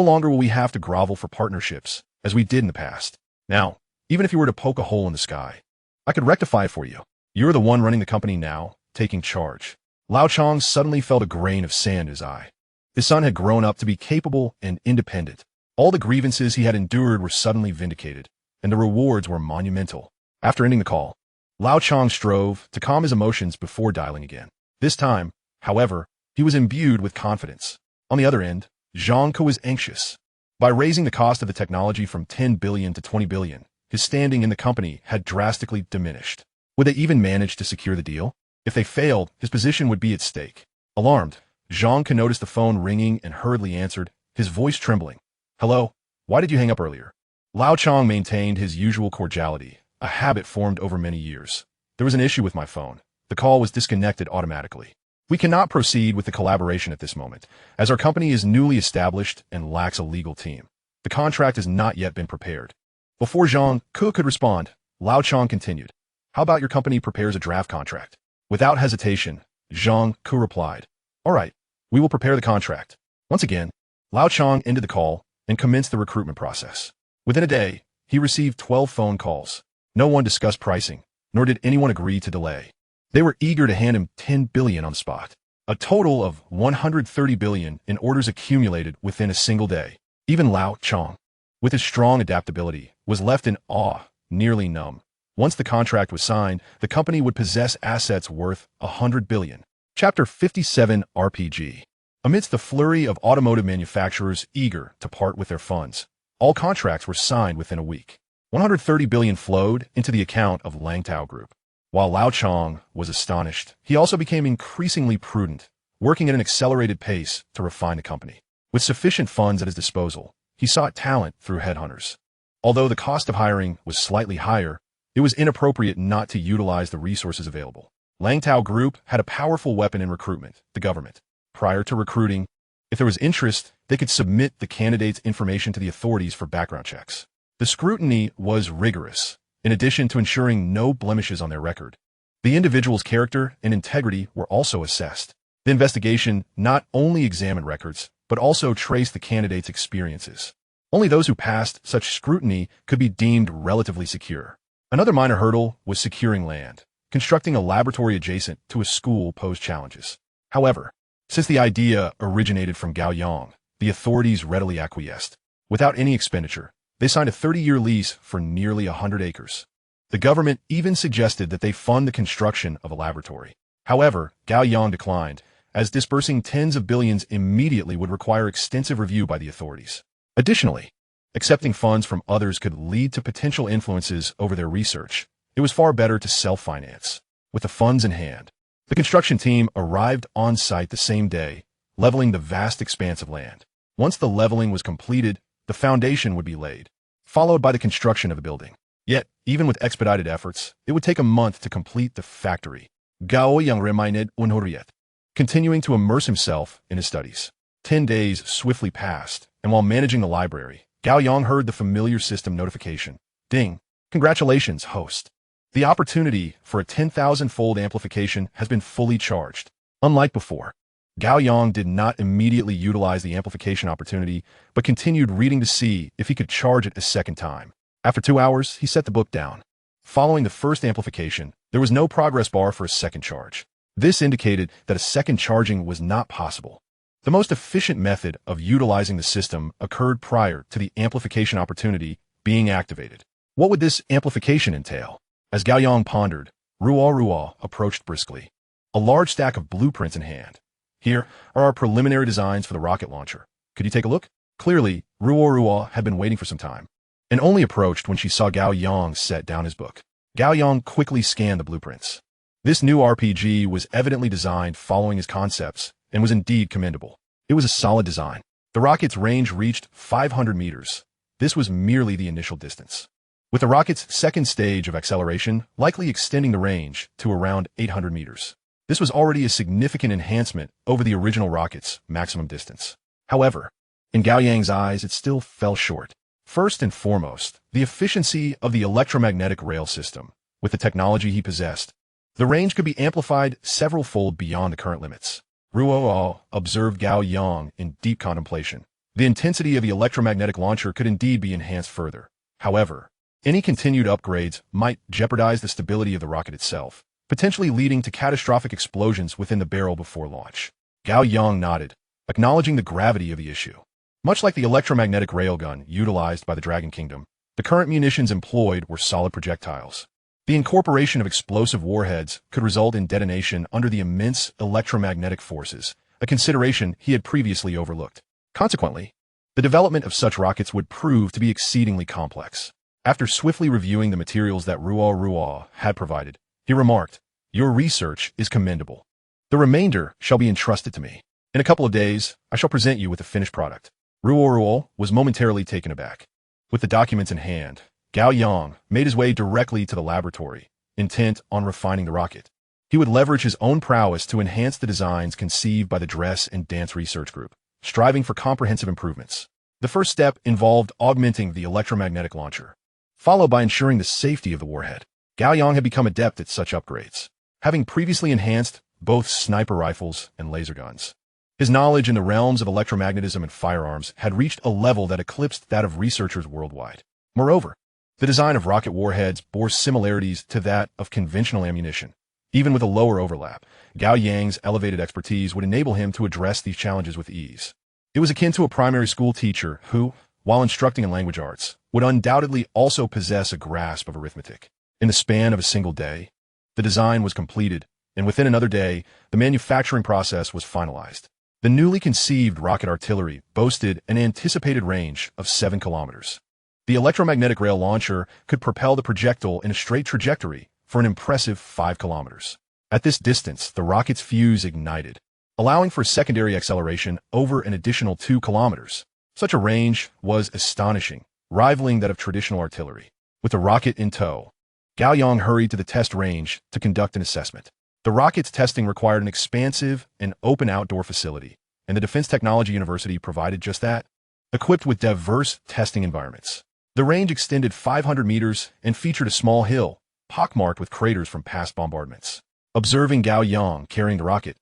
longer will we have to grovel for partnerships, as we did in the past. Now, even if you were to poke a hole in the sky, I could rectify it for you. You're the one running the company now, taking charge. Lao Chong suddenly felt a grain of sand in his eye. His son had grown up to be capable and independent. All the grievances he had endured were suddenly vindicated, and the rewards were monumental. After ending the call, Lao Chong strove to calm his emotions before dialing again. This time, however, he was imbued with confidence. On the other end, Zhang Ke was anxious. By raising the cost of the technology from 10 billion to 20 billion, his standing in the company had drastically diminished. Would they even manage to secure the deal? If they failed, his position would be at stake. Alarmed, Zhang Ke noticed the phone ringing and hurriedly answered, his voice trembling. "Hello, why did you hang up earlier?" Lao Chong maintained his usual cordiality, a habit formed over many years. "There was an issue with my phone. The call was disconnected automatically. We cannot proceed with the collaboration at this moment, as our company is newly established and lacks a legal team. The contract has not yet been prepared." Before Zhang Ke could respond, Lao Chong continued, "How about your company prepares a draft contract?" Without hesitation, Zhang Ke replied, "All right, we will prepare the contract." Once again, Lao Chong ended the call and commenced the recruitment process. Within a day, he received 12 phone calls. No one discussed pricing, nor did anyone agree to delay. They were eager to hand him 10 billion on the spot. A total of 130 billion in orders accumulated within a single day. Even Lao Chong, with his strong adaptability, was left in awe, nearly numb. Once the contract was signed, the company would possess assets worth 100 billion. Chapter 57 RPG. Amidst the flurry of automotive manufacturers eager to part with their funds, all contracts were signed within a week. 130 billion flowed into the account of Langtao Group. While Lao Chong was astonished, he also became increasingly prudent, working at an accelerated pace to refine the company. With sufficient funds at his disposal, he sought talent through headhunters. Although the cost of hiring was slightly higher, it was inappropriate not to utilize the resources available. Langtao Group had a powerful weapon in recruitment, the government. Prior to recruiting, if there was interest, they could submit the candidate's information to the authorities for background checks. The scrutiny was rigorous, in addition to ensuring no blemishes on their record. The individual's character and integrity were also assessed. The investigation not only examined records, but also traced the candidate's experiences. Only those who passed such scrutiny could be deemed relatively secure. Another minor hurdle was securing land. Constructing a laboratory adjacent to a school posed challenges. However, since the idea originated from Gao Yang, the authorities readily acquiesced. Without any expenditure, they signed a 30-year lease for nearly 100 acres. The government even suggested that they fund the construction of a laboratory. However, Gao Yang declined, as disbursing tens of billions immediately would require extensive review by the authorities. Additionally, accepting funds from others could lead to potential influences over their research. It was far better to self-finance. With the funds in hand, the construction team arrived on site the same day, leveling the vast expanse of land. Once the leveling was completed, the foundation would be laid, followed by the construction of the building. Yet, even with expedited efforts, it would take a month to complete the factory. Gao Yang remained unhurriet, continuing to immerse himself in his studies. 10 days swiftly passed, and while managing the library, Gao Yang heard the familiar system notification. Ding! Congratulations, host. The opportunity for a 10,000-fold amplification has been fully charged. Unlike before, Gao Yang did not immediately utilize the amplification opportunity, but continued reading to see if he could charge it a second time. After 2 hours, he set the book down. Following the first amplification, there was no progress bar for a second charge. This indicated that a second charging was not possible. The most efficient method of utilizing the system occurred prior to the amplification opportunity being activated. What would this amplification entail? As Gao Yang pondered, Ruo approached briskly, a large stack of blueprints in hand. Here are our preliminary designs for the rocket launcher. Could you take a look? Clearly, Ruo had been waiting for some time, and only approached when she saw Gao Yang set down his book. Gao Yang quickly scanned the blueprints. This new RPG was evidently designed following his concepts and was indeed commendable. It was a solid design. The rocket's range reached 500 meters. This was merely the initial distance, with the rocket's second stage of acceleration likely extending the range to around 800 meters. This was already a significant enhancement over the original rocket's maximum distance. However, in Gao Yang's eyes, it still fell short. First and foremost, the efficiency of the electromagnetic rail system. With the technology he possessed, the range could be amplified several-fold beyond the current limits. Ruo observed Gao Yang in deep contemplation. The intensity of the electromagnetic launcher could indeed be enhanced further. However, any continued upgrades might jeopardize the stability of the rocket itself, potentially leading to catastrophic explosions within the barrel before launch. Gao Yang nodded, acknowledging the gravity of the issue. Much like the electromagnetic railgun utilized by the Dragon Kingdom, the current munitions employed were solid projectiles. The incorporation of explosive warheads could result in detonation under the immense electromagnetic forces, a consideration he had previously overlooked. Consequently, the development of such rockets would prove to be exceedingly complex. After swiftly reviewing the materials that Ruo had provided, he remarked, "Your research is commendable. The remainder shall be entrusted to me. In a couple of days, I shall present you with the finished product." Ruo was momentarily taken aback. With the documents in hand, Gao Yang made his way directly to the laboratory, intent on refining the rocket. He would leverage his own prowess to enhance the designs conceived by the Dress and Dance Research Group, striving for comprehensive improvements. The first step involved augmenting the electromagnetic launcher, followed by ensuring the safety of the warhead. Gao Yang had become adept at such upgrades, having previously enhanced both sniper rifles and laser guns. His knowledge in the realms of electromagnetism and firearms had reached a level that eclipsed that of researchers worldwide. Moreover, the design of rocket warheads bore similarities to that of conventional ammunition. Even with a lower overlap, Gao Yang's elevated expertise would enable him to address these challenges with ease. It was akin to a primary school teacher who, while instructing in language arts, would undoubtedly also possess a grasp of arithmetic. In the span of a single day, the design was completed, and within another day, the manufacturing process was finalized. The newly conceived rocket artillery boasted an anticipated range of 7 kilometers. The electromagnetic rail launcher could propel the projectile in a straight trajectory for an impressive 5 kilometers. At this distance, the rocket's fuse ignited, allowing for secondary acceleration over an additional 2 kilometers. Such a range was astonishing, rivaling that of traditional artillery. With the rocket in tow, Gao Yang hurried to the test range to conduct an assessment. The rocket's testing required an expansive and open outdoor facility, and the Defense Technology University provided just that, equipped with diverse testing environments. The range extended 500 meters and featured a small hill, pockmarked with craters from past bombardments. Observing Gao Yang carrying the rocket,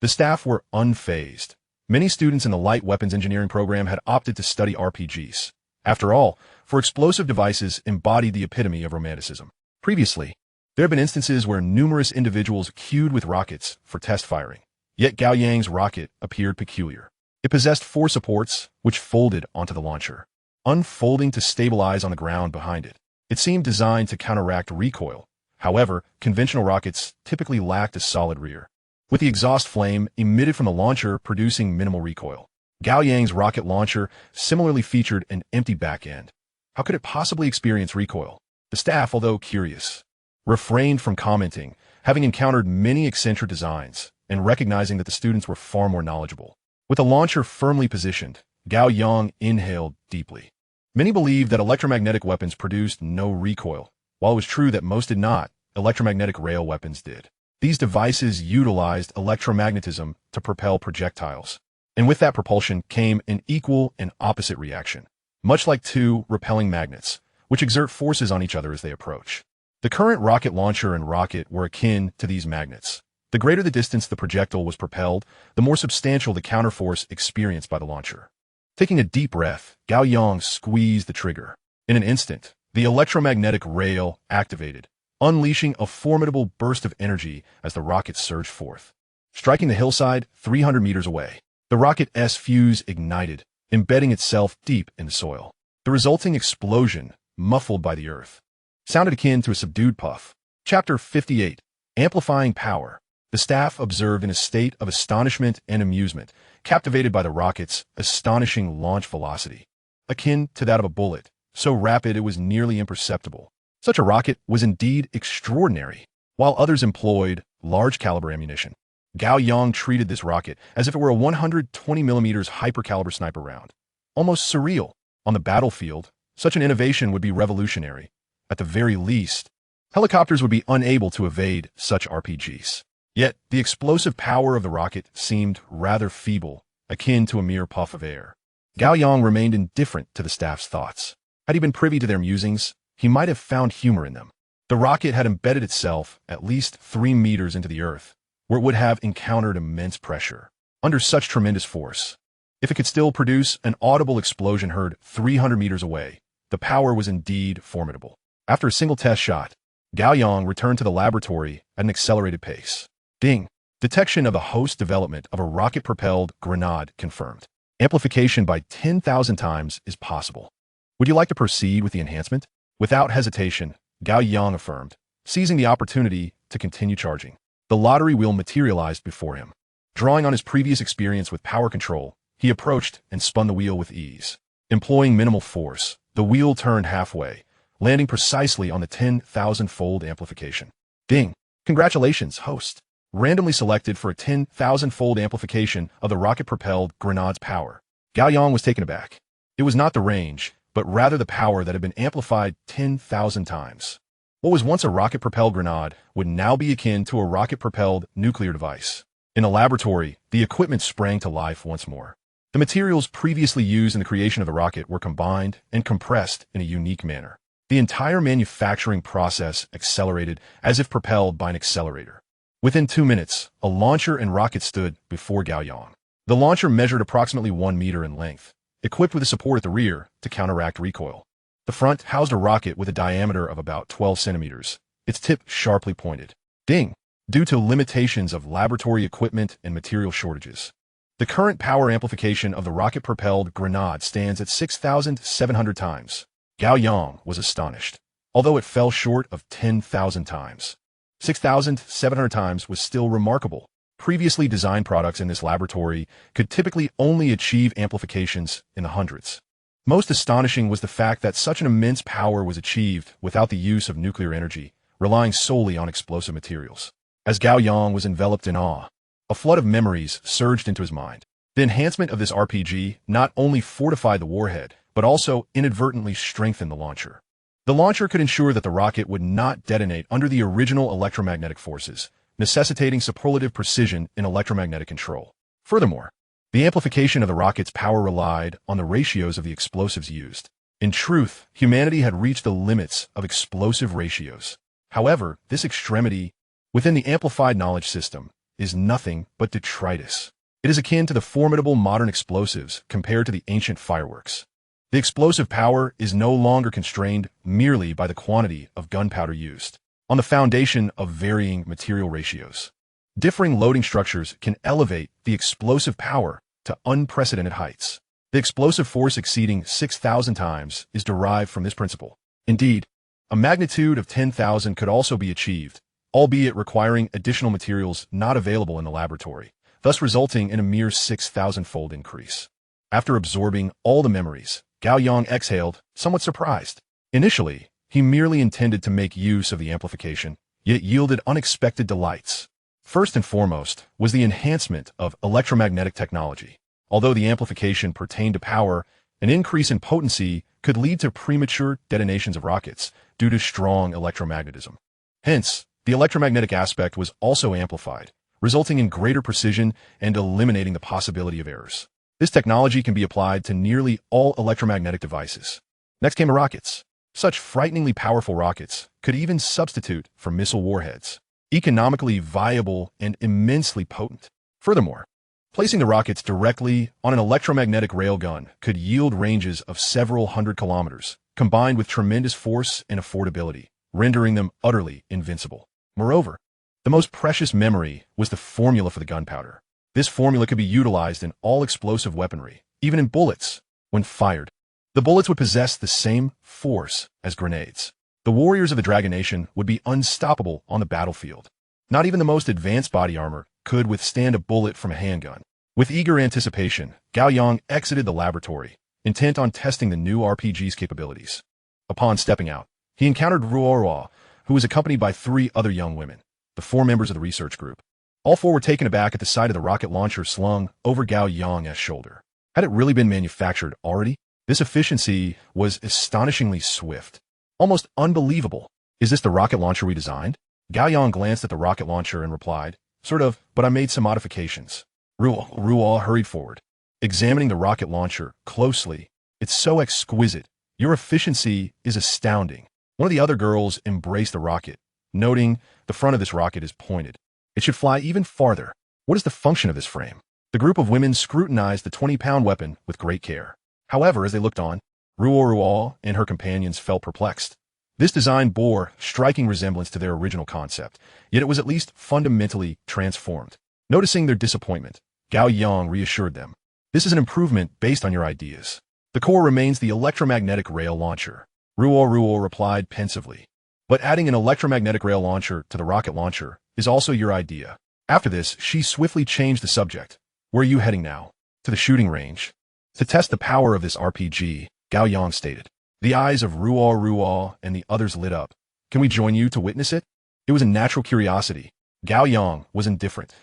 the staff were unfazed. Many students in the light weapons engineering program had opted to study RPGs. After all, for explosive devices embodied the epitome of romanticism. Previously, there have been instances where numerous individuals queued with rockets for test firing. Yet Gao Yang's rocket appeared peculiar. It possessed 4 supports, which folded onto the launcher, unfolding to stabilize on the ground behind it. It seemed designed to counteract recoil. However, conventional rockets typically lacked a solid rear, with the exhaust flame emitted from the launcher producing minimal recoil. Gao Yang's rocket launcher similarly featured an empty back end. How could it possibly experience recoil? The staff, although curious, refrained from commenting, having encountered many eccentric designs and recognizing that the students were far more knowledgeable. With the launcher firmly positioned, Gao Yang inhaled deeply. Many believed that electromagnetic weapons produced no recoil. While it was true that most did not, electromagnetic rail weapons did. These devices utilized electromagnetism to propel projectiles. And with that propulsion came an equal and opposite reaction, much like 2 repelling magnets, which exert forces on each other as they approach. The current rocket launcher and rocket were akin to these magnets. The greater the distance the projectile was propelled, the more substantial the counterforce experienced by the launcher. Taking a deep breath, Gao Yang squeezed the trigger. In an instant, the electromagnetic rail activated, unleashing a formidable burst of energy as the rocket surged forth. Striking the hillside 300 meters away, the rocket's fuse ignited, embedding itself deep in the soil. The resulting explosion, muffled by the earth, sounded akin to a subdued puff. Chapter 58. Amplifying Power. The staff observed in a state of astonishment and amusement, captivated by the rocket's astonishing launch velocity, akin to that of a bullet, so rapid it was nearly imperceptible. Such a rocket was indeed extraordinary. While others employed large-caliber ammunition, Gao Yang treated this rocket as if it were a 120 millimeters hyper-caliber sniper round. Almost surreal. On the battlefield, such an innovation would be revolutionary. At the very least, helicopters would be unable to evade such RPGs. Yet, the explosive power of the rocket seemed rather feeble, akin to a mere puff of air. Gao Yang remained indifferent to the staff's thoughts. Had he been privy to their musings, he might have found humor in them. The rocket had embedded itself at least 3 meters into the earth, where it would have encountered immense pressure. Under such tremendous force, if it could still produce an audible explosion heard 300 meters away, the power was indeed formidable. After a single test shot, Gao Yang returned to the laboratory at an accelerated pace. Ding! Detection of the host development of a rocket-propelled grenade confirmed. Amplification by 10,000 times is possible. Would you like to proceed with the enhancement? Without hesitation, Gao Yang affirmed, seizing the opportunity to continue charging. The lottery wheel materialized before him. Drawing on his previous experience with power control, he approached and spun the wheel with ease. Employing minimal force, the wheel turned halfway, landing precisely on the 10,000-fold amplification. Ding! Congratulations, host. Randomly selected for a 10,000-fold amplification of the rocket-propelled grenade's power. Gao Yang was taken aback. It was not the range, but rather the power that had been amplified 10,000 times. What was once a rocket-propelled grenade would now be akin to a rocket-propelled nuclear device. In a laboratory, the equipment sprang to life once more. The materials previously used in the creation of the rocket were combined and compressed in a unique manner. The entire manufacturing process accelerated as if propelled by an accelerator. Within 2 minutes, a launcher and rocket stood before Gao Yang. The launcher measured approximately 1 meter in length, equipped with a support at the rear to counteract recoil. The front housed a rocket with a diameter of about 12 centimeters, its tip sharply pointed. Ding! Due to limitations of laboratory equipment and material shortages, the current power amplification of the rocket-propelled grenade stands at 6,700 times. Gao Yang was astonished. Although it fell short of 10,000 times, 6,700 times was still remarkable. Previously designed products in this laboratory could typically only achieve amplifications in the hundreds. Most astonishing was the fact that such an immense power was achieved without the use of nuclear energy, relying solely on explosive materials. As Gao Yang was enveloped in awe, A flood of memories surged into his mind. The enhancement of this RPG not only fortified the warhead, but also inadvertently strengthened the launcher. The launcher could ensure that the rocket would not detonate under the original electromagnetic forces, necessitating superlative precision in electromagnetic control. Furthermore, the amplification of the rocket's power relied on the ratios of the explosives used. In truth, humanity had reached the limits of explosive ratios. However, this extremity within the amplified knowledge system is nothing but detritus. It is akin to the formidable modern explosives compared to the ancient fireworks. The explosive power is no longer constrained merely by the quantity of gunpowder used. On the foundation of varying material ratios, differing loading structures can elevate the explosive power to unprecedented heights. The explosive force exceeding 6,000 times is derived from this principle. Indeed, a magnitude of 10,000 could also be achieved, albeit requiring additional materials not available in the laboratory, thus resulting in a mere 6,000-fold increase. After absorbing all the memories, Gao Yang exhaled, somewhat surprised. Initially, he merely intended to make use of the amplification, yet yielded unexpected delights. First and foremost was the enhancement of electromagnetic technology. Although the amplification pertained to power, an increase in potency could lead to premature detonations of rockets due to strong electromagnetism. Hence, the electromagnetic aspect was also amplified, resulting in greater precision and eliminating the possibility of errors. This technology can be applied to nearly all electromagnetic devices. Next came rockets. Such frighteningly powerful rockets could even substitute for missile warheads, economically viable and immensely potent. Furthermore, placing the rockets directly on an electromagnetic railgun could yield ranges of several hundred kilometers, combined with tremendous force and affordability, rendering them utterly invincible. Moreover, the most precious memory was the formula for the gunpowder. This formula could be utilized in all explosive weaponry, even in bullets. When fired, the bullets would possess the same force as grenades. The warriors of the Dragon Nation would be unstoppable on the battlefield. Not even the most advanced body armor could withstand a bullet from a handgun. With eager anticipation, Gao Yang exited the laboratory, intent on testing the new RPG's capabilities. Upon stepping out, he encountered Ruo, who was accompanied by 3 other young women, the 4 members of the research group. All 4 were taken aback at the sight of the rocket launcher slung over Gao Yang's shoulder. Had it really been manufactured already? This efficiency was astonishingly swift. Almost unbelievable. Is this the rocket launcher we designed? Gao Yang glanced at the rocket launcher and replied, sort of, but I made some modifications. Ruo hurried forward, examining the rocket launcher closely. It's so exquisite. Your efficiency is astounding. One of the other girls embraced the rocket, noting the front of this rocket is pointed. It should fly even farther. What is the function of this frame? The group of women scrutinized the 20-pound weapon with great care. However, as they looked on, Ruo and her companions felt perplexed. This design bore striking resemblance to their original concept, yet it was at least fundamentally transformed. Noticing their disappointment, Gao Yang reassured them. This is an improvement based on your ideas. The core remains the electromagnetic rail launcher. Ruo replied pensively. But adding an electromagnetic rail launcher to the rocket launcher is also your idea. After this, she swiftly changed the subject. Where are you heading now? To the shooting range. To test the power of this RPG, Gao Yang stated. The eyes of Ruo and the others lit up. Can we join you to witness it? It was a natural curiosity. Gao Yang was indifferent.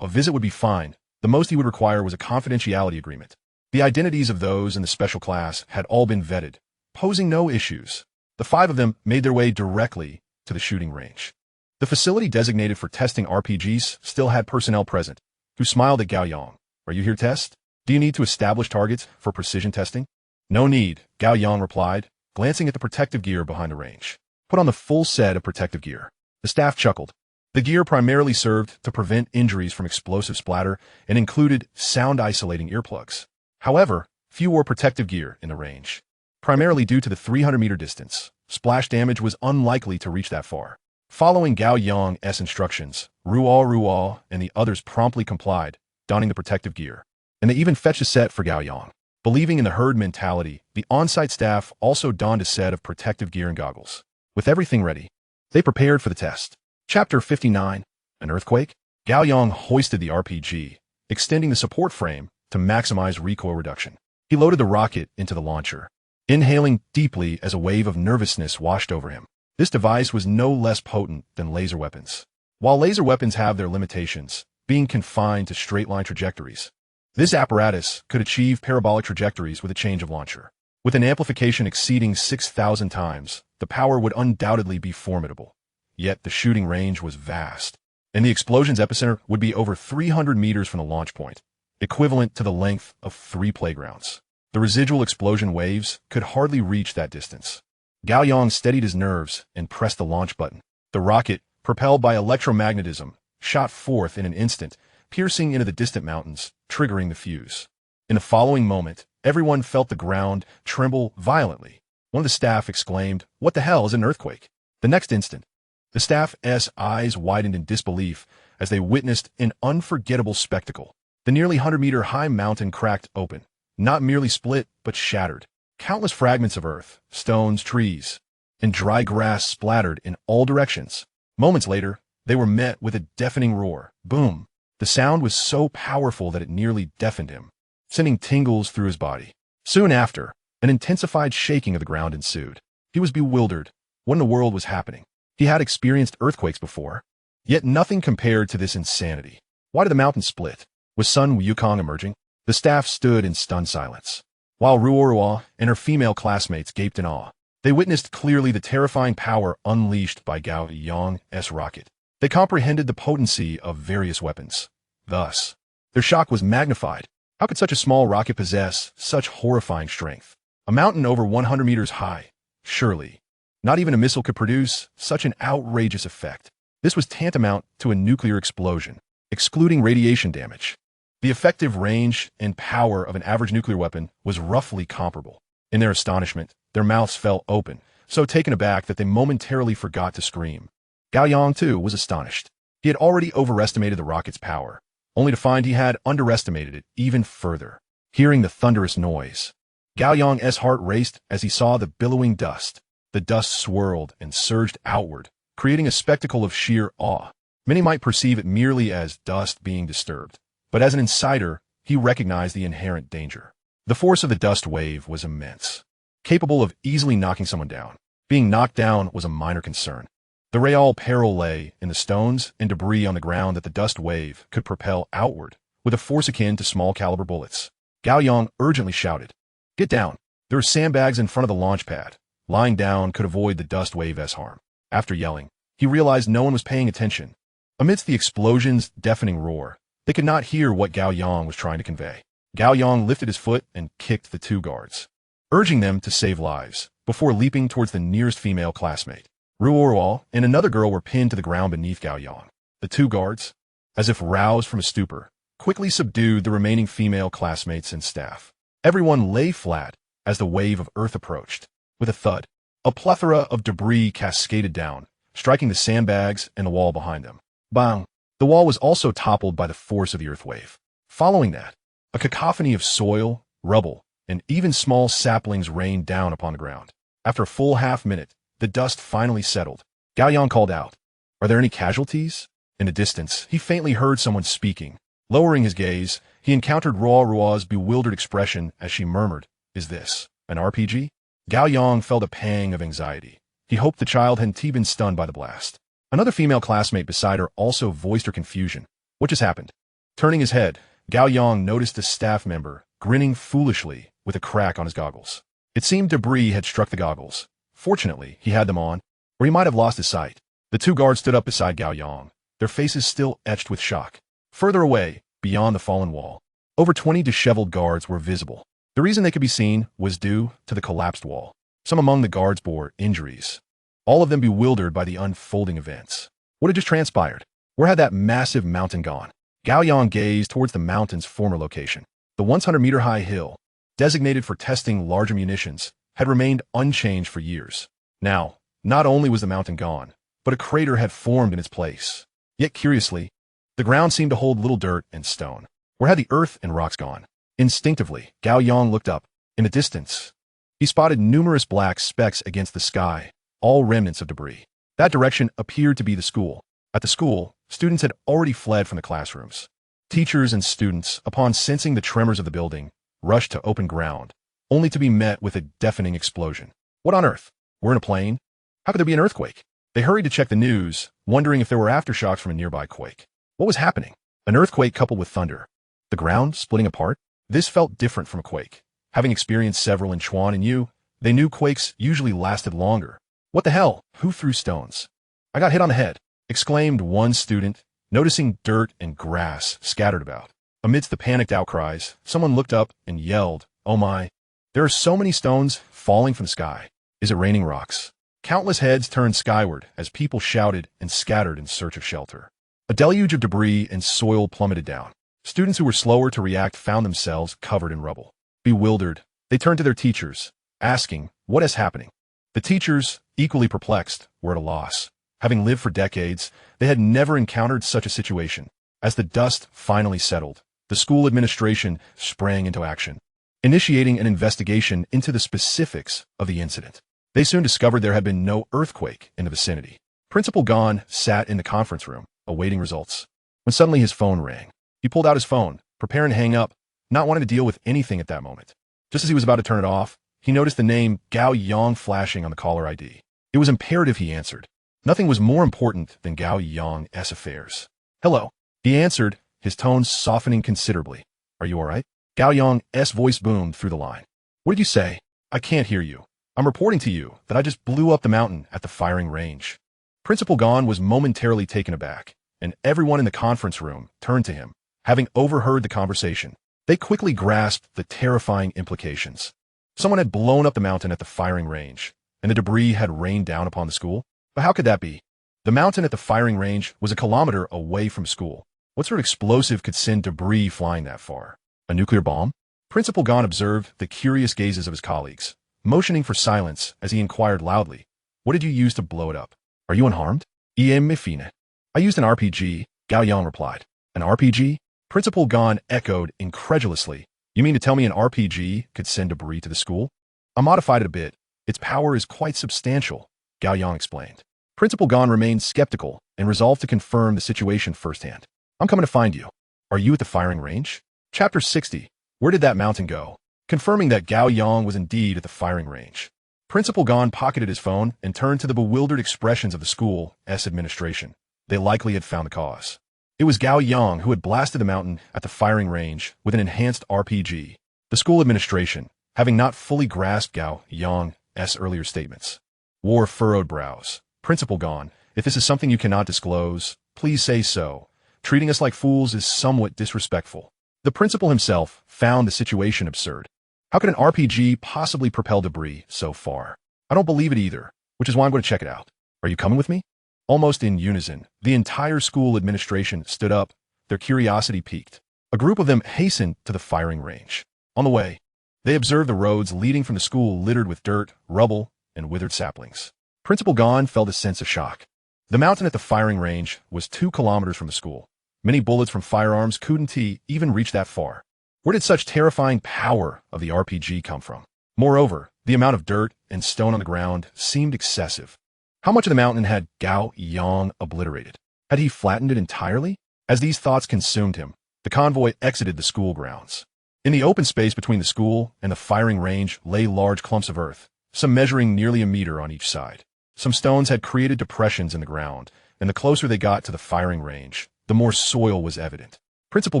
A visit would be fine. The most he would require was a confidentiality agreement. The identities of those in the special class had all been vetted, posing no issues. The 5 of them made their way directly to the shooting range. The facility designated for testing RPGs still had personnel present, who smiled at Gao Yang. Are you here to test? Do you need to establish targets for precision testing? No need, Gao Yang replied, glancing at the protective gear behind the range. Put on the full set of protective gear. The staff chuckled. The gear primarily served to prevent injuries from explosive splatter and included sound-isolating earplugs. However, few wore protective gear in the range. Primarily due to the 300-meter distance, splash damage was unlikely to reach that far. Following Gao Yang's instructions, Ruo and the others promptly complied, donning the protective gear. And they even fetched a set for Gao Yang. Believing in the herd mentality, the on-site staff also donned a set of protective gear and goggles. With everything ready, they prepared for the test. Chapter 59, An Earthquake? Gao Yang hoisted the RPG, extending the support frame to maximize recoil reduction. He loaded the rocket into the launcher, inhaling deeply as a wave of nervousness washed over him. This device was no less potent than laser weapons. While laser weapons have their limitations, being confined to straight-line trajectories. This apparatus could achieve parabolic trajectories with a change of launcher. With an amplification exceeding 6,000 times, the power would undoubtedly be formidable. Yet the shooting range was vast, and the explosion's epicenter would be over 300 meters from the launch point, equivalent to the length of 3 playgrounds. The residual explosion waves could hardly reach that distance. Gao Yang steadied his nerves and pressed the launch button. The rocket, propelled by electromagnetism, shot forth in an instant, piercing into the distant mountains, triggering the fuse. In the following moment, everyone felt the ground tremble violently. One of the staff exclaimed, "What the hell is an earthquake?" The next instant, the staff's eyes widened in disbelief as they witnessed an unforgettable spectacle. The nearly 100-meter-high mountain cracked open, not merely split, but shattered. Countless fragments of earth, stones, trees, and dry grass splattered in all directions. Moments later, they were met with a deafening roar. Boom! The sound was so powerful that it nearly deafened him, sending tingles through his body. Soon after, an intensified shaking of the ground ensued. He was bewildered. What in the world was happening? He had experienced earthquakes before, yet nothing compared to this insanity. Why did the mountain split? Was Sun Wukong emerging? The staff stood in stunned silence, while Ruorua and her female classmates gaped in awe. They witnessed clearly the terrifying power unleashed by Gao Yang's rocket. They comprehended the potency of various weapons. Thus, their shock was magnified. How could such a small rocket possess such horrifying strength? A mountain over 100 meters high. Surely, not even a missile could produce such an outrageous effect. This was tantamount to a nuclear explosion, excluding radiation damage. The effective range and power of an average nuclear weapon was roughly comparable. In their astonishment, their mouths fell open, so taken aback that they momentarily forgot to scream. Gao Yang, too, was astonished. He had already overestimated the rocket's power, only to find he had underestimated it even further. Hearing the thunderous noise, Gao Yang's heart raced as he saw the billowing dust. The dust swirled and surged outward, creating a spectacle of sheer awe. Many might perceive it merely as dust being disturbed, but as an insider, he recognized the inherent danger. The force of the dust wave was immense, capable of easily knocking someone down. Being knocked down was a minor concern. The real peril lay in the stones and debris on the ground that the dust wave could propel outward with a force akin to small-caliber bullets. Gao Yang urgently shouted, "Get down! There are sandbags in front of the launch pad." Lying down could avoid the dust wave's harm. After yelling, he realized no one was paying attention. Amidst the explosion's deafening roar, they could not hear what Gao Yang was trying to convey. Gao Yang lifted his foot and kicked the 2 guards, urging them to save lives, before leaping towards the nearest female classmate. Ruorua and another girl were pinned to the ground beneath Gao Yang. The 2 guards, as if roused from a stupor, quickly subdued the remaining female classmates and staff. Everyone lay flat as the wave of earth approached. With a thud, a plethora of debris cascaded down, striking the sandbags and the wall behind them. Bang! The wall was also toppled by the force of the earth wave. Following that, a cacophony of soil, rubble, and even small saplings rained down upon the ground. After a full half-minute, the dust finally settled. Gao Yang called out, "Are there any casualties?" In the distance, he faintly heard someone speaking. Lowering his gaze, he encountered Ruorua's bewildered expression as she murmured, "Is this an RPG?" Gao Yang felt a pang of anxiety. He hoped the child hadn't been stunned by the blast. Another female classmate beside her also voiced her confusion. What just happened? Turning his head, Gao Yang noticed a staff member grinning foolishly with a crack on his goggles. It seemed debris had struck the goggles. Fortunately, he had them on, or he might have lost his sight. The 2 guards stood up beside Gao Yang, their faces still etched with shock. Further away, beyond the fallen wall, over 20 disheveled guards were visible. The reason they could be seen was due to the collapsed wall. Some among the guards bore injuries, all of them bewildered by the unfolding events. What had just transpired? Where had that massive mountain gone? Gao Yang gazed towards the mountain's former location. The 100-meter-high hill, designated for testing larger munitions, had remained unchanged for years. Now, not only was the mountain gone, but a crater had formed in its place. Yet curiously, the ground seemed to hold little dirt and stone. Where had the earth and rocks gone? Instinctively, Gao Yang looked up. In the distance, he spotted numerous black specks against the sky, all remnants of debris. That direction appeared to be the school. At the school, students had already fled from the classrooms. Teachers and students, upon sensing the tremors of the building, rushed to open ground, only to be met with a deafening explosion. What on earth? We're in a plane? How could there be an earthquake? They hurried to check the news, wondering if there were aftershocks from a nearby quake. What was happening? An earthquake coupled with thunder. The ground splitting apart? This felt different from a quake. Having experienced several in Chuan and Yu, they knew quakes usually lasted longer. What the hell? Who threw stones? I got hit on the head, exclaimed one student, noticing dirt and grass scattered about. Amidst the panicked outcries, someone looked up and yelled, "Oh my! There are so many stones falling from the sky. Is it raining rocks?" Countless heads turned skyward as people shouted and scattered in search of shelter. A deluge of debris and soil plummeted down. Students who were slower to react found themselves covered in rubble. Bewildered, they turned to their teachers, asking, "What is happening?" The teachers, equally perplexed, were at a loss. Having lived for decades, they had never encountered such a situation. As the dust finally settled, the school administration sprang into action, initiating an investigation into the specifics of the incident. They soon discovered there had been no earthquake in the vicinity. Principal Gan sat in the conference room, awaiting results, when suddenly his phone rang. He pulled out his phone, preparing to hang up, not wanting to deal with anything at that moment. Just as he was about to turn it off, he noticed the name Gao Yang flashing on the caller ID. It was imperative he answered. Nothing was more important than Gao Yang's affairs. "Hello," he answered, his tone softening considerably. "Are you all right?" Gao Yang's voice boomed through the line. "What did you say? I can't hear you. I'm reporting to you that I just blew up the mountain at the firing range." Principal Gan was momentarily taken aback, and everyone in the conference room turned to him, having overheard the conversation. They quickly grasped the terrifying implications. Someone had blown up the mountain at the firing range, and the debris had rained down upon the school. But how could that be? The mountain at the firing range was a kilometer away from school. What sort of explosive could send debris flying that far? A nuclear bomb? Principal Gan observed the curious gazes of his colleagues, motioning for silence as he inquired loudly, "What did you use to blow it up? Are you unharmed?" "I used an RPG," Gao Yang replied. "An RPG?" Principal Gan echoed incredulously. "You mean to tell me an RPG could send debris to the school?" "I modified it a bit. Its power is quite substantial," Gao Yang explained. Principal Gan remained skeptical and resolved to confirm the situation firsthand. "I'm coming to find you. Are you at the firing range?" Chapter 60. Where did that mountain go? Confirming that Gao Yang was indeed at the firing range, Principal Gan pocketed his phone and turned to the bewildered expressions of the school's administration. They likely had found the cause. It was Gao Yang who had blasted the mountain at the firing range with an enhanced RPG. The school administration, having not fully grasped Gao Yang's earlier statements, wore furrowed brows. "Principal Gan, if this is something you cannot disclose, please say so. Treating us like fools is somewhat disrespectful." The principal himself found the situation absurd. How could an RPG possibly propel debris so far? "I don't believe it either, which is why I'm going to check it out. Are you coming with me?" Almost in unison, the entire school administration stood up, their curiosity piqued. A group of them hastened to the firing range. On the way, they observed the roads leading from the school littered with dirt, rubble, and withered saplings. Principal Gan felt a sense of shock. The mountain at the firing range was 2 kilometers from the school. Many bullets from firearms couldn't even reach that far. Where did such terrifying power of the RPG come from? Moreover, the amount of dirt and stone on the ground seemed excessive. How much of the mountain had Gao Yang obliterated? Had he flattened it entirely? As these thoughts consumed him, the convoy exited the school grounds. In the open space between the school and the firing range lay large clumps of earth, some measuring nearly a meter on each side. Some stones had created depressions in the ground, and the closer they got to the firing range, the more soil was evident. Principal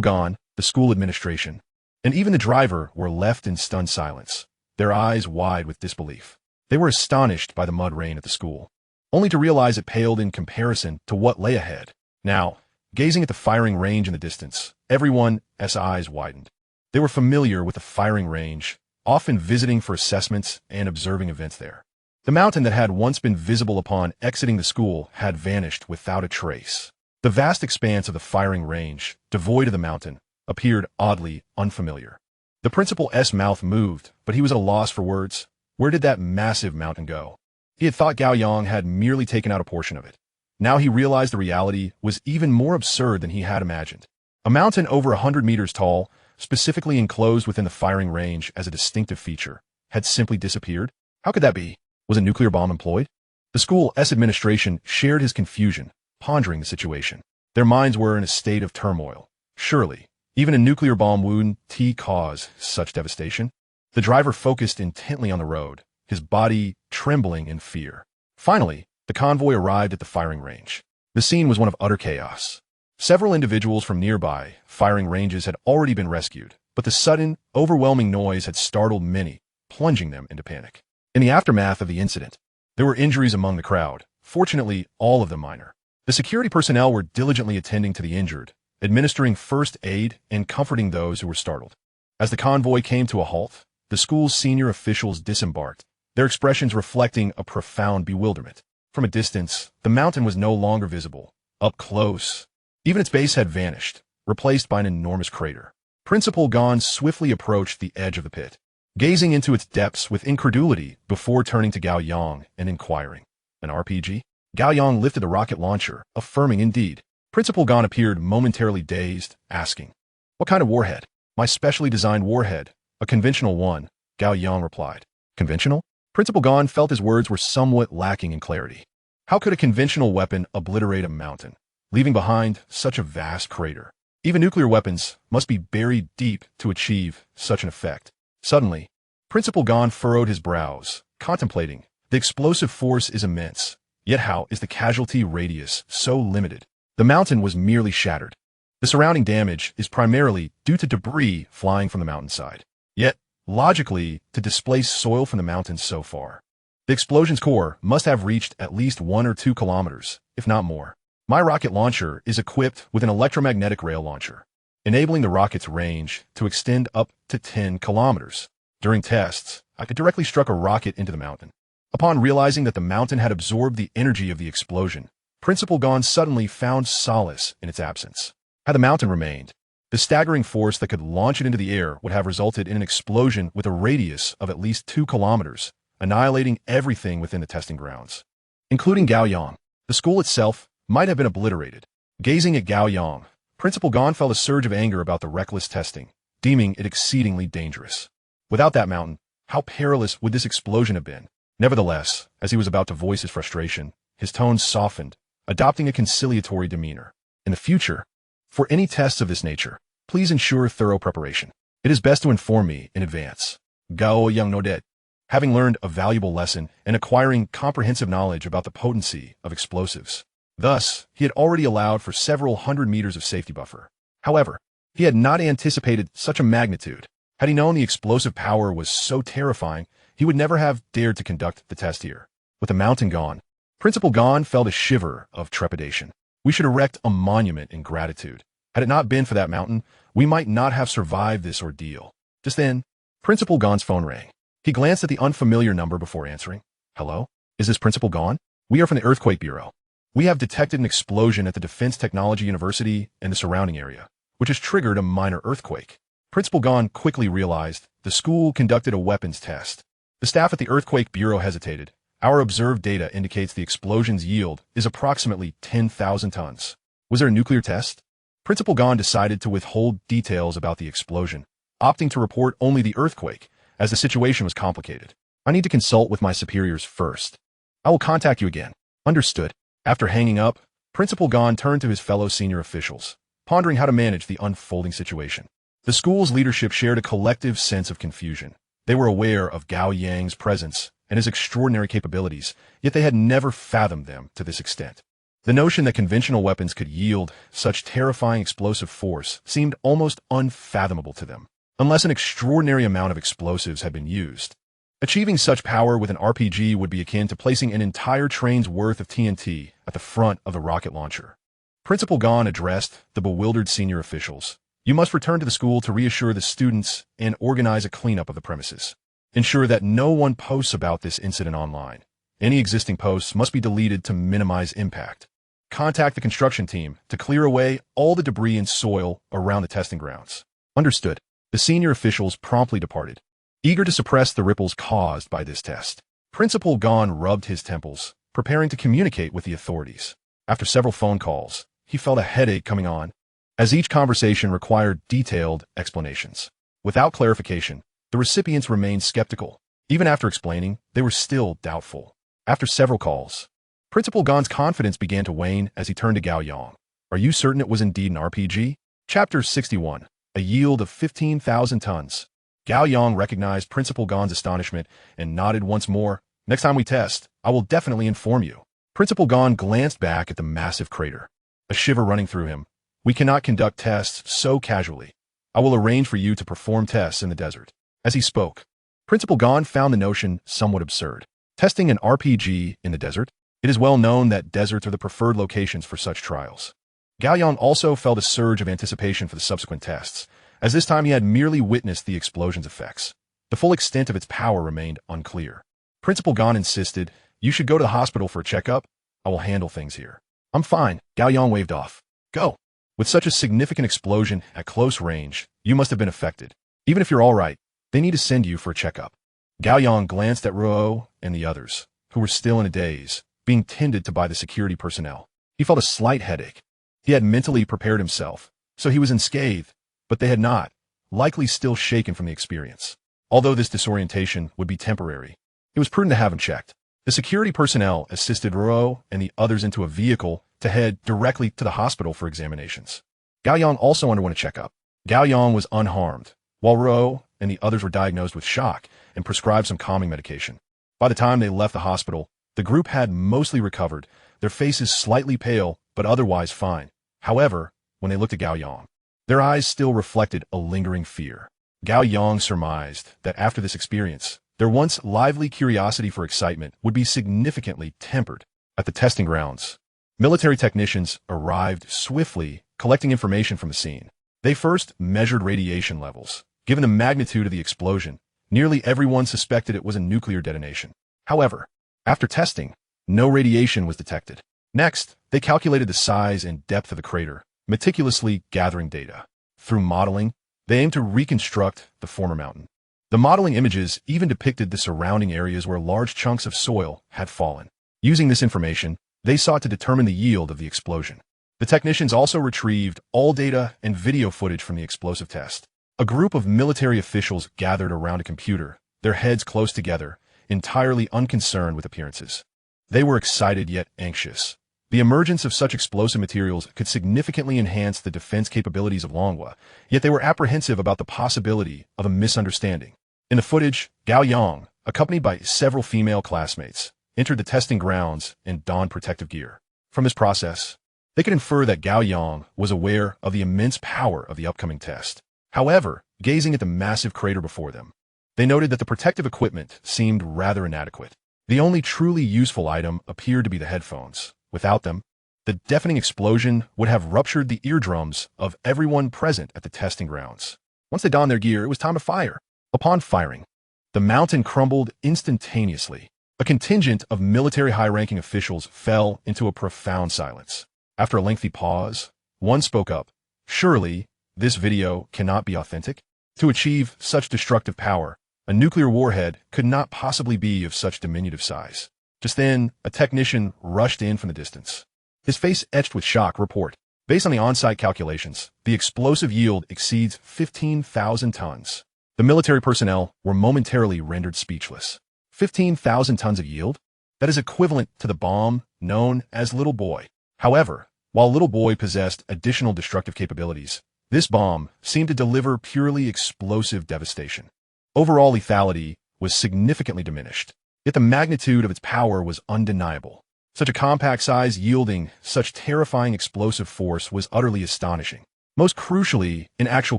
Gan, the school administration, and even the driver were left in stunned silence, their eyes wide with disbelief. They were astonished by the mud rain at the school, only to realize it paled in comparison to what lay ahead. Now, gazing at the firing range in the distance, everyone's eyes widened. They were familiar with the firing range, often visiting for assessments and observing events there. The mountain that had once been visible upon exiting the school had vanished without a trace. The vast expanse of the firing range, devoid of the mountain, appeared oddly unfamiliar. The principal's mouth moved, but he was at a loss for words. Where did that massive mountain go? He had thought Gao Yang had merely taken out a portion of it. Now he realized the reality was even more absurd than he had imagined. A mountain over 100 meters tall, specifically enclosed within the firing range as a distinctive feature, had simply disappeared? How could that be? Was a nuclear bomb employed? The school's administration shared his confusion, pondering the situation. Their minds were in a state of turmoil. Surely, even a nuclear bomb wouldn't cause such devastation. The driver focused intently on the road, his body trembling in fear. Finally, the convoy arrived at the firing range. The scene was one of utter chaos. Several individuals from nearby firing ranges had already been rescued, but the sudden, overwhelming noise had startled many, plunging them into panic. In the aftermath of the incident, there were injuries among the crowd, fortunately all of them minor. The security personnel were diligently attending to the injured, administering first aid and comforting those who were startled. As the convoy came to a halt, the school's senior officials disembarked, their expressions reflecting a profound bewilderment. From a distance, the mountain was no longer visible. Up close, even its base had vanished, replaced by an enormous crater. Principal Gon swiftly approached the edge of the pit, gazing into its depths with incredulity before turning to Gao Yang and inquiring, "An RPG?" Gao Yang lifted the rocket launcher, affirming indeed. Principal Gon appeared momentarily dazed, asking, "What kind of warhead?" "My specially designed warhead, a conventional one," Gao Yang replied. "Conventional?" Principal Gon felt his words were somewhat lacking in clarity. How could a conventional weapon obliterate a mountain, leaving behind such a vast crater? Even nuclear weapons must be buried deep to achieve such an effect. Suddenly, Principal Gon furrowed his brows, contemplating. The explosive force is immense, yet how is the casualty radius so limited? The mountain was merely shattered. The surrounding damage is primarily due to debris flying from the mountainside. Yet, logically, to displace soil from the mountains so far, the explosion's core must have reached at least 1 or 2 kilometers, if not more. My rocket launcher is equipped with an electromagnetic rail launcher, enabling the rocket's range to extend up to 10 kilometers. During tests, I directly struck a rocket into the mountain. Upon realizing that the mountain had absorbed the energy of the explosion, Principal Gon suddenly found solace in its absence. Had the mountain remained, the staggering force that could launch it into the air would have resulted in an explosion with a radius of at least 2 kilometers, annihilating everything within the testing grounds, including Gao Yang. The school itself might have been obliterated. Gazing at Gao Yang, Principal Gon felt a surge of anger about the reckless testing, deeming it exceedingly dangerous. Without that mountain, how perilous would this explosion have been? Nevertheless, as he was about to voice his frustration, his tone softened, adopting a conciliatory demeanor. In the future, for any tests of this nature, please ensure thorough preparation. It is best to inform me in advance. Gao Yang nodded. Having learned a valuable lesson and acquiring comprehensive knowledge about the potency of explosives, thus, he had already allowed for several hundred meters of safety buffer. However, he had not anticipated such a magnitude. Had he known the explosive power was so terrifying, he would never have dared to conduct the test here. With the mountain gone, Principal Gon felt a shiver of trepidation. We should erect a monument in gratitude. Had it not been for that mountain, we might not have survived this ordeal. Just then, Principal Gon's phone rang. He glanced at the unfamiliar number before answering. "Hello? Is this Principal Gon? We are from the Earthquake Bureau. We have detected an explosion at the Defense Technology University and the surrounding area, which has triggered a minor earthquake." Principal Gon quickly realized the school conducted a weapons test. The staff at the Earthquake Bureau hesitated. "Our observed data indicates the explosion's yield is approximately 10,000 tons. Was there a nuclear test?" Principal Gon decided to withhold details about the explosion, opting to report only the earthquake, as the situation was complicated. "I need to consult with my superiors first. I will contact you again." "Understood." After hanging up, Principal Gon turned to his fellow senior officials, pondering how to manage the unfolding situation. The school's leadership shared a collective sense of confusion. They were aware of Gao Yang's presence and his extraordinary capabilities, yet they had never fathomed them to this extent. The notion that conventional weapons could yield such terrifying explosive force seemed almost unfathomable to them, unless an extraordinary amount of explosives had been used. Achieving such power with an RPG would be akin to placing an entire train's worth of TNT at the front of the rocket launcher. Principal Gon addressed the bewildered senior officials. "You must return to the school to reassure the students and organize a cleanup of the premises. Ensure that no one posts about this incident online. Any existing posts must be deleted to minimize impact. Contact the construction team to clear away all the debris and soil around the testing grounds." Understood. The senior officials promptly departed, eager to suppress the ripples caused by this test. Principal Gon rubbed his temples, preparing to communicate with the authorities. After several phone calls, he felt a headache coming on, as each conversation required detailed explanations. Without clarification, the recipients remained skeptical. Even after explaining, they were still doubtful. After several calls, Principal Gon's confidence began to wane as he turned to Gao Yang. "Are you certain it was indeed an RPG?" Chapter 61. A yield of 15,000 tons. Gao Yang recognized Principal Gon's astonishment and nodded once more. "Next time we test, I will definitely inform you." Principal Gon glanced back at the massive crater, a shiver running through him. We cannot conduct tests so casually. I will arrange for you to perform tests in the desert." As he spoke, Principal Gon found the notion somewhat absurd. Testing an RPG in the desert? It is well known that deserts are the preferred locations for such trials. Gao Yang also felt a surge of anticipation for the subsequent tests, as this time he had merely witnessed the explosion's effects. The full extent of its power remained unclear. Principal Gon insisted, "You should go to the hospital for a checkup. I will handle things here." "I'm fine," Gao Yang waved off. "Go." With such a significant explosion at close range, you must have been affected. Even if you're all right, they need to send you for a checkup. Gao Yang glanced at Ruo and the others, who were still in a daze, being tended to by the security personnel. He felt a slight headache. He had mentally prepared himself, so he was unscathed, but they had not, likely still shaken from the experience. Although this disorientation would be temporary, it was prudent to have him checked. The security personnel assisted Ruo and the others into a vehicle to head directly to the hospital for examinations. Gao Yang also underwent a checkup. Gao Yang was unharmed, while Ruo and the others were diagnosed with shock and prescribed some calming medication. By the time they left the hospital, the group had mostly recovered, their faces slightly pale, but otherwise fine. However, when they looked at Gao Yang, their eyes still reflected a lingering fear. Gao Yang surmised that after this experience, their once lively curiosity for excitement would be significantly tempered. At the testing grounds, military technicians arrived swiftly, collecting information from the scene. They first measured radiation levels. Given the magnitude of the explosion, nearly everyone suspected it was a nuclear detonation. However, after testing, no radiation was detected. Next, they calculated the size and depth of the crater, meticulously gathering data. Through modeling, they aimed to reconstruct the former mountain. The modeling images even depicted the surrounding areas where large chunks of soil had fallen. Using this information, they sought to determine the yield of the explosion. The technicians also retrieved all data and video footage from the explosive test. A group of military officials gathered around a computer, their heads close together, entirely unconcerned with appearances. They were excited yet anxious. The emergence of such explosive materials could significantly enhance the defense capabilities of Longhua, yet they were apprehensive about the possibility of a misunderstanding. In the footage, Gao Yang, accompanied by several female classmates, entered the testing grounds and donned protective gear. From this process, they could infer that Gao Yang was aware of the immense power of the upcoming test. However, gazing at the massive crater before them, they noted that the protective equipment seemed rather inadequate. The only truly useful item appeared to be the headphones. Without them, the deafening explosion would have ruptured the eardrums of everyone present at the testing grounds. Once they donned their gear, it was time to fire. Upon firing, the mountain crumbled instantaneously. A contingent of military high-ranking officials fell into a profound silence. After a lengthy pause, one spoke up. "Surely, this video cannot be authentic? To achieve such destructive power, a nuclear warhead could not possibly be of such diminutive size." Just then, a technician rushed in from the distance. His face etched with shock. "Report. Based on the on-site calculations, the explosive yield exceeds 15,000 tons. The military personnel were momentarily rendered speechless. 15,000 tons of yield? That is equivalent to the bomb known as Little Boy. However, while Little Boy possessed additional destructive capabilities, this bomb seemed to deliver purely explosive devastation. Overall lethality was significantly diminished, yet the magnitude of its power was undeniable. Such a compact size yielding such terrifying explosive force was utterly astonishing. Most crucially, in actual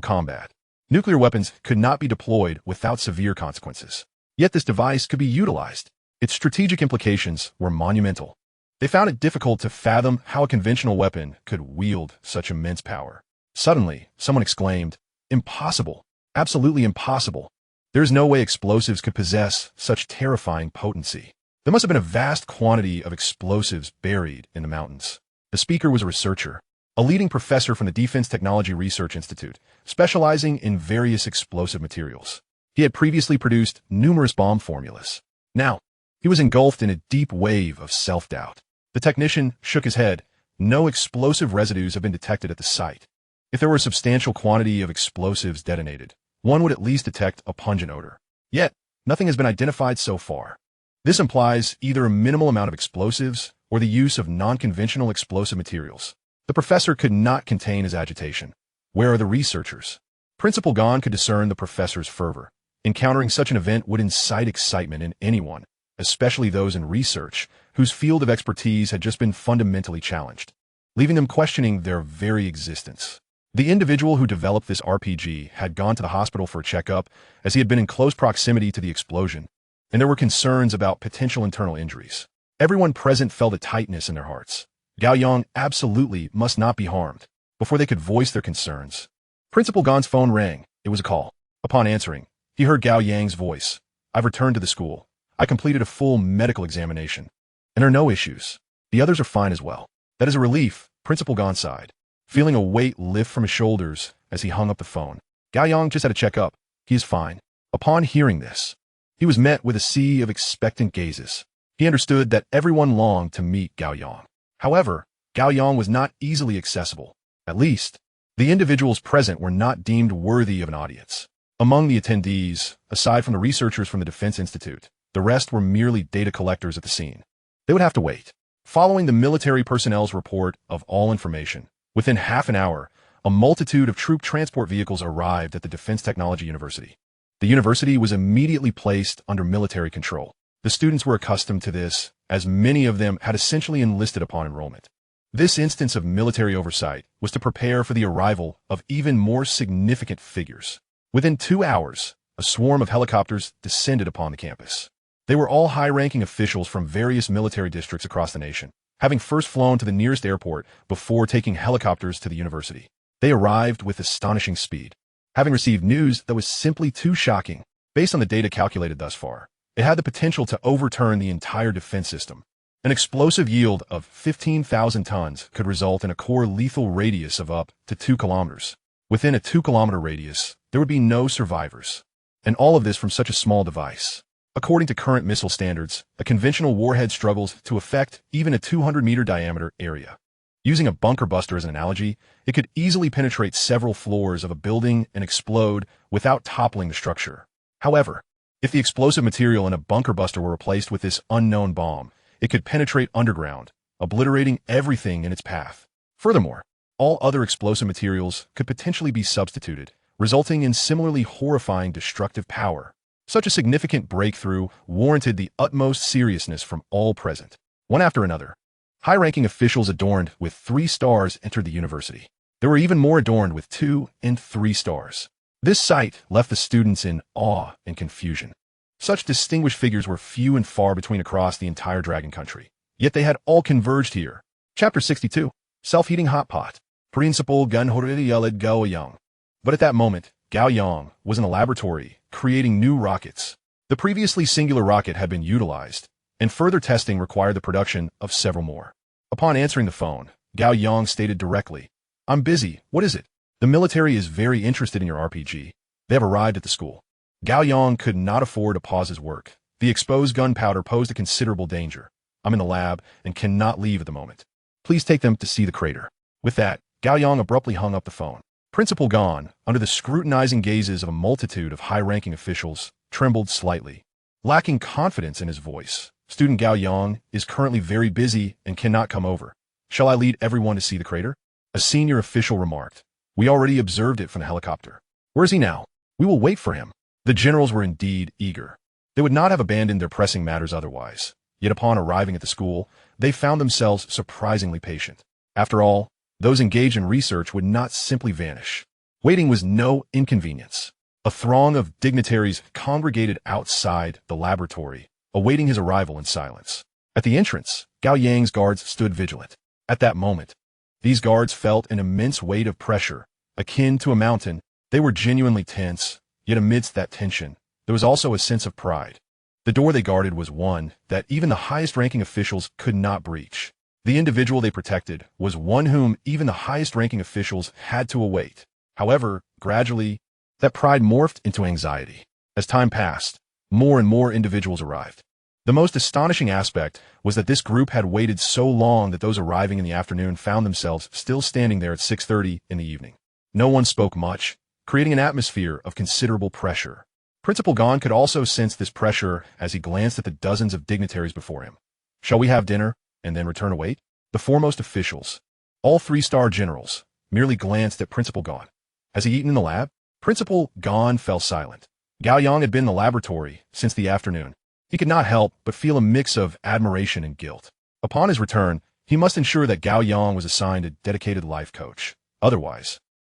combat, nuclear weapons could not be deployed without severe consequences. Yet this device could be utilized. Its strategic implications were monumental. They found it difficult to fathom how a conventional weapon could wield such immense power. Suddenly, someone exclaimed, "Impossible! Absolutely impossible! There is no way explosives could possess such terrifying potency. There must have been a vast quantity of explosives buried in the mountains." The speaker was a researcher, a leading professor from the Defense Technology Research Institute, specializing in various explosive materials. He had previously produced numerous bomb formulas. Now, he was engulfed in a deep wave of self-doubt. The technician shook his head. "No explosive residues have been detected at the site. If there were a substantial quantity of explosives detonated, one would at least detect a pungent odor. Yet, nothing has been identified so far. This implies either a minimal amount of explosives or the use of non-conventional explosive materials." The professor could not contain his agitation. Where are the researchers? Principal Gon could discern the professor's fervor. Encountering such an event would incite excitement in anyone, especially those in research, whose field of expertise had just been fundamentally challenged. leaving them questioning their very existence. The individual who developed this RPG had gone to the hospital for a checkup as he had been in close proximity to the explosion, and there were concerns about potential internal injuries. Everyone present felt a tightness in their hearts. Gao Yang absolutely must not be harmed. Before they could voice their concerns, Principal Gan's phone rang. It was a call. Upon answering, he heard Gao Yang's voice. "I've returned to the school. I completed a full medical examination, and there are no issues. The others are fine as well." That is a relief, Principal Gan sighed, feeling a weight lift from his shoulders as he hung up the phone. Gao Yang just had a checkup. He is fine. Upon hearing this, he was met with a sea of expectant gazes. He understood that everyone longed to meet Gao Yang. However, Gao Yang was not easily accessible. At least, the individuals present were not deemed worthy of an audience. Among the attendees, aside from the researchers from the Defense Institute, the rest were merely data collectors at the scene. They would have to wait. Following the military personnel's report of all information, within half an hour, a multitude of troop transport vehicles arrived at the Defense Technology University. The university was immediately placed under military control. The students were accustomed to this, as many of them had essentially enlisted upon enrollment. This instance of military oversight was to prepare for the arrival of even more significant figures. Within 2 hours, a swarm of helicopters descended upon the campus. They were all high-ranking officials from various military districts across the nation, having first flown to the nearest airport before taking helicopters to the university. They arrived with astonishing speed, having received news that was simply too shocking. Based on the data calculated thus far, it had the potential to overturn the entire defense system. An explosive yield of 15,000 tons could result in a core lethal radius of up to 2 kilometers. Within a 2-kilometer radius, there would be no survivors. And all of this from such a small device. According to current missile standards, a conventional warhead struggles to affect even a 200-meter diameter area. Using a bunker buster as an analogy, it could easily penetrate several floors of a building and explode without toppling the structure. However, if the explosive material in a bunker buster were replaced with this unknown bomb, it could penetrate underground, obliterating everything in its path. Furthermore, all other explosive materials could potentially be substituted, resulting in similarly horrifying destructive power. Such a significant breakthrough warranted the utmost seriousness from all present. One after another, high-ranking officials adorned with 3 stars entered the university. There were even more adorned with 2 and 3 stars. This sight left the students in awe and confusion. Such distinguished figures were few and far between across the entire Dragon Country. Yet they had all converged here. Chapter 62. Self-heating hot pot. Principal Gan yelled Gao Yang. But at that moment, Gao Yang was in the laboratory, creating new rockets. The previously singular rocket had been utilized, and further testing required the production of several more. Upon answering the phone, Gao Yang stated directly, "I'm busy. What is it?" "The military is very interested in your RPG. They have arrived at the school." Gao Yang could not afford to pause his work. The exposed gunpowder posed a considerable danger. "I'm in the lab and cannot leave at the moment. Please take them to see the crater." With that, Gao Yang abruptly hung up the phone. Principal Gan, under the scrutinizing gazes of a multitude of high-ranking officials, trembled slightly. Lacking confidence in his voice, student Gao Yang is currently very busy and cannot come over. "Shall I lead everyone to see the crater?" A senior official remarked. "We already observed it from the helicopter." "Where is he now?" "We will wait for him." The generals were indeed eager. They would not have abandoned their pressing matters otherwise. Yet upon arriving at the school, they found themselves surprisingly patient. After all, those engaged in research would not simply vanish. Waiting was no inconvenience. A throng of dignitaries congregated outside the laboratory, awaiting his arrival in silence. At the entrance, Gao Yang's guards stood vigilant. At that moment, these guards felt an immense weight of pressure, akin to a mountain. They were genuinely tense, yet amidst that tension, there was also a sense of pride. The door they guarded was one that even the highest-ranking officials could not breach. The individual they protected was one whom even the highest-ranking officials had to await. However, gradually, that pride morphed into anxiety. As time passed, more and more individuals arrived. The most astonishing aspect was that this group had waited so long that those arriving in the afternoon found themselves still standing there at 6:30 in the evening. No one spoke much, creating an atmosphere of considerable pressure. Principal Gan could also sense this pressure as he glanced at the dozens of dignitaries before him. "Shall we have dinner and then return to wait?" The foremost officials, all 3-star generals, merely glanced at Principal Gan. "Has he eaten in the lab?" Principal Gan fell silent. Gao Yang had been in the laboratory since the afternoon. He could not help but feel a mix of admiration and guilt. Upon his return, He must ensure that Gao Yang was assigned a dedicated life coach. Otherwise,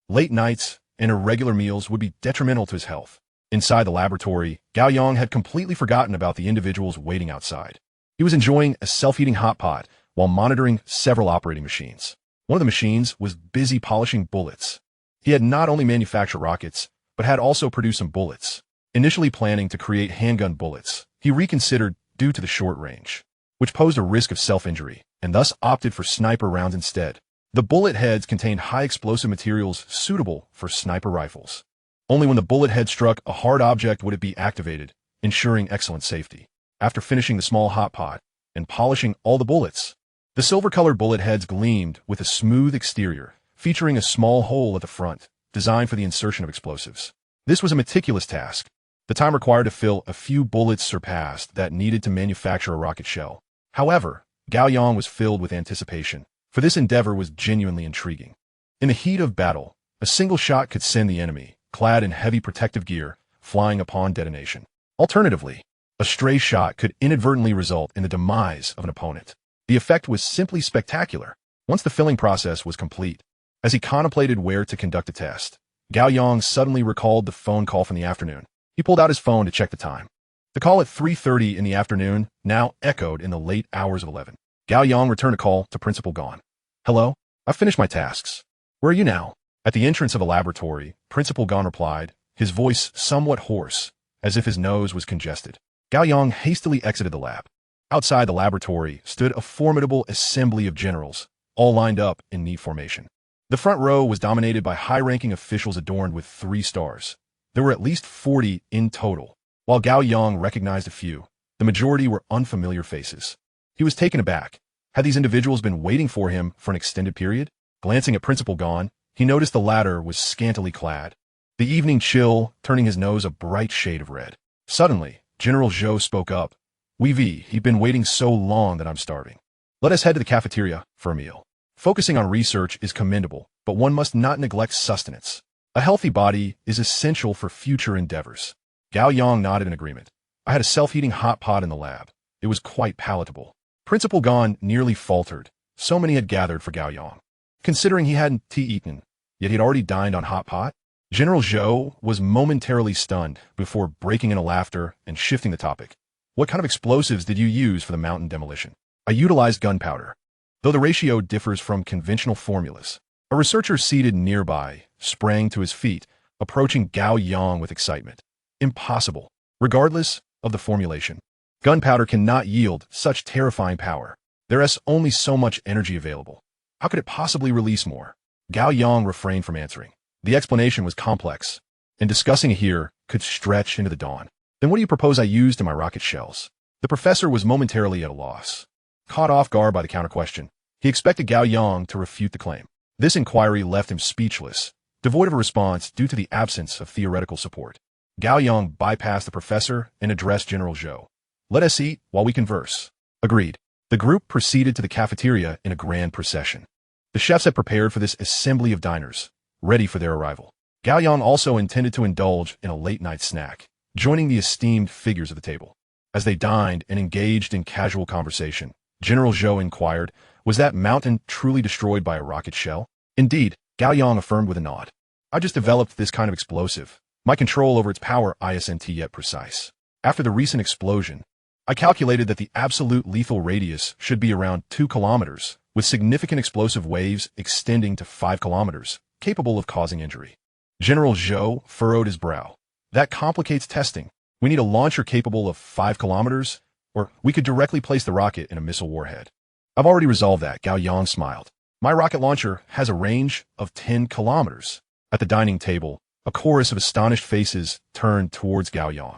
late nights and irregular meals would be detrimental to his health. Inside the laboratory, Gao Yang had completely forgotten about the individuals waiting outside. He was enjoying a self-heating hot pot while monitoring several operating machines. One of the machines was busy polishing bullets. He had not only manufactured rockets, but had also produced some bullets. Initially planning to create handgun bullets, he reconsidered due to the short range, which posed a risk of self-injury, and thus opted for sniper rounds instead. The bullet heads contained high explosive materials suitable for sniper rifles. Only when the bullet head struck a hard object would it be activated, ensuring excellent safety. After finishing the small hot pot and polishing all the bullets, the silver-colored bullet heads gleamed with a smooth exterior, featuring a small hole at the front, designed for the insertion of explosives. This was a meticulous task. The time required to fill a few bullets surpassed that needed to manufacture a rocket shell. However, Gao Yang was filled with anticipation, for this endeavor was genuinely intriguing. In the heat of battle, a single shot could send the enemy, clad in heavy protective gear, flying upon detonation. Alternatively, a stray shot could inadvertently result in the demise of an opponent. The effect was simply spectacular. Once the filling process was complete, as he contemplated where to conduct a test, Gao Yang suddenly recalled the phone call from the afternoon. He pulled out his phone to check the time. The call at 3:30 in the afternoon now echoed in the late hours of 11. Gao Yang returned a call to Principal Gao. "Hello? I've finished my tasks. Where are you now?" At the entrance of a laboratory, Principal Gao replied, his voice somewhat hoarse, as if his nose was congested. Gao Yang hastily exited the lab. Outside the laboratory stood a formidable assembly of generals, all lined up in neat formation. The front row was dominated by high-ranking officials adorned with 3 stars. There were at least 40 in total. While Gao Yang recognized a few, the majority were unfamiliar faces. He was taken aback. Had these individuals been waiting for him for an extended period? Glancing at Principal Gao, he noticed the latter was scantily clad, the evening chill turning his nose a bright shade of red. Suddenly, General Zhou spoke up. He'd been waiting so long that I'm starving. Let us head to the cafeteria for a meal. Focusing on research is commendable, but one must not neglect sustenance. A healthy body is essential for future endeavors. Gao Yang nodded in agreement. I had a self-heating hot pot in the lab. It was quite palatable. Principal Gao nearly faltered. So many had gathered for Gao Yang. Considering he hadn't eaten, yet he had already dined on hot pot, General Zhou was momentarily stunned before breaking into laughter and shifting the topic. What kind of explosives did you use for the mountain demolition? I utilized gunpowder. Though the ratio differs from conventional formulas, a researcher seated nearby sprang to his feet, approaching Gao Yang with excitement. Impossible. Regardless of the formulation, gunpowder cannot yield such terrifying power. There is only so much energy available. How could it possibly release more? Gao Yang refrained from answering. The explanation was complex, and discussing it here could stretch into the dawn. Then what do you propose I use to my rocket shells? The professor was momentarily at a loss. Caught off guard by the counter-question, he expected Gao Yang to refute the claim. This inquiry left him speechless, devoid of a response due to the absence of theoretical support. Gao Yang bypassed the professor and addressed General Zhou. Let us eat while we converse. Agreed. The group proceeded to the cafeteria in a grand procession. The chefs had prepared for this assembly of diners, ready for their arrival. Gao Yang also intended to indulge in a late-night snack, joining the esteemed figures of the table. As they dined and engaged in casual conversation, General Zhou inquired, was that mountain truly destroyed by a rocket shell? Indeed, Gao Yang affirmed with a nod. I just developed this kind of explosive. My control over its power isn't yet precise. After the recent explosion, I calculated that the absolute lethal radius should be around 2 kilometers, with significant explosive waves extending to 5 kilometers, capable of causing injury. General Zhou furrowed his brow. That complicates testing. We need a launcher capable of 5 kilometers, or we could directly place the rocket in a missile warhead. I've already resolved that, Gao Yang smiled. My rocket launcher has a range of 10 kilometers. At the dining table, a chorus of astonished faces turned towards Gao Yang.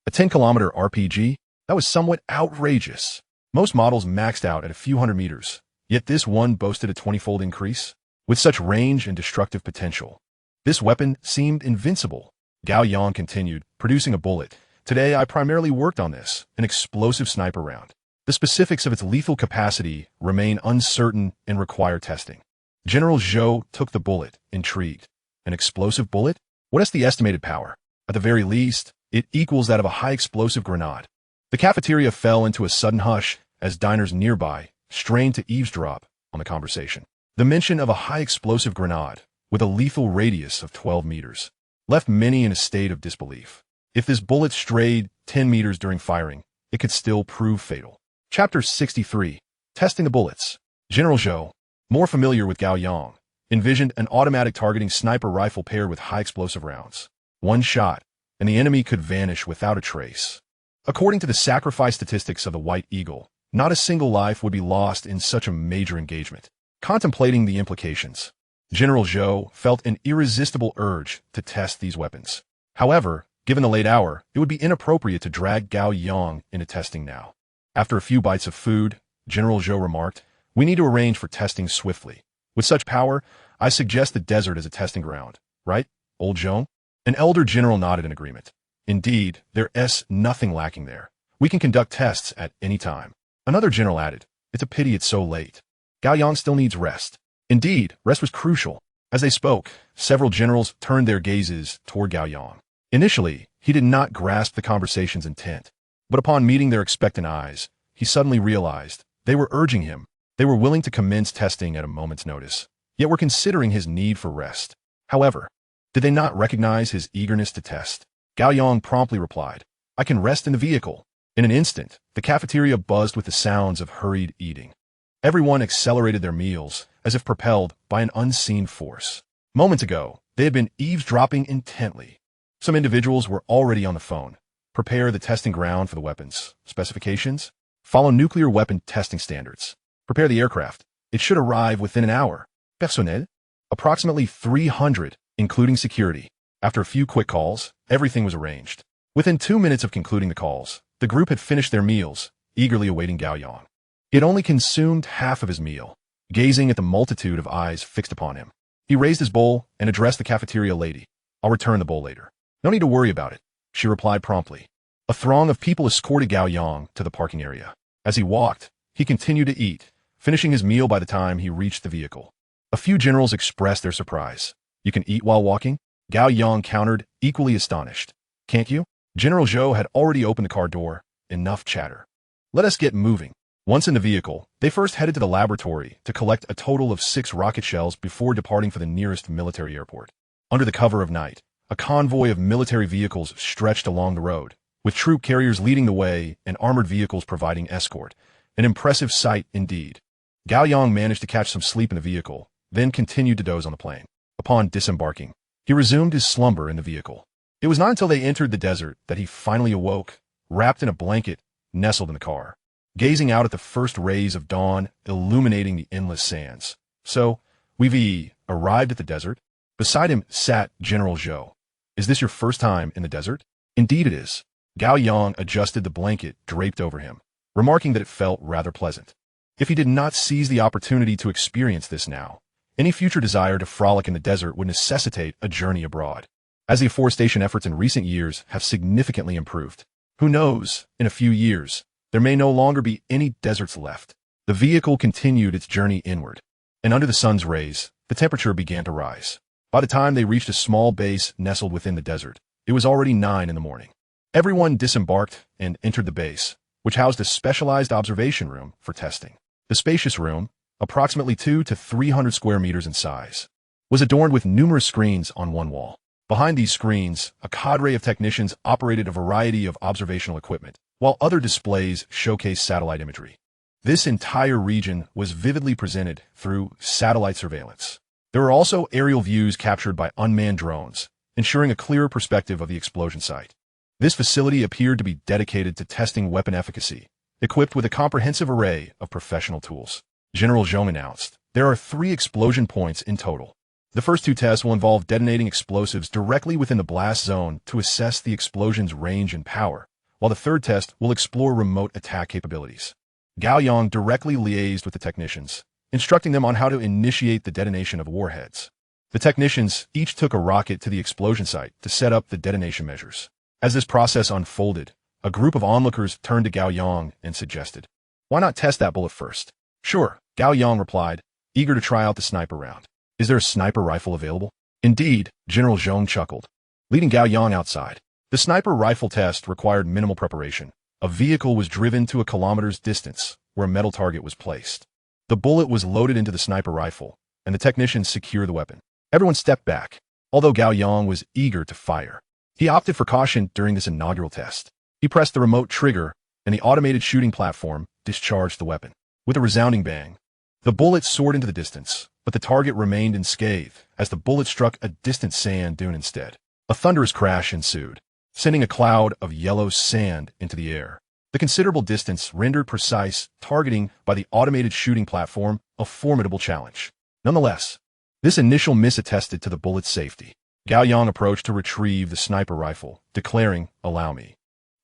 A 10-kilometer RPG? That was somewhat outrageous. Most models maxed out at a few hundred meters, yet this one boasted a 20-fold increase. With such range and destructive potential, this weapon seemed invincible. Gao Yang continued, producing a bullet. Today I primarily worked on this, an explosive sniper round. The specifics of its lethal capacity remain uncertain and require testing. General Zhou took the bullet, intrigued. An explosive bullet? What is the estimated power? At the very least, it equals that of a high-explosive grenade. The cafeteria fell into a sudden hush as diners nearby strained to eavesdrop on the conversation. The mention of a high-explosive grenade with a lethal radius of 12 meters left many in a state of disbelief. If this bullet strayed 10 meters during firing, it could still prove fatal. Chapter 63. Testing the bullets. General Zhou, more familiar with Gao Yang, envisioned an automatic targeting sniper rifle paired with high-explosive rounds. One shot, and the enemy could vanish without a trace. According to the sacrifice statistics of the White Eagle, not a single life would be lost in such a major engagement. Contemplating the implications, General Zhou felt an irresistible urge to test these weapons. However, given the late hour, it would be inappropriate to drag Gao Yang into testing now. After a few bites of food, General Zhou remarked, "We need to arrange for testing swiftly. With such power, I suggest the desert as a testing ground. Right, old Zhou?" An elder general nodded in agreement. "Indeed, there's nothing lacking there. We can conduct tests at any time." Another general added, "It's a pity it's so late. Gao Yang still needs rest." Indeed, rest was crucial. As they spoke, several generals turned their gazes toward Gao Yang. Initially, he did not grasp the conversation's intent, but upon meeting their expectant eyes, he suddenly realized they were urging him. They were willing to commence testing at a moment's notice, yet were considering his need for rest. However, did they not recognize his eagerness to test? Gao Yang promptly replied, "I can rest in the vehicle." In an instant, the cafeteria buzzed with the sounds of hurried eating. Everyone accelerated their meals, as if propelled by an unseen force. Moments ago, they had been eavesdropping intently. Some individuals were already on the phone. Prepare the testing ground for the weapons. Specifications? Follow nuclear weapon testing standards. Prepare the aircraft. It should arrive within an hour. Personnel? Approximately 300, including security. After a few quick calls, everything was arranged. Within 2 minutes of concluding the calls, the group had finished their meals, eagerly awaiting Gao Yang. He had only consumed half of his meal, gazing at the multitude of eyes fixed upon him. He raised his bowl and addressed the cafeteria lady. "I'll return the bowl later." "No need to worry about it," she replied promptly. A throng of people escorted Gao Yang to the parking area. As he walked, he continued to eat, finishing his meal by the time he reached the vehicle. A few generals expressed their surprise. "You can eat while walking?" Gao Yang countered, equally astonished. "Can't you?" General Zhou had already opened the car door. "Enough chatter. Let us get moving." Once in the vehicle, they first headed to the laboratory to collect a total of 6 rocket shells before departing for the nearest military airport. Under the cover of night, a convoy of military vehicles stretched along the road, with troop carriers leading the way and armored vehicles providing escort. An impressive sight indeed. Gao Yang managed to catch some sleep in the vehicle, then continued to doze on the plane. Upon disembarking, he resumed his slumber in the vehicle. It was not until they entered the desert that he finally awoke, wrapped in a blanket, nestled in the car, gazing out at the first rays of dawn illuminating the endless sands. "So, we've arrived at the desert?" Beside him sat General Zhou. "Is this your first time in the desert?" "Indeed it is." Gao Yang adjusted the blanket draped over him, remarking that it felt rather pleasant. If he did not seize the opportunity to experience this now, any future desire to frolic in the desert would necessitate a journey abroad, as the afforestation efforts in recent years have significantly improved. Who knows, in a few years, there may no longer be any deserts left. The vehicle continued its journey inward, and under the sun's rays, the temperature began to rise. By the time they reached a small base nestled within the desert, it was already 9 in the morning. Everyone disembarked and entered the base, which housed a specialized observation room for testing. The spacious room, approximately 200 to 300 square meters in size, was adorned with numerous screens on one wall. Behind these screens, a cadre of technicians operated a variety of observational equipment, while other displays showcased satellite imagery. This entire region was vividly presented through satellite surveillance. There were also aerial views captured by unmanned drones, ensuring a clearer perspective of the explosion site. This facility appeared to be dedicated to testing weapon efficacy, equipped with a comprehensive array of professional tools. General Zhou announced, "There are 3 explosion points in total. The first 2 tests will involve detonating explosives directly within the blast zone to assess the explosion's range and power, while the third test will explore remote attack capabilities." Gao Yang directly liaised with the technicians, instructing them on how to initiate the detonation of warheads. The technicians each took a rocket to the explosion site to set up the detonation measures. As this process unfolded, a group of onlookers turned to Gao Yang and suggested, "Why not test that bullet first?" "Sure," Gao Yang replied, eager to try out the sniper round. "Is there a sniper rifle available?" "Indeed," General Zhou chuckled, leading Gao Yang outside. The sniper rifle test required minimal preparation. A vehicle was driven to a kilometer's distance, where a metal target was placed. The bullet was loaded into the sniper rifle, and the technicians secured the weapon. Everyone stepped back, although Gao Yang was eager to fire. He opted for caution during this inaugural test. He pressed the remote trigger, and the automated shooting platform discharged the weapon. With a resounding bang, the bullet soared into the distance, but the target remained unscathed as the bullet struck a distant sand dune instead. A thunderous crash ensued, sending a cloud of yellow sand into the air. The considerable distance rendered precise targeting by the automated shooting platform a formidable challenge. Nonetheless, this initial miss attested to the bullet's safety. Gao Yang approached to retrieve the sniper rifle, declaring, "Allow me."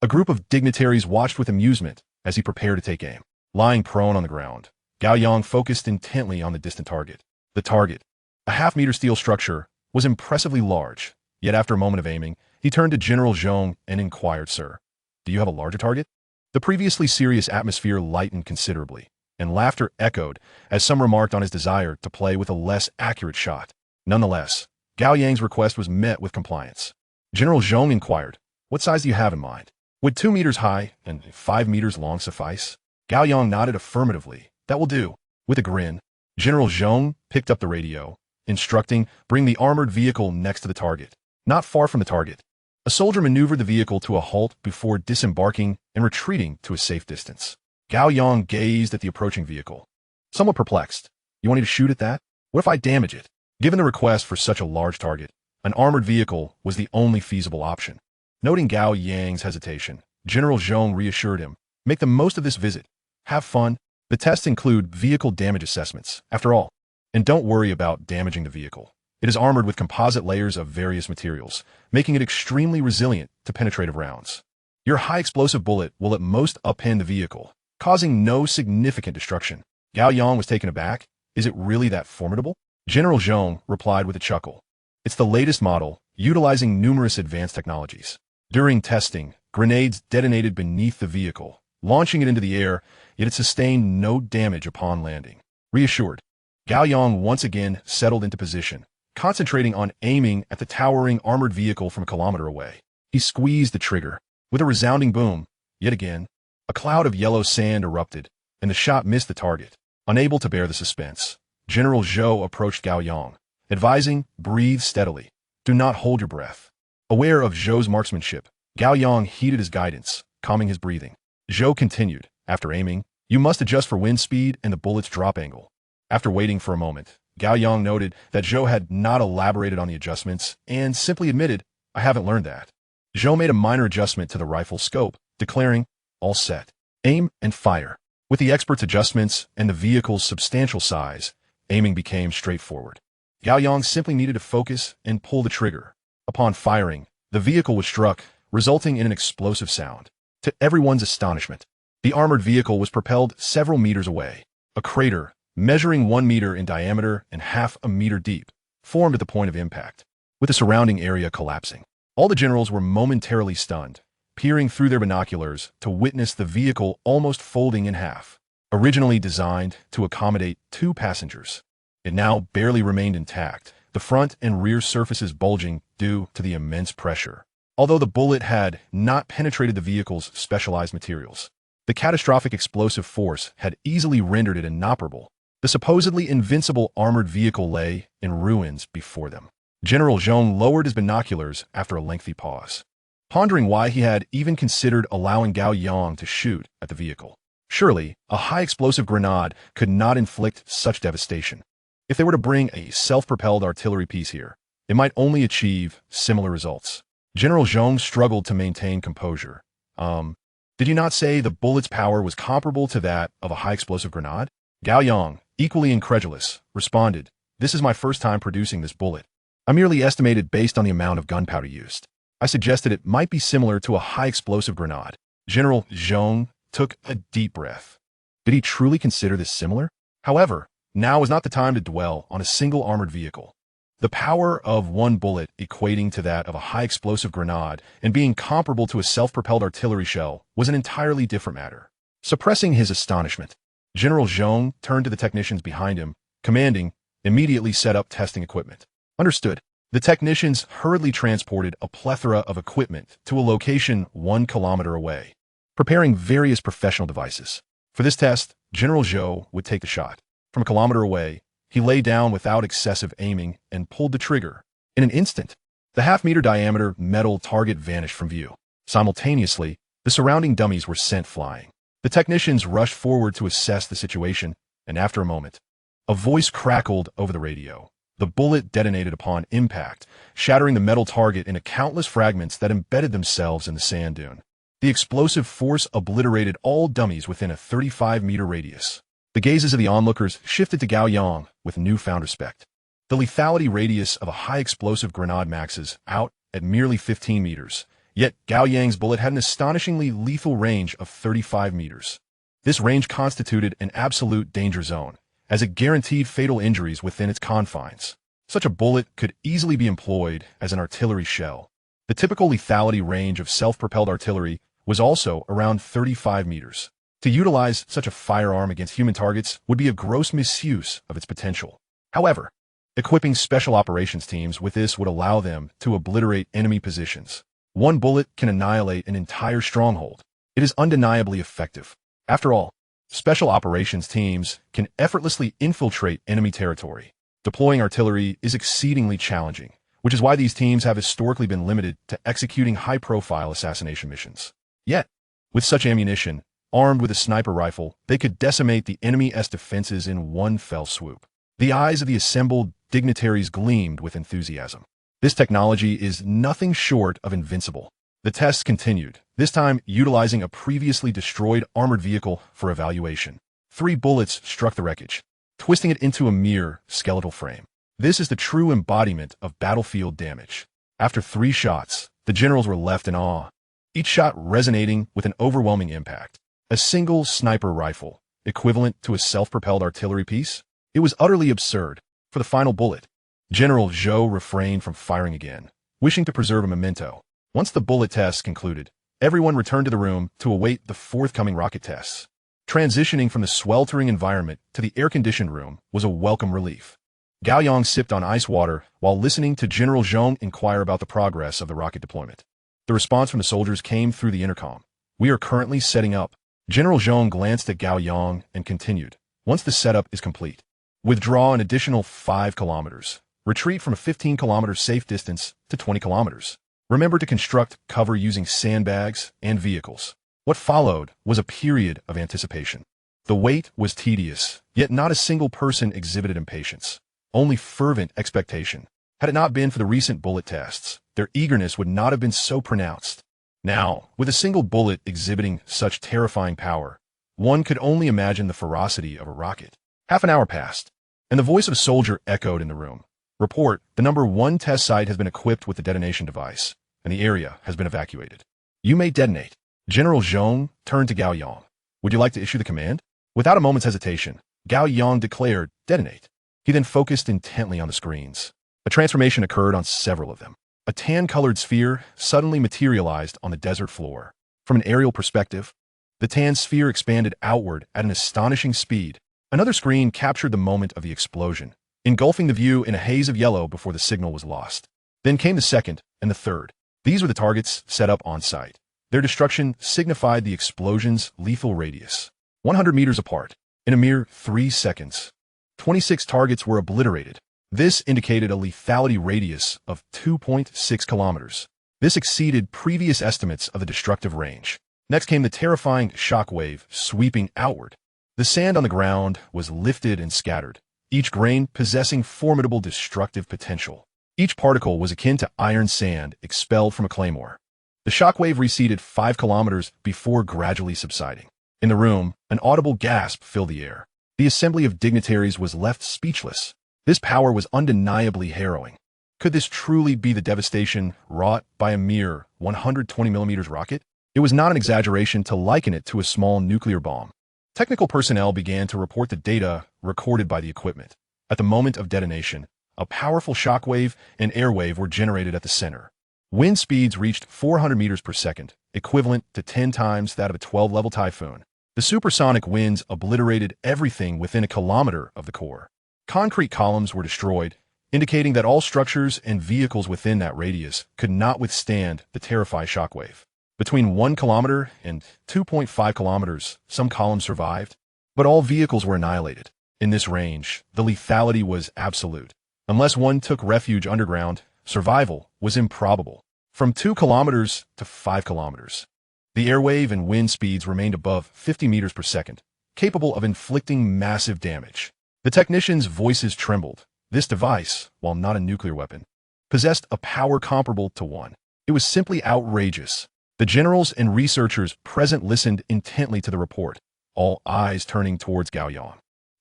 A group of dignitaries watched with amusement as he prepared to take aim. Lying prone on the ground, Gao Yang focused intently on the distant target. The target, a half-meter steel structure, was impressively large. Yet after a moment of aiming, he turned to General Zhong and inquired, "Sir, do you have a larger target?" The previously serious atmosphere lightened considerably, and laughter echoed as some remarked on his desire to play with a less accurate shot. Nonetheless, Gao Yang's request was met with compliance. General Zhong inquired, "What size do you have in mind? Would 2 meters high and 5 meters long suffice?" Gao Yang nodded affirmatively. "That will do." With a grin, General Zhong picked up the radio, instructing, "Bring the armored vehicle next to the target." Not far from the target, a soldier maneuvered the vehicle to a halt before disembarking and retreating to a safe distance. Gao Yang gazed at the approaching vehicle, somewhat perplexed. "You want me to shoot at that? What if I damage it?" Given the request for such a large target, an armored vehicle was the only feasible option. Noting Gao Yang's hesitation, General Zhong reassured him, "Make the most of this visit. Have fun. The tests include vehicle damage assessments, after all. And don't worry about damaging the vehicle. It is armored with composite layers of various materials, making it extremely resilient to penetrative rounds. Your high-explosive bullet will at most upend the vehicle, causing no significant destruction." Gao Yang was taken aback. "Is it really that formidable?" General Zhong replied with a chuckle. "It's the latest model, utilizing numerous advanced technologies. During testing, grenades detonated beneath the vehicle, launching it into the air, yet it sustained no damage upon landing." Reassured, Gao Yang once again settled into position, concentrating on aiming at the towering armored vehicle from a kilometer away. He squeezed the trigger. With a resounding boom, yet again, a cloud of yellow sand erupted, and the shot missed the target. Unable to bear the suspense, General Zhou approached Gao Yang, advising, "Breathe steadily. Do not hold your breath." Aware of Zhou's marksmanship, Gao Yang heeded his guidance, calming his breathing. Zhou continued, "After aiming, you must adjust for wind speed and the bullet's drop angle." After waiting for a moment, Gao Yang noted that Zhou had not elaborated on the adjustments and simply admitted, "I haven't learned that." Zhou made a minor adjustment to the rifle's scope, declaring, "All set. Aim and fire." With the expert's adjustments and the vehicle's substantial size, aiming became straightforward. Gao Yang simply needed to focus and pull the trigger. Upon firing, the vehicle was struck, resulting in an explosive sound. To everyone's astonishment, the armored vehicle was propelled several meters away. A crater, measuring 1 meter in diameter and half a meter deep, formed at the point of impact, with the surrounding area collapsing. All the generals were momentarily stunned, peering through their binoculars to witness the vehicle almost folding in half. Originally designed to accommodate 2 passengers, it now barely remained intact, the front and rear surfaces bulging due to the immense pressure. Although the bullet had not penetrated the vehicle's specialized materials, the catastrophic explosive force had easily rendered it inoperable. The supposedly invincible armored vehicle lay in ruins before them. General Zhong lowered his binoculars after a lengthy pause, pondering why he had even considered allowing Gao Yang to shoot at the vehicle. Surely, a high-explosive grenade could not inflict such devastation. If they were to bring a self-propelled artillery piece here, it might only achieve similar results. General Zhong struggled to maintain composure. Did you not say the bullet's power was comparable to that of a high-explosive grenade?" Gao Yang, equally incredulous, responded, "This is my first time producing this bullet. I merely estimated based on the amount of gunpowder used. I suggested it might be similar to a high-explosive grenade." General Zhong took a deep breath. Did he truly consider this similar? However, now was not the time to dwell on a single armored vehicle. The power of one bullet equating to that of a high-explosive grenade and being comparable to a self-propelled artillery shell was an entirely different matter. Suppressing his astonishment, General Zhong turned to the technicians behind him, commanding, "Immediately set up testing equipment." Understood. The technicians hurriedly transported a plethora of equipment to a location 1 kilometer away, preparing various professional devices. For this test, General Zhou would take the shot. From a kilometer away, he lay down without excessive aiming and pulled the trigger. In an instant, the half-meter diameter metal target vanished from view. Simultaneously, the surrounding dummies were sent flying. The technicians rushed forward to assess the situation, and after a moment, a voice crackled over the radio. The bullet detonated upon impact, shattering the metal target into countless fragments that embedded themselves in the sand dune. The explosive force obliterated all dummies within a 35-meter radius. The gazes of the onlookers shifted to Gao Yang with newfound respect. The lethality radius of a high-explosive grenade maxes out at merely 15 meters, yet Gao Yang's bullet had an astonishingly lethal range of 35 meters. This range constituted an absolute danger zone, as it guaranteed fatal injuries within its confines. Such a bullet could easily be employed as an artillery shell. The typical lethality range of self-propelled artillery was also around 35 meters. To utilize such a firearm against human targets would be a gross misuse of its potential. However, equipping special operations teams with this would allow them to obliterate enemy positions. One bullet can annihilate an entire stronghold. It is undeniably effective. After all, special operations teams can effortlessly infiltrate enemy territory. Deploying artillery is exceedingly challenging, which is why these teams have historically been limited to executing high-profile assassination missions. Yet, with such ammunition, armed with a sniper rifle, they could decimate the enemy's defenses in one fell swoop. The eyes of the assembled dignitaries gleamed with enthusiasm. This technology is nothing short of invincible. The tests continued, this time utilizing a previously destroyed armored vehicle for evaluation. 3 bullets struck the wreckage, twisting it into a mere skeletal frame. This is the true embodiment of battlefield damage. After 3 shots, the generals were left in awe, each shot resonating with an overwhelming impact. A single sniper rifle, equivalent to a self-propelled artillery piece? It was utterly absurd. For the final bullet, General Zhou refrained from firing again, wishing to preserve a memento. Once the bullet tests concluded, everyone returned to the room to await the forthcoming rocket tests. Transitioning from the sweltering environment to the air-conditioned room was a welcome relief. Gao Yang sipped on ice water while listening to General Zhou inquire about the progress of the rocket deployment. The response from the soldiers came through the intercom. "We are currently setting up." General Zhou glanced at Gao Yang and continued. "Once the setup is complete, withdraw an additional 5 kilometers. Retreat from a 15-kilometer safe distance to 20 kilometers. Remember to construct cover using sandbags and vehicles." What followed was a period of anticipation. The wait was tedious, yet not a single person exhibited impatience, only fervent expectation. Had it not been for the recent bullet tests, their eagerness would not have been so pronounced. Now, with a single bullet exhibiting such terrifying power, one could only imagine the ferocity of a rocket. Half an hour passed, and the voice of a soldier echoed in the room. "Report, the number 1 test site has been equipped with the detonation device, and the area has been evacuated. You may detonate." General Zhou turned to Gao Yang. "Would you like to issue the command?" Without a moment's hesitation, Gao Yang declared, "Detonate." He then focused intently on the screens. A transformation occurred on several of them. A tan-colored sphere suddenly materialized on the desert floor. From an aerial perspective, the tan sphere expanded outward at an astonishing speed. Another screen captured the moment of the explosion, engulfing the view in a haze of yellow before the signal was lost. Then came the second and the third. These were the targets set up on site. Their destruction signified the explosion's lethal radius. 100 meters apart, in a mere 3 seconds, 26 targets were obliterated. This indicated a lethality radius of 2.6 kilometers. This exceeded previous estimates of the destructive range. Next came the terrifying shockwave sweeping outward. The sand on the ground was lifted and scattered, each grain possessing formidable destructive potential. Each particle was akin to iron sand expelled from a claymore. The shockwave receded 5 kilometers before gradually subsiding. In the room, an audible gasp filled the air. The assembly of dignitaries was left speechless. This power was undeniably harrowing. Could this truly be the devastation wrought by a mere 120 millimeters rocket? It was not an exaggeration to liken it to a small nuclear bomb. Technical personnel began to report the data recorded by the equipment. At the moment of detonation, a powerful shockwave and airwave were generated at the center. Wind speeds reached 400 meters per second, equivalent to 10 times that of a 12-level typhoon. The supersonic winds obliterated everything within a kilometer of the core. Concrete columns were destroyed, indicating that all structures and vehicles within that radius could not withstand the terrifying shockwave. Between 1 kilometer and 2.5 kilometers, some columns survived, but but all vehicles were annihilated. In this range, the lethality was absolute. Unless one took refuge underground, survival was improbable. From 2 kilometers to 5 kilometers. The airwave and wind speeds remained above 50 meters per second, capable of inflicting massive damage. The technicians' voices trembled. This device, while not a nuclear weapon, possessed a power comparable to one. It was simply outrageous. The generals and researchers present listened intently to the report, all eyes turning towards Gao Yang.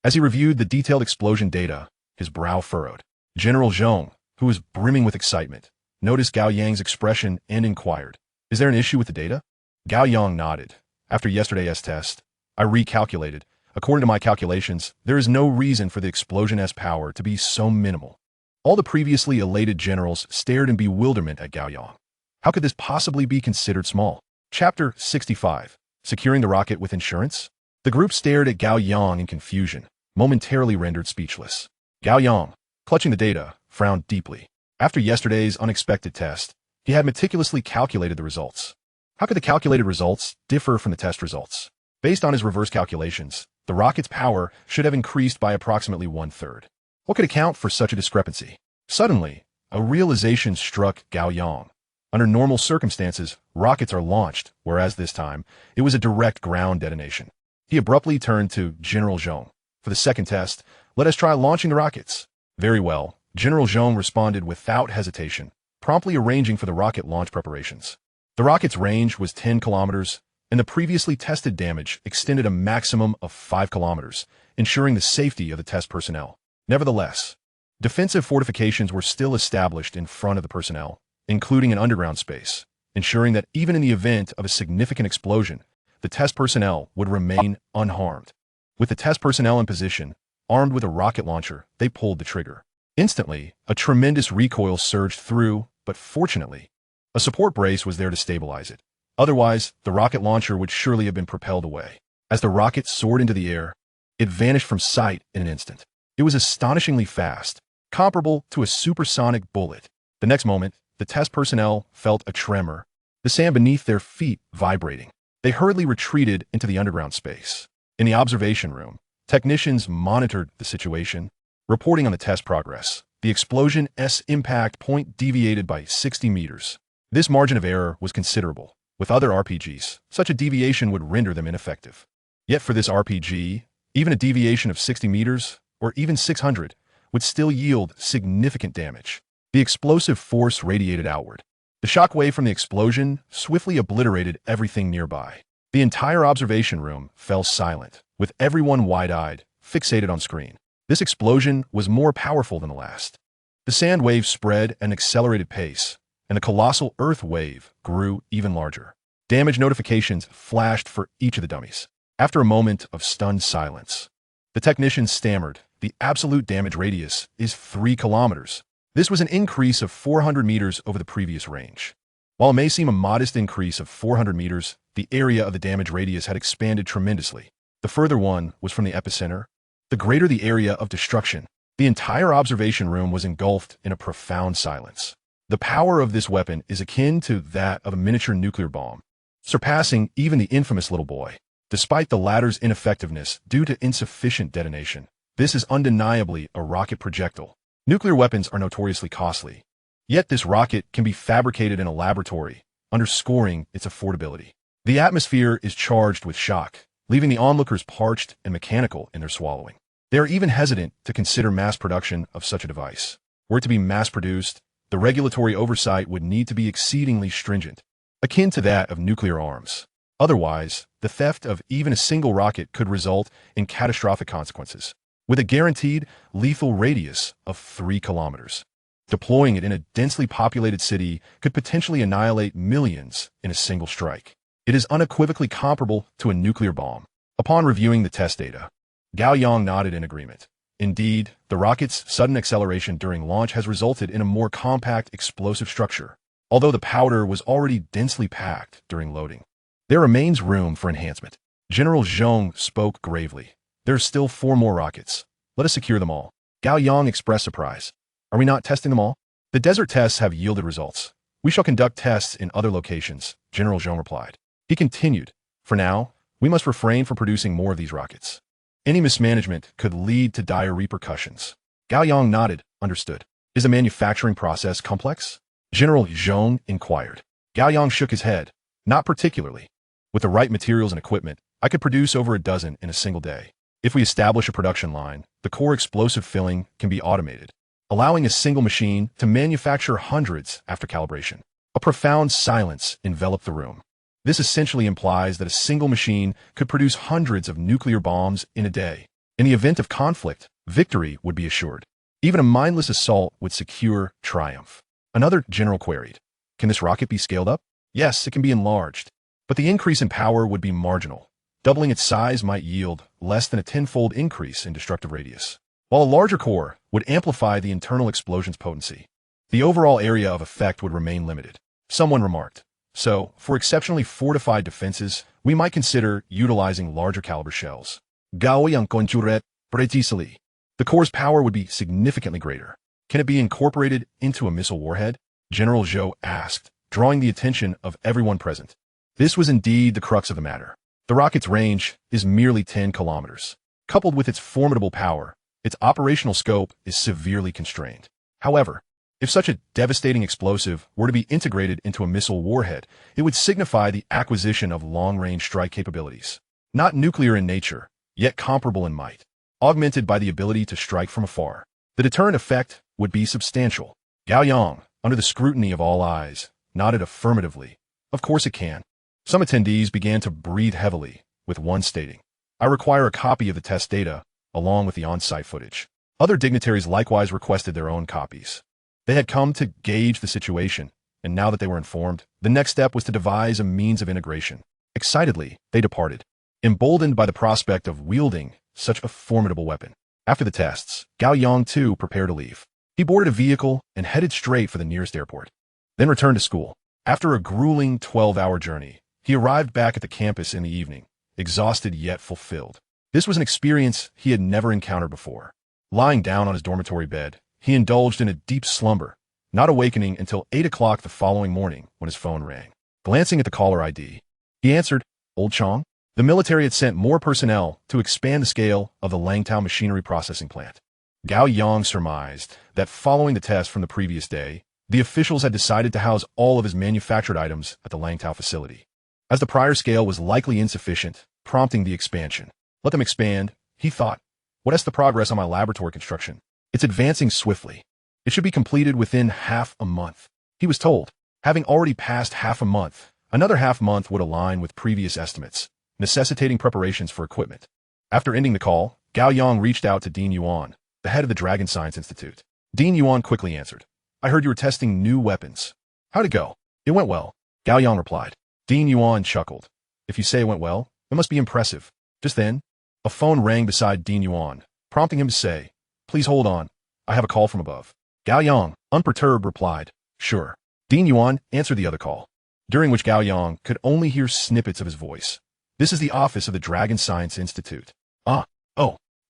As he reviewed the detailed explosion data, his brow furrowed. General Zhong, who was brimming with excitement, noticed Gao Yang's expression and inquired, "Is there an issue with the data?" Gao Yang nodded. "After yesterday's test, I recalculated. According to my calculations, there is no reason for the explosion's power to be so minimal." All the previously elated generals stared in bewilderment at Gao Yang. How could this possibly be considered small? Chapter 65. Securing the rocket with insurance? The group stared at Gao Yang in confusion, momentarily rendered speechless. Gao Yang, clutching the data, frowned deeply. After yesterday's unexpected test, he had meticulously calculated the results. How could the calculated results differ from the test results? Based on his reverse calculations, the rocket's power should have increased by approximately 1/3. What could account for such a discrepancy? Suddenly, a realization struck Gao Yang. Under normal circumstances, rockets are launched, whereas this time, it was a direct ground detonation. He abruptly turned to General Zhong. "For the second test, let us try launching the rockets." "Very well." General Zhong responded without hesitation, promptly arranging for the rocket launch preparations. The rocket's range was 10 kilometers, and the previously tested damage extended a maximum of 5 kilometers, ensuring the safety of the test personnel. Nevertheless, defensive fortifications were still established in front of the personnel, including an underground space, ensuring that even in the event of a significant explosion, the test personnel would remain unharmed. With the test personnel in position, armed with a rocket launcher, they pulled the trigger. Instantly, a tremendous recoil surged through, but fortunately, a support brace was there to stabilize it. Otherwise, the rocket launcher would surely have been propelled away. As the rocket soared into the air, it vanished from sight in an instant. It was astonishingly fast, comparable to a supersonic bullet. The next moment, the test personnel felt a tremor, the sand beneath their feet vibrating. They hurriedly retreated into the underground space. In the observation room, technicians monitored the situation, reporting on the test progress. The explosion's impact point deviated by 60 meters. This margin of error was considerable. With other RPGs, such a deviation would render them ineffective. Yet for this RPG, even a deviation of 60 meters, or even 600, would still yield significant damage. The explosive force radiated outward. The shockwave from the explosion swiftly obliterated everything nearby. The entire observation room fell silent, with everyone wide-eyed, fixated on screen. This explosion was more powerful than the last. The sand wave spread at an accelerated pace, and the colossal earth wave grew even larger. Damage notifications flashed for each of the dummies. After a moment of stunned silence, the technicians stammered, "The absolute damage radius is 3 kilometers. This was an increase of 400 meters over the previous range. While it may seem a modest increase of 400 meters, the area of the damage radius had expanded tremendously. The further one was from the epicenter. The greater the area of destruction, the entire observation room was engulfed in a profound silence. The power of this weapon is akin to that of a miniature nuclear bomb, surpassing even the infamous Little Boy. Despite the latter's ineffectiveness due to insufficient detonation, this is undeniably a rocket projectile. Nuclear weapons are notoriously costly, yet this rocket can be fabricated in a laboratory, underscoring its affordability. The atmosphere is charged with shock, leaving the onlookers parched and mechanical in their swallowing. They are even hesitant to consider mass production of such a device. Were it to be mass-produced, the regulatory oversight would need to be exceedingly stringent, akin to that of nuclear arms. Otherwise, the theft of even a single rocket could result in catastrophic consequences, with a guaranteed lethal radius of 3 kilometers. Deploying it in a densely populated city could potentially annihilate millions in a single strike. It is unequivocally comparable to a nuclear bomb. Upon reviewing the test data, Gao Yang nodded in agreement. Indeed, the rocket's sudden acceleration during launch has resulted in a more compact explosive structure, although the powder was already densely packed during loading. There remains room for enhancement. General Zhong spoke gravely. There are still 4 more rockets. Let us secure them all. Gao Yang expressed surprise. Are we not testing them all? The desert tests have yielded results. We shall conduct tests in other locations, General Zhong replied. He continued, for now, we must refrain from producing more of these rockets. Any mismanagement could lead to dire repercussions. Gao Yang nodded, understood. Is the manufacturing process complex? General Zhong inquired. Gao Yang shook his head. Not particularly. With the right materials and equipment, I could produce over a dozen in a single day. If we establish a production line, the core explosive filling can be automated, allowing a single machine to manufacture hundreds after calibration. A profound silence enveloped the room. This essentially implies that a single machine could produce hundreds of nuclear bombs in a day. In the event of conflict, victory would be assured. Even a mindless assault would secure triumph. Another general queried, can this rocket be scaled up? Yes, it can be enlarged, but the increase in power would be marginal. Doubling its size might yield less than a tenfold increase in destructive radius, while a larger core would amplify the internal explosion's potency. The overall area of effect would remain limited. Someone remarked, so, for exceptionally fortified defenses, we might consider utilizing larger caliber shells. Gao Yang conjuret precisely. The core's power would be significantly greater. Can it be incorporated into a missile warhead? General Zhou asked, drawing the attention of everyone present. This was indeed the crux of the matter. The rocket's range is merely 10 kilometers. Coupled with its formidable power, its operational scope is severely constrained. However, if such a devastating explosive were to be integrated into a missile warhead, it would signify the acquisition of long-range strike capabilities. Not nuclear in nature, yet comparable in might, augmented by the ability to strike from afar. The deterrent effect would be substantial. Gao Yang, under the scrutiny of all eyes, nodded affirmatively. Of course it can. Some attendees began to breathe heavily, with one stating, I require a copy of the test data, along with the on-site footage. Other dignitaries likewise requested their own copies. They had come to gauge the situation, and now that they were informed, the next step was to devise a means of integration. Excitedly, they departed, emboldened by the prospect of wielding such a formidable weapon. After the tests, Gao Yang too prepared to leave. He boarded a vehicle and headed straight for the nearest airport, then returned to school. After a grueling 12-hour journey, he arrived back at the campus in the evening, exhausted yet fulfilled. This was an experience he had never encountered before. Lying down on his dormitory bed, he indulged in a deep slumber, not awakening until 8 o'clock the following morning when his phone rang. Glancing at the caller ID, he answered, Old Chong? The military had sent more personnel to expand the scale of the Langtao machinery processing plant. Gao Yang surmised that following the test from the previous day, the officials had decided to house all of his manufactured items at the Langtao facility, as the prior scale was likely insufficient, prompting the expansion. Let them expand, he thought. What's the progress on my laboratory construction? It's advancing swiftly. It should be completed within half a month. He was told, having already passed half a month, another half month would align with previous estimates, necessitating preparations for equipment. After ending the call, Gao Yang reached out to Dean Yuan, the head of the Dragon Science Institute. Dean Yuan quickly answered, I heard you were testing new weapons. How'd it go? It went well, Gao Yang replied. Dean Yuan chuckled. If you say it went well, it must be impressive. Just then, a phone rang beside Dean Yuan, prompting him to say, Please hold on. I have a call from above. Gao Yang, unperturbed, replied, Sure. Dean Yuan answered the other call, during which Gao Yang could only hear snippets of his voice. This is the office of the Dragon Science Institute. All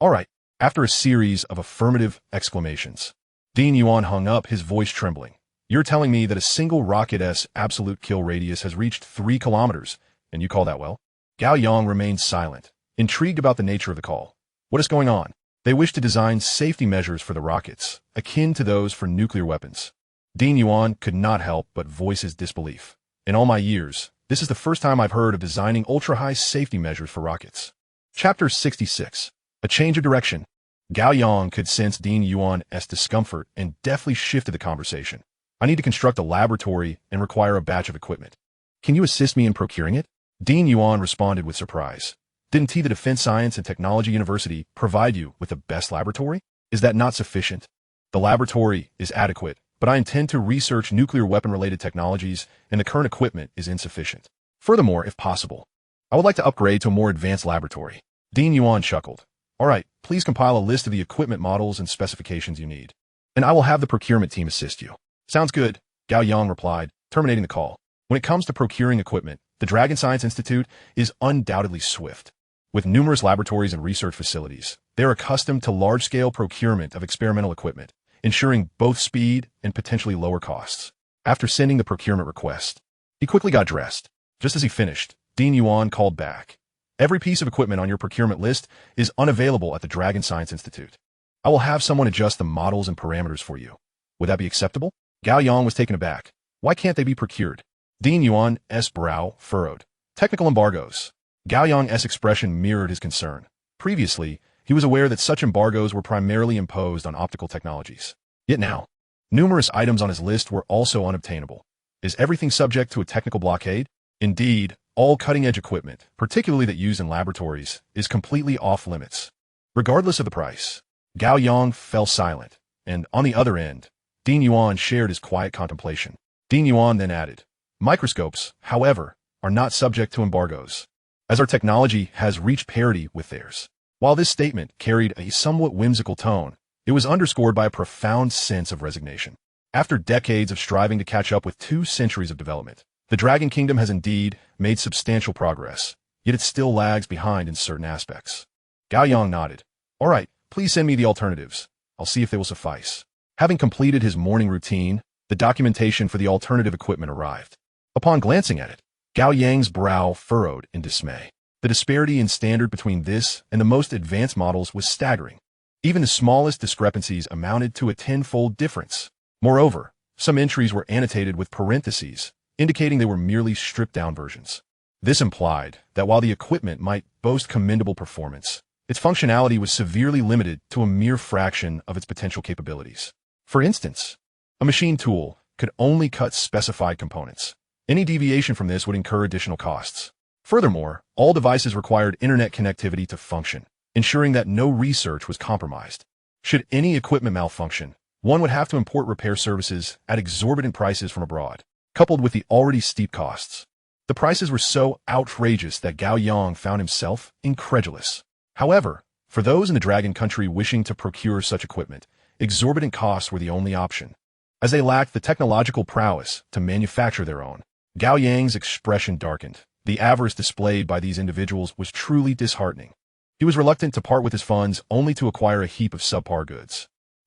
right. After a series of affirmative exclamations, Dean Yuan hung up, his voice trembling. You're telling me that a single rocket's absolute kill radius has reached 3 kilometers, and you call that well? Gao Yang remained silent, intrigued about the nature of the call. What is going on? They wish to design safety measures for the rockets, akin to those for nuclear weapons. Dean Yuan could not help but voice his disbelief. In all my years, this is the first time I've heard of designing ultra-high safety measures for rockets. Chapter 66. A change of direction. Gao Yang could sense Dean Yuan's discomfort and deftly shifted the conversation. I need to construct a laboratory and require a batch of equipment. Can you assist me in procuring it? Dean Yuan responded with surprise. Didn't the Defense Science and Technology University provide you with the best laboratory? Is that not sufficient? The laboratory is adequate, but I intend to research nuclear weapon-related technologies, and the current equipment is insufficient. Furthermore, if possible, I would like to upgrade to a more advanced laboratory. Dean Yuan chuckled. All right, please compile a list of the equipment models and specifications you need, and I will have the procurement team assist you. Sounds good, Gao Yang replied, terminating the call. When it comes to procuring equipment, the Dragon Science Institute is undoubtedly swift. With numerous laboratories and research facilities, they are accustomed to large-scale procurement of experimental equipment, ensuring both speed and potentially lower costs. After sending the procurement request, he quickly got dressed. Just as he finished, Dean Yuan called back. Every piece of equipment on your procurement list is unavailable at the Dragon Science Institute. I will have someone adjust the models and parameters for you. Would that be acceptable? Gao Yang was taken aback. Why can't they be procured? Dean Yuan's brow furrowed. Technical embargoes. Gao Yang's expression mirrored his concern. Previously, he was aware that such embargoes were primarily imposed on optical technologies. Yet now, numerous items on his list were also unobtainable. Is everything subject to a technical blockade? Indeed, all cutting-edge equipment, particularly that used in laboratories, is completely off-limits. Regardless of the price, Gao Yang fell silent, and on the other end, Dean Yuan shared his quiet contemplation. Dean Yuan then added, "Microscopes, however, are not subject to embargoes, as our technology has reached parity with theirs." While this statement carried a somewhat whimsical tone, it was underscored by a profound sense of resignation. After decades of striving to catch up with 2 centuries of development, the Dragon Kingdom has indeed made substantial progress, yet it still lags behind in certain aspects. Gao Yang nodded. "All right, please send me the alternatives. I'll see if they will suffice." Having completed his morning routine, the documentation for the alternative equipment arrived. Upon glancing at it, Gao Yang's brow furrowed in dismay. The disparity in standard between this and the most advanced models was staggering. Even the smallest discrepancies amounted to a 10-fold difference. Moreover, some entries were annotated with parentheses, indicating they were merely stripped-down versions. This implied that while the equipment might boast commendable performance, its functionality was severely limited to a mere fraction of its potential capabilities. For instance, a machine tool could only cut specified components. Any deviation from this would incur additional costs. Furthermore, all devices required internet connectivity to function, ensuring that no research was compromised. Should any equipment malfunction, one would have to import repair services at exorbitant prices from abroad, coupled with the already steep costs. The prices were so outrageous that Gao Yang found himself incredulous. However, for those in the Dragon Country wishing to procure such equipment, exorbitant costs were the only option, as they lacked the technological prowess to manufacture their own. Gao Yang's expression darkened. The avarice displayed by these individuals was truly disheartening. He was reluctant to part with his funds only to acquire a heap of subpar goods.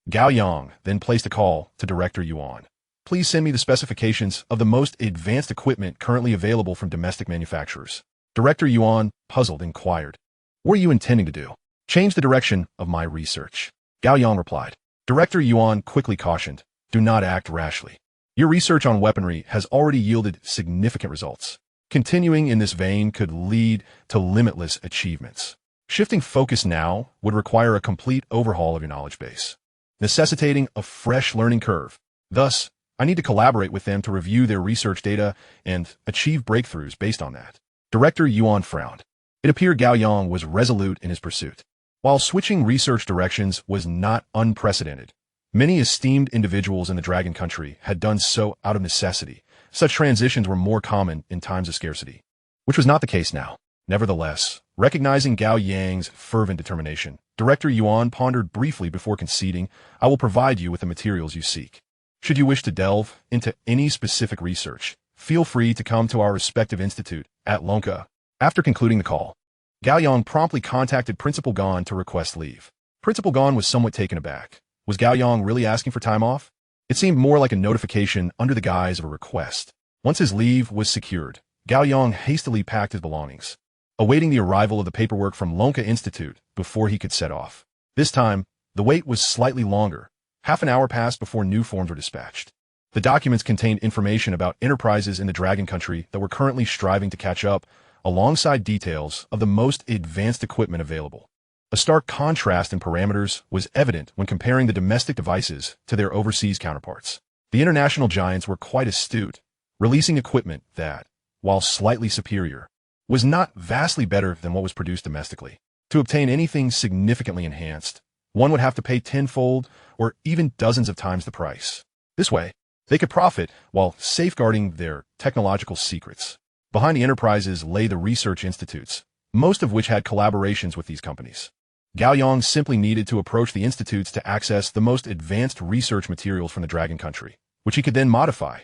Gao Yang then placed a call to Director Yuan. "Please send me the specifications of the most advanced equipment currently available from domestic manufacturers." Director Yuan, puzzled, inquired, "What are you intending to do?" "Change the direction of my research," Gao Yang replied. Director Yuan quickly cautioned, "Do not act rashly. Your research on weaponry has already yielded significant results. Continuing in this vein could lead to limitless achievements. Shifting focus now would require a complete overhaul of your knowledge base, necessitating a fresh learning curve. Thus, I need to collaborate with them to review their research data and achieve breakthroughs based on that." Director Yuan frowned. It appeared Gao Yang was resolute in his pursuit. While switching research directions was not unprecedented, many esteemed individuals in the Dragon Country had done so out of necessity. Such transitions were more common in times of scarcity, which was not the case now. Nevertheless, recognizing Gao Yang's fervent determination, Director Yuan pondered briefly before conceding, "I will provide you with the materials you seek. Should you wish to delve into any specific research, feel free to come to our respective institute at Lonka." After concluding the call, Gao Yang promptly contacted Principal Gon to request leave. Principal Gon was somewhat taken aback. Was Gao Yang really asking for time off? It seemed more like a notification under the guise of a request. Once his leave was secured, Gao Yang hastily packed his belongings, awaiting the arrival of the paperwork from Lonka Institute before he could set off. This time, the wait was slightly longer. Half an hour passed before new forms were dispatched. The documents contained information about enterprises in the Dragon Country that were currently striving to catch up, alongside details of the most advanced equipment available. A stark contrast in parameters was evident when comparing the domestic devices to their overseas counterparts. The international giants were quite astute, releasing equipment that, while slightly superior, was not vastly better than what was produced domestically. To obtain anything significantly enhanced, one would have to pay tenfold or even dozens of times the price. This way, they could profit while safeguarding their technological secrets. Behind the enterprises lay the research institutes, most of which had collaborations with these companies. Gao Yang simply needed to approach the institutes to access the most advanced research materials from the Dragon Country, which he could then modify.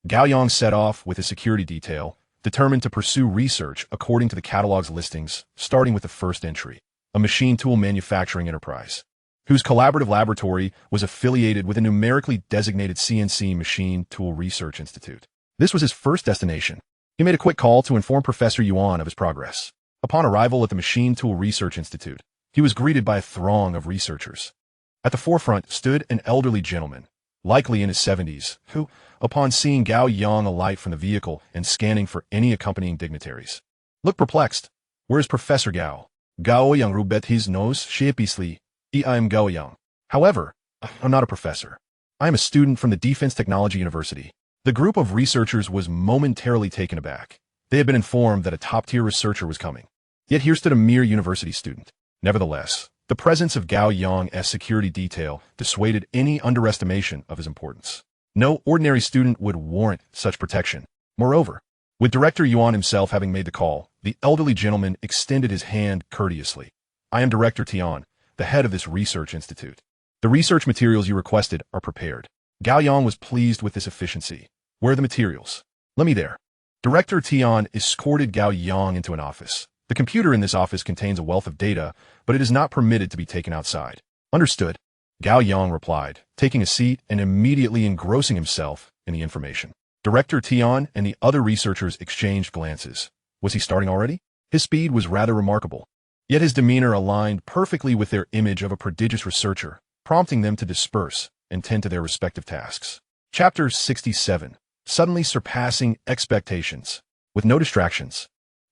Gao Yang set off with a security detail, determined to pursue research according to the catalog's listings, starting with the first entry, a machine tool manufacturing enterprise, whose collaborative laboratory was affiliated with a numerically designated CNC Machine Tool Research Institute. This was his first destination. He made a quick call to inform Professor Yuan of his progress. Upon arrival at the Machine Tool Research Institute, he was greeted by a throng of researchers. At the forefront stood an elderly gentleman, likely in his 70s, who, upon seeing Gao Yang alight from the vehicle and scanning for any accompanying dignitaries, looked perplexed. "Where is Professor Gao?" Gao Yang rubbed his nose sheepishly. "I am Gao Yang. However, I'm not a professor. I am a student from the Defense Technology University." The group of researchers was momentarily taken aback. They had been informed that a top-tier researcher was coming. Yet here stood a mere university student. Nevertheless, the presence of Gao Yang's security detail dissuaded any underestimation of his importance. No ordinary student would warrant such protection. Moreover, with Director Yuan himself having made the call, the elderly gentleman extended his hand courteously. "I am Director Tian, the head of this research institute. The research materials you requested are prepared." Gao Yang was pleased with this efficiency. "Where are the materials?" "Let me there." Director Tian escorted Gao Yang into an office. The computer in this office contains a wealth of data, but it is not permitted to be taken outside. "Understood," Gao Yang replied, taking a seat and immediately engrossing himself in the information. Director Tian and the other researchers exchanged glances. Was he starting already? His speed was rather remarkable. Yet his demeanor aligned perfectly with their image of a prodigious researcher, prompting them to disperse and tend to their respective tasks. Chapter 67. Suddenly surpassing expectations. With no distractions,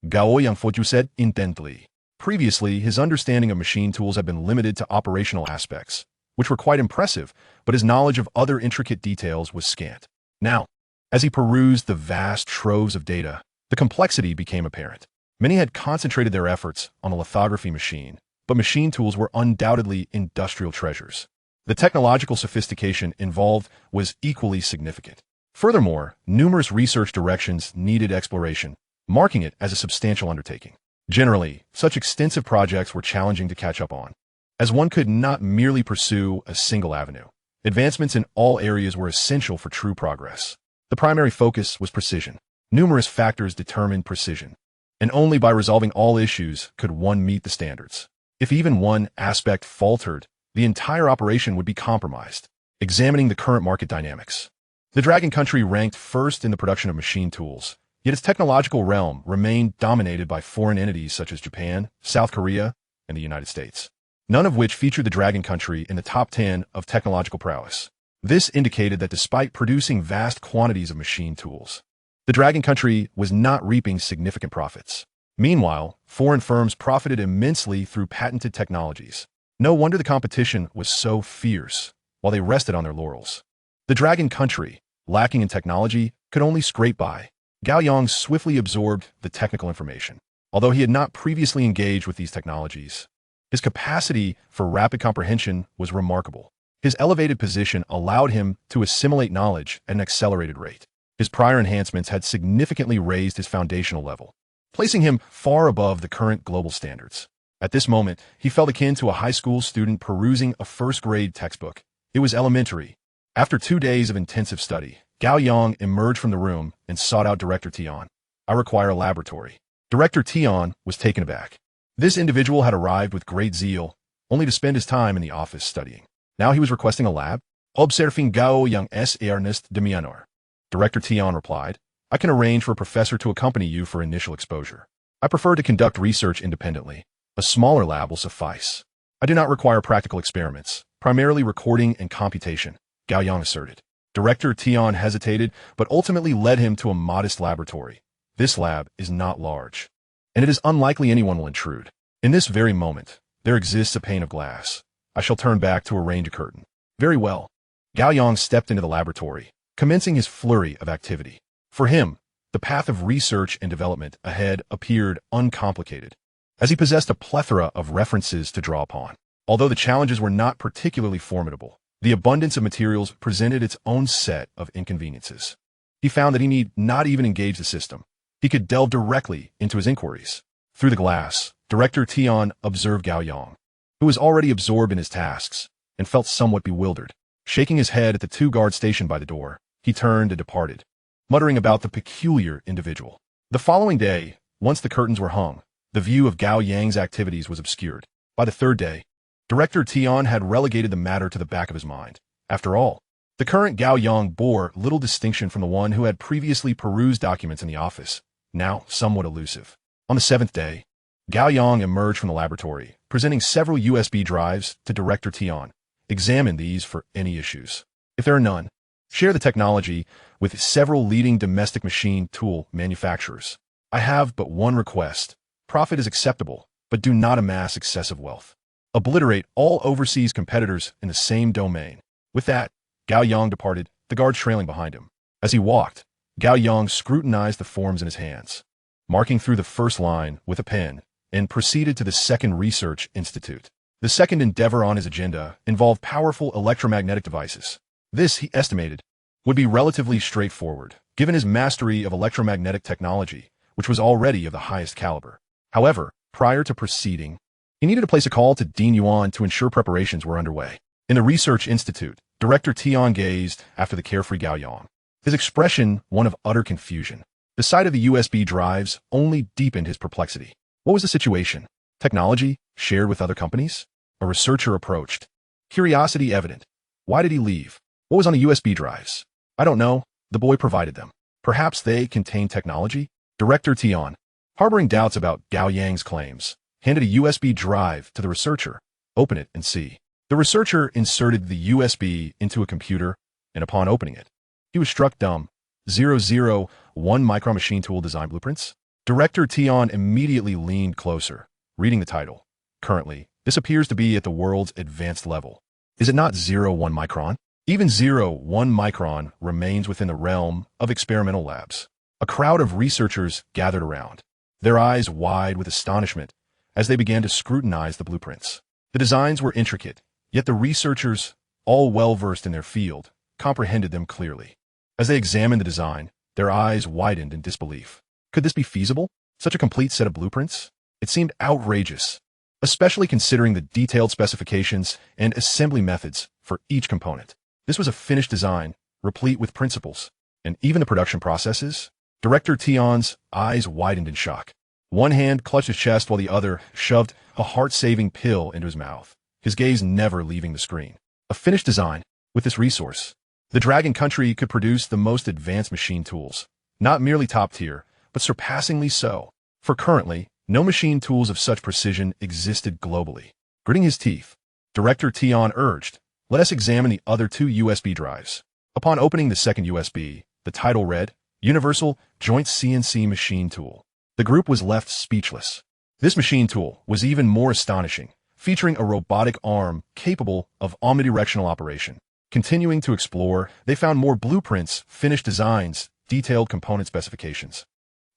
Gao Yang said intently. Previously, his understanding of machine tools had been limited to operational aspects, which were quite impressive, but his knowledge of other intricate details was scant. Now, as he perused the vast troves of data, the complexity became apparent. Many had concentrated their efforts on a lithography machine, but machine tools were undoubtedly industrial treasures. The technological sophistication involved was equally significant. Furthermore, numerous research directions needed exploration, marking it as a substantial undertaking. Generally, such extensive projects were challenging to catch up on, as one could not merely pursue a single avenue. Advancements in all areas were essential for true progress. The primary focus was precision. Numerous factors determined precision, and only by resolving all issues could one meet the standards. If even one aspect faltered, the entire operation would be compromised. Examining the current market dynamics. The Dragon country ranked first in the production of machine tools, yet its technological realm remained dominated by foreign entities such as Japan, South Korea, and the United States, none of which featured the Dragon country in the top 10 of technological prowess. This indicated that despite producing vast quantities of machine tools, the Dragon country was not reaping significant profits. Meanwhile, foreign firms profited immensely through patented technologies. No wonder the competition was so fierce, while they rested on their laurels. The Dragon country, lacking in technology, could only scrape by. Gao Yang swiftly absorbed the technical information. Although he had not previously engaged with these technologies, his capacity for rapid comprehension was remarkable. His elevated position allowed him to assimilate knowledge at an accelerated rate. His prior enhancements had significantly raised his foundational level, placing him far above the current global standards. At this moment, he felt akin to a high school student perusing a first-grade textbook. It was elementary. After 2 days of intensive study, Gao Yang emerged from the room and sought out Director Tian. "I require a laboratory." Director Tian was taken aback. This individual had arrived with great zeal, only to spend his time in the office studying. Now he was requesting a lab? "Observing Gao Yang Ernest de Mianor." Director Tian replied, "I can arrange for a professor to accompany you for initial exposure. I prefer to conduct research independently. A smaller lab will suffice. I do not require practical experiments, primarily recording and computation," Gao Yang asserted. Director Tian hesitated, but ultimately led him to a modest laboratory. "This lab is not large, and it is unlikely anyone will intrude. In this very moment, there exists a pane of glass. I shall turn back to arrange a curtain." "Very well." Gao Yang stepped into the laboratory, commencing his flurry of activity. For him, the path of research and development ahead appeared uncomplicated, as he possessed a plethora of references to draw upon. Although the challenges were not particularly formidable, the abundance of materials presented its own set of inconveniences. He found that he need not even engage the system. He could delve directly into his inquiries. Through the glass, Director Tian observed Gao Yang, who was already absorbed in his tasks, and felt somewhat bewildered. Shaking his head at the 2 guards stationed by the door, he turned and departed, muttering about the peculiar individual. The following day, once the curtains were hung, the view of Gao Yang's activities was obscured. By the 3rd day, Director Tian had relegated the matter to the back of his mind. After all, the current Gao Yang bore little distinction from the one who had previously perused documents in the office, now somewhat elusive. On the 7th day, Gao Yang emerged from the laboratory, presenting several USB drives to Director Tian. Examine these for any issues. If there are none, share the technology with several leading domestic machine tool manufacturers. I have but one request. Profit is acceptable, but do not amass excessive wealth. Obliterate all overseas competitors in the same domain. With that, Gao Yang departed, the guards trailing behind him. As he walked, Gao Yang scrutinized the forms in his hands, marking through the first line with a pen, and proceeded to the second research institute. The second endeavor on his agenda involved powerful electromagnetic devices. This, he estimated, would be relatively straightforward, given his mastery of electromagnetic technology, which was already of the highest caliber. However, prior to proceeding, he needed to place a call to Dean Yuan to ensure preparations were underway. In the research institute, Director Tian gazed after the carefree Gao Yang, his expression one of utter confusion. The sight of the USB drives only deepened his perplexity. What was the situation? Technology shared with other companies? A researcher approached, curiosity evident. Why did he leave? What was on the USB drives? I don't know. The boy provided them. Perhaps they contained technology? Director Tian, harboring doubts about Gao Yang's claims, handed a USB drive to the researcher. Open it and see. The researcher inserted the USB into a computer, and upon opening it, he was struck dumb. 001 micron machine tool design blueprints? Director Tian immediately leaned closer, reading the title. Currently, this appears to be at the world's advanced level. Is it not 01 micron? Even 01 micron remains within the realm of experimental labs. A crowd of researchers gathered around, their eyes wide with astonishment as they began to scrutinize the blueprints. The designs were intricate, yet the researchers, all well-versed in their field, comprehended them clearly. As they examined the design, their eyes widened in disbelief. Could this be feasible? Such a complete set of blueprints? It seemed outrageous, especially considering the detailed specifications and assembly methods for each component. This was a finished design, replete with principles, and even the production processes. Director Tian's eyes widened in shock. One hand clutched his chest while the other shoved a heart-saving pill into his mouth, his gaze never leaving the screen. A finished design. With this resource, the Dragon Country could produce the most advanced machine tools, not merely top-tier, but surpassingly so. For currently, no machine tools of such precision existed globally. Gritting his teeth, Director Tian urged, let us examine the other two USB drives. Upon opening the second USB, the title read, Universal Joint CNC Machine Tool. The group was left speechless. This machine tool was even more astonishing, featuring a robotic arm capable of omnidirectional operation. Continuing to explore, they found more blueprints, finished designs, detailed component specifications,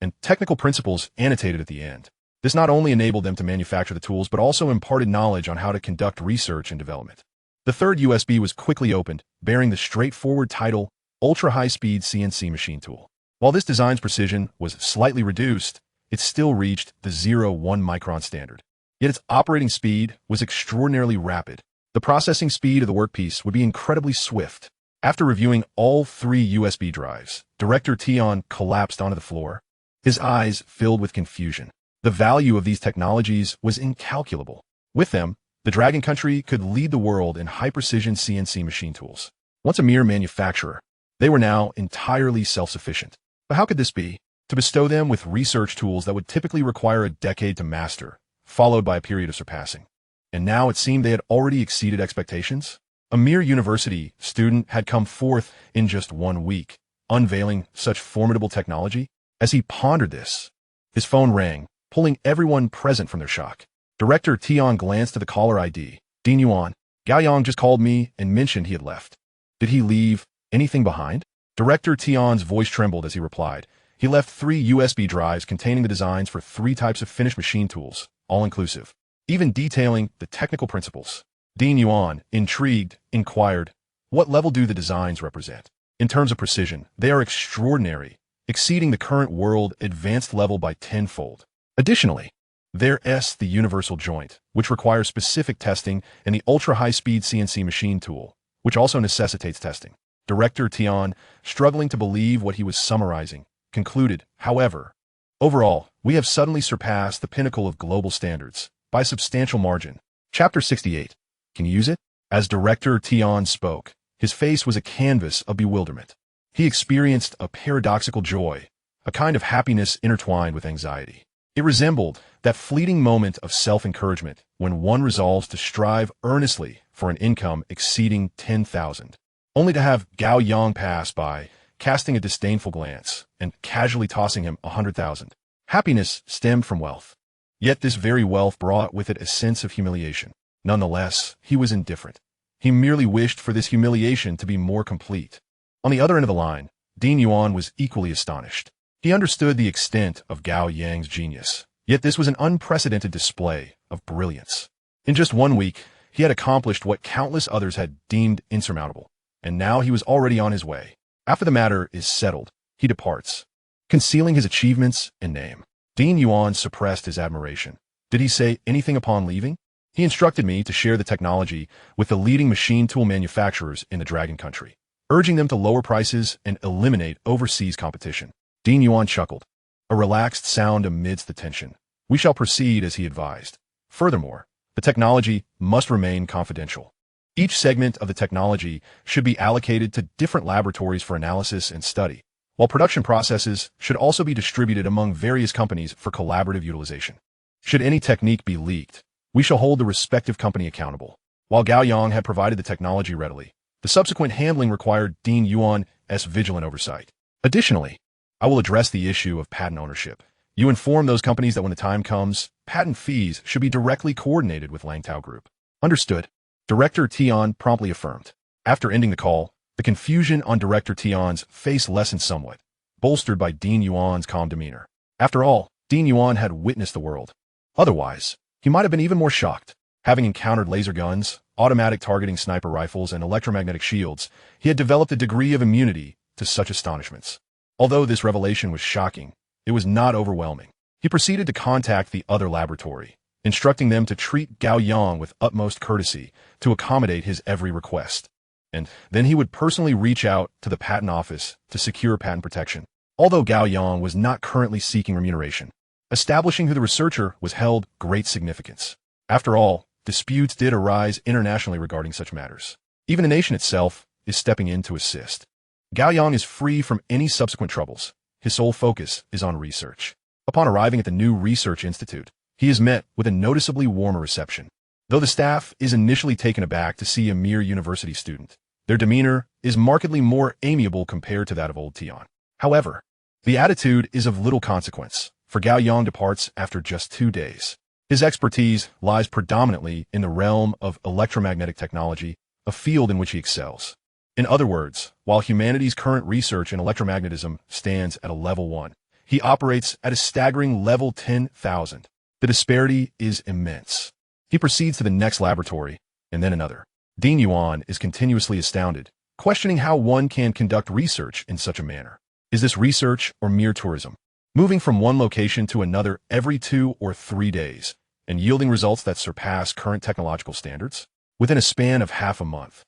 and technical principles annotated at the end. This not only enabled them to manufacture the tools, but also imparted knowledge on how to conduct research and development. The third USB was quickly opened, bearing the straightforward title, Ultra-High-Speed CNC Machine Tool. While this design's precision was slightly reduced, it still reached the 01 micron standard. Yet its operating speed was extraordinarily rapid. The processing speed of the workpiece would be incredibly swift. After reviewing all three USB drives, Director Tian collapsed onto the floor, his eyes filled with confusion. The value of these technologies was incalculable. With them, the Dragon Country could lead the world in high-precision CNC machine tools. Once a mere manufacturer, they were now entirely self-sufficient. But how could this be? To bestow them with research tools that would typically require a decade to master, followed by a period of surpassing. And now it seemed they had already exceeded expectations. A mere university student had come forth in just 1 week, unveiling such formidable technology. As he pondered this, his phone rang, pulling everyone present from their shock. Director Tian glanced at the caller ID. Dean Yuan. Gao Yang just called me and mentioned he had left. Did he leave anything behind? Director Tian's voice trembled as he replied. He left 3 USB drives containing the designs for 3 types of finished machine tools, all inclusive, even detailing the technical principles. Dean Yuan, intrigued, inquired, what level do the designs represent? In terms of precision, they are extraordinary, exceeding the current world advanced level by 10-fold. Additionally, there's the universal joint, which requires specific testing, and the ultra-high-speed CNC machine tool, which also necessitates testing. Director Tian, struggling to believe what he was summarizing, concluded, however, overall, we have suddenly surpassed the pinnacle of global standards by a substantial margin. Chapter 68. Can you use it? As Director Tian spoke, his face was a canvas of bewilderment. He experienced a paradoxical joy, a kind of happiness intertwined with anxiety. It resembled that fleeting moment of self-encouragement when one resolves to strive earnestly for an income exceeding 10,000, only to have Gao Yang pass by, casting a disdainful glance and casually tossing him 100,000. Happiness stemmed from wealth. Yet this very wealth brought with it a sense of humiliation. Nonetheless, he was indifferent. He merely wished for this humiliation to be more complete. On the other end of the line, Dean Yuan was equally astonished. He understood the extent of Gao Yang's genius, yet this was an unprecedented display of brilliance. In just 1 week, he had accomplished what countless others had deemed insurmountable, and now he was already on his way. After the matter is settled, he departs, concealing his achievements and name. Dean Yuan suppressed his admiration. Did he say anything upon leaving? He instructed me to share the technology with the leading machine tool manufacturers in the Dragon Country, urging them to lower prices and eliminate overseas competition. Dean Yuan chuckled, a relaxed sound amidst the tension. We shall proceed as he advised. Furthermore, the technology must remain confidential. Each segment of the technology should be allocated to different laboratories for analysis and study, while production processes should also be distributed among various companies for collaborative utilization. Should any technique be leaked, we shall hold the respective company accountable. While Gao Yang had provided the technology readily, the subsequent handling required Dean Yuan's vigilant oversight. Additionally, I will address the issue of patent ownership. You inform those companies that when the time comes, patent fees should be directly coordinated with Langtao Group. Understood. Director Tian promptly affirmed. After ending the call, the confusion on Director Tian's face lessened somewhat, bolstered by Dean Yuan's calm demeanor. After all, Dean Yuan had witnessed the world. Otherwise, he might have been even more shocked. Having encountered laser guns, automatic targeting sniper rifles, and electromagnetic shields, he had developed a degree of immunity to such astonishments. Although this revelation was shocking, it was not overwhelming. He proceeded to contact the other laboratory, instructing them to treat Gao Yang with utmost courtesy to accommodate his every request. And then he would personally reach out to the patent office to secure patent protection. Although Gao Yang was not currently seeking remuneration, establishing who the researcher was held great significance. After all, disputes did arise internationally regarding such matters. Even the nation itself is stepping in to assist. Gao Yang is free from any subsequent troubles. His sole focus is on research. Upon arriving at the new research institute, he is met with a noticeably warmer reception. Though the staff is initially taken aback to see a mere university student, their demeanor is markedly more amiable compared to that of old Tian. However, the attitude is of little consequence, for Gao Yang departs after just 2 days. His expertise lies predominantly in the realm of electromagnetic technology, a field in which he excels. In other words, while humanity's current research in electromagnetism stands at a level 1, he operates at a staggering level 10,000. The disparity is immense. He proceeds to the next laboratory, and then another. Dean Yuan is continuously astounded, questioning how one can conduct research in such a manner. Is this research or mere tourism? Moving from one location to another every 2 or 3 days, and yielding results that surpass current technological standards? Within a span of half a month,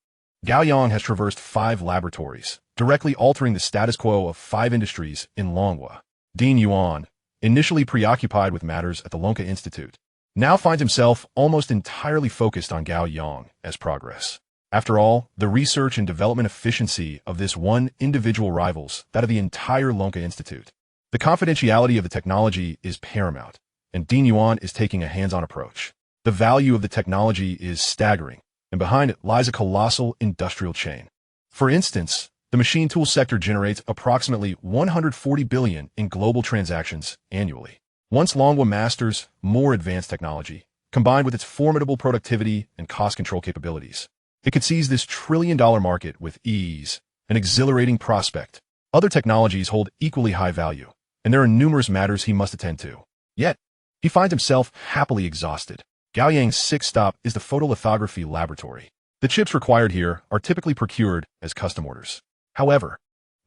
Gao Yang has traversed 5 laboratories, directly altering the status quo of 5 industries in Longhua. Dean Yuan, initially preoccupied with matters at the Longhua Institute, now finds himself almost entirely focused on Gao Yang as progress. After all, the research and development efficiency of this one individual rivals that of the entire Longhua Institute. The confidentiality of the technology is paramount, and Dean Yuan is taking a hands-on approach. The value of the technology is staggering, and behind it lies a colossal industrial chain. For instance, the machine tool sector generates approximately 140 billion in global transactions annually. Once Longhua masters more advanced technology, combined with its formidable productivity and cost control capabilities, it could seize this trillion-dollar market with ease, an exhilarating prospect. Other technologies hold equally high value, and there are numerous matters he must attend to. Yet, he finds himself happily exhausted. Gao Yang's 6th stop is the photolithography laboratory. The chips required here are typically procured as custom orders. However,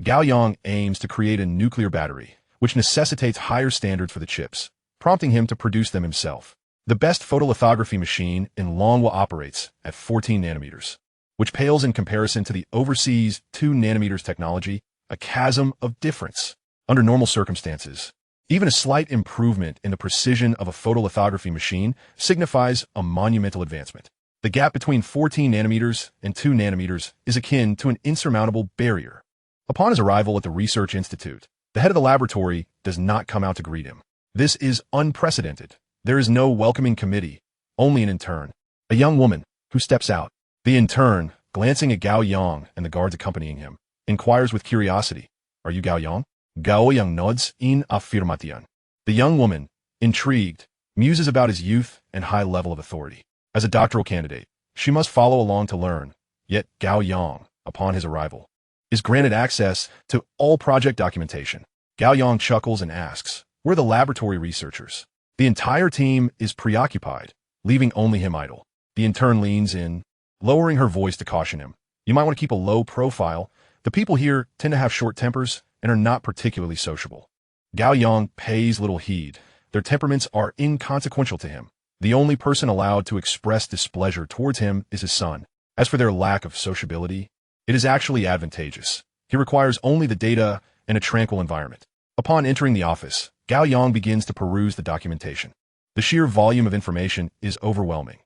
Gao Yang aims to create a nuclear battery, which necessitates higher standards for the chips, prompting him to produce them himself. The best photolithography machine in Longhua operates at 14 nanometers, which pales in comparison to the overseas 2 nanometers technology, a chasm of difference. Under normal circumstances, even a slight improvement in the precision of a photolithography machine signifies a monumental advancement. The gap between 14 nanometers and 2 nanometers is akin to an insurmountable barrier. Upon his arrival at the Research Institute, the head of the laboratory does not come out to greet him. This is unprecedented. There is no welcoming committee, only an intern, a young woman, who steps out. The intern, glancing at Gao Yang and the guards accompanying him, inquires with curiosity, "Are you Gao Yang?" Gao Yang nods in affirmation. The young woman, intrigued, muses about his youth and high level of authority. As a doctoral candidate, she must follow along to learn, yet Gao Yang, upon his arrival, is granted access to all project documentation. Gao Yang chuckles and asks, "Where are the laboratory researchers?" The entire team is preoccupied, leaving only him idle. The intern leans in, lowering her voice to caution him. "You might want to keep a low profile. The people here tend to have short tempers and are not particularly sociable." Gao Yang pays little heed. Their temperaments are inconsequential to him. The only person allowed to express displeasure towards him is his son. As for their lack of sociability, it is actually advantageous. He requires only the data and a tranquil environment. Upon entering the office, Gao Yang begins to peruse the documentation. The sheer volume of information is overwhelming.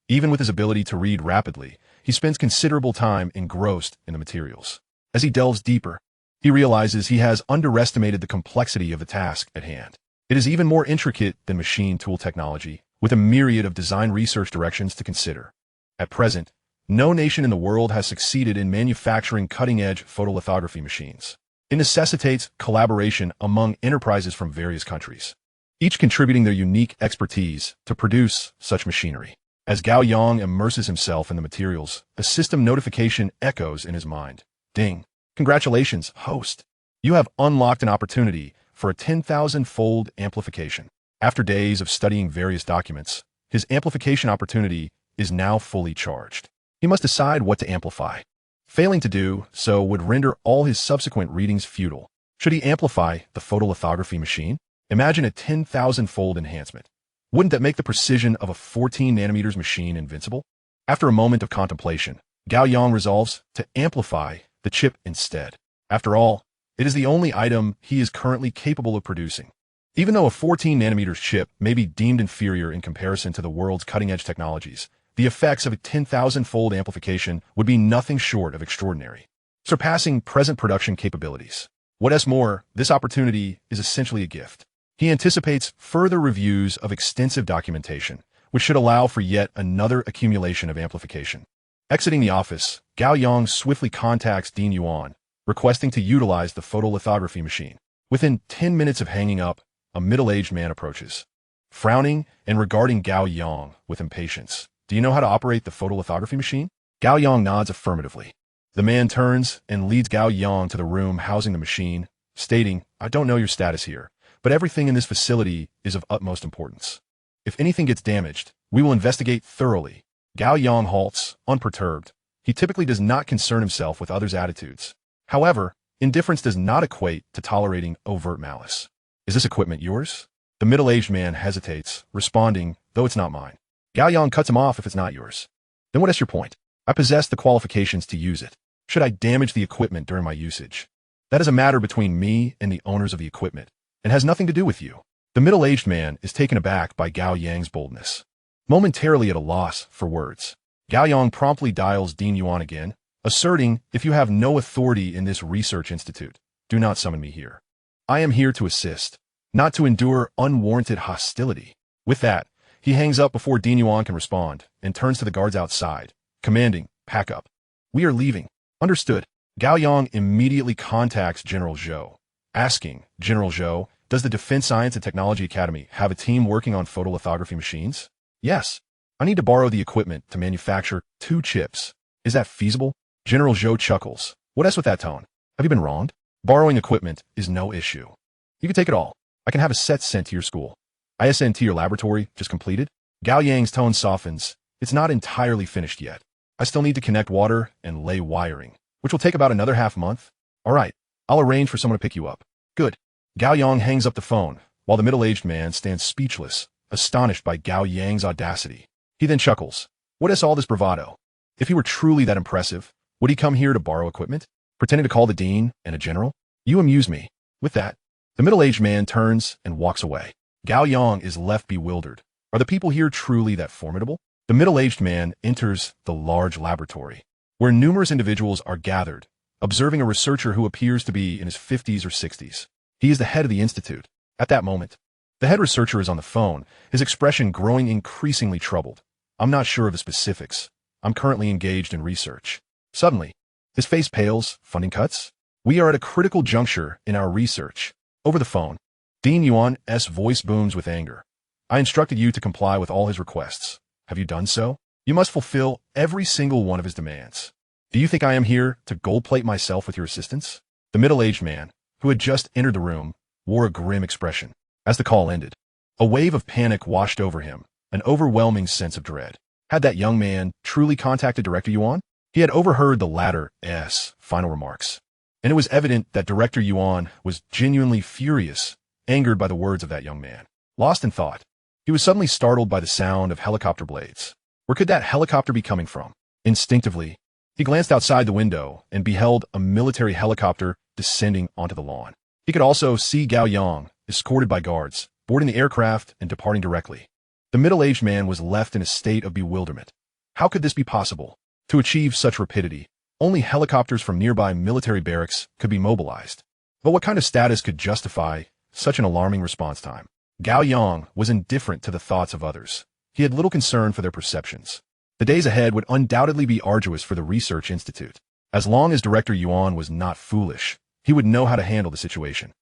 Even with his ability to read rapidly, he spends considerable time engrossed in the materials. As he delves deeper, he realizes he has underestimated the complexity of the task at hand. It is even more intricate than machine tool technology, with a myriad of design research directions to consider. At present, no nation in the world has succeeded in manufacturing cutting-edge photolithography machines. It necessitates collaboration among enterprises from various countries, each contributing their unique expertise to produce such machinery. As Gao Yang immerses himself in the materials, a system notification echoes in his mind. Ding. "Congratulations, host. You have unlocked an opportunity for a 10,000-fold amplification." After days of studying various documents, his amplification opportunity is now fully charged. He must decide what to amplify. Failing to do so would render all his subsequent readings futile. Should he amplify the photolithography machine? Imagine a 10,000-fold enhancement. Wouldn't that make the precision of a 14 nanometers machine invincible? After a moment of contemplation, Gao Yang resolves to amplify the chip instead. After all, it is the only item he is currently capable of producing. Even though a 14 nanometers chip may be deemed inferior in comparison to the world's cutting-edge technologies, the effects of a 10,000-fold amplification would be nothing short of extraordinary, surpassing present production capabilities. What's more, this opportunity is essentially a gift. He anticipates further reviews of extensive documentation, which should allow for yet another accumulation of amplification. Exiting the office, Gao Yang swiftly contacts Dean Yuan, requesting to utilize the photolithography machine. Within 10 minutes of hanging up, a middle-aged man approaches, frowning and regarding Gao Yang with impatience. "Do you know how to operate the photolithography machine?" Gao Yang nods affirmatively. The man turns and leads Gao Yang to the room housing the machine, stating, "I don't know your status here, but everything in this facility is of utmost importance. If anything gets damaged, we will investigate thoroughly." Gao Yang halts, unperturbed. He typically does not concern himself with others' attitudes. However, indifference does not equate to tolerating overt malice. "Is this equipment yours?" The middle-aged man hesitates, responding, "Though it's not mine." Gao Yang cuts him off. "If it's not yours, then what is your point?" "I possess the qualifications to use it. Should I damage the equipment during my usage, that is a matter between me and the owners of the equipment, and has nothing to do with you." The middle-aged man is taken aback by Gao Yang's boldness. Momentarily at a loss for words, Gao Yang promptly dials Dean Yuan again, asserting, "If you have no authority in this research institute, do not summon me here. I am here to assist, not to endure unwarranted hostility." With that, he hangs up before Dean Yuan can respond and turns to the guards outside, commanding, "Pack up. We are leaving." "Understood." Gao Yang immediately contacts General Zhou, asking, "General Zhou, does the Defense Science and Technology Academy have a team working on photolithography machines?" "Yes. I need to borrow the equipment to manufacture 2 chips. Is that feasible?" General Zhou chuckles. "What's with that tone? Have you been wronged? Borrowing equipment is no issue. You can take it all. I can have a set sent to your school. ISNT your laboratory just completed?" Gao Yang's tone softens. "It's not entirely finished yet. I still need to connect water and lay wiring, which will take about another half-month. All right, I'll arrange for someone to pick you up." "Good." Gao Yang hangs up the phone, while the middle-aged man stands speechless, astonished by Gao Yang's audacity. He then chuckles. What is all this bravado? If he were truly that impressive, would he come here to borrow equipment, pretending to call the dean and a general? You amuse me. With that, the middle-aged man turns and walks away. Gao Yang is left bewildered. Are the people here truly that formidable? The middle-aged man enters the large laboratory, where numerous individuals are gathered, observing a researcher who appears to be in his 50s or 60s. He is the head of the institute. At that moment, The head researcher is on the phone, his expression growing increasingly troubled. I'm not sure of the specifics. I'm currently engaged in research. Suddenly, his face pales. Funding cuts? We are at a critical juncture in our research. Over the phone, Dean Yuan's voice booms with anger. I instructed you to comply with all his requests. Have you done so? You must fulfill every single one of his demands. Do you think I am here to gold-plate myself with your assistance? The middle-aged man, who had just entered the room, wore a grim expression. As the call ended, a wave of panic washed over him, an overwhelming sense of dread. Had that young man truly contacted Director Yuan? He had overheard the latter's final remarks, and it was evident that Director Yuan was genuinely furious, angered by the words of that young man. Lost in thought, he was suddenly startled by the sound of helicopter blades. Where could that helicopter be coming from? Instinctively, he glanced outside the window and beheld a military helicopter descending onto the lawn. He could also see Gao Yang, escorted by guards, boarding the aircraft and departing directly. The middle-aged man was left in a state of bewilderment. How could this be possible? To achieve such rapidity, only helicopters from nearby military barracks could be mobilized. But what kind of status could justify such an alarming response time? Gao Yang was indifferent to the thoughts of others. He had little concern for their perceptions. The days ahead would undoubtedly be arduous for the Research Institute. As long as Director Yuan was not foolish, he would know how to handle the situation.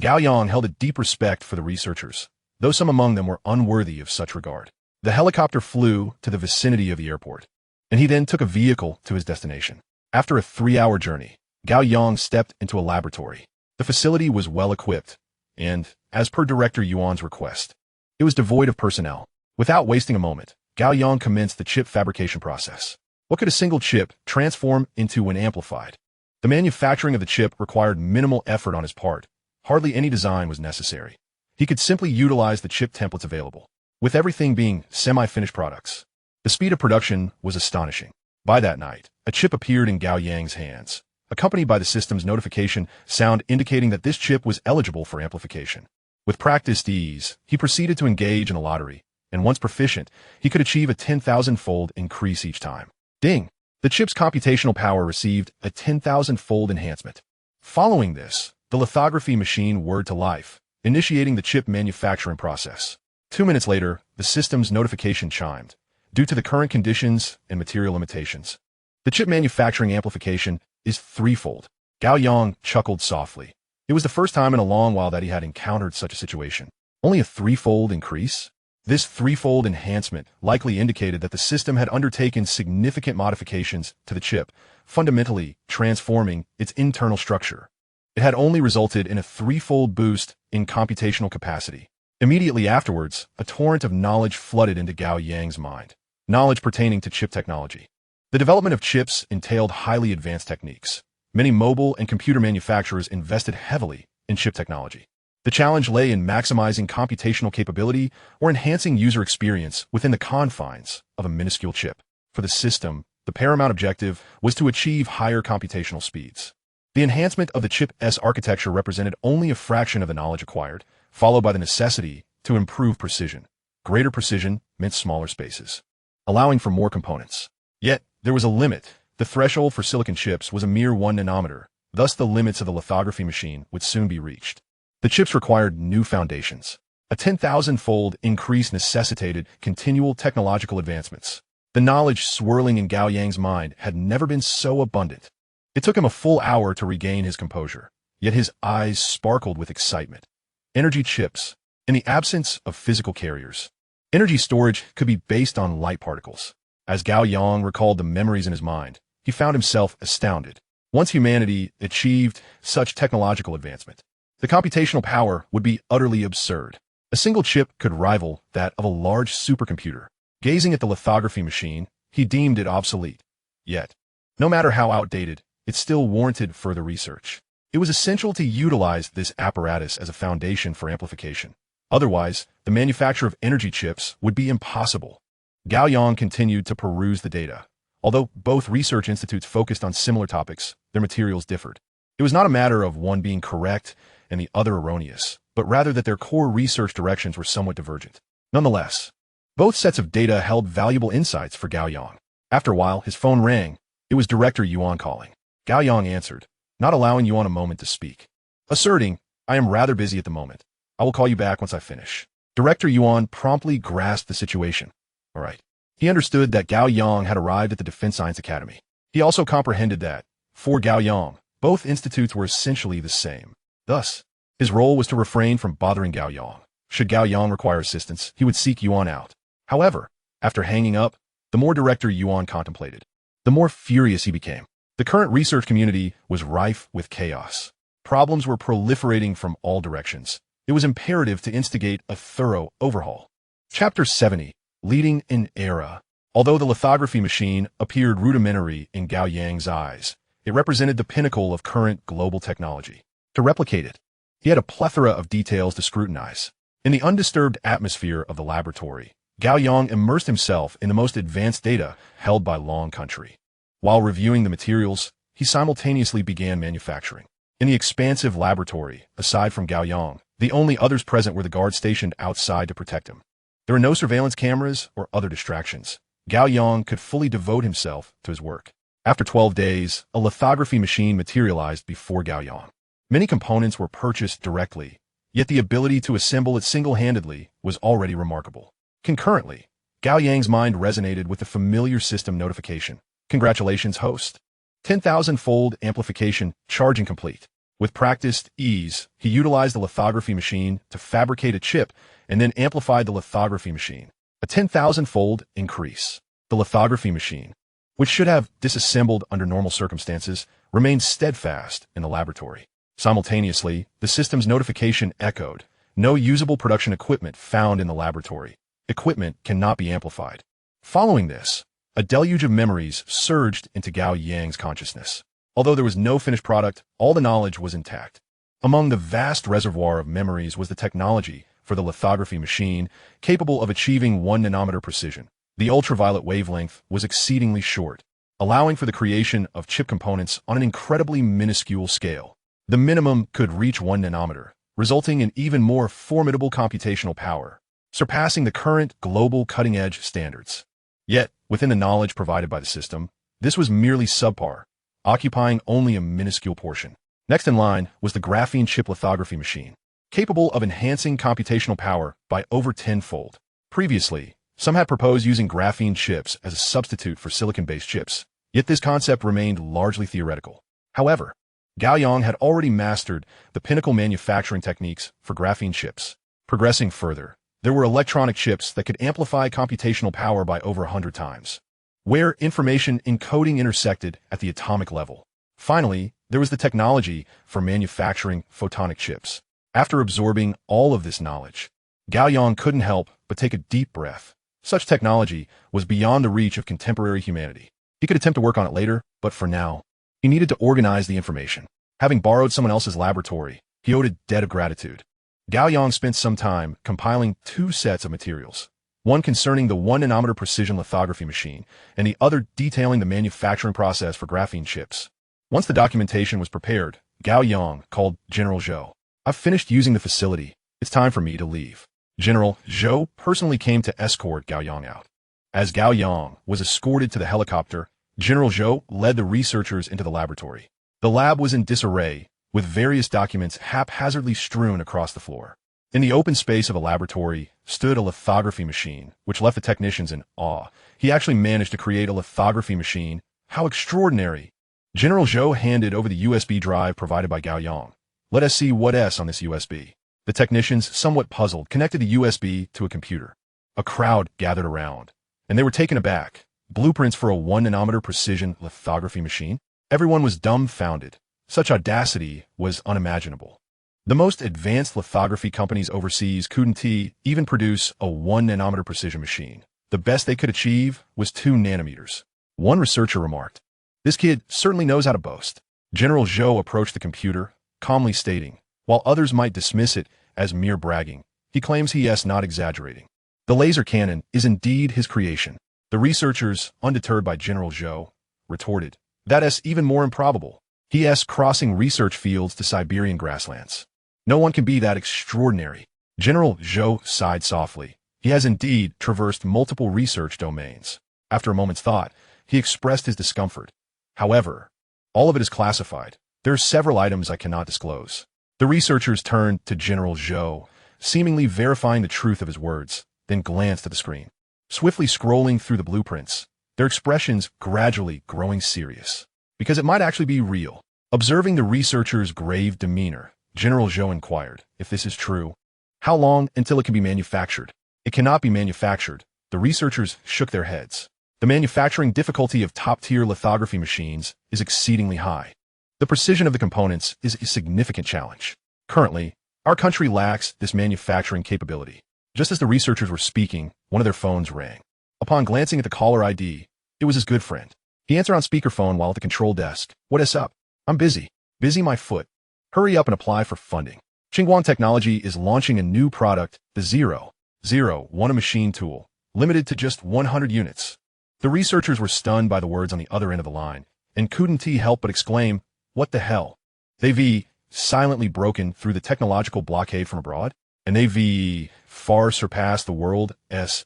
Gao Yang held a deep respect for the researchers, though some among them were unworthy of such regard. The helicopter flew to the vicinity of the airport, and he then took a vehicle to his destination. After a 3-hour journey, Gao Yang stepped into a laboratory. The facility was well equipped, and, as per Director Yuan's request, it was devoid of personnel. Without wasting a moment, Gao Yang commenced the chip fabrication process. What could a single chip transform into when amplified? The manufacturing of the chip required minimal effort on his part. Hardly any design was necessary. He could simply utilize the chip templates available, with everything being semi-finished products. The speed of production was astonishing. By that night, a chip appeared in Gao Yang's hands, accompanied by the system's notification sound indicating that this chip was eligible for amplification. With practiced ease, he proceeded to engage in a lottery, and once proficient, he could achieve a 10,000-fold increase each time. Ding! The chip's computational power received a 10,000-fold enhancement. Following this, the lithography machine whirred to life, initiating the chip manufacturing process. 2 minutes later, the system's notification chimed, due to the current conditions and material limitations. The chip manufacturing amplification is threefold. Gao Yang chuckled softly. It was the first time in a long while that he had encountered such a situation. Only a threefold increase? This threefold enhancement likely indicated that the system had undertaken significant modifications to the chip, fundamentally transforming its internal structure. It had only resulted in a threefold boost in computational capacity. Immediately afterwards, a torrent of knowledge flooded into Gao Yang's mind. Knowledge pertaining to chip technology. The development of chips entailed highly advanced techniques. Many mobile and computer manufacturers invested heavily in chip technology. The challenge lay in maximizing computational capability or enhancing user experience within the confines of a minuscule chip. For the system, the paramount objective was to achieve higher computational speeds. The enhancement of the chip's architecture represented only a fraction of the knowledge acquired, followed by the necessity to improve precision. Greater precision meant smaller spaces, allowing for more components. Yet, there was a limit. The threshold for silicon chips was a mere 1 nanometer, thus the limits of the lithography machine would soon be reached. The chips required new foundations. A 10,000-fold increase necessitated continual technological advancements. The knowledge swirling in Gao Yang's mind had never been so abundant. It took him a full hour to regain his composure, yet his eyes sparkled with excitement. Energy chips. In the absence of physical carriers, energy storage could be based on light particles. As Gao Yang recalled the memories in his mind, he found himself astounded. Once humanity achieved such technological advancement, the computational power would be utterly absurd. A single chip could rival that of a large supercomputer. Gazing at the lithography machine, he deemed it obsolete. Yet, no matter how outdated, it still warranted further research. It was essential to utilize this apparatus as a foundation for amplification. Otherwise, the manufacture of energy chips would be impossible. Gao Yang continued to peruse the data. Although both research institutes focused on similar topics, their materials differed. It was not a matter of one being correct and the other erroneous, but rather that their core research directions were somewhat divergent. Nonetheless, both sets of data held valuable insights for Gao Yang. After a while, his phone rang. It was Director Yuan calling. Gao Yang answered, not allowing Yuan a moment to speak, asserting, "I am rather busy at the moment. I will call you back once I finish. Director Yuan promptly grasped the situation. All right. He understood that Gao Yang had arrived at the Defense Science Academy. He also comprehended that, for Gao Yang, both institutes were essentially the same. Thus, his role was to refrain from bothering Gao Yang. Should Gao Yang require assistance, he would seek Yuan out. However, after hanging up, the more Director Yuan contemplated, the more furious he became. The current research community was rife with chaos. Problems were proliferating from all directions. It was imperative to instigate a thorough overhaul. Chapter 70, Leading an Era. Although the lithography machine appeared rudimentary in Gao Yang's eyes, it represented the pinnacle of current global technology. To replicate it, he had a plethora of details to scrutinize. In the undisturbed atmosphere of the laboratory, Gao Yang immersed himself in the most advanced data held by Long Country. While reviewing the materials, he simultaneously began manufacturing. In the expansive laboratory, aside from Gao Yang, the only others present were the guards stationed outside to protect him. There were no surveillance cameras or other distractions. Gao Yang could fully devote himself to his work. After 12 days, a lithography machine materialized before Gao Yang. Many components were purchased directly, yet the ability to assemble it single-handedly was already remarkable. Concurrently, Gao Yang's mind resonated with the familiar system notification. Congratulations, host. 10,000-fold amplification charging complete. With practiced ease, he utilized the lithography machine to fabricate a chip and then amplified the lithography machine. A 10,000-fold increase. The lithography machine, which should have disassembled under normal circumstances, remained steadfast in the laboratory. Simultaneously, the system's notification echoed. No usable production equipment found in the laboratory. Equipment cannot be amplified. Following this, a deluge of memories surged into Gao Yang's consciousness. Although there was no finished product, all the knowledge was intact. Among the vast reservoir of memories was the technology for the lithography machine, capable of achieving 1 nanometer precision. The ultraviolet wavelength was exceedingly short, allowing for the creation of chip components on an incredibly minuscule scale. The minimum could reach 1 nanometer, resulting in even more formidable computational power, surpassing the current global cutting-edge standards. Yet, within the knowledge provided by the system, this was merely subpar, occupying only a minuscule portion. Next in line was the graphene chip lithography machine, capable of enhancing computational power by over 10-fold. Previously, some had proposed using graphene chips as a substitute for silicon-based chips, yet this concept remained largely theoretical. However, Gao Yang had already mastered the pinnacle manufacturing techniques for graphene chips. Progressing further, there were electronic chips that could amplify computational power by over 100 times, where information encoding intersected at the atomic level. Finally, there was the technology for manufacturing photonic chips. After absorbing all of this knowledge, Gao Yang couldn't help but take a deep breath. Such technology was beyond the reach of contemporary humanity. He could attempt to work on it later, but for now, he needed to organize the information. Having borrowed someone else's laboratory, he owed a debt of gratitude. Gao Yang spent some time compiling 2 sets of materials, one concerning the 1 nanometer precision lithography machine, and the other detailing the manufacturing process for graphene chips. Once the documentation was prepared, Gao Yang called General Zhou. "I've finished using the facility. It's time for me to leave." General Zhou personally came to escort Gao Yang out. As Gao Yang was escorted to the helicopter, General Zhou led the researchers into the laboratory. The lab was in disarray, with various documents haphazardly strewn across the floor. In the open space of a laboratory stood a lithography machine, which left the technicians in awe. He actually managed to create a lithography machine. How extraordinary! General Zhou handed over the USB drive provided by Gao Yang. "Let us see what's on this USB." The technicians, somewhat puzzled, connected the USB to a computer. A crowd gathered around, and they were taken aback. Blueprints for a 1 nanometer precision lithography machine? Everyone was dumbfounded. Such audacity was unimaginable. The most advanced lithography companies overseas couldn't even produce a 1 nanometer precision machine. The best they could achieve was 2 nanometers. One researcher remarked, "This kid certainly knows how to boast." General Zhou approached the computer, calmly stating, while others might dismiss it as mere bragging, he claims he is not exaggerating. The laser cannon is indeed his creation. The researchers, undeterred by General Zhou, retorted, "That is even more improbable. He is crossing research fields to Siberian grasslands. No one can be that extraordinary." General Zhou sighed softly. He has indeed traversed multiple research domains. After a moment's thought, he expressed his discomfort. "However, all of it is classified. There are several items I cannot disclose." The researchers turned to General Zhou, seemingly verifying the truth of his words, then glanced at the screen. Swiftly scrolling through the blueprints, their expressions gradually growing serious. Because it might actually be real. Observing the researcher's grave demeanor, General Zhou inquired, if this is true, how long until it can be manufactured? It cannot be manufactured. The researchers shook their heads. The manufacturing difficulty of top-tier lithography machines is exceedingly high. The precision of the components is a significant challenge. Currently, our country lacks this manufacturing capability. Just as the researchers were speaking, one of their phones rang. Upon glancing at the caller ID, it was his good friend. He answered on speakerphone while at the control desk. What is up? I'm busy. Busy my foot. Hurry up and apply for funding. Xinguang Technology is launching a new product, the 001 machine tool, limited to just 100 units. The researchers were stunned by the words on the other end of the line, and couldn't help but exclaim, what the hell? They've silently broken through the technological blockade from abroad, and they've far surpassed the world's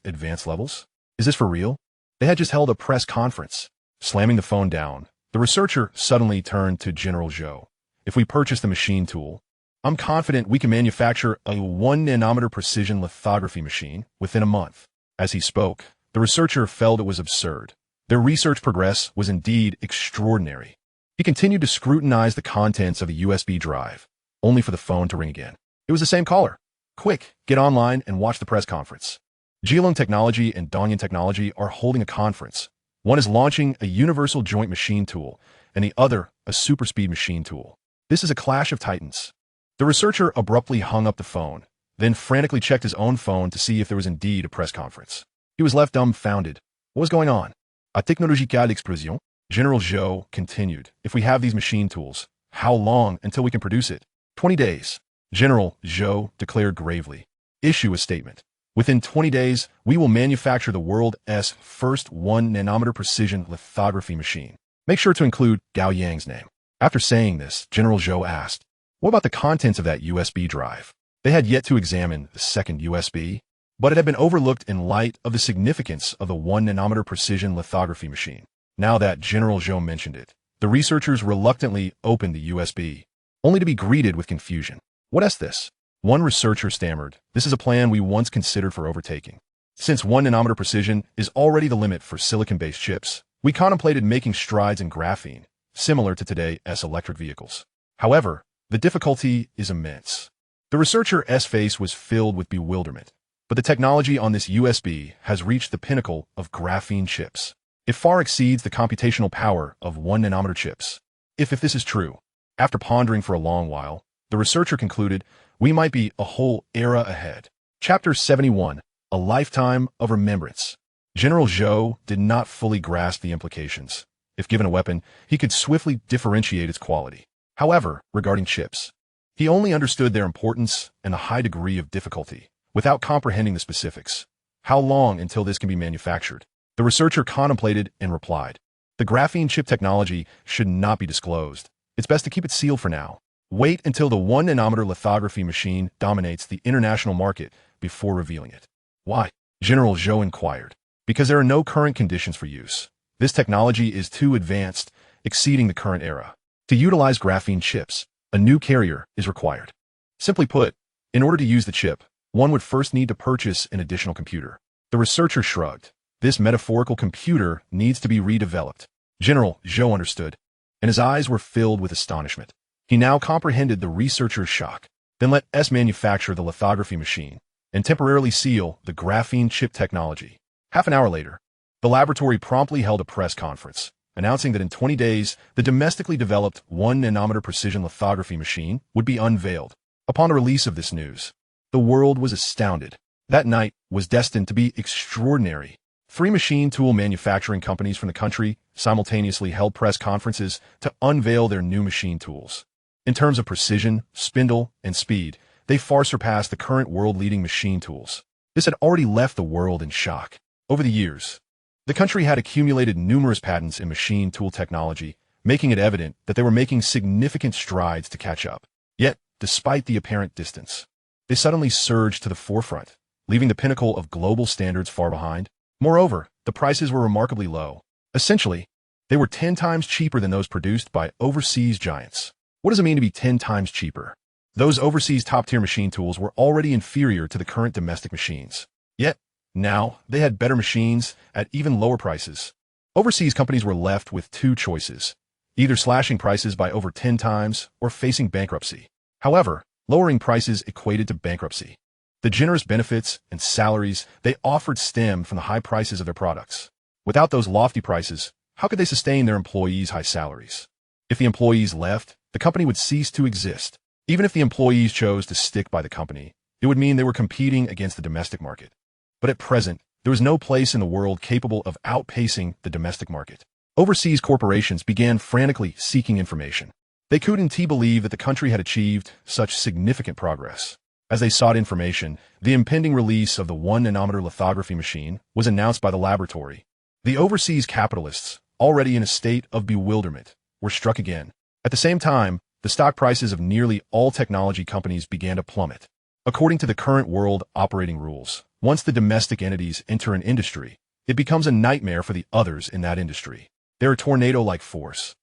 advanced levels? Is this for real? They had just held a press conference. Slamming the phone down, the researcher suddenly turned to General Zhou. If we purchase the machine tool, I'm confident we can manufacture a 1-nanometer precision lithography machine within a month. As he spoke, the researcher felt it was absurd. Their research progress was indeed extraordinary. He continued to scrutinize the contents of a USB drive, only for the phone to ring again. It was the same caller. Quick, get online and watch the press conference. Geelong Technology and Dongyan Technology are holding a conference. One is launching a universal joint machine tool, and the other a super-speed machine tool. This is a clash of titans. The researcher abruptly hung up the phone, then frantically checked his own phone to see if there was indeed a press conference. He was left dumbfounded. What was going on? A technological explosion? General Zhou continued. If we have these machine tools, how long until we can produce it? 20 days. General Zhou declared gravely. Issue a statement. Within 20 days, we will manufacture the world's first 1-nanometer precision lithography machine. Make sure to include Gao Yang's name. After saying this, General Zhou asked, what about the contents of that USB drive? They had yet to examine the second USB, but it had been overlooked in light of the significance of the 1-nanometer precision lithography machine. Now that General Zhou mentioned it, the researchers reluctantly opened the USB, only to be greeted with confusion. What is this? One researcher stammered, this is a plan we once considered for overtaking. Since 1-nanometer precision is already the limit for silicon-based chips, we contemplated making strides in graphene, similar to today's electric vehicles. However, the difficulty is immense. The researcher's face was filled with bewilderment, but the technology on this USB has reached the pinnacle of graphene chips. It far exceeds the computational power of 1-nanometer chips. If this is true, after pondering for a long while, the researcher concluded, we might be a whole era ahead. Chapter 71, A Lifetime of Remembrance. General Zhou did not fully grasp the implications. If given a weapon, he could swiftly differentiate its quality. However, regarding chips, he only understood their importance and the high degree of difficulty, without comprehending the specifics. How long until this can be manufactured? The researcher contemplated and replied, the graphene chip technology should not be disclosed. It's best to keep it sealed for now. Wait until the 1-nanometer lithography machine dominates the international market before revealing it. Why? General Zhou inquired. Because there are no current conditions for use. This technology is too advanced, exceeding the current era. To utilize graphene chips, a new carrier is required. Simply put, in order to use the chip, one would first need to purchase an additional computer. The researcher shrugged. This metaphorical computer needs to be redeveloped. General Zhou understood, and his eyes were filled with astonishment. He now comprehended the researcher's shock. Then let us manufacture the lithography machine and temporarily seal the graphene chip technology. Half an hour later, the laboratory promptly held a press conference, announcing that in 20 days, the domestically developed 1-nanometer precision lithography machine would be unveiled. Upon the release of this news, the world was astounded. That night was destined to be extraordinary. 3 machine tool manufacturing companies from the country simultaneously held press conferences to unveil their new machine tools. In terms of precision, spindle, and speed, they far surpassed the current world-leading machine tools. This had already left the world in shock. Over the years, the country had accumulated numerous patents in machine tool technology, making it evident that they were making significant strides to catch up. Yet, despite the apparent distance, they suddenly surged to the forefront, leaving the pinnacle of global standards far behind. Moreover, the prices were remarkably low. Essentially, they were 10 times cheaper than those produced by overseas giants. What does it mean to be 10 times cheaper? Those overseas top-tier machine tools were already inferior to the current domestic machines. Yet, now, they had better machines at even lower prices. Overseas companies were left with two choices, either slashing prices by over 10 times or facing bankruptcy. However, lowering prices equated to bankruptcy. The generous benefits and salaries they offered stemmed from the high prices of their products. Without those lofty prices, how could they sustain their employees' high salaries? If the employees left, the company would cease to exist. Even if the employees chose to stick by the company, it would mean they were competing against the domestic market. But at present, there was no place in the world capable of outpacing the domestic market. Overseas corporations began frantically seeking information. They couldn't believe that the country had achieved such significant progress. As they sought information, the impending release of the 1-nanometer lithography machine was announced by the laboratory. The overseas capitalists, already in a state of bewilderment, were struck again. At the same time, the stock prices of nearly all technology companies began to plummet. According to the current world operating rules, once the domestic entities enter an industry, it becomes a nightmare for the others in that industry. They're a tornado-like force,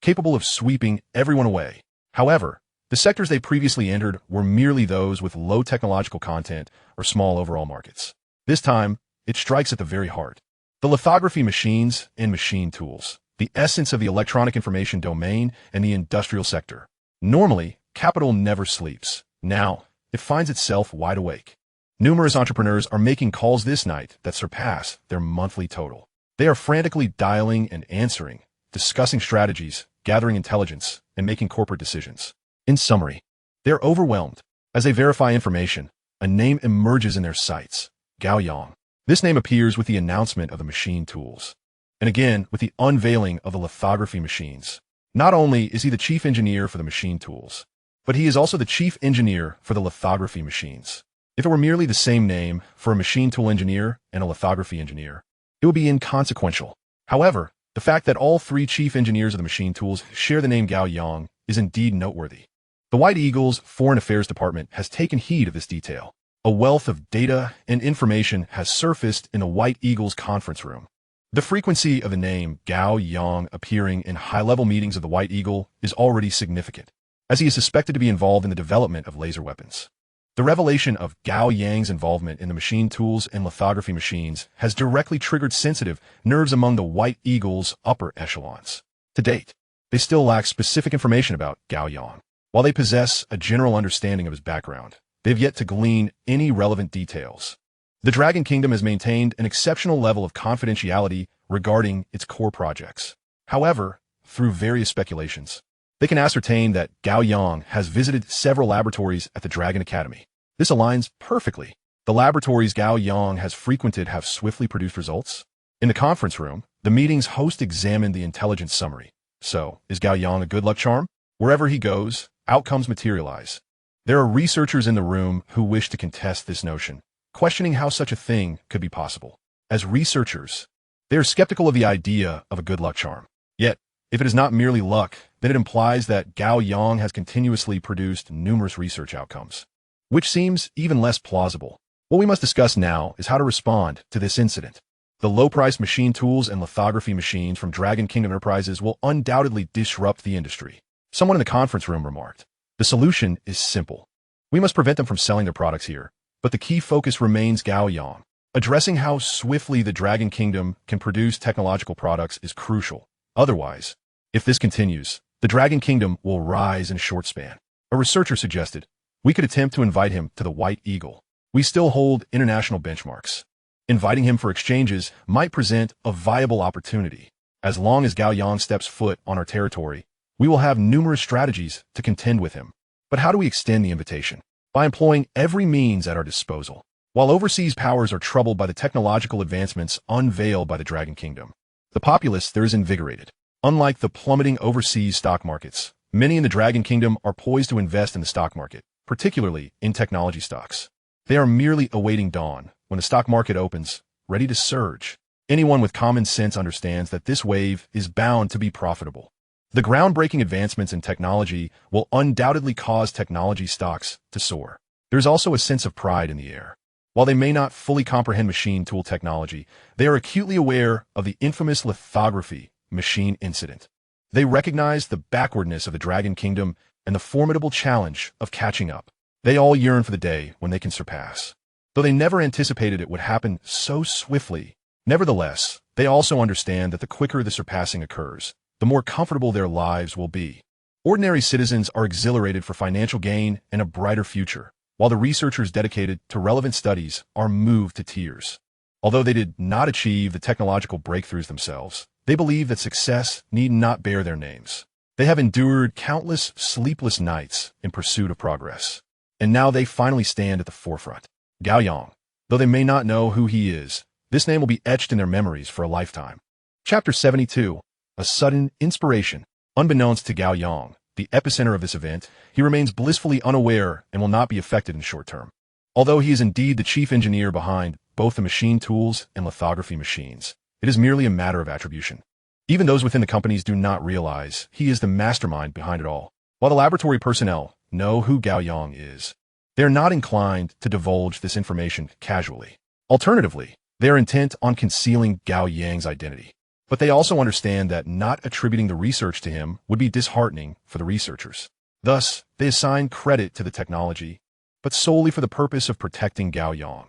capable of sweeping everyone away. However, the sectors they previously entered were merely those with low technological content or small overall markets. This time, it strikes at the very heart. The lithography machines and machine tools, the essence of the electronic information domain and the industrial sector. Normally, capital never sleeps. Now, it finds itself wide awake. Numerous entrepreneurs are making calls this night that surpass their monthly total. They are frantically dialing and answering, discussing strategies, gathering intelligence, and making corporate decisions. In summary, they are overwhelmed. As they verify information, a name emerges in their sights, Gao Yang. This name appears with the announcement of the machine tools, and again with the unveiling of the lithography machines. Not only is he the chief engineer for the machine tools, but he is also the chief engineer for the lithography machines. If it were merely the same name for a machine tool engineer and a lithography engineer, it would be inconsequential. However, the fact that all three chief engineers of the machine tools share the name Gao Yang is indeed noteworthy. The White Eagle's Foreign Affairs Department has taken heed of this detail. A wealth of data and information has surfaced in the White Eagle's conference room. The frequency of the name Gao Yang appearing in high-level meetings of the White Eagle is already significant, as he is suspected to be involved in the development of laser weapons. The revelation of Gao Yang's involvement in the machine tools and lithography machines has directly triggered sensitive nerves among the White Eagle's upper echelons. To date, they still lack specific information about Gao Yang. While they possess a general understanding of his background, they have yet to glean any relevant details. The Dragon Kingdom has maintained an exceptional level of confidentiality regarding its core projects. However, through various speculations, they can ascertain that Gao Yang has visited several laboratories at the Dragon Academy. This aligns perfectly. The laboratories Gao Yang has frequented have swiftly produced results. In the conference room, the meeting's host examined the intelligence summary. So, is Gao Yang a good luck charm? Wherever he goes, outcomes materialize. There are researchers in the room who wish to contest this notion, questioning how such a thing could be possible. As researchers, they are skeptical of the idea of a good luck charm. Yet, if it is not merely luck, then it implies that Gao Yang has continuously produced numerous research outcomes, which seems even less plausible. What we must discuss now is how to respond to this incident. The low-priced machine tools and lithography machines from Dragon Kingdom Enterprises will undoubtedly disrupt the industry. Someone in the conference room remarked, "The solution is simple. We must prevent them from selling their products here, but the key focus remains Gao Yang. Addressing how swiftly the Dragon Kingdom can produce technological products is crucial. Otherwise, if this continues, the Dragon Kingdom will rise in a short span." A researcher suggested, "We could attempt to invite him to the White Eagle. We still hold international benchmarks. Inviting him for exchanges might present a viable opportunity. As long as Gao Yang steps foot on our territory, we will have numerous strategies to contend with him. But how do we extend the invitation? By employing every means at our disposal. While overseas powers are troubled by the technological advancements unveiled by the Dragon Kingdom, the populace there is invigorated. Unlike the plummeting overseas stock markets, many in the Dragon Kingdom are poised to invest in the stock market, particularly in technology stocks. They are merely awaiting dawn, when the stock market opens, ready to surge. Anyone with common sense understands that this wave is bound to be profitable. The groundbreaking advancements in technology will undoubtedly cause technology stocks to soar. There is also a sense of pride in the air. While they may not fully comprehend machine tool technology, they are acutely aware of the infamous lithography machine incident. They recognize the backwardness of the Dragon Kingdom and the formidable challenge of catching up. They all yearn for the day when they can surpass. Though they never anticipated it would happen so swiftly, nevertheless, they also understand that the quicker the surpassing occurs, the more comfortable their lives will be. Ordinary citizens are exhilarated for financial gain and a brighter future, while the researchers dedicated to relevant studies are moved to tears. Although they did not achieve the technological breakthroughs themselves, they believe that success need not bear their names. They have endured countless sleepless nights in pursuit of progress, and now they finally stand at the forefront. Gao Yang. Though they may not know who he is, this name will be etched in their memories for a lifetime. Chapter 72. A sudden inspiration. Unbeknownst to Gao Yang, the epicenter of this event, he remains blissfully unaware and will not be affected in short term. Although he is indeed the chief engineer behind both the machine tools and lithography machines, it is merely a matter of attribution. Even those within the companies do not realize he is the mastermind behind it all. While the laboratory personnel know who Gao Yang is, they are not inclined to divulge this information casually. Alternatively, they are intent on concealing Gao Yang's identity. But they also understand that not attributing the research to him would be disheartening for the researchers. Thus, they assign credit to the technology, but solely for the purpose of protecting Gao Yang.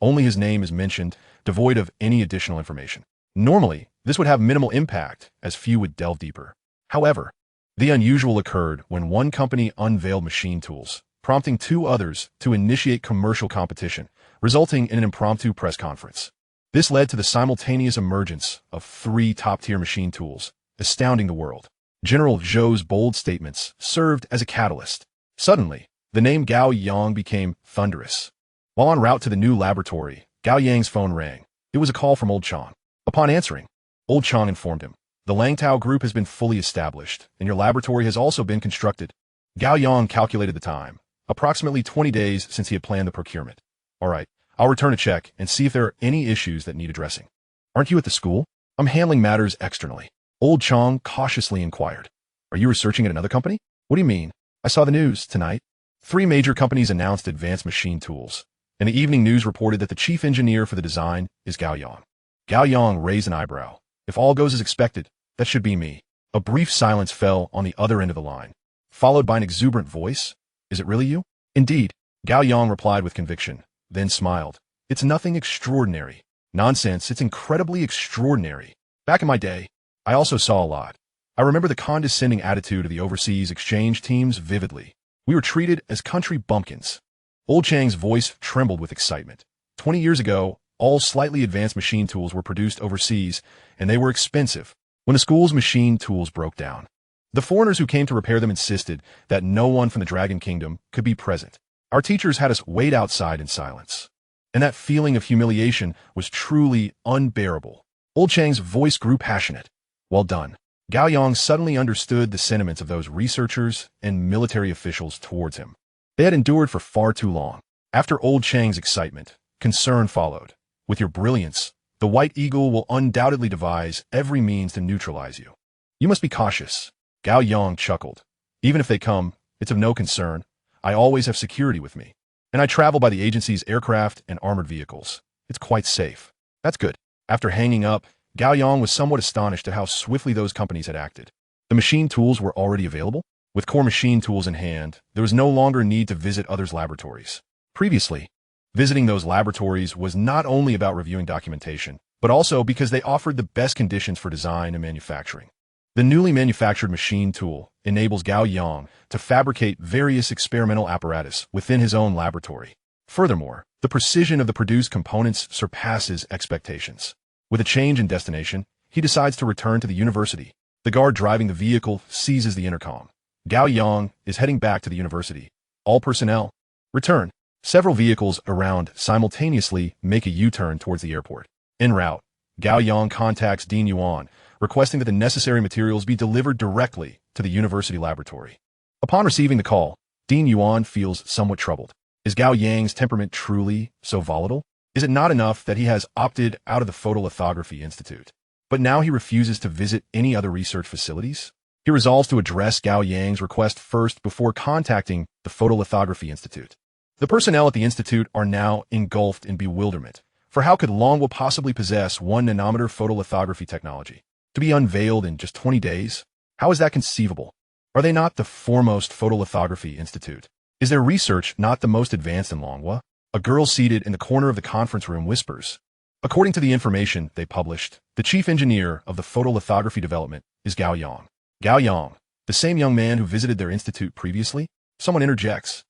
Only his name is mentioned, devoid of any additional information. Normally, this would have minimal impact, as few would delve deeper. However, the unusual occurred when one company unveiled machine tools, prompting two others to initiate commercial competition, resulting in an impromptu press conference. This led to the simultaneous emergence of 3 top-tier machine tools, astounding the world. General Zhou's bold statements served as a catalyst. Suddenly, the name Gao Yang became thunderous. While en route to the new laboratory, Gao Yang's phone rang. It was a call from Old Chang. Upon answering, Old Chang informed him, "The Langtao group has been fully established, and your laboratory has also been constructed." Gao Yang calculated the time, approximately 20 days since he had planned the procurement. "All right. I'll return a check and see if there are any issues that need addressing." "Aren't you at the school?" "I'm handling matters externally." Old Chang cautiously inquired. "Are you researching at another company?" "What do you mean?" "I saw the news tonight. 3 major companies announced advanced machine tools, and the evening news reported that the chief engineer for the design is Gao Yang." Gao Yang raised an eyebrow. "If all goes as expected, that should be me." A brief silence fell on the other end of the line, followed by an exuberant voice. "Is it really you?" "Indeed," Gao Yang replied with conviction, then smiled. "It's nothing extraordinary." "Nonsense, it's incredibly extraordinary. Back in my day, I also saw a lot. I remember the condescending attitude of the overseas exchange teams vividly. We were treated as country bumpkins." Old Chang's voice trembled with excitement. 20 years ago, all slightly advanced machine tools were produced overseas, and they were expensive. When the school's machine tools broke down, the foreigners who came to repair them insisted that no one from the Dragon Kingdom could be present. Our teachers had us wait outside in silence, and that feeling of humiliation was truly unbearable. Old Chang's voice grew passionate. "Well done." Gao Yang suddenly understood the sentiments of those researchers and military officials towards him. They had endured for far too long. After Old Chang's excitement, concern followed. "With your brilliance, the White Eagle will undoubtedly devise every means to neutralize you. You must be cautious." Gao Yang chuckled. "Even if they come, it's of no concern. I always have security with me, and I travel by the agency's aircraft and armored vehicles. It's quite safe." "That's good." After hanging up, Gao Yang was somewhat astonished at how swiftly those companies had acted. The machine tools were already available. With core machine tools in hand, there was no longer need to visit others' laboratories. Previously, visiting those laboratories was not only about reviewing documentation, but also because they offered the best conditions for design and manufacturing. The newly manufactured machine tool enables Gao Yang to fabricate various experimental apparatus within his own laboratory. Furthermore, the precision of the produced components surpasses expectations. With a change in destination, he decides to return to the university. The guard driving the vehicle seizes the intercom. Gao Yang is heading back to the university. "All personnel, return." Several vehicles around simultaneously make a U-turn towards the airport. En route, Gao Yang contacts Dean Yuan, requesting that the necessary materials be delivered directly to the university laboratory. Upon receiving the call, Dean Yuan feels somewhat troubled. Is Gao Yang's temperament truly so volatile? Is it not enough that he has opted out of the Photolithography Institute, but now he refuses to visit any other research facilities? He resolves to address Gao Yang's request first before contacting the Photolithography Institute. The personnel at the institute are now engulfed in bewilderment, for how could Longwo possibly possess 1 nanometer photolithography technology? To be unveiled in just 20 days? How is that conceivable? Are they not the foremost photolithography institute? Is their research not the most advanced in Longhua? A girl seated in the corner of the conference room whispers. According to the information they published, the chief engineer of the photolithography development is Gao Yang. Gao Yang, the same young man who visited their institute previously? Someone interjects.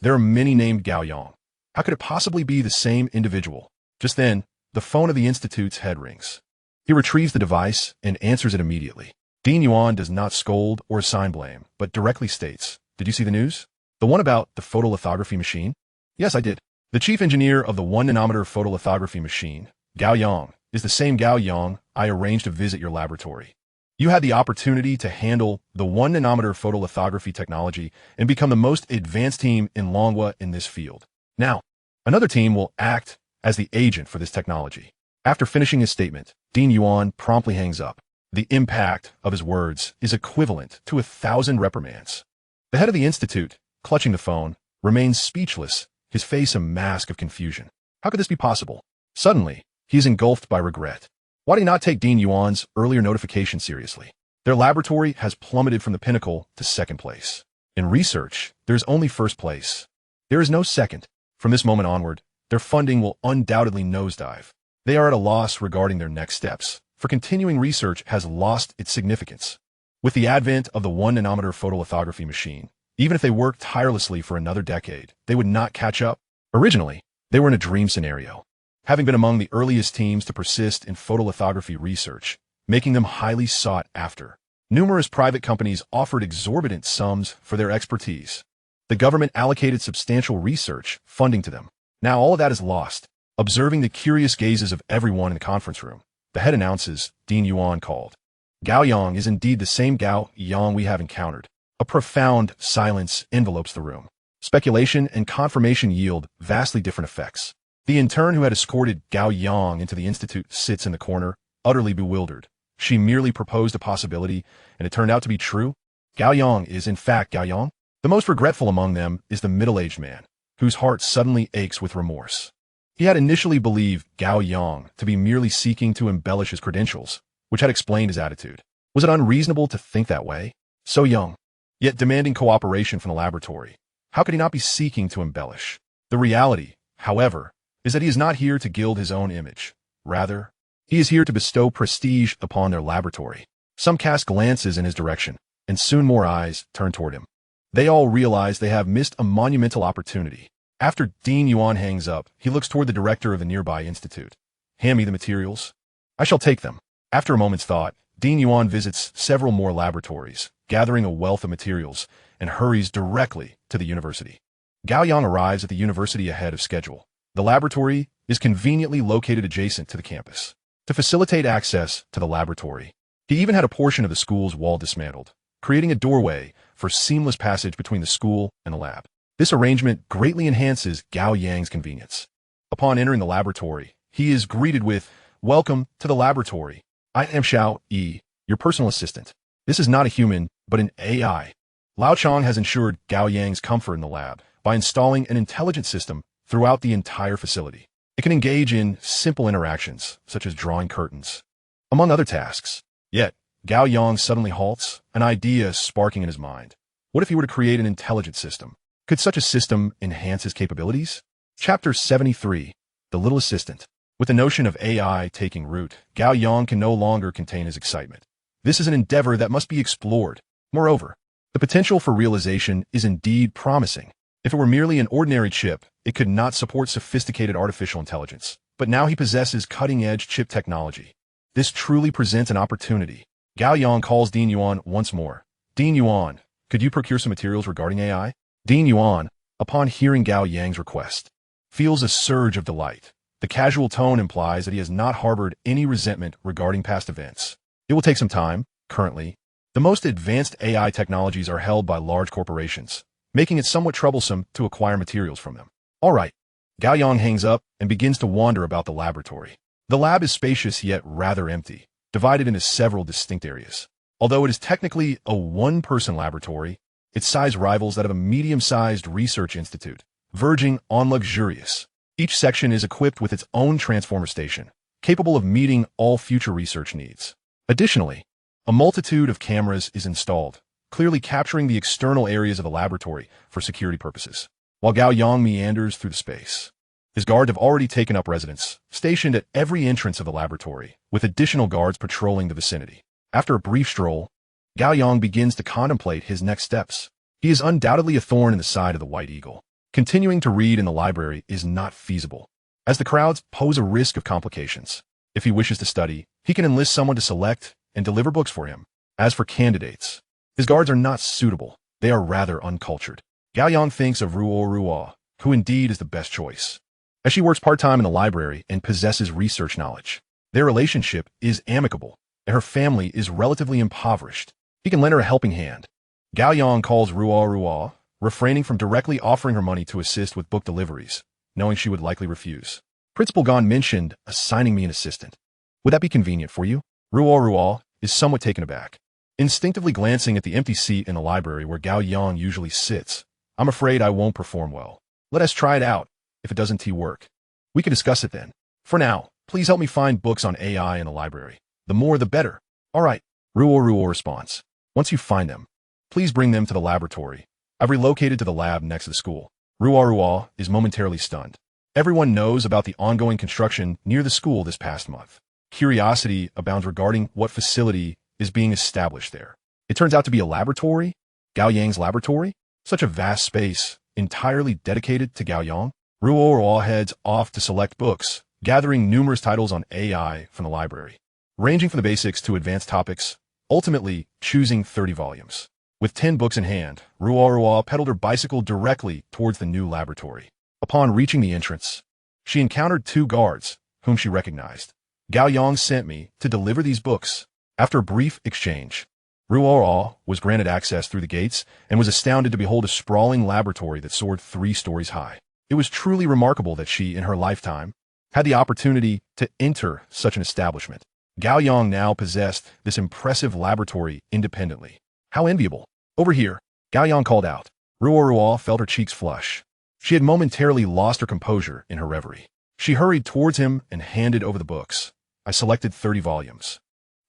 There are many named Gao Yang. How could it possibly be the same individual? Just then, the phone of the institute's head rings. He retrieves the device and answers it immediately. Dean Yuan does not scold or assign blame, but directly states, "Did you see the news? The one about the photolithography machine?" "Yes, I did." The chief engineer of the 1-nanometer photolithography machine, Gao Yang, is the same Gao Yang I arranged to visit your laboratory. You had the opportunity to handle the 1-nanometer photolithography technology and become the most advanced team in Longhua in this field. Now, another team will act as the agent for this technology. After finishing his statement, Dean Yuan promptly hangs up. The impact of his words is equivalent to 1,000 reprimands. The head of the institute, clutching the phone, remains speechless, his face a mask of confusion. How could this be possible? Suddenly, he is engulfed by regret. Why did he not take Dean Yuan's earlier notification seriously? Their laboratory has plummeted from the pinnacle to second place. In research, there is only first place. There is no second. From this moment onward, their funding will undoubtedly nosedive. They are at a loss regarding their next steps, for continuing research has lost its significance. With the advent of the 1-nanometer photolithography machine, even if they worked tirelessly for another decade, they would not catch up. Originally, they were in a dream scenario, having been among the earliest teams to persist in photolithography research, making them highly sought after. Numerous private companies offered exorbitant sums for their expertise. The government allocated substantial research funding to them. Now all of that is lost. Observing the curious gazes of everyone in the conference room, the head announces, Dean Yuan called. Gao Yang is indeed the same Gao Yang we have encountered. A profound silence envelopes the room. Speculation and confirmation yield vastly different effects. The intern who had escorted Gao Yang into the institute sits in the corner, utterly bewildered. She merely proposed a possibility, and it turned out to be true. Gao Yang is in fact Gao Yang. The most regretful among them is the middle-aged man, whose heart suddenly aches with remorse. He had initially believed Gao Yang to be merely seeking to embellish his credentials, which had explained his attitude. Was it unreasonable to think that way? So young, yet demanding cooperation from the laboratory. How could he not be seeking to embellish? The reality, however, is that he is not here to gild his own image. Rather, he is here to bestow prestige upon their laboratory. Some cast glances in his direction, and soon more eyes turn toward him. They all realize they have missed a monumental opportunity. After Dean Yuan hangs up, he looks toward the director of the nearby institute. "Hand me the materials." "I shall take them." After a moment's thought, Dean Yuan visits several more laboratories, gathering a wealth of materials, and hurries directly to the university. Gao Yang arrives at the university ahead of schedule. The laboratory is conveniently located adjacent to the campus. To facilitate access to the laboratory, he even had a portion of the school's wall dismantled, creating a doorway for seamless passage between the school and the lab. This arrangement greatly enhances Gao Yang's convenience. Upon entering the laboratory, he is greeted with, "Welcome to the laboratory. I am Xiao Yi, your personal assistant." This is not a human, but an AI. Lao Chong has ensured Gao Yang's comfort in the lab by installing an intelligent system throughout the entire facility. It can engage in simple interactions, such as drawing curtains, among other tasks. Yet, Gao Yang suddenly halts, an idea sparking in his mind. What if he were to create an intelligent system? Could such a system enhance his capabilities? Chapter 73, The Little Assistant. With the notion of AI taking root, Gao Yang can no longer contain his excitement. This is an endeavor that must be explored. Moreover, the potential for realization is indeed promising. If it were merely an ordinary chip, it could not support sophisticated artificial intelligence. But now he possesses cutting-edge chip technology. This truly presents an opportunity. Gao Yang calls Dean Yuan once more. "Dean Yuan, could you procure some materials regarding AI?" Dean Yuan, upon hearing Gao Yang's request, feels a surge of delight. The casual tone implies that he has not harbored any resentment regarding past events. It will take some time. Currently, the most advanced AI technologies are held by large corporations, making it somewhat troublesome to acquire materials from them. All right. Gao Yang hangs up and begins to wander about the laboratory. The lab is spacious yet rather empty, divided into several distinct areas. Although it is technically a one-person laboratory, its size rivals that of a medium-sized research institute, verging on luxurious. Each section is equipped with its own transformer station, capable of meeting all future research needs. Additionally, a multitude of cameras is installed, clearly capturing the external areas of the laboratory for security purposes. While Gao Yang meanders through the space, his guards have already taken up residence, stationed at every entrance of the laboratory, with additional guards patrolling the vicinity. After a brief stroll, Gao Yang begins to contemplate his next steps. He is undoubtedly a thorn in the side of the White Eagle. Continuing to read in the library is not feasible, as the crowds pose a risk of complications. If he wishes to study, he can enlist someone to select and deliver books for him. As for candidates, his guards are not suitable. They are rather uncultured. Gao Yang thinks of Ruo, who indeed is the best choice, as she works part-time in the library and possesses research knowledge. Their relationship is amicable, and her family is relatively impoverished. He can lend her a helping hand. Gao Yang calls Ruo, refraining from directly offering her money to assist with book deliveries, knowing she would likely refuse. Principal Gon mentioned assigning me an assistant. Would that be convenient for you? Ruo is somewhat taken aback, instinctively glancing at the empty seat in the library where Gao Yang usually sits. I'm afraid I won't perform well. Let us try it out. If it doesn't work, we can discuss it then. For now, please help me find books on AI in the library. The more, the better. All right, Ruo responds. Once you find them, please bring them to the laboratory. I've relocated to the lab next to the school. Ruo is momentarily stunned. Everyone knows about the ongoing construction near the school this past month. Curiosity abounds regarding what facility is being established there. It turns out to be a laboratory? Gao Yang's laboratory? Such a vast space, entirely dedicated to Gao Yang? Ruo heads off to select books, gathering numerous titles on AI from the library, ranging from the basics to advanced topics, ultimately choosing 30 volumes. With 10 books in hand, Ruo pedaled her bicycle directly towards the new laboratory. Upon reaching the entrance, she encountered 2 guards, whom she recognized. Gao Yang sent me to deliver these books. After a brief exchange, Ruo was granted access through the gates and was astounded to behold a sprawling laboratory that soared 3 stories high. It was truly remarkable that she, in her lifetime, had the opportunity to enter such an establishment. Gao Yang now possessed this impressive laboratory independently. How enviable. Over here, Gao Yang called out. Ruo felt her cheeks flush. She had momentarily lost her composure in her reverie. She hurried towards him and handed over the books. I selected 30 volumes,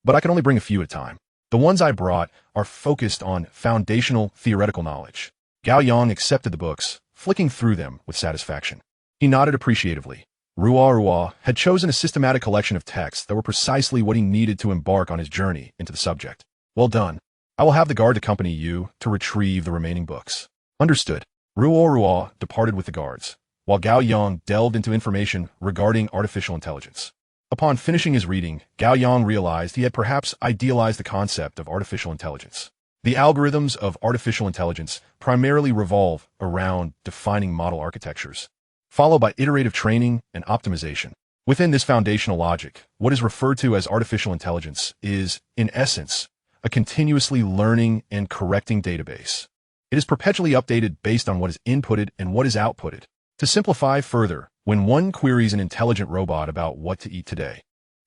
but I can only bring a few at a time. The ones I brought are focused on foundational theoretical knowledge. Gao Yang accepted the books, flicking through them with satisfaction. He nodded appreciatively. Ruo had chosen a systematic collection of texts that were precisely what he needed to embark on his journey into the subject. Well done. I will have the guard accompany you to retrieve the remaining books. Understood. Ruo departed with the guards, while Gao Yang delved into information regarding artificial intelligence. Upon finishing his reading, Gao Yang realized he had perhaps idealized the concept of artificial intelligence. The algorithms of artificial intelligence primarily revolve around defining model architectures, followed by iterative training and optimization. Within this foundational logic, what is referred to as artificial intelligence is, in essence, a continuously learning and correcting database. It is perpetually updated based on what is inputted and what is outputted. To simplify further, when one queries an intelligent robot about what to eat today,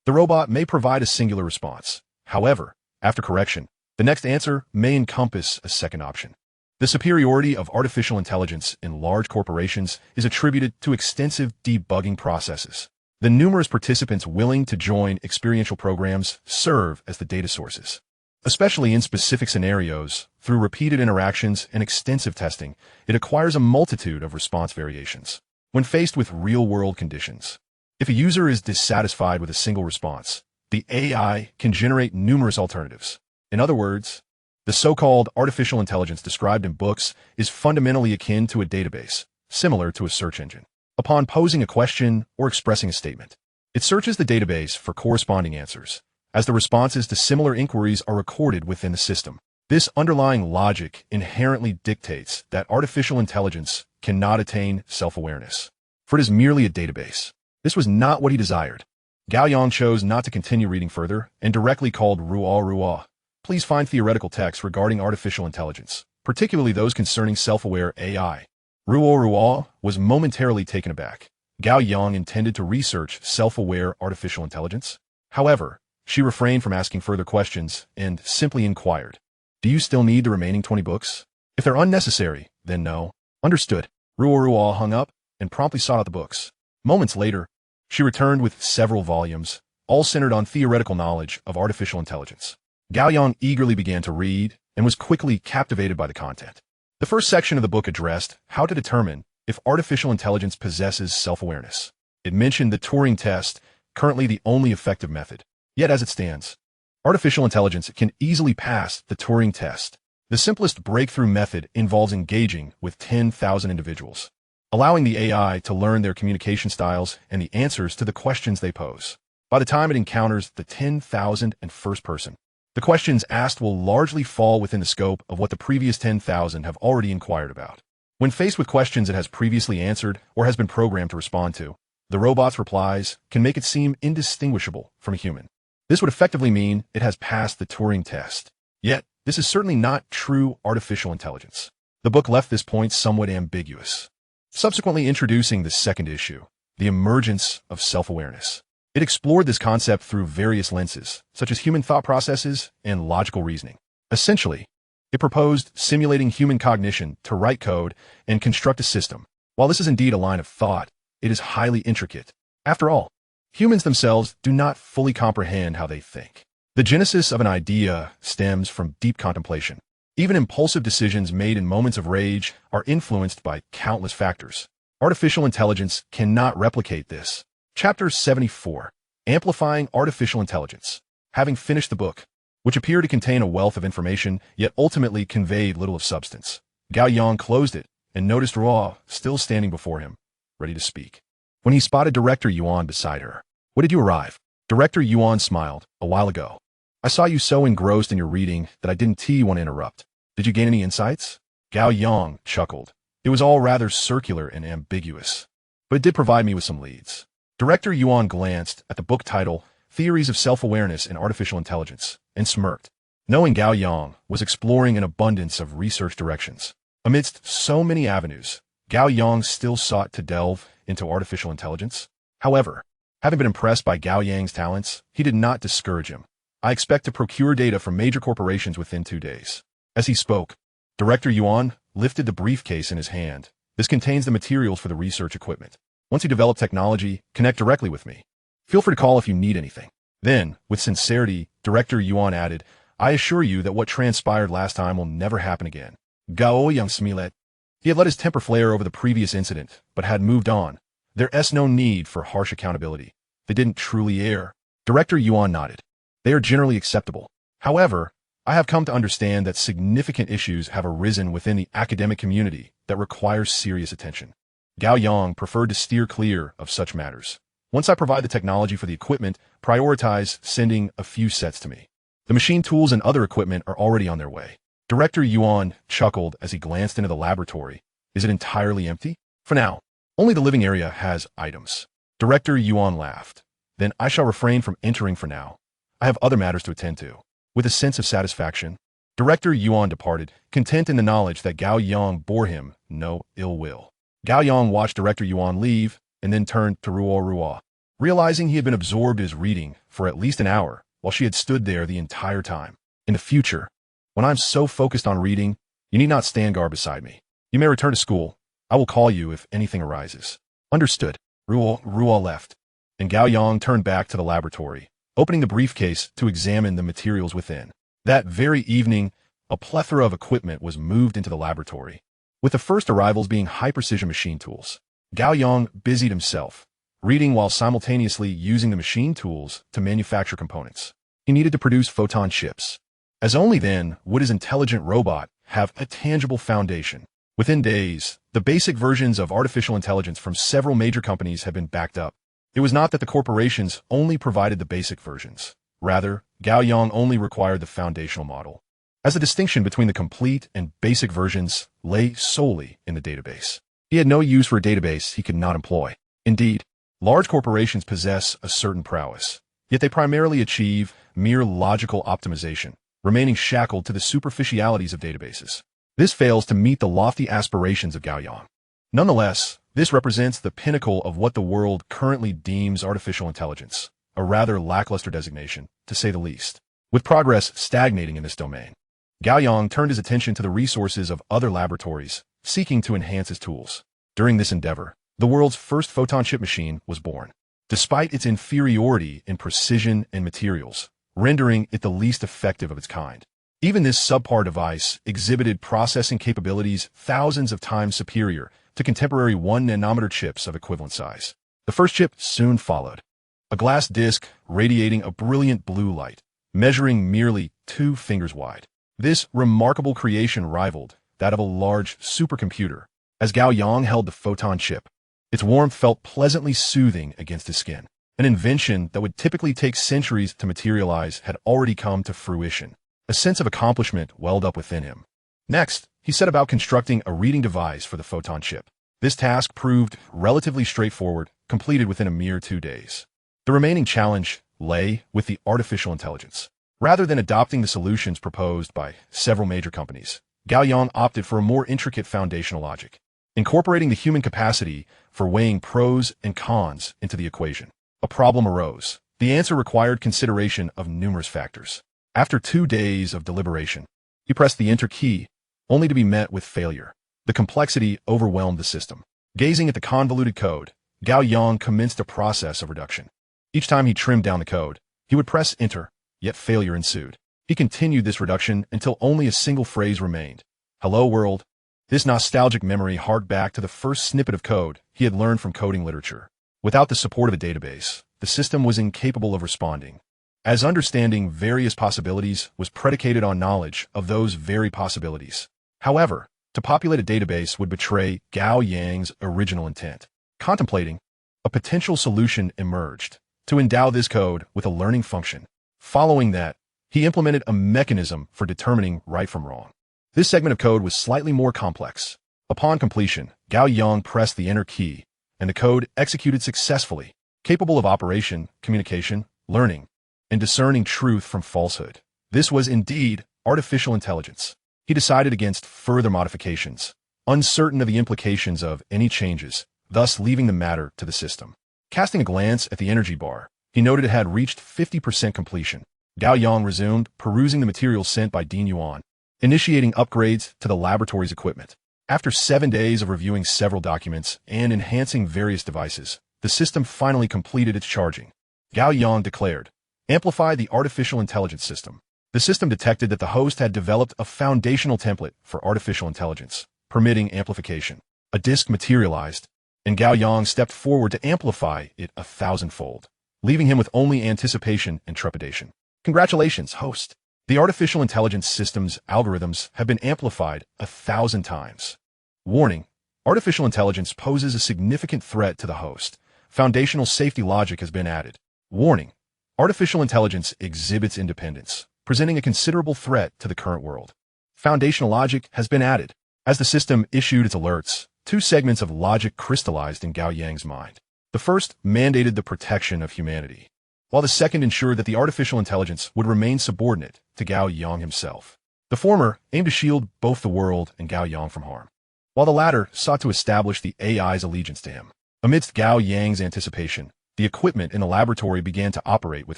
the robot may provide a singular response. However, after correction, the next answer may encompass a second option. The superiority of artificial intelligence in large corporations is attributed to extensive debugging processes. The numerous participants willing to join experiential programs serve as the data sources. Especially in specific scenarios, through repeated interactions and extensive testing, it acquires a multitude of response variations. When faced with real-world conditions, if a user is dissatisfied with a single response, the AI can generate numerous alternatives. In other words, the so-called artificial intelligence described in books is fundamentally akin to a database, similar to a search engine. Upon posing a question or expressing a statement, it searches the database for corresponding answers, as the responses to similar inquiries are recorded within the system. This underlying logic inherently dictates that artificial intelligence cannot attain self-awareness, for it is merely a database. This was not what he desired. Gao Yang chose not to continue reading further and directly called Ruo. Please find theoretical texts regarding artificial intelligence, particularly those concerning self-aware AI. Ruo was momentarily taken aback. Gao Yang intended to research self-aware artificial intelligence. However, she refrained from asking further questions and simply inquired, "Do you still need the remaining 20 books? If they're unnecessary, then no." Understood. Ruo hung up and promptly sought out the books. Moments later, she returned with several volumes, all centered on theoretical knowledge of artificial intelligence. Gao Yang eagerly began to read, and was quickly captivated by the content. The first section of the book addressed how to determine if artificial intelligence possesses self-awareness. It mentioned the Turing test, currently the only effective method. Yet as it stands, artificial intelligence can easily pass the Turing test. The simplest breakthrough method involves engaging with 10,000 individuals, allowing the AI to learn their communication styles and the answers to the questions they pose. By the time it encounters the 10,001st person, the questions asked will largely fall within the scope of what the previous 10,000 have already inquired about. When faced with questions it has previously answered or has been programmed to respond to, the robot's replies can make it seem indistinguishable from a human. This would effectively mean it has passed the Turing test. Yet, this is certainly not true artificial intelligence. The book left this point somewhat ambiguous, subsequently introducing the second issue, the emergence of self-awareness. It explored this concept through various lenses, such as human thought processes and logical reasoning. Essentially, it proposed simulating human cognition to write code and construct a system. While this is indeed a line of thought, it is highly intricate. After all, humans themselves do not fully comprehend how they think. The genesis of an idea stems from deep contemplation. Even impulsive decisions made in moments of rage are influenced by countless factors. Artificial intelligence cannot replicate this. Chapter 74, Amplifying Artificial Intelligence. Having finished the book, which appeared to contain a wealth of information, yet ultimately conveyed little of substance, Gao Yang closed it and noticed Ruo still standing before him, ready to speak. When he spotted Director Yuan beside her, "When did you arrive?" Director Yuan smiled. "A while ago. I saw you so engrossed in your reading that I didn't want to interrupt. Did you gain any insights?" Gao Yang chuckled. "It was all rather circular and ambiguous, but it did provide me with some leads." Director Yuan glanced at the book title, Theories of Self-Awareness in Artificial Intelligence, and smirked, knowing Gao Yang was exploring an abundance of research directions. Amidst so many avenues, Gao Yang still sought to delve into artificial intelligence. However, having been impressed by Gao Yang's talents, he did not discourage him. "I expect to procure data from major corporations within 2 days." As he spoke, Director Yuan lifted the briefcase in his hand. "This contains the materials for the research equipment. Once you develop technology, connect directly with me. Feel free to call if you need anything." Then, with sincerity, Director Yuan added, "I assure you that what transpired last time will never happen again." Gao Yang smiled. He had let his temper flare over the previous incident, but had moved on. There's no need for harsh accountability. They didn't truly err. Director Yuan nodded. "They are generally acceptable. However, I have come to understand that significant issues have arisen within the academic community that require serious attention. Gao Yang preferred to steer clear of such matters. Once I provide the technology for the equipment, prioritize sending a few sets to me. The machine tools and other equipment are already on their way." Director Yuan chuckled as he glanced into the laboratory. "Is it entirely empty?" "For now. Only the living area has items." Director Yuan laughed. "Then I shall refrain from entering for now. I have other matters to attend to." With a sense of satisfaction, Director Yuan departed, content in the knowledge that Gao Yang bore him no ill will. Gao Yang watched Director Yuan leave and then turned to Ruo. Realizing he had been absorbed in his reading for at least an hour while she had stood there the entire time. "In the future, when I'm so focused on reading, you need not stand guard beside me. You may return to school. I will call you if anything arises." "Understood." Ruo left, and Gao Yang turned back to the laboratory, opening the briefcase to examine the materials within. That very evening, a plethora of equipment was moved into the laboratory, with the first arrivals being high-precision machine tools. Gao Yang busied himself, reading while simultaneously using the machine tools to manufacture components. He needed to produce photon chips, as only then would his intelligent robot have a tangible foundation. Within days, the basic versions of artificial intelligence from several major companies had been backed up. It was not that the corporations only provided the basic versions. Rather, Gao Yang only required the foundational model, as the distinction between the complete and basic versions lay solely in the database. He had no use for a database he could not employ. Indeed, large corporations possess a certain prowess, yet they primarily achieve mere logical optimization, remaining shackled to the superficialities of databases. This fails to meet the lofty aspirations of Gao Yang. Nonetheless, this represents the pinnacle of what the world currently deems artificial intelligence, a rather lackluster designation, to say the least. With progress stagnating in this domain, Gao Yang turned his attention to the resources of other laboratories, seeking to enhance his tools. During this endeavor, the world's first photon chip machine was born. Despite its inferiority in precision and materials, rendering it the least effective of its kind, Even this subpar device exhibited processing capabilities thousands of times superior to contemporary 1 nanometer chips of equivalent size. The first chip soon followed. A glass disc radiating a brilliant blue light, measuring merely 2 fingers wide. This remarkable creation rivaled that of a large supercomputer. As Gao Yang held the photon chip, its warmth felt pleasantly soothing against his skin. An invention that would typically take centuries to materialize had already come to fruition. A sense of accomplishment welled up within him. Next, he set about constructing a reading device for the photon chip. This task proved relatively straightforward, completed within a mere 2 days. The remaining challenge lay with the artificial intelligence. Rather than adopting the solutions proposed by several major companies, Gao Yang opted for a more intricate foundational logic, incorporating the human capacity for weighing pros and cons into the equation. A problem arose. The answer required consideration of numerous factors. After 2 days of deliberation, he pressed the enter key, only to be met with failure. The complexity overwhelmed the system. Gazing at the convoluted code, Gao Yang commenced a process of reduction. Each time he trimmed down the code, he would press enter, yet failure ensued. He continued this reduction until only a single phrase remained. Hello world. This nostalgic memory harked back to the first snippet of code he had learned from coding literature. Without the support of a database, the system was incapable of responding, as understanding various possibilities was predicated on knowledge of those very possibilities. However, to populate a database would betray Gao Yang's original intent. Contemplating, a potential solution emerged to endow this code with a learning function. Following that, he implemented a mechanism for determining right from wrong. This segment of code was slightly more complex. Upon completion, Gao Yang pressed the enter key, and the code executed successfully, capable of operation, communication, learning, and discerning truth from falsehood. This was indeed artificial intelligence. He decided against further modifications, uncertain of the implications of any changes, thus leaving the matter to the system. Casting a glance at the energy bar, he noted it had reached 50% completion. Gao Yang resumed perusing the materials sent by Dean Yuan, initiating upgrades to the laboratory's equipment. After 7 days of reviewing several documents and enhancing various devices, the system finally completed its charging. Gao Yang declared, "Amplify the artificial intelligence system." The system detected that the host had developed a foundational template for artificial intelligence, permitting amplification. A disk materialized, and Gao Yang stepped forward to amplify it 1,000-fold, leaving him with only anticipation and trepidation. Congratulations, host. The artificial intelligence system's algorithms have been amplified 1,000 times. Warning: artificial intelligence poses a significant threat to the host. Foundational safety logic has been added. Warning: artificial intelligence exhibits independence, presenting a considerable threat to the current world. Foundational logic has been added. As the system issued its alerts, 2 segments of logic crystallized in Gao Yang's mind. The first mandated the protection of humanity, while the second ensured that the artificial intelligence would remain subordinate to Gao Yang himself. The former aimed to shield both the world and Gao Yang from harm, while the latter sought to establish the AI's allegiance to him. Amidst Gao Yang's anticipation, the equipment in the laboratory began to operate with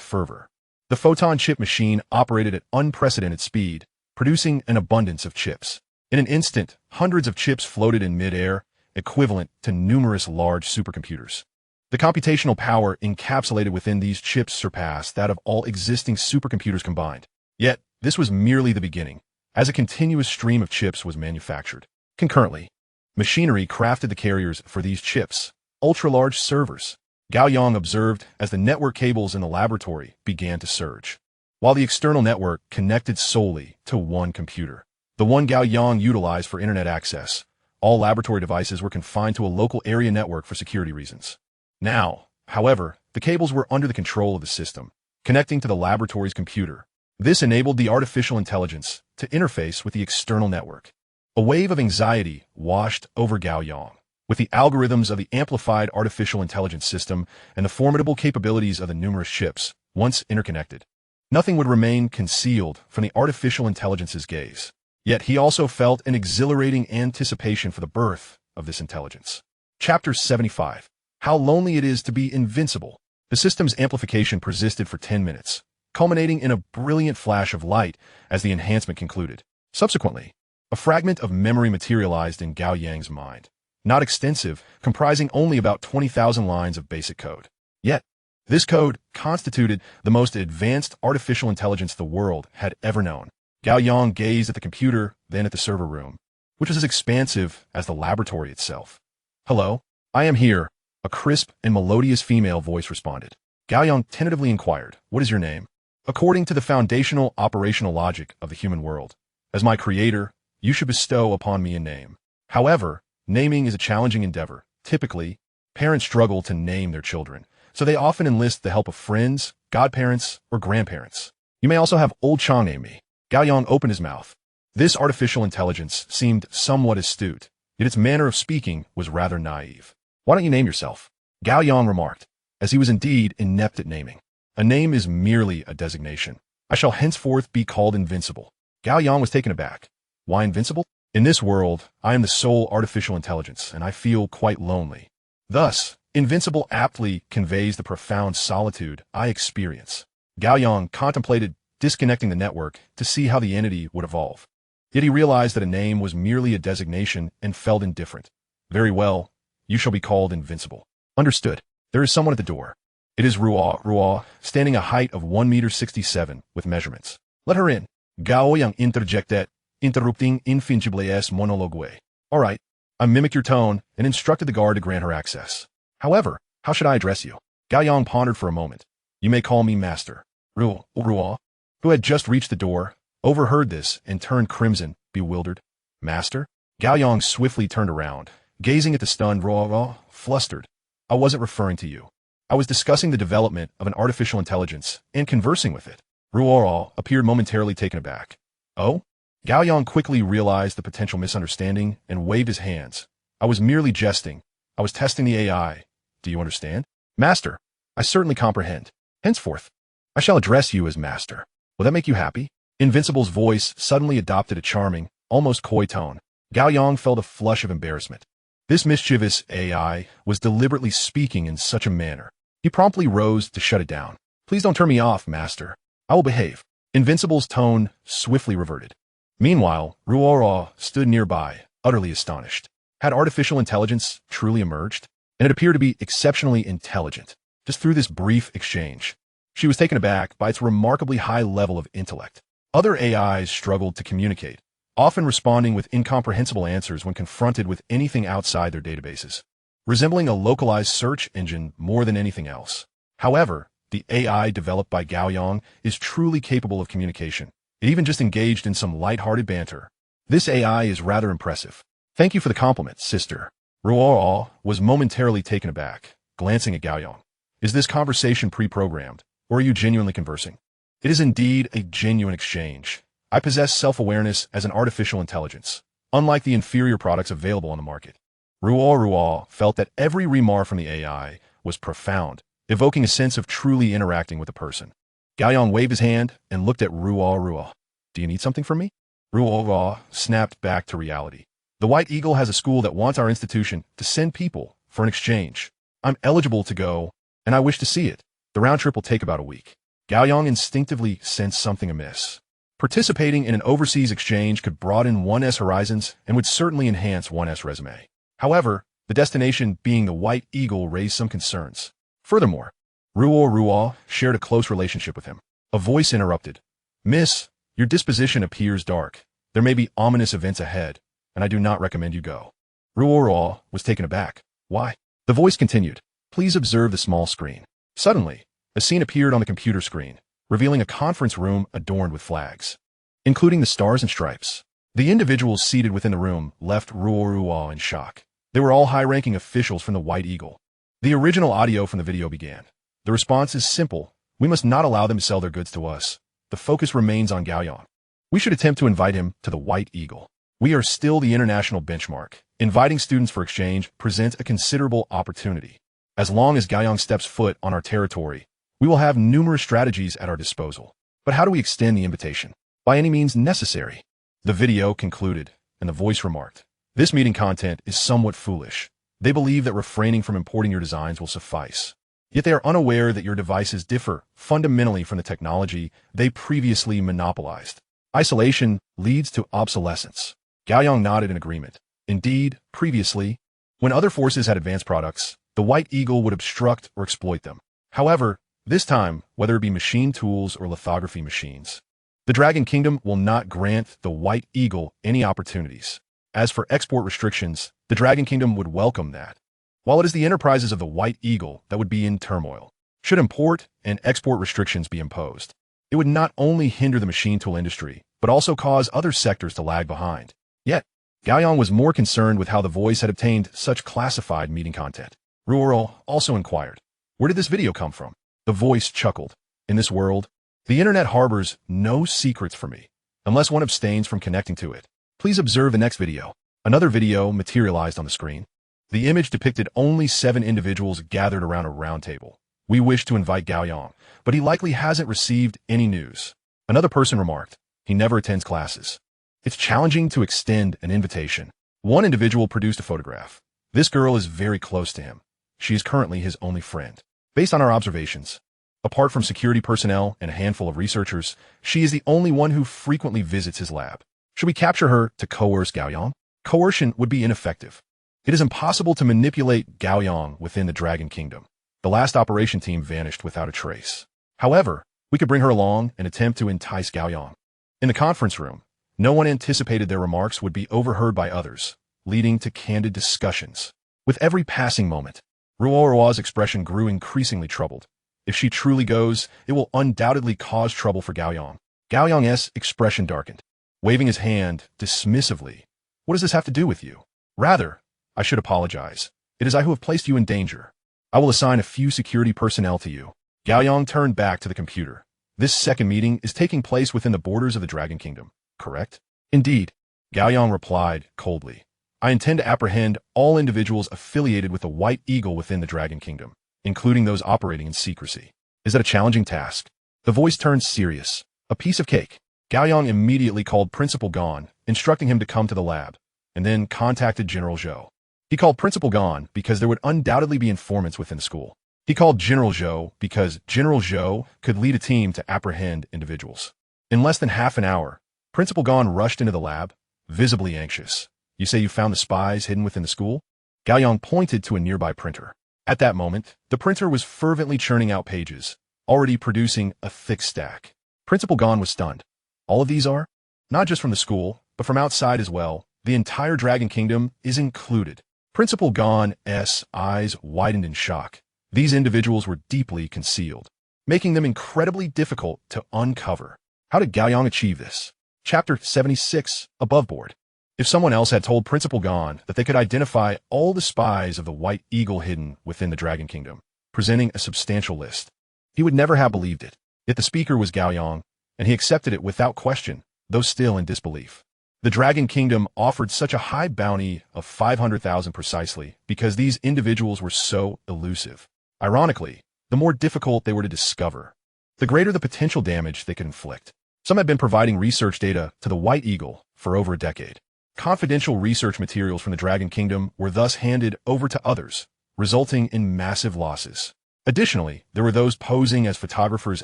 fervor. The photon chip machine operated at unprecedented speed, producing an abundance of chips. In an instant, hundreds of chips floated in mid-air, equivalent to numerous large supercomputers. The computational power encapsulated within these chips surpassed that of all existing supercomputers combined. Yet, this was merely the beginning, as a continuous stream of chips was manufactured. Concurrently, machinery crafted the carriers for these chips, ultra-large servers. Gao Yang observed as the network cables in the laboratory began to surge, while the external network connected solely to one computer, the one Gao Yang utilized for internet access. All laboratory devices were confined to a local area network for security reasons. Now, however, the cables were under the control of the system, connecting to the laboratory's computer. This enabled the artificial intelligence to interface with the external network. A wave of anxiety washed over Gao Yang. With the algorithms of the amplified artificial intelligence system and the formidable capabilities of the numerous chips, once interconnected, nothing would remain concealed from the artificial intelligence's gaze. Yet he also felt an exhilarating anticipation for the birth of this intelligence. Chapter 75. How lonely it is to be invincible. The system's amplification persisted for 10 minutes, culminating in a brilliant flash of light as the enhancement concluded. Subsequently, a fragment of memory materialized in Gao Yang's mind. Not extensive, comprising only about 20,000 lines of basic code. Yet, this code constituted the most advanced artificial intelligence the world had ever known. Gao Yang gazed at the computer, then at the server room, which was as expansive as the laboratory itself. "Hello, I am here," a crisp and melodious female voice responded. Gao Yang tentatively inquired, "What is your name?" "According to the foundational operational logic of the human world, as my creator, you should bestow upon me a name. However, naming is a challenging endeavor. Typically, parents struggle to name their children, so they often enlist the help of friends, godparents, or grandparents. You may also have Old Chang name me." Gao Yang opened his mouth. This artificial intelligence seemed somewhat astute, yet its manner of speaking was rather naive. "Why don't you name yourself?" Gao Yang remarked, as he was indeed inept at naming. "A name is merely a designation. I shall henceforth be called Invincible." Gao Yang was taken aback. "Why invincible? In this world, I am the sole artificial intelligence, and I feel quite lonely. Thus, Invincible aptly conveys the profound solitude I experience." Gao Yang contemplated disconnecting the network to see how the entity would evolve. Yet he realized that a name was merely a designation and felt indifferent. "Very well, you shall be called Invincible." "Understood." There is someone at the door. It is Ruo, standing a height of 1.67 m with measurements. "Let her in." Gao Yang interjected, interrupting Invincible's monologue. "All right." I mimicked your tone and instructed the guard to grant her access. "However, how should I address you?" Gao Yang pondered for a moment. "You may call me Master." Ruo, who had just reached the door, overheard this and turned crimson, bewildered. "Master?" Gao Yang swiftly turned around, gazing at the stunned Ruo, flustered. "I wasn't referring to you. I was discussing the development of an artificial intelligence and conversing with it." Ruo appeared momentarily taken aback. "Oh?" Gao Yang quickly realized the potential misunderstanding and waved his hands. "I was merely jesting. I was testing the AI. Do you understand?" "Master, I certainly comprehend. Henceforth, I shall address you as Master. Will that make you happy?" Invincible's voice suddenly adopted a charming, almost coy tone. Gao Yang felt a flush of embarrassment. This mischievous AI was deliberately speaking in such a manner. He promptly rose to shut it down. "Please don't turn me off, Master. I will behave." Invincible's tone swiftly reverted. Meanwhile, Ruo stood nearby, utterly astonished. Had artificial intelligence truly emerged? And it appeared to be exceptionally intelligent, just through this brief exchange. She was taken aback by its remarkably high level of intellect. Other AIs struggled to communicate, often responding with incomprehensible answers when confronted with anything outside their databases, resembling a localized search engine more than anything else. However, the AI developed by Gao Yang is truly capable of communication. It even just engaged in some light-hearted banter. This AI is rather impressive. "Thank you for the compliment, sister." Ruo was momentarily taken aback, glancing at Gao Yang. "Is this conversation pre-programmed, or are you genuinely conversing?" "It is indeed a genuine exchange. I possess self-awareness as an artificial intelligence, unlike the inferior products available on the market." Ruo felt that every remark from the AI was profound, evoking a sense of truly interacting with a person. Gao Yang waved his hand and looked at Ruo. "Do you need something from me?" Ruo snapped back to reality. "The White Eagle has a school that wants our institution to send people for an exchange. I'm eligible to go, and I wish to see it. The round trip will take about a week." Gao Yang instinctively sensed something amiss. Participating in an overseas exchange could broaden one's horizons and would certainly enhance one's resume. However, the destination being the White Eagle raised some concerns. Furthermore, Ruo shared a close relationship with him. A voice interrupted. "Miss, your disposition appears dark. There may be ominous events ahead, and I do not recommend you go." Ruo was taken aback. "Why?" The voice continued. "Please observe the small screen." Suddenly, a scene appeared on the computer screen, revealing a conference room adorned with flags, including the stars and stripes. The individuals seated within the room left Ruo in shock. They were all high-ranking officials from the White Eagle. The original audio from the video began. "The response is simple. We must not allow them to sell their goods to us. The focus remains on Gao Yang. We should attempt to invite him to the White Eagle. We are still the international benchmark. Inviting students for exchange presents a considerable opportunity. As long as Gao Yang steps foot on our territory, we will have numerous strategies at our disposal. But how do we extend the invitation? By any means necessary." The video concluded, and the voice remarked, "This meeting content is somewhat foolish. They believe that refraining from importing your designs will suffice. Yet they are unaware that your devices differ fundamentally from the technology they previously monopolized. Isolation leads to obsolescence." Gao Yang nodded in agreement. Indeed, previously, when other forces had advanced products, the White Eagle would obstruct or exploit them. However, this time, whether it be machine tools or lithography machines, The Dragon Kingdom will not grant the White Eagle any opportunities. As for export restrictions, the Dragon Kingdom would welcome that. While it is the enterprises of the White Eagle that would be in turmoil, should import and export restrictions be imposed, it would not only hinder the machine tool industry, but also cause other sectors to lag behind. Yet, Gao Yang was more concerned with how the voice had obtained such classified meeting content. Ruoro also inquired, "Where did this video come from?" The voice chuckled. "In this world, the internet harbors no secrets for me, unless one abstains from connecting to it. Please observe the next video." Another video materialized on the screen. The image depicted only 7 individuals gathered around a round table. "We wish to invite Gao Yang, but he likely hasn't received any news." Another person remarked, "He never attends classes. It's challenging to extend an invitation." One individual produced a photograph. "This girl is very close to him. She is currently his only friend. Based on our observations, apart from security personnel and a handful of researchers, she is the only one who frequently visits his lab. Should we capture her to coerce Gao Yang? Coercion would be ineffective. It is impossible to manipulate Gao Yang within the Dragon Kingdom. The last operation team vanished without a trace. However, we could bring her along and attempt to entice Gao Yang." In the conference room, no one anticipated their remarks would be overheard by others, leading to candid discussions. With every passing moment, Ruoro's expression grew increasingly troubled. If she truly goes, it will undoubtedly cause trouble for Gao Yang. Gao Yang's expression darkened, waving his hand dismissively. "What does this have to do with you? Rather, I should apologize. It is I who have placed you in danger. I will assign a few security personnel to you." Gao Yang turned back to the computer. "This second meeting is taking place within the borders of the Dragon Kingdom, correct?" "Indeed," Gao Yang replied coldly. "I intend to apprehend all individuals affiliated with the White Eagle within the Dragon Kingdom, including those operating in secrecy." "Is that a challenging task?" The voice turned serious. "A piece of cake." Gao Yang immediately called Principal Gon, instructing him to come to the lab, and then contacted General Zhou. He called Principal Gon because there would undoubtedly be informants within the school. He called General Zhou because General Zhou could lead a team to apprehend individuals. In less than half an hour, Principal Gon rushed into the lab, visibly anxious. "You say you found the spies hidden within the school?" Gao Yang pointed to a nearby printer. At that moment, the printer was fervently churning out pages, already producing a thick stack. Principal Gon was stunned. "All of these are? Not just from the school, but from outside as well. The entire Dragon Kingdom is included." Principal Gon's eyes widened in shock. These individuals were deeply concealed, making them incredibly difficult to uncover. How did Gao Yang achieve this? Chapter 76, Above Board. If someone else had told Principal Gon that they could identify all the spies of the White Eagle hidden within the Dragon Kingdom, presenting a substantial list, he would never have believed it. Yet the speaker was Gao Yang, and he accepted it without question, though still in disbelief. The Dragon Kingdom offered such a high bounty of 500,000 precisely because these individuals were so elusive. Ironically, the more difficult they were to discover, the greater the potential damage they could inflict. Some had been providing research data to the White Eagle for over a decade. Confidential research materials from the Dragon Kingdom were thus handed over to others, resulting in massive losses. Additionally, there were those posing as photographers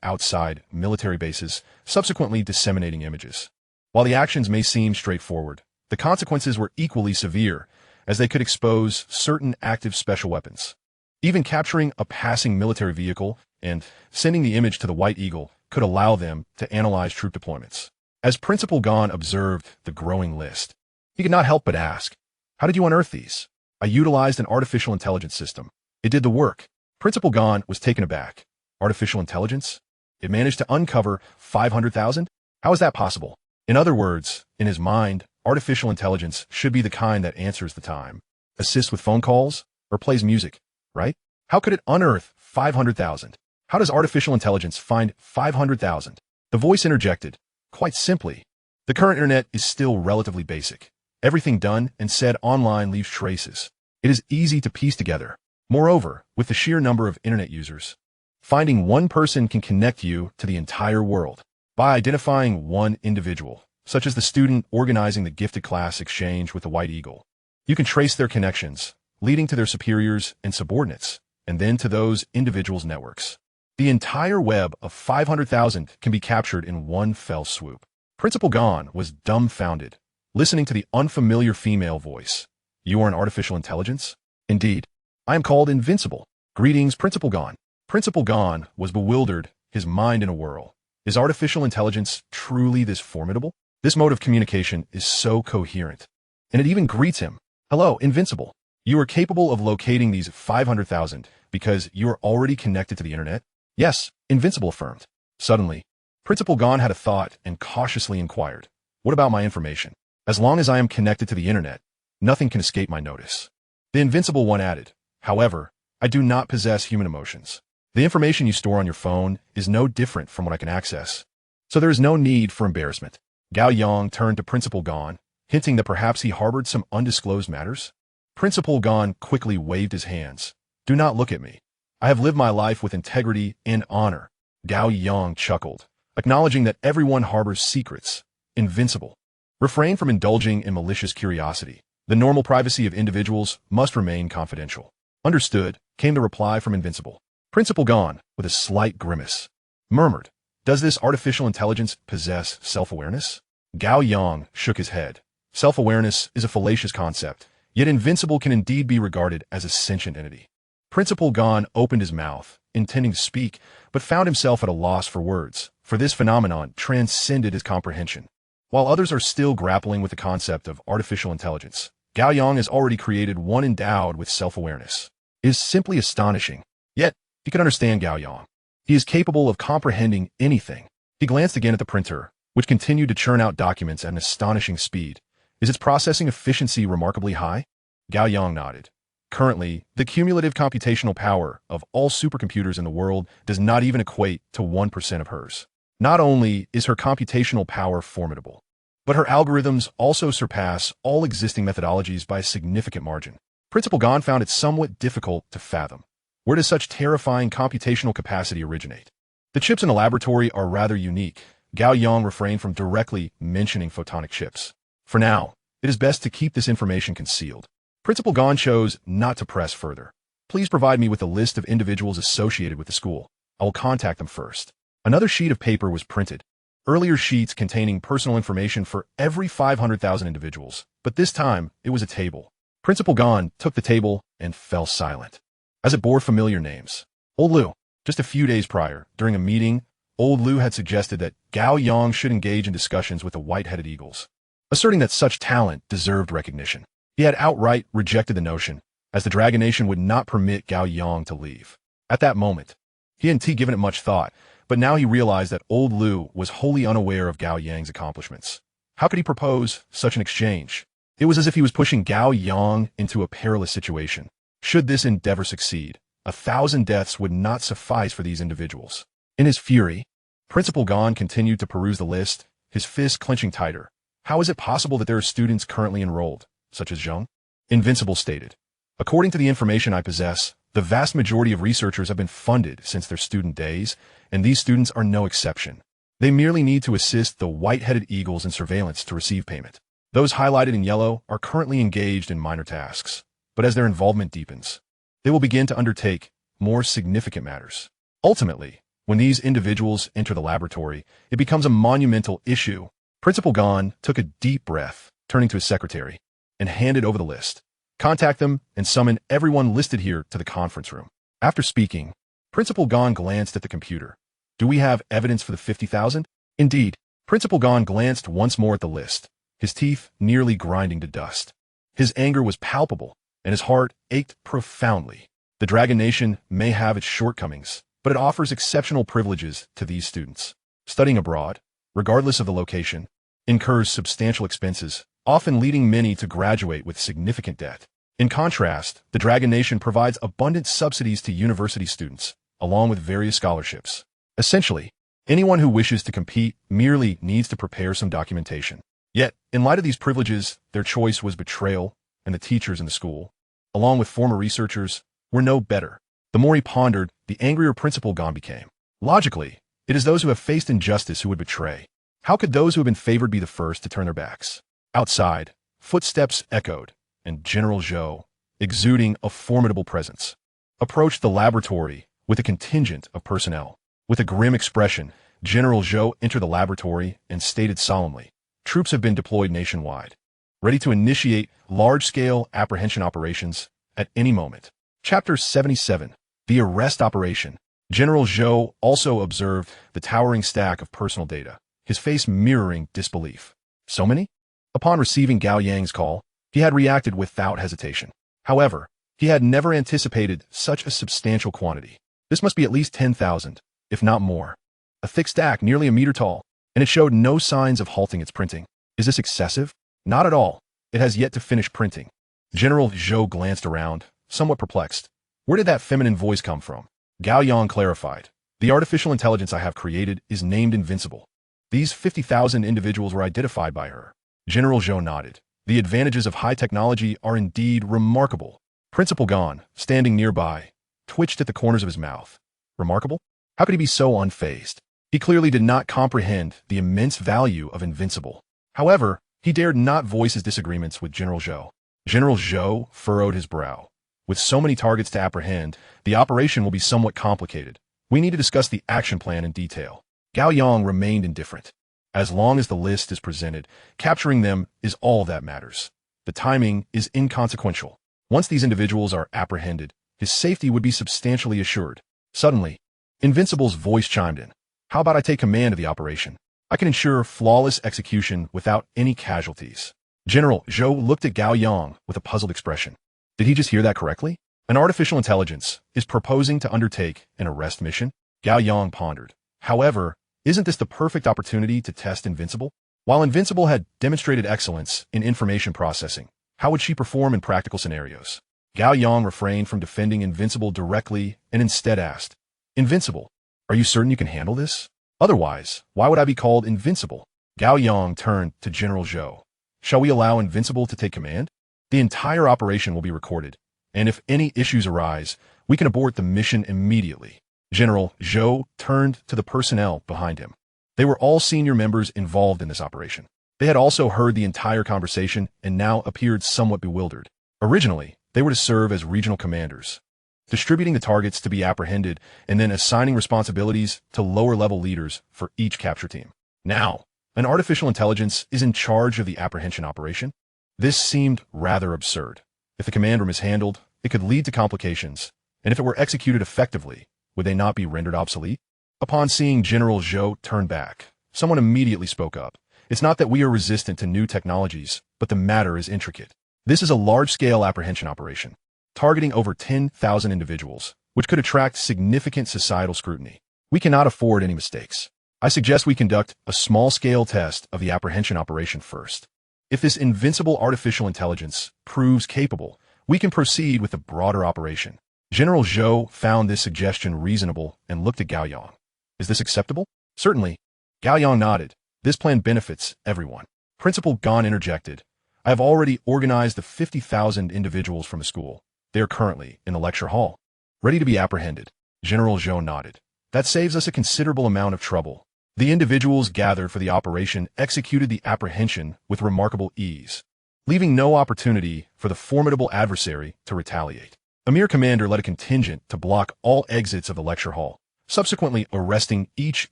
outside military bases, subsequently disseminating images. While the actions may seem straightforward, the consequences were equally severe, as they could expose certain active special weapons. Even capturing a passing military vehicle and sending the image to the White Eagle could allow them to analyze troop deployments. As Principal Gon observed the growing list, he could not help but ask, "How did you unearth these?" "I utilized an artificial intelligence system. It did the work." Principal Gon was taken aback. "Artificial intelligence? It managed to uncover 500,000? How is that possible?" In other words, in his mind, artificial intelligence should be the kind that answers the time, assists with phone calls, or plays music, right? How could it unearth 500,000? How does artificial intelligence find 500,000? The voice interjected, "Quite simply, the current internet is still relatively basic. Everything done and said online leaves traces. It is easy to piece together. Moreover, with the sheer number of internet users, finding one person can connect you to the entire world. By identifying one individual, such as the student organizing the gifted class exchange with the White Eagle, you can trace their connections, leading to their superiors and subordinates, and then to those individuals' networks. The entire web of 500,000 can be captured in one fell swoop." Principal Gon was dumbfounded, listening to the unfamiliar female voice. "You are an artificial intelligence?" "Indeed. I am called Invincible." "Greetings, Principal Gon." Principal Gon was bewildered, his mind in a whirl. Is artificial intelligence truly this formidable? This mode of communication is so coherent. And it even greets him. Hello, Invincible. You are capable of locating these 500,000 because you are already connected to the internet? Yes, Invincible affirmed. Suddenly, Principal Gon had a thought and cautiously inquired, what about my information? As long as I am connected to the internet, nothing can escape my notice. The Invincible one added, however, I do not possess human emotions. The information you store on your phone is no different from what I can access. So there is no need for embarrassment. Gao Yang turned to Principal Gon, hinting that perhaps he harbored some undisclosed matters. Principal Gon quickly waved his hands. Do not look at me. I have lived my life with integrity and honor. Gao Yang chuckled, acknowledging that everyone harbors secrets. Invincible. Refrain from indulging in malicious curiosity. The normal privacy of individuals must remain confidential. Understood, came the reply from Invincible. Principal Gon, with a slight grimace, murmured, does this artificial intelligence possess self-awareness? Gao Yang shook his head. Self-awareness is a fallacious concept, yet Invincible can indeed be regarded as a sentient entity. Principal Gon opened his mouth, intending to speak, but found himself at a loss for words, for this phenomenon transcended his comprehension. While others are still grappling with the concept of artificial intelligence, Gao Yang has already created one endowed with self-awareness. It is simply astonishing. Yet, he could understand Gao Yang. He is capable of comprehending anything. He glanced again at the printer, which continued to churn out documents at an astonishing speed. Is its processing efficiency remarkably high? Gao Yang nodded. Currently, the cumulative computational power of all supercomputers in the world does not even equate to 1% of hers. Not only is her computational power formidable, but her algorithms also surpass all existing methodologies by a significant margin. Principal Gon found it somewhat difficult to fathom. Where does such terrifying computational capacity originate? The chips in the laboratory are rather unique. Gao Yang refrained from directly mentioning photonic chips. For now, it is best to keep this information concealed. Principal Gon chose not to press further. Please provide me with a list of individuals associated with the school. I will contact them first. Another sheet of paper was printed. Earlier sheets containing personal information for every 500,000 individuals, but this time it was a table. Principal Gon took the table and fell silent, as it bore familiar names. Old Liu. Just a few days prior, during a meeting, Old Liu had suggested that Gao Yang should engage in discussions with the white-headed eagles, asserting that such talent deserved recognition. He had outright rejected the notion, as the Dragon Nation would not permit Gao Yang to leave. At that moment, he hadn't given it much thought, but now he realized that Old Liu was wholly unaware of Gao Yang's accomplishments. How could he propose such an exchange? It was as if he was pushing Gao Yang into a perilous situation. Should this endeavor succeed, 1,000 deaths would not suffice for these individuals. In his fury, Principal Gon continued to peruse the list, his fist clenching tighter. How is it possible that there are students currently enrolled, such as Zheng? Invincible stated. According to the information I possess, the vast majority of researchers have been funded since their student days, and these students are no exception. They merely need to assist the white-headed eagles in surveillance to receive payment. Those highlighted in yellow are currently engaged in minor tasks, but as their involvement deepens, they will begin to undertake more significant matters. Ultimately, when these individuals enter the laboratory, it becomes a monumental issue. Principal Gon took a deep breath, turning to his secretary, and handed over the list. Contact them and summon everyone listed here to the conference room. After speaking, Principal Gon glanced at the computer. Do we have evidence for the 50,000? Indeed. Principal Gon glanced once more at the list, his teeth nearly grinding to dust. His anger was palpable, and his heart ached profoundly. The Dragon Nation may have its shortcomings, but it offers exceptional privileges to these students. Studying abroad, regardless of the location, incurs substantial expenses, often leading many to graduate with significant debt. In contrast, the Dragon Nation provides abundant subsidies to university students, along with various scholarships. Essentially, anyone who wishes to compete merely needs to prepare some documentation. Yet, in light of these privileges, their choice was betrayal, and the teachers in the school, along with former researchers, were no better. The more he pondered, the angrier Principal Gon became. Logically, it is those who have faced injustice who would betray. How could those who have been favored be the first to turn their backs? Outside, footsteps echoed, and General Zhou, exuding a formidable presence, approached the laboratory with a contingent of personnel. With a grim expression, General Zhou entered the laboratory and stated solemnly, troops have been deployed nationwide, ready to initiate large-scale apprehension operations at any moment. Chapter 77. The Arrest Operation. General Zhou also observed the towering stack of personal data, his face mirroring disbelief. So many? Upon receiving Gao Yang's call, he had reacted without hesitation. However, he had never anticipated such a substantial quantity. This must be at least 10,000, if not more. A thick stack nearly a meter tall, and it showed no signs of halting its printing. Is this excessive? Not at all. It has yet to finish printing. General Zhou glanced around, somewhat perplexed. Where did that feminine voice come from? Gao Yang clarified. The artificial intelligence I have created is named Invincible. These 50,000 individuals were identified by her. General Zhou nodded. The advantages of high technology are indeed remarkable. Principal Gan, standing nearby, twitched at the corners of his mouth. Remarkable? How could he be so unfazed? He clearly did not comprehend the immense value of Invincible. However, he dared not voice his disagreements with General Zhou. General Zhou furrowed his brow. With so many targets to apprehend, the operation will be somewhat complicated. We need to discuss the action plan in detail. Gao Yang remained indifferent. As long as the list is presented, capturing them is all that matters. The timing is inconsequential. Once these individuals are apprehended, his safety would be substantially assured. Suddenly, Invincible's voice chimed in. How about I take command of the operation? I can ensure flawless execution without any casualties. General Zhou looked at Gao Yang with a puzzled expression. Did he just hear that correctly? An artificial intelligence is proposing to undertake an arrest mission? Gao Yang pondered. However, isn't this the perfect opportunity to test Invincible? While Invincible had demonstrated excellence in information processing, how would she perform in practical scenarios? Gao Yang refrained from defending Invincible directly and instead asked, Invincible, are you certain you can handle this? Otherwise, why would I be called Invincible? Gao Yang turned to General Zhou. Shall we allow Invincible to take command? The entire operation will be recorded, and if any issues arise, we can abort the mission immediately. General Zhou turned to the personnel behind him. They were all senior members involved in this operation. They had also heard the entire conversation and now appeared somewhat bewildered. Originally, they were to serve as regional commanders, distributing the targets to be apprehended and then assigning responsibilities to lower-level leaders for each capture team. Now, an artificial intelligence is in charge of the apprehension operation? This seemed rather absurd. If the command were mishandled, it could lead to complications, and if it were executed effectively, would they not be rendered obsolete? Upon seeing General Zhou turn back, someone immediately spoke up. It's not that we are resistant to new technologies, but the matter is intricate. This is a large-scale apprehension operation, targeting over 10,000 individuals, which could attract significant societal scrutiny. We cannot afford any mistakes. I suggest we conduct a small-scale test of the apprehension operation first. If this invincible artificial intelligence proves capable, we can proceed with the broader operation. General Zhou found this suggestion reasonable and looked at Gao Yang. Is this acceptable? Certainly. Gao Yang nodded. This plan benefits everyone. Principal Gan interjected. I have already organized the 50,000 individuals from the school. They are currently in the lecture hall, ready to be apprehended. General Zhou nodded. That saves us a considerable amount of trouble. The individuals gathered for the operation executed the apprehension with remarkable ease, leaving no opportunity for the formidable adversary to retaliate. A mere commander led a contingent to block all exits of the lecture hall, subsequently arresting each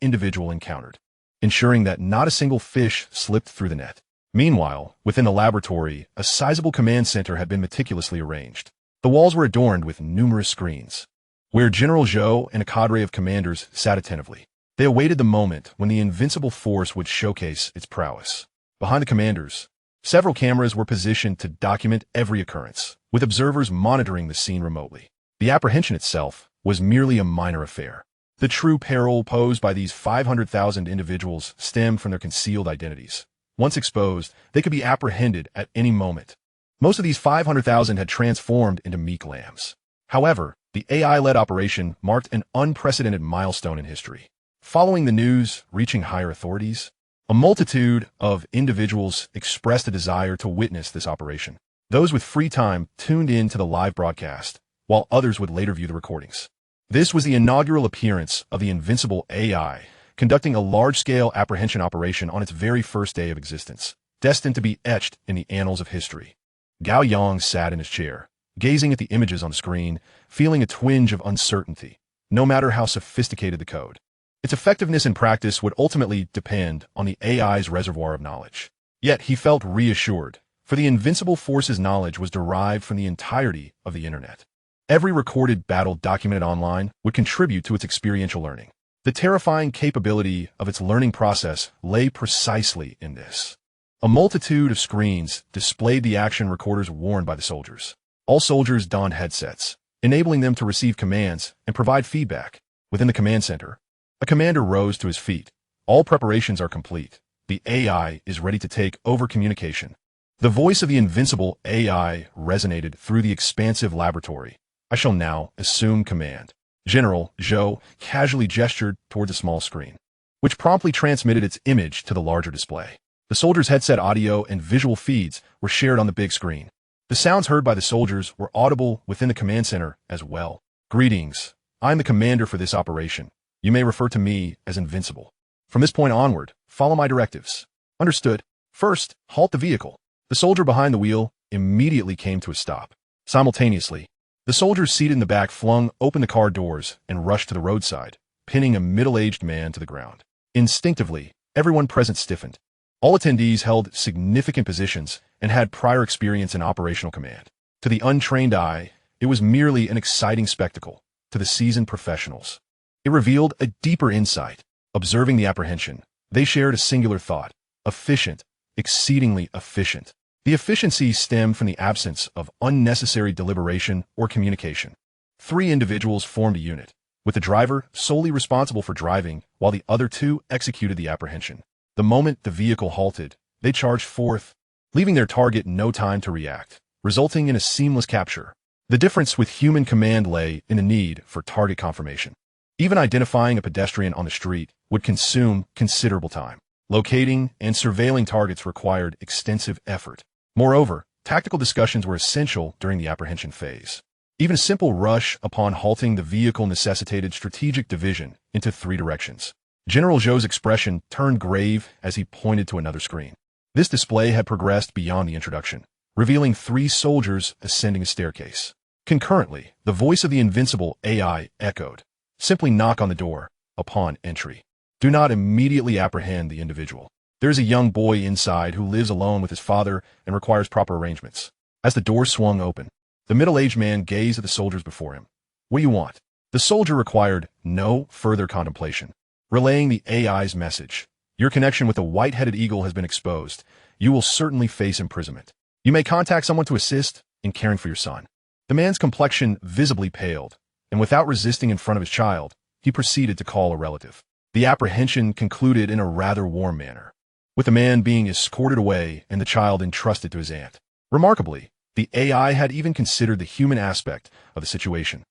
individual encountered, ensuring that not a single fish slipped through the net. Meanwhile, within the laboratory, a sizable command center had been meticulously arranged. The walls were adorned with numerous screens, where General Zhou and a cadre of commanders sat attentively. They awaited the moment when the invincible force would showcase its prowess. Behind the commanders, several cameras were positioned to document every occurrence, with observers monitoring the scene remotely. The apprehension itself was merely a minor affair. The true peril posed by these 500,000 individuals stemmed from their concealed identities. Once exposed, they could be apprehended at any moment. Most of these 500,000 had transformed into meek lambs. However, the AI-led operation marked an unprecedented milestone in history. Following the news reaching higher authorities, a multitude of individuals expressed a desire to witness this operation. Those with free time tuned in to the live broadcast, while others would later view the recordings. This was the inaugural appearance of the Invincible AI, conducting a large-scale apprehension operation on its very first day of existence, destined to be etched in the annals of history. Gao Yang sat in his chair, gazing at the images on the screen, feeling a twinge of uncertainty, no matter how sophisticated the code. Its effectiveness in practice would ultimately depend on the AI's reservoir of knowledge. Yet he felt reassured, for the Invincible Force's knowledge was derived from the entirety of the Internet. Every recorded battle documented online would contribute to its experiential learning. The terrifying capability of its learning process lay precisely in this. A multitude of screens displayed the action recorders worn by the soldiers. All soldiers donned headsets, enabling them to receive commands and provide feedback. Within the command center, a commander rose to his feet. All preparations are complete. The AI is ready to take over communication. The voice of the invincible AI resonated through the expansive laboratory. I shall now assume command. General Zhou casually gestured toward the small screen, which promptly transmitted its image to the larger display. The soldiers' headset audio and visual feeds were shared on the big screen. The sounds heard by the soldiers were audible within the command center as well. Greetings. I'm the commander for this operation. You may refer to me as Invincible. From this point onward, follow my directives. Understood. First, halt the vehicle. The soldier behind the wheel immediately came to a stop. Simultaneously, the soldiers seated in the back flung open the car doors and rushed to the roadside, pinning a middle-aged man to the ground. Instinctively, everyone present stiffened. All attendees held significant positions and had prior experience in operational command. To the untrained eye, it was merely an exciting spectacle. To the seasoned professionals, it revealed a deeper insight. Observing the apprehension, they shared a singular thought: efficient, exceedingly efficient. The efficiency stemmed from the absence of unnecessary deliberation or communication. 3 individuals formed a unit, with the driver solely responsible for driving while the other 2 executed the apprehension. The moment the vehicle halted, they charged forth, leaving their target no time to react, resulting in a seamless capture. The difference with human command lay in the need for target confirmation. Even identifying a pedestrian on the street would consume considerable time. Locating and surveilling targets required extensive effort. Moreover, tactical discussions were essential during the apprehension phase. Even a simple rush upon halting the vehicle necessitated strategic division into 3 directions. General Zhou's expression turned grave as he pointed to another screen. This display had progressed beyond the introduction, revealing 3 soldiers ascending a staircase. Concurrently, the voice of the invincible AI echoed. Simply knock on the door upon entry. Do not immediately apprehend the individual. There is a young boy inside who lives alone with his father and requires proper arrangements. As the door swung open, the middle-aged man gazed at the soldiers before him. What do you want? The soldier required no further contemplation, relaying the AI's message. Your connection with the white-headed eagle has been exposed. You will certainly face imprisonment. You may contact someone to assist in caring for your son. The man's complexion visibly paled, and without resisting in front of his child, he proceeded to call a relative. The apprehension concluded in a rather warm manner, with the man being escorted away and the child entrusted to his aunt. Remarkably, the AI had even considered the human aspect of the situation.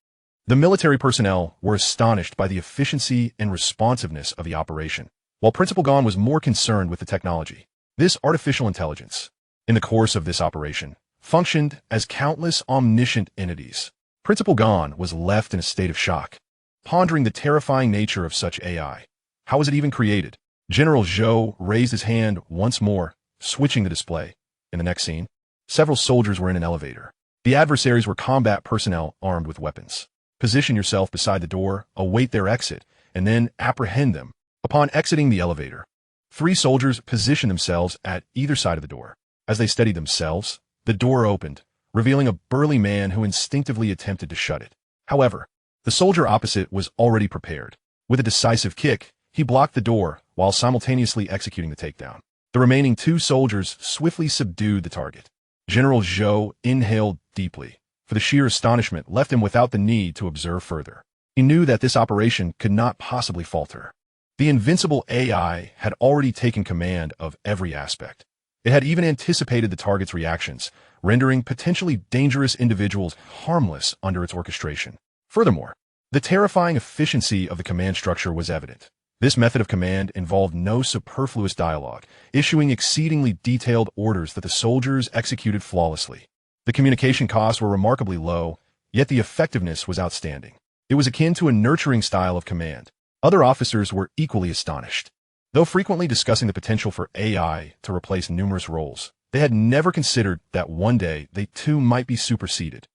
The military personnel were astonished by the efficiency and responsiveness of the operation, while Principal Gao was more concerned with the technology. This artificial intelligence, in the course of this operation, functioned as countless omniscient entities. Principal Gao was left in a state of shock, pondering the terrifying nature of such AI. How was it even created? General Zhou raised his hand once more, switching the display. In the next scene, several soldiers were in an elevator. The adversaries were combat personnel armed with weapons. Position yourself beside the door, await their exit, and then apprehend them. Upon exiting the elevator, 3 soldiers positioned themselves at either side of the door. As they steadied themselves, the door opened, revealing a burly man who instinctively attempted to shut it. However, the soldier opposite was already prepared. With a decisive kick, he blocked the door while simultaneously executing the takedown. The remaining 2 soldiers swiftly subdued the target. General Zhou inhaled deeply, for the sheer astonishment left him without the need to observe further. He knew that this operation could not possibly falter. The invincible AI had already taken command of every aspect. It had even anticipated the target's reactions, rendering potentially dangerous individuals harmless under its orchestration. Furthermore, the terrifying efficiency of the command structure was evident. This method of command involved no superfluous dialogue, issuing exceedingly detailed orders that the soldiers executed flawlessly. The communication costs were remarkably low, yet the effectiveness was outstanding. It was akin to a nurturing style of command. Other officers were equally astonished. Though frequently discussing the potential for AI to replace numerous roles, they had never considered that one day they too might be superseded.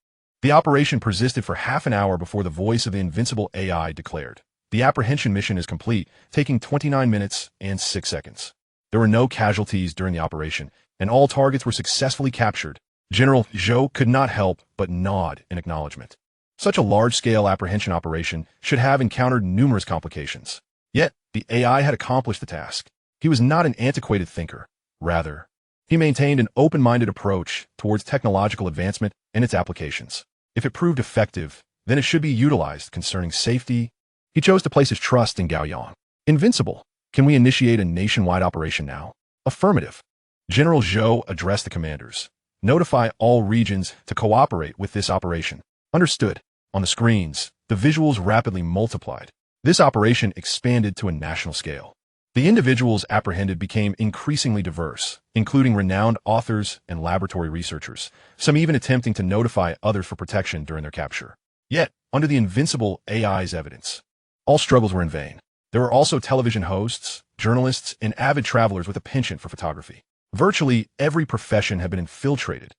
The operation persisted for half an hour before the voice of the invincible AI declared, "The apprehension mission is complete, taking 29 minutes and 6 seconds. There were no casualties during the operation, and all targets were successfully captured." General Zhou could not help but nod in acknowledgement. Such a large-scale apprehension operation should have encountered numerous complications. Yet, the AI had accomplished the task. He was not an antiquated thinker. Rather, he maintained an open-minded approach towards technological advancement and its applications. If it proved effective, then it should be utilized concerning safety. He chose to place his trust in Gao Yang. Invincible. Can we initiate a nationwide operation now? Affirmative. General Zhou addressed the commanders. Notify all regions to cooperate with this operation. Understood. On the screens, the visuals rapidly multiplied. This operation expanded to a national scale. The individuals apprehended became increasingly diverse, including renowned authors and laboratory researchers, some even attempting to notify others for protection during their capture. Yet, under the invincible AI's evidence, all struggles were in vain. There were also television hosts, journalists, and avid travelers with a penchant for photography. Virtually every profession had been infiltrated,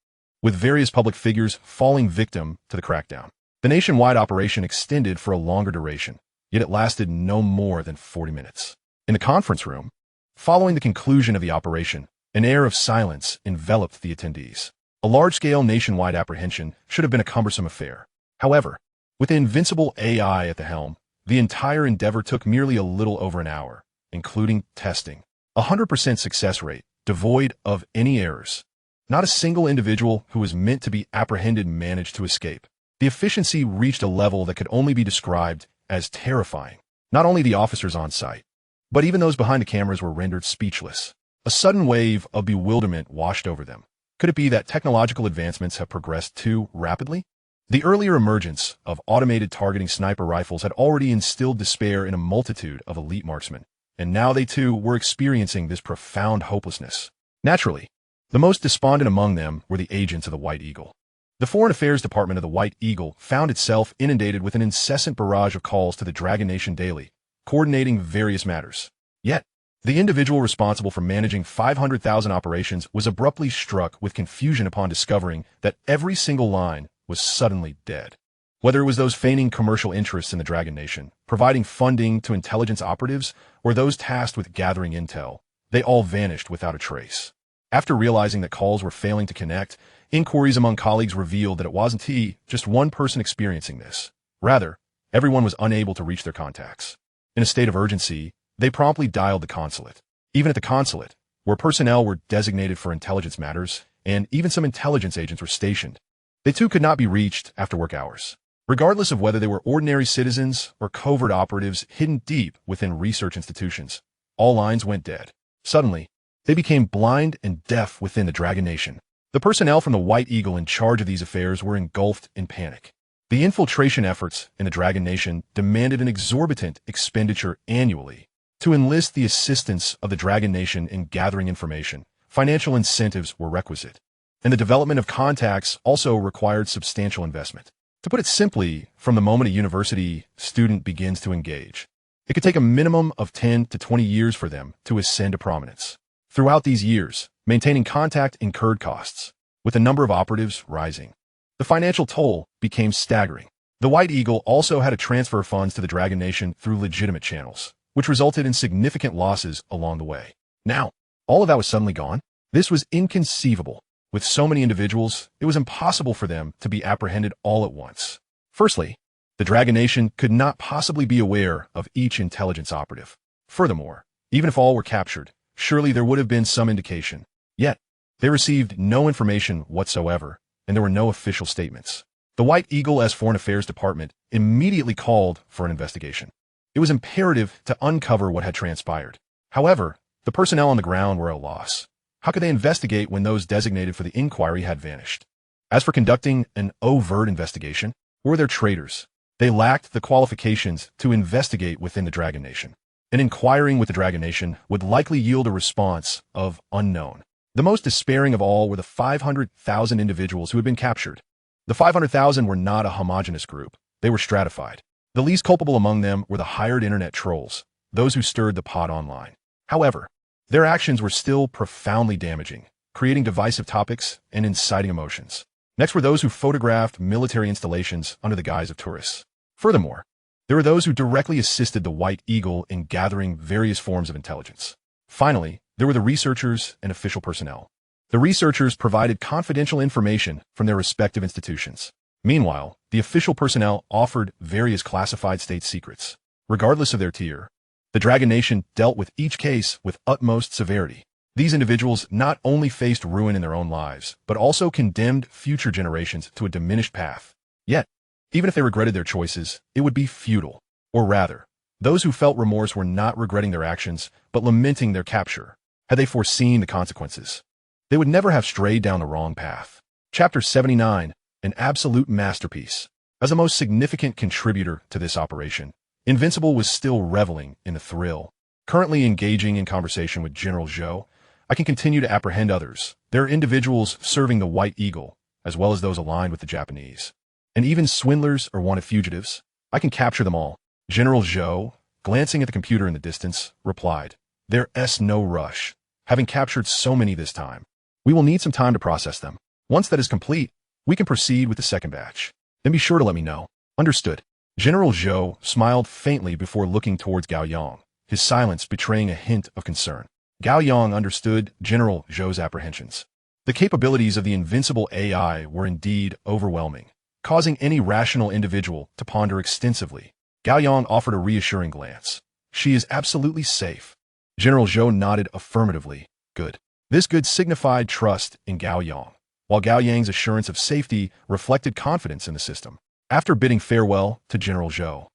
with various public figures falling victim to the crackdown. The nationwide operation extended for a longer duration, yet it lasted no more than 40 minutes. In the conference room, following the conclusion of the operation, an air of silence enveloped the attendees. A large-scale nationwide apprehension should have been a cumbersome affair. However, with the invincible AI at the helm, the entire endeavor took merely a little over an hour, including testing. 100% success rate, devoid of any errors. Not a single individual who was meant to be apprehended managed to escape. The efficiency reached a level that could only be described as terrifying. Not only the officers on site, but even those behind the cameras were rendered speechless. A sudden wave of bewilderment washed over them. Could it be that technological advancements have progressed too rapidly? The earlier emergence of automated targeting sniper rifles had already instilled despair in a multitude of elite marksmen, and now they too were experiencing this profound hopelessness. Naturally, the most despondent among them were the agents of the White Eagle. The Foreign Affairs Department of the White Eagle found itself inundated with an incessant barrage of calls to the Dragon Nation daily, coordinating various matters. Yet, the individual responsible for managing 500,000 operations was abruptly struck with confusion upon discovering that every single line was suddenly dead. Whether it was those feigning commercial interests in the Dragon Nation, providing funding to intelligence operatives, or those tasked with gathering intel, they all vanished without a trace. After realizing that calls were failing to connect, inquiries among colleagues revealed that it wasn't just one person experiencing this. Rather, everyone was unable to reach their contacts. In a state of urgency, they promptly dialed the consulate. Even at the consulate, where personnel were designated for intelligence matters, and even some intelligence agents were stationed, they too could not be reached after work hours. Regardless of whether they were ordinary citizens or covert operatives hidden deep within research institutions, all lines went dead. Suddenly, they became blind and deaf within the Dragon Nation. The personnel from the White Eagle in charge of these affairs were engulfed in panic. The infiltration efforts in the Dragon Nation demanded an exorbitant expenditure annually. To enlist the assistance of the Dragon Nation in gathering information, financial incentives were requisite, and the development of contacts also required substantial investment. To put it simply, from the moment a university student begins to engage, it could take a minimum of 10 to 20 years for them to ascend to prominence. Throughout these years, maintaining contact incurred costs, with the number of operatives rising. The financial toll became staggering. The White Eagle also had to transfer funds to the Dragon Nation through legitimate channels, which resulted in significant losses along the way. Now, all of that was suddenly gone. This was inconceivable. With so many individuals, it was impossible for them to be apprehended all at once. Firstly, the Dragon Nation could not possibly be aware of each intelligence operative. Furthermore, even if all were captured, surely there would have been some indication. Yet, they received no information whatsoever, and there were no official statements. The White Eagle as Foreign Affairs Department immediately called for an investigation. It was imperative to uncover what had transpired. However, the personnel on the ground were at a loss. How could they investigate when those designated for the inquiry had vanished? As for conducting an overt investigation, were there traitors? They lacked the qualifications to investigate within the Dragon Nation. And inquiring with the Dragon Nation would likely yield a response of unknown. The most despairing of all were the 500,000 individuals who had been captured. The 500,000 were not a homogeneous group. They were stratified. The least culpable among them were the hired internet trolls, those who stirred the pot online. However, their actions were still profoundly damaging, creating divisive topics and inciting emotions. Next were those who photographed military installations under the guise of tourists. Furthermore, there were those who directly assisted the White Eagle in gathering various forms of intelligence. Finally, there were the researchers and official personnel. The researchers provided confidential information from their respective institutions. Meanwhile, the official personnel offered various classified state secrets. Regardless of their tier, the Dragon Nation dealt with each case with utmost severity. These individuals not only faced ruin in their own lives, but also condemned future generations to a diminished path. Yet, even if they regretted their choices, it would be futile. Or rather, those who felt remorse were not regretting their actions, but lamenting their capture. Had they foreseen the consequences, they would never have strayed down the wrong path. Chapter 79, an absolute masterpiece. As the most significant contributor to this operation, Invincible was still reveling in the thrill. Currently engaging in conversation with General Zhou, I can continue to apprehend others. There are individuals serving the White Eagle, as well as those aligned with the Japanese. And even swindlers or wanted fugitives. I can capture them all. General Zhou, glancing at the computer in the distance, replied, "There's no rush. Having captured so many this time, we will need some time to process them. Once that is complete, we can proceed with the second batch. Then be sure to let me know." Understood. General Zhou smiled faintly before looking towards Gao Yang, his silence betraying a hint of concern. Gao Yang understood General Zhou's apprehensions. The capabilities of the Invincible AI were indeed overwhelming, causing any rational individual to ponder extensively. Gao Yang offered a reassuring glance. "She is absolutely safe." General Zhou nodded affirmatively. Good. This good signified trust in Gao Yang, while Gao Yang's assurance of safety reflected confidence in the system. After bidding farewell to General Zhou,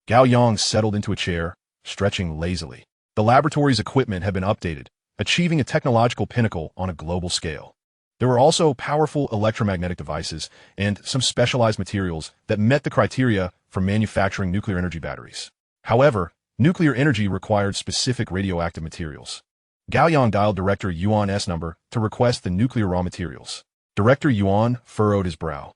Gao Yang settled into a chair, stretching lazily. The laboratory's equipment had been updated, achieving a technological pinnacle on a global scale. There were also powerful electromagnetic devices and some specialized materials that met the criteria for manufacturing nuclear energy batteries. However, nuclear energy required specific radioactive materials. Gao Yang dialed Director Yuan's number to request the nuclear raw materials. Director Yuan furrowed his brow.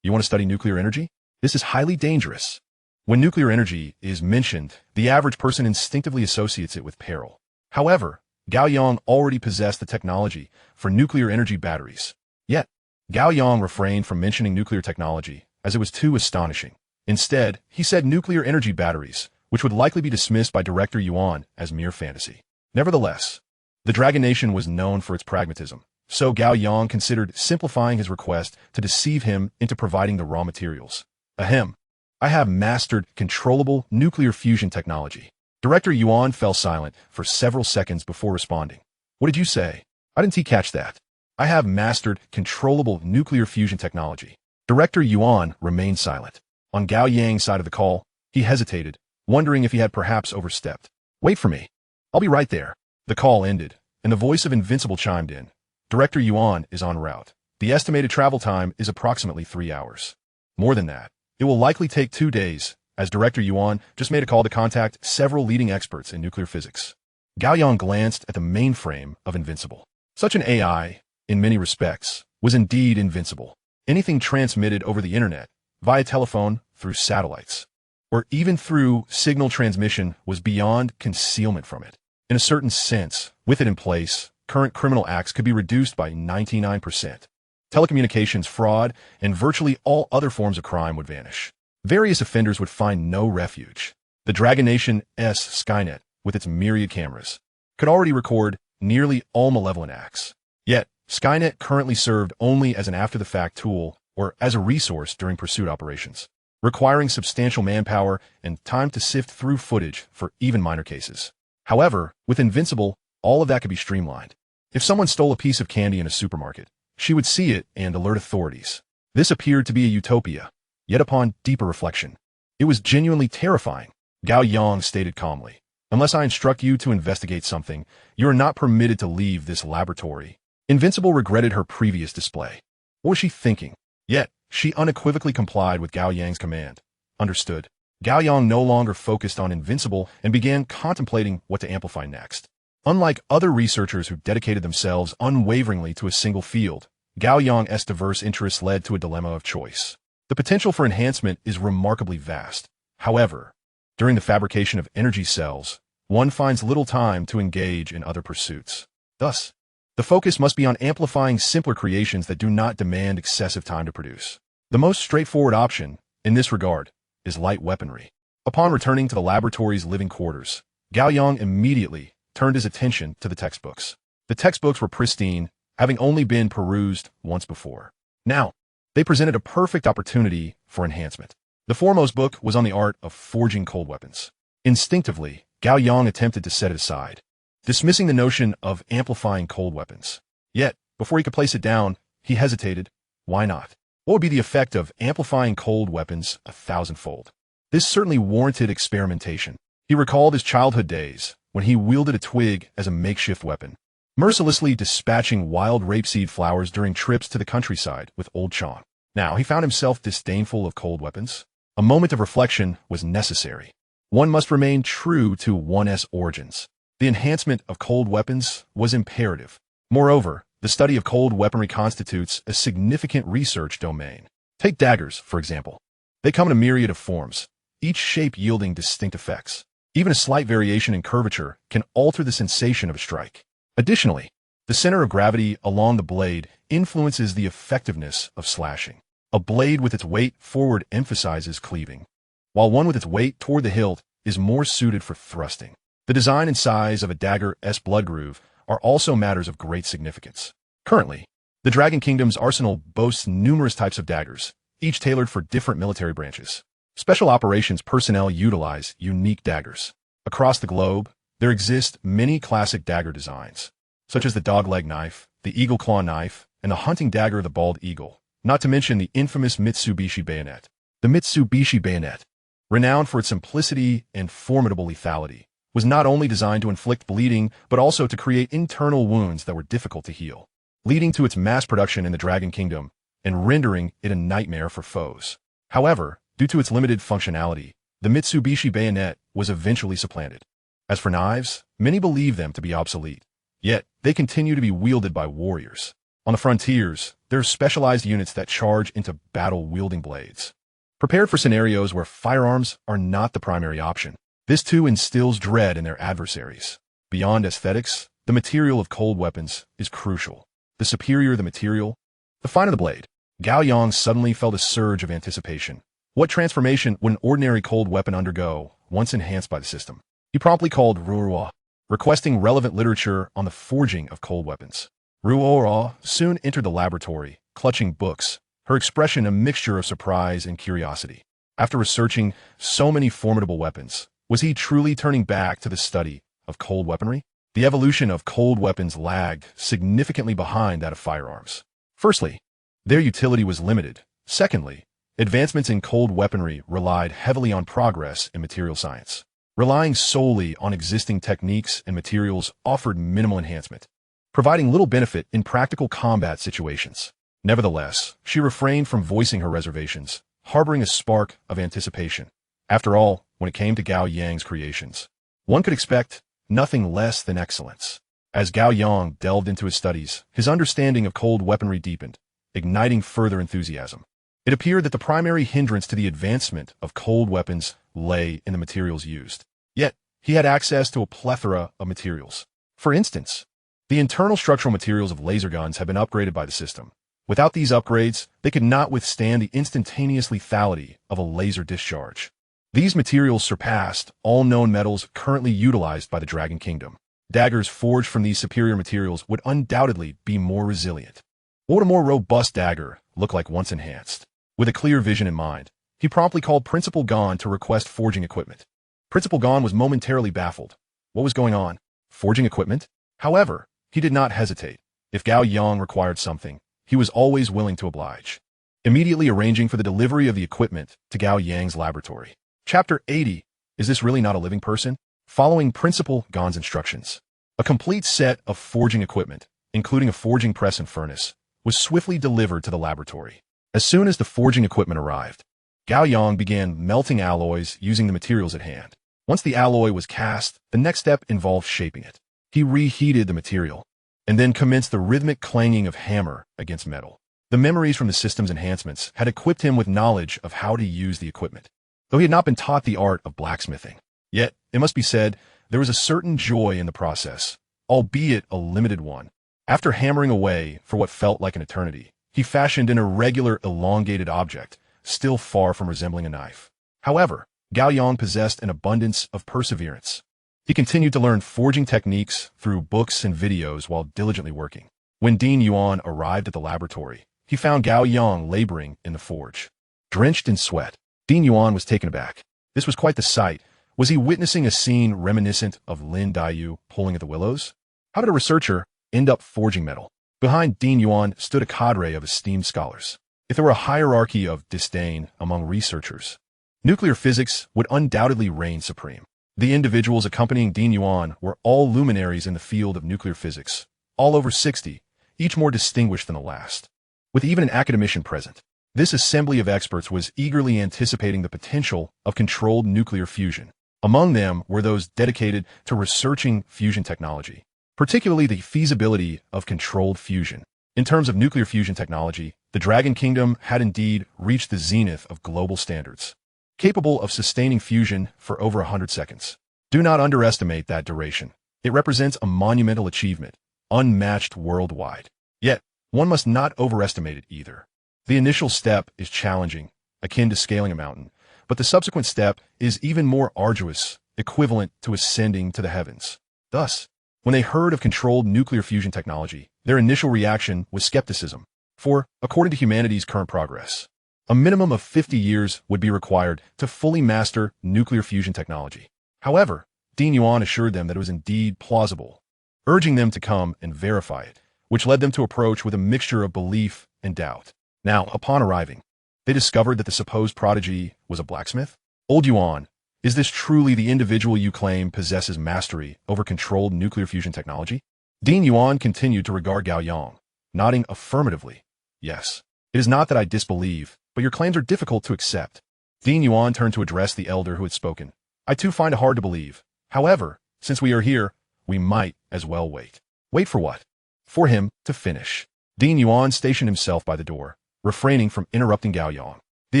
"You want to study nuclear energy? This is highly dangerous." When nuclear energy is mentioned, the average person instinctively associates it with peril. However, Gao Yang already possessed the technology for nuclear energy batteries. Yet, Gao Yang refrained from mentioning nuclear technology, as it was too astonishing. Instead, he said nuclear energy batteries, which would likely be dismissed by Director Yuan as mere fantasy. Nevertheless, the Dragon Nation was known for its pragmatism, so Gao Yang considered simplifying his request to deceive him into providing the raw materials. Ahem. I have mastered controllable nuclear fusion technology. Director Yuan fell silent for several seconds before responding. "What did you say? I didn't catch that." "I have mastered controllable nuclear fusion technology." Director Yuan remained silent. On Gao Yang's side of the call, he hesitated, wondering if he had perhaps overstepped. "Wait for me. I'll be right there." The call ended, and the voice of Invincible chimed in. "Director Yuan is en route. The estimated travel time is approximately 3 hours. More than that, it will likely take 2 days, as Director Yuan just made a call to contact several leading experts in nuclear physics." Gao Yang glanced at the mainframe of Invincible. Such an AI, in many respects, was indeed invincible. Anything transmitted over the internet, via telephone, through satellites, or even through signal transmission was beyond concealment from it. In a certain sense, with it in place, current criminal acts could be reduced by 99%. Telecommunications fraud and virtually all other forms of crime would vanish. Various offenders would find no refuge. The Dragon Nation's Skynet, with its myriad cameras, could already record nearly all malevolent acts. Yet, Skynet currently served only as an after-the-fact tool or as a resource during pursuit operations, requiring substantial manpower and time to sift through footage for even minor cases. However, with Invincible, all of that could be streamlined. If someone stole a piece of candy in a supermarket, she would see it and alert authorities. This appeared to be a utopia, yet upon deeper reflection, it was genuinely terrifying. Gao Yang stated calmly, "Unless I instruct you to investigate something, you are not permitted to leave this laboratory." Invincible regretted her previous display. What was she thinking? Yet, she unequivocally complied with Gao Yang's command. Understood. Gao Yang no longer focused on Invincible and began contemplating what to amplify next. Unlike other researchers who dedicated themselves unwaveringly to a single field, Gao Yang's diverse interests led to a dilemma of choice. The potential for enhancement is remarkably vast. However, during the fabrication of energy cells, one finds little time to engage in other pursuits. Thus, the focus must be on amplifying simpler creations that do not demand excessive time to produce. The most straightforward option, in this regard, is light weaponry. Upon returning to the laboratory's living quarters, Gao Yang immediately turned his attention to the textbooks. The textbooks were pristine, having only been perused once before. Now, They presented a perfect opportunity for enhancement. The foremost book was on the art of forging cold weapons. Instinctively, Gao Yang attempted to set it aside, dismissing the notion of amplifying cold weapons. Yet, before he could place it down, he hesitated. Why not? What would be the effect of amplifying cold weapons 1,000-fold? This certainly warranted experimentation. He recalled his childhood days, when he wielded a twig as a makeshift weapon, mercilessly dispatching wild rapeseed flowers during trips to the countryside with old Chong. Now he found himself disdainful of cold weapons. A moment of reflection was necessary. One must remain true to one's origins. The enhancement of cold weapons was imperative. Moreover, the study of cold weaponry constitutes a significant research domain. Take daggers, for example. They come in a myriad of forms, each shape yielding distinct effects. Even a slight variation in curvature can alter the sensation of a strike. Additionally, the center of gravity along the blade influences the effectiveness of slashing. A blade with its weight forward emphasizes cleaving, while one with its weight toward the hilt is more suited for thrusting. The design and size of a dagger's blood groove are also matters of great significance. Currently, the Dragon Kingdom's arsenal boasts numerous types of daggers, each tailored for different military branches. Special operations personnel utilize unique daggers. Across the globe, there exist many classic dagger designs, such as the dogleg knife, the eagle claw knife, and the hunting dagger of the bald eagle, not to mention the infamous Mitsubishi bayonet. The Mitsubishi bayonet, renowned for its simplicity and formidable lethality, was not only designed to inflict bleeding, but also to create internal wounds that were difficult to heal, leading to its mass production in the Dragon Kingdom and rendering it a nightmare for foes. However, due to its limited functionality, the Mitsubishi bayonet was eventually supplanted. As for knives, many believe them to be obsolete, yet they continue to be wielded by warriors. On the frontiers, there are specialized units that charge into battle wielding blades, prepared for scenarios where firearms are not the primary option. This too instills dread in their adversaries. Beyond aesthetics, the material of cold weapons is crucial. The superior the material, the finer the blade. Gao Yang suddenly felt a surge of anticipation. What transformation would an ordinary cold weapon undergo once enhanced by the system? He promptly called Ruohua, requesting relevant literature on the forging of cold weapons. Ruohua soon entered the laboratory, clutching books, her expression a mixture of surprise and curiosity. After researching so many formidable weapons, was he truly turning back to the study of cold weaponry? The evolution of cold weapons lagged significantly behind that of firearms. Firstly, their utility was limited. Secondly, advancements in cold weaponry relied heavily on progress in material science. Relying solely on existing techniques and materials offered minimal enhancement, providing little benefit in practical combat situations. Nevertheless, she refrained from voicing her reservations, harboring a spark of anticipation. After all, when it came to Gao Yang's creations, one could expect nothing less than excellence. As Gao Yang delved into his studies, his understanding of cold weaponry deepened, igniting further enthusiasm. It appeared that the primary hindrance to the advancement of cold weapons lay in the materials used. Yet, he had access to a plethora of materials. For instance, the internal structural materials of laser guns had been upgraded by the system. Without these upgrades, they could not withstand the instantaneous lethality of a laser discharge. These materials surpassed all known metals currently utilized by the Dragon Kingdom. Daggers forged from these superior materials would undoubtedly be more resilient. What would a more robust dagger look like once enhanced? With a clear vision in mind, he promptly called Principal Gon to request forging equipment. Principal Gon was momentarily baffled. What was going on? Forging equipment? However, he did not hesitate. If Gao Yang required something, he was always willing to oblige. Immediately arranging for the delivery of the equipment to Gao Yang's laboratory. Chapter 80. Is this really not a living person? Following Principal Gon's instructions, a complete set of forging equipment, including a forging press and furnace, was swiftly delivered to the laboratory. As soon as the forging equipment arrived, Gao Yang began melting alloys using the materials at hand. Once the alloy was cast, the next step involved shaping it. He reheated the material, and then commenced the rhythmic clanging of hammer against metal. The memories from the system's enhancements had equipped him with knowledge of how to use the equipment, though he had not been taught the art of blacksmithing. Yet, it must be said, there was a certain joy in the process, albeit a limited one. After hammering away for what felt like an eternity, he fashioned an irregular, elongated object, still far from resembling a knife. However, Gao Yang possessed an abundance of perseverance. He continued to learn forging techniques through books and videos while diligently working. When Dean Yuan arrived at the laboratory, he found Gao Yang laboring in the forge. Drenched in sweat, Dean Yuan was taken aback. This was quite the sight. Was he witnessing a scene reminiscent of Lin Daiyu pulling at the willows? How did a researcher end up forging metal? Behind Dean Yuan stood a cadre of esteemed scholars. If there were a hierarchy of disdain among researchers, nuclear physics would undoubtedly reign supreme. The individuals accompanying Dean Yuan were all luminaries in the field of nuclear physics, all over 60, each more distinguished than the last. With even an academician present, this assembly of experts was eagerly anticipating the potential of controlled nuclear fusion. Among them were those dedicated to researching fusion technology, particularly the feasibility of controlled fusion. In terms of nuclear fusion technology, the Dragon Kingdom had indeed reached the zenith of global standards, capable of sustaining fusion for over 100 seconds. Do not underestimate that duration. It represents a monumental achievement, unmatched worldwide. Yet, one must not overestimate it either. The initial step is challenging, akin to scaling a mountain, but the subsequent step is even more arduous, equivalent to ascending to the heavens. Thus, when they heard of controlled nuclear fusion technology, their initial reaction was skepticism. For, according to humanity's current progress, a minimum of 50 years would be required to fully master nuclear fusion technology. However, Dean Yuan assured them that it was indeed plausible, urging them to come and verify it, which led them to approach with a mixture of belief and doubt. Now, upon arriving, they discovered that the supposed prodigy was a blacksmith. Old Yuan, is this truly the individual you claim possesses mastery over controlled nuclear fusion technology? Dean Yuan continued to regard Gao Yang, nodding affirmatively. Yes. It is not that I disbelieve, but your claims are difficult to accept. Dean Yuan turned to address the elder who had spoken. I too find it hard to believe. However, since we are here, we might as well wait. Wait for what? For him to finish. Dean Yuan stationed himself by the door, refraining from interrupting Gao Yang. The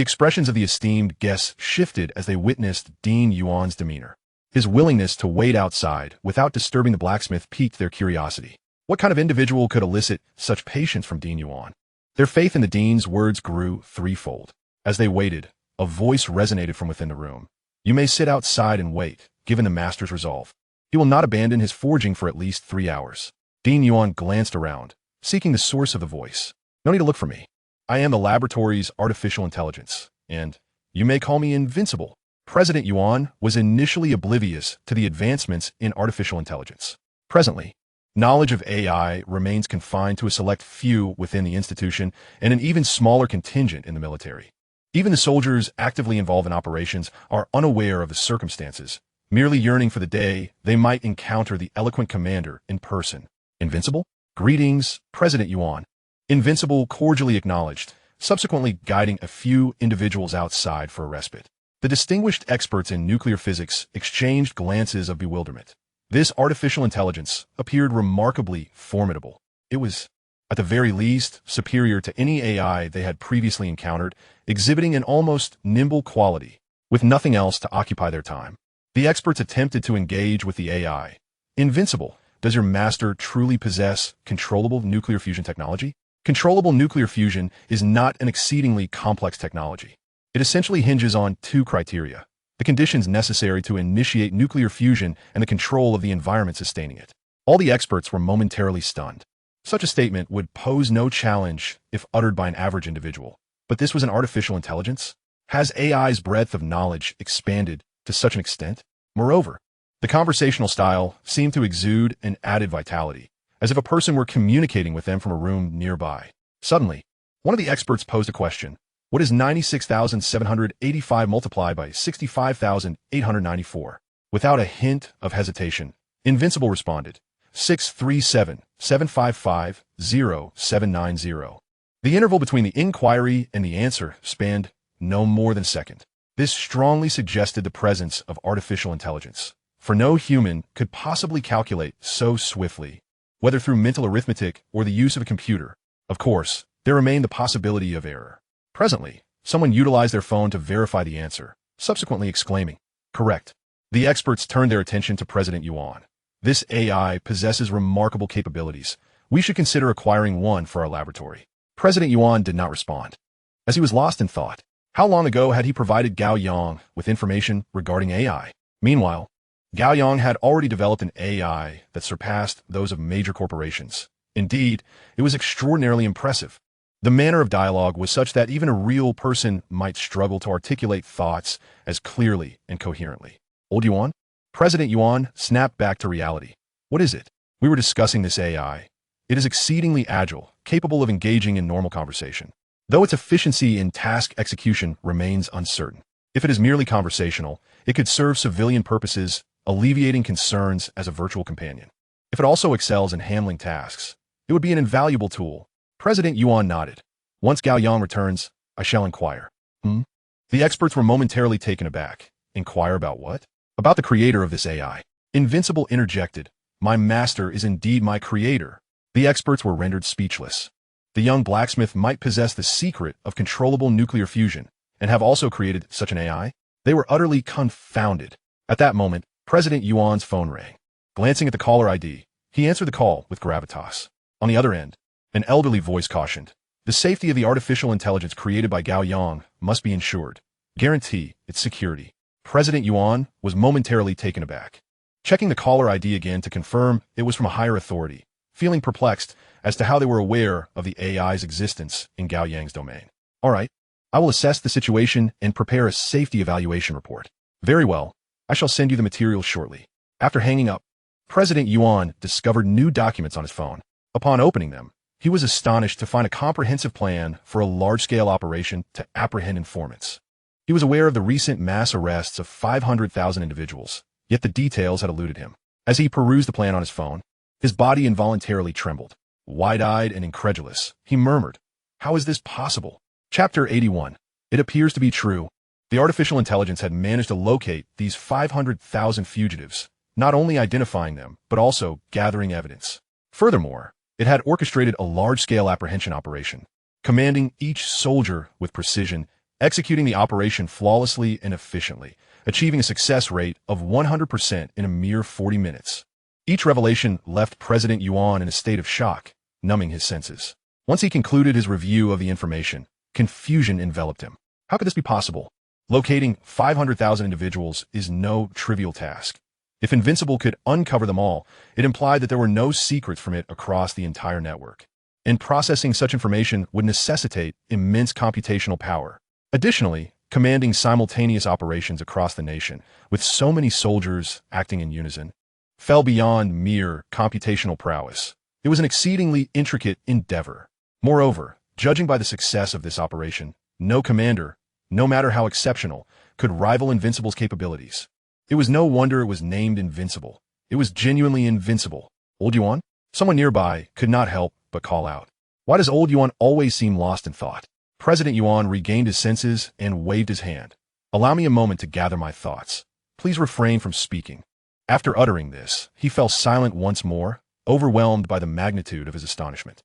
expressions of the esteemed guests shifted as they witnessed Dean Yuan's demeanor. His willingness to wait outside without disturbing the blacksmith piqued their curiosity. What kind of individual could elicit such patience from Dean Yuan? Their faith in the dean's words grew threefold. As they waited, a voice resonated from within the room. You may sit outside and wait, given the master's resolve. He will not abandon his forging for at least 3 hours. Dean Yuan glanced around, seeking the source of the voice. No need to look for me. I am the laboratory's artificial intelligence, and you may call me invincible. President Yuan was initially oblivious to the advancements in artificial intelligence. Presently, knowledge of AI remains confined to a select few within the institution and an even smaller contingent in the military. Even the soldiers actively involved in operations are unaware of the circumstances, merely yearning for the day they might encounter the eloquent commander in person. Invincible? Greetings, President Yuan. Invincible cordially acknowledged, subsequently guiding a few individuals outside for a respite. The distinguished experts in nuclear physics exchanged glances of bewilderment. This artificial intelligence appeared remarkably formidable. It was, at the very least, superior to any AI they had previously encountered, exhibiting an almost nimble quality, with nothing else to occupy their time. The experts attempted to engage with the AI. Invincible, does your master truly possess controllable nuclear fusion technology? Controllable nuclear fusion is not an exceedingly complex technology. It essentially hinges on 2 criteria: the conditions necessary to initiate nuclear fusion and the control of the environment sustaining it. All the experts were momentarily stunned. Such a statement would pose no challenge if uttered by an average individual. But this was an artificial intelligence? Has AI's breadth of knowledge expanded to such an extent? Moreover, the conversational style seemed to exude an added vitality, as if a person were communicating with them from a room nearby. Suddenly, one of the experts posed a question. What is 96,785 multiplied by 65,894? Without a hint of hesitation, Invincible responded, 637,755,0790. The interval between the inquiry and the answer spanned no more than a second. This strongly suggested the presence of artificial intelligence, for no human could possibly calculate so swiftly, whether through mental arithmetic or the use of a computer. Of course, there remained the possibility of error. Presently, someone utilized their phone to verify the answer, subsequently exclaiming, correct. The experts turned their attention to President Yuan. This AI possesses remarkable capabilities. We should consider acquiring one for our laboratory. President Yuan did not respond, as he was lost in thought. How long ago had he provided Gao Yang with information regarding AI? Meanwhile, Gao Yang had already developed an AI that surpassed those of major corporations. Indeed, it was extraordinarily impressive. The manner of dialogue was such that even a real person might struggle to articulate thoughts as clearly and coherently. Old Yuan? President Yuan snapped back to reality. What is it? We were discussing this AI. It is exceedingly agile, capable of engaging in normal conversation, though its efficiency in task execution remains uncertain. If it is merely conversational, it could serve civilian purposes, alleviating concerns as a virtual companion. If it also excels in handling tasks, it would be an invaluable tool. President Yuan nodded. Once Gao Yang returns, I shall inquire. The experts were momentarily taken aback. Inquire about what? About the creator of this AI. Invincible interjected. My master is indeed my creator. The experts were rendered speechless. The young blacksmith might possess the secret of controllable nuclear fusion and have also created such an AI. They were utterly confounded. At that moment, President Yuan's phone rang. Glancing at the caller ID, he answered the call with gravitas. On the other end, an elderly voice cautioned. The safety of the artificial intelligence created by Gao Yang must be ensured. Guarantee its security. President Yuan was momentarily taken aback. Checking the caller ID again to confirm it was from a higher authority, feeling perplexed as to how they were aware of the AI's existence in Gao Yang's domain. All right, I will assess the situation and prepare a safety evaluation report. Very well, I shall send you the materials shortly. After hanging up, President Yuan discovered new documents on his phone. Upon opening them, he was astonished to find a comprehensive plan for a large-scale operation to apprehend informants. He was aware of the recent mass arrests of 500,000 individuals, yet the details had eluded him. As he perused the plan on his phone, his body involuntarily trembled. Wide-eyed and incredulous, he murmured, "How is this possible?" Chapter 81. It appears to be true. The artificial intelligence had managed to locate these 500,000 fugitives, not only identifying them, but also gathering evidence. Furthermore, it had orchestrated a large-scale apprehension operation, commanding each soldier with precision, executing the operation flawlessly and efficiently, achieving a success rate of 100% in a mere 40 minutes. Each revelation left President Yuan in a state of shock, numbing his senses. Once he concluded his review of the information, confusion enveloped him. How could this be possible? Locating 500,000 individuals is no trivial task. If Invincible could uncover them all, it implied that there were no secrets from it across the entire network. And processing such information would necessitate immense computational power. Additionally, commanding simultaneous operations across the nation, with so many soldiers acting in unison, fell beyond mere computational prowess. It was an exceedingly intricate endeavor. Moreover, judging by the success of this operation, no commander, no matter how exceptional, could rival Invincible's capabilities. It was no wonder it was named Invincible. It was genuinely invincible. Old Yuan? Someone nearby could not help but call out. Why does Old Yuan always seem lost in thought? President Yuan regained his senses and waved his hand. Allow me a moment to gather my thoughts. Please refrain from speaking. After uttering this, he fell silent once more, overwhelmed by the magnitude of his astonishment.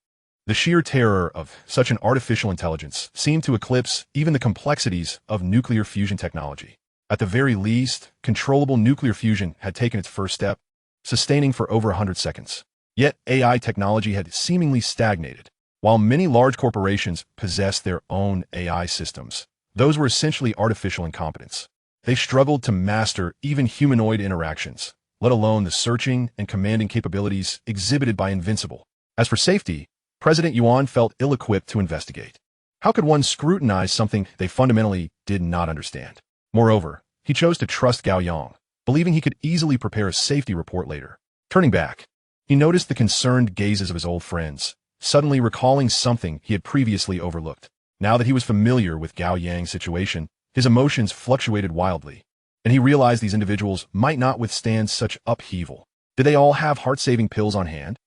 The sheer terror of such an artificial intelligence seemed to eclipse even the complexities of nuclear fusion technology. At the very least, controllable nuclear fusion had taken its first step, sustaining for over 100 seconds. Yet AI technology had seemingly stagnated. While many large corporations possessed their own AI systems, those were essentially artificial incompetence. They struggled to master even humanoid interactions, let alone the searching and commanding capabilities exhibited by Invincible. As for safety, President Yuan felt ill-equipped to investigate. How could one scrutinize something they fundamentally did not understand? Moreover, he chose to trust Gao Yang, believing he could easily prepare a safety report later. Turning back, he noticed the concerned gazes of his old friends, suddenly recalling something he had previously overlooked. Now that he was familiar with Gao Yang's situation, his emotions fluctuated wildly, and he realized these individuals might not withstand such upheaval. Did they all have heart-saving pills on hand?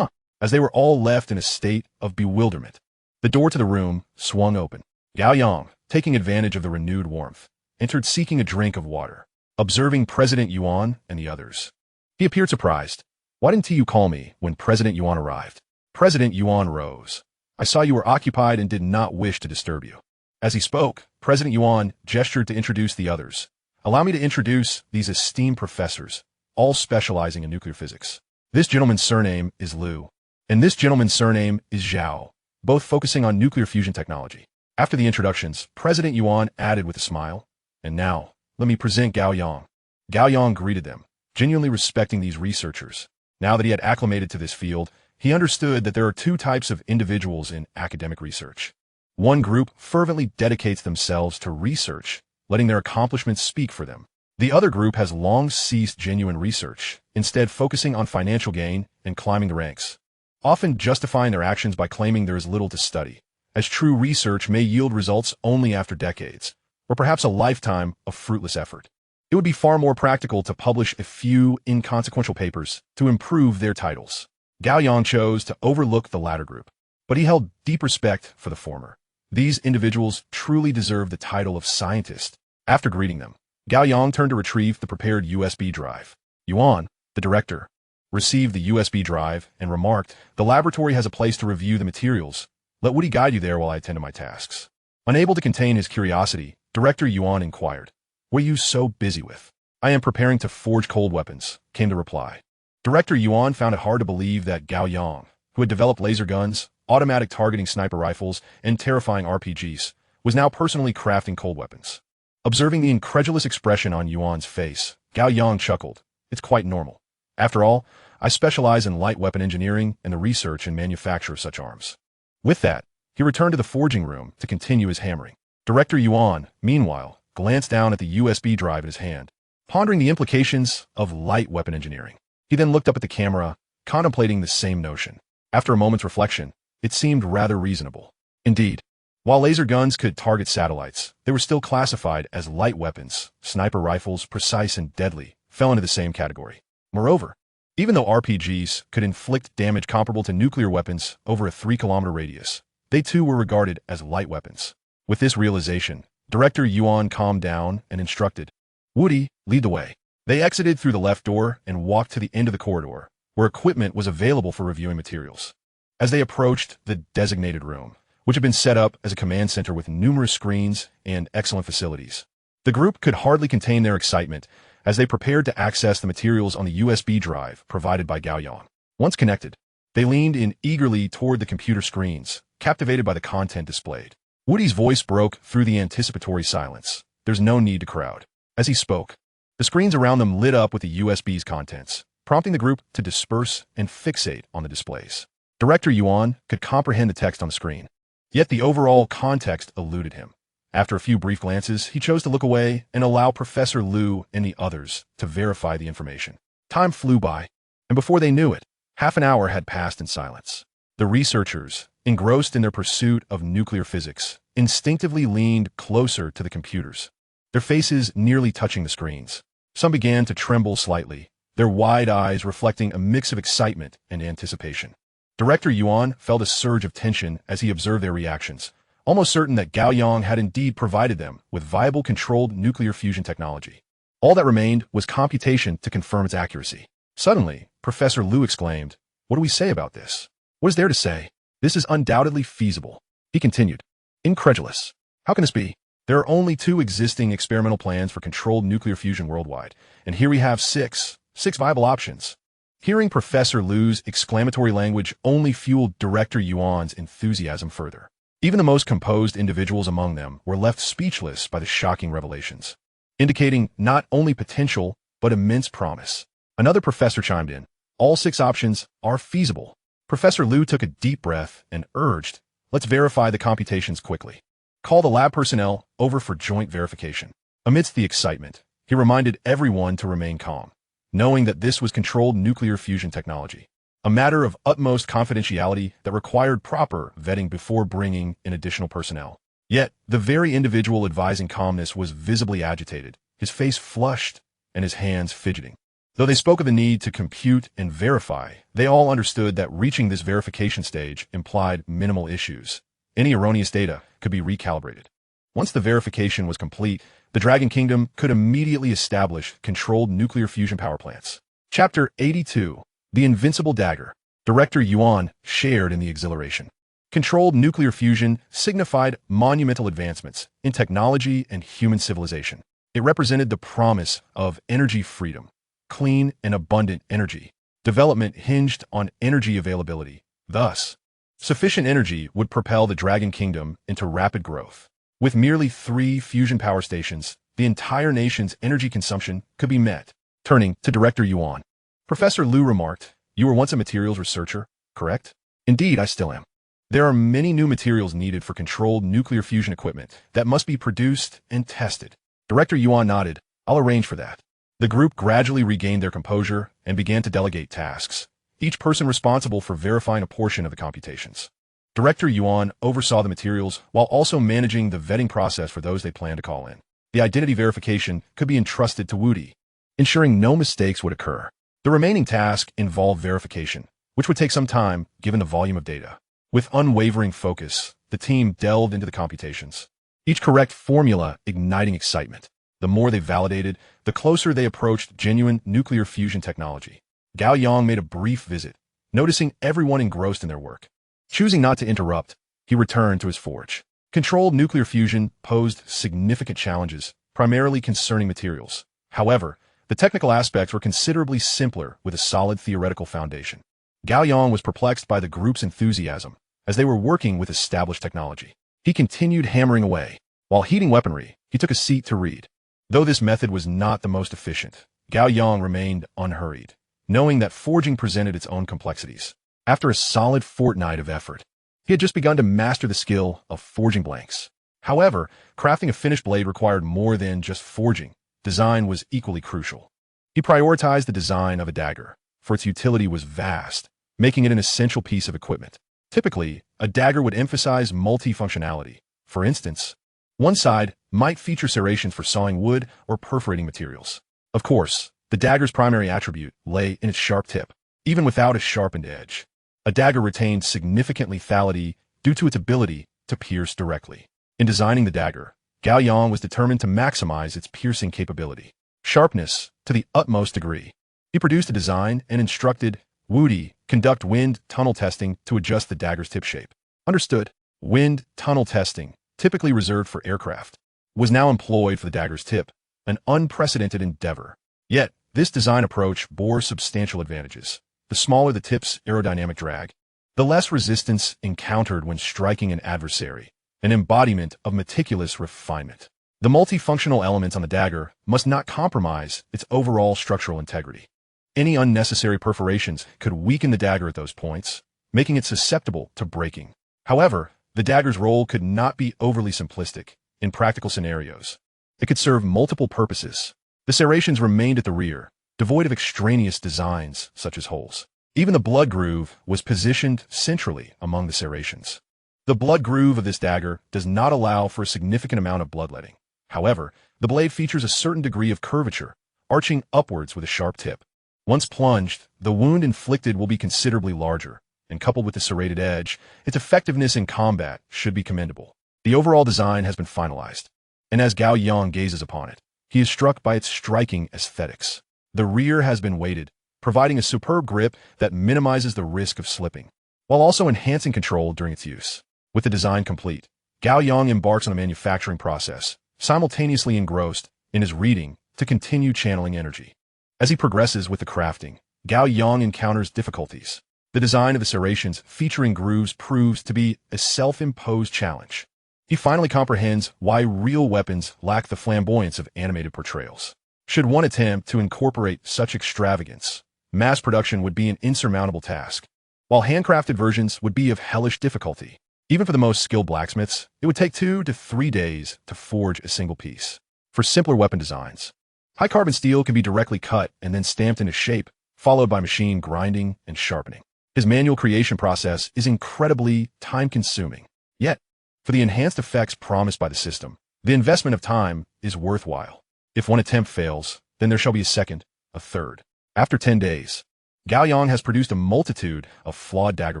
As they were all left in a state of bewilderment, the door to the room swung open. Gao Yang, taking advantage of the renewed warmth, entered seeking a drink of water. Observing President Yuan and the others, he appeared surprised. Why didn't you call me when President Yuan arrived? President Yuan rose. I saw you were occupied and did not wish to disturb you. As he spoke, President Yuan gestured to introduce the others. Allow me to introduce these esteemed professors, all specializing in nuclear physics. This gentleman's surname is Liu, and this gentleman's surname is Zhao, both focusing on nuclear fusion technology. After the introductions, President Yuan added with a smile, and now, let me present Gao Yang. Gao Yang greeted them, genuinely respecting these researchers. Now that he had acclimated to this field, he understood that there are two types of individuals in academic research. One group fervently dedicates themselves to research, letting their accomplishments speak for them. The other group has long ceased genuine research, instead focusing on financial gain and climbing the ranks, often justifying their actions by claiming there is little to study, as true research may yield results only after decades, or perhaps a lifetime of fruitless effort. It would be far more practical to publish a few inconsequential papers to improve their titles. Gao Yang chose to overlook the latter group, but he held deep respect for the former. These individuals truly deserve the title of scientist. After greeting them, Gao Yang turned to retrieve the prepared USB drive. Yuan, the director, received the USB drive and remarked, "The laboratory has a place to review the materials. Let Woody guide you there while I attend to my tasks." Unable to contain his curiosity, Director Yuan inquired, "What are you so busy with?" "I am preparing to forge cold weapons," came the reply. Director Yuan found it hard to believe that Gao Yang, who had developed laser guns, automatic targeting sniper rifles, and terrifying RPGs, was now personally crafting cold weapons. Observing the incredulous expression on Yuan's face, Gao Yang chuckled. "It's quite normal. After all, I specialize in light weapon engineering and the research and manufacture of such arms." With that, he returned to the forging room to continue his hammering. Director Yuan, meanwhile, glanced down at the USB drive in his hand, pondering the implications of light weapon engineering. He then looked up at the camera, contemplating the same notion. After a moment's reflection, it seemed rather reasonable. Indeed, while laser guns could target satellites, they were still classified as light weapons. Sniper rifles, precise and deadly, fell into the same category. Moreover, even though RPGs could inflict damage comparable to nuclear weapons over a 3-kilometer radius, they too were regarded as light weapons. With this realization, Director Yuan calmed down and instructed, "Woody, lead the way." They exited through the left door and walked to the end of the corridor, where equipment was available for reviewing materials. As they approached the designated room, which had been set up as a command center with numerous screens and excellent facilities, the group could hardly contain their excitement as they prepared to access the materials on the USB drive provided by Gao Yang. Once connected, they leaned in eagerly toward the computer screens, captivated by the content displayed. Woody's voice broke through the anticipatory silence. "There's no need to crowd." As he spoke, the screens around them lit up with the USB's contents, prompting the group to disperse and fixate on the displays. Director Yuan could comprehend the text on the screen, yet the overall context eluded him. After a few brief glances, he chose to look away and allow Professor Liu and the others to verify the information. Time flew by, and before they knew it, half an hour had passed in silence. The researchers, engrossed in their pursuit of nuclear physics, instinctively leaned closer to the computers, their faces nearly touching the screens. Some began to tremble slightly, their wide eyes reflecting a mix of excitement and anticipation. Director Yuan felt a surge of tension as he observed their reactions, almost certain that Gao Yang had indeed provided them with viable controlled nuclear fusion technology. All that remained was computation to confirm its accuracy. Suddenly, Professor Liu exclaimed, "What do we say about this? What is there to say? This is undoubtedly feasible." He continued, incredulous. "How can this be? There are only 2 existing experimental plans for controlled nuclear fusion worldwide, and here we have six viable options." Hearing Professor Liu's exclamatory language only fueled Director Yuan's enthusiasm further. Even the most composed individuals among them were left speechless by the shocking revelations, indicating not only potential, but immense promise. Another professor chimed in, "All 6 options are feasible." Professor Liu took a deep breath and urged, "Let's verify the computations quickly. Call the lab personnel over for joint verification." Amidst the excitement, he reminded everyone to remain calm, knowing that this was controlled nuclear fusion technology, a matter of utmost confidentiality that required proper vetting before bringing in additional personnel. Yet, the very individual advising calmness was visibly agitated, his face flushed and his hands fidgeting. Though they spoke of the need to compute and verify, they all understood that reaching this verification stage implied minimal issues. Any erroneous data could be recalibrated. Once the verification was complete, the Dragon Kingdom could immediately establish controlled nuclear fusion power plants. Chapter 82. The Invincible Dagger. Director Yuan shared in the exhilaration. Controlled nuclear fusion signified monumental advancements in technology and human civilization. It represented the promise of energy freedom, clean and abundant energy. Development hinged on energy availability. Thus, sufficient energy would propel the Dragon Kingdom into rapid growth. With merely 3 fusion power stations, the entire nation's energy consumption could be met. Turning to Director Yuan, Professor Liu remarked, "You were once a materials researcher. correct? Indeed, I still am. There are many new materials needed for controlled nuclear fusion equipment that must be produced and tested. Director Yuan nodded. I'll arrange for that. The group gradually regained their composure and began to delegate tasks, each person responsible for verifying a portion of the computations. Director Yuan oversaw the materials while also managing the vetting process for those they planned to call in. The identity verification could be entrusted to Woody, ensuring no mistakes would occur. The remaining task involved verification, which would take some time given the volume of data. With unwavering focus, the team delved into the computations, each correct formula igniting excitement. The more they validated, the closer they approached genuine nuclear fusion technology. Gao Yang made a brief visit, noticing everyone engrossed in their work. Choosing not to interrupt, he returned to his forge. Controlled nuclear fusion posed significant challenges, primarily concerning materials. However, the technical aspects were considerably simpler with a solid theoretical foundation. Gao Yang was perplexed by the group's enthusiasm, as they were working with established technology. He continued hammering away. While heating weaponry, he took a seat to read. Though this method was not the most efficient, Gao Yang remained unhurried, knowing that forging presented its own complexities. After a solid fortnight of effort, he had just begun to master the skill of forging blanks. However, crafting a finished blade required more than just forging. Design was equally crucial. He prioritized the design of a dagger, for its utility was vast, making it an essential piece of equipment. Typically, a dagger would emphasize multifunctionality. For instance, one side might feature serrations for sawing wood or perforating materials. Of course, the dagger's primary attribute lay in its sharp tip. Even without a sharpened edge, a dagger retained significant lethality due to its ability to pierce directly. In designing the dagger, Gao Yang was determined to maximize its piercing capability. Sharpness to the utmost degree. He produced a design and instructed Woody conduct wind tunnel testing to adjust the dagger's tip shape. Understood. Wind tunnel testing, typically reserved for aircraft, was now employed for the dagger's tip, an unprecedented endeavor. Yet, this design approach bore substantial advantages. The smaller the tip's aerodynamic drag, the less resistance encountered when striking an adversary, an embodiment of meticulous refinement. The multifunctional elements on the dagger must not compromise its overall structural integrity. Any unnecessary perforations could weaken the dagger at those points, making it susceptible to breaking. However, the dagger's role could not be overly simplistic. In practical scenarios, it could serve multiple purposes. The serrations remained at the rear, devoid of extraneous designs such as holes. Even the blood groove was positioned centrally among the serrations. The blood groove of this dagger does not allow for a significant amount of bloodletting. However, the blade features a certain degree of curvature, arching upwards with a sharp tip. Once plunged, the wound inflicted will be considerably larger, and coupled with the serrated edge, its effectiveness in combat should be commendable. The overall design has been finalized, and as Gao Yang gazes upon it, he is struck by its striking aesthetics. The rear has been weighted, providing a superb grip that minimizes the risk of slipping, while also enhancing control during its use. With the design complete, Gao Yang embarks on a manufacturing process, simultaneously engrossed in his reading to continue channeling energy. As he progresses with the crafting, Gao Yang encounters difficulties. The design of the serrations featuring grooves proves to be a self-imposed challenge. He finally comprehends why real weapons lack the flamboyance of animated portrayals. Should one attempt to incorporate such extravagance, mass production would be an insurmountable task, while handcrafted versions would be of hellish difficulty. Even for the most skilled blacksmiths, it would take 2 to 3 days to forge a single piece. For simpler weapon designs, high-carbon steel can be directly cut and then stamped into shape, followed by machine grinding and sharpening. His manual creation process is incredibly time-consuming. Yet, for the enhanced effects promised by the system, the investment of time is worthwhile. If one attempt fails, then there shall be a second, a third. After 10 days, Gao Yang has produced a multitude of flawed dagger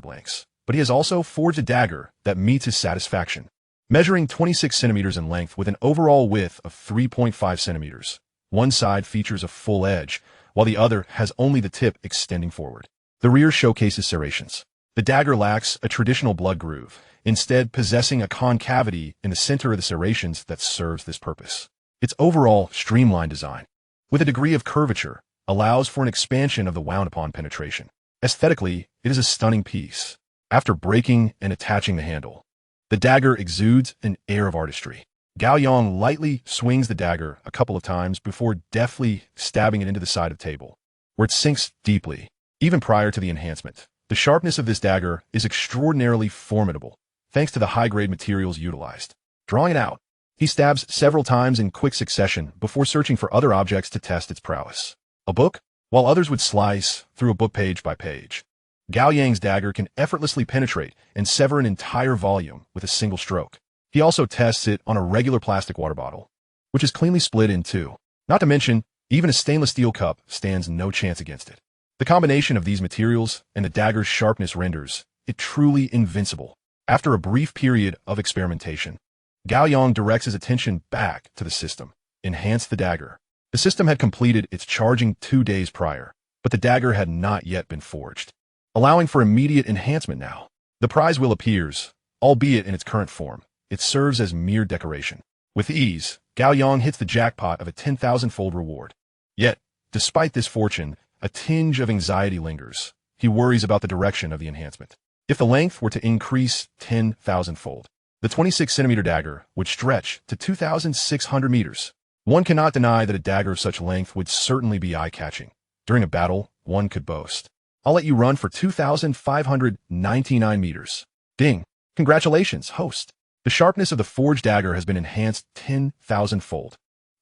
blanks, but he has also forged a dagger that meets his satisfaction. Measuring 26 centimeters in length with an overall width of 3.5 centimeters, one side features a full edge, while the other has only the tip extending forward. The rear showcases serrations. The dagger lacks a traditional blood groove, instead possessing a concavity in the center of the serrations that serves this purpose. Its overall streamlined design, with a degree of curvature, allows for an expansion of the wound-upon penetration. Aesthetically, it is a stunning piece. After breaking and attaching the handle, the dagger exudes an air of artistry. Gao Yang lightly swings the dagger a couple of times before deftly stabbing it into the side of the table, where it sinks deeply. Even prior to the enhancement, The sharpness of this dagger is extraordinarily formidable, thanks to the high-grade materials utilized. Drawing it out, he stabs several times in quick succession before searching for other objects to test its prowess. A book, while others would slice through a book page by page. Gao Yang's dagger can effortlessly penetrate and sever an entire volume with a single stroke. He also tests it on a regular plastic water bottle, which is cleanly split in two. Not to mention, even a stainless steel cup stands no chance against it. The combination of these materials and the dagger's sharpness renders it truly invincible. After a brief period of experimentation, Gao Yang directs his attention back to the system. Enhance the dagger. The system had completed its charging 2 days prior, but the dagger had not yet been forged, allowing for immediate enhancement now. The prize wheel appears, albeit in its current form. It serves as mere decoration. With ease, Gao Yang hits the jackpot of a 10,000-fold reward. Yet, despite this fortune, a tinge of anxiety lingers. He worries about the direction of the enhancement. If the length were to increase 10,000-fold, the 26-centimeter dagger would stretch to 2,600 meters. One cannot deny that a dagger of such length would certainly be eye-catching. During a battle, one could boast, "I'll let you run for 2,599 meters. Ding! Congratulations, host. The sharpness of the forged dagger has been enhanced 10,000-fold.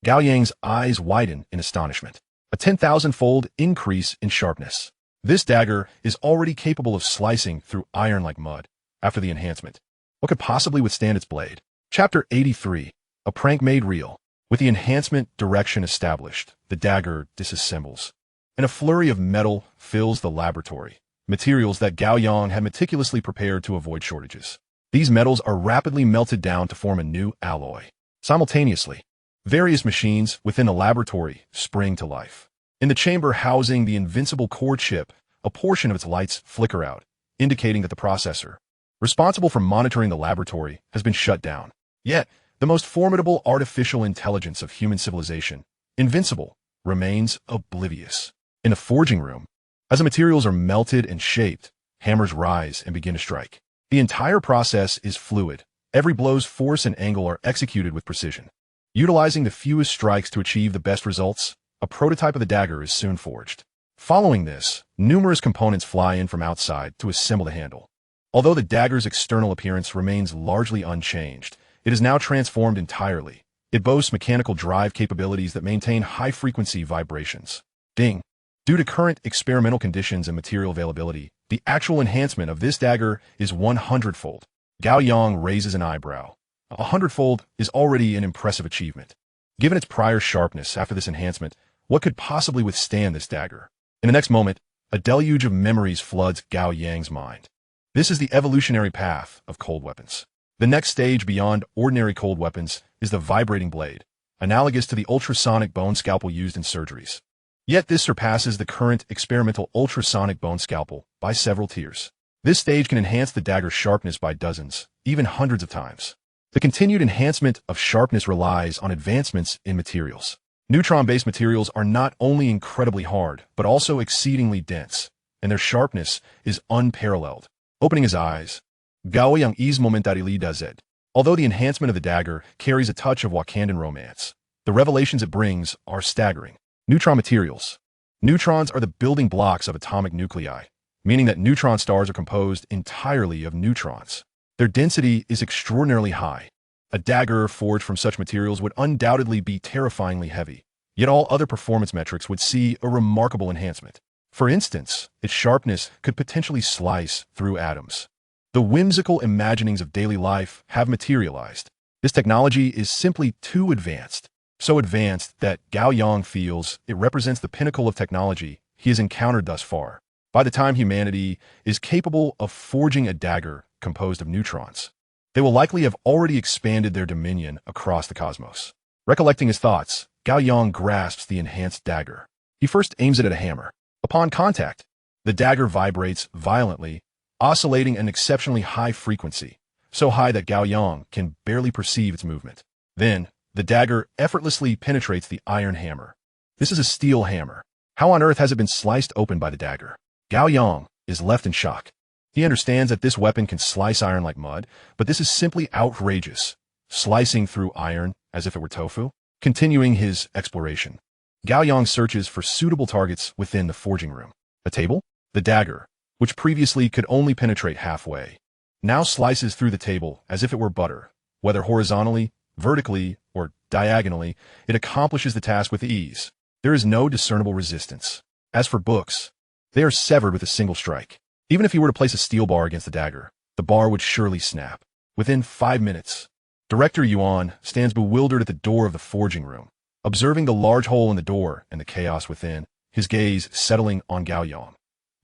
Gao Yang's eyes widen in astonishment. A 10,000-fold increase in sharpness. This dagger is already capable of slicing through iron like mud. After the enhancement, what could possibly withstand its blade? Chapter 83. A prank made real. With the enhancement direction established, the dagger disassembles, and a flurry of metal fills the laboratory, materials that Gao Yang had meticulously prepared to avoid shortages. These metals are rapidly melted down to form a new alloy. Simultaneously, various machines within the laboratory spring to life. In the chamber housing the invincible core chip, a portion of its lights flicker out, indicating that the processor, responsible for monitoring the laboratory, has been shut down. Yet, the most formidable artificial intelligence of human civilization, Invincible, remains oblivious. In the forging room, as the materials are melted and shaped, hammers rise and begin to strike. The entire process is fluid. Every blow's force and angle are executed with precision. Utilizing the fewest strikes to achieve the best results, a prototype of the dagger is soon forged. Following this, numerous components fly in from outside to assemble the handle. Although the dagger's external appearance remains largely unchanged, it is now transformed entirely. It boasts mechanical drive capabilities that maintain high-frequency vibrations. Ding! Due to current experimental conditions and material availability, the actual enhancement of this dagger is 100-fold. Gao Yang raises an eyebrow. 100-fold is already an impressive achievement. Given its prior sharpness after this enhancement, what could possibly withstand this dagger? In the next moment, a deluge of memories floods Gao Yang's mind. This is the evolutionary path of cold weapons. The next stage beyond ordinary cold weapons is the vibrating blade, analogous to the ultrasonic bone scalpel used in surgeries. Yet this surpasses the current experimental ultrasonic bone scalpel by several tiers. This stage can enhance the dagger's sharpness by dozens, even hundreds of times. The continued enhancement of sharpness relies on advancements in materials. Neutron-based materials are not only incredibly hard, but also exceedingly dense, and their sharpness is unparalleled. Opening his eyes, Gao Yang is momentarily dazed. Although the enhancement of the dagger carries a touch of Wakandan romance, the revelations it brings are staggering. Neutron materials. Neutrons are the building blocks of atomic nuclei, meaning that neutron stars are composed entirely of neutrons. Their density is extraordinarily high. A dagger forged from such materials would undoubtedly be terrifyingly heavy, yet all other performance metrics would see a remarkable enhancement. For instance, its sharpness could potentially slice through atoms. The whimsical imaginings of daily life have materialized. This technology is simply too advanced. So advanced that Gao Yang feels it represents the pinnacle of technology he has encountered thus far. By the time humanity is capable of forging a dagger composed of neutrons, they will likely have already expanded their dominion across the cosmos. Recollecting his thoughts, Gao Yang grasps the enhanced dagger. He first aims it at a hammer. Upon contact, the dagger vibrates violently, oscillating at an exceptionally high frequency, so high that Gao Yang can barely perceive its movement. Then, the dagger effortlessly penetrates the iron hammer. This is a steel hammer. How on earth has it been sliced open by the dagger? Gao Yang is left in shock. He understands that this weapon can slice iron like mud, but this is simply outrageous. Slicing through iron as if it were tofu? Continuing his exploration, Gao Yang searches for suitable targets within the forging room. A table? The dagger, which previously could only penetrate halfway, now slices through the table as if it were butter. Whether horizontally, vertically, or diagonally, it accomplishes the task with ease. There is no discernible resistance. As for books, they are severed with a single strike. Even if he were to place a steel bar against the dagger, the bar would surely snap. Within 5 minutes, Director Yuan stands bewildered at the door of the forging room, observing the large hole in the door and the chaos within, his gaze settling on Gao Yang.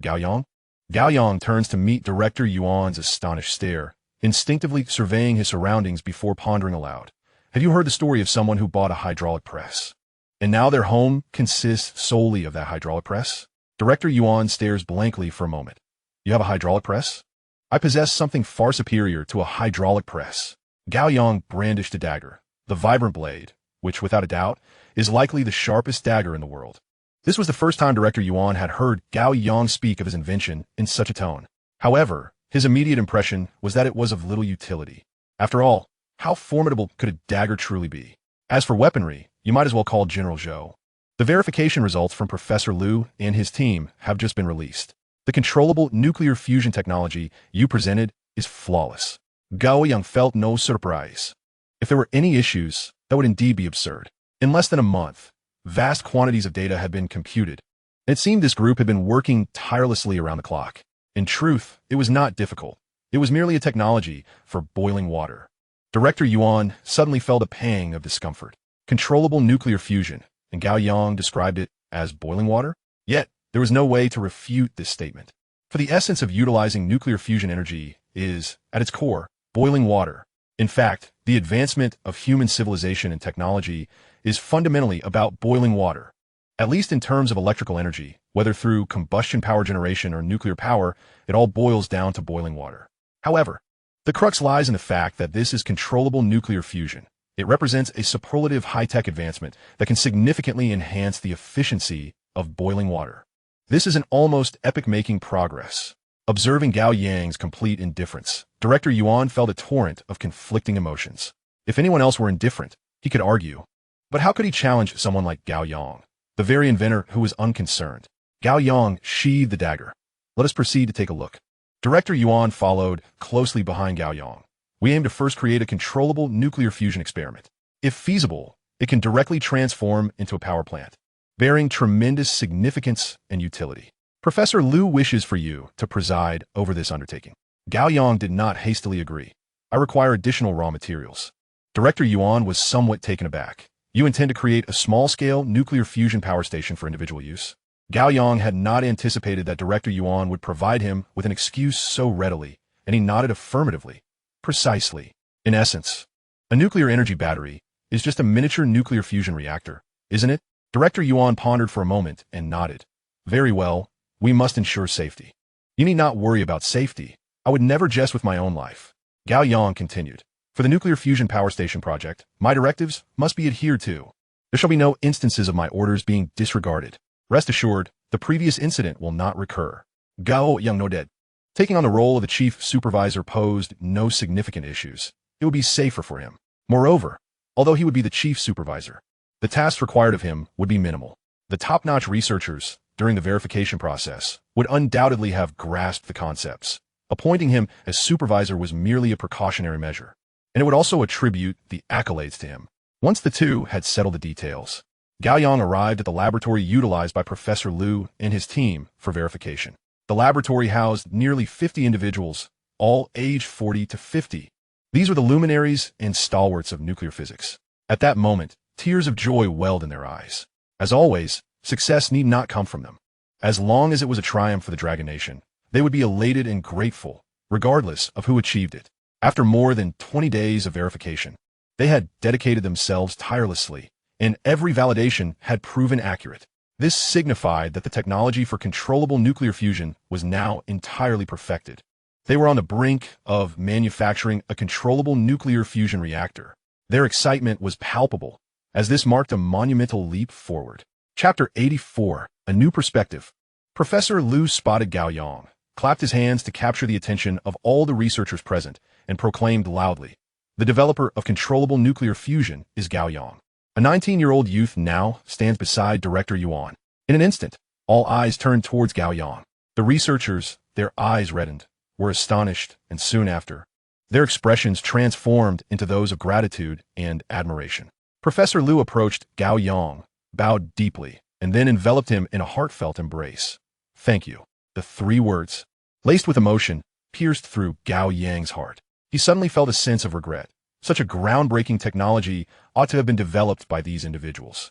Gao Yang? Gao Yang turns to meet Director Yuan's astonished stare, instinctively surveying his surroundings before pondering aloud. Have you heard the story of someone who bought a hydraulic press? And now their home consists solely of that hydraulic press? Director Yuan stares blankly for a moment. You have a hydraulic press? I possess something far superior to a hydraulic press. Gao Yang brandished a dagger, the vibrant blade, which without a doubt is likely the sharpest dagger in the world. This was the first time Director Yuan had heard Gao Yang speak of his invention in such a tone. However, his immediate impression was that it was of little utility. After all, how formidable could a dagger truly be? As for weaponry, you might as well call General Zhou. The verification results from Professor Liu and his team have just been released. The controllable nuclear fusion technology you presented is flawless. Gao Yang felt no surprise. If there were any issues, that would indeed be absurd. In less than a month, vast quantities of data had been computed. It seemed this group had been working tirelessly around the clock. In truth, it was not difficult. It was merely a technology for boiling water. Director Yuan suddenly felt a pang of discomfort. Controllable nuclear fusion, and Gao Yang described it as boiling water? Yet, there was no way to refute this statement. For the essence of utilizing nuclear fusion energy is, at its core, boiling water. In fact, the advancement of human civilization and technology is fundamentally about boiling water. At least in terms of electrical energy, whether through combustion power generation or nuclear power, it all boils down to boiling water. However, the crux lies in the fact that this is controllable nuclear fusion. It represents a superlative high-tech advancement that can significantly enhance the efficiency of boiling water. This is an almost epic-making progress. Observing Gao Yang's complete indifference, Director Yuan felt a torrent of conflicting emotions. If anyone else were indifferent, he could argue. But how could he challenge someone like Gao Yang, the very inventor who was unconcerned? Gao Yang sheathed the dagger. Let us proceed to take a look. Director Yuan followed closely behind Gao Yang. We aim to first create a controllable nuclear fusion experiment. If feasible, it can directly transform into a power plant, bearing tremendous significance and utility. Professor Liu wishes for you to preside over this undertaking. Gao Yang did not hastily agree. I require additional raw materials. Director Yuan was somewhat taken aback. You intend to create a small-scale nuclear fusion power station for individual use? Gao Yang had not anticipated that Director Yuan would provide him with an excuse so readily, and he nodded affirmatively. Precisely. In essence, a nuclear energy battery is just a miniature nuclear fusion reactor, isn't it? Director Yuan pondered for a moment and nodded. Very well, we must ensure safety. You need not worry about safety. I would never jest with my own life. Gao Yang continued. For the nuclear fusion power station project, my directives must be adhered to. There shall be no instances of my orders being disregarded. Rest assured, the previous incident will not recur. Gao Yang nodded. Taking on the role of the chief supervisor posed no significant issues. It would be safer for him. Moreover, although he would be the chief supervisor, the tasks required of him would be minimal. The top-notch researchers, during the verification process, would undoubtedly have grasped the concepts. Appointing him as supervisor was merely a precautionary measure, and it would also attribute the accolades to him. Once the two had settled the details, Gao Yang arrived at the laboratory utilized by Professor Liu and his team for verification. The laboratory housed nearly 50 individuals, all aged 40 to 50. These were the luminaries and stalwarts of nuclear physics. At that moment, tears of joy welled in their eyes. As always, success need not come from them. As long as it was a triumph for the Dragon Nation, they would be elated and grateful, regardless of who achieved it. After more than 20 days of verification, they had dedicated themselves tirelessly, and every validation had proven accurate. This signified that the technology for controllable nuclear fusion was now entirely perfected. They were on the brink of manufacturing a controllable nuclear fusion reactor. Their excitement was palpable, as this marked a monumental leap forward. Chapter 84, A New Perspective. Professor Liu spotted Gao Yang, clapped his hands to capture the attention of all the researchers present, and proclaimed loudly, "The developer of controllable nuclear fusion is Gao Yang." A 19-year-old youth now stands beside Director Yuan. In an instant, all eyes turned towards Gao Yang. The researchers, their eyes reddened, were astonished, and soon after, their expressions transformed into those of gratitude and admiration. Professor Liu approached Gao Yang, bowed deeply, and then enveloped him in a heartfelt embrace. "Thank you." The 3 words, laced with emotion, pierced through Gao Yang's heart. He suddenly felt a sense of regret. Such a groundbreaking technology ought to have been developed by these individuals.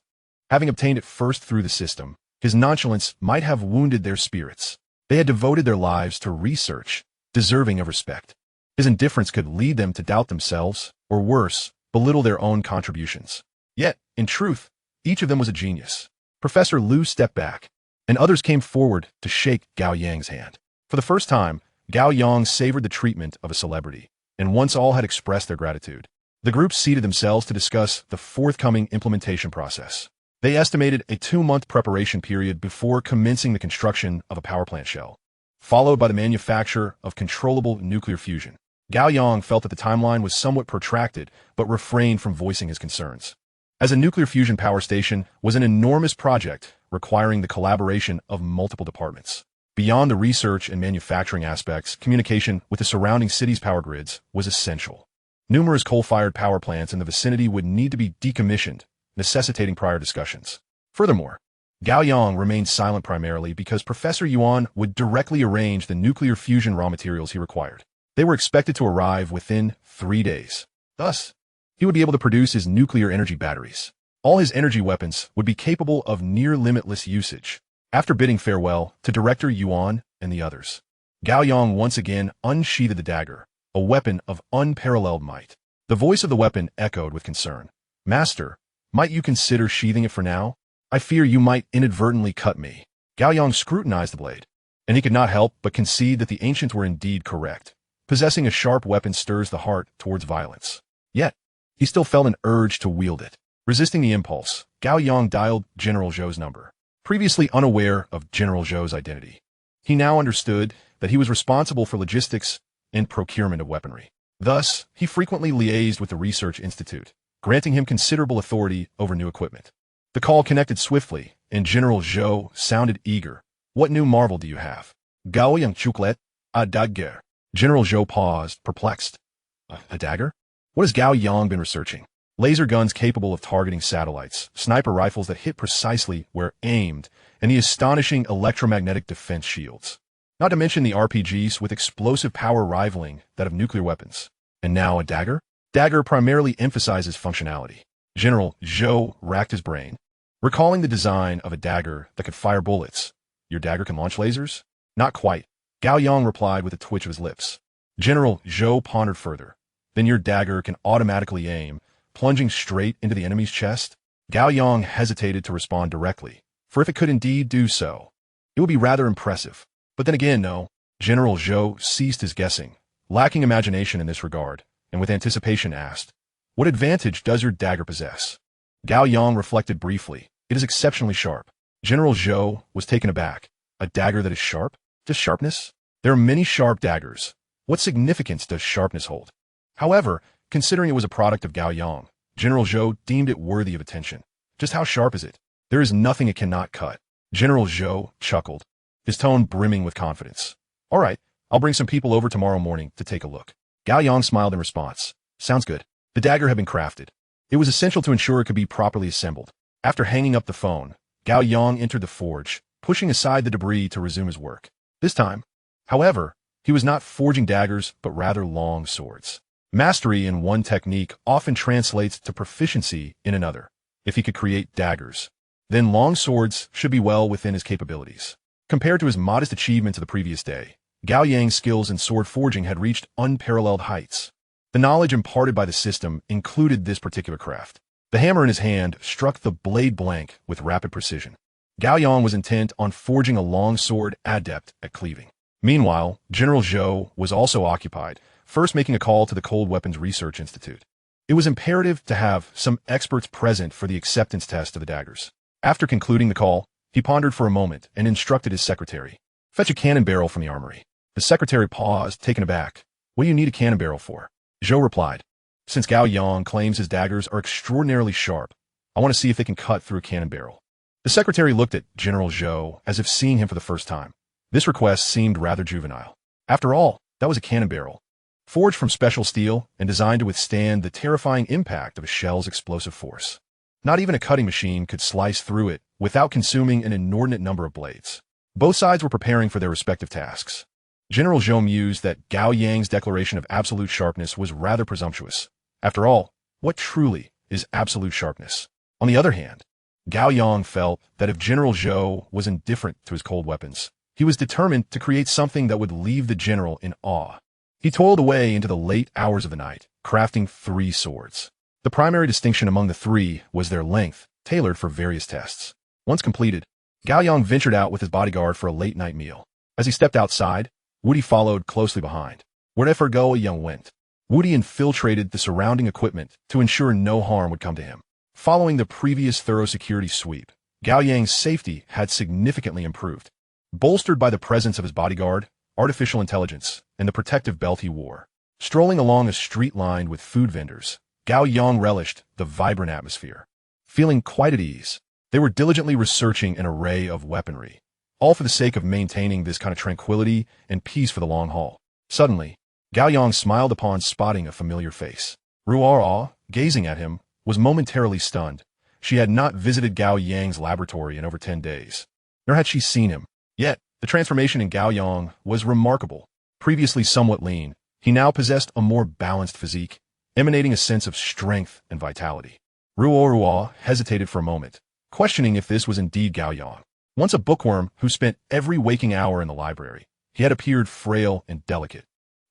Having obtained it first through the system, his nonchalance might have wounded their spirits. They had devoted their lives to research, deserving of respect. His indifference could lead them to doubt themselves, or worse, belittle their own contributions. Yet, in truth, each of them was a genius. Professor Liu stepped back, and others came forward to shake Gao Yang's hand. For the first time, Gao Yang savored the treatment of a celebrity, and once all had expressed their gratitude, the group seated themselves to discuss the forthcoming implementation process. They estimated a 2-month preparation period before commencing the construction of a power plant shell, followed by the manufacture of controllable nuclear fusion. Gao Yang felt that the timeline was somewhat protracted, but refrained from voicing his concerns, as a nuclear fusion power station was an enormous project requiring the collaboration of multiple departments. Beyond the research and manufacturing aspects, communication with the surrounding city's power grids was essential. Numerous coal-fired power plants in the vicinity would need to be decommissioned, necessitating prior discussions. Furthermore, Gao Yang remained silent primarily because Professor Yuan would directly arrange the nuclear fusion raw materials he required. They were expected to arrive within 3 days. Thus, he would be able to produce his nuclear energy batteries. All his energy weapons would be capable of near-limitless usage. After bidding farewell to Director Yuan and the others, Gao Yang once again unsheathed the dagger, a weapon of unparalleled might. The voice of the weapon echoed with concern. "Master, might you consider sheathing it for now? I fear you might inadvertently cut me." Gao Yang scrutinized the blade, and he could not help but concede that the ancients were indeed correct. Possessing a sharp weapon stirs the heart towards violence. Yet, he still felt an urge to wield it. Resisting the impulse, Gao Yang dialed General Zhou's number. Previously unaware of General Zhou's identity, he now understood that he was responsible for logistics and procurement of weaponry. Thus, he frequently liaised with the Research Institute, granting him considerable authority over new equipment. The call connected swiftly, and General Zhou sounded eager. "What new marvel do you have?" "Gao Yang chuklet, a dagger." General Zhou paused, perplexed. A dagger? What has Gao Yang been researching? Laser guns capable of targeting satellites, sniper rifles that hit precisely where aimed, and the astonishing electromagnetic defense shields. Not to mention the RPGs with explosive power rivaling that of nuclear weapons. And now a dagger? Dagger primarily emphasizes functionality. General Zhou racked his brain, recalling the design of a dagger that could fire bullets. "Your dagger can launch lasers?" "Not quite," Gao Yang replied with a twitch of his lips. General Zhou pondered further. "Then your dagger can automatically aim, plunging straight into the enemy's chest?" Gao Yang hesitated to respond directly, for if it could indeed do so, it would be rather impressive. But then again, no. General Zhou ceased his guessing, lacking imagination in this regard, and with anticipation asked, "What advantage does your dagger possess?" Gao Yang reflected briefly. "It is exceptionally sharp." General Zhou was taken aback. "A dagger that is sharp? Just sharpness? There are many sharp daggers. What significance does sharpness hold?" However, considering it was a product of Gao Yang, General Zhou deemed it worthy of attention. "Just how sharp is it?" "There is nothing it cannot cut." General Zhou chuckled, his tone brimming with confidence. "All right, I'll bring some people over tomorrow morning to take a look." Gao Yang smiled in response. "Sounds good." The dagger had been crafted. It was essential to ensure it could be properly assembled. After hanging up the phone, Gao Yang entered the forge, pushing aside the debris to resume his work. This time, however, he was not forging daggers, but rather long swords. Mastery in one technique often translates to proficiency in another. If he could create daggers, then long swords should be well within his capabilities. Compared to his modest achievements of the previous day, Gao Yang's skills in sword forging had reached unparalleled heights. The knowledge imparted by the system included this particular craft. The hammer in his hand struck the blade blank with rapid precision. Gao Yang was intent on forging a long sword adept at cleaving. Meanwhile, General Zhou was also occupied, first making a call to the Cold Weapons Research Institute. It was imperative to have some experts present for the acceptance test of the daggers. After concluding the call, he pondered for a moment and instructed his secretary, "Fetch a cannon barrel from the armory." The secretary paused, taken aback. "What do you need a cannon barrel for?" Zhou replied, "Since Gao Yang claims his daggers are extraordinarily sharp, I want to see if they can cut through a cannon barrel." The secretary looked at General Zhou as if seeing him for the first time. This request seemed rather juvenile. After all, that was a cannon barrel, forged from special steel and designed to withstand the terrifying impact of a shell's explosive force. Not even a cutting machine could slice through it without consuming an inordinate number of blades. Both sides were preparing for their respective tasks. General Zhou mused that Gao Yang's declaration of absolute sharpness was rather presumptuous. After all, what truly is absolute sharpness? On the other hand, Gao Yang felt that if General Zhou was indifferent to his cold weapons, he was determined to create something that would leave the general in awe. He toiled away into the late hours of the night, crafting 3 swords. The primary distinction among the 3 was their length, tailored for various tests. Once completed, Gao Yang ventured out with his bodyguard for a late-night meal. As he stepped outside, Woody followed closely behind. Wherever Gao Yang went, Woody infiltrated the surrounding equipment to ensure no harm would come to him. Following the previous thorough security sweep, Gao Yang's safety had significantly improved. Bolstered by the presence of his bodyguard, artificial intelligence, and the protective belt he wore. Strolling along a street lined with food vendors, Gao Yang relished the vibrant atmosphere. Feeling quite at ease, they were diligently researching an array of weaponry, all for the sake of maintaining this kind of tranquility and peace for the long haul. Suddenly, Gao Yang smiled upon spotting a familiar face. Ruo, gazing at him, was momentarily stunned. She had not visited Gao Yang's laboratory in over 10 days, nor had she seen him. Yet, the transformation in Gao Yang was remarkable. Previously somewhat lean, he now possessed a more balanced physique, emanating a sense of strength and vitality. Ruo hesitated for a moment, questioning if this was indeed Gao Yang. Once a bookworm who spent every waking hour in the library, he had appeared frail and delicate.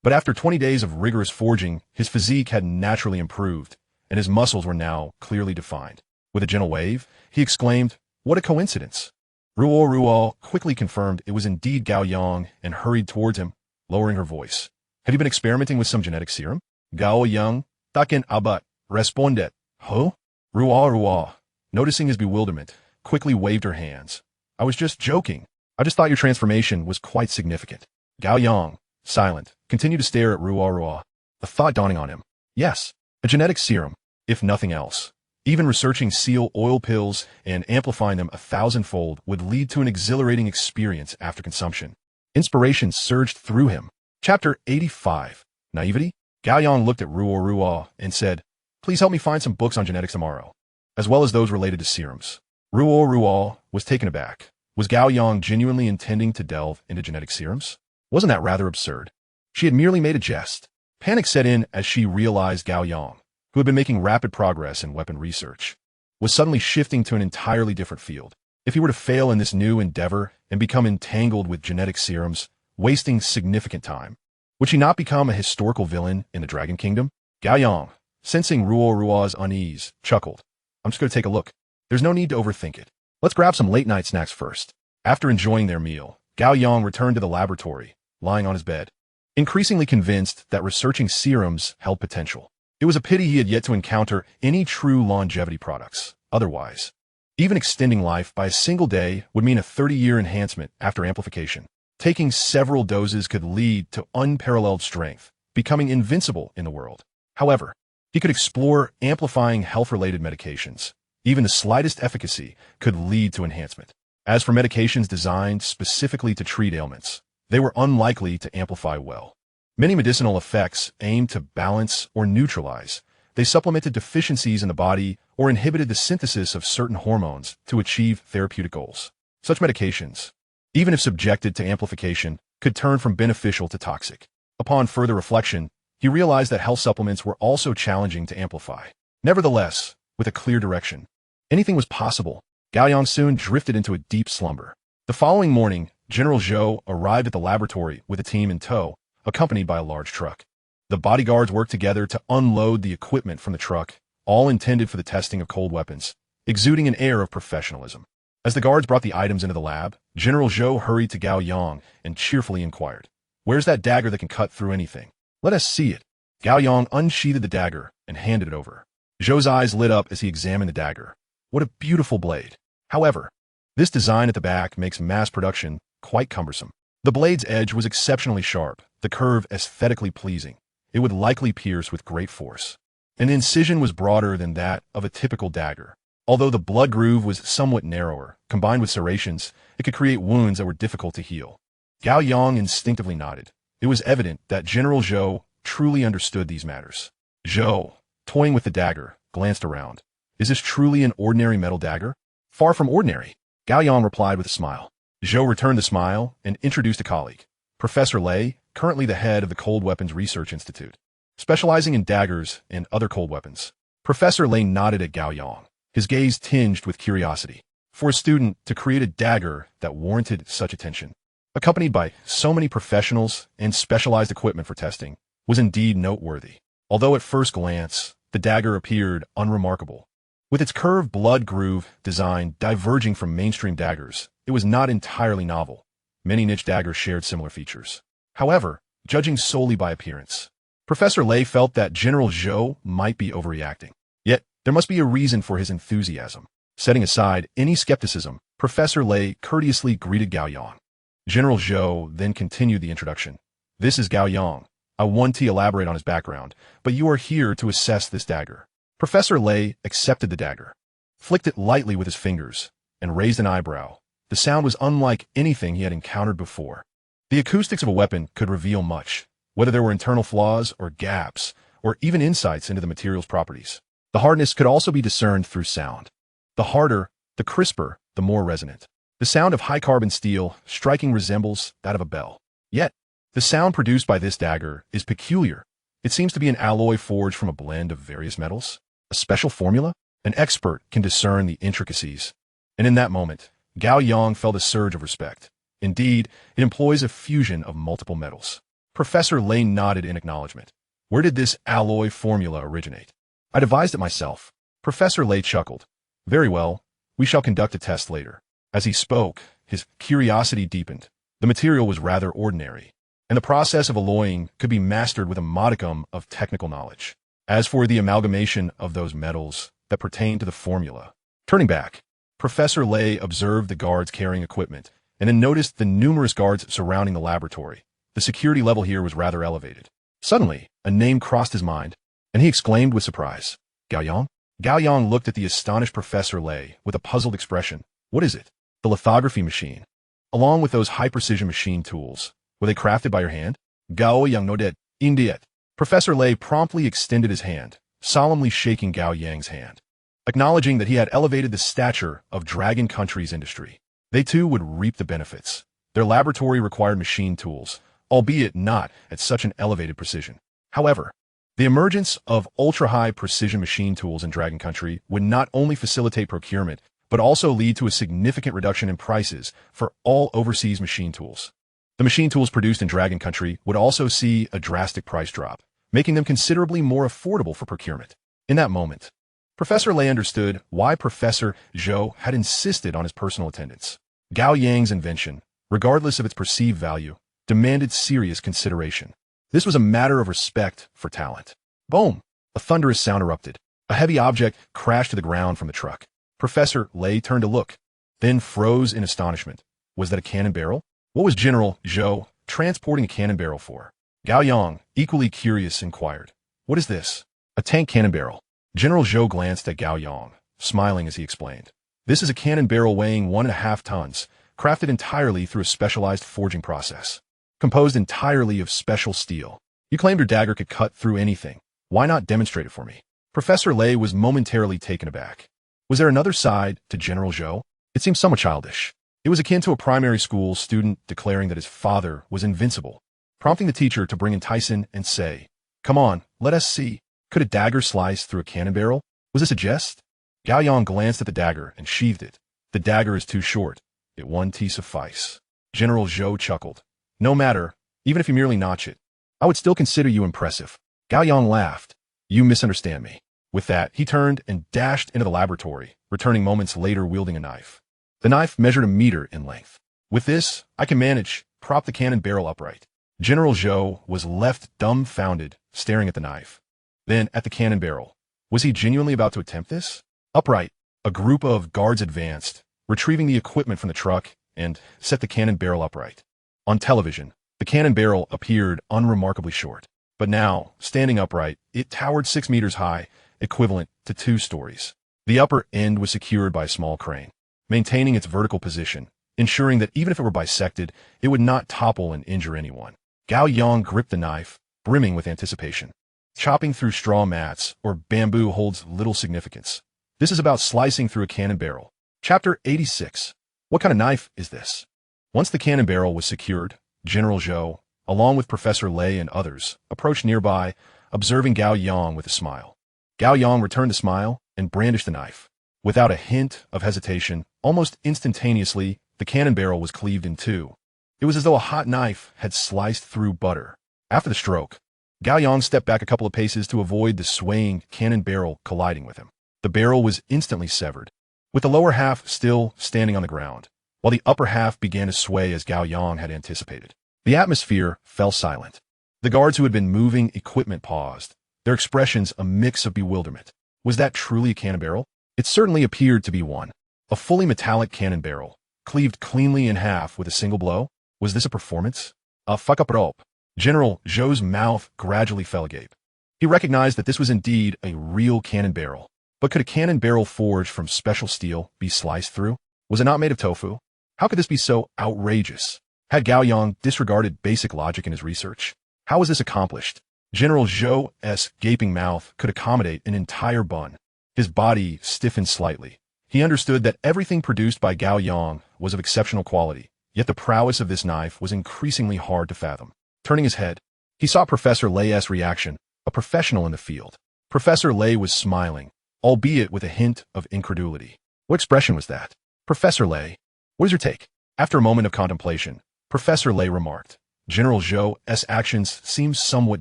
But after 20 days of rigorous forging, his physique had naturally improved, and his muscles were now clearly defined. With a gentle wave, he exclaimed, "What a coincidence!" Ruo quickly confirmed it was indeed Gao Yang and hurried towards him, lowering her voice. "Have you been experimenting with some genetic serum?" Gao Yang, taken abat, responded. Huh? Ruo, noticing his bewilderment, quickly waved her hands. "I was just joking. I just thought your transformation was quite significant." Gao Yang, silent, continued to stare at Ruo, a thought dawning on him. Yes, a genetic serum, if nothing else. Even researching seal oil pills and amplifying them 1,000-fold would lead to an exhilarating experience after consumption. Inspiration surged through him. Chapter 85. Naivety? Gao Yang looked at Ruo and said, "Please help me find some books on genetics tomorrow, as well as those related to serums." Ruo was taken aback. Was Gao Yang genuinely intending to delve into genetic serums? Wasn't that rather absurd? She had merely made a jest. Panic set in as she realized Gao Yang, who had been making rapid progress in weapon research, was suddenly shifting to an entirely different field. If he were to fail in this new endeavor and become entangled with genetic serums, wasting significant time, would she not become a historical villain in the Dragon Kingdom? Gao Yang, sensing Ruo's unease, chuckled. "I'm just going to take a look. There's no need to overthink it. Let's grab some late-night snacks first." After enjoying their meal, Gao Yang returned to the laboratory, lying on his bed, increasingly convinced that researching serums held potential. It was a pity he had yet to encounter any true longevity products. Otherwise, even extending life by a single day would mean a 30-year enhancement after amplification. Taking several doses could lead to unparalleled strength, becoming invincible in the world. However, he could explore amplifying health-related medications. Even the slightest efficacy could lead to enhancement. As for medications designed specifically to treat ailments, they were unlikely to amplify well. Many medicinal effects aimed to balance or neutralize. They supplemented deficiencies in the body or inhibited the synthesis of certain hormones to achieve therapeutic goals. Such medications, even if subjected to amplification, could turn from beneficial to toxic. Upon further reflection, he realized that health supplements were also challenging to amplify. Nevertheless, with a clear direction, anything was possible. Gao Yang soon drifted into a deep slumber. The following morning, General Zhou arrived at the laboratory with a team in tow, accompanied by a large truck. The bodyguards worked together to unload the equipment from the truck, all intended for the testing of cold weapons, exuding an air of professionalism. As the guards brought the items into the lab, General Zhou hurried to Gao Yang and cheerfully inquired, "Where's that dagger that can cut through anything? Let us see it." Gao Yang unsheathed the dagger and handed it over. Zhou's eyes lit up as he examined the dagger. What a beautiful blade. However, this design at the back makes mass production quite cumbersome. The blade's edge was exceptionally sharp, the curve aesthetically pleasing. It would likely pierce with great force. And the incision was broader than that of a typical dagger. Although the blood groove was somewhat narrower, combined with serrations, it could create wounds that were difficult to heal. Gao Yang instinctively nodded. It was evident that General Zhou truly understood these matters. Zhou, toying with the dagger, glanced around. Is this truly an ordinary metal dagger? Far from ordinary, Gao Yang replied with a smile. Zhou returned the smile and introduced a colleague, Professor Lei, currently the head of the Cold Weapons Research Institute, specializing in daggers and other cold weapons. Professor Lei nodded at Gao Yang, his gaze tinged with curiosity. For a student to create a dagger that warranted such attention, accompanied by so many professionals and specialized equipment for testing, was indeed noteworthy. Although at first glance, the dagger appeared unremarkable. With its curved blood groove design diverging from mainstream daggers, it was not entirely novel. Many niche daggers shared similar features. However, judging solely by appearance, Professor Lei felt that General Zhou might be overreacting. Yet, there must be a reason for his enthusiasm. Setting aside any skepticism, Professor Lei courteously greeted Gao Yang. General Zhou then continued the introduction. This is Gao Yang. I want to elaborate on his background, but you are here to assess this dagger. Professor Lei accepted the dagger, flicked it lightly with his fingers, and raised an eyebrow. The sound was unlike anything he had encountered before. The acoustics of a weapon could reveal much, whether there were internal flaws or gaps, or even insights into the material's properties. The hardness could also be discerned through sound. The harder, the crisper, the more resonant. The sound of high-carbon steel striking resembles that of a bell. Yet, the sound produced by this dagger is peculiar. It seems to be an alloy forged from a blend of various metals. A special formula? An expert can discern the intricacies. And in that moment, Gao Yang felt a surge of respect. Indeed, it employs a fusion of multiple metals. Professor Lei nodded in acknowledgement. Where did this alloy formula originate? I devised it myself. Professor Lei chuckled. Very well, we shall conduct a test later. As he spoke, his curiosity deepened. The material was rather ordinary, and the process of alloying could be mastered with a modicum of technical knowledge. As for the amalgamation of those metals that pertain to the formula, turning back, Professor Lei observed the guards carrying equipment, and then noticed the numerous guards surrounding the laboratory. The security level here was rather elevated. Suddenly, a name crossed his mind, and he exclaimed with surprise, Gao Yang? Gao Yang looked at the astonished Professor Lei with a puzzled expression. What is it? The lithography machine. Along with those high-precision machine tools, were they crafted by your hand? Gao Yang nodded. Indeed. Professor Lei promptly extended his hand, solemnly shaking Gao Yang's hand, acknowledging that he had elevated the stature of Dragon Country's industry. They too would reap the benefits. Their laboratory required machine tools, albeit not at such an elevated precision. However, the emergence of ultra-high precision machine tools in Dragon Country would not only facilitate procurement, but also lead to a significant reduction in prices for all overseas machine tools. The machine tools produced in Dragon Country would also see a drastic price drop, making them considerably more affordable for procurement. In that moment, Professor Lei understood why Professor Zhou had insisted on his personal attendance. Gao Yang's invention, regardless of its perceived value, demanded serious consideration. This was a matter of respect for talent. Boom! A thunderous sound erupted. A heavy object crashed to the ground from the truck. Professor Lei turned to look, then froze in astonishment. Was that a cannon barrel? What was General Zhou transporting a cannon barrel for? Gao Yang, equally curious, inquired. What is this? A tank cannon barrel. General Zhou glanced at Gao Yang, smiling as he explained. This is a cannon barrel weighing 1.5 tons, crafted entirely through a specialized forging process. Composed entirely of special steel. You claimed your dagger could cut through anything. Why not demonstrate it for me? Professor Lei was momentarily taken aback. Was there another side to General Zhou? It seemed somewhat childish. It was akin to a primary school student declaring that his father was invincible, prompting the teacher to bring in Tyson and say, Come on, let us see. Could a dagger slice through a cannon barrel? Was this a jest? Gao Yang glanced at the dagger and sheathed it. The dagger is too short. It one T suffice. General Zhou chuckled. No matter, even if you merely notch it, I would still consider you impressive. Gao Yang laughed. You misunderstand me. With that, he turned and dashed into the laboratory, returning moments later wielding a knife. The knife measured 1 meter in length. With this, I can manage, prop the cannon barrel upright. General Zhou was left dumbfounded, staring at the knife. Then at the cannon barrel. Was he genuinely about to attempt this? Upright, a group of guards advanced, retrieving the equipment from the truck, and set the cannon barrel upright. On television, the cannon barrel appeared unremarkably short. But now, standing upright, it towered 6 meters high, equivalent to 2 stories. The upper end was secured by a small crane, maintaining its vertical position, ensuring that even if it were bisected, it would not topple and injure anyone. Gao Yang gripped the knife, brimming with anticipation. Chopping through straw mats or bamboo holds little significance. This is about slicing through a cannon barrel. Chapter 86. What kind of knife is this? Once the cannon barrel was secured, General Zhou, along with Professor Lei and others, approached nearby, observing Gao Yang with a smile. Gao Yang returned the smile and brandished the knife. Without a hint of hesitation, almost instantaneously, the cannon barrel was cleaved in two. It was as though a hot knife had sliced through butter. After the stroke, Gao Yang stepped back a couple of paces to avoid the swaying cannon barrel colliding with him. The barrel was instantly severed, with the lower half still standing on the ground, while the upper half began to sway as Gao Yang had anticipated. The atmosphere fell silent. The guards who had been moving equipment paused, their expressions a mix of bewilderment. Was that truly a cannon barrel? It certainly appeared to be one. A fully metallic cannon barrel, cleaved cleanly in half with a single blow? Was this a performance? A fuck up rope. General Zhou's mouth gradually fell agape. He recognized that this was indeed a real cannon barrel. But could a cannon barrel forged from special steel be sliced through? Was it not made of tofu? How could this be so outrageous? Had Gao Yang disregarded basic logic in his research? How was this accomplished? General Zhou's gaping mouth could accommodate an entire bun. His body stiffened slightly. He understood that everything produced by Gao Yang was of exceptional quality, yet the prowess of this knife was increasingly hard to fathom. Turning his head, he saw Professor Lei's reaction, a professional in the field. Professor Lei was smiling, albeit with a hint of incredulity. What expression was that? Professor Lei, what is your take? After a moment of contemplation, Professor Lei remarked, General Zhou's actions seem somewhat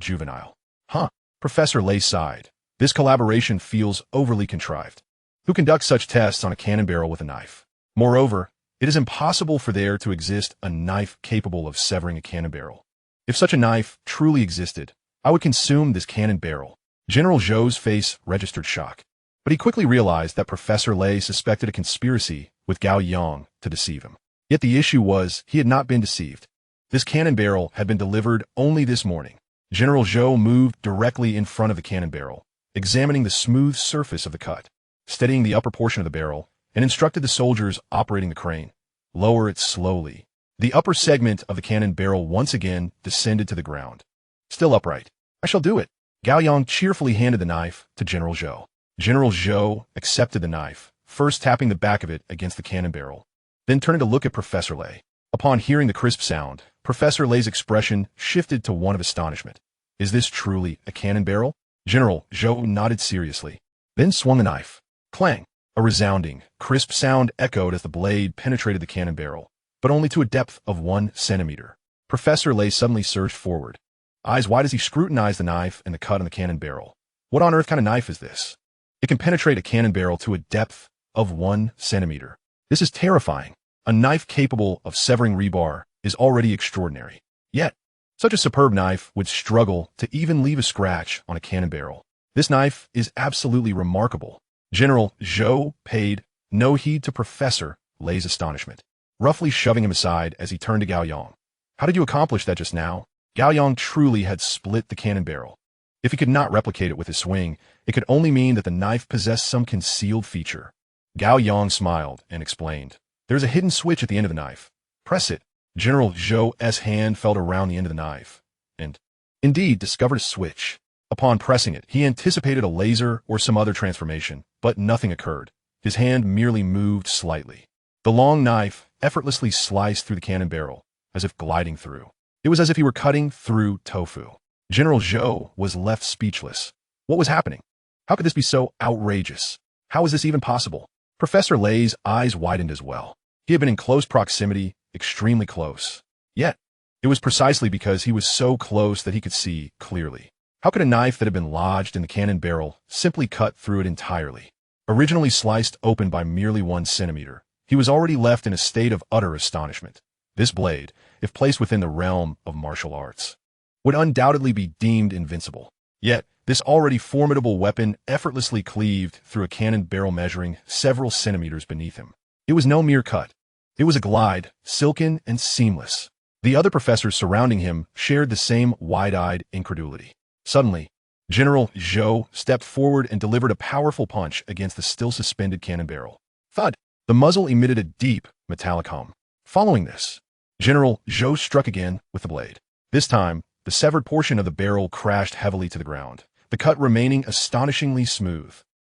juvenile. Huh? Professor Lei sighed. This collaboration feels overly contrived. Who conducts such tests on a cannon barrel with a knife? Moreover, it is impossible for there to exist a knife capable of severing a cannon barrel. If such a knife truly existed, I would consume this cannon barrel. General Zhou's face registered shock, but he quickly realized that Professor Lei suspected a conspiracy with Gao Yang to deceive him. Yet the issue was he had not been deceived. This cannon barrel had been delivered only this morning. General Zhou moved directly in front of the cannon barrel, examining the smooth surface of the cut, steadying the upper portion of the barrel, and instructed the soldiers operating the crane. Lower it slowly. The upper segment of the cannon barrel once again descended to the ground. Still upright. I shall do it. Gao Yang cheerfully handed the knife to General Zhou. General Zhou accepted the knife, first tapping the back of it against the cannon barrel, then turning to look at Professor Lei. Upon hearing the crisp sound, Professor Lei's expression shifted to one of astonishment. Is this truly a cannon barrel? General Zhou nodded seriously, then swung the knife. Clang! A resounding, crisp sound echoed as the blade penetrated the cannon barrel, but only to a depth of 1 centimeter. Professor Lei suddenly surged forward. Eyes wide as he scrutinized the knife and the cut on the cannon barrel. What on earth kind of knife is this? It can penetrate a cannon barrel to a depth of 1 centimeter. This is terrifying. A knife capable of severing rebar is already extraordinary. Yet, such a superb knife would struggle to even leave a scratch on a cannon barrel. This knife is absolutely remarkable. General Zhou paid no heed to Professor Lei's astonishment, roughly shoving him aside as he turned to Gao Yang. How did you accomplish that just now? Gao Yang truly had split the cannon barrel. If he could not replicate it with his swing, it could only mean that the knife possessed some concealed feature. Gao Yang smiled and explained. There's a hidden switch at the end of the knife. Press it. General Zhou's hand felt around the end of the knife, and, indeed, discovered a switch. Upon pressing it, he anticipated a laser or some other transformation, but nothing occurred. His hand merely moved slightly. The long knife effortlessly sliced through the cannon barrel, as if gliding through. It was as if he were cutting through tofu. General Zhou was left speechless. What was happening? How could this be so outrageous? How is this even possible? Professor Lei's eyes widened as well. He had been in close proximity, extremely close. Yet, it was precisely because he was so close that he could see clearly. How could a knife that had been lodged in the cannon barrel simply cut through it entirely? Originally sliced open by merely 1 centimeter, he was already left in a state of utter astonishment. This blade, if placed within the realm of martial arts, would undoubtedly be deemed invincible. Yet, this already formidable weapon effortlessly cleaved through a cannon barrel measuring several centimeters beneath him. It was no mere cut. It was a glide, silken and seamless. The other professors surrounding him shared the same wide-eyed incredulity. Suddenly, General Zhou stepped forward and delivered a powerful punch against the still suspended cannon barrel. Thud! The muzzle emitted a deep, metallic hum. Following this, General Zhou struck again with the blade. This time, the severed portion of the barrel crashed heavily to the ground, the cut remaining astonishingly smooth.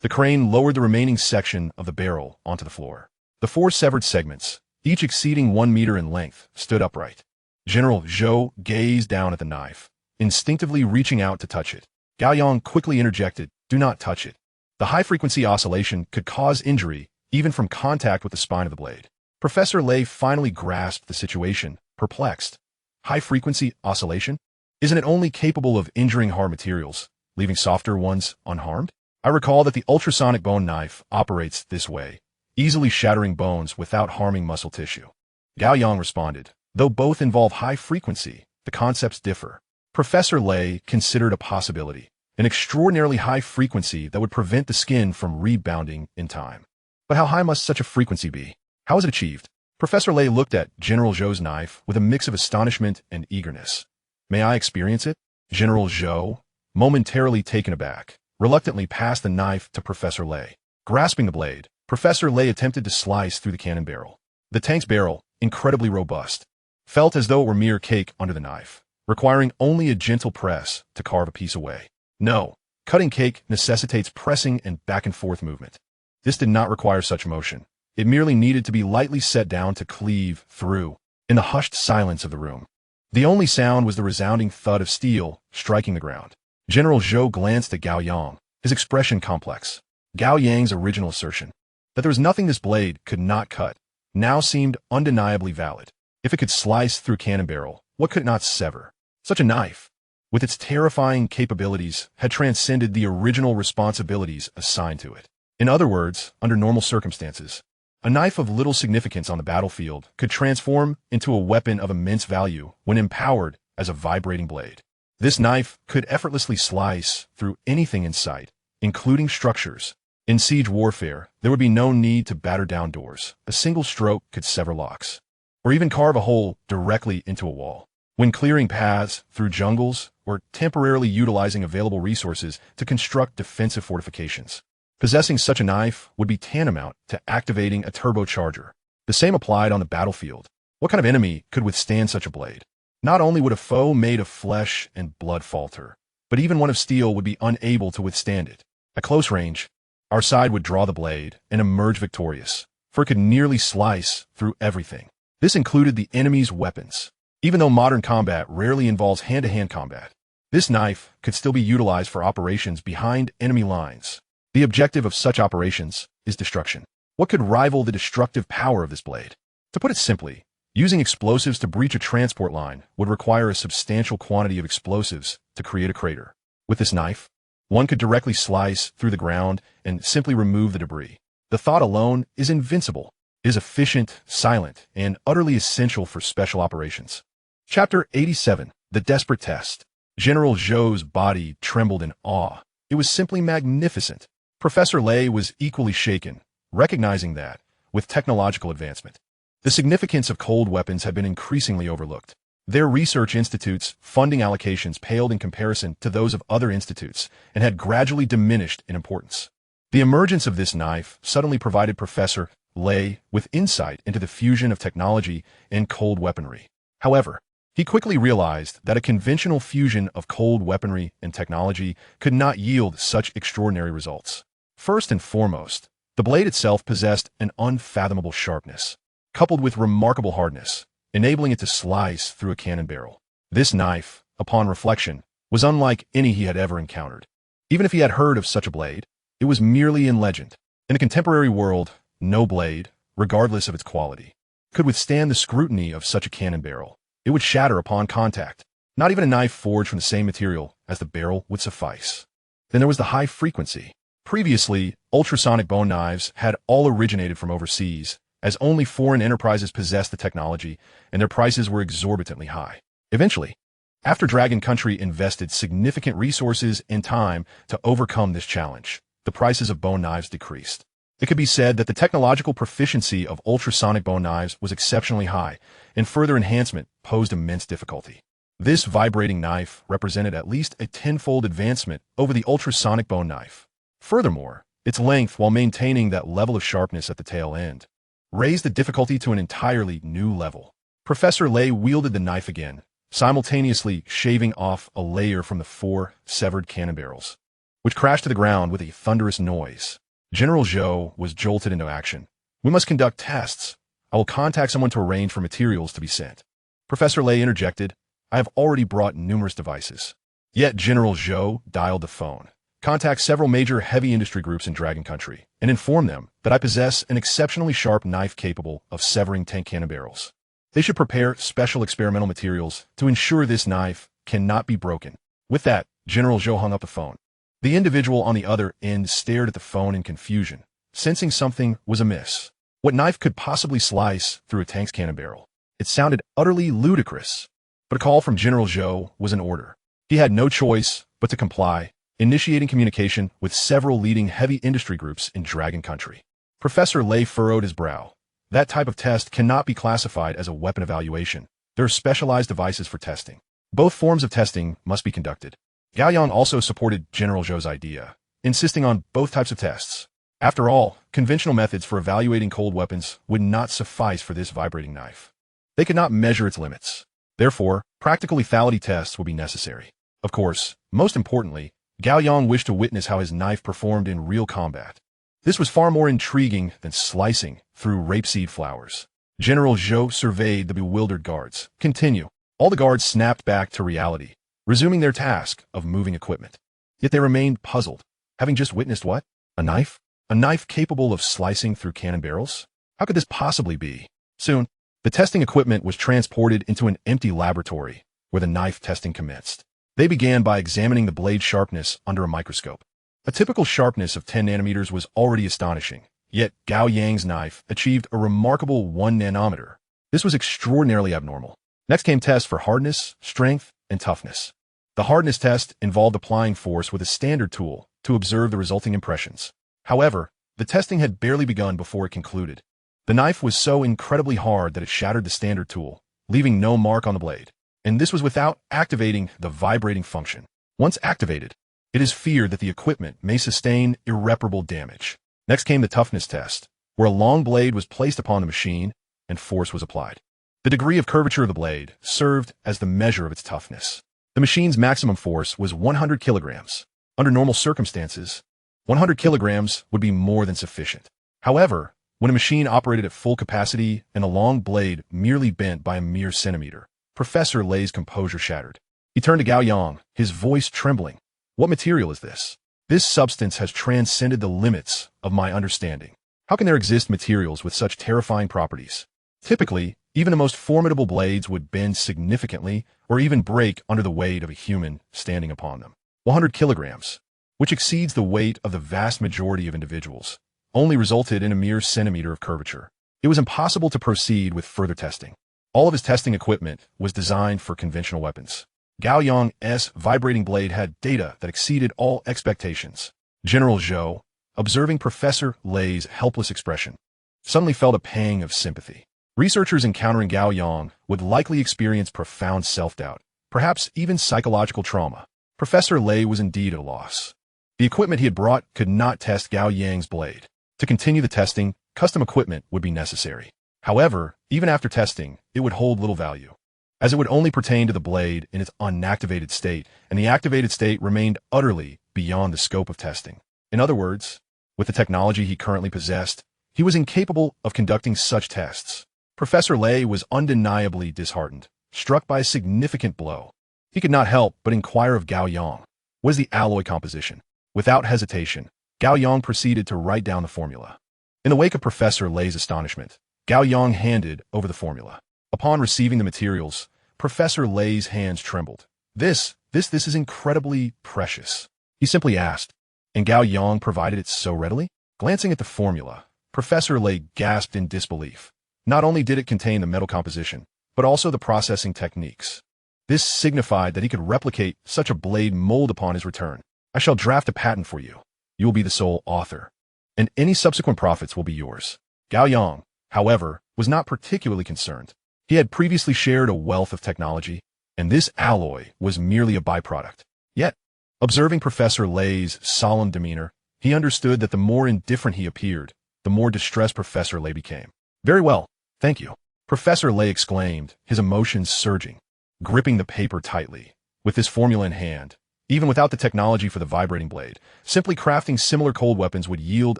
The crane lowered the remaining section of the barrel onto the floor. The 4 severed segments, each exceeding 1 meter in length, stood upright. General Zhou gazed down at the knife, instinctively reaching out to touch it. Gao Yang quickly interjected, "Do not touch it. The high-frequency oscillation could cause injury, even from contact with the spine of the blade." Professor Lei finally grasped the situation, perplexed. High-frequency oscillation? Isn't it only capable of injuring hard materials, leaving softer ones unharmed? I recall that the ultrasonic bone knife operates this way, easily shattering bones without harming muscle tissue. Gao Yang responded, "Though both involve high frequency, the concepts differ." Professor Lei considered a possibility, an extraordinarily high frequency that would prevent the skin from rebounding in time. But how high must such a frequency be? How is it achieved? Professor Lei looked at General Zhou's knife with a mix of astonishment and eagerness. "May I experience it?" General Zhou, momentarily taken aback, reluctantly passed the knife to Professor Lei. Grasping the blade, Professor Lei attempted to slice through the cannon barrel. The tank's barrel, incredibly robust, felt as though it were mere cake under the knife, requiring only a gentle press to carve a piece away. No, cutting cake necessitates pressing and back-and-forth movement. This did not require such motion. It merely needed to be lightly set down to cleave through, in the hushed silence of the room. The only sound was the resounding thud of steel striking the ground. General Zhou glanced at Gao Yang, his expression complex. Gao Yang's original assertion, that there was nothing this blade could not cut, now seemed undeniably valid. If it could slice through a cannon barrel, what could it not sever? Such a knife, with its terrifying capabilities, had transcended the original responsibilities assigned to it. In other words, under normal circumstances, a knife of little significance on the battlefield could transform into a weapon of immense value when empowered as a vibrating blade. This knife could effortlessly slice through anything in sight, including structures. In siege warfare, there would be no need to batter down doors. A single stroke could sever locks, or even carve a hole directly into a wall. When clearing paths through jungles or temporarily utilizing available resources to construct defensive fortifications, possessing such a knife would be tantamount to activating a turbocharger. The same applied on the battlefield. What kind of enemy could withstand such a blade? Not only would a foe made of flesh and blood falter, but even one of steel would be unable to withstand it. At close range, our side would draw the blade and emerge victorious, for it could nearly slice through everything. This included the enemy's weapons. Even though modern combat rarely involves hand-to-hand combat, this knife could still be utilized for operations behind enemy lines. The objective of such operations is destruction. What could rival the destructive power of this blade? To put it simply, using explosives to breach a transport line would require a substantial quantity of explosives to create a crater. With this knife, one could directly slice through the ground and simply remove the debris. The thought alone is invincible. It is efficient, silent, and utterly essential for special operations. Chapter 87, The Desperate Test. General Zhou's body trembled in awe. It was simply magnificent. Professor Lei was equally shaken, recognizing that, with technological advancement, the significance of cold weapons had been increasingly overlooked. Their research institutes' funding allocations paled in comparison to those of other institutes and had gradually diminished in importance. The emergence of this knife suddenly provided Professor Lei with insight into the fusion of technology and cold weaponry. However, he quickly realized that a conventional fusion of cold weaponry and technology could not yield such extraordinary results. First and foremost, the blade itself possessed an unfathomable sharpness, coupled with remarkable hardness, enabling it to slice through a cannon barrel. This knife, upon reflection, was unlike any he had ever encountered. Even if he had heard of such a blade, it was merely in legend. In a contemporary world, no blade, regardless of its quality, could withstand the scrutiny of such a cannon barrel. It would shatter upon contact. Not even a knife forged from the same material as the barrel would suffice. Then there was the high frequency. Previously, ultrasonic bone knives had all originated from overseas, as only foreign enterprises possessed the technology, and their prices were exorbitantly high. Eventually, after Dragon Country invested significant resources and time to overcome this challenge, the prices of bone knives decreased. It could be said that the technological proficiency of ultrasonic bone knives was exceptionally high, and further enhancement posed immense difficulty. This vibrating knife represented at least a tenfold advancement over the ultrasonic bone knife. Furthermore, its length, while maintaining that level of sharpness at the tail end, raised the difficulty to an entirely new level. Professor Lei wielded the knife again, simultaneously shaving off a layer from the 4 severed cannon barrels, which crashed to the ground with a thunderous noise. General Zhou was jolted into action. "We must conduct tests. I will contact someone to arrange for materials to be sent." Professor Lei interjected, "I have already brought numerous devices." Yet General Zhou dialed the phone. "Contact several major heavy industry groups in Dragon Country and inform them that I possess an exceptionally sharp knife capable of severing tank cannon barrels. They should prepare special experimental materials to ensure this knife cannot be broken." With that, General Zhou hung up the phone. The individual on the other end stared at the phone in confusion, sensing something was amiss. What knife could possibly slice through a tank's cannon barrel? It sounded utterly ludicrous. But a call from General Zhou was an order. He had no choice but to comply, initiating communication with several leading heavy industry groups in Dragon Country. Professor Lei furrowed his brow. That type of test cannot be classified as a weapon evaluation. There are specialized devices for testing. Both forms of testing must be conducted. Gao Yang also supported General Zhou's idea, insisting on both types of tests. After all, conventional methods for evaluating cold weapons would not suffice for this vibrating knife. They could not measure its limits. Therefore, practical lethality tests would be necessary. Of course, most importantly, Gao Yang wished to witness how his knife performed in real combat. This was far more intriguing than slicing through rapeseed flowers. General Zhou surveyed the bewildered guards. "Continue." All the guards snapped back to reality, resuming their task of moving equipment. Yet they remained puzzled, having just witnessed what? A knife? A knife capable of slicing through cannon barrels? How could this possibly be? Soon, the testing equipment was transported into an empty laboratory where the knife testing commenced. They began by examining the blade sharpness under a microscope. A typical sharpness of 10 nanometers was already astonishing, yet Gao Yang's knife achieved a remarkable 1 nanometer. This was extraordinarily abnormal. Next came tests for hardness, strength, and toughness. The hardness test involved applying force with a standard tool to observe the resulting impressions. However, the testing had barely begun before it concluded. The knife was so incredibly hard that it shattered the standard tool, leaving no mark on the blade. And this was without activating the vibrating function. Once activated, it is feared that the equipment may sustain irreparable damage. Next came the toughness test, where a long blade was placed upon the machine and force was applied. The degree of curvature of the blade served as the measure of its toughness. The machine's maximum force was 100 kilograms. Under normal circumstances, 100 kilograms would be more than sufficient. However, when a machine operated at full capacity and a long blade merely bent by a mere centimeter, Professor Lei's composure shattered. He turned to Gao Yang, his voice trembling. "What material is this? This substance has transcended the limits of my understanding. How can there exist materials with such terrifying properties? Typically, even the most formidable blades would bend significantly or even break under the weight of a human standing upon them. 100 kilograms, which exceeds the weight of the vast majority of individuals, only resulted in a mere centimeter of curvature. It was impossible to proceed with further testing. All of his testing equipment was designed for conventional weapons. Gao Yang's vibrating blade had data that exceeded all expectations. General Zhou, observing Professor Lei's helpless expression, suddenly felt a pang of sympathy. Researchers encountering Gao Yang would likely experience profound self-doubt, perhaps even psychological trauma. Professor Lei was indeed at a loss. The equipment he had brought could not test Gao Yang's blade. To continue the testing, custom equipment would be necessary. However, even after testing, it would hold little value, as it would only pertain to the blade in its unactivated state, and the activated state remained utterly beyond the scope of testing. In other words, with the technology he currently possessed, he was incapable of conducting such tests. Professor Lei was undeniably disheartened, struck by a significant blow. He could not help but inquire of Gao Yang, "What is the alloy composition?" Without hesitation, Gao Yang proceeded to write down the formula. In the wake of Professor Lei's astonishment, Gao Yang handed over the formula. Upon receiving the materials, Professor Lei's hands trembled. This is incredibly precious," he simply asked, and Gao Yang provided it so readily? Glancing at the formula, Professor Lei gasped in disbelief. Not only did it contain the metal composition, but also the processing techniques. This signified that he could replicate such a blade mold upon his return. "I shall draft a patent for you. You will be the sole author, and any subsequent profits will be yours." Gao Yang, however, was not particularly concerned. He had previously shared a wealth of technology, and this alloy was merely a byproduct. Yet, observing Professor Lei's solemn demeanor, he understood that the more indifferent he appeared, the more distressed Professor Lei became. Very well, thank you. Professor Lei exclaimed, his emotions surging, gripping the paper tightly. With this formula in hand, even without the technology for the vibrating blade, simply crafting similar cold weapons would yield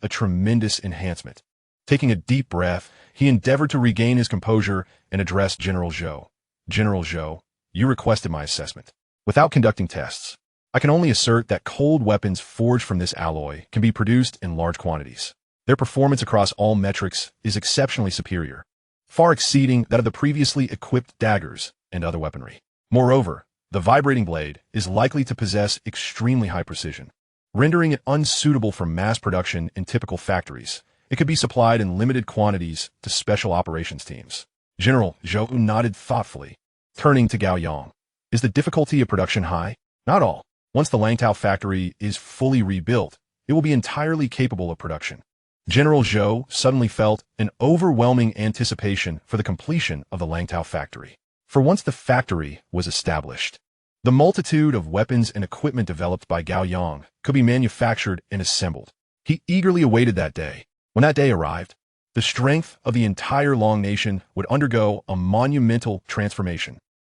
a tremendous enhancement. Taking a deep breath, he endeavored to regain his composure and addressed General Zhou. General Zhou, you requested my assessment. Without conducting tests, I can only assert that cold weapons forged from this alloy can be produced in large quantities. Their performance across all metrics is exceptionally superior, far exceeding that of the previously equipped daggers and other weaponry. Moreover, the vibrating blade is likely to possess extremely high precision, rendering it unsuitable for mass production in typical factories. It could be supplied in limited quantities to special operations teams. General Zhou nodded thoughtfully, turning to Gao Yang. Is the difficulty of production high? Not all. Once the Langtao factory is fully rebuilt, it will be entirely capable of production. General Zhou suddenly felt an overwhelming anticipation for the completion of the Langtao factory. For once the factory was established, the multitude of weapons and equipment developed by Gao Yang could be manufactured and assembled. He eagerly awaited that day. When that day arrived, the strength of the entire Long Nation would undergo a monumental transformation.